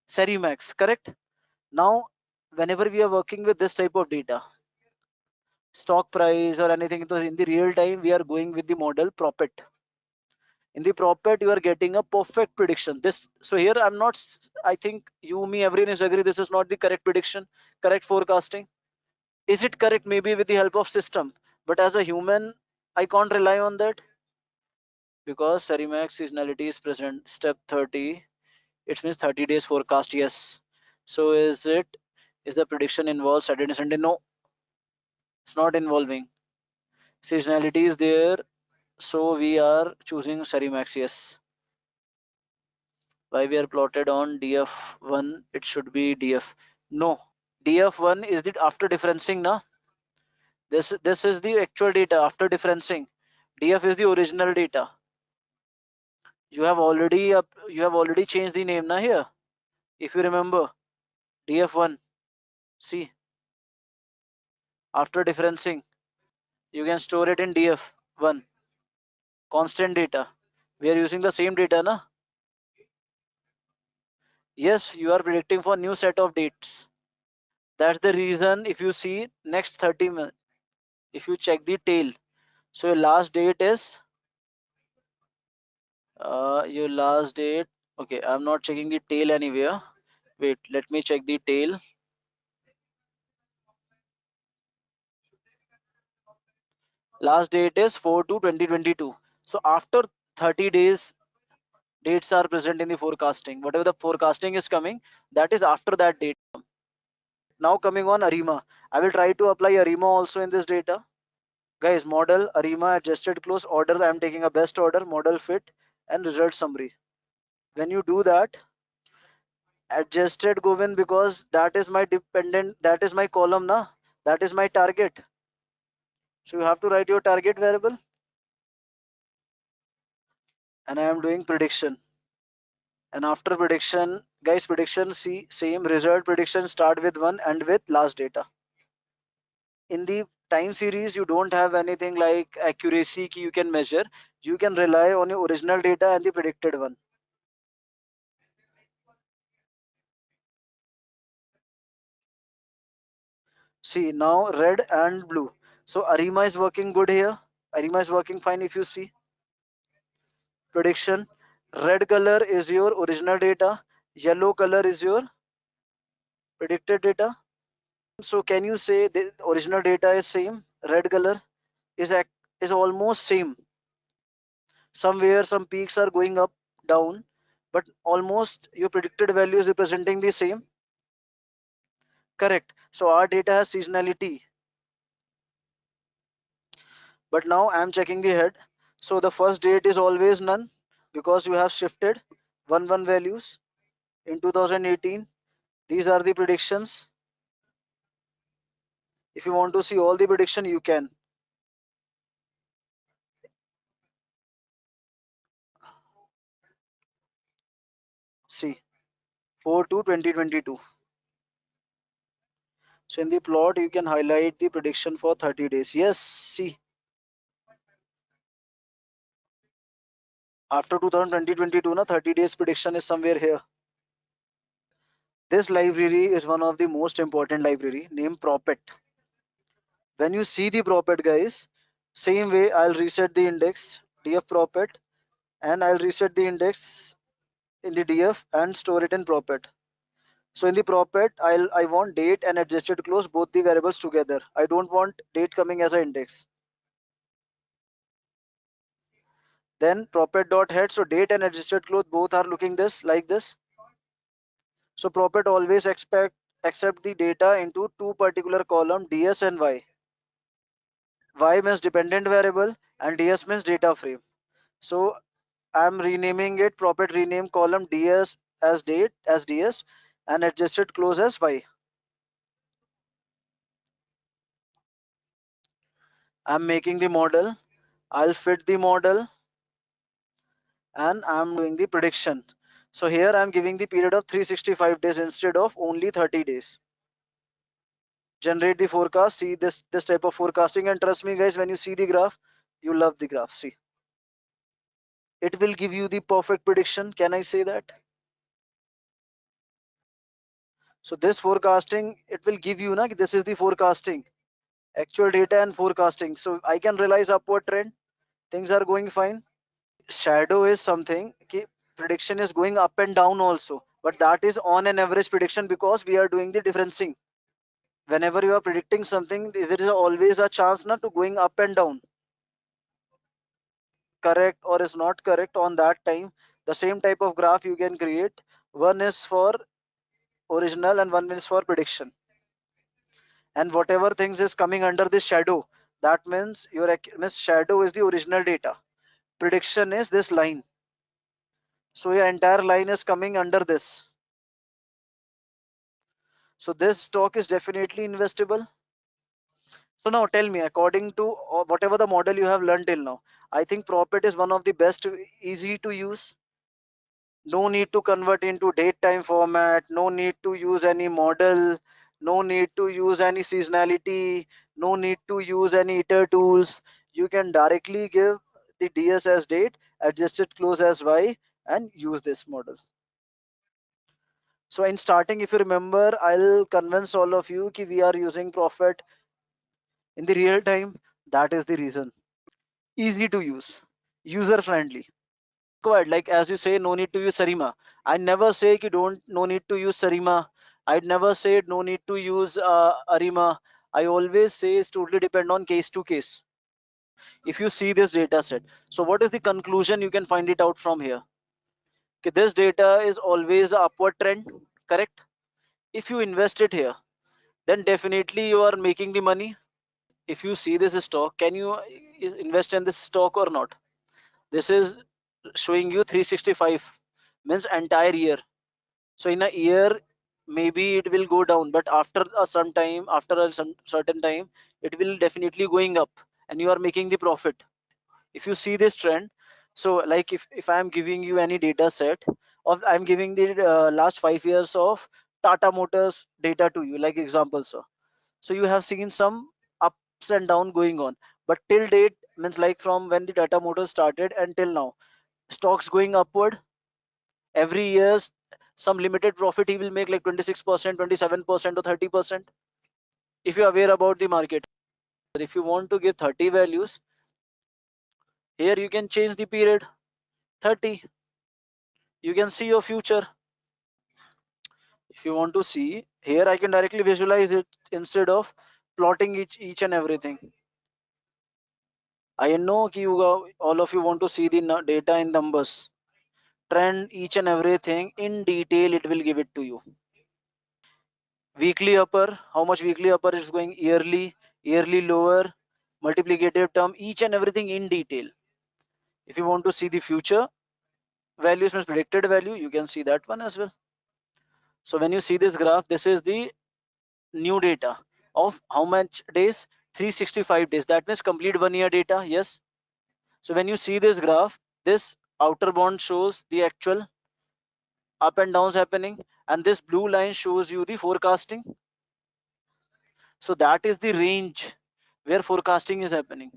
Serimax, correct? Now, whenever we are working with this type of data, stock price or anything, so in the real time, we are going with the model Propet. In the Propet, you are getting a perfect prediction. This, so here I'm not, I think you, me, everyone is agree this is not the correct prediction, correct forecasting. Is it correct? Maybe with the help of system, but as a human, I can't rely on that. Because Serimax seasonality is present. Step 30, it means 30 days forecast. Yes. So is the prediction involves Saturday Sunday? No, it's not involving. Seasonality is there, so we are choosing Serimax. Yes. Why we are plotted on df1? It should be df. No, df1 is the after differencing. Na, this is the actual data after differencing. Df is the original data. You have already changed the name. Na, here, if you remember, df1. See, after differencing, you can store it in df1, constant data. We are using the same data, na? Yes, you are predicting for new set of dates. That's the reason. If you see next 30 minutes, if you check the tail, so your last date is your last date. Okay, I'm not checking the tail anywhere. Wait, let me check the tail. Last date is 4/2/2022. So after 30 days, dates are present in the forecasting. Whatever the forecasting is coming, that is after that date. Now coming on Arima, I will try to apply Arima also in this data. Guys, model Arima adjusted close order. I am taking a best order, model fit, and result summary. When you do that, adjusted Govind, because that is my dependent, that is my column, na, that is my target. So you have to write your target variable, and I am doing prediction. And after prediction, guys, prediction, see, same result prediction, start with 1 and with last data. In the time series, you don't have anything like accuracy you can measure. You can rely on your original data and the predicted one. See, now red and blue. So Arima is working good here. Arima is working fine. If you see prediction, red color is your original data, yellow color is your predicted data. So can you say the original data is same? Red color is almost same. Somewhere some peaks are going up, down, but almost your predicted value is representing the same. Correct. So our data has seasonality. But now I'm checking the head. So the first date is always none because you have shifted 1 values in 2018. These are the predictions. If you want to see all the prediction, you can. See 4/2/2022. So in the plot, you can highlight the prediction for 30 days. Yes, see. After 2022, 30 days prediction is somewhere here. This library is one of the most important library named Propet. When you see the Propet, guys, same way I'll reset the index df Propet, and I'll reset the index in the df and store it in Propet. So in the Propet, I want date and adjusted close, both the variables together. I don't want date coming as an index. Then Propet.head, so date and adjusted close both are looking this like this. So Propet always accept the data into two particular column, ds and y. Y means dependent variable and ds means data frame. So I'm renaming it Propet rename column ds as date as ds and adjusted close as y. I'm making the model. I'll fit the model and I'm doing the prediction. So here I'm giving the period of 365 days instead of only 30 days. Generate the forecast. See this type of forecasting, and trust me guys, when you see the graph, you love the graph. See, it will give you the perfect prediction. Can I say that? So this forecasting, it will give you, this is the forecasting, actual data and forecasting. So I can realize upward trend. Things are going fine. Shadow is something, okay, prediction is going up and down also, but that is on an average prediction because we are doing the differencing. Whenever you are predicting something, there is always a chance not to going up and down, correct or is not correct on that time. The same type of graph you can create. One is for original and one is for prediction. And whatever things is coming under this shadow, that means your shadow is the original data. Prediction is this line. So your entire line is coming under this. So this stock is definitely investable. So now tell me, according to whatever the model you have learned till now, I think Propet is one of the best, easy to use. No need to convert into date time format, no need to use any model, no need to use any seasonality, no need to use any iter tools. You can directly give the ds as date, adjust it close as y, and use this model. So in starting, if you remember, I'll convince all of you that we are using Prophet in the real time. That is the reason. Easy to use, user friendly. Required, like as you say, no need to use Sarima. I never say you don't, no need to use Sarima. I'd never say no need to use Arima. I always say it's totally depend on case to case. If you see this data set, so what is the conclusion? You can find it out from here. Okay, this data is always a upward trend, correct? If you invest it here, then definitely you are making the money. If you see this stock, can you invest in this stock or not? This is showing you 365, means entire year. So in a year, maybe it will go down, but after some time, after a certain time, it will definitely going up and you are making the profit. If you see this trend, so like if I'm giving you any data set of, I'm giving the last 5 years of Tata Motors data to you, like example. So you have seen some ups and down going on, but till date, means like from when the Tata Motors started until now, stocks going upward. Every year some limited profit he will make, like 26%, 27% or 30%. if you're aware about the market. If you want to give 30 values, here you can change the period 30. You can see your future. If you want to see, here I can directly visualize it instead of plotting each and everything. I know all of you want to see the data in numbers, trend, each and everything in detail. It will give it to you. Weekly upper, how much weekly upper is going, yearly lower, multiplicative term, each and everything in detail. If you want to see the future values, means predicted value, you can see that one as well. So when you see this graph, this is the new data of how much days, 365 days. That means complete 1 year data. Yes. So when you see this graph, this outer band shows the actual up and downs happening, and this blue line shows you the forecasting. So that is the range where forecasting is happening.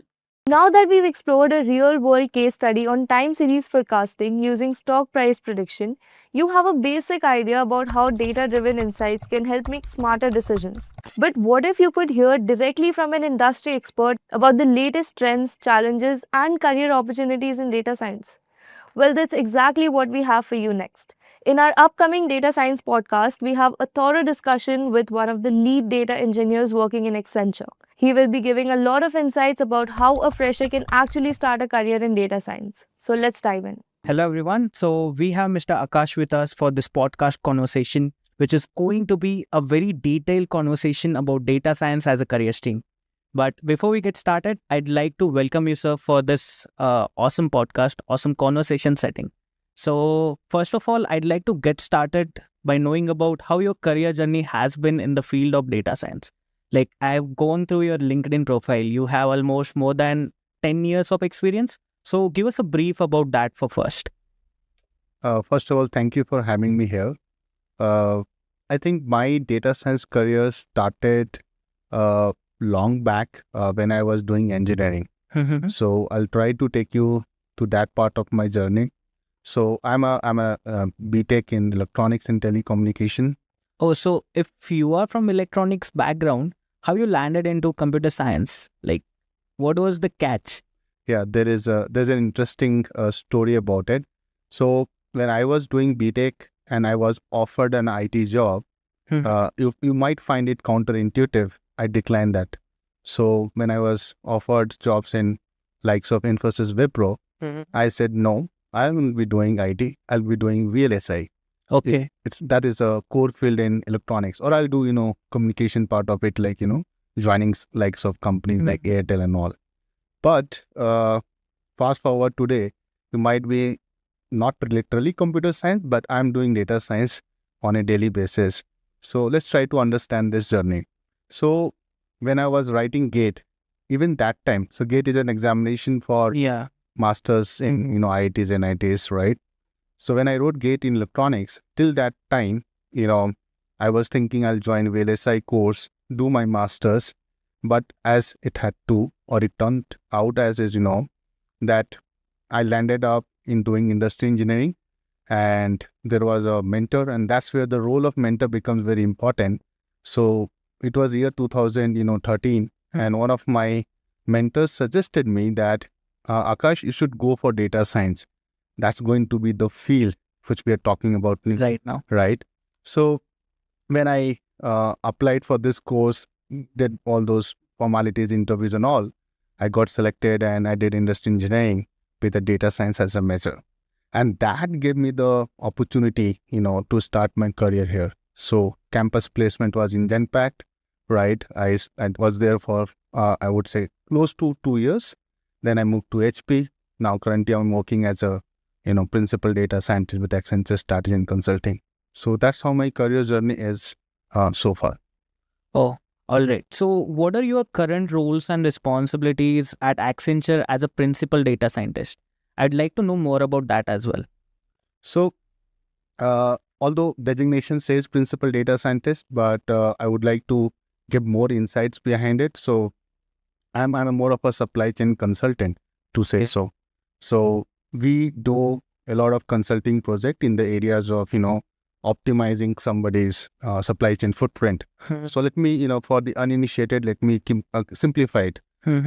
Now that we've explored a real-world case study on time series forecasting using stock price prediction, you have a basic idea about how data-driven insights can help make smarter decisions. But what if you could hear directly from an industry expert about the latest trends, challenges, and career opportunities in data science? Well, that's exactly what we have for you next. In our upcoming data science podcast, we have a thorough discussion with one of the lead data engineers working in Accenture. He will be giving a lot of insights about how a fresher can actually start a career in data science. So let's dive in. Hello, everyone. So we have Mr. Akash with us for this podcast conversation, which is going to be a very detailed conversation about data science as a career stream. But before we get started, I'd like to welcome you, sir, for this awesome podcast, awesome conversation setting. So first of all, I'd like to get started by knowing about how your career journey has been in the field of data science. Like, I've gone through your LinkedIn profile. You have almost more than 10 years of experience. So give us a brief about that for first. First of all, thank you for having me here. I think my data science career started long back when I was doing engineering. So I'll try to take you to that part of my journey. So I'm a BTech in electronics and telecommunication. Oh, so if you are from electronics background, how you landed into computer science? Like, what was the catch? Yeah, there's an interesting story about it. So when I was doing BTech and I was offered an IT job, you might find it counterintuitive. I declined that. So when I was offered jobs in likes of Infosys, Wipro, I said no. I won't be doing IT. I'll be doing VLSI. Okay. That is a core field in electronics, or I'll do communication part of it, like joining likes of companies like Airtel and all. But fast forward today, you might be not literally computer science, but I'm doing data science on a daily basis. So let's try to understand this journey. So when I was writing GATE, even that time, so GATE is an examination for masters in IITs and IITs, right? So when I wrote GATE in electronics, till that time, I was thinking I'll join VLSI course, do my masters, but as it had to, or it turned out as is, that I landed up in doing industry engineering, and there was a mentor, and that's where the role of mentor becomes very important. So it was year 2013, and one of my mentors suggested me that, Akash, you should go for data science. That's going to be the field which we are talking about right now. Right. So when I applied for this course, did all those formalities, interviews and all, I got selected and I did industry engineering with the data science as a major. And that gave me the opportunity, to start my career here. So campus placement was in Genpact, right? I was there for, I would say, close to 2 years. Then I moved to HP. Now currently I'm working as a, principal data scientist with Accenture Strategy and Consulting. So that's how my career journey is so far. Oh, all right. So what are your current roles and responsibilities at Accenture as a principal data scientist? I'd like to know more about that as well. So although designation says principal data scientist, but I would like to give more insights behind it. So I'm a more of a supply chain consultant, to say so. So we do a lot of consulting project in the areas of, optimizing somebody's supply chain footprint. So let me, for the uninitiated, let me simplify it.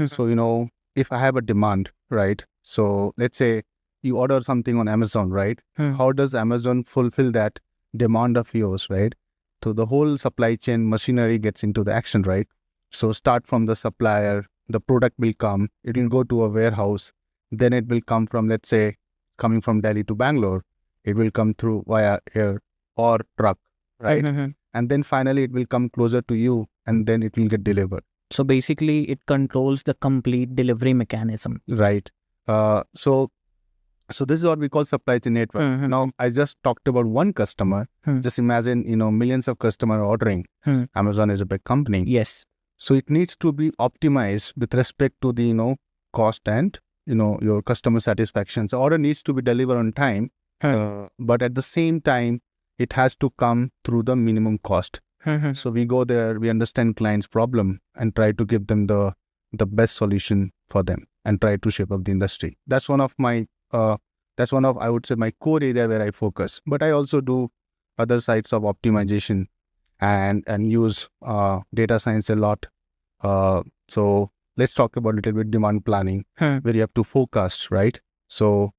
So, if I have a demand, right? So let's say you order something on Amazon, right? How does Amazon fulfill that demand of yours, right? So the whole supply chain machinery gets into the action, right? So start from the supplier, the product will come, it will go to a warehouse, then it will come from, let's say, coming from Delhi to Bangalore, it will come through via air or truck, right? And then finally it will come closer to you and then it will get delivered. So basically, it controls the complete delivery mechanism. Right. So this is what we call supply chain network. Now, I just talked about one customer. Just imagine, millions of customers ordering. Amazon is a big company. Yes. So it needs to be optimized with respect to the, cost and, your customer satisfaction. So order needs to be delivered on time, but at the same time, it has to come through the minimum cost. So we go there, we understand client's problem and try to give them the best solution for them and try to shape up the industry. That's one of my, I would say, my core area where I focus. But I also do other sides of optimization and use data science a lot. So let's talk about a little bit demand planning, where you have to forecast, right? So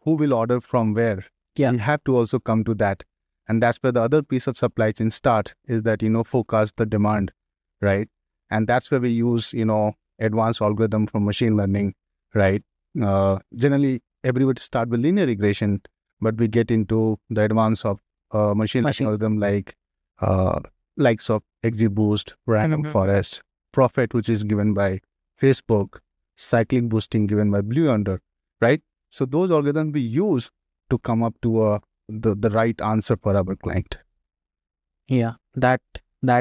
who will order from where? Yeah. You have to also come to that. And that's where the other piece of supply chain start is that, forecast the demand, right? And that's where we use, advanced algorithm from machine learning, right? Generally, everybody start with linear regression, but we get into the advance of machine learning algorithm likes of XGBoost, random forest, Prophet, which is given by Facebook, cyclic boosting given by Blue Yonder, right? So those algorithms we use to come up to the right answer for our client. Yeah, that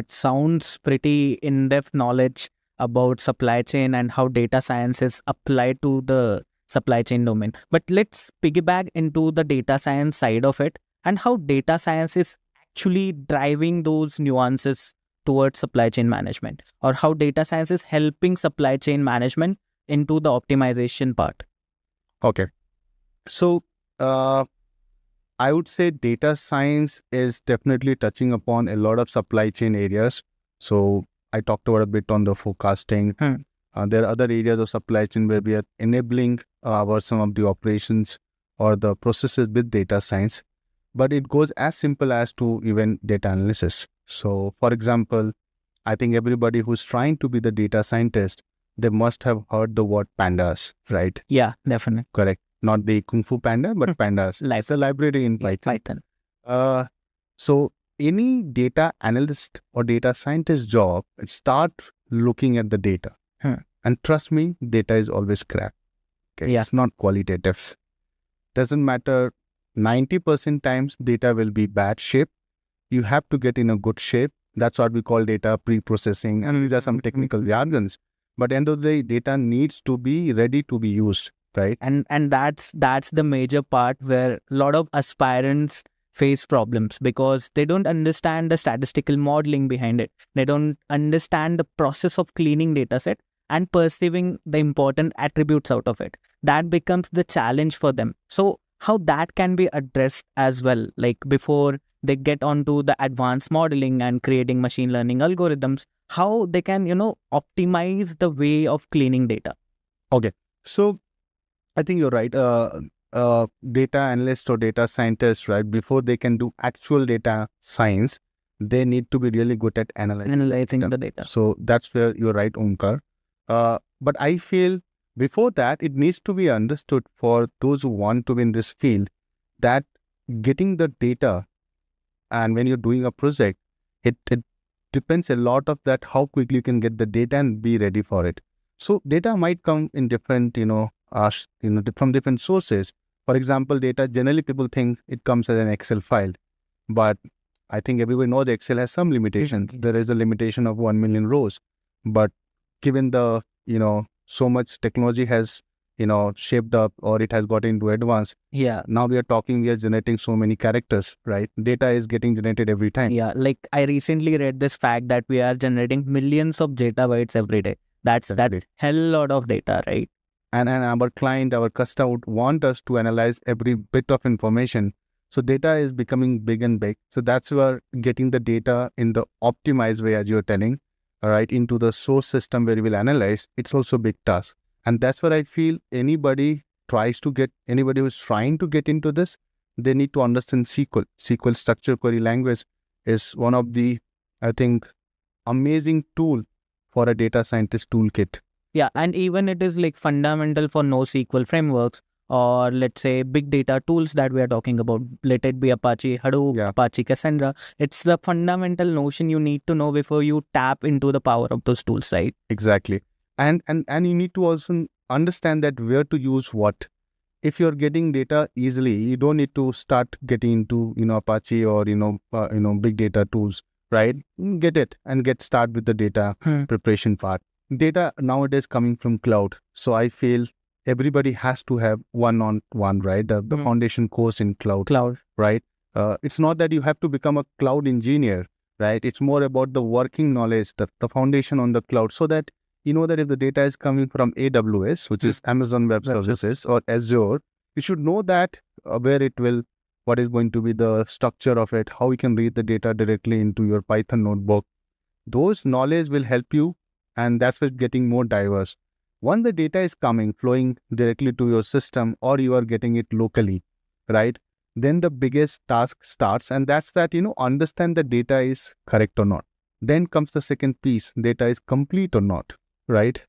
sounds pretty in-depth knowledge about supply chain and how data science is applied to the supply chain domain. But let's piggyback into the data science side of it and how data science is actually driving those nuances towards supply chain management, or how data science is helping supply chain management into the optimization part. Okay. So, I would say data science is definitely touching upon a lot of supply chain areas. So I talked about a bit on the forecasting. There are other areas of supply chain where we are enabling some of the operations or the processes with data science. But it goes as simple as to even data analysis. So for example, I think everybody who's trying to be the data scientist, they must have heard the word pandas, right? Yeah, definitely. Correct. Not the Kung Fu Panda, but pandas. It's a library in Python. So any data analyst or data scientist job, start looking at the data. And trust me, data is always crap. Okay? It's not qualitative. Doesn't matter. 90% times data will be bad shape. You have to get in a good shape. That's what we call data pre-processing. And these are some technical jargons. But end of the day, data needs to be ready to be used. Right. And that's the major part where a lot of aspirants face problems because they don't understand the statistical modeling behind it. They don't understand the process of cleaning data set and perceiving the important attributes out of it. That becomes the challenge for them. So how that can be addressed as well, like before they get onto the advanced modeling and creating machine learning algorithms, how they can, optimize the way of cleaning data. Okay. So I think you're right. Data analysts or data scientists, right, before they can do actual data science, they need to be really good at analyzing the data. So that's where you're right, Omkar. But I feel before that, it needs to be understood for those who want to be in this field that getting the data and when you're doing a project, it depends a lot of that, how quickly you can get the data and be ready for it. So data might come in different, from different sources. For example, data, generally people think it comes as an Excel file, but I think everybody knows Excel has some limitations. There is a limitation of 1 million rows, but given the, so much technology has, shaped up or it has got into advance. Yeah. Now we are generating so many characters, right? Data is getting generated every time. Yeah. Like I recently read this fact that we are generating millions of data bytes every day. That's hell lot of data, right? And our client, our customer would want us to analyze every bit of information. So data is becoming big and big. So that's where getting the data in the optimized way, as you're telling, all right, into the source system where you will analyze, it's also a big task. And that's where I feel anybody who's trying to get into this, they need to understand SQL. SQL structured query language is one of the, I think, amazing tool for a data scientist toolkit. Yeah, and even it is like fundamental for NoSQL frameworks, or let's say big data tools that we are talking about. Let it be Apache Hadoop, Yeah. Apache Cassandra. It's the fundamental notion you need to know before you tap into the power of those tools, right? Exactly. And you need to also understand that where to use what. If you're getting data easily, you don't need to start getting into, Apache or, big data tools, right? Get it and get start with the data preparation part. Data nowadays coming from cloud. So I feel everybody has to have one-on-one, right? The foundation course in cloud, right? It's not that you have to become a cloud engineer, right? It's more about the working knowledge, the foundation on the cloud, so that you know that if the data is coming from AWS, which is Amazon Web Services, or Azure, you should know that what is going to be the structure of it, how you can read the data directly into your Python notebook. Those knowledge will help you, and that's what's getting more diverse. Once the data is flowing directly to your system, or you are getting it locally, right? Then the biggest task starts, and that's that, understand the data is correct or not. Then comes the second piece, data is complete or not, right?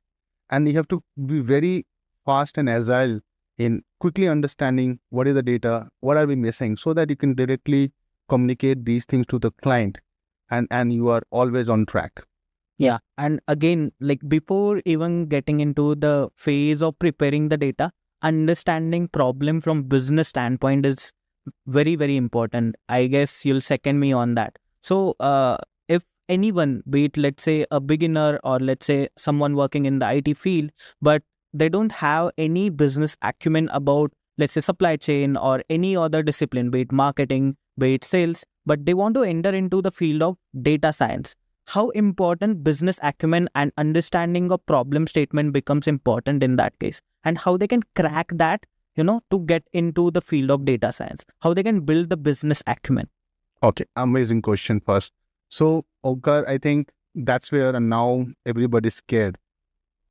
And you have to be very fast and agile in quickly understanding what is the data, what are we missing, so that you can directly communicate these things to the client, and you are always on track. Yeah, and again, like before even getting into the phase of preparing the data, understanding problem from business standpoint is very, very important. I guess you'll second me on that. So if anyone, be it let's say a beginner or let's say someone working in the IT field, but they don't have any business acumen about, let's say, supply chain or any other discipline, be it marketing, be it sales, but they want to enter into the field of data science, how important business acumen and understanding of problem statement becomes important in that case, and how they can crack that, to get into the field of data science, how they can build the business acumen. Okay, amazing question first. So, Onkar, I think that's where now everybody's scared.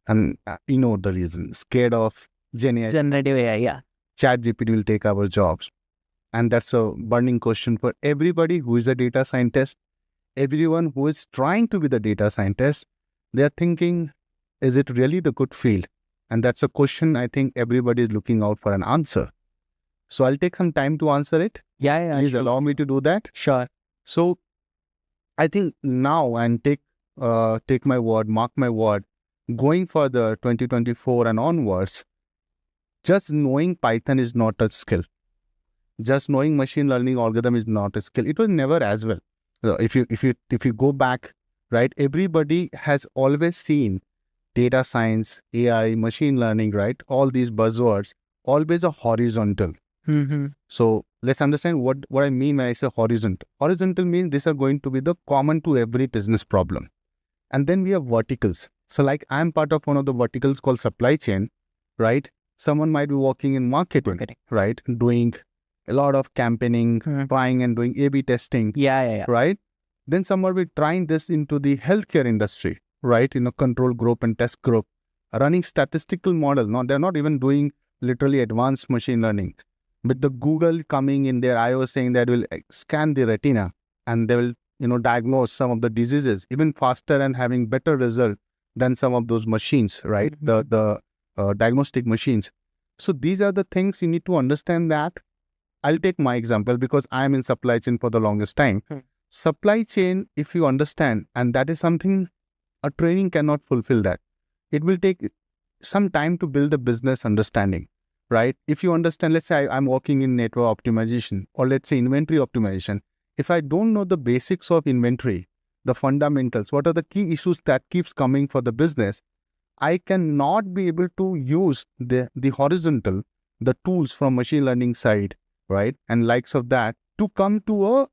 And you know the reason, scared of generative AI, yeah. ChatGPT will take our jobs. And that's a burning question for everybody who is a data scientist. Everyone who is trying to be the data scientist, they're thinking, is it really the good field? And that's a question I think everybody is looking out for an answer. So I'll take some time to answer it. Yeah. Please allow me to do that. Sure. So I think now, and take my word, mark my word, going further 2024 and onwards, just knowing Python is not a skill. Just knowing machine learning algorithm is not a skill. It was never as well. So if you go back, right, everybody has always seen data science, AI, machine learning, right, all these buzzwords, always a horizontal. So let's understand what I mean when I say horizontal. Horizontal means these are going to be the common to every business problem. And then we have verticals. So like I'm part of one of the verticals called supply chain, right? Someone might be working in marketing. Right? Doing a lot of campaigning, trying and doing A/B testing. Yeah. Right? Then someone will be trying this into the healthcare industry, right? Control group and test group, running statistical model. No, they're not even doing literally advanced machine learning. But the Google coming in their I/O saying that will scan the retina and they will, diagnose some of the diseases even faster and having better result than some of those machines, right? The diagnostic machines. So these are the things you need to understand that. I'll take my example because I'm in supply chain for the longest time. Supply chain, if you understand, and that is something a training cannot fulfill that. It will take some time to build the business understanding, right? If you understand, let's say I'm working in network optimization, or let's say inventory optimization. If I don't know the basics of inventory, the fundamentals, what are the key issues that keeps coming for the business, I cannot be able to use the horizontal, the tools from machine learning side, right? And likes of that to come to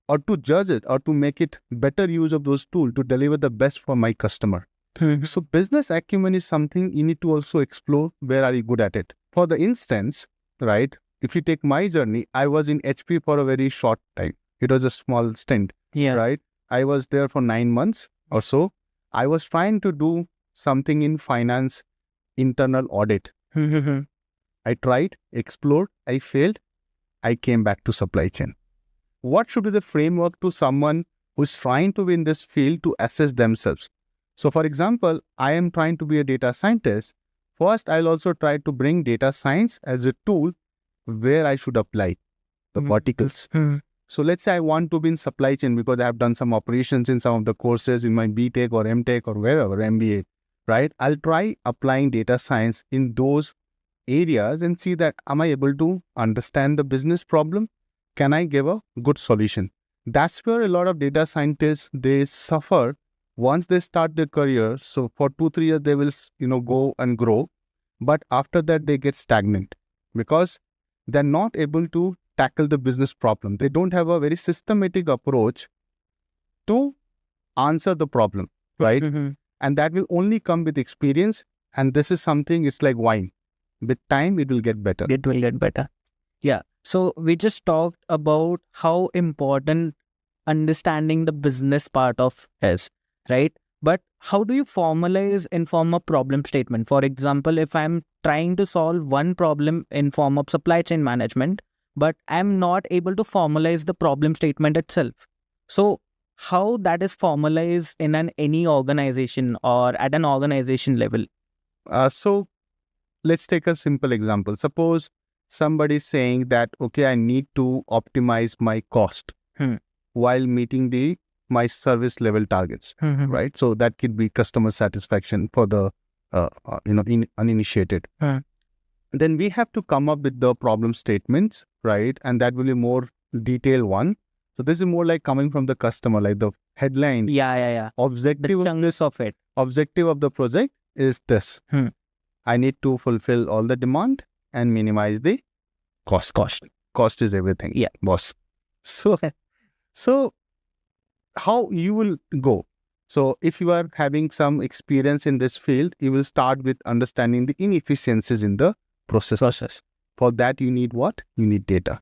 or to judge it or to make it better use of those tools to deliver the best for my customer. So business acumen is something you need to also explore. Where are you good at it? For the instance, right? if you take my journey, I was in HP for a very short time. It was a small stint, Yeah. right? I was there for 9 months or so. I was trying to do something in finance, internal audit. I tried, explored, I failed. I came back to supply chain. What should be the framework to someone who's trying to be in this field to assess themselves? So, for example, I am trying to be a data scientist. First, I'll also try to bring data science as a tool where I should apply the particles. So let's say I want to be in supply chain because I have done some operations in some of the courses in my BTech or MTech or wherever, MBA, right? I'll try applying data science in those areas and see that am I able to understand the business problem? Can I give a good solution? That's where a lot of data scientists, they suffer once they start their career. So for 2-3 years, they will, go and grow. But after that, they get stagnant because they're not able to tackle the business problem. They don't have a very systematic approach to answer the problem, right? And that will only come with experience. And this is something, it's like wine. With time, it will get better. It will get better. Yeah. So we just talked about how important understanding the business part of is, right? But how do you formalize in form of problem statement? For example, if I'm trying to solve one problem in form of supply chain management, but I'm not able to formalize the problem statement itself. So how that is formalized in any organization or at an organization level? So let's take a simple example. Suppose somebody is saying that, okay, I need to optimize my cost while meeting my service level targets, right? So that could be customer satisfaction for the uninitiated. Then we have to come up with the problem statements, right? And that will be more detailed one. So this is more like coming from the customer, like the headline. Yeah. Objective The chunks of it. Objective of the project is this. I need to fulfill all the and minimize the cost. Cost is everything. Yeah, boss. So how you will go? So if you are having some experience in this field, you will start with understanding the inefficiencies in the process. For that, you need what? You need data.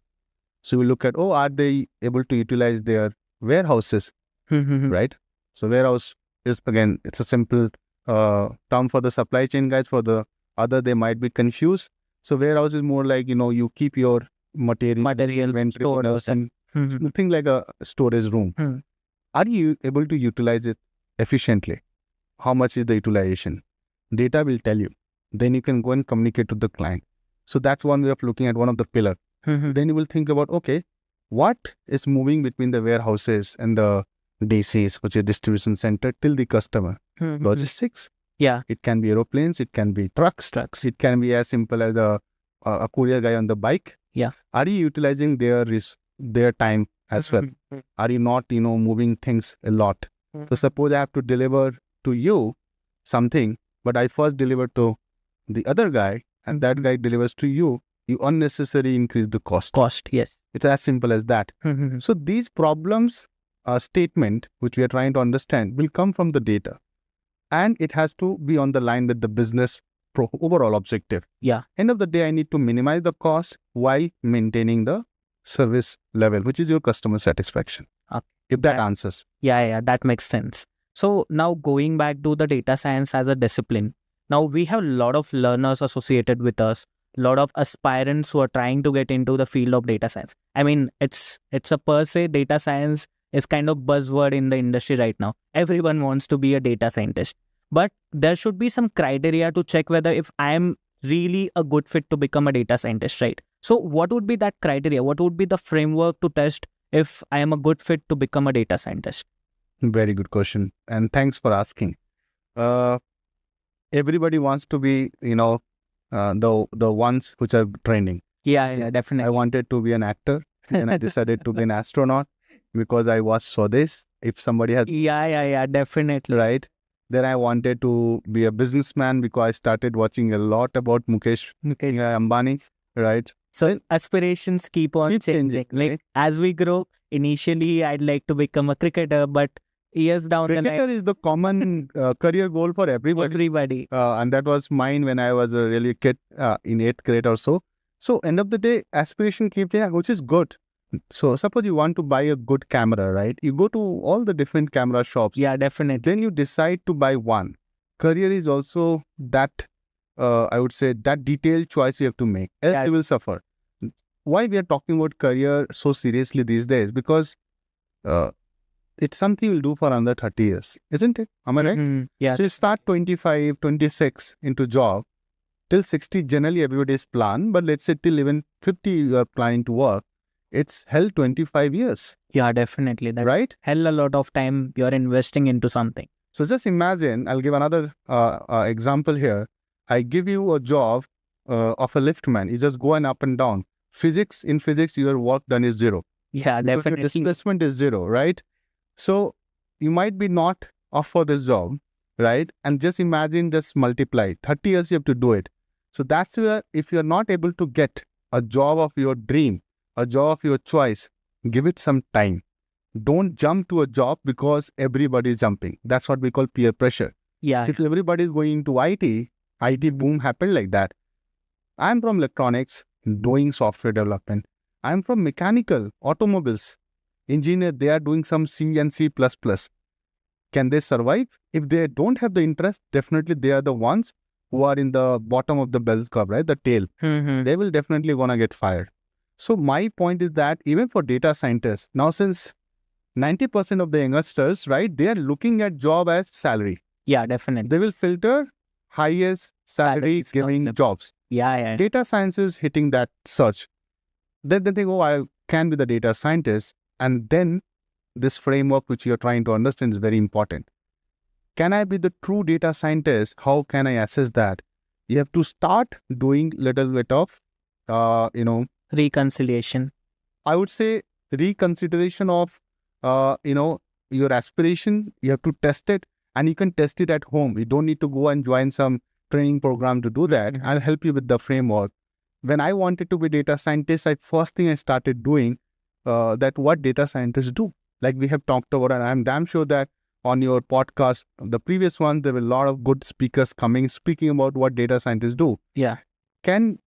So we look at, are they able to utilize their warehouses, right? So warehouse is, again, it's a simple term for the supply chain guys. For the other, they might be confused. So warehouse is more like, you keep your material stores and nothing like a storage room. Are you able to utilize it efficiently? How much is the utilization? Data will tell you. Then you can go and communicate to the client. So that's one way of looking at one of the pillars. Then you will think about, okay, what is moving between the warehouses and the DCs, which is distribution center, till the customer? Logistics. Yeah. It can be aeroplanes. It can be trucks. It can be as simple as a courier guy on the bike. Yeah. Are you utilizing their time as well? Are you not, moving things a lot? So suppose I have to deliver to you something, but I first deliver to the other guy and that guy delivers to you, you unnecessarily increase the cost. Yes. It's as simple as that. So these problems statement, which we are trying to understand, will come from the data. And it has to be on the line with the business overall objective. Yeah. End of the day, I need to minimize the cost while maintaining the service level, which is your customer satisfaction. If that answers. Yeah, that makes sense. So now going back to the data science as a discipline, now we have a lot of learners associated with us, a lot of aspirants who are trying to get into the field of data science. I mean, it's a per se, data science is kind of buzzword in the industry right now. Everyone wants to be a data scientist, but there should be some criteria to check whether if I am really a good fit to become a data scientist, right? So what would be that criteria? What would be the framework to test if I am a good fit to become a data scientist? Very good question. And thanks for asking. Everybody wants to be, the ones which are trending. Yeah, definitely. I wanted to be an actor and I decided to be an astronaut because I saw this. If somebody has... Yeah, definitely. Right. Then I wanted to be a businessman because I started watching a lot about Mukesh Ambani, right? So aspirations keep on changing. Like right? As we grow, initially I'd like to become a cricketer, but years down the line... Cricketer is the common career goal for everybody. Everybody. And that was mine when I was a really kid in 8th grade or so. So end of the day, aspiration keeps changing, which is good. So suppose you want to buy a good camera, right? You go to all the different camera shops. Yeah, definitely. Then you decide to buy one. Career is also that, I would say, that detailed choice you have to make. Else Yeah. you will suffer. Why we are talking about career so seriously these days? Because it's something you'll do for another 30 years, isn't it? Am I right? Mhm. Yeah. So you start 25, 26 into job. Till 60, generally everybody's plan, but let's say till even 50 you are planning to work, it's hell 25 years, Yeah, definitely. That's right? hell a lot of time you're investing into something. So just imagine, I'll give another example here. I give you a job of a liftman. You just go and up and down. In physics, your work done is zero. Yeah, Because your definitely. displacement is zero, right? So you might be not off for this job, right? And just imagine, just multiply. 30 years you have to do it. So that's where, if you're not able to get a job of your dream, a job of your choice, give it some time. Don't jump to a job because everybody is jumping. That's what we call peer pressure. Yeah. If everybody is going into IT boom happened like that. I'm from electronics, doing software development. I'm from mechanical, automobiles. Engineer, they are doing some C and C++. Can they survive? If they don't have the interest, definitely they are the ones who are in the bottom of the bell curve, right? The tail. Mhm. They will definitely gonna get fired. So my point is that even for data scientists, now since 90% of the youngsters, right, they are looking at job as salary. Yeah, definitely. They will filter highest salary Salaries, giving okay. jobs. Yeah, yeah. Data science is hitting that search. Then they think, oh, I can be the data scientist. And then this framework which you're trying to understand is very important. Can I be the true data scientist? How can I assess that? You have to start doing little bit of, Reconciliation. I would say reconsideration of, your aspiration. You have to test it, and you can test it at home. You don't need to go and join some training program to do that. Mhm. I'll help you with the framework. When I wanted to be data scientist, first thing I started doing that what data scientists do. Like we have talked about, and I'm damn sure that on your podcast, the previous one, there were a lot of good speakers speaking about what data scientists do. Yeah. Can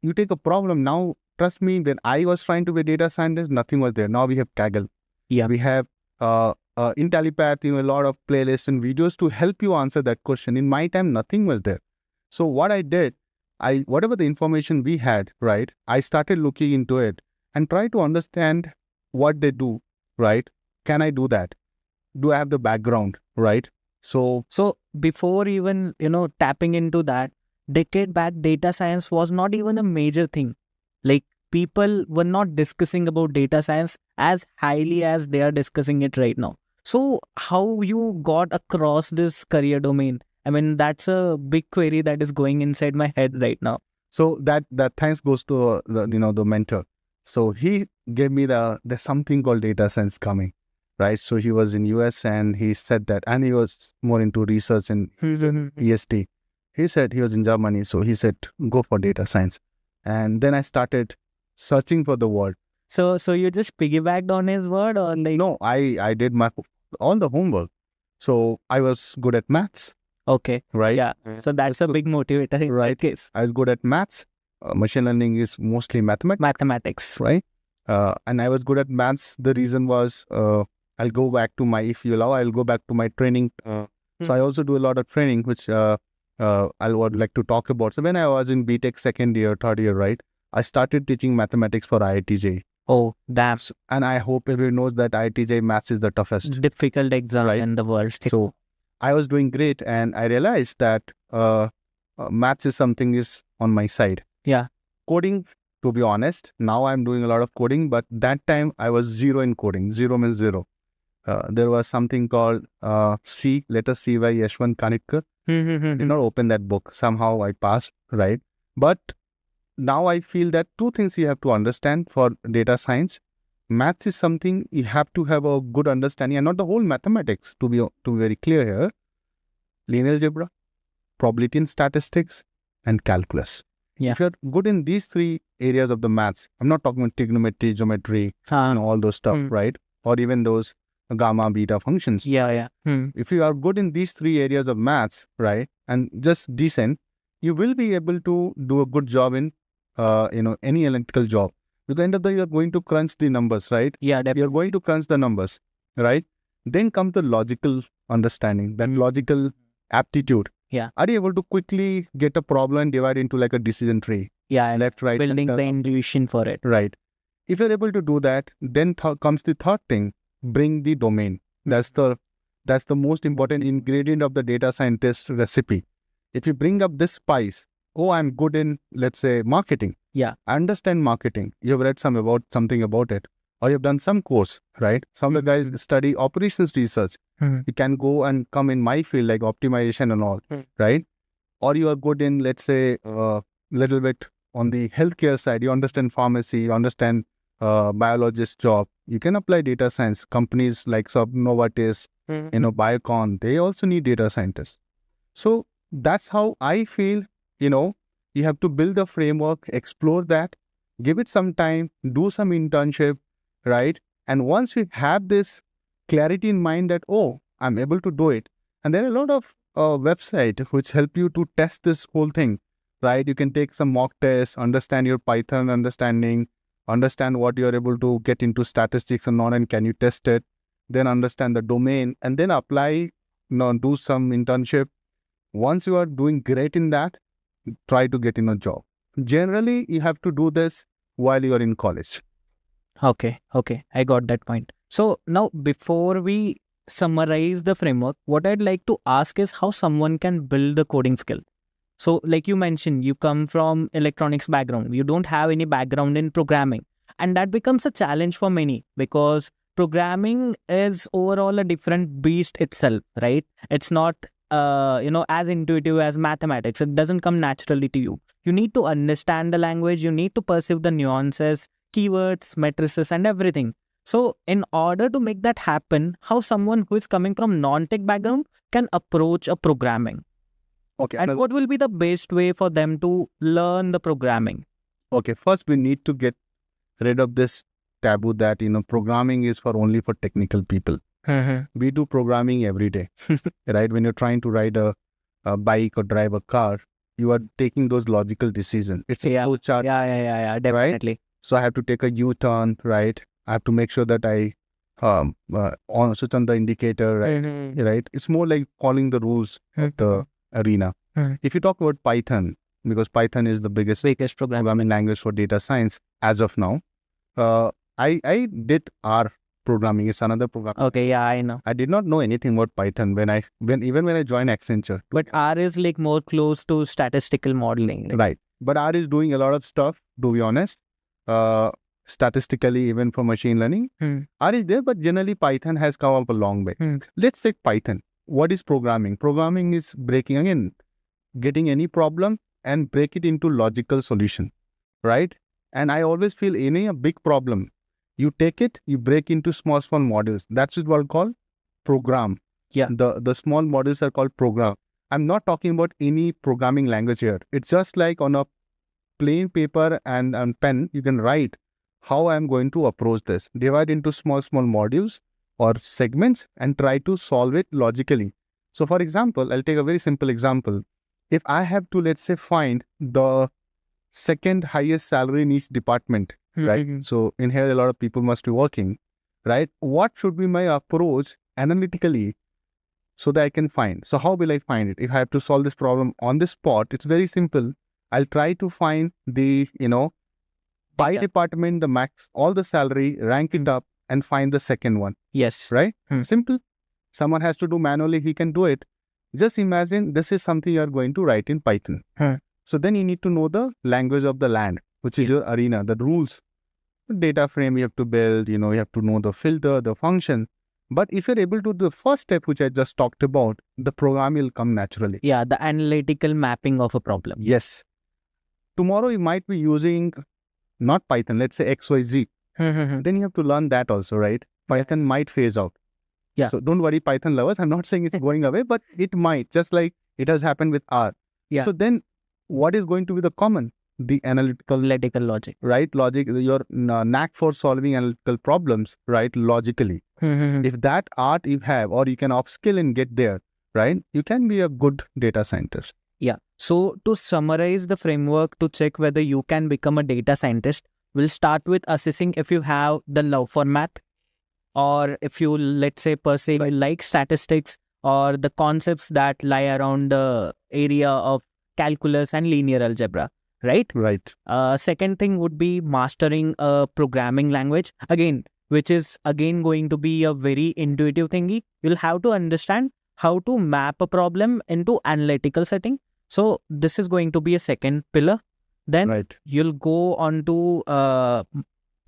you take a problem now? Trust me, when I was trying to be a data scientist, nothing was there. Now we have Kaggle. Yeah. We have Intellipaat, a lot of playlists and videos to help you answer that question. In my time, nothing was there. So what I did, whatever the information we had, right, I started looking into it and try to understand what they do, right? Can I do that? Do I have the background, right? So before even, tapping into that, decade back, data science was not even a major thing. Like, people were not discussing about data science as highly as they are discussing it right now. So how you got across this career domain? I mean, that's a big query that is going inside my head right now. So that thanks goes to the mentor. So he gave me there's something called data science coming, right? So he was in US and he said that, and he was more into research in EST. He said he was in Germany, so he said go for data science, and then I started searching for the word. So you just piggybacked on his word, or like? No, I did all the homework. So I was good at maths. Okay. Right. Yeah. So that's a big motivator in Right. that case. I was good at maths. Machine learning is mostly mathematics. Right. And I was good at maths. The reason was I'll go back to my, if you allow, I'll go back to my training. So I also do a lot of training, which I would like to talk about. So when I was in BTech second year, third year, right, I started teaching mathematics for IITJ. Oh, damn. And I hope everyone knows that IITJ maths is the toughest. Difficult exam in the world. So I was doing great, and I realized that maths is something is on my side. Yeah. Coding, to be honest, now I'm doing a lot of coding, but that time I was zero in coding. Zero means zero. There was something called C, letter C by Yashwant Kanitkar. Did not open that book. Somehow I passed, right? But now I feel that two things you have to understand for data science. Maths is something you have to have a good understanding, and not the whole mathematics, to be very clear here. Linear algebra, probability and statistics, and calculus. Yeah. If you're good in these three areas of the maths, I'm not talking about trigonometry, geometry, all those stuff, right? Or even those gamma, beta functions. Yeah. If you are good in these three areas of maths, right, and just decent, you will be able to do a good job in any analytical job. Because at the end of the day, you're going to crunch the numbers, right? Yeah, You're going to crunch the numbers, right? Then comes the logical understanding, that logical aptitude. Yeah. Are you able to quickly get a problem and divide into like a decision tree? Yeah, Left, right, building center, the intuition for it. right. If you're able to do that, then comes the third thing, bring the domain. That's the most important ingredient of the data scientist recipe. If you bring up this spice, oh, I'm good in, let's say, marketing. Yeah. I understand marketing. You've read something about it, or you've done some course, right? Some of the guys study operations research. You can go and come in my field like optimization and all, right? Or you are good in, let's say, little bit on the healthcare side. You understand pharmacy, you understand biologist job. You can apply data science. Companies like ANOVA Test, Biocon, they also need data scientists. So that's how I feel, you have to build a framework, explore that, give it some time, do some internship, right? And once you have this clarity in mind that, oh, I'm able to do it. And there are a lot of websites which help you to test this whole thing, right? You can take some mock tests, understand your Python understanding, understand what you're able to get into statistics or not, and can you test it, then understand the domain, and then apply, do some internship. Once you are doing great in that, try to get in a job. Generally, you have to do this while you are in college. Okay, I got that point. So now, before we summarize the framework, what I'd like to ask is how someone can build the coding skill. So like you mentioned, you come from electronics background, you don't have any background in programming, and that becomes a challenge for many because programming is overall a different beast itself, right? It's not as intuitive as mathematics. It doesn't come naturally to you. You need to understand the language, you need to perceive the nuances, keywords, matrices, and everything. So in order to make that happen, how someone who is coming from non-tech background can approach a programming? Okay. And what will be the best way for them to learn the programming? Okay, first we need to get rid of this taboo that, programming is only for technical people. We do programming every day, right? When you're trying to ride a bike or drive a car, you are taking those logical decisions. It's a flow chart. Yeah, definitely. Right? So I have to take a U-turn, right? I have to make sure that I switch on the indicator, right? Right? It's more like following the rules of the arena. If you talk about Python, because Python is the biggest programming language for data science as of now, I did R programming. It's another programming. Okay, yeah, I know. I did not know anything about Python when I joined Accenture. But R is like more close to statistical modeling. Right. But R is doing a lot of stuff, to be honest. Statistically, even for machine learning. R is there, but generally Python has come up a long way. Let's take Python. What is programming? Programming is getting any problem and break it into logical solution, right? And I always feel a big problem, you take it, you break into small modules. That's what we call program. Yeah. The small modules are called program. I'm not talking about any programming language here. It's just like on a plain paper and pen, you can write how I'm going to approach this. Divide into small modules or segments and try to solve it logically. So for example, I'll take a very simple example. If I have to, let's say, find the second highest salary in each department, right? So in here, a lot of people must be working, right? What should be my approach analytically so that I can find? So how will I find it? If I have to solve this problem on the spot, it's very simple. I'll try to find the, by department, the max, all the salary, rank it up and find the second one. Yes. Right? Simple. Someone has to do manually, he can do it. Just imagine this is something you're going to write in Python. So then you need to know the language of the land, which is your arena, the rules. The data frame you have to build, you have to know the filter, the function. But if you're able to do the first step, which I just talked about, the program will come naturally. Yeah, the analytical mapping of a problem. Yes. Tomorrow you might be using not Python, let's say XYZ. Then you have to learn that also, right? Python might phase out. Yeah. So don't worry, Python lovers. I'm not saying it's going away, but it might, just like it has happened with R. Yeah. So then what is going to be the common? The analytical logic. Right? Logic, your knack for solving analytical problems, right? Logically. If that art you have, or you can upskill and get there, right? You can be a good data scientist. Yeah. So to summarize the framework to check whether you can become a data scientist, we'll start with assessing if you have the love for math, or if you, let's say, per se, like statistics or the concepts that lie around the area of calculus and linear algebra, right? Right. Second thing would be mastering a programming language, again, which is again going to be a very intuitive thingy. You'll have to understand how to map a problem into analytical setting. So this is going to be a second pillar. Then Right. you'll go on to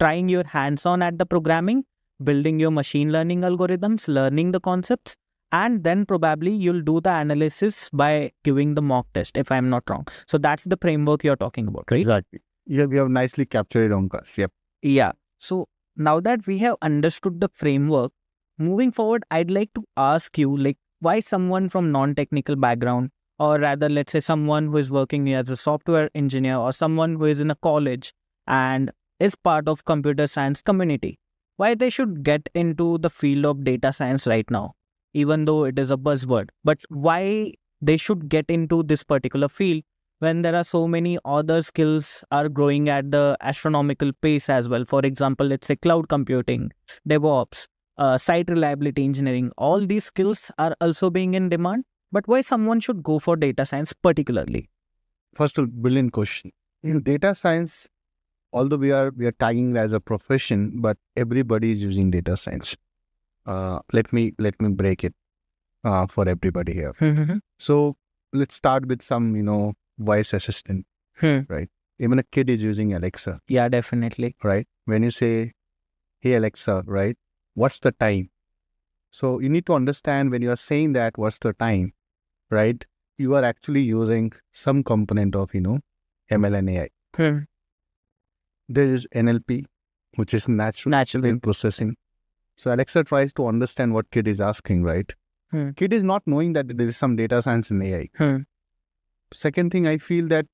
trying your hands-on at the programming, building your machine learning algorithms, learning the concepts, and then probably you'll do the analysis by giving the mock test, if I'm not wrong. So that's the framework you're talking about, right? Exactly. Yeah, we have nicely captured it, Omkar. Yep. Yeah. So now that we have understood the framework, moving forward, I'd like to ask you, like, why someone from non-technical background, or rather, let's say someone who is working as a software engineer or someone who is in a college and is part of computer science community, why they should get into the field of data science right now, even though it is a buzzword, but why they should get into this particular field when there are so many other skills are growing at the astronomical pace as well. For example, let's say cloud computing, DevOps, site reliability engineering, all these skills are also being in demand. But why someone should go for data science particularly? First of all, brilliant question. In data science, although we are tagging it as a profession, but everybody is using data science. Let me break it for everybody here. So let's start with some voice assistant, right? Even a kid is using Alexa. Yeah, definitely. Right? When you say, "Hey Alexa," right? What's the time? So you need to understand when you are saying that, what's the time, right? You are actually using some component of ML and AI. There is NLP, which is natural language processing. So Alexa tries to understand what kid is asking, right? Kid is not knowing that there is some data science in AI. Second thing, I feel that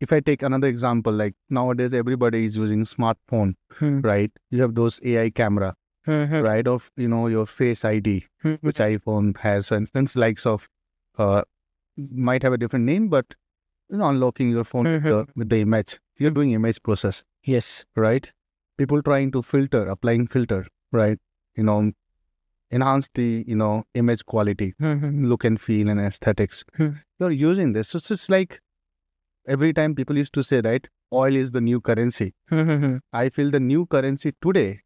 if I take another example, like nowadays everybody is using smartphone, right? You have those AI camera, right? Of your Face ID, which iPhone has, and likes of might have a different name, but unlocking your phone with the image. You're doing image process. Yes. Right? People trying to applying filter, right? Enhance the, image quality, look and feel and aesthetics. You're using this. So it's like every time people used to say, right, oil is the new currency. I feel the new currency today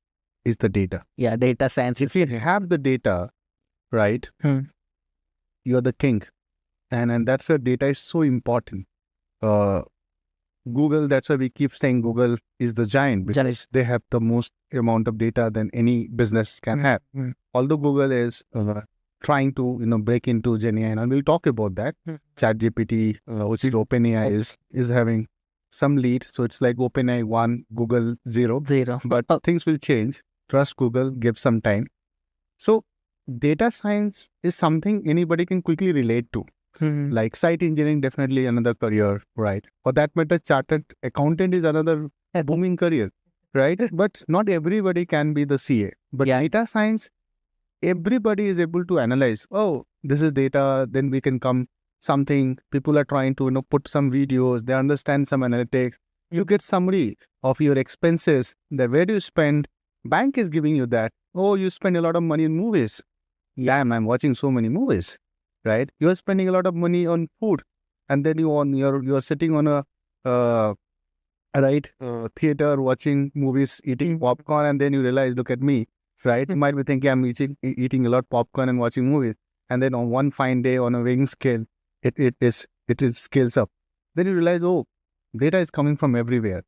is the data. Yeah, data science. If you have the data, right, you're the king. And that's where data is so important. Google, that's why we keep saying Google is the giant, because they have the most amount of data than any business can have. Although Google is trying to break into GenAI, and we'll talk about that. ChatGPT, which is OpenAI, is having some lead. So it's like OpenAI 1, Google 0. But things will change. Trust Google, give some time. So data science is something anybody can quickly relate to. Like site engineering, definitely another career, right? For that matter, chartered accountant is another booming career, right? But not everybody can be the CA. But data science, everybody is able to analyze, oh, this is data, then we can come something. People are trying to put some videos, they understand some analytics. You get summary of your expenses, that where do you spend? Bank is giving you that. Oh, you spend a lot of money in movies. Damn, I'm watching so many movies. Right, you're spending a lot of money on food, and then you're sitting on a theater watching movies, eating popcorn, and then you realize, look at me, right? You might be thinking I'm eating a lot of popcorn and watching movies, and then on one fine day on a weighing scale, it scales up. Then you realize, oh, data is coming from everywhere,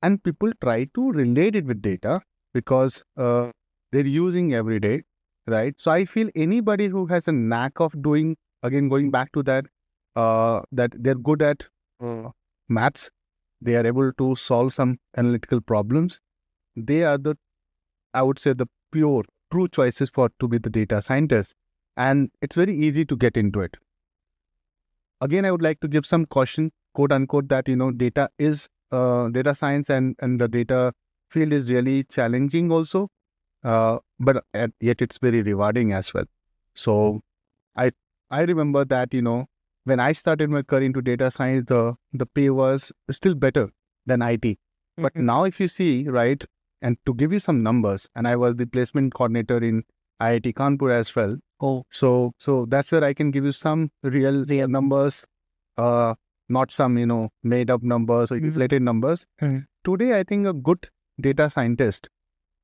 and people try to relate it with data because they're using every day. Right. So I feel anybody who has a knack of doing, again, going back to that, that they're good at maths, they are able to solve some analytical problems. They are I would say, the pure, true choices to be the data scientist. And it's very easy to get into it. Again, I would like to give some caution, quote unquote, that, data is data science and the data field is really challenging also. But yet it's very rewarding as well. So I remember that, when I started my career into data science, the pay was still better than IT. But now if you see, right, and to give you some numbers, and I was the placement coordinator in IIT Kanpur as well. Oh. So that's where I can give you some real numbers, not some, made up numbers or inflated numbers. Today, I think a good data scientist,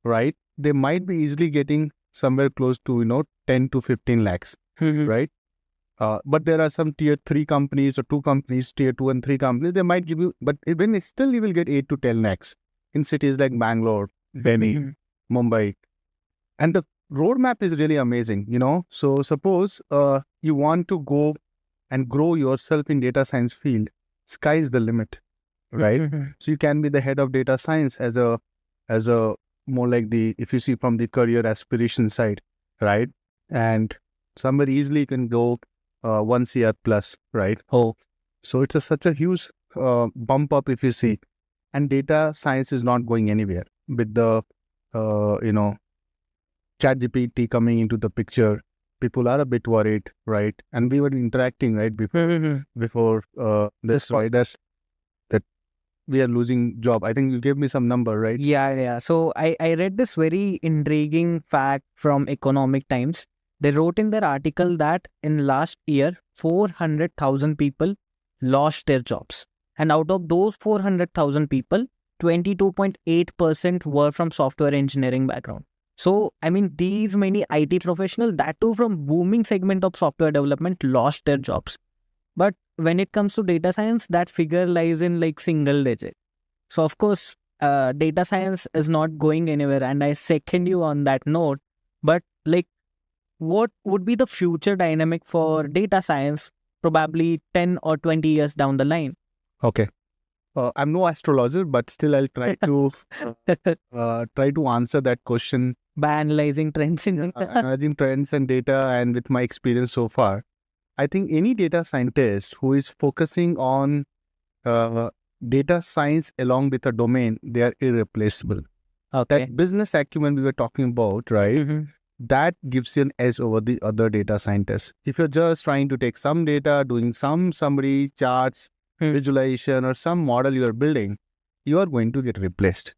right, they might be easily getting somewhere close to, 10 to 15 lakhs, right? But there are some tier 3 companies or 2 companies, tier 2 and 3 companies, they might give you, but even still you will get 8 to 10 lakhs in cities like Bangalore, Delhi, Mumbai. And the roadmap is really amazing, So suppose you want to go and grow yourself in data science field, sky's the limit, right? So you can be the head of data science as a more like if you see from the career aspiration side, right? And somewhere easily can go 1 CR plus, right? Oh. So it's such a huge bump up if you see. And data science is not going anywhere with the, ChatGPT coming into the picture. People are a bit worried, right? And we were interacting, right, before this, right? That we are losing job. I think you gave me some number, right? Yeah. So I read this very intriguing fact from Economic Times. They wrote in their article that in last year, 400,000 people lost their jobs. And out of those 400,000 people, 22.8% were from software engineering background. So, I mean, these many IT professionals, that too from booming segment of software development, lost their jobs. But when it comes to data science, that figure lies in like single digit. So, of course, data science is not going anywhere. And I second you on that note. But like, what would be the future dynamic for data science probably 10 or 20 years down the line? Okay. I'm no astrologer, but still I'll try to answer that question by analyzing trends analyzing trends and data, and with my experience so far. I think any data scientist who is focusing on data science along with a domain, they are irreplaceable. Okay. That business acumen we were talking about, right? That gives you an edge over the other data scientists. If you're just trying to take some data, doing some summary, charts, visualization, or some model you are building, you are going to get replaced.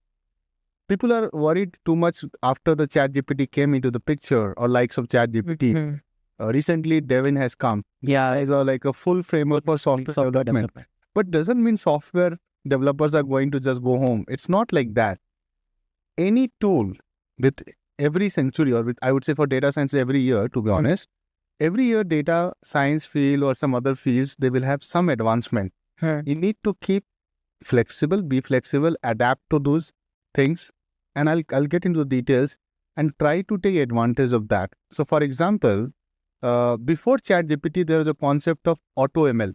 People are worried too much after the ChatGPT came into the picture, or likes of ChatGPT. Recently, Devin has come. Yeah. It's like a full framework for software development. But doesn't mean software developers are going to just go home. It's not like that. Any tool with every century, or with, I would say for data science every year, to be honest, every year data science field or some other fields, they will have some advancement. You need to keep flexible, be flexible, adapt to those things. And I'll get into the details and try to take advantage of that. So for example, before ChatGPT, there was a concept of AutoML.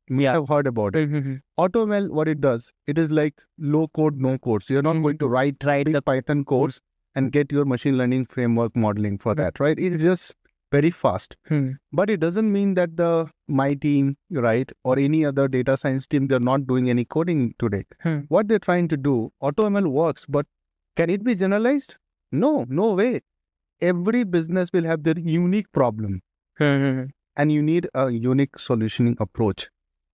You have heard about it. AutoML, what it does, it is like low code, no code. So you're not going to write the Python codes and get your machine learning framework modeling for that, right? It is just very fast. But it doesn't mean that my team, right, or any other data science team, they're not doing any coding today. What they're trying to do, AutoML works, but can it be generalized? No way. Every business will have their unique problem. And you need a unique solutioning approach.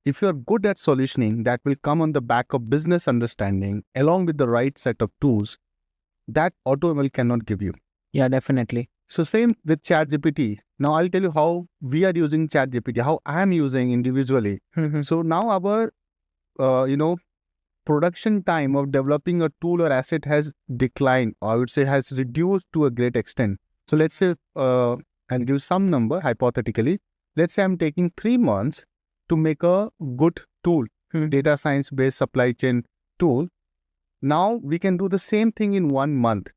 If you're good at solutioning, that will come on the back of business understanding along with the right set of tools that AutoML cannot give you. Yeah, definitely. So same with ChatGPT. Now I'll tell you how we are using ChatGPT, how I'm using individually. So now our, production time of developing a tool or asset has declined, or I would say has reduced to a great extent. So let's say, I'll give some number hypothetically. Let's say I'm taking 3 months to make a good tool, data science based supply chain tool. Now we can do the same thing in 1 month.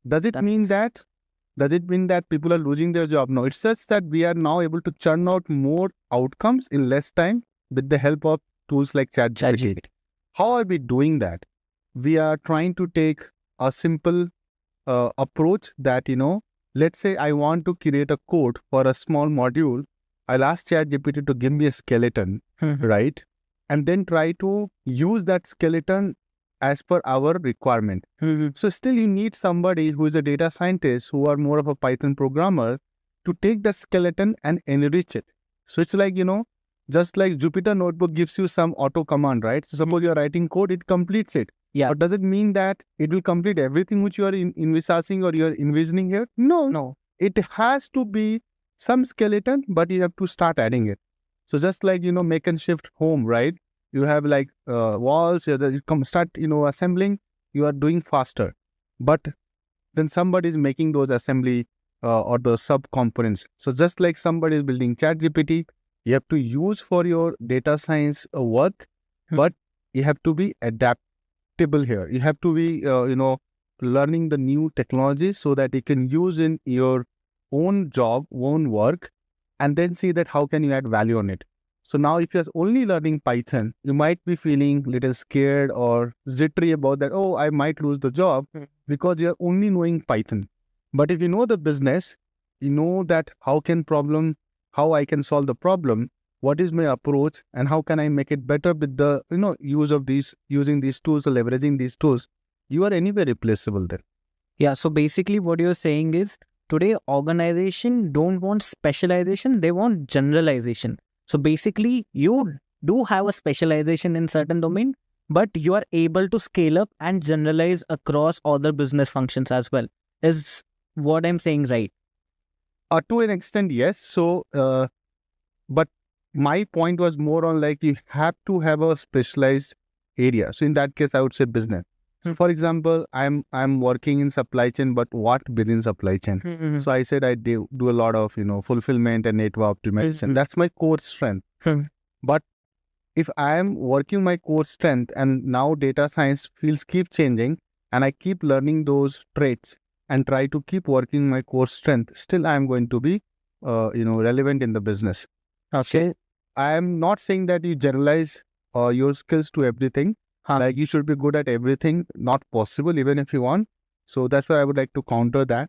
Does it mean that people are losing their job? No, it's just that we are now able to churn out more outcomes in less time with the help of tools like ChatGPT. How are we doing that? We are trying to take a simple approach that, let's say I want to create a code for a small module. I'll ask ChatGPT to give me a skeleton, right? And then try to use that skeleton as per our requirement. So still you need somebody who is a data scientist, who are more of a Python programmer, to take that skeleton and enrich it. So it's like, Just like Jupyter Notebook gives you some auto command, right? So suppose you're writing code, it completes it. Yeah. But does it mean that it will complete everything which you are envisaging or you're envisioning here? No. No. It has to be some skeleton, but you have to start adding it. So just like, make and shift home, right? You have like walls, you start, assembling, you are doing faster. But then somebody is making those assembly or the sub components. So just like somebody is building ChatGPT, you have to use for your data science work, but you have to be adaptable here. You have to be, learning the new technologies so that you can use in your own job, own work, and then see that how can you add value on it. So now if you're only learning Python, you might be feeling a little scared or jittery about that, oh, I might lose the job because you're only knowing Python. But if you know the business, you know that how I can solve the problem, what is my approach, and how can I make it better with the using these tools or leveraging these tools, you are anyway replaceable then. Yeah, so basically what you're saying is today organization don't want specialization, they want generalization. So basically you do have a specialization in certain domain, but you are able to scale up and generalize across other business functions as well. Is what I'm saying right? To an extent, yes. So, but my point was more on like you have to have a specialized area. So in that case, I would say business. So for example, I'm working in supply chain, but what within supply chain? So I said I do a lot of fulfillment and network optimization. That's my core strength. But if I am working my core strength and now data science fields keep changing and I keep learning those traits and try to keep working my core strength, still I am going to be relevant in the business. Okay. So I am not saying that you generalize your skills to everything. Like you should be good at everything, not possible even if you want. So that's why I would like to counter that.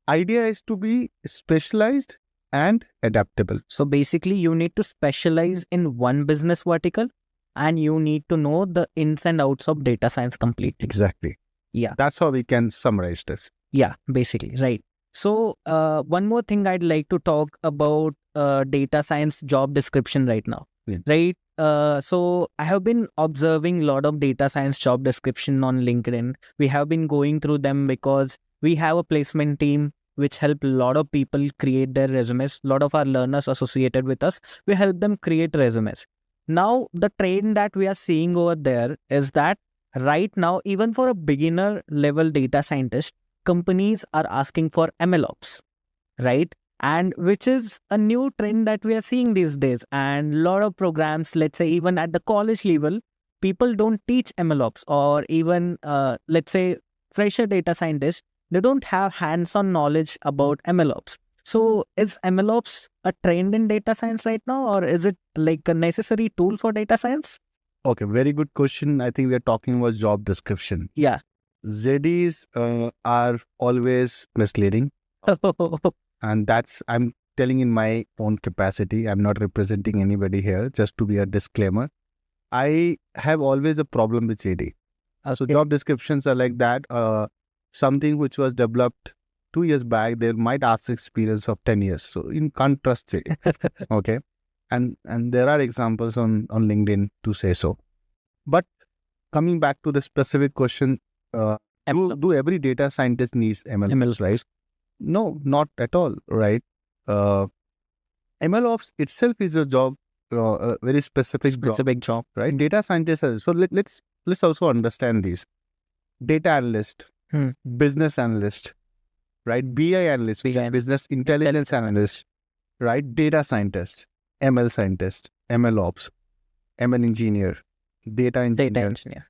Idea is to be specialized and adaptable. So basically you need to specialize in one business vertical and you need to know the ins and outs of data science completely. Exactly. Yeah. That's how we can summarize this. Yeah, basically, right. So one more thing I'd like to talk about data science job description right now, right? So I have been observing a lot of data science job description on LinkedIn. We have been going through them because we have a placement team which help a lot of people create their resumes. A lot of our learners associated with us, we help them create resumes. Now, the trend that we are seeing over there is that right now, even for a beginner level data scientist, companies are asking for MLOps, right? And which is a new trend that we are seeing these days. And a lot of programs, let's say even at the college level, people don't teach MLOps, or even let's say fresher data scientists, they don't have hands-on knowledge about MLOps. So is MLOps a trend in data science right now, or is it like a necessary tool for data science? Okay, very good question. I think we are talking about job description. Yeah. ZDs are always misleading. And I'm telling in my own capacity. I'm not representing anybody here, just to be a disclaimer. I have always a problem with ZD. So job descriptions are like that. Something which was developed 2 years back, they might ask experience of 10 years. So you can't trust it. Okay. And there are examples on LinkedIn to say so. But coming back to the specific question, do every data scientist needs MLOps, right? No, not at all, right? MLOps itself is a job, a very specific job, right? Data scientists. So let's also understand these. Data analyst, business analyst, right? BI analyst, business intelligence analyst, right? Data scientist, ML scientist, MLOps, ML engineer, data engineer.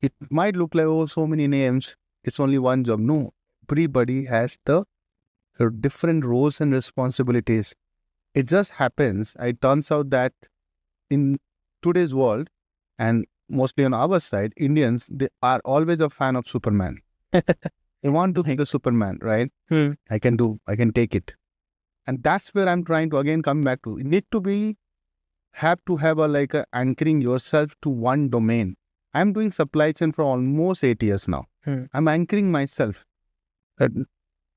It might look like, oh, so many names, it's only one job. No, everybody has the different roles and responsibilities. It just happens, it turns out that in today's world, and mostly on our side, Indians, they are always a fan of Superman. They want to be the Superman, right? I can take it. And that's where I'm trying to again come back to. You need to have a anchoring yourself to one domain. I'm doing supply chain for almost 8 years now. I'm anchoring myself.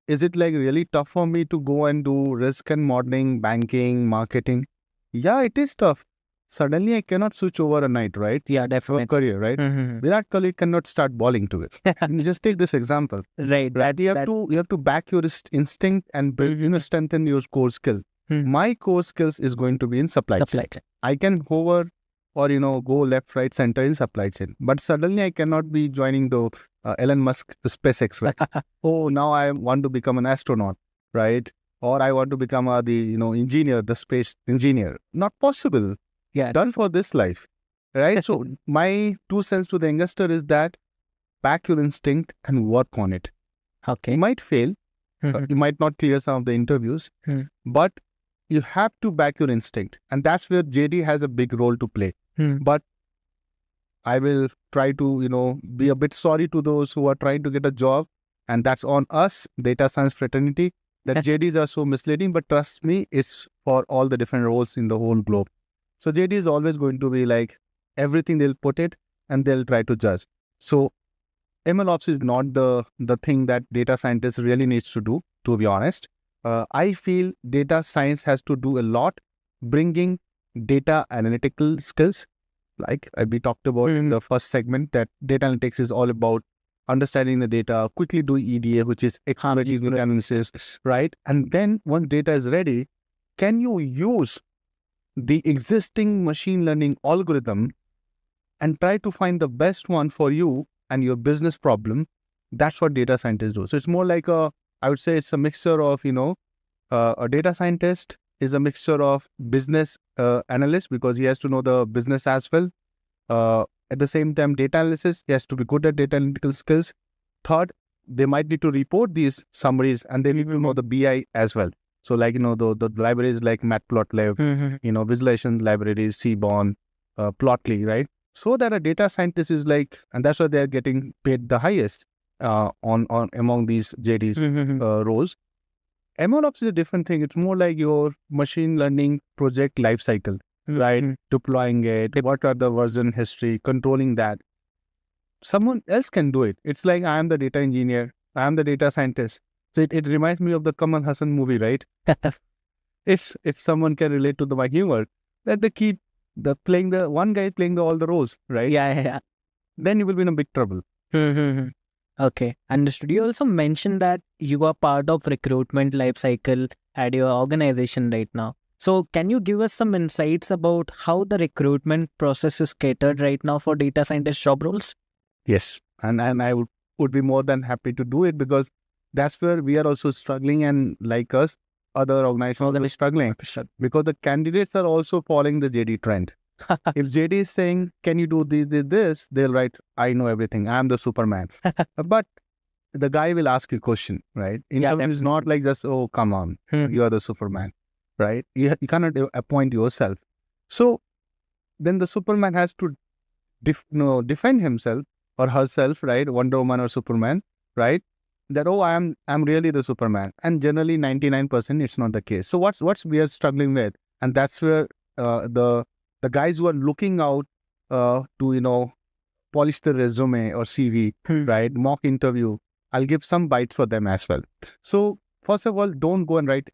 Is it like really tough for me to go and do risk and modeling, banking, marketing? Yeah, it is tough. Suddenly, I cannot switch over a night, right? Yeah, For a definitely. career, right? Virat Kohli cannot start bowling to it. You just take this example. Right. Right. You have to back your instinct and build, strengthen your core skill. My core skills is going to be in supply chain. Supply chain. I can hover or go left, right, center in supply chain. But suddenly I cannot be joining the Elon Musk, the SpaceX, right? Oh, now I want to become an astronaut, right? Or I want to become the engineer, the space engineer. Not possible. Yeah. Done for this life, right? So my 2 cents to the youngster is that back your instinct and work on it. Okay. You might fail, you might not clear some of the interviews, but you have to back your instinct, and that's where JD has a big role to play. But I will try to be a bit sorry to those who are trying to get a job, and that's on us, data science fraternity, that JDs are so misleading. But trust me, it's for all the different roles in the whole globe. So JD is always going to be like everything, they'll put it and they'll try to judge. So MLOps is not the thing that data scientists really needs to do, to be honest. I feel data science has to do a lot bringing data analytical skills. Like we talked about in the first segment, that data analytics is all about understanding the data, quickly do EDA, which is exploratory analysis, right? And then once data is ready, can you use the existing machine learning algorithm and try to find the best one for you and your business problem? That's what data scientists do. So it's more like I would say it's a mixture of, a data scientist is a mixture of business analyst, because he has to know the business as well. At the same time, data analysis, he has to be good at data analytical skills. Third, they might need to report these summaries, and they need to know the BI as well. So like, the libraries like Matplotlib, visualization libraries, Seaborn, Plotly, right? So that a data scientist is like, and that's why they're getting paid the highest on among these JD's roles. MLOps is a different thing. It's more like your machine learning project lifecycle, right? Deploying it, what are the version history, controlling that. Someone else can do it. It's like I am the data engineer, I am the data scientist. So it reminds me of the Kamal Hassan movie, right? If someone can relate to my humor, that the one guy playing all the roles, right? Yeah. Then you will be in a big trouble. Okay, understood. You also mentioned that you are part of recruitment lifecycle at your organization right now. So can you give us some insights about how the recruitment process is catered right now for data scientist job roles? Yes, and I would be more than happy to do it, because that's where we are also struggling, and like us, other organizations are struggling, because the candidates are also following the JD trend. If JD is saying, can you do this, they'll write, I know everything, I'm the Superman. But the guy will ask you a question, right? Interview is not like just, oh, come on, you are the Superman, right? You cannot appoint yourself. So then the Superman has to defend himself or herself, right? Wonder Woman or Superman, right? That, oh, I'm really the Superman. And generally 99% it's not the case. So what's we are struggling with, and that's where the guys who are looking out to polish the resume or CV, right? Mock interview, I'll give some bites for them as well. So first of all, don't go and write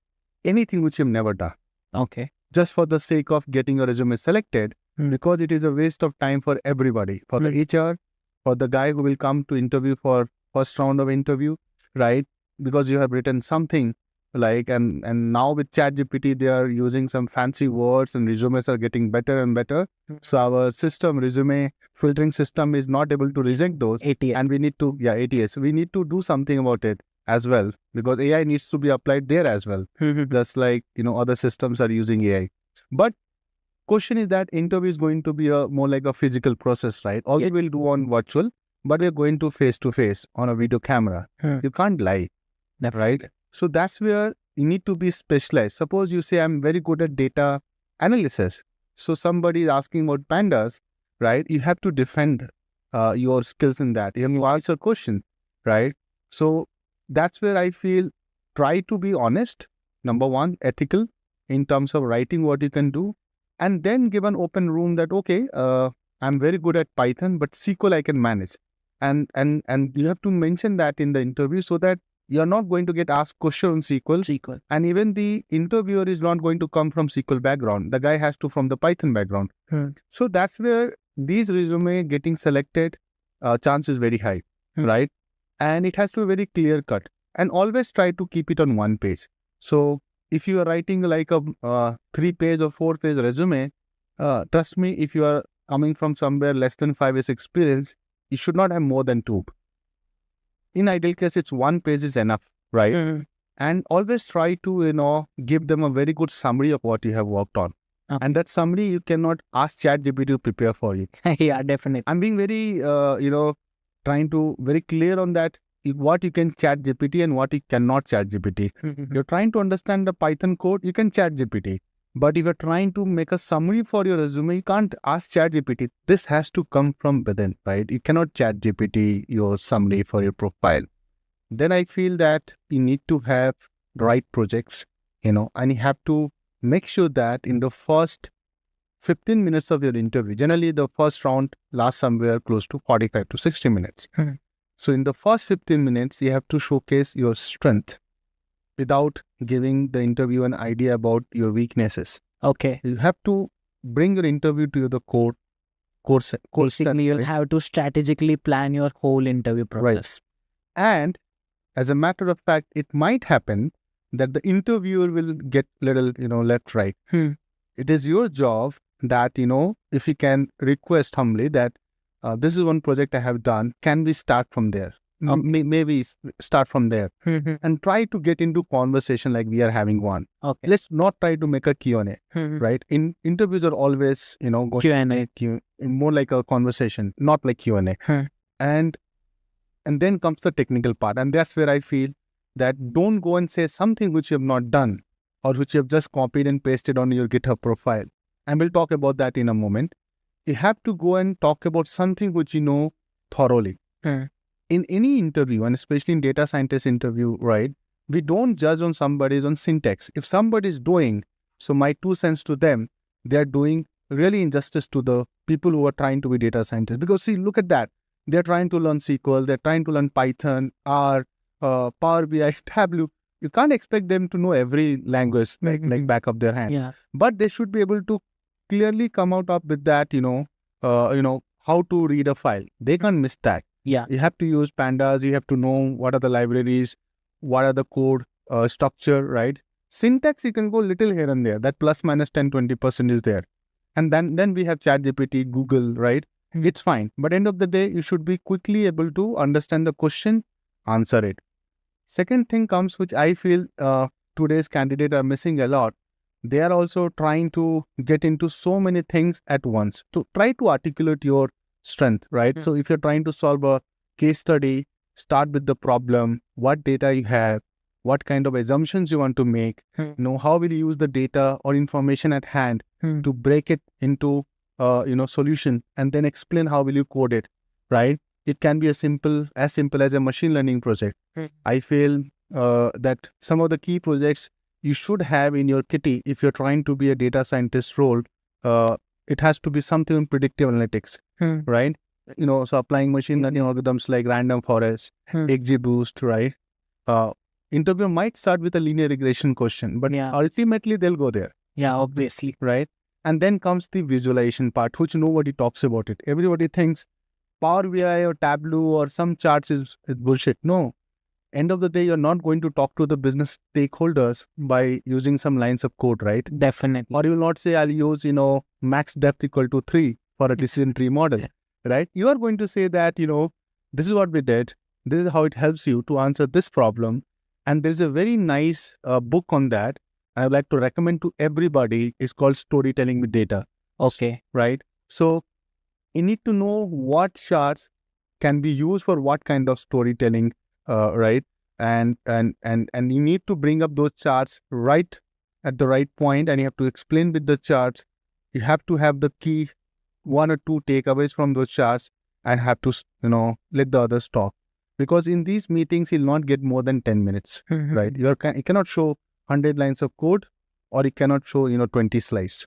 anything which you've never done. Okay. Just for the sake of getting your resume selected, because it is a waste of time for everybody, for the HR, for the guy who will come to interview for first round of interview, right? Because you have written something like, and now with ChatGPT, they are using some fancy words and resumes are getting better and better. So our resume filtering system is not able to reject those. ATS. And we need to, ATS, we need to do something about it as well, because AI needs to be applied there as well. Just like, other systems are using AI. But question is that interview is going to be more like a physical process, right? All we will do on virtual, but we're going to face on a video camera. You can't lie, right? So that's where you need to be specialized. Suppose you say, I'm very good at data analysis. So somebody is asking about pandas, right? You have to defend your skills in that. You have to answer questions, right? So that's where I feel, try to be honest. Number one, ethical in terms of writing what you can do. And then give an open room that, okay, I'm very good at Python, but SQL I can manage. And you have to mention that in the interview, so that you're not going to get asked question on SQL. And even the interviewer is not going to come from SQL background. The guy has to from the Python background. So that's where these resume getting selected, chance is very high, right? And it has to be very clear cut. And always try to keep it on one page. So if you are writing like a 3-page or 4-page resume, trust me, if you are coming from somewhere less than 5 years experience, you should not have more than 2. In ideal case, it's 1 page is enough, right? And always try to, give them a very good summary of what you have worked on. And that summary, you cannot ask ChatGPT to prepare for you. Yeah, definitely. I'm being very, trying to very clear on that, what you can ChatGPT and what you cannot ChatGPT. You're trying to understand the Python code, you can ChatGPT. But if you're trying to make a summary for your resume, you can't ask ChatGPT. This has to come from within, right? You cannot ChatGPT your summary for your profile. Then I feel that you need to have right projects, and you have to make sure that in the first 15 minutes of your interview, generally the first round lasts somewhere close to 45 to 60 minutes. So in the first 15 minutes, you have to showcase your strength without giving the interview an idea about your weaknesses. Okay. You have to bring your interview to the core Basically, strength, you'll right? have to strategically plan your whole interview process. And as a matter of fact, it might happen that the interviewer will get little, left, right. It is your job that, if you can request humbly that this is one project I have done, can we start from there? Maybe start from there and try to get into conversation like we are having one. Okay. Let's not try to make a Q&A, right? In interviews are always, going Q&A. more like a conversation, not like Q&A. And then comes the technical part. And that's where I feel that don't go and say something which you have not done or which you have just copied and pasted on your GitHub profile. And we'll talk about that in a moment. You have to go and talk about something which you know thoroughly. In any interview, and especially in data scientist interview, right, we don't judge on somebody's on syntax. If somebody is doing, so my 2 cents to them, they are doing really injustice to the people who are trying to be data scientists. Because see, look at that. They're trying to learn SQL, they're trying to learn Python, R, Power BI, Tableau. You can't expect them to know every language like back of their hand. Yeah. But they should be able to clearly come out up with that, how to read a file. They can't miss that. Yeah. You have to use pandas. You have to know what are the libraries, what are the code structure, right? Syntax, you can go little here and there. That plus minus 10-20% is there. And then we have ChatGPT, Google, right? It's fine. But end of the day, you should be quickly able to understand the question, answer it. Second thing comes, which I feel today's candidates are missing a lot. They are also trying to get into so many things at once. To try to articulate your strength, right? So if you're trying to solve a case study, start with the problem, what data you have, what kind of assumptions you want to make, how will you use the data or information at hand to break it into, solution, and then explain how will you code it, right? It can be as simple as a machine learning project. I feel that some of the key projects you should have in your kitty if you're trying to be a data scientist role, it has to be something in predictive analytics, right? So applying machine learning algorithms like random forest, XGBoost, right? Interview might start with a linear regression question, but ultimately they'll go there. Yeah, obviously. Right? And then comes the visualization part, which nobody talks about it. Everybody thinks Power BI or Tableau or some charts is bullshit. No. End of the day, you're not going to talk to the business stakeholders by using some lines of code, right? Definitely. Or you will not say, I'll use, max depth equal to 3 for a decision tree model, right? You are going to say that, this is what we did. This is how it helps you to answer this problem. And there's a very nice book on that I would like to recommend to everybody. It's called Storytelling with Data. Okay. Right? So you need to know what charts can be used for what kind of storytelling, right? And you need to bring up those charts right at the right point, and you have to explain with the charts. You have to have the key 1 or 2 takeaways from those charts and have to, let the others talk. Because in these meetings, you'll not get more than 10 minutes, right? You cannot show 100 lines of code, or you cannot show, 20 slides.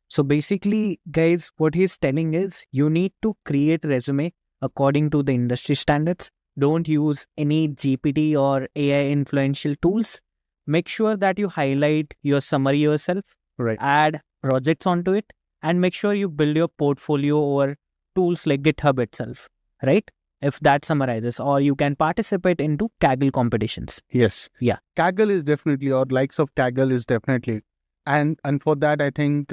So basically, guys, what he's telling is you need to create resume according to the industry standards. don't use any GPT or AI influential tools. Make sure that you highlight your summary yourself, Right. add projects onto it, and make sure you build your portfolio over tools like GitHub itself, right? If that summarizes, or you can participate into Kaggle competitions. Yes. Yeah. Kaggle is definitely, or likes of Kaggle is definitely. And for that, I think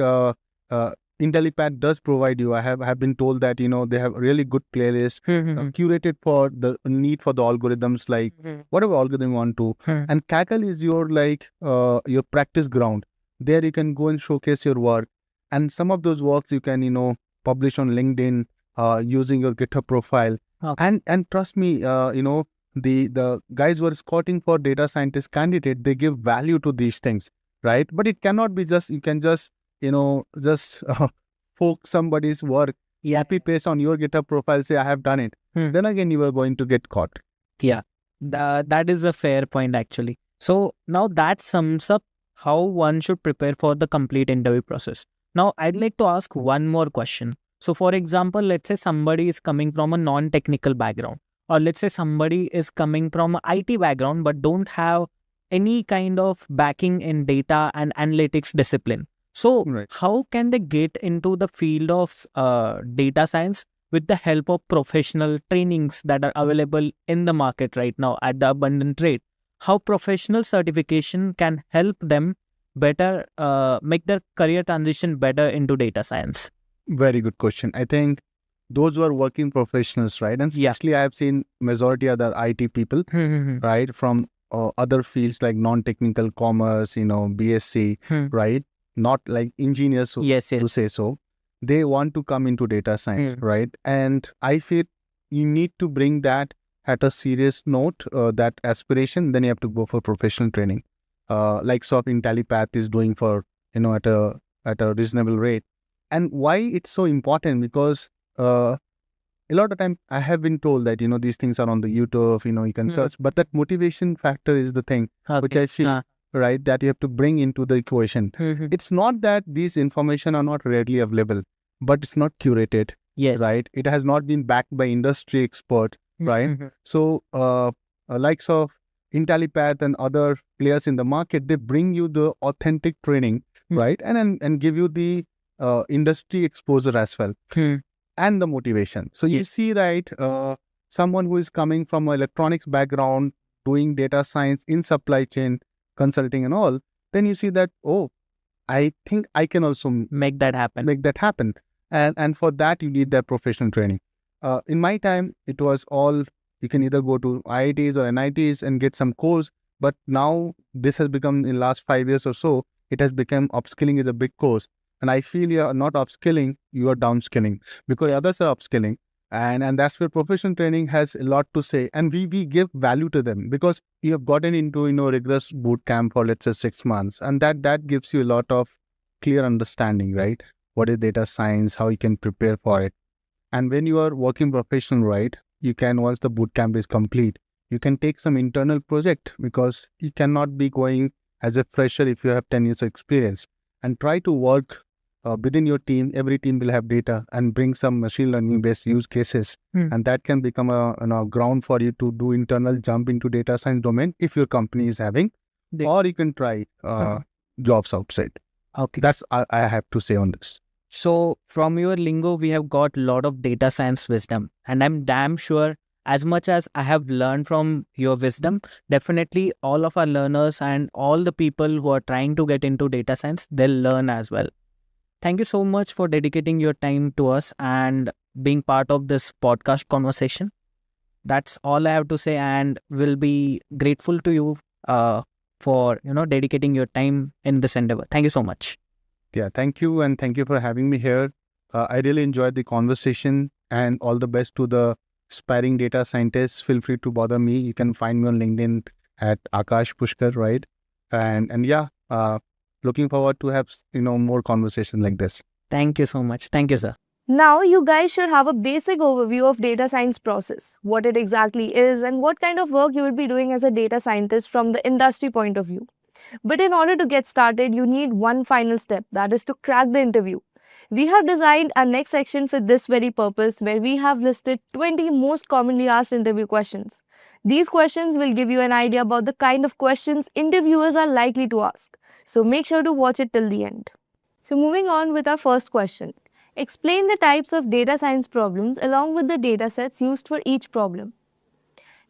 Intellipaat does provide you. I have been told that, they have really good playlists curated for the need for the algorithms, like whatever algorithm you want to. And Kaggle is your your practice ground. There you can go and showcase your work. And some of those works you can, publish on LinkedIn using your GitHub profile. Okay. And trust me, the guys who are scouting for data scientist candidate, they give value to these things, right? But it cannot be just, you can just, poke somebody's work, copy paste on your GitHub profile, say I have done it. Then again, you are going to get caught. Yeah, that is a fair point actually. So now that sums up how one should prepare for the complete interview process. Now I'd like to ask one more question. So for example, let's say somebody is coming from a non-technical background, or let's say somebody is coming from an IT background but don't have any kind of backing in data and analytics discipline. So Right. how can they get into the field of data science with the help of professional trainings that are available in the market right now at the abundant rate? How professional certification can help them better make their career transition better into data science? Very good question. I think those who are working professionals, right? And especially I have seen majority other IT people, right? From other fields like non-technical commerce, BSc, right? Not like engineers, to say so. They want to come into data science, right? And I feel you need to bring that at a serious note, that aspiration. Then you have to go for professional training, like Intellipaat is doing for, at a reasonable rate. And why it's so important? Because a lot of time I have been told that, these things are on the YouTube, you can search, but that motivation factor is the thing which I feel, right, that you have to bring into the equation. It's not that these information are not readily available, but it's not curated, right? It has not been backed by industry expert, right? So likes of Intellipaat and other players in the market, they bring you the authentic training, right? And give you the industry exposure as well, and the motivation. So you see, right, someone who is coming from an electronics background, doing data science in supply chain, consulting and all, then you see that, oh, I think I can also Make that happen. And for that, you need that professional training. In my time, it was all, you can either go to IITs or NITs and get some course, but now this has become, in last 5 years or so, it has become upskilling is a big course. And I feel you are not upskilling, you are downskilling, because others are upskilling. And that's where professional training has a lot to say. And we give value to them, because you have gotten into, rigorous boot camp for, let's say, 6 months. And that gives you a lot of clear understanding, right? What is data science, how you can prepare for it. And when you are working professional, right, you can, once the boot camp is complete, you can take some internal project, because you cannot be going as a fresher if you have 10 years of experience, and try to work within your team. Every team will have data, and bring some machine learning based use cases. And that can become a ground for you to do internal jump into data science domain if your company is having, or you can try jobs outside. Okay. That's I have to say on this. So from your lingo, we have got a lot of data science wisdom, and I'm damn sure as much as I have learned from your wisdom, definitely all of our learners and all the people who are trying to get into data science, they'll learn as well. Thank you so much for dedicating your time to us and being part of this podcast conversation. That's all I have to say, and will be grateful to you for dedicating your time in this endeavor. Thank you so much. Yeah, thank you, and thank you for having me here. I really enjoyed the conversation, and all the best to the aspiring data scientists. Feel free to bother me. You can find me on LinkedIn at Akash Pushkar, right? And yeah, looking forward to have more conversation like this. Thank you so much. Thank you, sir. Now, you guys should have a basic overview of data science process, what it exactly is, and what kind of work you will be doing as a data scientist from the industry point of view. But in order to get started, you need one final step, that is to crack the interview. We have designed our next section for this very purpose, where we have listed 20 most commonly asked interview questions. These questions will give you an idea about the kind of questions interviewers are likely to ask. So make sure to watch it till the end. So moving on with our first question. Explain the types of data science problems along with the data sets used for each problem.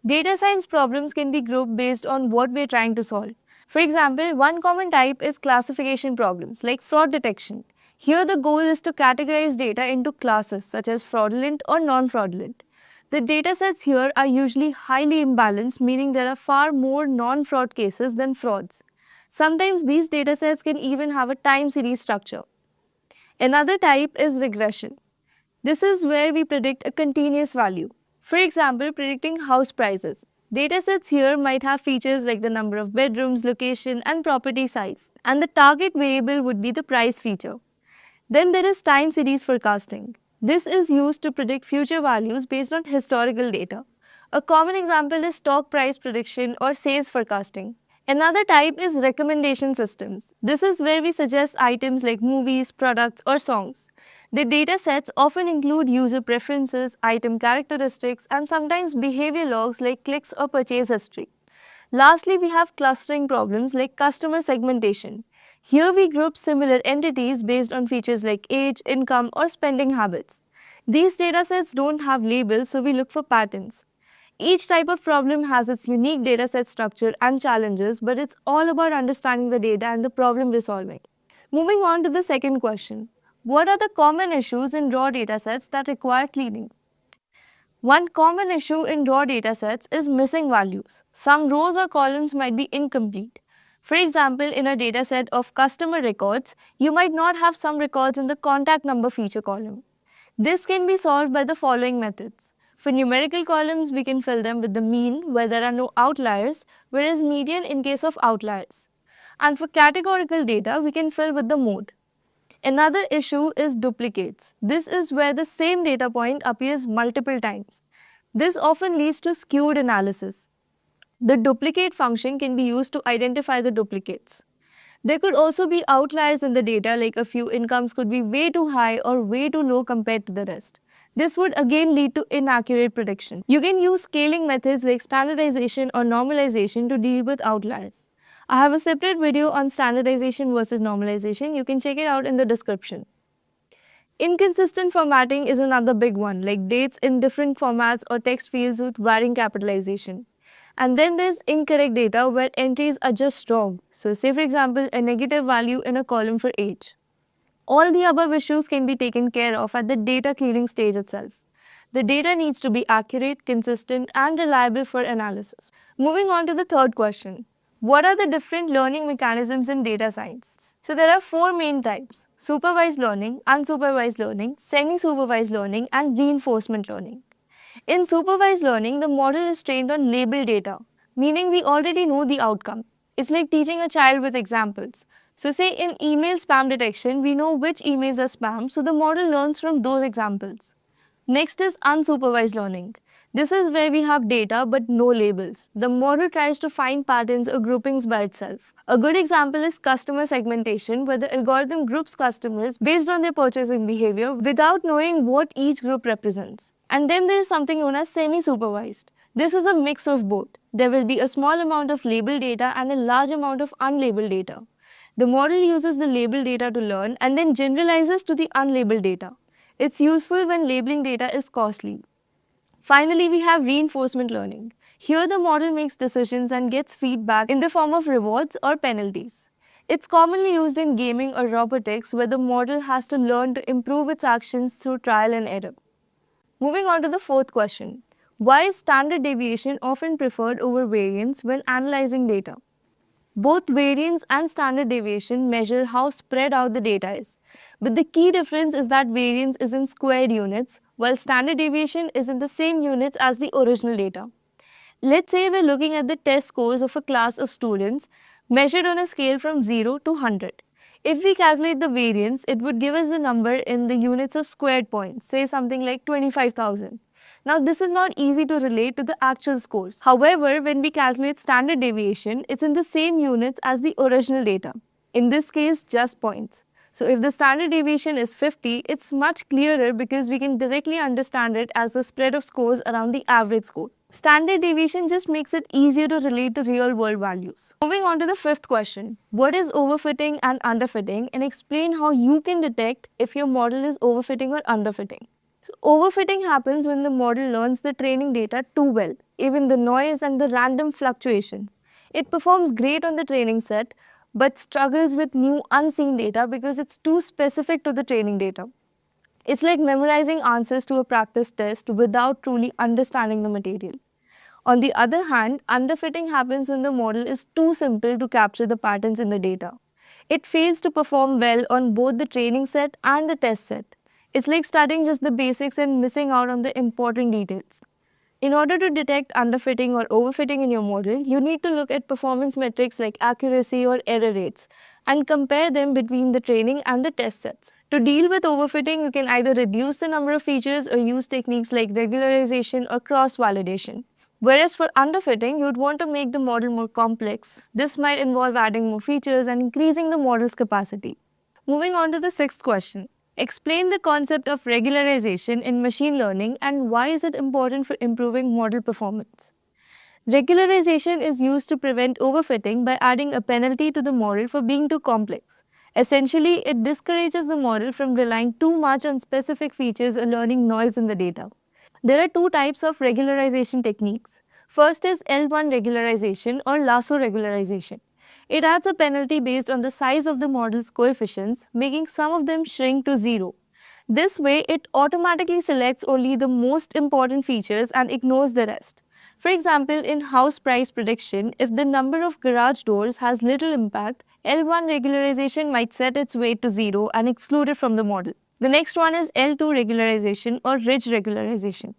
Data science problems can be grouped based on what we are trying to solve. For example, one common type is classification problems like fraud detection. Here the goal is to categorize data into classes such as fraudulent or non-fraudulent. The datasets here are usually highly imbalanced, meaning there are far more non-fraud cases than frauds. Sometimes these datasets can even have a time series structure. Another type is regression. This is where we predict a continuous value. For example, predicting house prices. Datasets here might have features like the number of bedrooms, location, and property size, and the target variable would be the price feature. Then there is time series forecasting. This is used to predict future values based on historical data. A common example is stock price prediction or sales forecasting. Another type is recommendation systems. This is where we suggest items like movies, products, or songs. The data sets often include user preferences, item characteristics, and sometimes behavior logs like clicks or purchase history. Lastly, we have clustering problems like customer segmentation. Here we group similar entities based on features like age, income, or spending habits. These datasets don't have labels, so we look for patterns. Each type of problem has its unique dataset structure and challenges, but it's all about understanding the data and the problem resolving. Moving on to the second question. What are the common issues in raw datasets that require cleaning? One common issue in raw datasets is missing values. Some rows or columns might be incomplete. For example, in a dataset of customer records, you might not have some records in the contact number feature column. This can be solved by the following methods. For numerical columns, we can fill them with the mean where there are no outliers, whereas median in case of outliers. And for categorical data, we can fill with the mode. Another issue is duplicates. This is where the same data point appears multiple times. This often leads to skewed analysis. The duplicate function can be used to identify the duplicates. There could also be outliers in the data, like a few incomes could be way too high or way too low compared to the rest. This would again lead to inaccurate prediction. You can use scaling methods like standardization or normalization to deal with outliers. I have a separate video on standardization versus normalization. You can check it out in the description. Inconsistent formatting is another big one, like dates in different formats or text fields with varying capitalization. And then there's incorrect data where entries are just wrong. So say for example, a negative value in a column for age. All the above issues can be taken care of at the data cleaning stage itself. The data needs to be accurate, consistent, and reliable for analysis. Moving on to the third question. What are the different learning mechanisms in data science? So there are four main types: supervised learning, unsupervised learning, semi-supervised learning, and reinforcement learning. In supervised learning, the model is trained on labeled data, meaning we already know the outcome. It's like teaching a child with examples. So say in email spam detection, we know which emails are spam, so the model learns from those examples. Next is unsupervised learning. This is where we have data but no labels. The model tries to find patterns or groupings by itself. A good example is customer segmentation, where the algorithm groups customers based on their purchasing behavior without knowing what each group represents. And then there is something known as semi-supervised. This is a mix of both. There will be a small amount of labeled data and a large amount of unlabeled data. The model uses the labeled data to learn and then generalizes to the unlabeled data. It's useful when labeling data is costly. Finally, we have reinforcement learning. Here the model makes decisions and gets feedback in the form of rewards or penalties. It's commonly used in gaming or robotics, where the model has to learn to improve its actions through trial and error. Moving on to the fourth question. Why is standard deviation often preferred over variance when analyzing data? Both variance and standard deviation measure how spread out the data is. But the key difference is that variance is in squared units, while standard deviation is in the same units as the original data. Let's say we're looking at the test scores of a class of students measured on a scale from 0 to 100. If we calculate the variance, it would give us the number in the units of squared points, say something like 25,000. Now this is not easy to relate to the actual scores. However, when we calculate standard deviation, it's in the same units as the original data. In this case, just points. So if the standard deviation is 50, it's much clearer because we can directly understand it as the spread of scores around the average score. Standard deviation just makes it easier to relate to real world values. Moving on to the fifth question, what is overfitting and underfitting, and explain how you can detect if your model is overfitting or underfitting. So overfitting happens when the model learns the training data too well, even the noise and the random fluctuations. It performs great on the training set, but struggles with new unseen data because it's too specific to the training data. It's like memorizing answers to a practice test without truly understanding the material. On the other hand, underfitting happens when the model is too simple to capture the patterns in the data. It fails to perform well on both the training set and the test set. It's like studying just the basics and missing out on the important details. In order to detect underfitting or overfitting in your model, you need to look at performance metrics like accuracy or error rates and compare them between the training and the test sets. To deal with overfitting, you can either reduce the number of features or use techniques like regularization or cross-validation. Whereas for underfitting, you would want to make the model more complex. This might involve adding more features and increasing the model's capacity. Moving on to the sixth question. Explain the concept of regularization in machine learning and why is it important for improving model performance. Regularization is used to prevent overfitting by adding a penalty to the model for being too complex. Essentially, it discourages the model from relying too much on specific features or learning noise in the data. There are two types of regularization techniques. First is L1 regularization or lasso regularization. It adds a penalty based on the size of the model's coefficients, making some of them shrink to zero. This way, it automatically selects only the most important features and ignores the rest. For example, in house price prediction, if the number of garage doors has little impact, L1 regularization might set its weight to zero and exclude it from the model. The next one is L2 regularization or ridge regularization.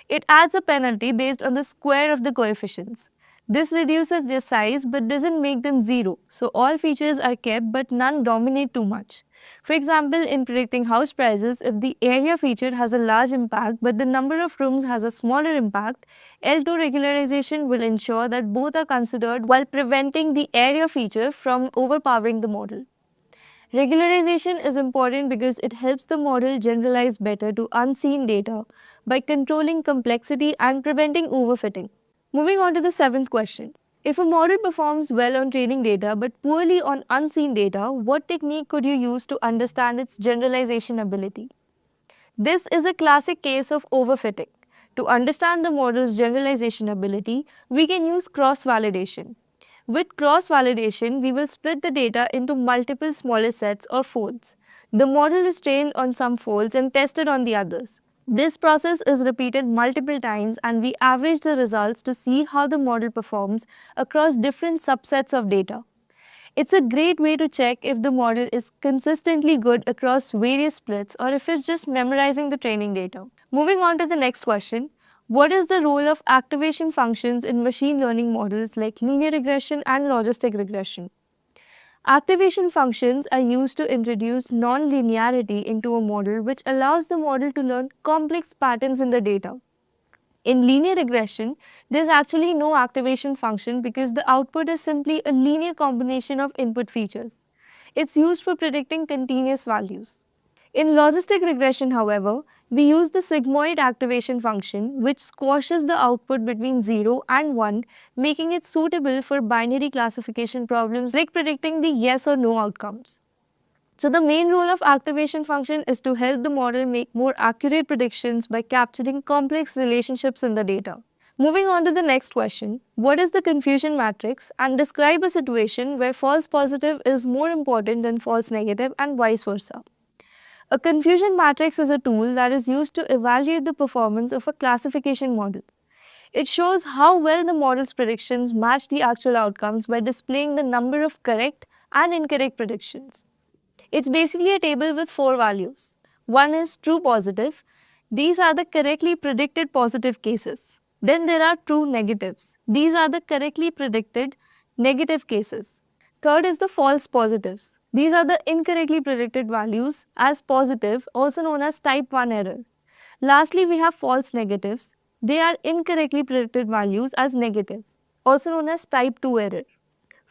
It adds a penalty based on the square of the coefficients. This reduces their size but doesn't make them zero, so all features are kept but none dominate too much. For example, in predicting house prices, if the area feature has a large impact but the number of rooms has a smaller impact, L2 regularization will ensure that both are considered while preventing the area feature from overpowering the model. Regularization is important because it helps the model generalize better to unseen data by controlling complexity and preventing overfitting. Moving on to the seventh question. If a model performs well on training data but poorly on unseen data, what technique could you use to understand its generalization ability? This is a classic case of overfitting. To understand the model's generalization ability, we can use cross-validation. With cross-validation, we will split the data into multiple smaller sets or folds. The model is trained on some folds and tested on the others. This process is repeated multiple times and we average the results to see how the model performs across different subsets of data. It's a great way to check if the model is consistently good across various splits or if it's just memorizing the training data. Moving on to the next question. What is the role of activation functions in machine learning models like linear regression and logistic regression? Activation functions are used to introduce non-linearity into a model, which allows the model to learn complex patterns in the data. In linear regression, there's actually no activation function because the output is simply a linear combination of input features. It's used for predicting continuous values. In logistic regression, however, we use the sigmoid activation function, which squashes the output between 0 and 1, making it suitable for binary classification problems like predicting the yes or no outcomes. So the main role of activation function is to help the model make more accurate predictions by capturing complex relationships in the data. Moving on to the next question, what is the confusion matrix, and describe a situation where false positive is more important than false negative and vice versa. A confusion matrix is a tool that is used to evaluate the performance of a classification model. It shows how well the model's predictions match the actual outcomes by displaying the number of correct and incorrect predictions. It's basically a table with 4 values. One is true positive. These are the correctly predicted positive cases. Then there are true negatives. These are the correctly predicted negative cases. Third is the false positives. These are the incorrectly predicted values as positive, also known as type 1 error. Lastly, we have false negatives. They are incorrectly predicted values as negative, also known as type 2 error.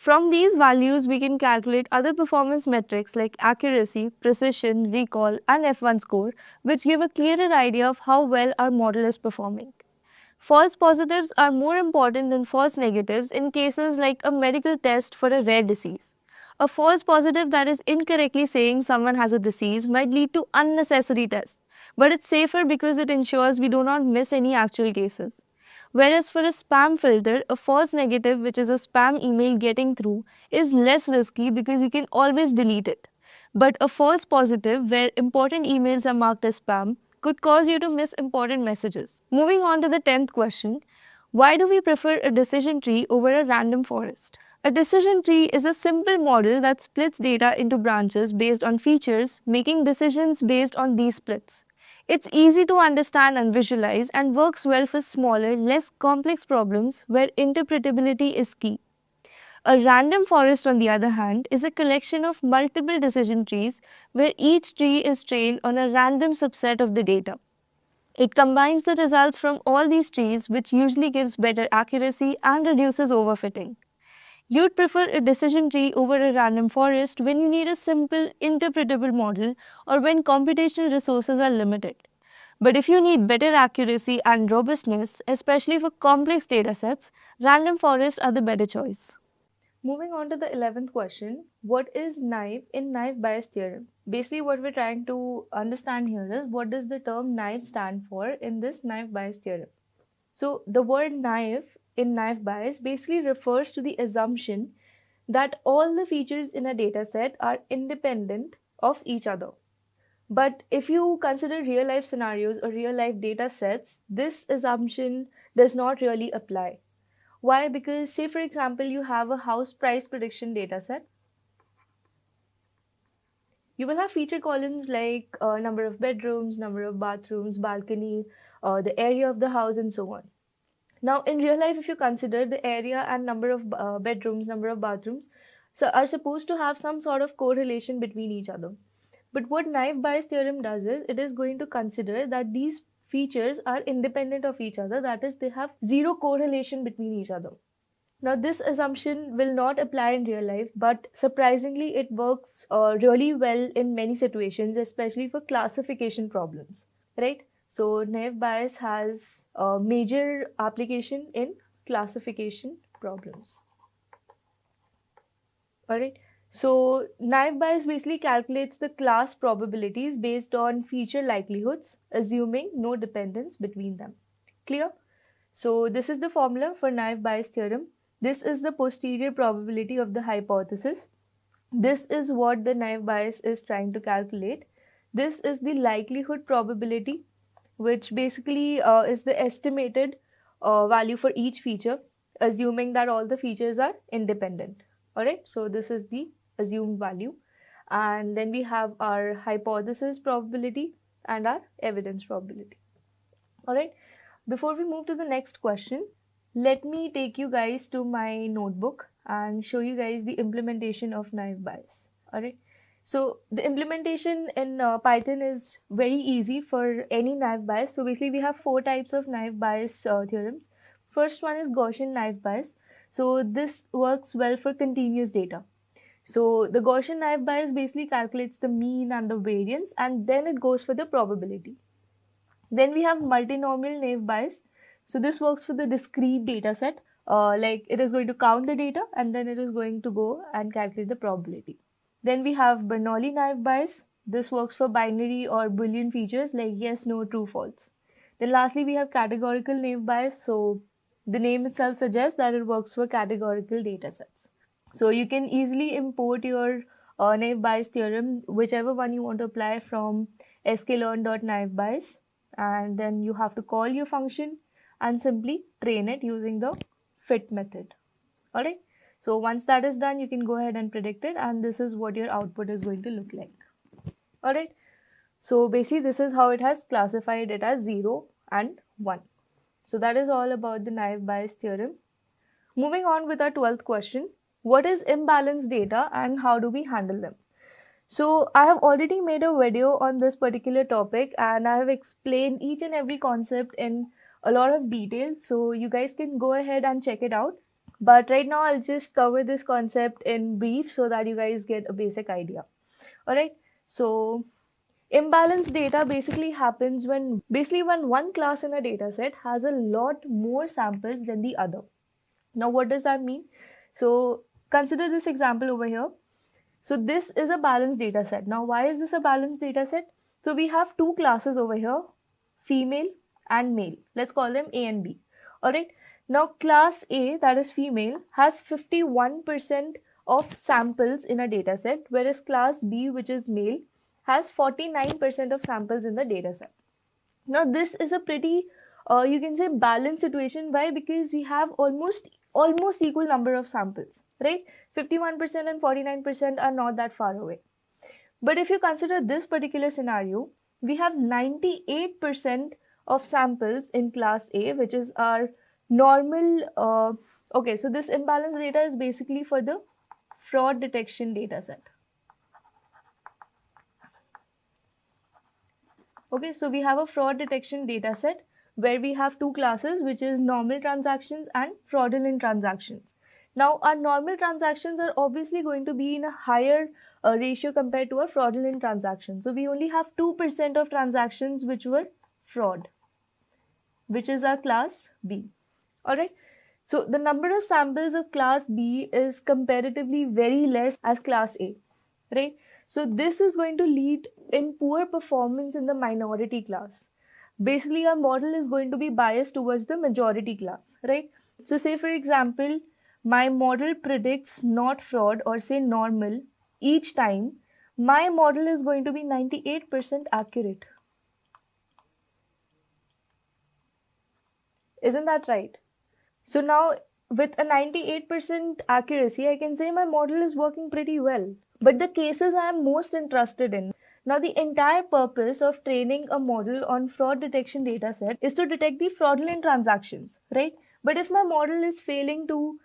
From these values, we can calculate other performance metrics like accuracy, precision, recall, and F1 score, which give a clearer idea of how well our model is performing. False positives are more important than false negatives in cases like a medical test for a rare disease. A false positive that is incorrectly saying someone has a disease might lead to unnecessary tests, but it's safer because it ensures we do not miss any actual cases. Whereas for a spam filter, a false negative, which is a spam email getting through, is less risky because you can always delete it. But a false positive, where important emails are marked as spam, could cause you to miss important messages. Moving on to the 10th question, why do we prefer a decision tree over a random forest? A decision tree is a simple model that splits data into branches based on features, making decisions based on these splits. It's easy to understand and visualize and works well for smaller, less complex problems where interpretability is key. A random forest, on the other hand, is a collection of multiple decision trees where each tree is trained on a random subset of the data. It combines the results from all these trees, which usually gives better accuracy and reduces overfitting. You'd prefer a decision tree over a random forest when you need a simple, interpretable model or when computational resources are limited. But if you need better accuracy and robustness, especially for complex datasets, random forests are the better choice. Moving on to the 11th question, what is naive in naive Bayes theorem? Basically, what we're trying to understand here is what does the term naive stand for in this naive Bayes theorem? So, the word naive in naive Bayes basically refers to the assumption that all the features in a dataset are independent of each other. But if you consider real life scenarios or real life data sets, this assumption does not really apply. Why? Because say for example, you have a house price prediction data set. You will have feature columns like number of bedrooms, number of bathrooms, balcony, the area of the house and so on. Now in real life, if you consider the area and number of bedrooms, number of bathrooms, so are supposed to have some sort of correlation between each other. But what naive Bayes theorem does is, it is going to consider that these features are independent of each other, that is, they have zero correlation between each other. Now, this assumption will not apply in real life, but surprisingly, it works really well in many situations, especially for classification problems, right? So, naive Bayes has a major application in classification problems. Alright, so naive Bayes basically calculates the class probabilities based on feature likelihoods, assuming no dependence between them. Clear? So, this is the formula for naive Bayes theorem. This is the posterior probability of the hypothesis. This is what the naive Bayes is trying to calculate. This is the likelihood probability, which basically is the estimated value for each feature, assuming that all the features are independent. Alright, so this is the assumed value. And then we have our hypothesis probability and our evidence probability. Alright, before we move to the next question, let me take you guys to my notebook and show you guys the implementation of naive Bayes. Alright, so the implementation in Python is very easy for any naive Bayes. So basically we have 4 types of naive Bayes theorems. First one is Gaussian naive Bayes. So this works well for continuous data. So the Gaussian naive Bayes basically calculates the mean and the variance, and then it goes for the probability. Then we have multinomial naive Bayes. So this works for the discrete data set. Like it is going to count the data and then it is going to go and calculate the probability. Then we have Bernoulli naive Bayes. This works for binary or Boolean features like yes, no, true, false. Then lastly, we have categorical naive Bayes. So the name itself suggests that it works for categorical data sets. So you can easily import your naive Bayes theorem, whichever one you want to apply from sklearn.naive Bayes, and then you have to call your function and simply train it using the fit method. Alright, so once that is done, you can go ahead and predict it, and this is what your output is going to look like. Alright, so basically this is how it has classified it as 0 and 1. So that is all about the naive Bayes theorem. Moving on with our 12th question, what is imbalanced data and how do we handle them? So I have already made a video on this particular topic and I have explained each and every concept in a lot of detail. So you guys can go ahead and check it out. But right now I'll just cover this concept in brief so that you guys get a basic idea. Alright, so imbalanced data basically happens when one class in a data set has a lot more samples than the other. Now what does that mean? So consider this example over here. So this is a balanced data set. Now why is this a balanced data set? So we have two classes over here, female and male. Let's call them A and B. Alright. Now class A, that is female, has 51% of samples in a data set, whereas class B, which is male, has 49% of samples in the data set. Now this is a pretty you can say balanced situation. Why? Because we have almost equal number of samples, right? 51% and 49% are not that far away. But if you consider this particular scenario, we have 98% of samples in class A, which is our normal okay, so this imbalanced data is basically for the fraud detection data set. Okay, so we have a fraud detection data set where we have two classes, which is normal transactions and fraudulent transactions. Now, our normal transactions are obviously going to be in a higher ratio compared to our fraudulent transactions. So we only have 2% of transactions which were fraud, which is our class B. Alright, so the number of samples of class B is comparatively very less as class A, right? So this is going to lead in poor performance in the minority class. Basically, our model is going to be biased towards the majority class, right? So say for example, my model predicts not fraud or say normal each time. My model is going to be 98% accurate. Isn't that right? So now with a 98% accuracy, I can say my model is working pretty well. But the cases I am most interested in. Now the entire purpose of training a model on fraud detection dataset is to detect the fraudulent transactions, right? But if my model is failing to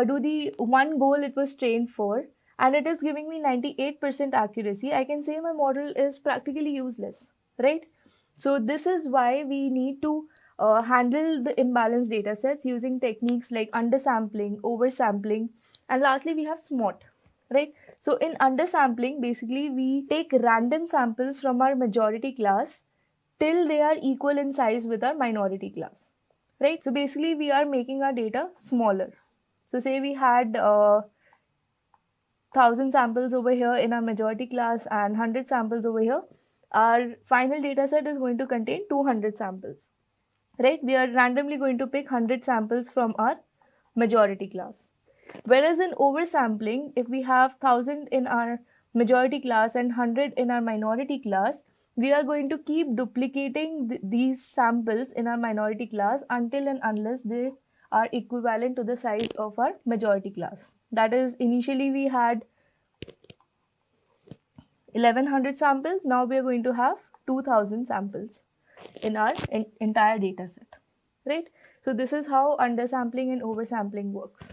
do the one goal it was trained for and it is giving me 98% accuracy, I can say my model is practically useless, right? So this is why we need to handle the imbalanced data sets using techniques like undersampling, oversampling, and lastly we have SMOT, right? So in undersampling, basically we take random samples from our majority class till they are equal in size with our minority class, right? So basically we are making our data smaller. So say we had 1000 samples over here in our majority class and 100 samples over here. Our final data set is going to contain 200 samples. Right, we are randomly going to pick 100 samples from our majority class. Whereas in oversampling, if we have 1000 in our majority class and 100 in our minority class, we are going to keep duplicating these samples in our minority class until and unless they are equivalent to the size of our majority class. That is, initially we had 1100 samples, now we are going to have 2000 samples in our entire data set, right? So this is how undersampling and oversampling works.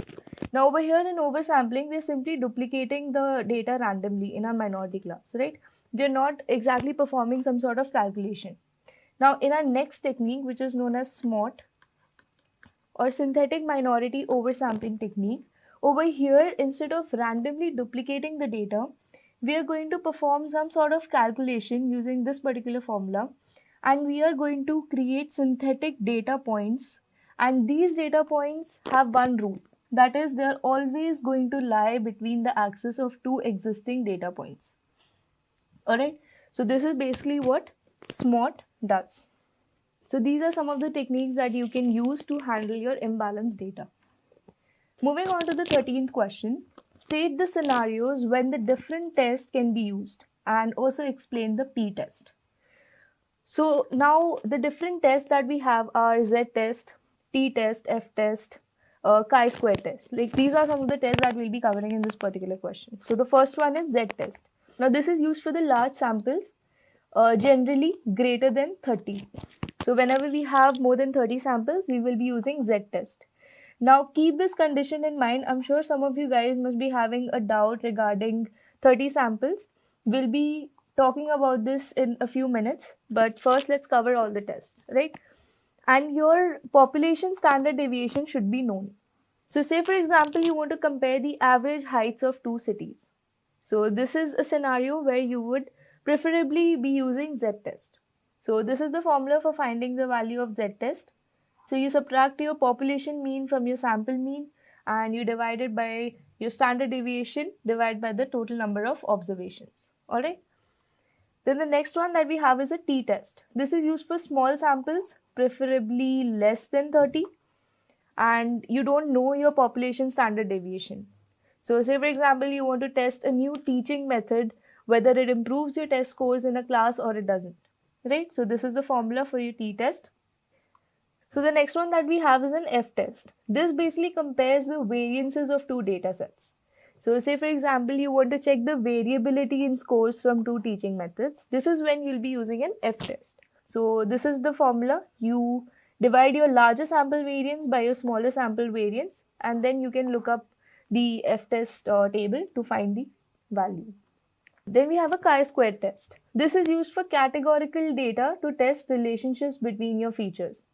Now over here in oversampling, we are simply duplicating the data randomly in our minority class, right? We are not exactly performing some sort of calculation. Now in our next technique, which is known as SMOT or synthetic minority oversampling technique, over here instead of randomly duplicating the data, we are going to perform some sort of calculation using this particular formula. And we are going to create synthetic data points, and these data points have one rule, that is they are always going to lie between the axis of two existing data points. Alright, so this is basically what SMOT does. So these are some of the techniques that you can use to handle your imbalanced data. Moving on to the 13th question, state the scenarios when the different tests can be used and also explain the p-test. So now the different tests that we have are z-test, t-test, f-test, chi-square test. Like these are some of the tests that we'll be covering in this particular question. So the first one is z-test. Now this is used for the large samples, generally greater than 30. So whenever we have more than 30 samples, we will be using z-test. Now keep this condition in mind. I'm sure some of you guys must be having a doubt regarding 30 samples. We'll be talking about this in a few minutes, but first let's cover all the tests, right? And your population standard deviation should be known. So say for example, you want to compare the average heights of two cities. So this is a scenario where you would preferably be using z-test. So this is the formula for finding the value of z-test. So you subtract your population mean from your sample mean and you divide it by your standard deviation divided by the total number of observations. Alright. Then the next one that we have is a t-test. This is used for small samples, preferably less than 30, and you don't know your population standard deviation. So say for example, you want to test a new teaching method, whether it improves your test scores in a class or it doesn't, right? So this is the formula for your t-test. So the next one that we have is an f-test. This basically compares the variances of two data sets. So say for example, you want to check the variability in scores from two teaching methods. This is when you'll be using an f-test. So this is the formula. You divide your larger sample variance by your smaller sample variance, and then you can look up the f-test table to find the value. Then we have a chi-square test. This is used for categorical data to test relationships between your features.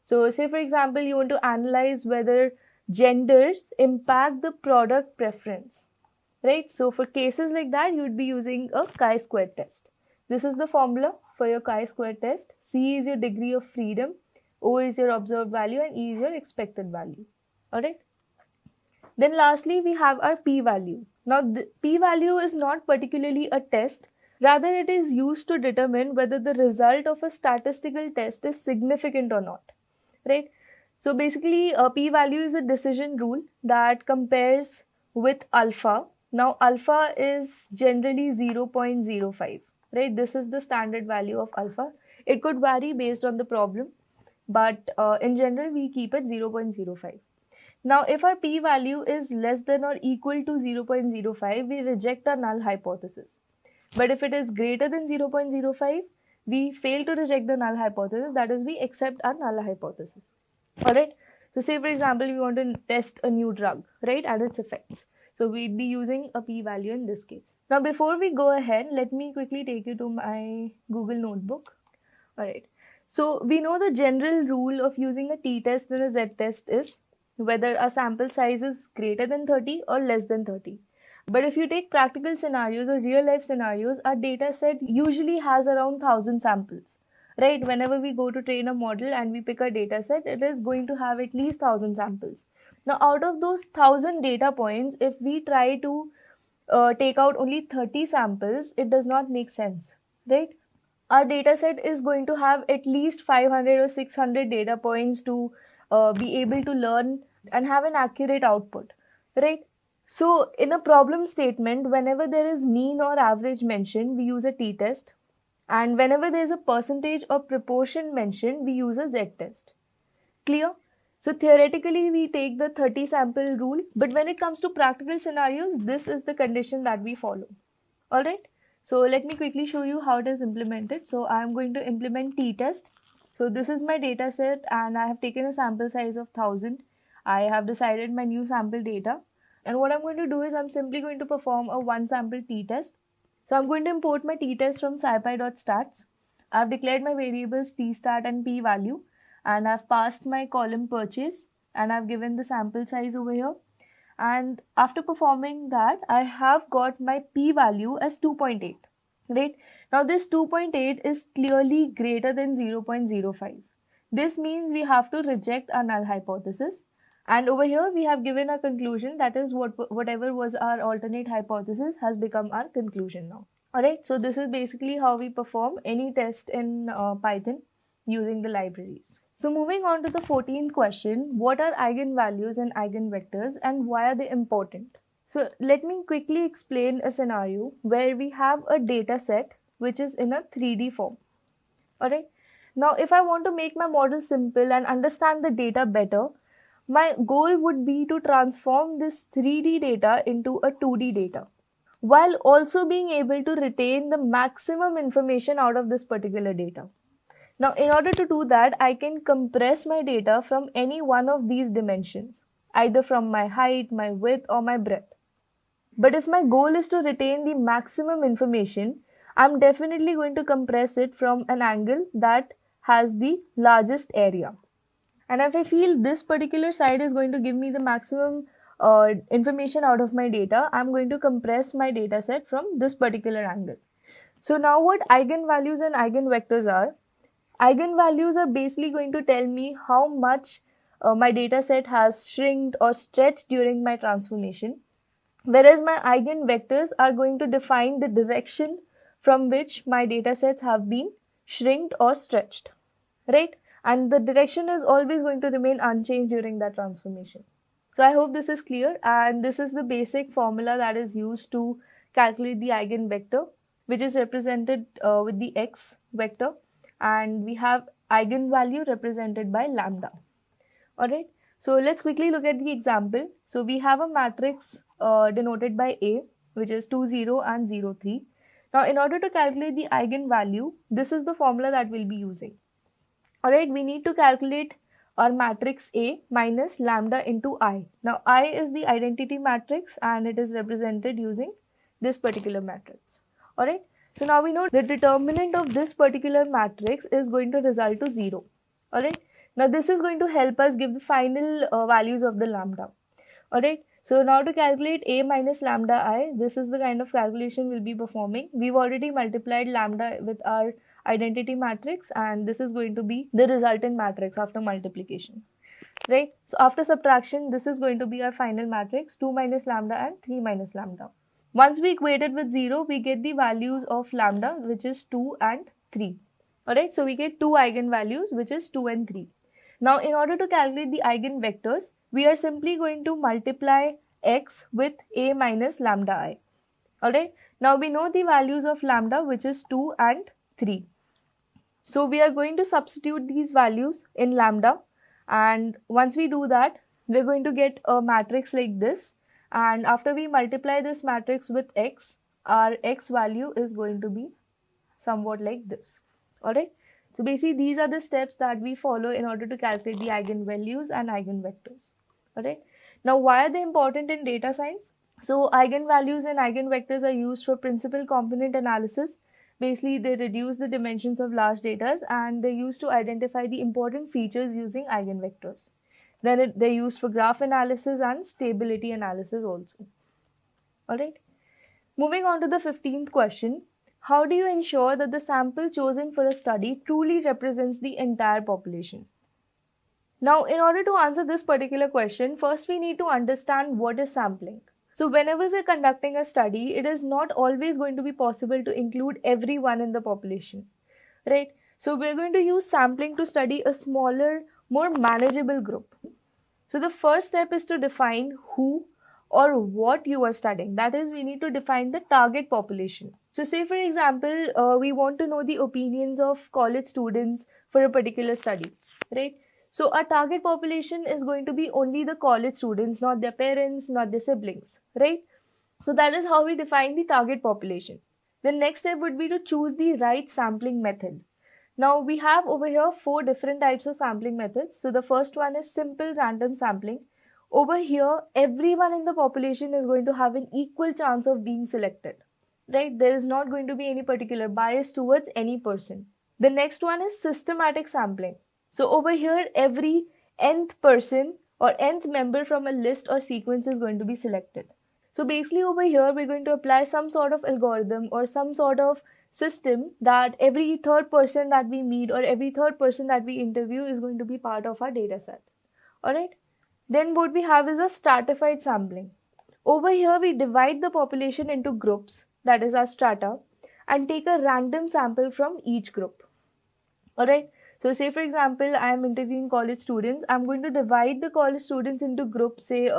So say for example, you want to analyze whether genders impact the product preference, right? So for cases like that, you would be using a chi-square test. This is the formula for your chi-square test. C is your degree of freedom, O is your observed value, and E is your expected value. Alright. Then lastly, we have our p-value. Now, the p-value is not particularly a test. Rather, it is used to determine whether the result of a statistical test is significant or not. Right? So basically, a p-value is a decision rule that compares with alpha. Now, alpha is generally 0.05. Right? This is the standard value of alpha. It could vary based on the problem, but in general, we keep it 0.05. Now, if our p-value is less than or equal to 0.05, we reject the null hypothesis. But if it is greater than 0.05, we fail to reject the null hypothesis. That is, we accept our null hypothesis. Alright. So say for example, we want to test a new drug, right, and its effects. So we'd be using a p-value in this case. Now, before we go ahead, let me quickly take you to my Google Notebook. Alright. So we know the general rule of using a t-test and a z-test is whether a sample size is greater than 30 or less than 30. But if you take practical scenarios or real life scenarios, our data set usually has around 1000 samples, right? Whenever we go to train a model and we pick a data set, it is going to have at least 1000 samples. Now, out of those 1000 data points, if we try to take out only 30 samples, it does not make sense, right? Our data set is going to have at least 500 or 600 data points to be able to learn and have an accurate output, right? So in a problem statement, whenever there is mean or average mentioned, we use a t-test. And whenever there is a percentage or proportion mentioned, we use a z-test. Clear? So theoretically, we take the 30 sample rule. But when it comes to practical scenarios, this is the condition that we follow. Alright? So let me quickly show you how it is implemented. So I am going to implement t-test. So this is my data set and I have taken a sample size of 1000. I have decided my new sample data. And what I'm going to do is I'm simply going to perform a one sample t-test. So I'm going to import my t-test from scipy.stats. I've declared my variables t-stat and p-value. And I've passed my column purchase. And I've given the sample size over here. And after performing that, I have got my p-value as 2.8. Right? Now this 2.8 is clearly greater than 0.05. This means we have to reject our null hypothesis. And over here we have given a conclusion, that is whatever was our alternate hypothesis has become our conclusion now. Alright, so this is basically how we perform any test in Python using the libraries. So moving on to the 14th question, what are eigenvalues and eigenvectors and why are they important? So let me quickly explain a scenario where we have a data set which is in a 3D form. Alright, now if I want to make my model simple and understand the data better, my goal would be to transform this 3D data into a 2D data, while also being able to retain the maximum information out of this particular data. Now, in order to do that, I can compress my data from any one of these dimensions, either from my height, my width, or my breadth. But if my goal is to retain the maximum information, I'm definitely going to compress it from an angle that has the largest area. And if I feel this particular side is going to give me the maximum information out of my data, I'm going to compress my data set from this particular angle. So now what eigenvalues and eigenvectors are? Eigenvalues are basically going to tell me how much my data set has shrinked or stretched during my transformation, whereas my eigenvectors are going to define the direction from which my data sets have been shrinked or stretched, right? And the direction is always going to remain unchanged during that transformation. So I hope this is clear, and this is the basic formula that is used to calculate the eigenvector, which is represented with the x vector, and we have eigenvalue represented by lambda. Alright, so let's quickly look at the example. So we have a matrix denoted by A, which is 2, 0 and 0, 3. Now in order to calculate the eigenvalue, this is the formula that we'll be using. Alright, we need to calculate our matrix A minus lambda into I. Now I is the identity matrix and it is represented using this particular matrix. Alright, so now we know the determinant of this particular matrix is going to result to 0. Alright, now this is going to help us give the final values of the lambda. Alright, so now to calculate A minus lambda I, this is the kind of calculation we'll be performing. We've already multiplied lambda with our identity matrix, and this is going to be the resultant matrix after multiplication, right? So after subtraction, this is going to be our final matrix, 2 minus lambda and 3 minus lambda. Once we equate it with 0, we get the values of lambda, which is 2 and 3. Alright, so we get two eigenvalues, which is 2 and 3. Now in order to calculate the eigenvectors, we are simply going to multiply x with A minus lambda I. Alright, now we know the values of lambda, which is 2 and 3. So we are going to substitute these values in lambda, and once we do that, we're going to get a matrix like this, and after we multiply this matrix with x, our x value is going to be somewhat like this. Alright, so basically these are the steps that we follow in order to calculate the eigenvalues and eigenvectors. Alright, now why are they important in data science? So eigenvalues and eigenvectors are used for principal component analysis. Basically, they reduce the dimensions of large data and they're used to identify the important features using eigenvectors. Then they're used for graph analysis and stability analysis also. Alright. Moving on to the 15th question. How do you ensure that the sample chosen for a study truly represents the entire population? Now, in order to answer this particular question, first we need to understand what is sampling. So whenever we're conducting a study, it is not always going to be possible to include everyone in the population, right? So we're going to use sampling to study a smaller, more manageable group. So the first step is to define who or what you are studying. That is, we need to define the target population. So say for example, we want to know the opinions of college students for a particular study, right? So our target population is going to be only the college students, not their parents, not their siblings, right? So that is how we define the target population. The next step would be to choose the right sampling method. Now we have over here 4 different types of sampling methods. So the first one is simple random sampling. Over here, everyone in the population is going to have an equal chance of being selected, right? There is not going to be any particular bias towards any person. The next one is systematic sampling. So over here, every nth person or nth member from a list or sequence is going to be selected. So basically over here, we're going to apply some sort of algorithm or some sort of system that every third person that we meet or every third person that we interview is going to be part of our data set. Alright. Then what we have is a stratified sampling. Over here, we divide the population into groups, that is our strata, and take a random sample from each group. Alright. So say for example, I am interviewing college students. I'm going to divide the college students into groups, say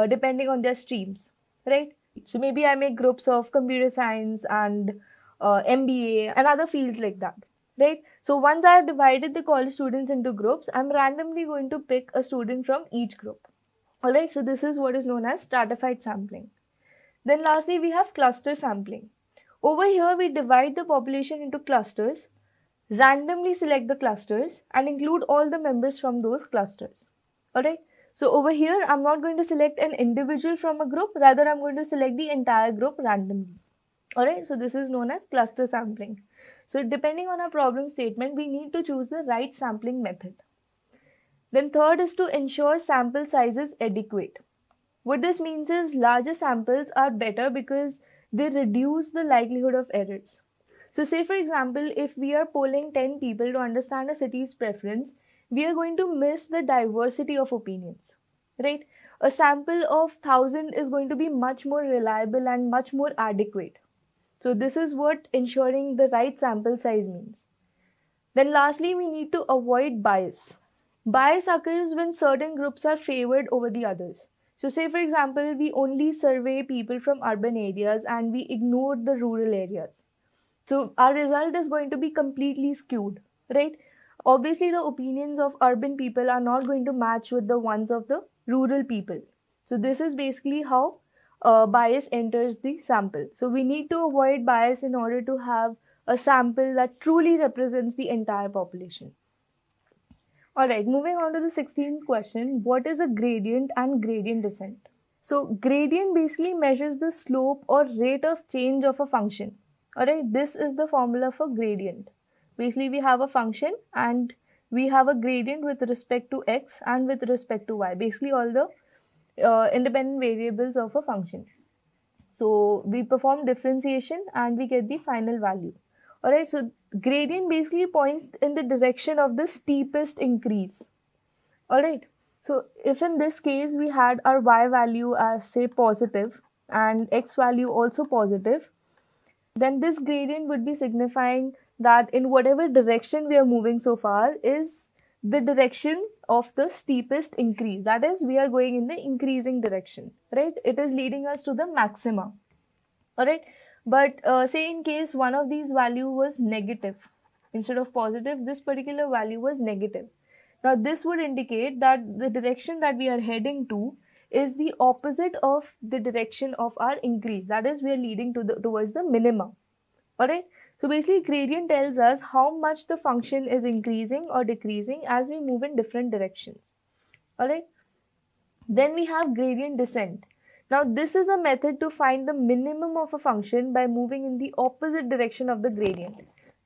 depending on their streams, right? So maybe I make groups of computer science and MBA and other fields like that, right? So once I have divided the college students into groups, I'm randomly going to pick a student from each group. Alright, so this is what is known as stratified sampling. Then lastly, we have cluster sampling. Over here, we divide the population into clusters, randomly select the clusters and include all the members from those clusters. Alright, so over here I'm not going to select an individual from a group, rather I'm going to select the entire group randomly. Alright, so this is known as cluster sampling. So depending on our problem statement, we need to choose the right sampling method. Then third is to ensure sample size is adequate. What this means is larger samples are better because they reduce the likelihood of errors. So say for example, if we are polling 10 people to understand a city's preference, we are going to miss the diversity of opinions, right? A sample of 1000 is going to be much more reliable and much more adequate. So this is what ensuring the right sample size means. Then lastly, we need to avoid bias. Bias occurs when certain groups are favored over the others. So say for example, we only survey people from urban areas and we ignore the rural areas. So our result is going to be completely skewed, right? Obviously, the opinions of urban people are not going to match with the ones of the rural people. So this is basically how bias enters the sample. So we need to avoid bias in order to have a sample that truly represents the entire population. Alright, moving on to the 16th question. What is a gradient and gradient descent? So gradient basically measures the slope or rate of change of a function. Alright, this is the formula for gradient. Basically we have a function and we have a gradient with respect to x and with respect to y. Basically all the independent variables of a function. So we perform differentiation and we get the final value. Alright, so gradient basically points in the direction of the steepest increase. Alright, so if in this case we had our y value as say positive and x value also positive, then this gradient would be signifying that in whatever direction we are moving so far is the direction of the steepest increase. That is, we are going in the increasing direction, right? It is leading us to the maxima. Alright, but say in case one of these value was negative instead of positive, this particular value was negative. Now this would indicate that the direction that we are heading to is the opposite of the direction of our increase. That is, we are leading to towards the minima. Alright, so basically gradient tells us how much the function is increasing or decreasing as we move in different directions. Alright, then we have gradient descent. Now this is a method to find the minimum of a function by moving in the opposite direction of the gradient.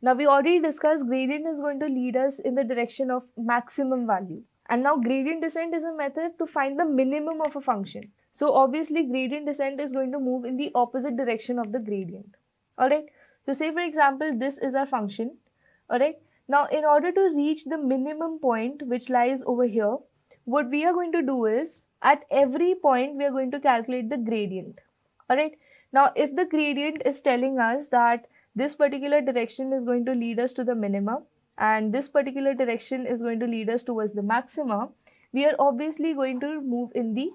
Now we already discussed gradient is going to lead us in the direction of maximum value. And now gradient descent is a method to find the minimum of a function. So obviously gradient descent is going to move in the opposite direction of the gradient. Alright, so say for example this is our function. Alright, now in order to reach the minimum point which lies over here, what we are going to do is at every point we are going to calculate the gradient. Alright, now if the gradient is telling us that this particular direction is going to lead us to the minima and this particular direction is going to lead us towards the maxima, we are obviously going to move in the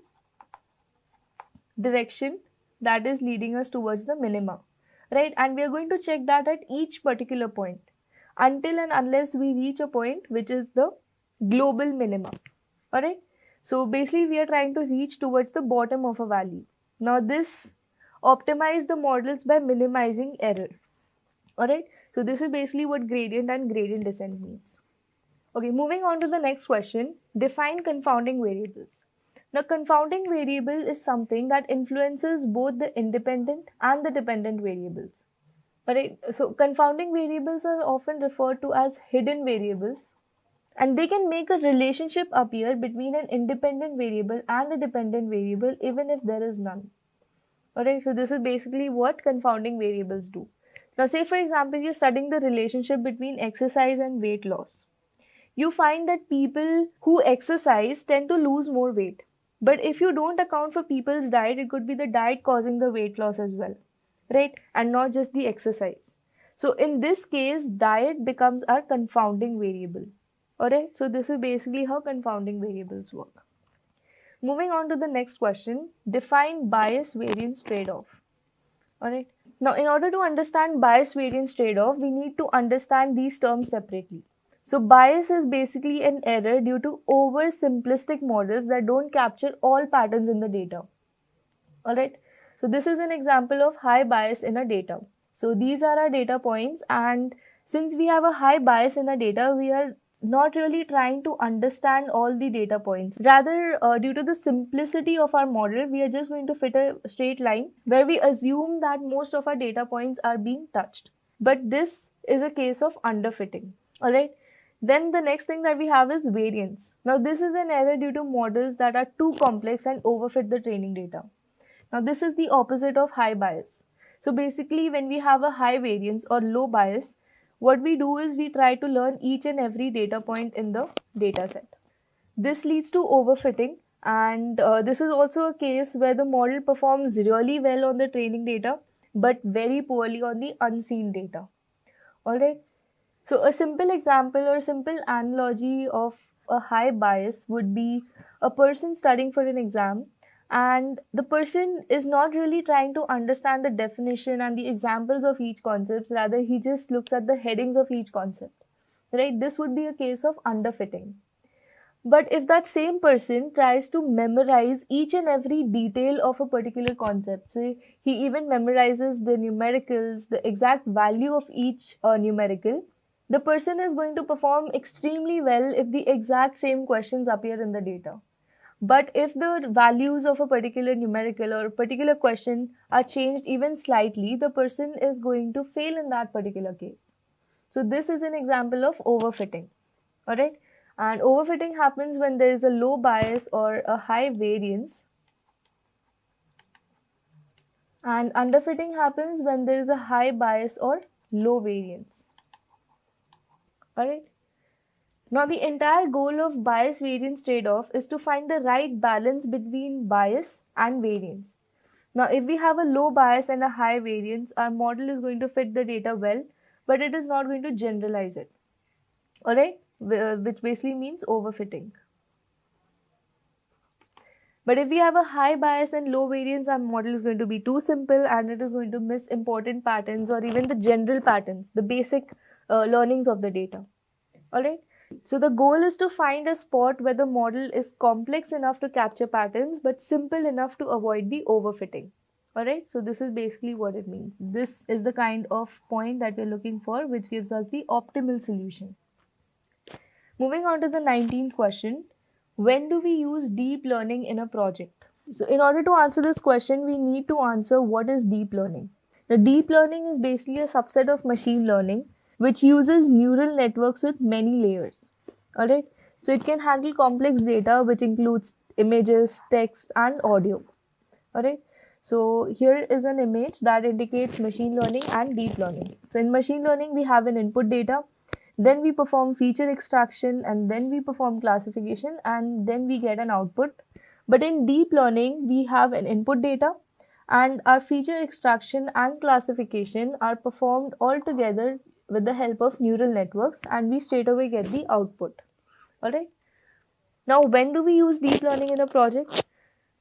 direction that is leading us towards the minima, right? And we are going to check that at each particular point until and unless we reach a point which is the global minima. Alright, so basically we are trying to reach towards the bottom of a value. Now this optimize the models by minimizing error. Alright, so this is basically what gradient and gradient descent means. Okay, moving on to the next question. Define confounding variables. Now confounding variable is something that influences both the independent and the dependent variables. Alright, so confounding variables are often referred to as hidden variables, and they can make a relationship appear between an independent variable and a dependent variable even if there is none. Alright, so this is basically what confounding variables do. Now say for example you're studying the relationship between exercise and weight loss. You find that people who exercise tend to lose more weight. But if you don't account for people's diet, it could be the diet causing the weight loss as well, right? And not just the exercise. So in this case, diet becomes our confounding variable. Alright, so this is basically how confounding variables work. Moving on to the next question, define bias variance trade-off. Alright, now in order to understand bias variance trade-off, we need to understand these terms separately. So bias is basically an error due to oversimplistic models that don't capture all patterns in the data. Alright, so this is an example of high bias in a data. So these are our data points, and since we have a high bias in our data, we are not really trying to understand all the data points. Rather, due to the simplicity of our model, we are just going to fit a straight line where we assume that most of our data points are being touched. But this is a case of underfitting. Alright. Then the next thing that we have is variance. Now this is an error due to models that are too complex and overfit the training data. Now this is the opposite of high bias. So basically when we have a high variance or low bias, what we do is we try to learn each and every data point in the data set. This leads to overfitting, and this is also a case where the model performs really well on the training data but very poorly on the unseen data. Alright, so a simple example or simple analogy of a high bias would be a person studying for an exam, and the person is not really trying to understand the definition and the examples of each concept, rather he just looks at the headings of each concept. Right, this would be a case of underfitting. But if that same person tries to memorize each and every detail of a particular concept, so he even memorizes the numericals, the exact value of each numerical, the person is going to perform extremely well if the exact same questions appear in the data. But if the values of a particular numerical or a particular question are changed even slightly, the person is going to fail in that particular case. So this is an example of overfitting. Alright? And overfitting happens when there is a low bias or a high variance. And underfitting happens when there is a high bias or low variance. Alright. Now the entire goal of bias variance trade-off is to find the right balance between bias and variance. Now if we have a low bias and a high variance, our model is going to fit the data well, but it is not going to generalize it. Alright, which basically means overfitting. But if we have a high bias and low variance, our model is going to be too simple and it is going to miss important patterns or even the general patterns, the basic learnings of the data. Alright, so the goal is to find a spot where the model is complex enough to capture patterns but simple enough to avoid the overfitting. Alright, so this is basically what it means. This is the kind of point that we're looking for, which gives us the optimal solution. Moving on to the 19th question, when do we use deep learning in a project? So in order to answer this question, we need to answer what is deep learning. The deep learning is basically a subset of machine learning which uses neural networks with many layers. Alright, so it can handle complex data which includes images, text and audio. Alright, so here is an image that indicates machine learning and deep learning. So in machine learning, we have an input data, then we perform feature extraction, and then we perform classification, and then we get an output. But in deep learning, we have an input data, and our feature extraction and classification are performed all together with the help of neural networks, and we straight away get the output. Alright. Now, when do we use deep learning in a project?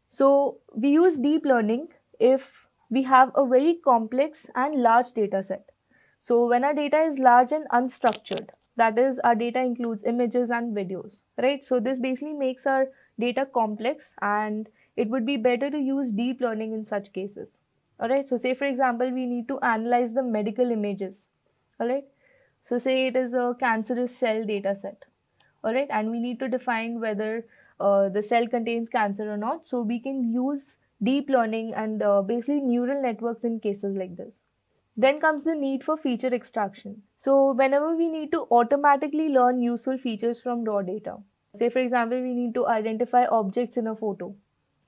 So we use deep learning if we have a very complex and large data set. So when our data is large and unstructured, that is, our data includes images and videos, right? So this basically makes our data complex, and it would be better to use deep learning in such cases. Alright, so say for example, we need to analyze the medical images. Alright, so say it is a cancerous cell data set. Alright, and we need to define whether the cell contains cancer or not. So we can use deep learning and basically neural networks in cases like this. Then comes the need for feature extraction. So whenever we need to automatically learn useful features from raw data, say for example, we need to identify objects in a photo.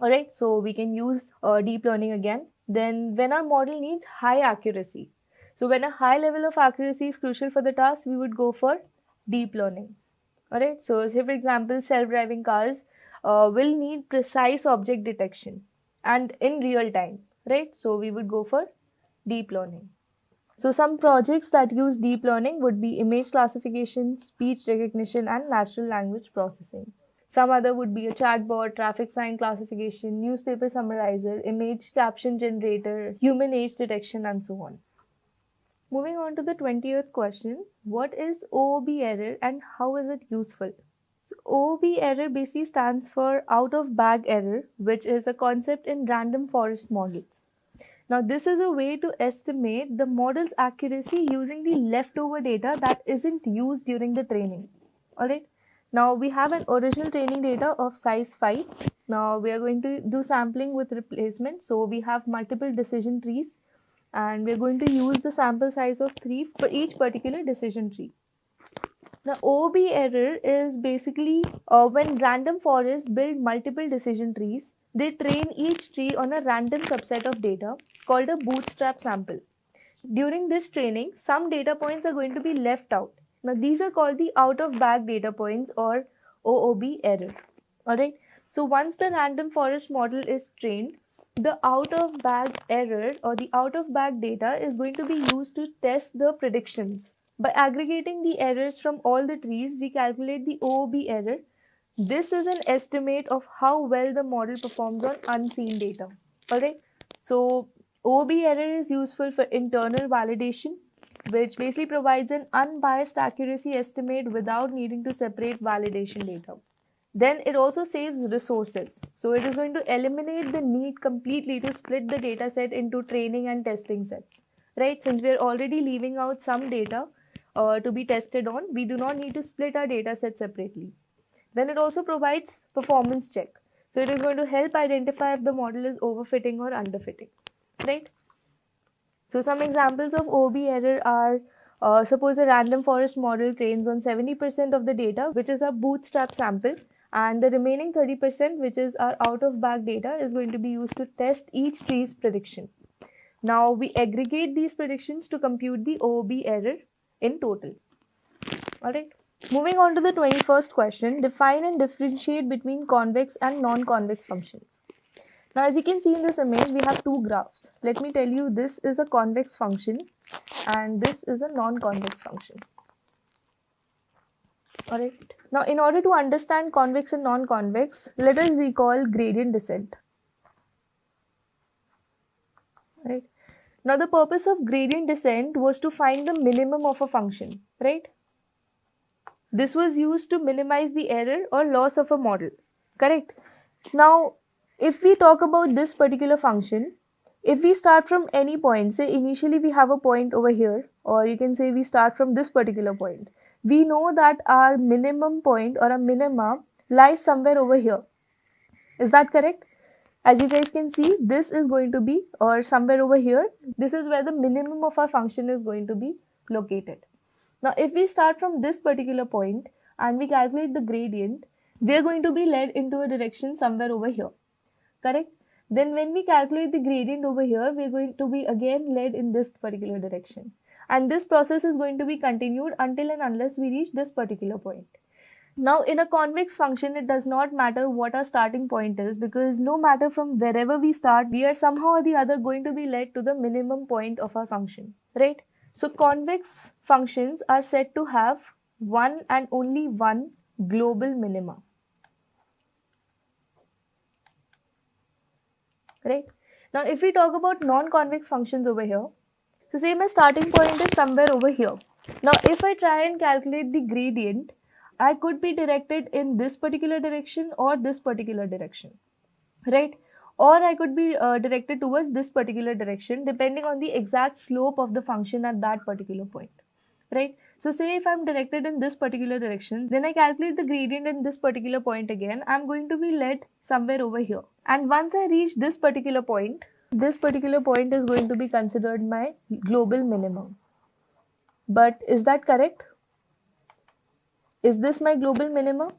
Alright, so we can use deep learning again. Then when our model needs high accuracy, so when a high level of accuracy is crucial for the task, we would go for deep learning. Alright, so say for example, self-driving cars will need precise object detection and in real time, right? So we would go for deep learning. So some projects that use deep learning would be image classification, speech recognition and natural language processing. Some other would be a chatbot, traffic sign classification, newspaper summarizer, image caption generator, human age detection and so on. Moving on to the 20th question, what is OOB error and how is it useful? So OOB error basically stands for out of bag error, which is a concept in random forest models. Now this is a way to estimate the model's accuracy using the leftover data that isn't used during the training. Alright. Now we have an original training data of size 5. Now we are going to do sampling with replacement. So we have multiple decision trees and we are going to use the sample size of 3 for each particular decision tree. Now, OOB error is basically when random forests build multiple decision trees, they train each tree on a random subset of data called a bootstrap sample. During this training, some data points are going to be left out. Now, these are called the out of bag data points or OOB error. Alright, so once the random forest model is trained, the out of bag error or the out of bag data is going to be used to test the predictions. By aggregating the errors from all the trees, we calculate the OOB error. This is an estimate of how well the model performs on unseen data. Alright, so OOB error is useful for internal validation, which basically provides an unbiased accuracy estimate without needing to separate validation data. Then it also saves resources. So it is going to eliminate the need completely to split the data set into training and testing sets. Right? Since we are already leaving out some data to be tested on, we do not need to split our data set separately. Then it also provides performance check. So it is going to help identify if the model is overfitting or underfitting. Right? So some examples of OOB error are suppose a random forest model trains on 70% of the data, which is a bootstrap sample, and the remaining 30%, which is our out of bag data, is going to be used to test each tree's prediction. Now we aggregate these predictions to compute the OOB error in total. Alright. Moving on to the 21st question, define and differentiate between convex and non-convex functions. Now, as you can see in this image, we have two graphs. Let me tell you, this is a convex function and this is a non-convex function. Alright. Now, in order to understand convex and non-convex, let us recall gradient descent. Right. Now, the purpose of gradient descent was to find the minimum of a function, right? This was used to minimize the error or loss of a model, correct? Now, if we talk about this particular function, if we start from any point, say initially we have a point over here, or you can say we start from this particular point, we know that our minimum point or a minima lies somewhere over here. Is that correct? As you guys can see, this is going to be, or somewhere over here, this is where the minimum of our function is going to be located. Now, if we start from this particular point and we calculate the gradient, we are going to be led into a direction somewhere over here, correct? Then when we calculate the gradient over here, we are going to be again led in this particular direction. And this process is going to be continued until and unless we reach this particular point. Now, in a convex function, it does not matter what our starting point is, because no matter from wherever we start, we are somehow or the other going to be led to the minimum point of our function, right? So, convex functions are said to have one and only one global minima, right? Now, if we talk about non-convex functions over here, so say my starting point is somewhere over here. Now, if I try and calculate the gradient, I could be directed in this particular direction or this particular direction, right? Or I could be directed towards this particular direction depending on the exact slope of the function at that particular point, right? So say if I'm directed in this particular direction, then I calculate the gradient in this particular point again, I'm going to be led somewhere over here. And once I reach this particular point is going to be considered my global minimum. But is that correct? Is this my global minimum?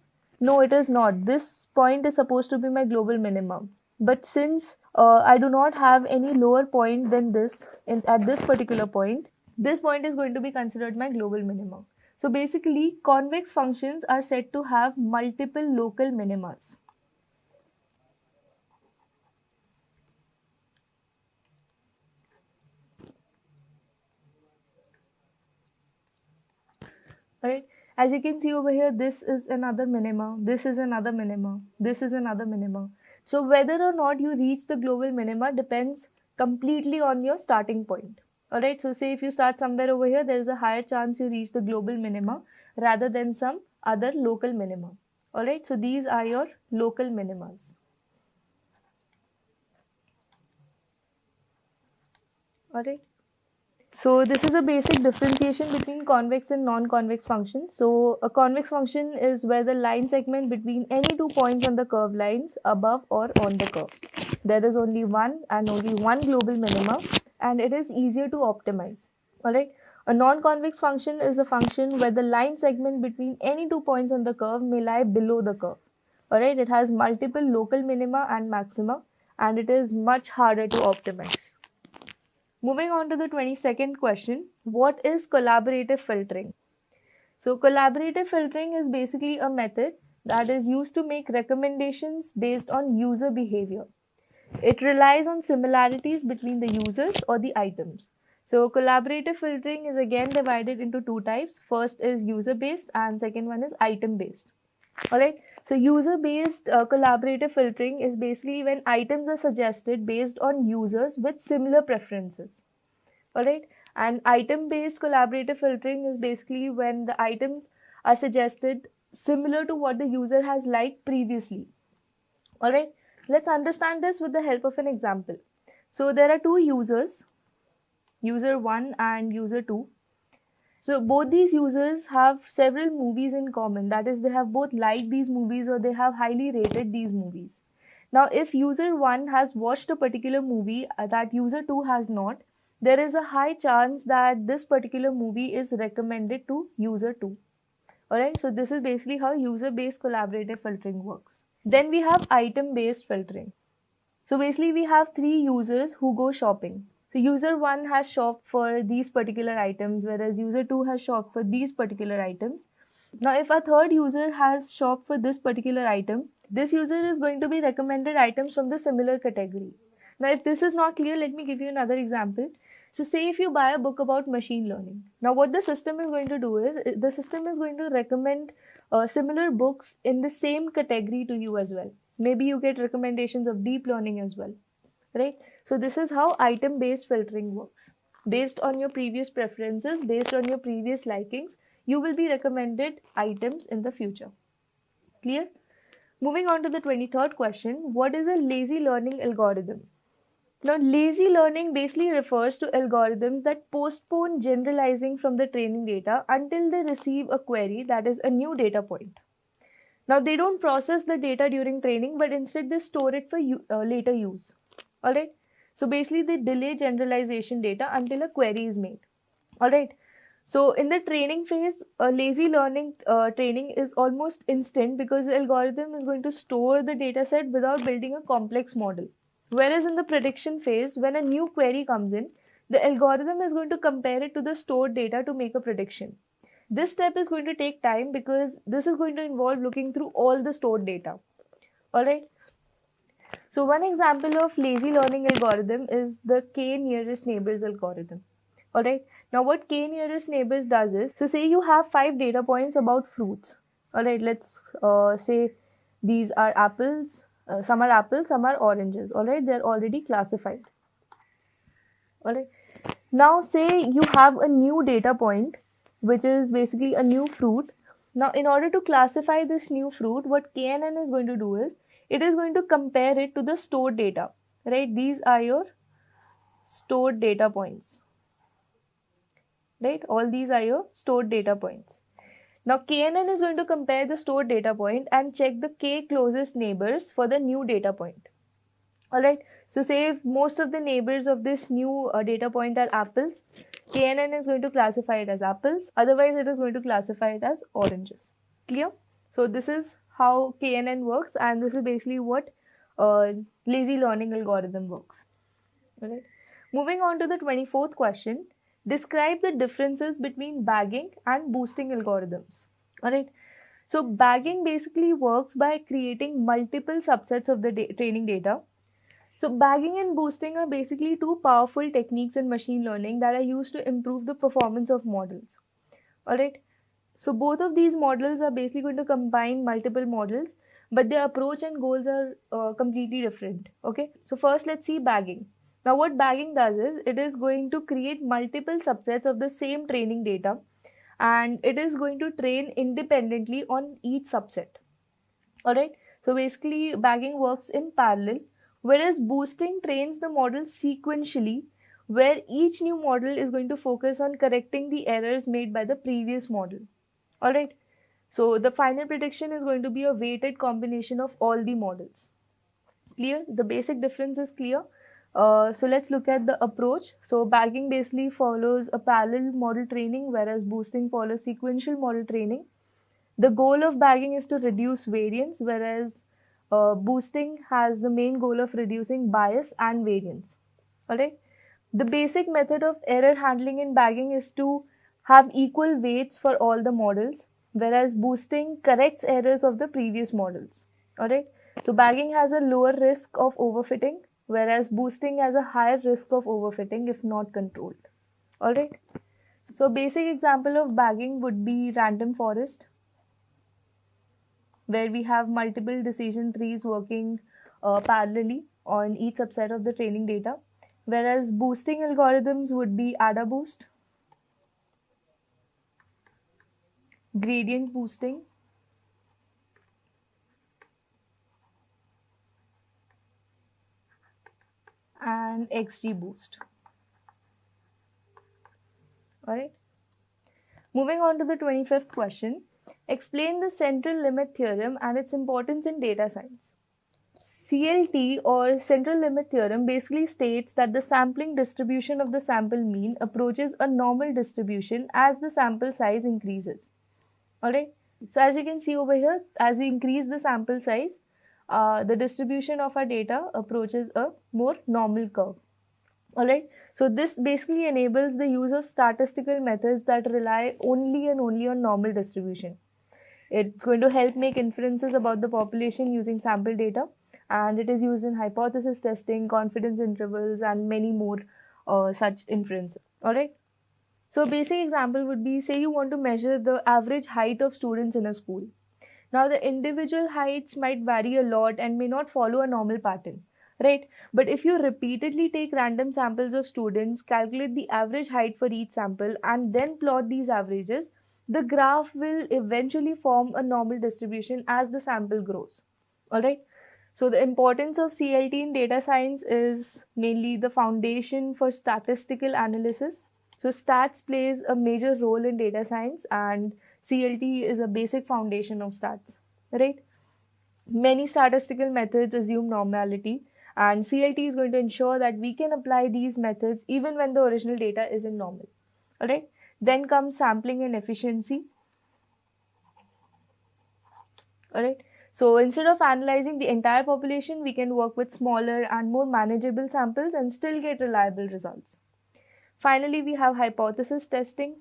No, it is not. This point is supposed to be my global minimum. But since I do not have any lower point than this at this particular point, this point is going to be considered my global minimum. So basically, convex functions are said to have multiple local minimas. Alright. As you can see over here, this is another minima, this is another minima, this is another minima. So whether or not you reach the global minima depends completely on your starting point. Alright, so say if you start somewhere over here, there is a higher chance you reach the global minima rather than some other local minima. Alright, so these are your local minimas. Alright. So this is a basic differentiation between convex and non-convex functions. So a convex function is where the line segment between any 2 points on the curve lies above or on the curve. There is only one and only one global minima, and it is easier to optimize. Alright. A non-convex function is a function where the line segment between any 2 points on the curve may lie below the curve. Alright, it has multiple local minima and maxima, and it is much harder to optimize. Moving on to the 22nd question, what is collaborative filtering? So collaborative filtering is basically a method that is used to make recommendations based on user behavior. It relies on similarities between the users or the items. So collaborative filtering is again divided into two types. First is user-based and second one is item-based. Alright, so user-based collaborative filtering is basically when items are suggested based on users with similar preferences. Alright, and item-based collaborative filtering is basically when the items are suggested similar to what the user has liked previously. Alright, let's understand this with the help of an example. So there are two users, user 1 and user 2. So both these users have several movies in common. That is, they have both liked these movies or they have highly rated these movies. Now, if user 1 has watched a particular movie that user 2 has not, there is a high chance that this particular movie is recommended to user 2. Alright, so this is basically how user-based collaborative filtering works. Then we have item-based filtering. So basically we have three users who go shopping. So user 1 has shopped for these particular items, whereas user 2 has shopped for these particular items. Now if a third user has shopped for this particular item, this user is going to be recommended items from the similar category. Now if this is not clear, let me give you another example. So say if you buy a book about machine learning. Now what the system is going to do is, the system is going to recommend similar books in the same category to you as well. Maybe you get recommendations of deep learning as well, right? So this is how item-based filtering works. Based on your previous preferences, based on your previous likings, you will be recommended items in the future. Clear? Moving on to the 23rd question, what is a lazy learning algorithm? Now, lazy learning basically refers to algorithms that postpone generalizing from the training data until they receive a query, that is a new data point. Now, they don't process the data during training, but instead they store it for later use. Alright. So basically they delay generalization data until a query is made. Alright. So in the training phase, a lazy learning training is almost instant because the algorithm is going to store the data set without building a complex model. Whereas in the prediction phase, when a new query comes in, the algorithm is going to compare it to the stored data to make a prediction. This step is going to take time because this is going to involve looking through all the stored data. Alright. So one example of lazy learning algorithm is the k nearest neighbors algorithm. Alright. Now what k nearest neighbors does is, so say you have 5 data points about fruits. Alright, let's say these are apples. Some are apples, some are oranges. Alright, they're already classified. Alright. Now say you have a new data point, which is basically a new fruit. Now in order to classify this new fruit, what KNN is going to do is, it is going to compare it to the stored data. Right, these are your stored data points. Right, all these are your stored data points. Now KNN is going to compare the stored data point and check the k closest neighbors for the new data point. Alright, so say if most of the neighbors of this new data point are apples, KNN is going to classify it as apples, otherwise it is going to classify it as oranges. Clear? So this is how KNN works, and this is basically what lazy learning algorithm works. Alright. Moving on to the 24th question. Describe the differences between bagging and boosting algorithms. Alright. So bagging basically works by creating multiple subsets of the training data. So bagging and boosting are basically two powerful techniques in machine learning that are used to improve the performance of models. Alright. So both of these models are basically going to combine multiple models, but their approach and goals are completely different. Okay. So first let's see bagging. Now what bagging does is, it is going to create multiple subsets of the same training data, and it is going to train independently on each subset. Alright, so basically bagging works in parallel, whereas boosting trains the model sequentially, where each new model is going to focus on correcting the errors made by the previous model. Alright, so the final prediction is going to be a weighted combination of all the models. Clear? The basic difference is clear. So let's look at the approach. So bagging basically follows a parallel model training, whereas boosting follows sequential model training. The goal of bagging is to reduce variance, whereas boosting has the main goal of reducing bias and variance. Alright. The basic method of error handling in bagging is to have equal weights for all the models, whereas boosting corrects errors of the previous models. Alright. So bagging has a lower risk of overfitting, whereas boosting has a higher risk of overfitting if not controlled. Alright. So basic example of bagging would be random forest, where we have multiple decision trees working parallelly on each subset of the training data, whereas boosting algorithms would be AdaBoost, gradient boosting, and XGBoost. Alright. Moving on to the 25th question. Explain the central limit theorem and its importance in data science. CLT or central limit theorem basically states that the sampling distribution of the sample mean approaches a normal distribution as the sample size increases. Alright. So as you can see over here, as we increase the sample size, the distribution of our data approaches a more normal curve. Alright. So this basically enables the use of statistical methods that rely only and only on normal distribution. It's going to help make inferences about the population using sample data, and it is used in hypothesis testing, confidence intervals, and many more such inferences. Alright. So a basic example would be, say you want to measure the average height of students in a school. Now the individual heights might vary a lot and may not follow a normal pattern, right? But if you repeatedly take random samples of students, calculate the average height for each sample, and then plot these averages, the graph will eventually form a normal distribution as the sample grows. Alright. So the importance of CLT in data science is mainly the foundation for statistical analysis. So stats plays a major role in data science, and CLT is a basic foundation of stats, right? Many statistical methods assume normality, and CLT is going to ensure that we can apply these methods even when the original data isn't normal. Alright. Then comes sampling and efficiency. Alright. So instead of analyzing the entire population, we can work with smaller and more manageable samples and still get reliable results. Finally, we have hypothesis testing.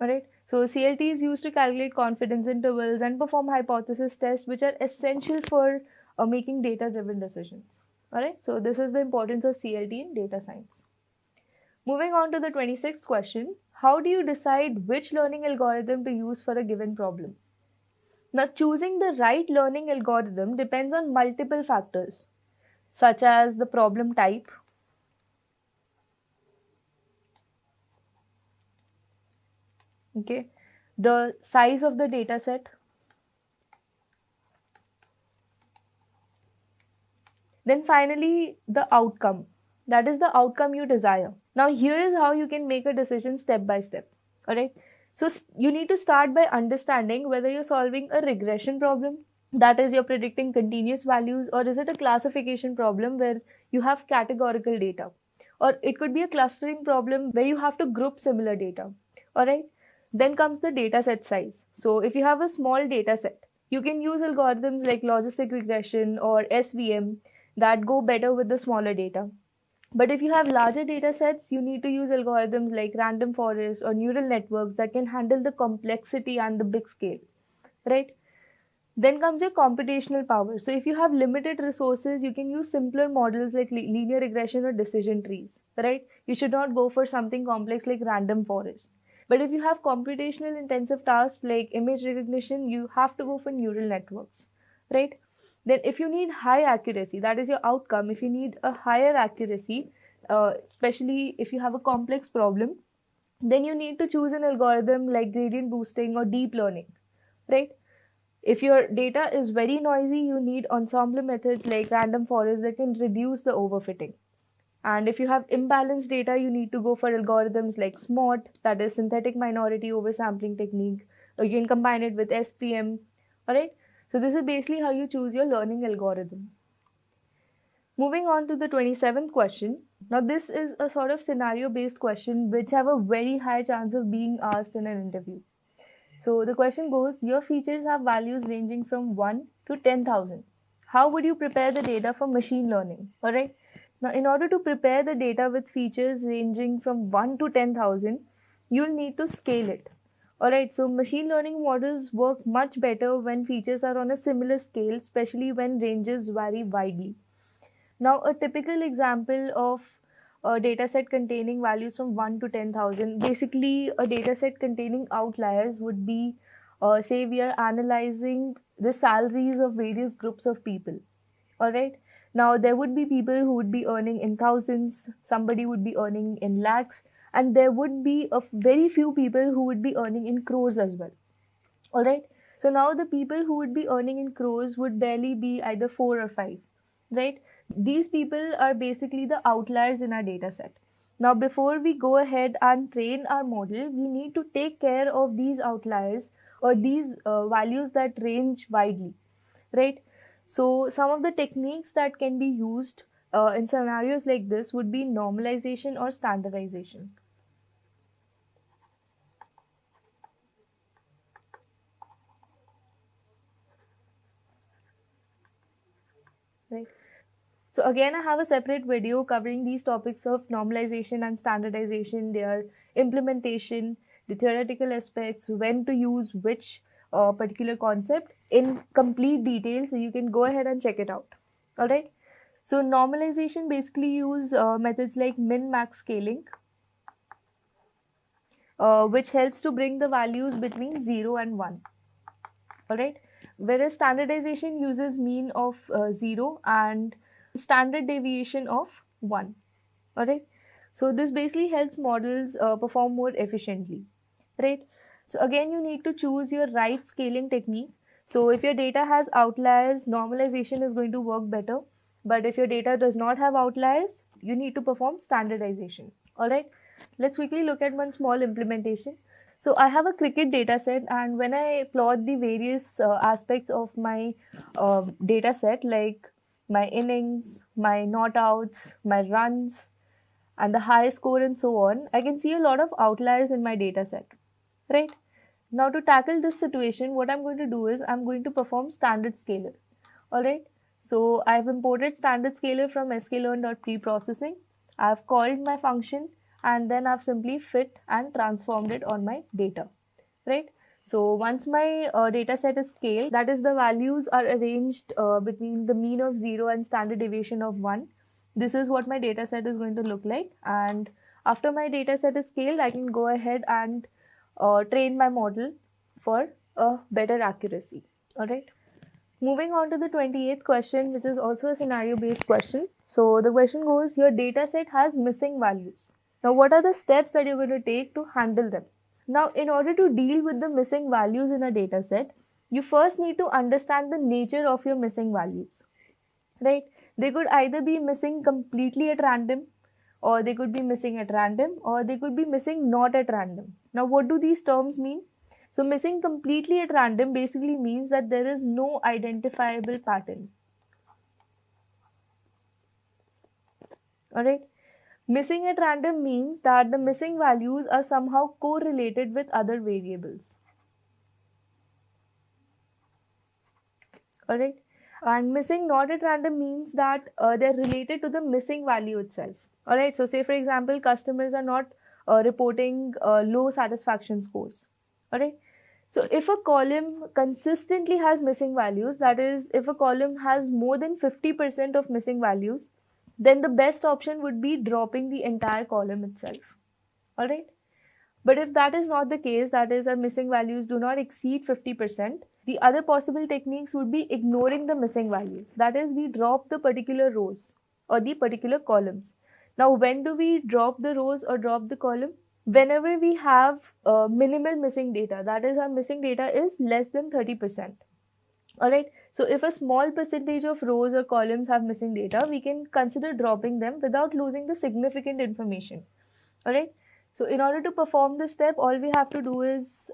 Alright. So CLT is used to calculate confidence intervals and perform hypothesis tests, which are essential for making data-driven decisions. Alright. So this is the importance of CLT in data science. Moving on to the 26th question. How do you decide which learning algorithm to use for a given problem? Now, choosing the right learning algorithm depends on multiple factors, such as the problem type, okay, the size of the data set, then finally the outcome, that is the outcome you desire. Now here is how you can make a decision step by step. Alright. So you need to start by understanding whether you're solving a regression problem, that is you're predicting continuous values, or is it a classification problem where you have categorical data, or it could be a clustering problem where you have to group similar data. Alright. Then comes the data set size. So if you have a small data set, you can use algorithms like logistic regression or SVM that go better with the smaller data. But if you have larger data sets, you need to use algorithms like random forest or neural networks that can handle the complexity and the big scale, right? Then comes your computational power. So if you have limited resources, you can use simpler models like linear regression or decision trees, right? You should not go for something complex like random forest. But if you have computational intensive tasks like image recognition, you have to go for neural networks, right? Then if you need high accuracy, that is your outcome. If you need a higher accuracy, especially if you have a complex problem, then you need to choose an algorithm like gradient boosting or deep learning, right? If your data is very noisy, you need ensemble methods like random forest that can reduce the overfitting. And if you have imbalanced data, you need to go for algorithms like SMART, that is synthetic minority oversampling technique, or you can combine it with SPM, alright? So this is basically how you choose your learning algorithm. Moving on to the 27th question. Now, this is a sort of scenario based question which have a very high chance of being asked in an interview. So, the question goes, your features have values ranging from 1 to 10,000. How would you prepare the data for machine learning? Alright. Now, in order to prepare the data with features ranging from 1 to 10,000, you'll need to scale it. Alright, so machine learning models work much better when features are on a similar scale, especially when ranges vary widely. Now, a typical example of a dataset containing values from 1 to 10,000, basically a dataset containing outliers would be, say, we are analyzing the salaries of various groups of people. Alright. Now, there would be people who would be earning in thousands, somebody would be earning in lakhs, and there would be a very few people who would be earning in crores as well. Alright. So, now the people who would be earning in crores would barely be either 4 or 5. Right. These people are basically the outliers in our data set. Now, before we go ahead and train our model, we need to take care of these outliers or these values that range widely, right? So, some of the techniques that can be used in scenarios like this would be normalization or standardization. Right. So again, I have a separate video covering these topics of normalization and standardization, their implementation, the theoretical aspects, when to use which particular concept in complete detail. So you can go ahead and check it out. All right. So normalization basically use methods like min-max scaling, which helps to bring the values between 0 and 1. All right. Whereas standardization uses mean of 0 and standard deviation of 1. Alright, so this basically helps models perform more efficiently, right? So again, you need to choose your right scaling technique. So if your data has outliers, normalization is going to work better, but if your data does not have outliers, you need to perform standardization. Alright, let's quickly look at one small implementation. So I have a cricket data set, and when I plot the various aspects of my data set, like my innings, my not outs, my runs, and the high score and so on, I can see a lot of outliers in my data set, right? Now, to tackle this situation, what I'm going to do is I'm going to perform standard scaler. Alright, so I've imported standard scaler from sklearn.preprocessing. I've called my function, and then I've simply fit and transformed it on my data, right? So once my data set is scaled, that is, the values are arranged between the mean of 0 and standard deviation of 1. This is what my data set is going to look like. And after my data set is scaled, I can go ahead and train my model for a better accuracy. All right. Moving on to the 28th question, which is also a scenario based question. So the question goes, your data set has missing values. Now, what are the steps that you're going to take to handle them? Now, in order to deal with the missing values in a data set, you first need to understand the nature of your missing values, right? They could either be missing completely at random, or they could be missing at random, or they could be missing not at random. Now, what do these terms mean? So, missing completely at random basically means that there is no identifiable pattern. Alright. Missing at random means that the missing values are somehow correlated with other variables. Alright. And missing not at random means that they're related to the missing value itself. Alright. So, say for example, customers are not reporting low satisfaction scores. Alright. So, if a column consistently has missing values, that is, if a column has more than 50% of missing values, then the best option would be dropping the entire column itself. Alright. But if that is not the case, that is, our missing values do not exceed 50%, the other possible techniques would be ignoring the missing values. That is, we drop the particular rows or the particular columns. Now, when do we drop the rows or drop the column? Whenever we have minimal missing data, that is, our missing data is less than 30%. Alright, so if a small percentage of rows or columns have missing data, we can consider dropping them without losing the significant information. Alright, so in order to perform this step, all we have to do is,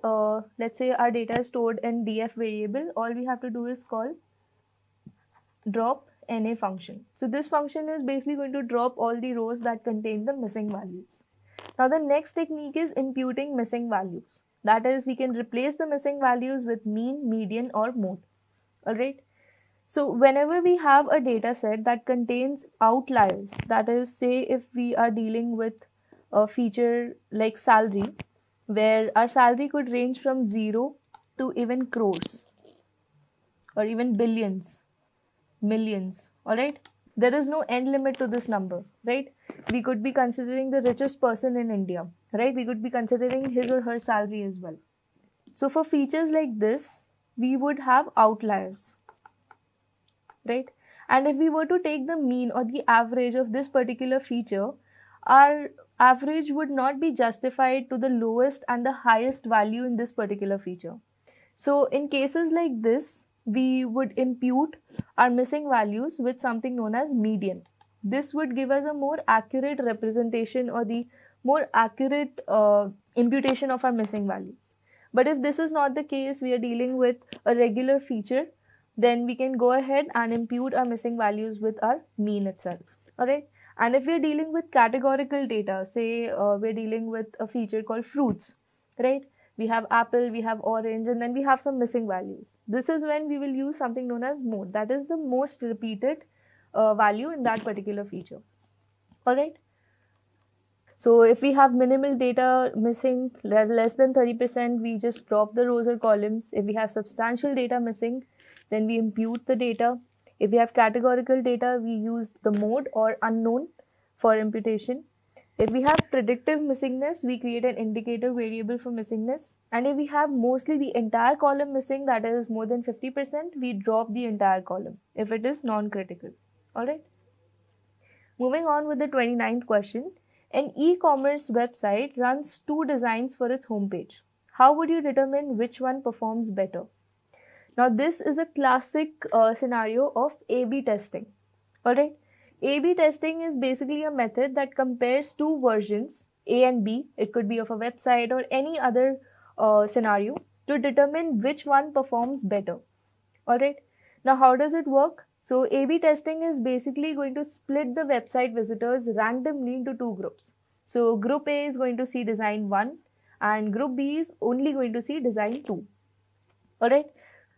let's say our data is stored in df variable, all we have to do is call drop NA function. So this function is basically going to drop all the rows that contain the missing values. Now the next technique is imputing missing values. That is, we can replace the missing values with mean, median or mode. Alright. So whenever we have a data set that contains outliers, that is, say if we are dealing with a feature like salary, where our salary could range from 0 to even crores or even billions, millions, alright? There is no end limit to this number, right? We could be considering the richest person in India, right? We could be considering his or her salary as well. So for features like this, we would have outliers, right? And if we were to take the mean or the average of this particular feature, our average would not be justified to the lowest and the highest value in this particular feature. So in cases like this, we would impute our missing values with something known as median. This would give us a more accurate representation or the more accurate imputation of our missing values. But if this is not the case, we are dealing with a regular feature, then we can go ahead and impute our missing values with our mean itself. Alright. And if we are dealing with categorical data, say we're dealing with a feature called fruits, right? We have apple, we have orange, and then we have some missing values. This is when we will use something known as mode. That is the most repeated value in that particular feature. Alright. So if we have minimal data missing, less than 30%, we just drop the rows or columns. If we have substantial data missing, then we impute the data. If we have categorical data, we use the mode or unknown for imputation. If we have predictive missingness, we create an indicator variable for missingness. And if we have mostly the entire column missing, that is more than 50%, we drop the entire column if it is non-critical. Alright. Moving on with the 29th question. An e-commerce website runs 2 designs for its homepage. How would you determine which one performs better? Now this is a classic scenario of A/B testing. Alright. A/B testing is basically a method that compares 2 versions, A and B, it could be of a website or any other scenario, to determine which one performs better. Alright. Now how does it work? So A/B testing is basically going to split the website visitors randomly into 2 groups. So group A is going to see design 1 and group B is only going to see design 2. Alright.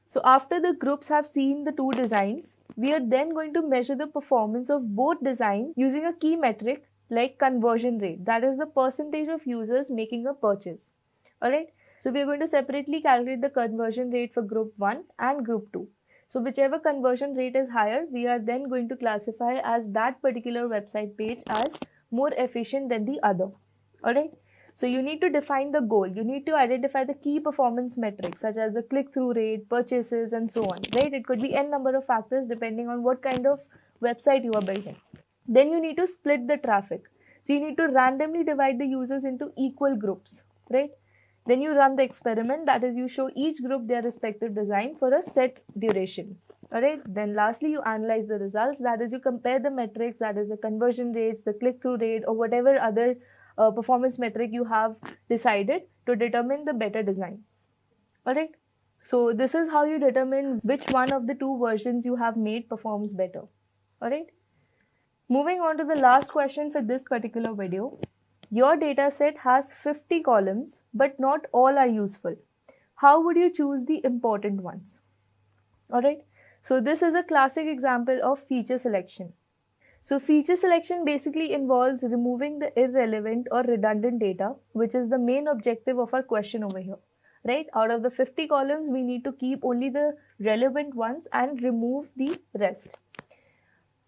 So after the groups have seen the 2 designs, we are then going to measure the performance of both designs using a key metric like conversion rate. That is the percentage of users making a purchase. Alright. So we are going to separately calculate the conversion rate for group 1 and group 2. So whichever conversion rate is higher, we are then going to classify as that particular website page as more efficient than the other. Alright. So you need to define the goal. You need to identify the key performance metrics such as the click-through rate, purchases and so on. Right. It could be n number of factors depending on what kind of website you are building. Then you need to split the traffic. So you need to randomly divide the users into equal groups. Right. Then you run the experiment, that is you show each group their respective design for a set duration. Alright. Then lastly you analyze the results, that is you compare the metrics, that is the conversion rates, the click-through rate or whatever other performance metric you have decided to determine the better design. Alright. So this is how you determine which one of the 2 versions you have made performs better. Alright. Moving on to the last question for this particular video. Your dataset has 50 columns, but not all are useful. How would you choose the important ones? Alright, so this is a classic example of feature selection. So feature selection basically involves removing the irrelevant or redundant data, which is the main objective of our question over here. Right, out of the 50 columns, we need to keep only the relevant ones and remove the rest.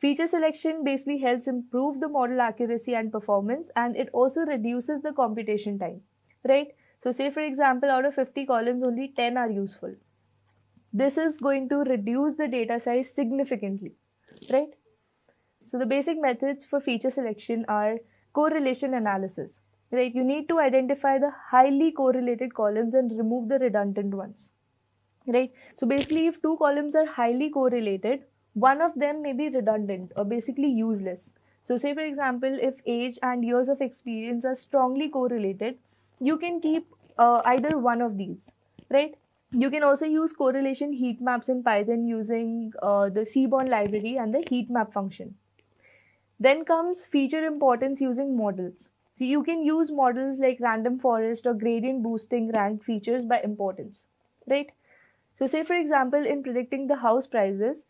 Feature selection basically helps improve the model accuracy and performance, and it also reduces the computation time, right? So say for example, out of 50 columns, only 10 are useful. This is going to reduce the data size significantly, right? So the basic methods for feature selection are correlation analysis, right? You need to identify the highly correlated columns and remove the redundant ones, right? So basically, if 2 columns are highly correlated, one of them may be redundant or basically useless. So say for example, if age and years of experience are strongly correlated, you can keep either one of these, right? You can also use correlation heat maps in Python using the Seaborn library and the heat map function. Then comes feature importance using models. So you can use models like random forest or gradient boosting rank features by importance, right? So say for example, in predicting the house prices,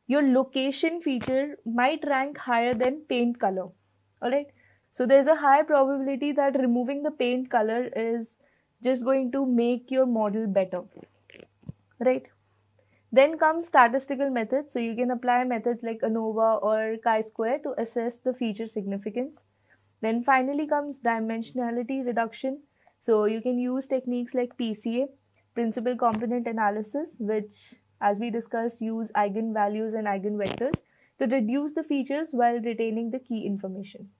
your location feature might rank higher than paint color, all right? So there's a high probability that removing the paint color is just going to make your model better, right? Then comes statistical methods. So you can apply methods like ANOVA or chi-square to assess the feature significance. Then finally comes dimensionality reduction. So you can use techniques like PCA, principal component analysis, which, as we discussed, use eigenvalues and eigenvectors to reduce the features while retaining the key information.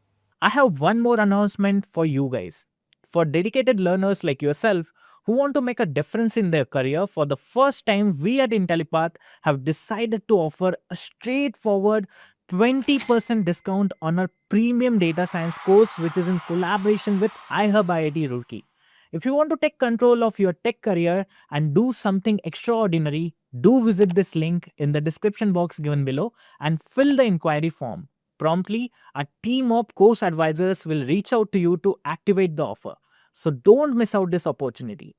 I have one more announcement for you guys. For dedicated learners like yourself who want to make a difference in their career, for the first time, we at Intellipaat have decided to offer a straightforward 20% discount on our premium data science course, which is in collaboration with iHub IIT Roorkee. If you want to take control of your tech career and do something extraordinary, do visit this link in the description box given below and fill the inquiry form. Promptly, a team of course advisors will reach out to you to activate the offer. So don't miss out this opportunity.